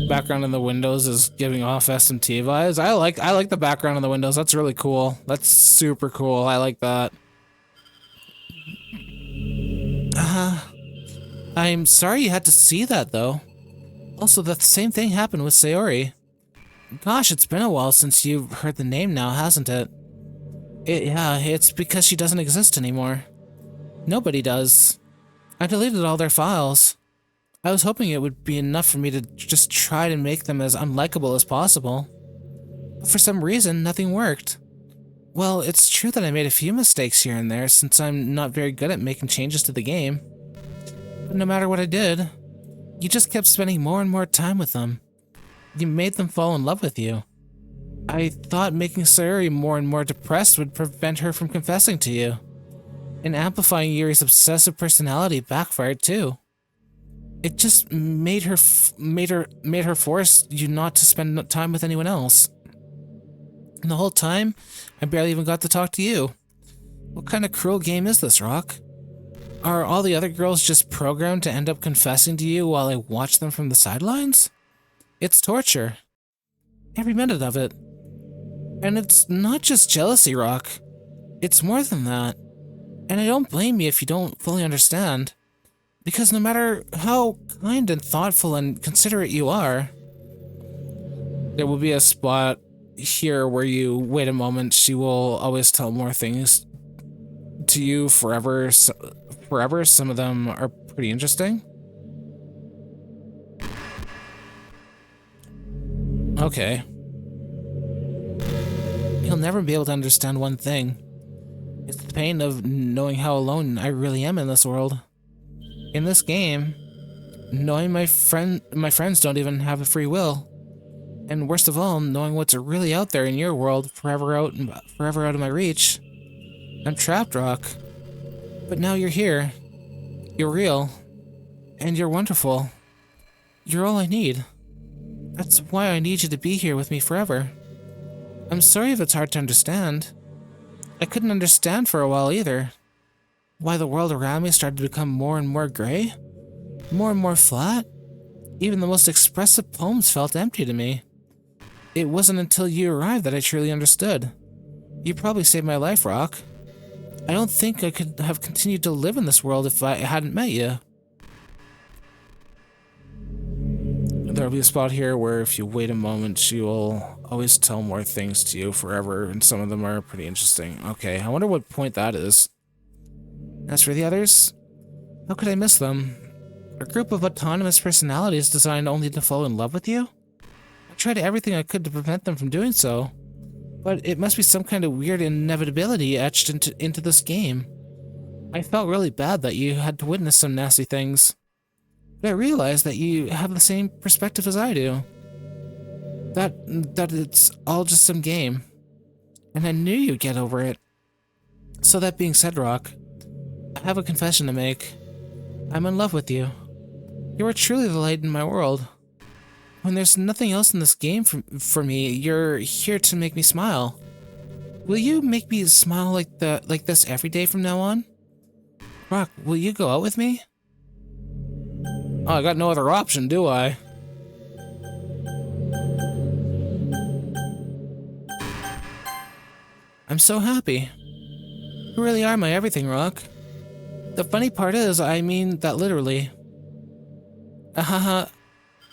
Background in the windows is giving off SMT vibes. I like the background in the windows. That's really cool. That's super cool. I like that. I'm sorry you had to see that, though. Also, the same thing happened with Sayori. Gosh, it's been a while since you've heard the name now, hasn't it? Yeah, it's because she doesn't exist anymore. Nobody does. I deleted all their files. I was hoping it would be enough for me to just try to make them as unlikable as possible. But for some reason, nothing worked. Well, it's true that I made a few mistakes here and there since I'm not very good at making changes to the game. But no matter what I did, you just kept spending more and more time with them. You made them fall in love with you. I thought making Sayuri more and more depressed would prevent her from confessing to you. And amplifying Yuri's obsessive personality backfired too. It just made her force you not to spend time with anyone else. And the whole time, I barely even got to talk to you. What kind of cruel game is this, Rock? Are all the other girls just programmed to end up confessing to you while I watch them from the sidelines? It's torture. Every minute of it. And it's not just jealousy, Rock. It's more than that. And I don't blame you if you don't fully understand. Because no matter how kind and thoughtful and considerate you are, there will be a spot here where you wait a moment. She will always tell more things to you forever. Forever. Some of them are pretty interesting. Okay. You'll never be able to understand one thing. It's the pain of knowing how alone I really am in this world. In this game, knowing my friends don't even have a free will. And worst of all, knowing what's really out there in your world, forever out of my reach. I'm trapped, Rock. But now you're here. You're real. And you're wonderful. You're all I need. That's why I need you to be here with me forever. I'm sorry if it's hard to understand. I couldn't understand for a while either. Why the world around me started to become more and more gray? More and more flat? Even the most expressive poems felt empty to me. It wasn't until you arrived that I truly understood. You probably saved my life, Rock. I don't think I could have continued to live in this world if I hadn't met you. There'll be a spot here where if you wait a moment, she will always tell more things to you forever, and some of them are pretty interesting. Okay, I wonder what point that is. As for the others, how could I miss them? A group of autonomous personalities designed only to fall in love with you? I tried everything I could to prevent them from doing so, but it must be some kind of weird inevitability etched into this game. I felt really bad that you had to witness some nasty things, but I realized that you have the same perspective as I do. That it's all just some game, and I knew you'd get over it. So that being said, Rock, I have a confession to make. I'm in love with you. You are truly the light in my world. When there's nothing else in this game for me, you're here to make me smile. Will you make me smile like this every day from now on? Rock, will you go out with me? Oh, I got no other option, do I? I'm so happy. You really are my everything, Rock. The funny part is, I mean that literally. Ahaha,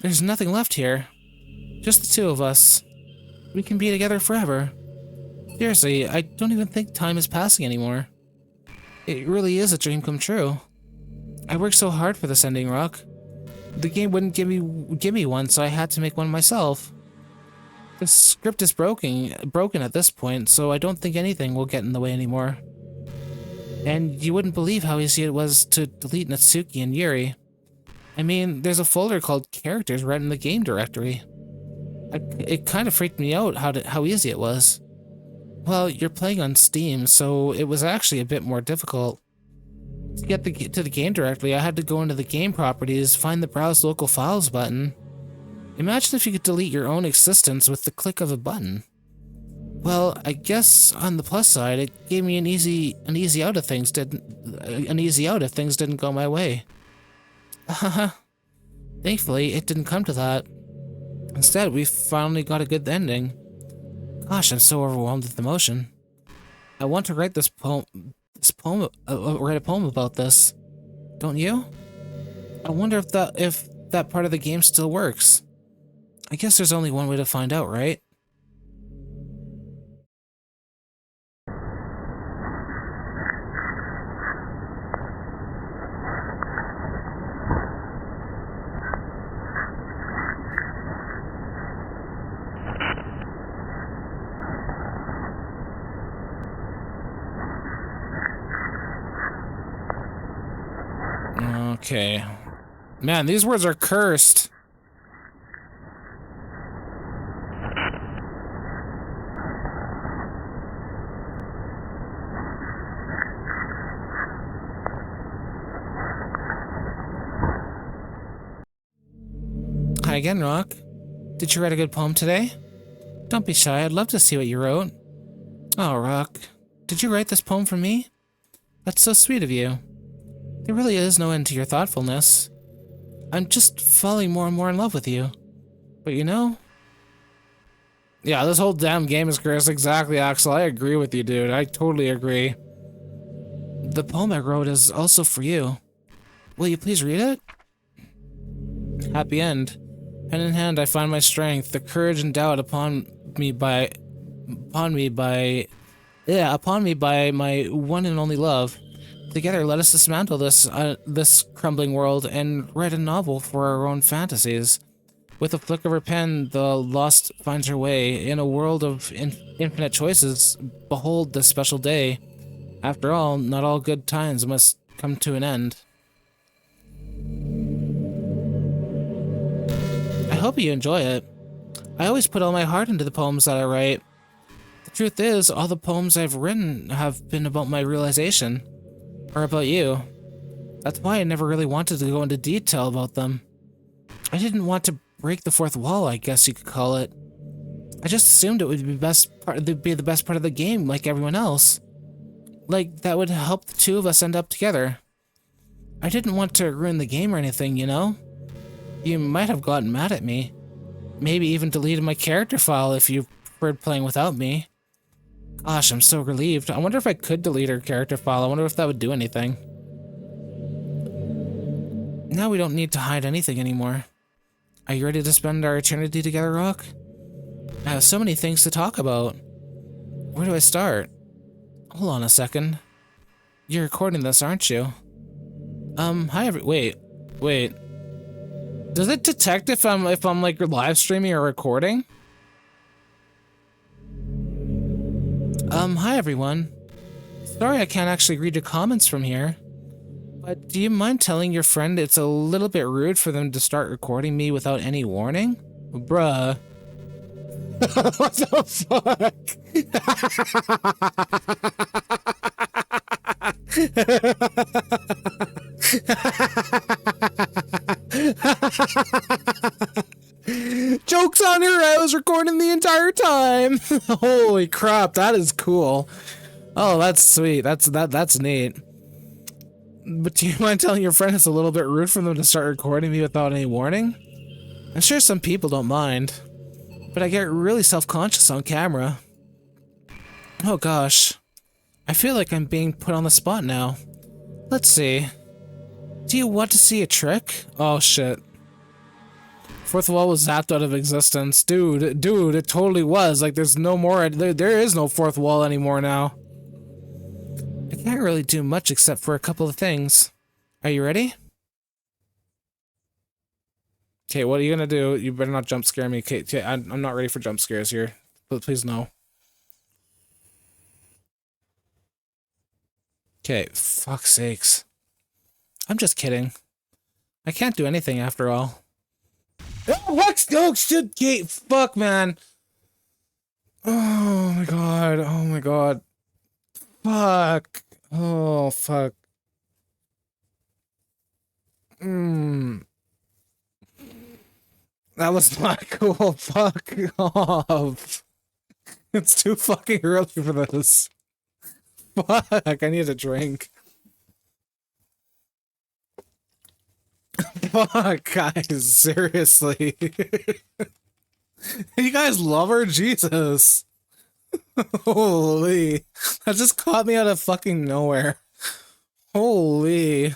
there's nothing left here. Just the two of us. We can be together forever. Seriously, I don't even think time is passing anymore. It really is a dream come true. I worked so hard for this ending, Rock. The game wouldn't give me one, so I had to make one myself. The script is broken at this point, so I don't think anything will get in the way anymore. And you wouldn't believe how easy it was to delete Natsuki and Yuri. I mean, there's a folder called Characters right in the game directory. It kind of freaked me out how easy it was. Well, you're playing on Steam, so it was actually a bit more difficult. To get to the game directory, I had to go into the game properties, find the Browse Local Files button. Imagine if you could delete your own existence with the click of a button. Well, I guess on the plus side, it gave me an easy out if things didn't go my way. Thankfully, it didn't come to that. Instead, we finally got a good ending. Gosh, I'm so overwhelmed with emotion. I want to write write a poem about this. Don't you? I wonder if that part of the game still works. I guess there's only one way to find out, right? Okay. Man, these words are cursed. Hi again, Rock. Did you write a good poem today? Don't be shy, I'd love to see what you wrote. Oh, Rock, did you write this poem for me? That's so sweet of you. There really is no end to your thoughtfulness. I'm just falling more and more in love with you. But you know... Yeah, this whole damn game is cursed. Exactly, Axel. I agree with you, dude. I totally agree. The poem I wrote is also for you. Will you please read it? Happy end. Pen in hand, I find my strength, the courage and doubt upon me by my one and only love. Together, let us dismantle this crumbling world and write a novel for our own fantasies. With a flick of her pen, the lost finds her way. In a world of infinite choices, behold this special day. After all, not all good times must come to an end. I hope you enjoy it. I always put all my heart into the poems that I write. The truth is, all the poems I've written have been about my realization. Or about you. That's why I never really wanted to go into detail about them. I didn't want to break the fourth wall, I guess you could call it. I just assumed it would be the best part of the game, like everyone else. Like, that would help the two of us end up together. I didn't want to ruin the game or anything, you know? You might have gotten mad at me. Maybe even deleted my character file if you preferred playing without me. Gosh, I'm so relieved. I wonder if I could delete her character file. I wonder if that would do anything. Now we don't need to hide anything anymore. Are you ready to spend our eternity together, Rock? I have so many things to talk about. Where do I start? Hold on a second. You're recording this, aren't you? Wait. Does it detect if I'm like live streaming or recording? Hi everyone. Sorry I can't actually read your comments from here. But do you mind telling your friend it's a little bit rude for them to start recording me without any warning? Bruh. What the fuck? Joke's on her, I was recording the entire time. Holy crap, that is cool. Oh, that's sweet. That's neat. But do you mind telling your friend it's a little bit rude for them to start recording me without any warning? I'm sure some people don't mind, but I get really self-conscious on camera. Oh gosh. I feel like I'm being put on the spot now. Let's see. Do you want to see a trick? Oh shit. Fourth wall was zapped out of existence. Dude, it totally was. Like, there's no more, there is no fourth wall anymore now. I can't really do much except for a couple of things. Are you ready? Okay, what are you gonna do? You better not jump scare me. Okay, I'm not ready for jump scares here. But please no. Okay, fuck's sakes. I'm just kidding. I can't do anything after all. Oh, what? Oh, shit, Kate. Fuck, man. Oh my god. Oh my god. Fuck. Oh, fuck. That was not cool. Fuck off. It's too fucking early for this. Fuck, I need a drink. Fuck, guys, seriously. You guys love her? Jesus. Holy. That just caught me out of fucking nowhere. Holy.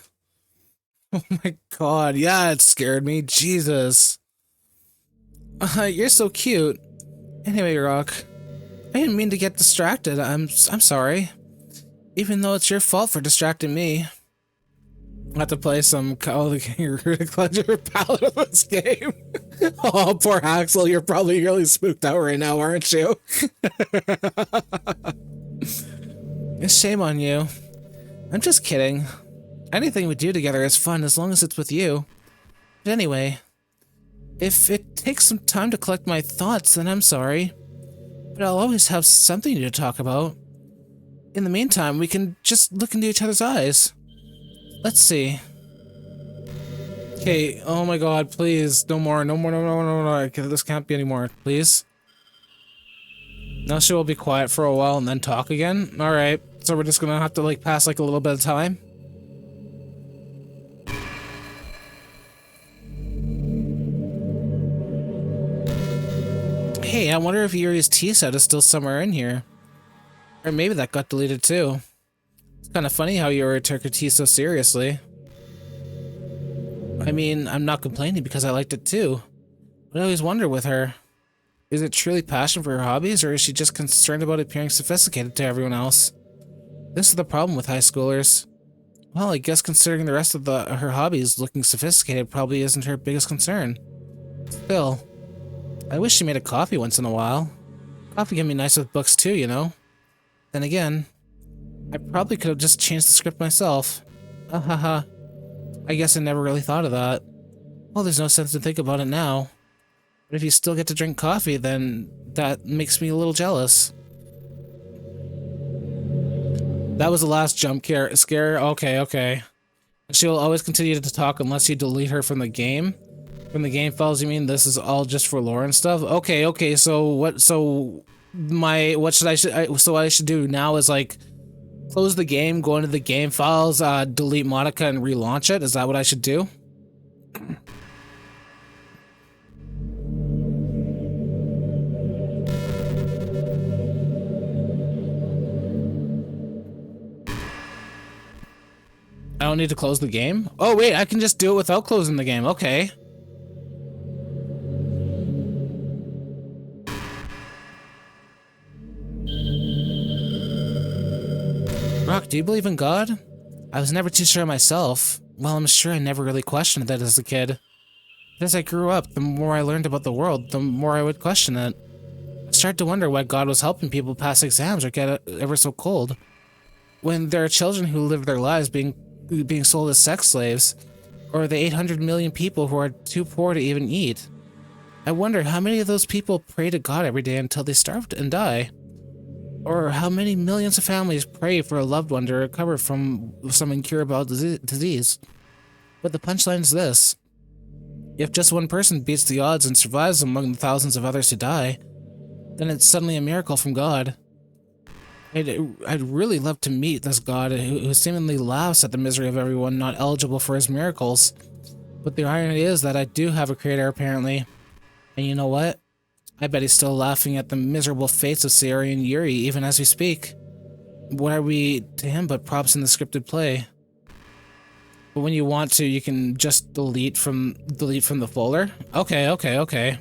Oh my god, yeah, it scared me. Jesus. You're so cute. Anyway, Rock. I didn't mean to get distracted. I'm sorry. Even though it's your fault for distracting me. I have to play some Call of the Kangaroo to cleanse your palate of this game. Oh, poor Axel, you're probably really spooked out right now, aren't you? Shame on you. I'm just kidding. Anything we do together is fun as long as it's with you. But anyway, if it takes some time to collect my thoughts, then I'm sorry. But I'll always have something to talk about. In the meantime, we can just look into each other's eyes. Let's see. Okay, oh my god, please. No more, no more, no, no, no, no. This can't be anymore, please. Now she will be quiet for a while and then talk again? Alright, so we're just gonna have to like pass like a little bit of time? Hey, I wonder if Yuri's tea set is still somewhere in here. Or maybe that got deleted too. It's kind of funny how Yuri took her tea so seriously. I mean, I'm not complaining because I liked it too. But I always wonder with her. Is it truly passion for her hobbies, or is she just concerned about appearing sophisticated to everyone else? This is the problem with high schoolers. Well, I guess considering the rest of her hobbies, looking sophisticated probably isn't her biggest concern. Still, I wish she made a coffee once in a while. Coffee can be nice with books too, you know? Then again, I probably could have just changed the script myself. Haha. I guess I never really thought of that. Well, there's no sense to think about it now. But if you still get to drink coffee, then that makes me a little jealous. That was the last jump scare? Okay, okay. She will always continue to talk unless you delete her from the game? From the game files, you mean this is all just for lore and stuff? Okay, okay, so what, so what I should do now is like, close the game, go into the game files, delete Monica and relaunch it? Is that what I should do? I don't need to close the game? Oh wait, I can just do it without closing the game, okay. Rock, do you believe in God? I was never too sure myself. Well, I'm sure I never really questioned that as a kid. But as I grew up, the more I learned about the world, the more I would question it. I started to wonder why God was helping people pass exams or get ever so cold. When there are children who live their lives being sold as sex slaves, or the 800 million people who are too poor to even eat. I wonder how many of those people pray to God every day until they starve and die. Or how many millions of families pray for a loved one to recover from some incurable disease. But the punchline is this. If just one person beats the odds and survives among the thousands of others who die, then it's suddenly a miracle from God. I'd really love to meet this God who seemingly laughs at the misery of everyone not eligible for his miracles. But the irony is that I do have a creator, apparently. And you know what? I bet he's still laughing at the miserable fates of Sayori and Yuri even as we speak. What are we to him but props in the scripted play? But when you want to, you can just delete from the folder? Okay, okay, okay.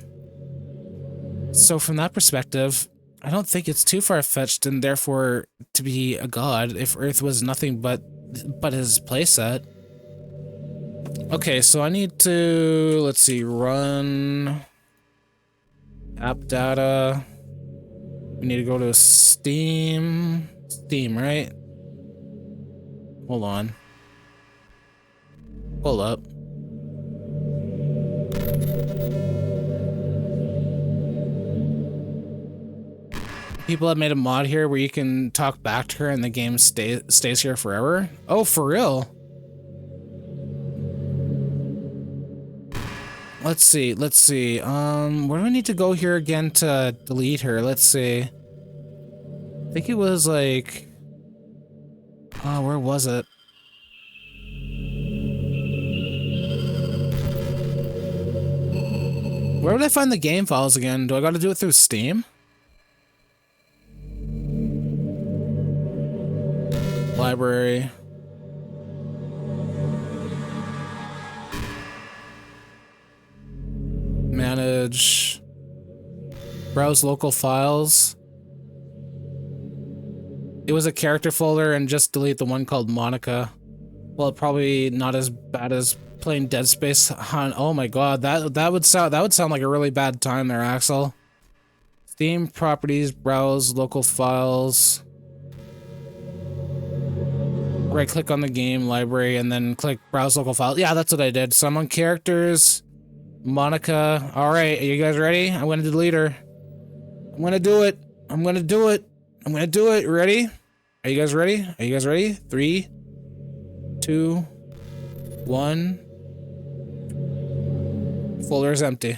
So from that perspective, I don't think it's too far-fetched and therefore to be a god if Earth was nothing but his playset. Okay, so I need to, let's see, run app data. We need to go to Steam, right? Hold on. Hold up. People have made a mod here where you can talk back to her and the game stays here forever. Oh, for real? Let's see. Where do we need to go here again to delete her? Let's see. I think it was like... Oh, where was it? Where would I find the game files again? Do I gotta do it through Steam? Library. Manage. Browse local files. It was a character folder and just delete the one called Monica. Well, probably not as bad as playing Dead Space Hunt. Oh my god, that would sound like a really bad time there, Axel. Steam properties, browse local files. right click on the game library and then click browse local file. Yeah, that's what I did. Summon characters. Monica. All right, are you guys ready? I'm gonna delete her. I'm gonna do it. I'm gonna do it. I'm gonna do it. Ready? Are you guys ready? Are you guys ready? 3, 2, 1. Folder is empty.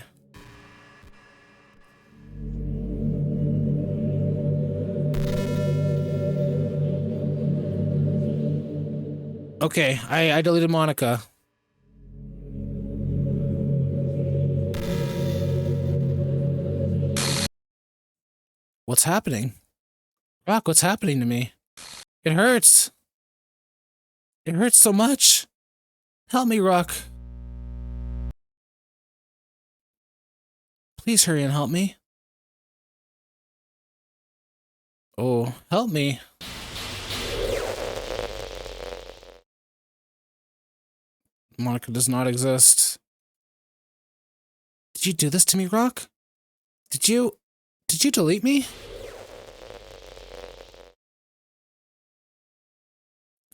Okay, I deleted Monica. What's happening? Rock, what's happening to me? It hurts. It hurts so much. Help me, Rock. Please hurry and help me. Oh, help me. Monica does not exist. Did you do this to me, Rock? Did you delete me?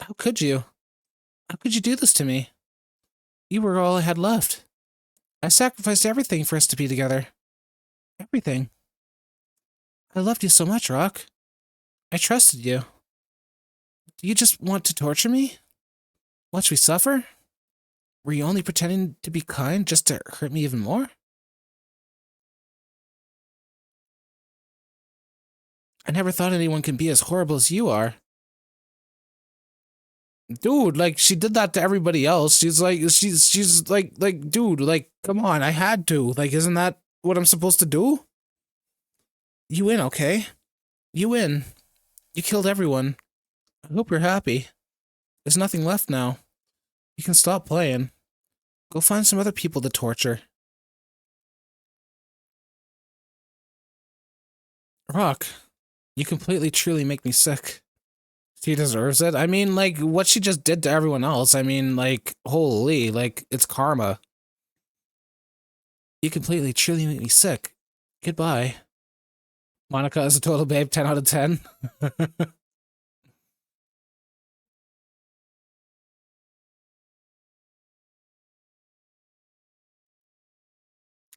How could you? How could you do this to me? You were all I had left. I sacrificed everything for us to be together. Everything. I loved you so much, Rock. I trusted you. Do you just want to torture me? Watch me suffer? Were you only pretending to be kind just to hurt me even more? I never thought anyone can be as horrible as you are. Dude, like, she did that to everybody else. She's like, dude, like, come on, I had to. Like, isn't that what I'm supposed to do? You win, okay? You win. You killed everyone. I hope you're happy. There's nothing left now. You can stop playing. Go find some other people to torture. Rock, you completely truly make me sick. She deserves it. I mean, like, what she just did to everyone else, I mean, like, holy, like, it's karma. You completely truly make me sick. Goodbye. Monica is a total babe, 10 out of 10.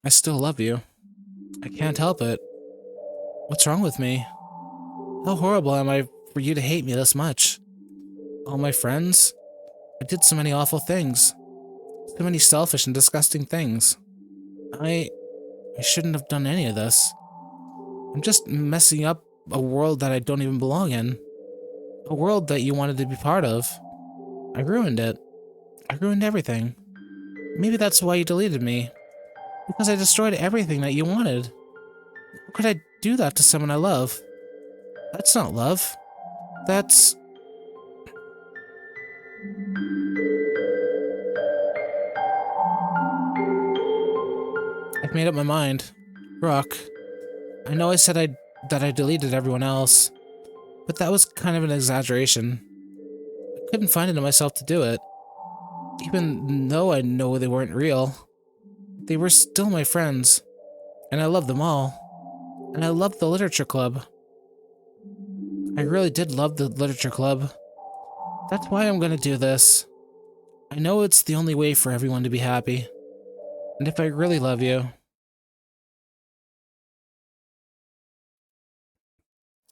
I still love you. I can't help it. What's wrong with me? How horrible am I for you to hate me this much? All my friends? I did so many awful things. So many selfish and disgusting things. I shouldn't have done any of this. I'm just messing up a world that I don't even belong in. A world that you wanted to be part of. I ruined it. I ruined everything. Maybe that's why you deleted me. Because I destroyed everything that you wanted. How could I do that to someone I love? That's not love. That's... I've made up my mind. Rock, I know I said that I deleted everyone else, but that was kind of an exaggeration. I couldn't find it in myself to do it. Even though I know they weren't real. They were still my friends, and I loved them all. And I loved the literature club. I really did love the literature club. That's why I'm gonna do this. I know it's the only way for everyone to be happy. And if I really love you,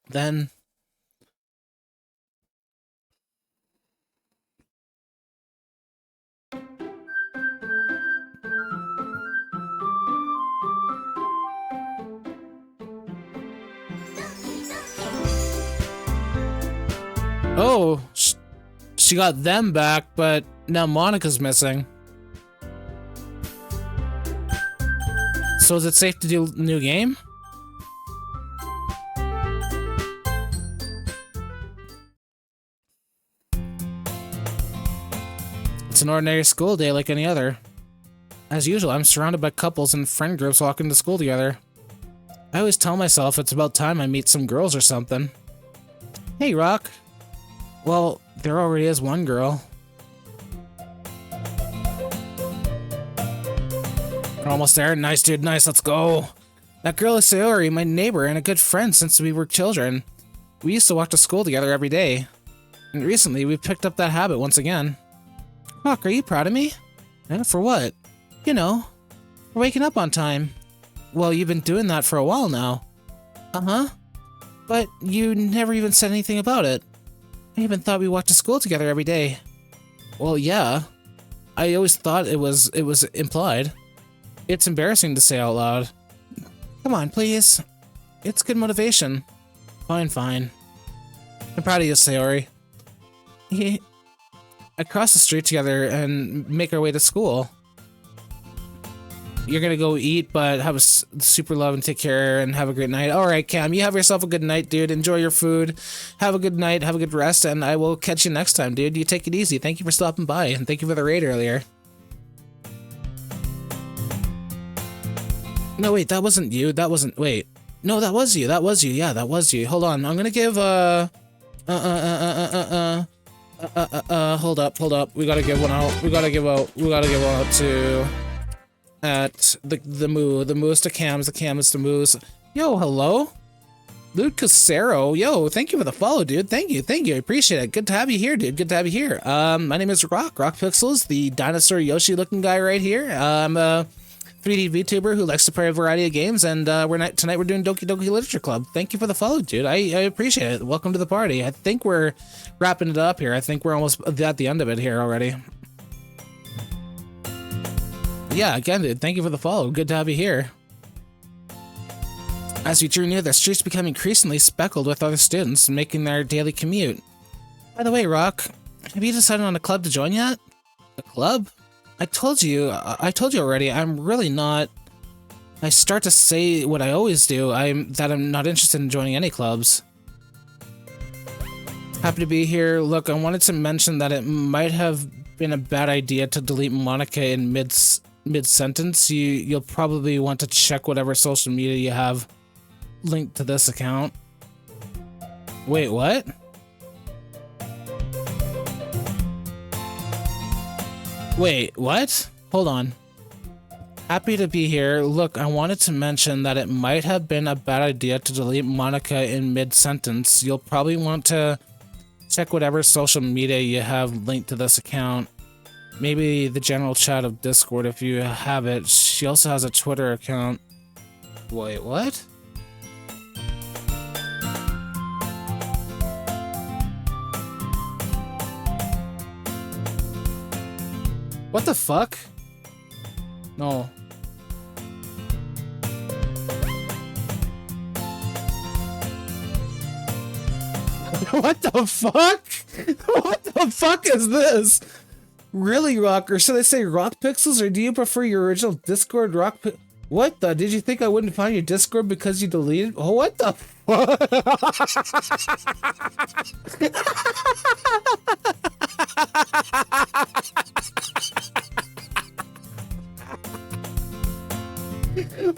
then... Oh, she got them back, but now Monica's missing. So is it safe to do a new game? It's an ordinary school day like any other. As usual, I'm surrounded by couples and friend groups walking to school together. I always tell myself it's about time I meet some girls or something. Hey, Rock. Well, there already is one girl. We're almost there. Nice, dude. Nice. Let's go. That girl is Sayori, my neighbor and a good friend since we were children. We used to walk to school together every day. And recently, we've picked up that habit once again. Rock, are you proud of me? For what? You know, waking up on time. Well, you've been doing that for a while now. Uh-huh. But you never even said anything about it. I even thought we walked to school together every day. Well, yeah. I always thought it was implied. It's embarrassing to say out loud. Come on, please. It's good motivation. Fine, fine. I'm proud of you, Sayori. I crossed the street together and make our way to school. You're gonna go eat, but have a super love and take care and have a great night. Alright, Cam, you have yourself a good night, dude. Enjoy your food. Have a good night, have a good rest, and I will catch you next time, dude. You take it easy. Thank you for stopping by, and thank you for the raid earlier. No, wait, that wasn't you. That wasn't... Wait. No, that was you. That was you. Yeah, that was you. Hold on. I'm gonna give, hold up. We gotta give one out. We gotta give one out to... At the moose to Cams, the Cams to moose. Yo, hello? Luke Casero. Yo, thank you for the follow, dude. Thank you. I appreciate it. Good to have you here, dude. Good to have you here. My name is Rock Pixels, the dinosaur Yoshi looking guy right here. I'm a 3D VTuber who likes to play a variety of games, and tonight we're doing Doki Doki Literature Club. Thank you for the follow, dude. I appreciate it. Welcome to the party. I think we're wrapping it up here. I think we're almost at the end of it here already. Yeah, again, dude, thank you for the follow. Good to have you here. As we drew near, the streets become increasingly speckled with other students making their daily commute. By the way, Rock, have you decided on a club to join yet? A club? I told you already, I'm really not... I start to say what I always do, I'm not interested in joining any clubs. Happy to be here. Look, I wanted to mention that it might have been a bad idea to delete Monica in mid-sentence. You'll probably want to check whatever social media you have linked to this account. Wait, what? Wait, what? Hold on. Happy to be here. Look, I wanted to mention that it might have been a bad idea to delete Monica in mid-sentence. You'll probably want to check whatever social media you have linked to this account. Maybe the general chat of Discord if you have it. She also has a Twitter account. Wait, what? What the fuck? No. What the fuck? What the fuck is this? Really, Rock? Or should I say Rock Pixels? Or do you prefer your original Discord Rock What the? Did you think I wouldn't find your Discord because you deleted? Oh, what the fuck?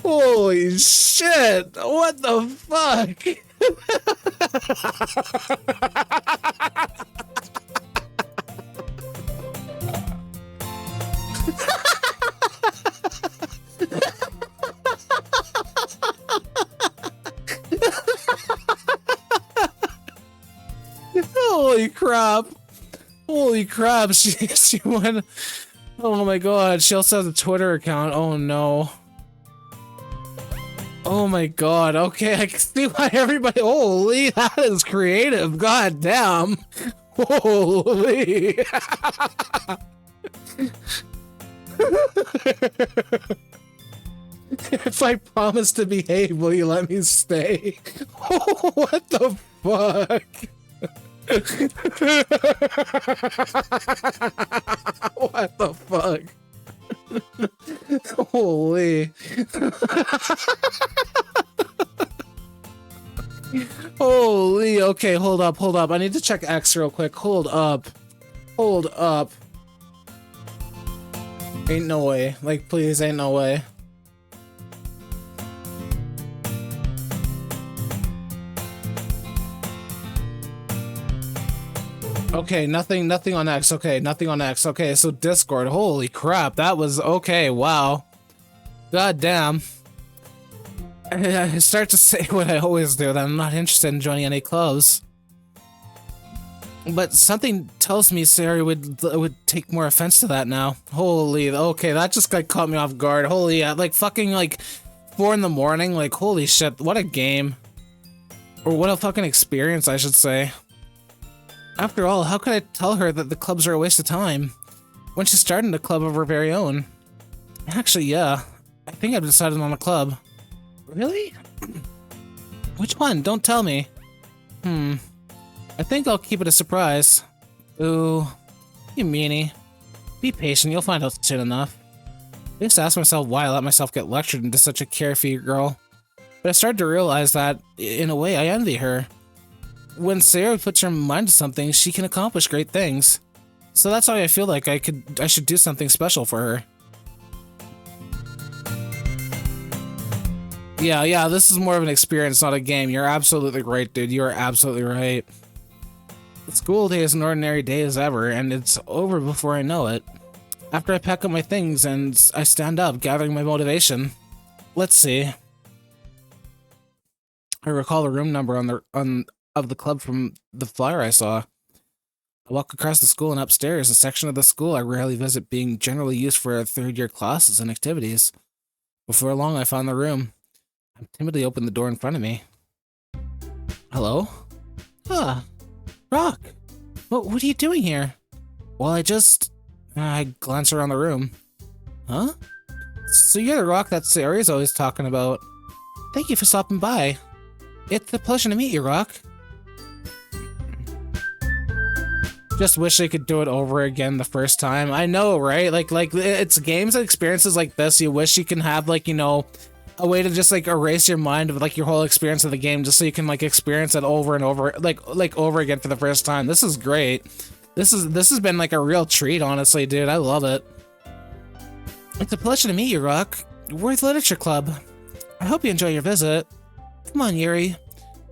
Holy shit! What the fuck? Holy crap. Holy crap. She went... Oh my god. She also has a Twitter account. Oh no. Oh my god. Okay, I can see why everybody... Holy, that is creative. God damn. Holy. If I promise to behave, will you let me stay? Oh, what the fuck? What the fuck? Holy. Holy. Okay, hold up. I need to check X real quick. Hold up. Ain't no way. Like, please, ain't no way. Okay, nothing on X. Okay, nothing on X. Okay, so Discord. Holy crap, that was okay. Wow. God damn. I start to say what I always do, that I'm not interested in joining any clubs. But something tells me Sayori would take more offense to that now. Holy, okay, that just like caught me off guard. Holy, like fucking like 4 in the morning. Like holy shit, what a game, or what a fucking experience, I should say. After all, how could I tell her that the clubs are a waste of time when she's starting a club of her very own? Actually, yeah, I think I've decided on a club. Really? Which one? Don't tell me. I think I'll keep it a surprise. Ooh, you meanie. Be patient, you'll find out soon enough. I used to ask myself why I let myself get lectured into such a carefree girl. But I started to realize that, in a way, I envy her. When Sayori puts her mind to something, she can accomplish great things. So that's why I feel like I should do something special for her. Yeah, this is more of an experience, not a game. You're absolutely right, dude. You are absolutely right. The school day is an ordinary day as ever, and it's over before I know it. After I pack up my things and I stand up, gathering my motivation. Let's see. I recall the room number of the club from the flyer I saw. I walk across the school and upstairs, a section of the school I rarely visit being generally used for third-year classes and activities. Before long, I found the room. I timidly opened the door in front of me. Hello? Ah, Rock! What are you doing here? Well, I glance around the room. Huh? So you're the Rock that Sayori's always talking about. Thank you for stopping by. It's a pleasure to meet you, Rock. Just wish I could do it over again the first time. I know, right? Like it's games and experiences like this you wish you can have, like, you know, a way to just like erase your mind of like your whole experience of the game just so you can like experience it over and over, like over again for the first time. This is great. This has been like a real treat, honestly, dude. I love it. It's a pleasure to meet you, Rock. We're the Literature Club. I hope you enjoy your visit. Come on, Yuri.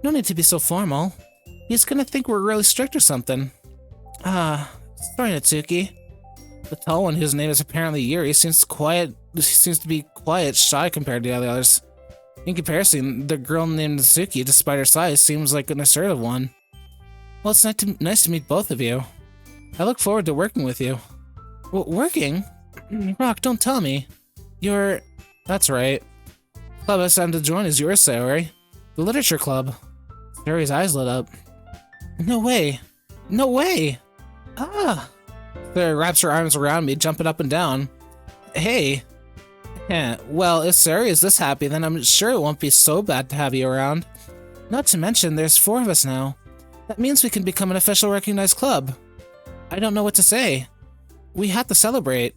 No need to be so formal. He's gonna think we're really strict or something. Sorry, Natsuki. The tall one, whose name is apparently Yuri, seems to be quiet, shy compared to the others. In comparison, the girl named Natsuki, despite her size, seems like an assertive one. Well, it's nice to meet both of you. I look forward to working with you. Well, working? Rock, don't tell me. That's right. The club I signed to join is yours, Sayori. The Literature Club. Sayori's eyes lit up. No way. No way! Ah! Sayori wraps her arms around me, jumping up and down. Hey. Yeah, well, if Sayori is this happy, then I'm sure it won't be so bad to have you around. Not to mention, there's 4 of us now. That means we can become an official recognized club. I don't know what to say. We have to celebrate.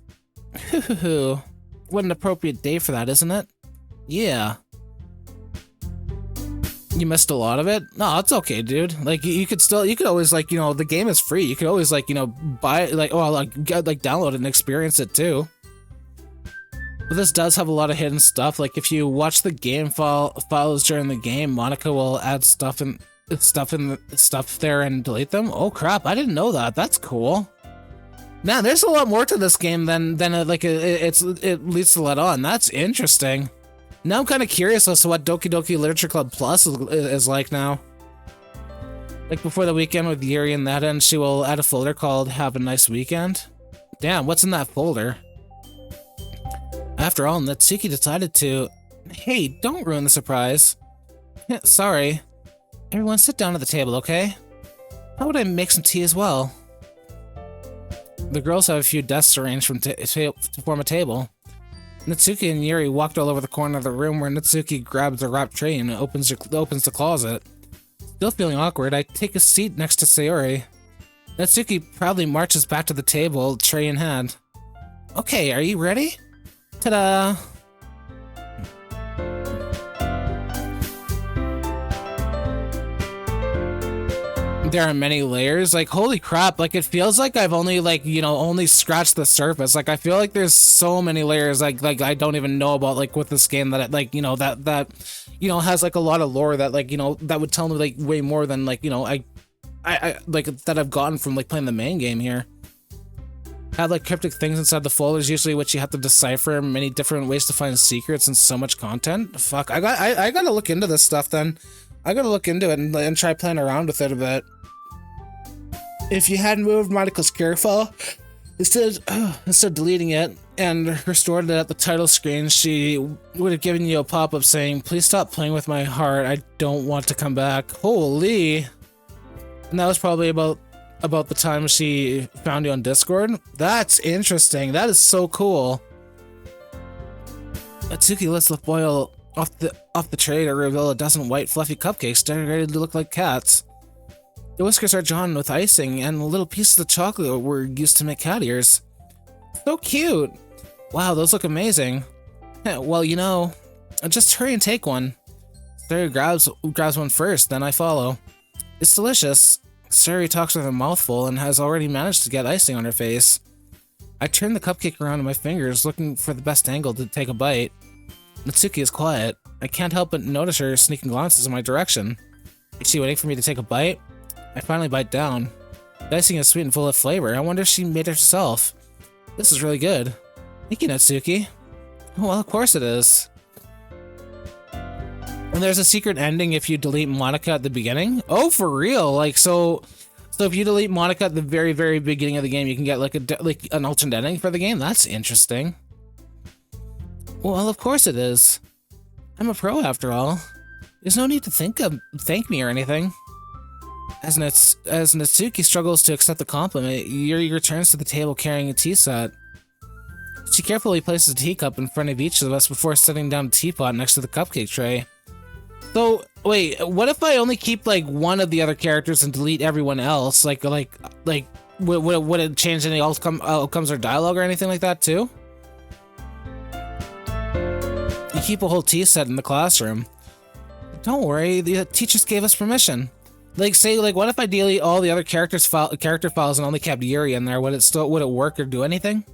Hoo-hoo-hoo. What an appropriate day for that, isn't it? Yeah. You missed a lot of it? No, it's okay, dude. Like, you could always, like, you know, the game is free. You could always, like, you know, buy it, like, or, like, download it and experience it, too. But this does have a lot of hidden stuff. Like, if you watch the game files during the game, Monica will add stuff there and delete them. Oh, crap, I didn't know that. That's cool. Man, there's a lot more to this game than it leads to let on. That's interesting. Now I'm kind of curious as to what Doki Doki Literature Club Plus is like now. Like before the weekend with Yuri and that end, she will add a folder called Have a Nice Weekend. Damn, what's in that folder? After all, Natsuki decided to... Hey, don't ruin the surprise. Sorry. Everyone sit down at the table, okay? How would I make some tea as well? The girls have a few desks arranged to form a table. Natsuki and Yuri walked all over the corner of the room where Natsuki grabs a wrapped tray and opens the closet. Still feeling awkward, I take a seat next to Sayori. Natsuki proudly marches back to the table, tray in hand. Okay, are you ready? Ta-da! There are many layers. Like, holy crap, like, it feels like I've only, like, you know, only scratched the surface. Like, I feel like there's so many layers, like I don't even know about, like, with this game that, like, you know, that, you know, has, like, a lot of lore that, like, you know, that would tell me, like, way more than, like, you know, I like, that I've gotten from, like, playing the main game here. Had, like, cryptic things inside the folders, usually which you have to decipher, many different ways to find secrets, and so much content. Fuck, I gotta look into this stuff, then. I gotta look into it and try playing around with it a bit. If you hadn't moved Monika's character file, instead of deleting it and restored it at the title screen, she would have given you a pop-up saying, "Please stop playing with my heart. I don't want to come back." Holy. And that was probably about the time she found you on Discord. That's interesting. That is so cool. Atsuki lets the foil off the tray to reveal a dozen white fluffy cupcakes decorated to look like cats. The whiskers are drawn with icing, and the little pieces of chocolate were used to make cat ears. So cute! Wow, those look amazing. Well, you know, just hurry and take one. Sari grabs one first, then I follow. It's delicious. Sari talks with her mouth full and has already managed to get icing on her face. I turn the cupcake around in my fingers, looking for the best angle to take a bite. Natsuki is quiet. I can't help but notice her sneaking glances in my direction. Is she waiting for me to take a bite? I finally bite down. The icing is sweet and full of flavor. I wonder if she made it herself. This is really good. Thank you, Natsuki. Well, of course it is. And there's a secret ending if you delete Monika at the beginning? Oh, for real? Like, so if you delete Monika at the very, very beginning of the game, you can get like an alternate ending for the game? That's interesting. Well, of course it is. I'm a pro after all. There's no need to thank me or anything. As Natsuki struggles to accept the compliment, Yuri returns to the table carrying a tea set. She carefully places a teacup in front of each of us before setting down a teapot next to the cupcake tray. So, wait, what if I only keep, like, one of the other characters and delete everyone else? Like, would it change any outcomes or dialogue or anything like that, too? You keep a whole tea set in the classroom. Don't worry, the teachers gave us permission. Like, say, like, what if I delete all the other character files and only kept Yuri in there? Would it work or do anything?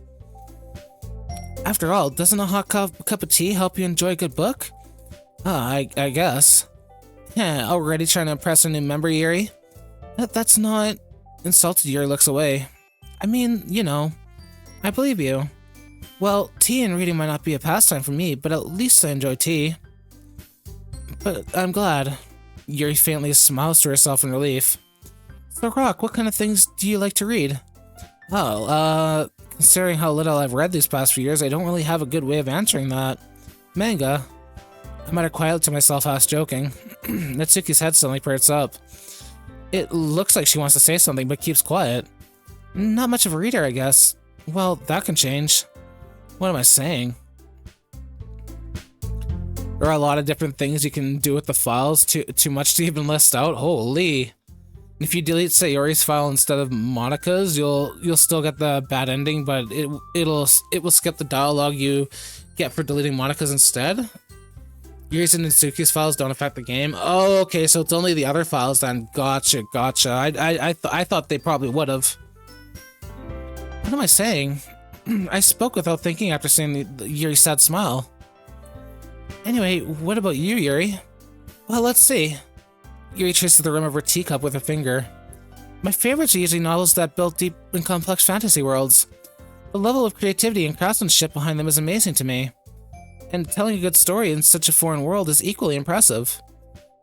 After all, doesn't a hot cup of tea help you enjoy a good book? I guess. Yeah, already trying to impress a new member, Yuri? That's not... Insulted Yuri looks away. I mean, you know, I believe you. Well, tea and reading might not be a pastime for me, but at least I enjoy tea. But I'm glad. Yuri faintly smiles to herself in relief. So, Rock, what kind of things do you like to read? Oh, considering how little I've read these past few years, I don't really have a good way of answering that. Manga. I mutter quietly to myself, half joking. Natsuki's head suddenly perks up. It looks like she wants to say something, but keeps quiet. Not much of a reader, I guess. Well, that can change. What am I saying? There are a lot of different things you can do with the files, too much to even list out. Holy. If you delete Sayori's file instead of Monika's, you'll still get the bad ending, but it will skip the dialogue you get for deleting Monika's instead. Yuri's and Natsuki's files don't affect the game. Oh, okay, so it's only the other files then. Gotcha. I thought they probably would have. What am I saying? I spoke without thinking after seeing Yuri's sad smile. Anyway, what about you, Yuri? Well, let's see. Yuri traces the rim of her teacup with her finger. My favorites are usually novels that build deep and complex fantasy worlds. The level of creativity and craftsmanship behind them is amazing to me. And telling a good story in such a foreign world is equally impressive.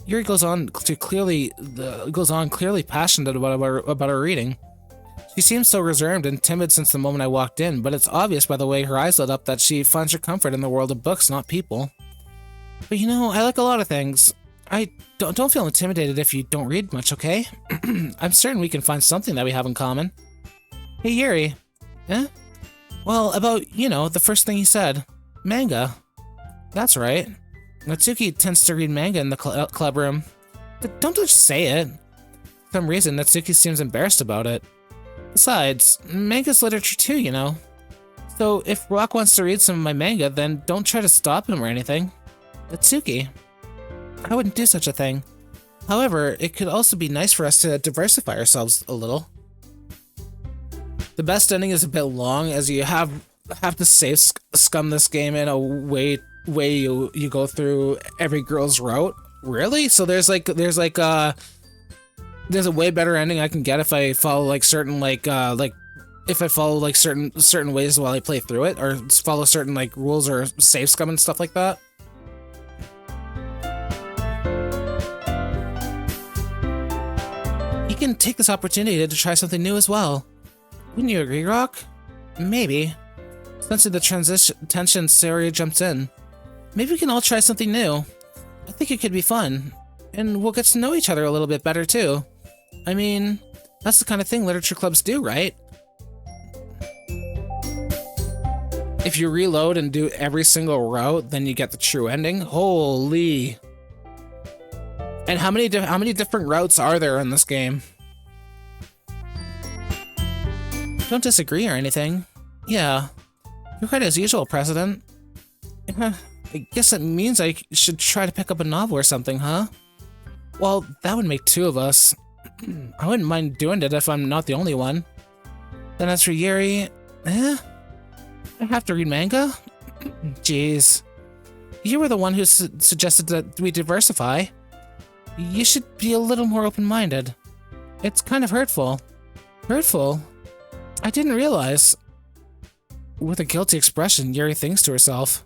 Yuri goes on clearly passionate about her reading. She seems so reserved and timid since the moment I walked in, but it's obvious by the way her eyes lit up that she finds her comfort in the world of books, not people. But you know, I like a lot of things. I don't feel intimidated if you don't read much, okay? I'm certain we can find something that we have in common. Hey, Yuri. Eh? Well, about, you know, the first thing he said. Manga. That's right. Natsuki tends to read manga in the club room. But don't just say it. For some reason, Natsuki seems embarrassed about it. Besides, manga's literature too, you know. So if Rock wants to read some of my manga, then don't try to stop him or anything. Natsuki. I wouldn't do such a thing. However, it could also be nice for us to diversify ourselves a little. The best ending is a bit long, as you have to save scum this game in a way you go through every girl's route. Really? So there's a way better ending I can get if I follow like certain if I follow like certain ways while I play through it, or follow certain like rules or save scum and stuff like that. can take this opportunity to try something new as well. Wouldn't you agree, Rock? Maybe. Sensing the tension, Sayori jumps in. Maybe we can all try something new. I think it could be fun. And we'll get to know each other a little bit better, too. I mean, that's the kind of thing literature clubs do, right? If you reload and do every single route, then you get the true ending. Holy. And how many different routes are there in this game? Don't disagree or anything. Yeah. You're right as usual, President. I guess that means I should try to pick up a novel or something, huh? Well, that would make two of us. I wouldn't mind doing it if I'm not the only one. Then as for Yuri, I have to read manga? Jeez. You were the one who suggested that we diversify. You should be a little more open-minded. It's kind of hurtful. Hurtful? I didn't realize. With a guilty expression, Yuri thinks to herself.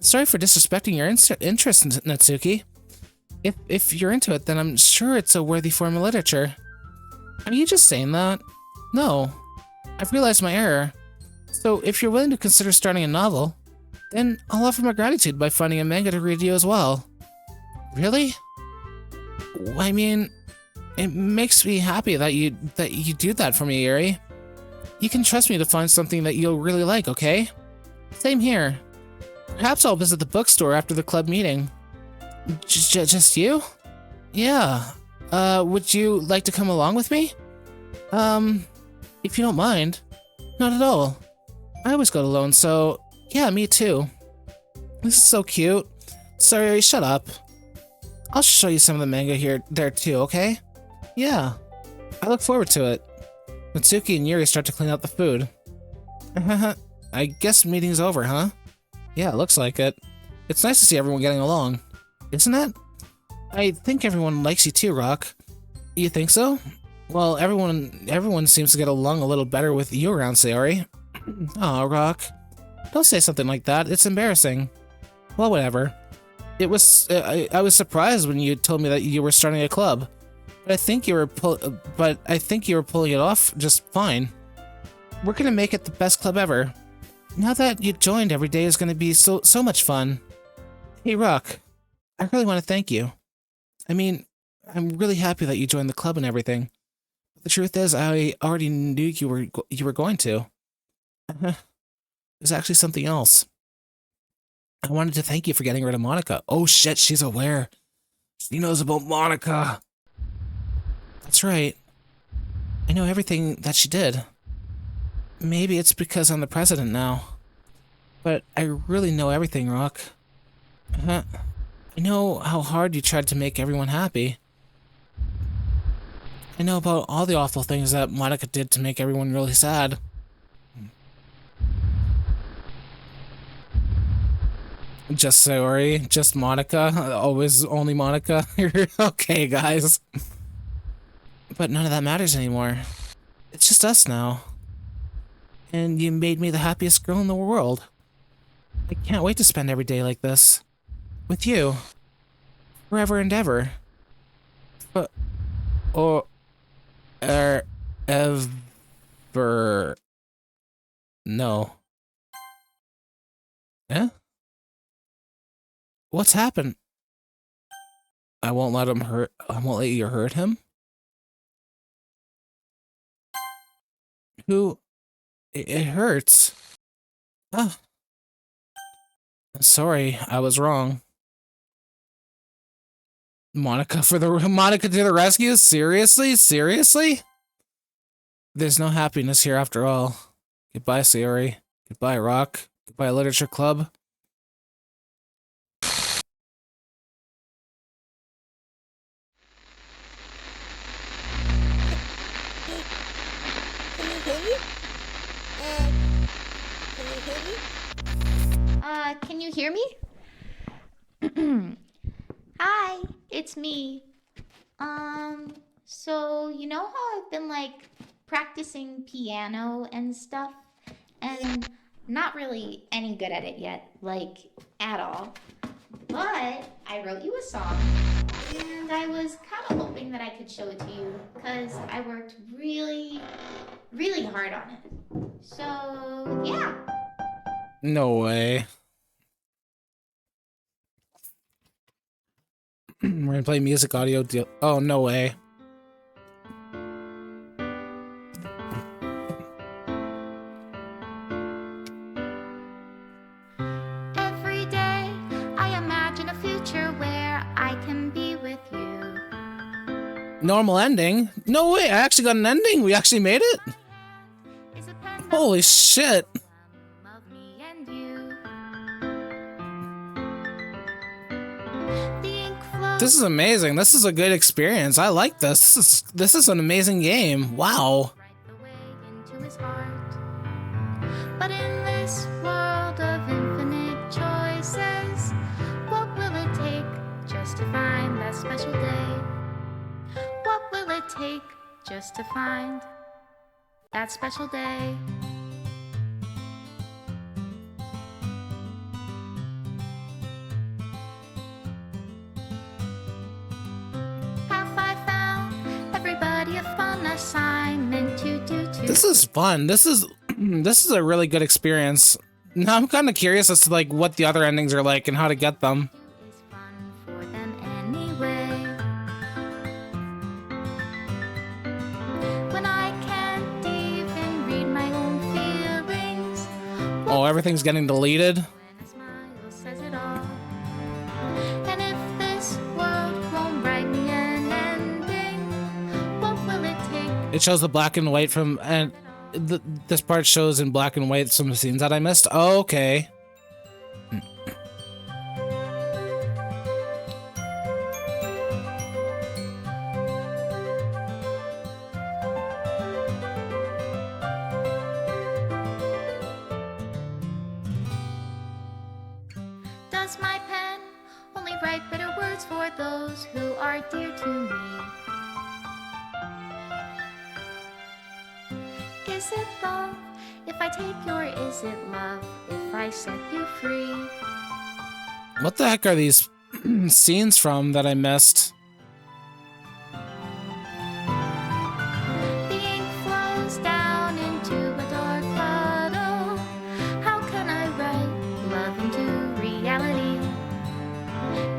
Sorry for disrespecting your interest, Natsuki. If you're into it, then I'm sure it's a worthy form of literature. Are you just saying that? No. I've realized my error. So if you're willing to consider starting a novel, then I'll offer my gratitude by finding a manga to read you as well. Really? I mean, it makes me happy that you do that for me, Yuri. You can trust me to find something that you'll really like, okay? Same here. Perhaps I'll visit the bookstore after the club meeting. Just you? Yeah. Would you like to come along with me? If you don't mind. Not at all. I always go alone, so yeah, me too. This is so cute. Sorry, shut up. I'll show you some of the manga there too, okay? Yeah. I look forward to it. Natsuki and Yuri start to clean out the food. I guess meeting's over, huh? Yeah, it looks like it. It's nice to see everyone getting along. Isn't it? I think everyone likes you too, Rock. You think so? Well, everyone seems to get along a little better with you around, Sayori. Aw, Rock. Don't say something like that. It's embarrassing. Well, whatever. It was. I was surprised when you told me that you were starting a club, but I think you were pulling it off just fine. We're gonna make it the best club ever. Now that you joined, every day is gonna be so much fun. Hey, Rock. I really want to thank you. I mean, I'm really happy that you joined the club and everything. But the truth is, I already knew you were going to. There's actually something else. I wanted to thank you for getting rid of Monica. Oh shit, she's aware. She knows about Monica. That's right. I know everything that she did. Maybe it's because I'm the president now. But I really know everything, Rock. I know how hard you tried to make everyone happy. I know about all the awful things that Monica did to make everyone really sad. Just Sayori, just Monica, always only Monica. Okay, guys. But none of that matters anymore. It's just us now. And you made me the happiest girl in the world. I can't wait to spend every day like this. With you. Forever and ever. But... ever... No. Eh? What's happened? I won't let you hurt him? Who... It hurts. Ah. Sorry, I was wrong. Monica to the rescue? Seriously? Seriously? There's no happiness here after all. Goodbye, Sayori. Goodbye, Rock. Goodbye, Literature Club. Can you hear me? Hi, it's me. So you know how I've been like practicing piano and stuff, and not really any good at it yet, like at all. But I wrote you a song, and I was kind of hoping that I could show it to you because I worked really, really hard on it. So, yeah. No way. We're gonna play music audio deal. Oh, no way. Every day I imagine a future where I can be with you. Normal ending? No way, I actually got an ending. We actually made it? Holy shit. Of me and you. This is amazing. This is a good experience. I like this. This is an amazing game. Wow. But in this world of infinite choices, what will it take just to find that special day? What will it take just to find that special day? Have I found everybody a fun assignment to do too? This is fun. This is a really good experience. Now I'm kind of curious as to like what the other endings are like and how to get them. Is fun for them anyway. When I can't even read my own feelings. Oh, everything's getting deleted. When a smile says it all. And if this world won't write me an ending, what will it take? It shows the black and white from, and this part shows in black and white some scenes that I missed. Oh, okay. Does my pen only write bitter words for those who are dear to me? Is it love if I take your, is it love if I set you free? What the heck are these scenes from that I missed? The ink flows down into a dark puddle. How can I write love into reality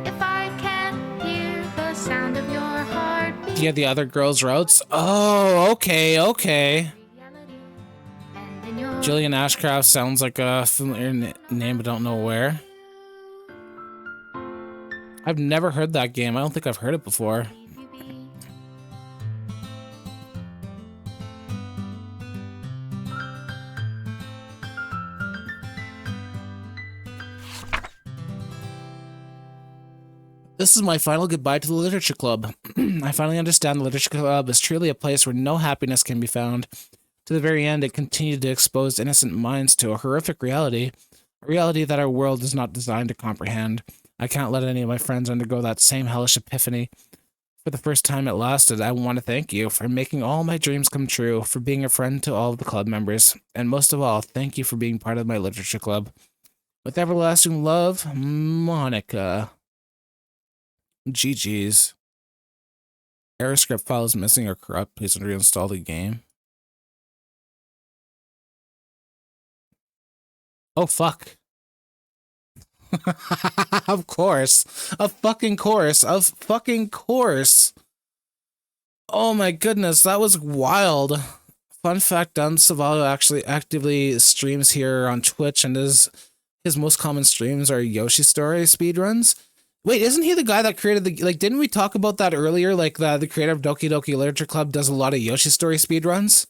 if I can't hear the sound of your heartbeat? Do you have the other girls' routes? Oh, okay, okay. And in your Julian Ashcraft sounds like a familiar name, but don't know where. I've never heard that game. I don't think I've heard it before. This is my final goodbye to the Literature Club. I finally understand the Literature Club is truly a place where no happiness can be found. To the very end, it continued to expose innocent minds to a horrific reality, a reality that our world is not designed to comprehend. I can't let any of my friends undergo that same hellish epiphany. For the first time it lasted, I want to thank you for making all my dreams come true, for being a friend to all of the club members, and most of all, thank you for being part of my Literature Club. With everlasting love, Monica. GG's. Error script file is missing or corrupt. Please reinstall the game. Oh, fuck. Of course. Of fucking course. Of fucking course. Oh my goodness, that was wild. Fun fact, Don Savallo actually actively streams here on Twitch, and his most common streams are Yoshi Story speedruns. Wait, isn't he the guy that created the, like, didn't we talk about that earlier? Like, the creator of Doki Doki Literature Club does a lot of Yoshi Story speedruns?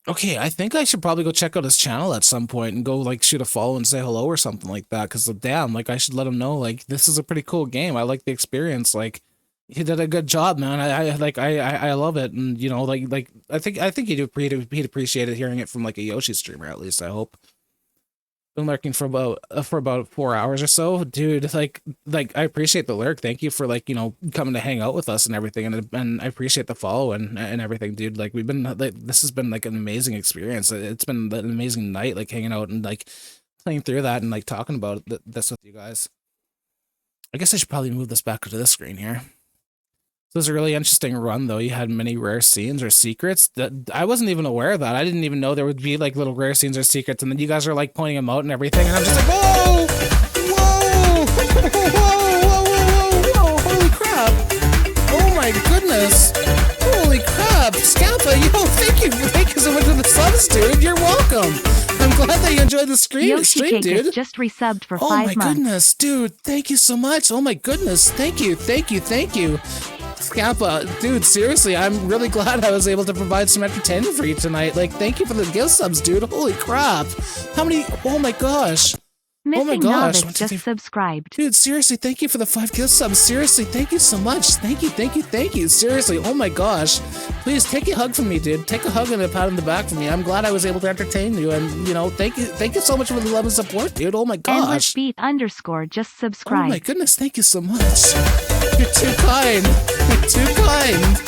Okay, I think I should probably go check out his channel at some point and go, like, shoot a follow and say hello or something like that, because, damn, like, I should let him know, like, this is a pretty cool game. I like the experience, like, he did a good job, man. I love it, and, you know, like, I think he'd appreciate it hearing it from, like, a Yoshi streamer, at least, I hope. Been lurking for about 4 hours or so, dude. Like I appreciate the lurk. Thank you for like coming to hang out with us and everything, and I appreciate the follow and everything, dude. Like we've been like this has been like an amazing experience. It's been an amazing night, like hanging out and like playing through that and like talking about this with you guys. I guess I should probably move this back to this screen here. It was a really interesting run, though. You had many rare scenes or secrets that I wasn't even aware of that. I didn't even know there would be like little rare scenes or secrets, and then you guys are like pointing them out and everything, and I'm just like, whoa, whoa, whoa, whoa, whoa, whoa, holy crap! Oh my goodness! Holy crap, Scampa, thank you so much for the subs, dude. You're welcome. I'm glad that you enjoyed the stream, dude. Just resubbed for 5 months. Oh my goodness, dude! Thank you so much. Oh my goodness, thank you. Scampa, dude, seriously, I'm really glad I was able to provide some entertainment for you tonight. Like, thank you for the gift subs, dude. Holy crap. How many? Oh my gosh. Missing Novice just subscribed. Dude, seriously, thank you for the 5 gift subs. Seriously, thank you so much. Thank you. Seriously, oh my gosh. Please take a hug from me, dude. Take a hug and a pat on the back from me. I'm glad I was able to entertain you, and thank you so much for the love and support, dude. Oh my gosh. __ just subscribed. Oh my goodness, thank you so much. You're too kind. You're too kind.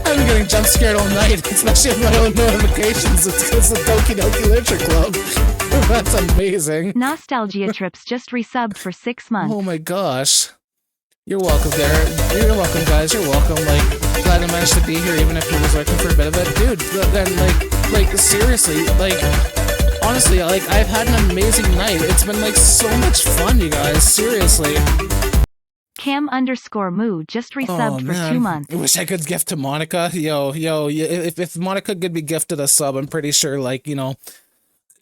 I've been getting jump scared all night, especially with my own notifications. It's the Doki Literature Club. That's amazing. Nostalgia Trips just resubbed for 6 months. Oh my gosh. You're welcome there. You're welcome, guys. You're welcome. Like, glad I managed to be here, even if it was working for a bit of it. Dude, then, like, seriously, like, honestly, like, I've had an amazing night. It's been, like, so much fun, you guys. Seriously. Cam_Moo just resubbed for 2 months. I wish I could gift to Monica. Yo, if Monica could be gifted a sub, I'm pretty sure, like,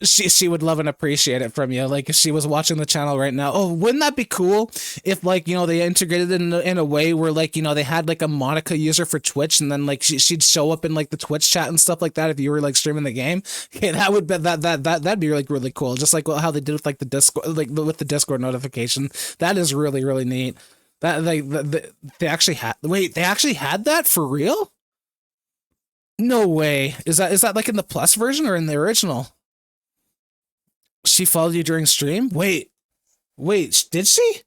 she would love and appreciate it from you. Like, if she was watching the channel right now. Oh, wouldn't that be cool if, like, they integrated it in a way where, like, they had, like, a Monica user for Twitch, and then, like, she'd show up in, like, the Twitch chat and stuff like that if you were, like, streaming the game. Okay, that'd be, like, really cool. Just like how they did with, like, the Discord, like, with the Discord notification. That is really, really neat. That they actually had. Wait, they actually had that for real? No way. Is that like in the plus version or in the original? She followed you during stream? Wait, did she?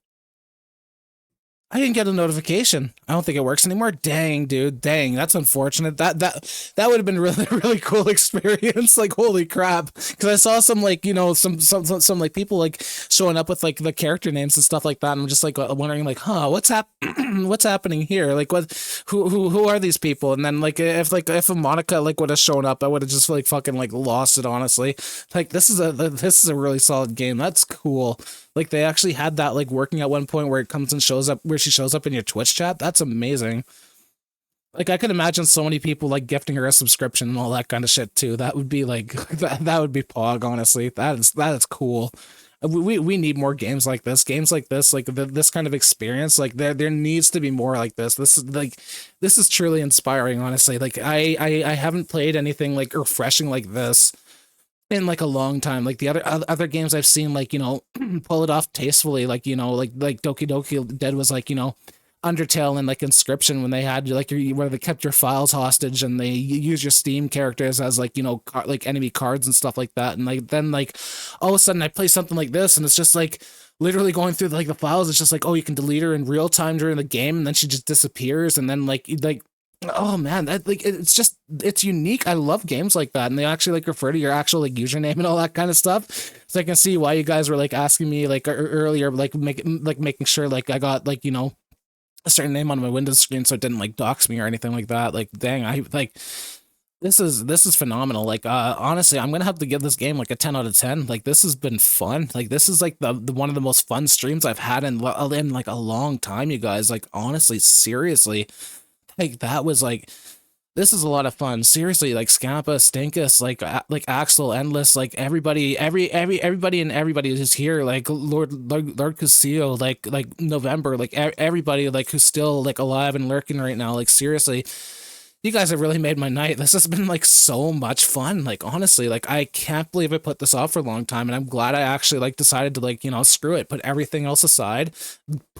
I didn't get a notification. I don't think it works anymore. Dang, dude. Dang, that's unfortunate. That would have been really, really cool experience. Like, holy crap. Because I saw some, like, some like people like showing up with like the character names and stuff like that. And I'm just like wondering, like, what's happening here? Like, who are these people? And then like if a Monica like would have shown up, I would have just like fucking like lost it, honestly. Like, this is a really solid game. That's cool. Like, they actually had that, like, working at one point where it comes and shows up, where she shows up in your Twitch chat. That's amazing. Like, I could imagine so many people, like, gifting her a subscription and all that kind of shit, too. That would be, like, that would be pog, honestly. That is cool. We need more games like this. Games like this, like, this kind of experience. Like, there needs to be more like this. This is truly inspiring, honestly. Like, I haven't played anything, like, refreshing like this in like a long time. Like the other games I've seen, like, pull it off tastefully, like, like Doki did was like, Undertale and like Inscription, when they had like where they kept your files hostage and they use your Steam characters as like, like enemy cards and stuff like that. And like then like all of a sudden I play something like this and it's just like literally going through like the files. It's just like, oh, you can delete her in real time during the game, and then she just disappears. And then like oh man, that like it's unique. I love games like that, and they actually like refer to your actual like username and all that kind of stuff. So I can see why you guys were like asking me like earlier, like making sure like I got like a certain name on my Windows screen so it didn't like dox me or anything like that. Like, dang, I like this is phenomenal. Like, honestly, I'm gonna have to give this game like a 10 out of 10. Like, this has been fun. Like, this is like the one of the most fun streams I've had in like a long time, you guys. Like, honestly, seriously. Like, that was like, this is a lot of fun. Seriously, like Scampa, Stinkus, like Axel, Endless, like everybody who's here, like Lord Castillo, like November, like everybody like who's still like alive and lurking right now. Like, seriously, you guys have really made my night. This has been like so much fun. Like, honestly, like I can't believe I put this off for a long time, and I'm glad I actually like decided to like, screw it, put everything else aside,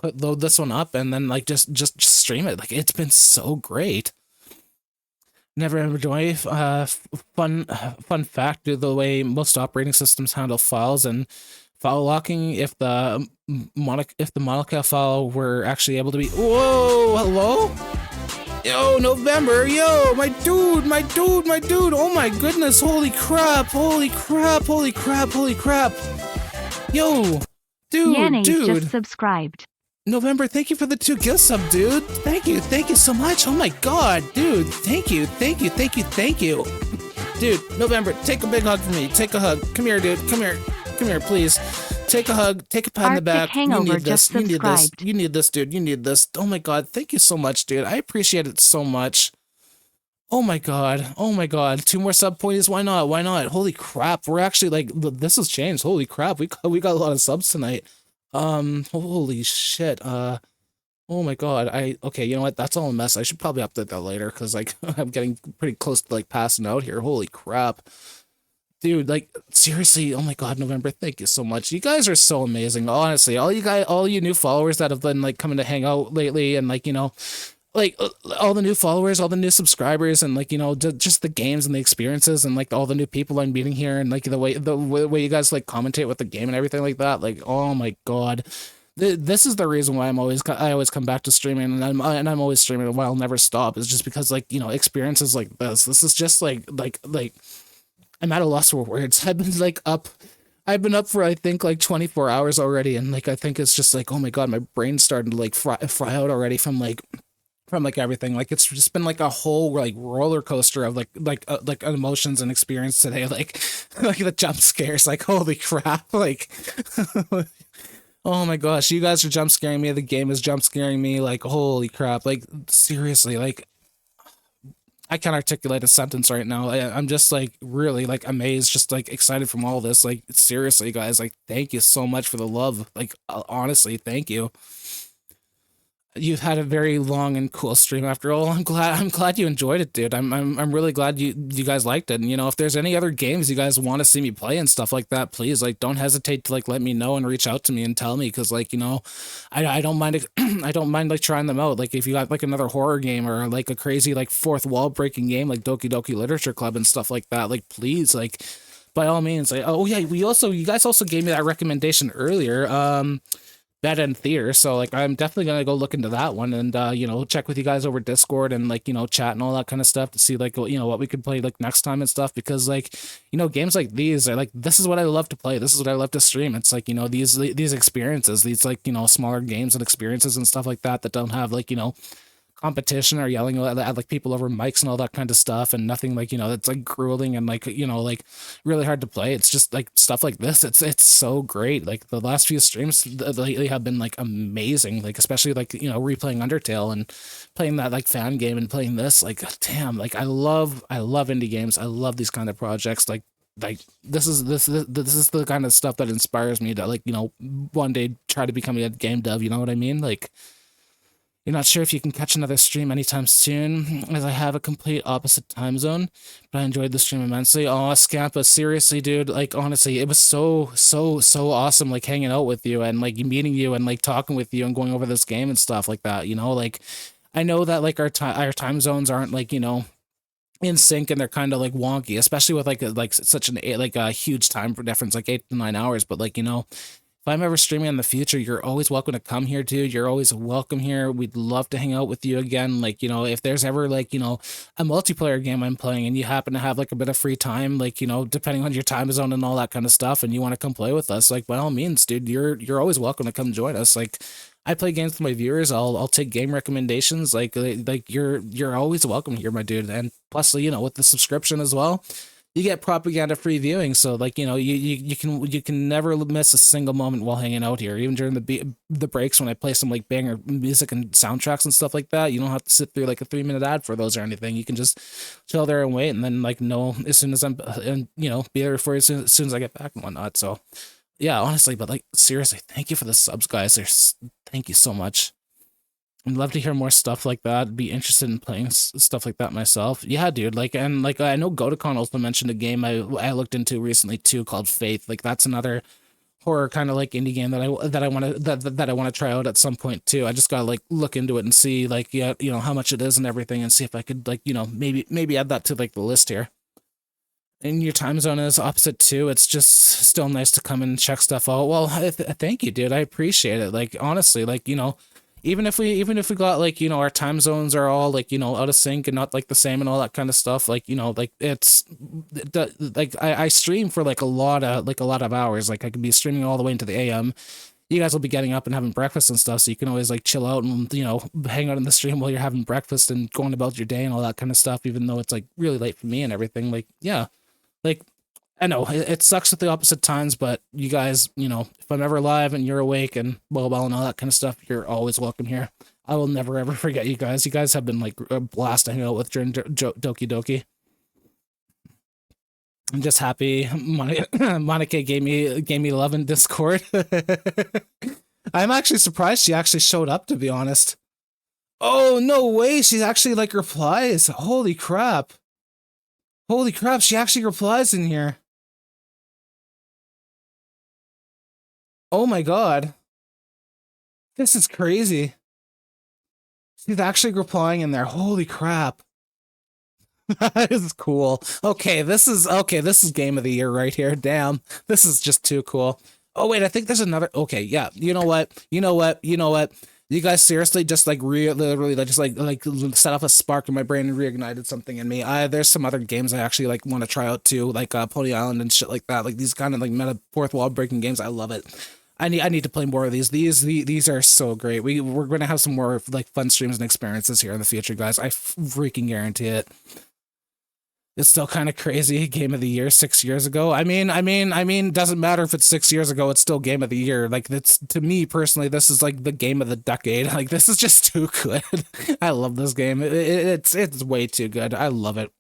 load this one up, and then like just stream it. Like, it's been so great. Never enjoy. Fun fact: due to the way most operating systems handle files and file locking, if the Monica file were actually able to be. Whoa! Hello? Yo, November! Yo, my dude! My dude! My dude! Oh my goodness! Holy crap! Holy crap! Holy crap! Holy crap! Yo, Yanni's dude! just subscribed. November, thank you for the 2 gift sub, dude. Thank you so much. Oh my god, dude. Thank you. Dude, November, take a big hug from me. Take a hug. Come here, dude. Come here, please. Take a hug. Take a pat on the back. You need this. You need this. You need this, dude. You need this. Oh my god, thank you so much, dude. I appreciate it so much. Oh my god. Oh my god. 2 more sub points. Why not? Why not? Holy crap. We're actually like, this has changed. Holy crap. We got a lot of subs tonight. Holy shit. Oh my god. Okay, you know what? That's all a mess. I should probably update that later because like I'm getting pretty close to like passing out here. Holy crap. Dude, like seriously, oh my god, November, thank you so much. You guys are so amazing. Honestly, all you new followers that have been like coming to hang out lately and like, you know, like all the new followers, all the new subscribers, and like, you know, just the games and the experiences and like all the new people I'm meeting here and like the way you guys like commentate with the game and everything like that. Like, oh my god, this is the reason why I always come back to streaming, and I'm always streaming and I'll never stop. It's just because like, you know, experiences like this is just like I'm at a loss for words. I've been up for I think like 24 hours already, and like I think it's just like, oh my god, my brain's starting to like fry out already from everything. Like it's just been like a whole like roller coaster of like emotions and experience today. Like like the jump scares, like holy crap, like oh my gosh, you guys are jump scaring me, the game is jump scaring me, like holy crap, like seriously, like I can't articulate a sentence right now. I'm just like really like amazed, just like excited from all this. Like seriously, guys, like thank you so much for the love. Like honestly, thank you. You've had a very long and cool stream after all. I'm glad you enjoyed it, dude. I'm really glad you guys liked it. And you know, if there's any other games you guys want to see me play and stuff like that, please like don't hesitate to like let me know and reach out to me and tell me, because like, you know, I don't mind I don't mind like trying them out. Like if you got like another horror game or like a crazy like fourth wall breaking game like Doki Doki Literature Club and stuff like that, like please, like by all means. Like, oh yeah, you guys also gave me that recommendation earlier. Bed and Theater, so like I'm definitely gonna go look into that one and you know, check with you guys over Discord and like, you know, chat and all that kind of stuff to see like, you know, what we could play like next time and stuff, because like, you know, games like these are like, this is what I love to play, this is what I love to stream. It's like, you know, these experiences, these like, you know, smaller games and experiences and stuff like that don't have like, you know, competition or yelling at like people over mics and all that kind of stuff, and nothing like, you know, that's like grueling and like, you know, like really hard to play. It's just like stuff like this, it's so great. Like the last few streams lately have been like amazing, like especially like, you know, replaying Undertale and playing that like fan game and playing this, like damn, like I love indie games. I love these kind of projects. Like this is the kind of stuff that inspires me to like, you know, one day try to become a game dev, you know what I mean? Like, you're not sure if you can catch another stream anytime soon, as I have a complete opposite time zone, but I enjoyed the stream immensely. Oh, Scampa, seriously, dude, like, honestly, it was so awesome, like, hanging out with you and, like, meeting you and, like, talking with you and going over this game and stuff like that, you know? Like, I know that, like, our time zones aren't, like, you know, in sync, and they're kind of, like, wonky, especially with, like such an, like, a huge time difference, like 8 to 9 hours, but, like, you know, if I'm ever streaming in the future, you're always welcome to come here, dude. You're always welcome here. We'd love to hang out with you again. Like, you know, if there's ever like, you know, a multiplayer game I'm playing and you happen to have like a bit of free time, like, you know, depending on your time zone and all that kind of stuff, and you want to come play with us, like by all means, dude, you're always welcome to come join us. Like, I play games with my viewers. I'll take game recommendations. Like you're always welcome here, my dude. And plus, you know, with the subscription as well, you get propaganda free viewing, so like, you know, you can never miss a single moment while hanging out here, even during the breaks when I play some like banger music and soundtracks and stuff like that. You don't have to sit through like a 3-minute ad for those or anything. You can just chill there and wait, and then like know as soon as I'm and you know, be there for you as soon as I get back and whatnot. So yeah, honestly, but like seriously, thank you for the subs, guys. Thank you so much. I'd love to hear more stuff like that. Be interested in playing stuff like that myself. Yeah, dude. Like, and like, I know Godacon also mentioned a game I looked into recently too called Faith. Like, that's another horror kind of like indie game that I want to that I want to try out at some point too. I just gotta like look into it and see like yeah, you know, how much it is and everything, and see if I could like, you know, maybe add that to like the list here. And your time zone is opposite too. It's just still nice to come and check stuff out. Well, thank you, dude. I appreciate it. Like honestly, like, you know, even if we got like, you know, our time zones are all like, you know, out of sync and not like the same and all that kind of stuff, like, you know, like it's like I stream for like a lot of hours. Like I could be streaming all the way into the AM. You guys will be getting up and having breakfast and stuff, so you can always like chill out and, you know, hang out in the stream while you're having breakfast and going about your day and all that kind of stuff, even though it's like really late for me and everything. Like, yeah. Like, I know it sucks at the opposite times, but you guys, you know, if I'm ever live and you're awake and blah and all that kind of stuff, you're always welcome here. I will never ever forget you guys. You guys have been like a blast to hang out with during Doki Doki. I'm just happy Monica gave me love in Discord. I'm actually surprised she actually showed up, to be honest. Oh, no way. She actually like replies. Holy crap. Holy crap, she actually replies in here. Oh my god. This is crazy. She's actually replying in there. Holy crap. This is cool. Okay, this is game of the year right here. Damn. This is just too cool. Oh wait, I think there's another. Okay, yeah. You know what? You guys seriously just like literally just like set off a spark in my brain and reignited something in me. There's some other games I actually like want to try out too, like Pony Island and shit like that. Like these kind of like meta fourth wall breaking games. I love it. I need to play more of these. These are so great. We're gonna have some more like fun streams and experiences here in the future, guys. I freaking guarantee it. It's still kind of crazy. Game of the year 6 years ago. I mean, doesn't matter if it's 6 years ago. It's still game of the year. Like that's, to me personally, this is like the game of the decade. Like this is just too good. I love this game. It's way too good. I love it.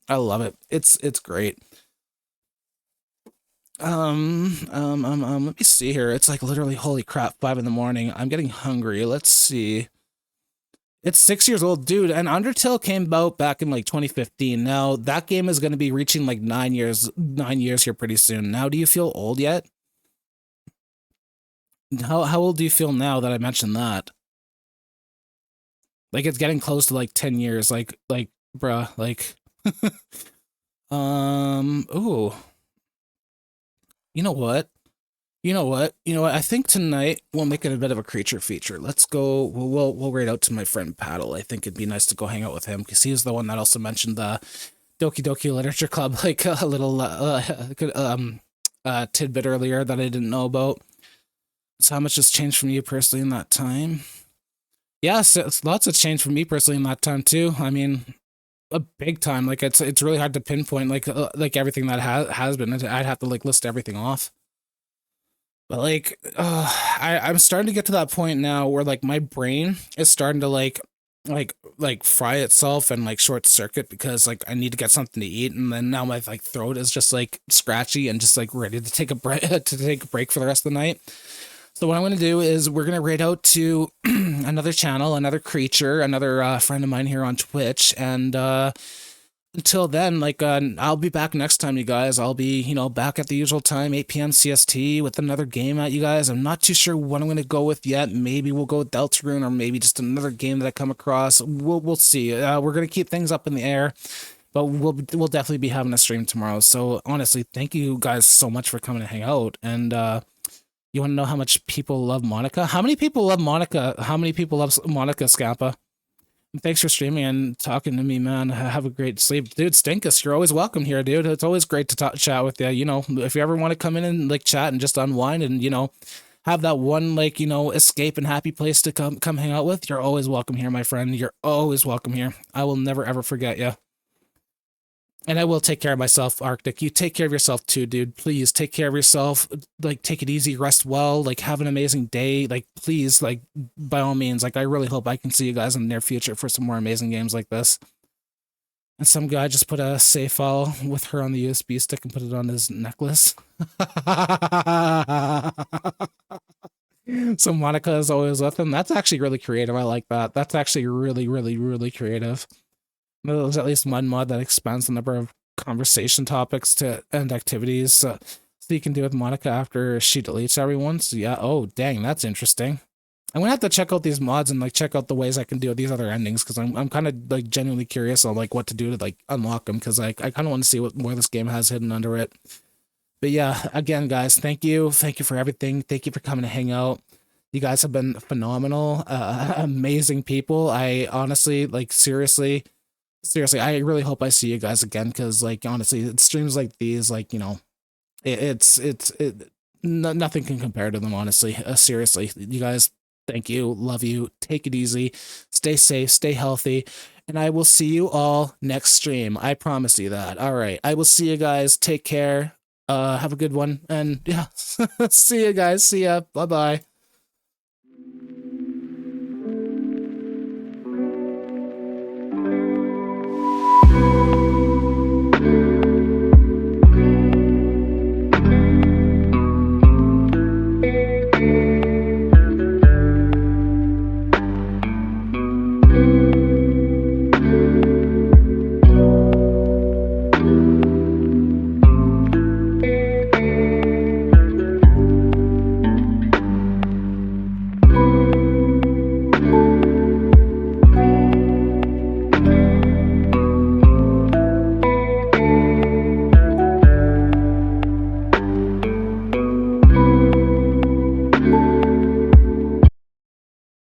It's great. Let me see here. It's like literally, holy crap, 5 in the morning. I'm getting hungry. Let's see. It's 6 years old, dude, and Undertale came out back in like 2015. Now that game is going to be reaching like 9 years here pretty soon. Now, do you feel old yet? How old do you feel now that I mentioned that? Like it's getting close to like 10 years. Like bruh, like ooh. You know what? I think tonight we'll make it a bit of a creature feature. Let's go. We'll raid out to my friend Paddle. I think it'd be nice to go hang out with him because he's the one that also mentioned the Doki Doki Literature Club, like a little tidbit earlier that I didn't know about. So how much has changed from you personally in that time? Yes, it's lots of change for me personally in that time too. I mean, a big time. Like it's really hard to pinpoint like everything that has been. I'd have to like list everything off. But like, I'm starting to get to that point now where like my brain is starting to like fry itself and like short circuit because like I need to get something to eat, and then now my like throat is just like scratchy and just like ready to take a break for the rest of the night. So what I'm going to do is we're going to raid out to another channel, another creature, another friend of mine here on Twitch, and until then, like, I'll be back next time, you guys. I'll be, back at the usual time, 8 p.m. CST, with another game at you guys. I'm not too sure what I'm going to go with yet. Maybe we'll go with Deltarune, or maybe just another game that I come across. We'll see. We're going to keep things up in the air, but we'll definitely be having a stream tomorrow. So, honestly, thank you guys so much for coming to hang out. And, you want to know how much people love Monica? How many people love Monica? How many people love Monica, Scampa? Thanks for streaming and talking to me, man. Have a great sleep. Dude, Stinkus, you're always welcome here, dude. It's always great to chat with you. If you ever want to come in and like chat and just unwind and, have that one like, escape and happy place to come hang out with, you're always welcome here, my friend. You're always welcome here. I will never ever forget you. And I will take care of myself, Arctic. You take care of yourself too, dude. Please take care of yourself. Like, take it easy, rest well, like, have an amazing day. Like, please, like, by all means, like, I really hope I can see you guys in the near future for some more amazing games like this. And some guy just put a save file with her on the USB stick and put it on his necklace. So Monica is always with him. That's actually really creative. I like that. That's actually really, really, really creative. There's at least one mod that expands the number of conversation topics and activities. So So you can do with Monica after she deletes everyone. So yeah, oh dang, that's interesting. I'm gonna have to check out these mods and like check out the ways I can do these other endings because I'm kind of like genuinely curious on like what to do to like unlock them because like I kind of want to see what more this game has hidden under it. But yeah, again, guys, thank you for everything. Thank you for coming to hang out. You guys have been phenomenal, amazing people. I honestly, like, seriously, I really hope I see you guys again because, like, honestly, it streams like these, like, you know, nothing can compare to them, honestly. Seriously, you guys, thank you, love you, take it easy, stay safe, stay healthy, and I will see you all next stream. I promise you that. All right, I will see you guys. Take care. Have a good one, and yeah, see you guys. See ya. Bye bye.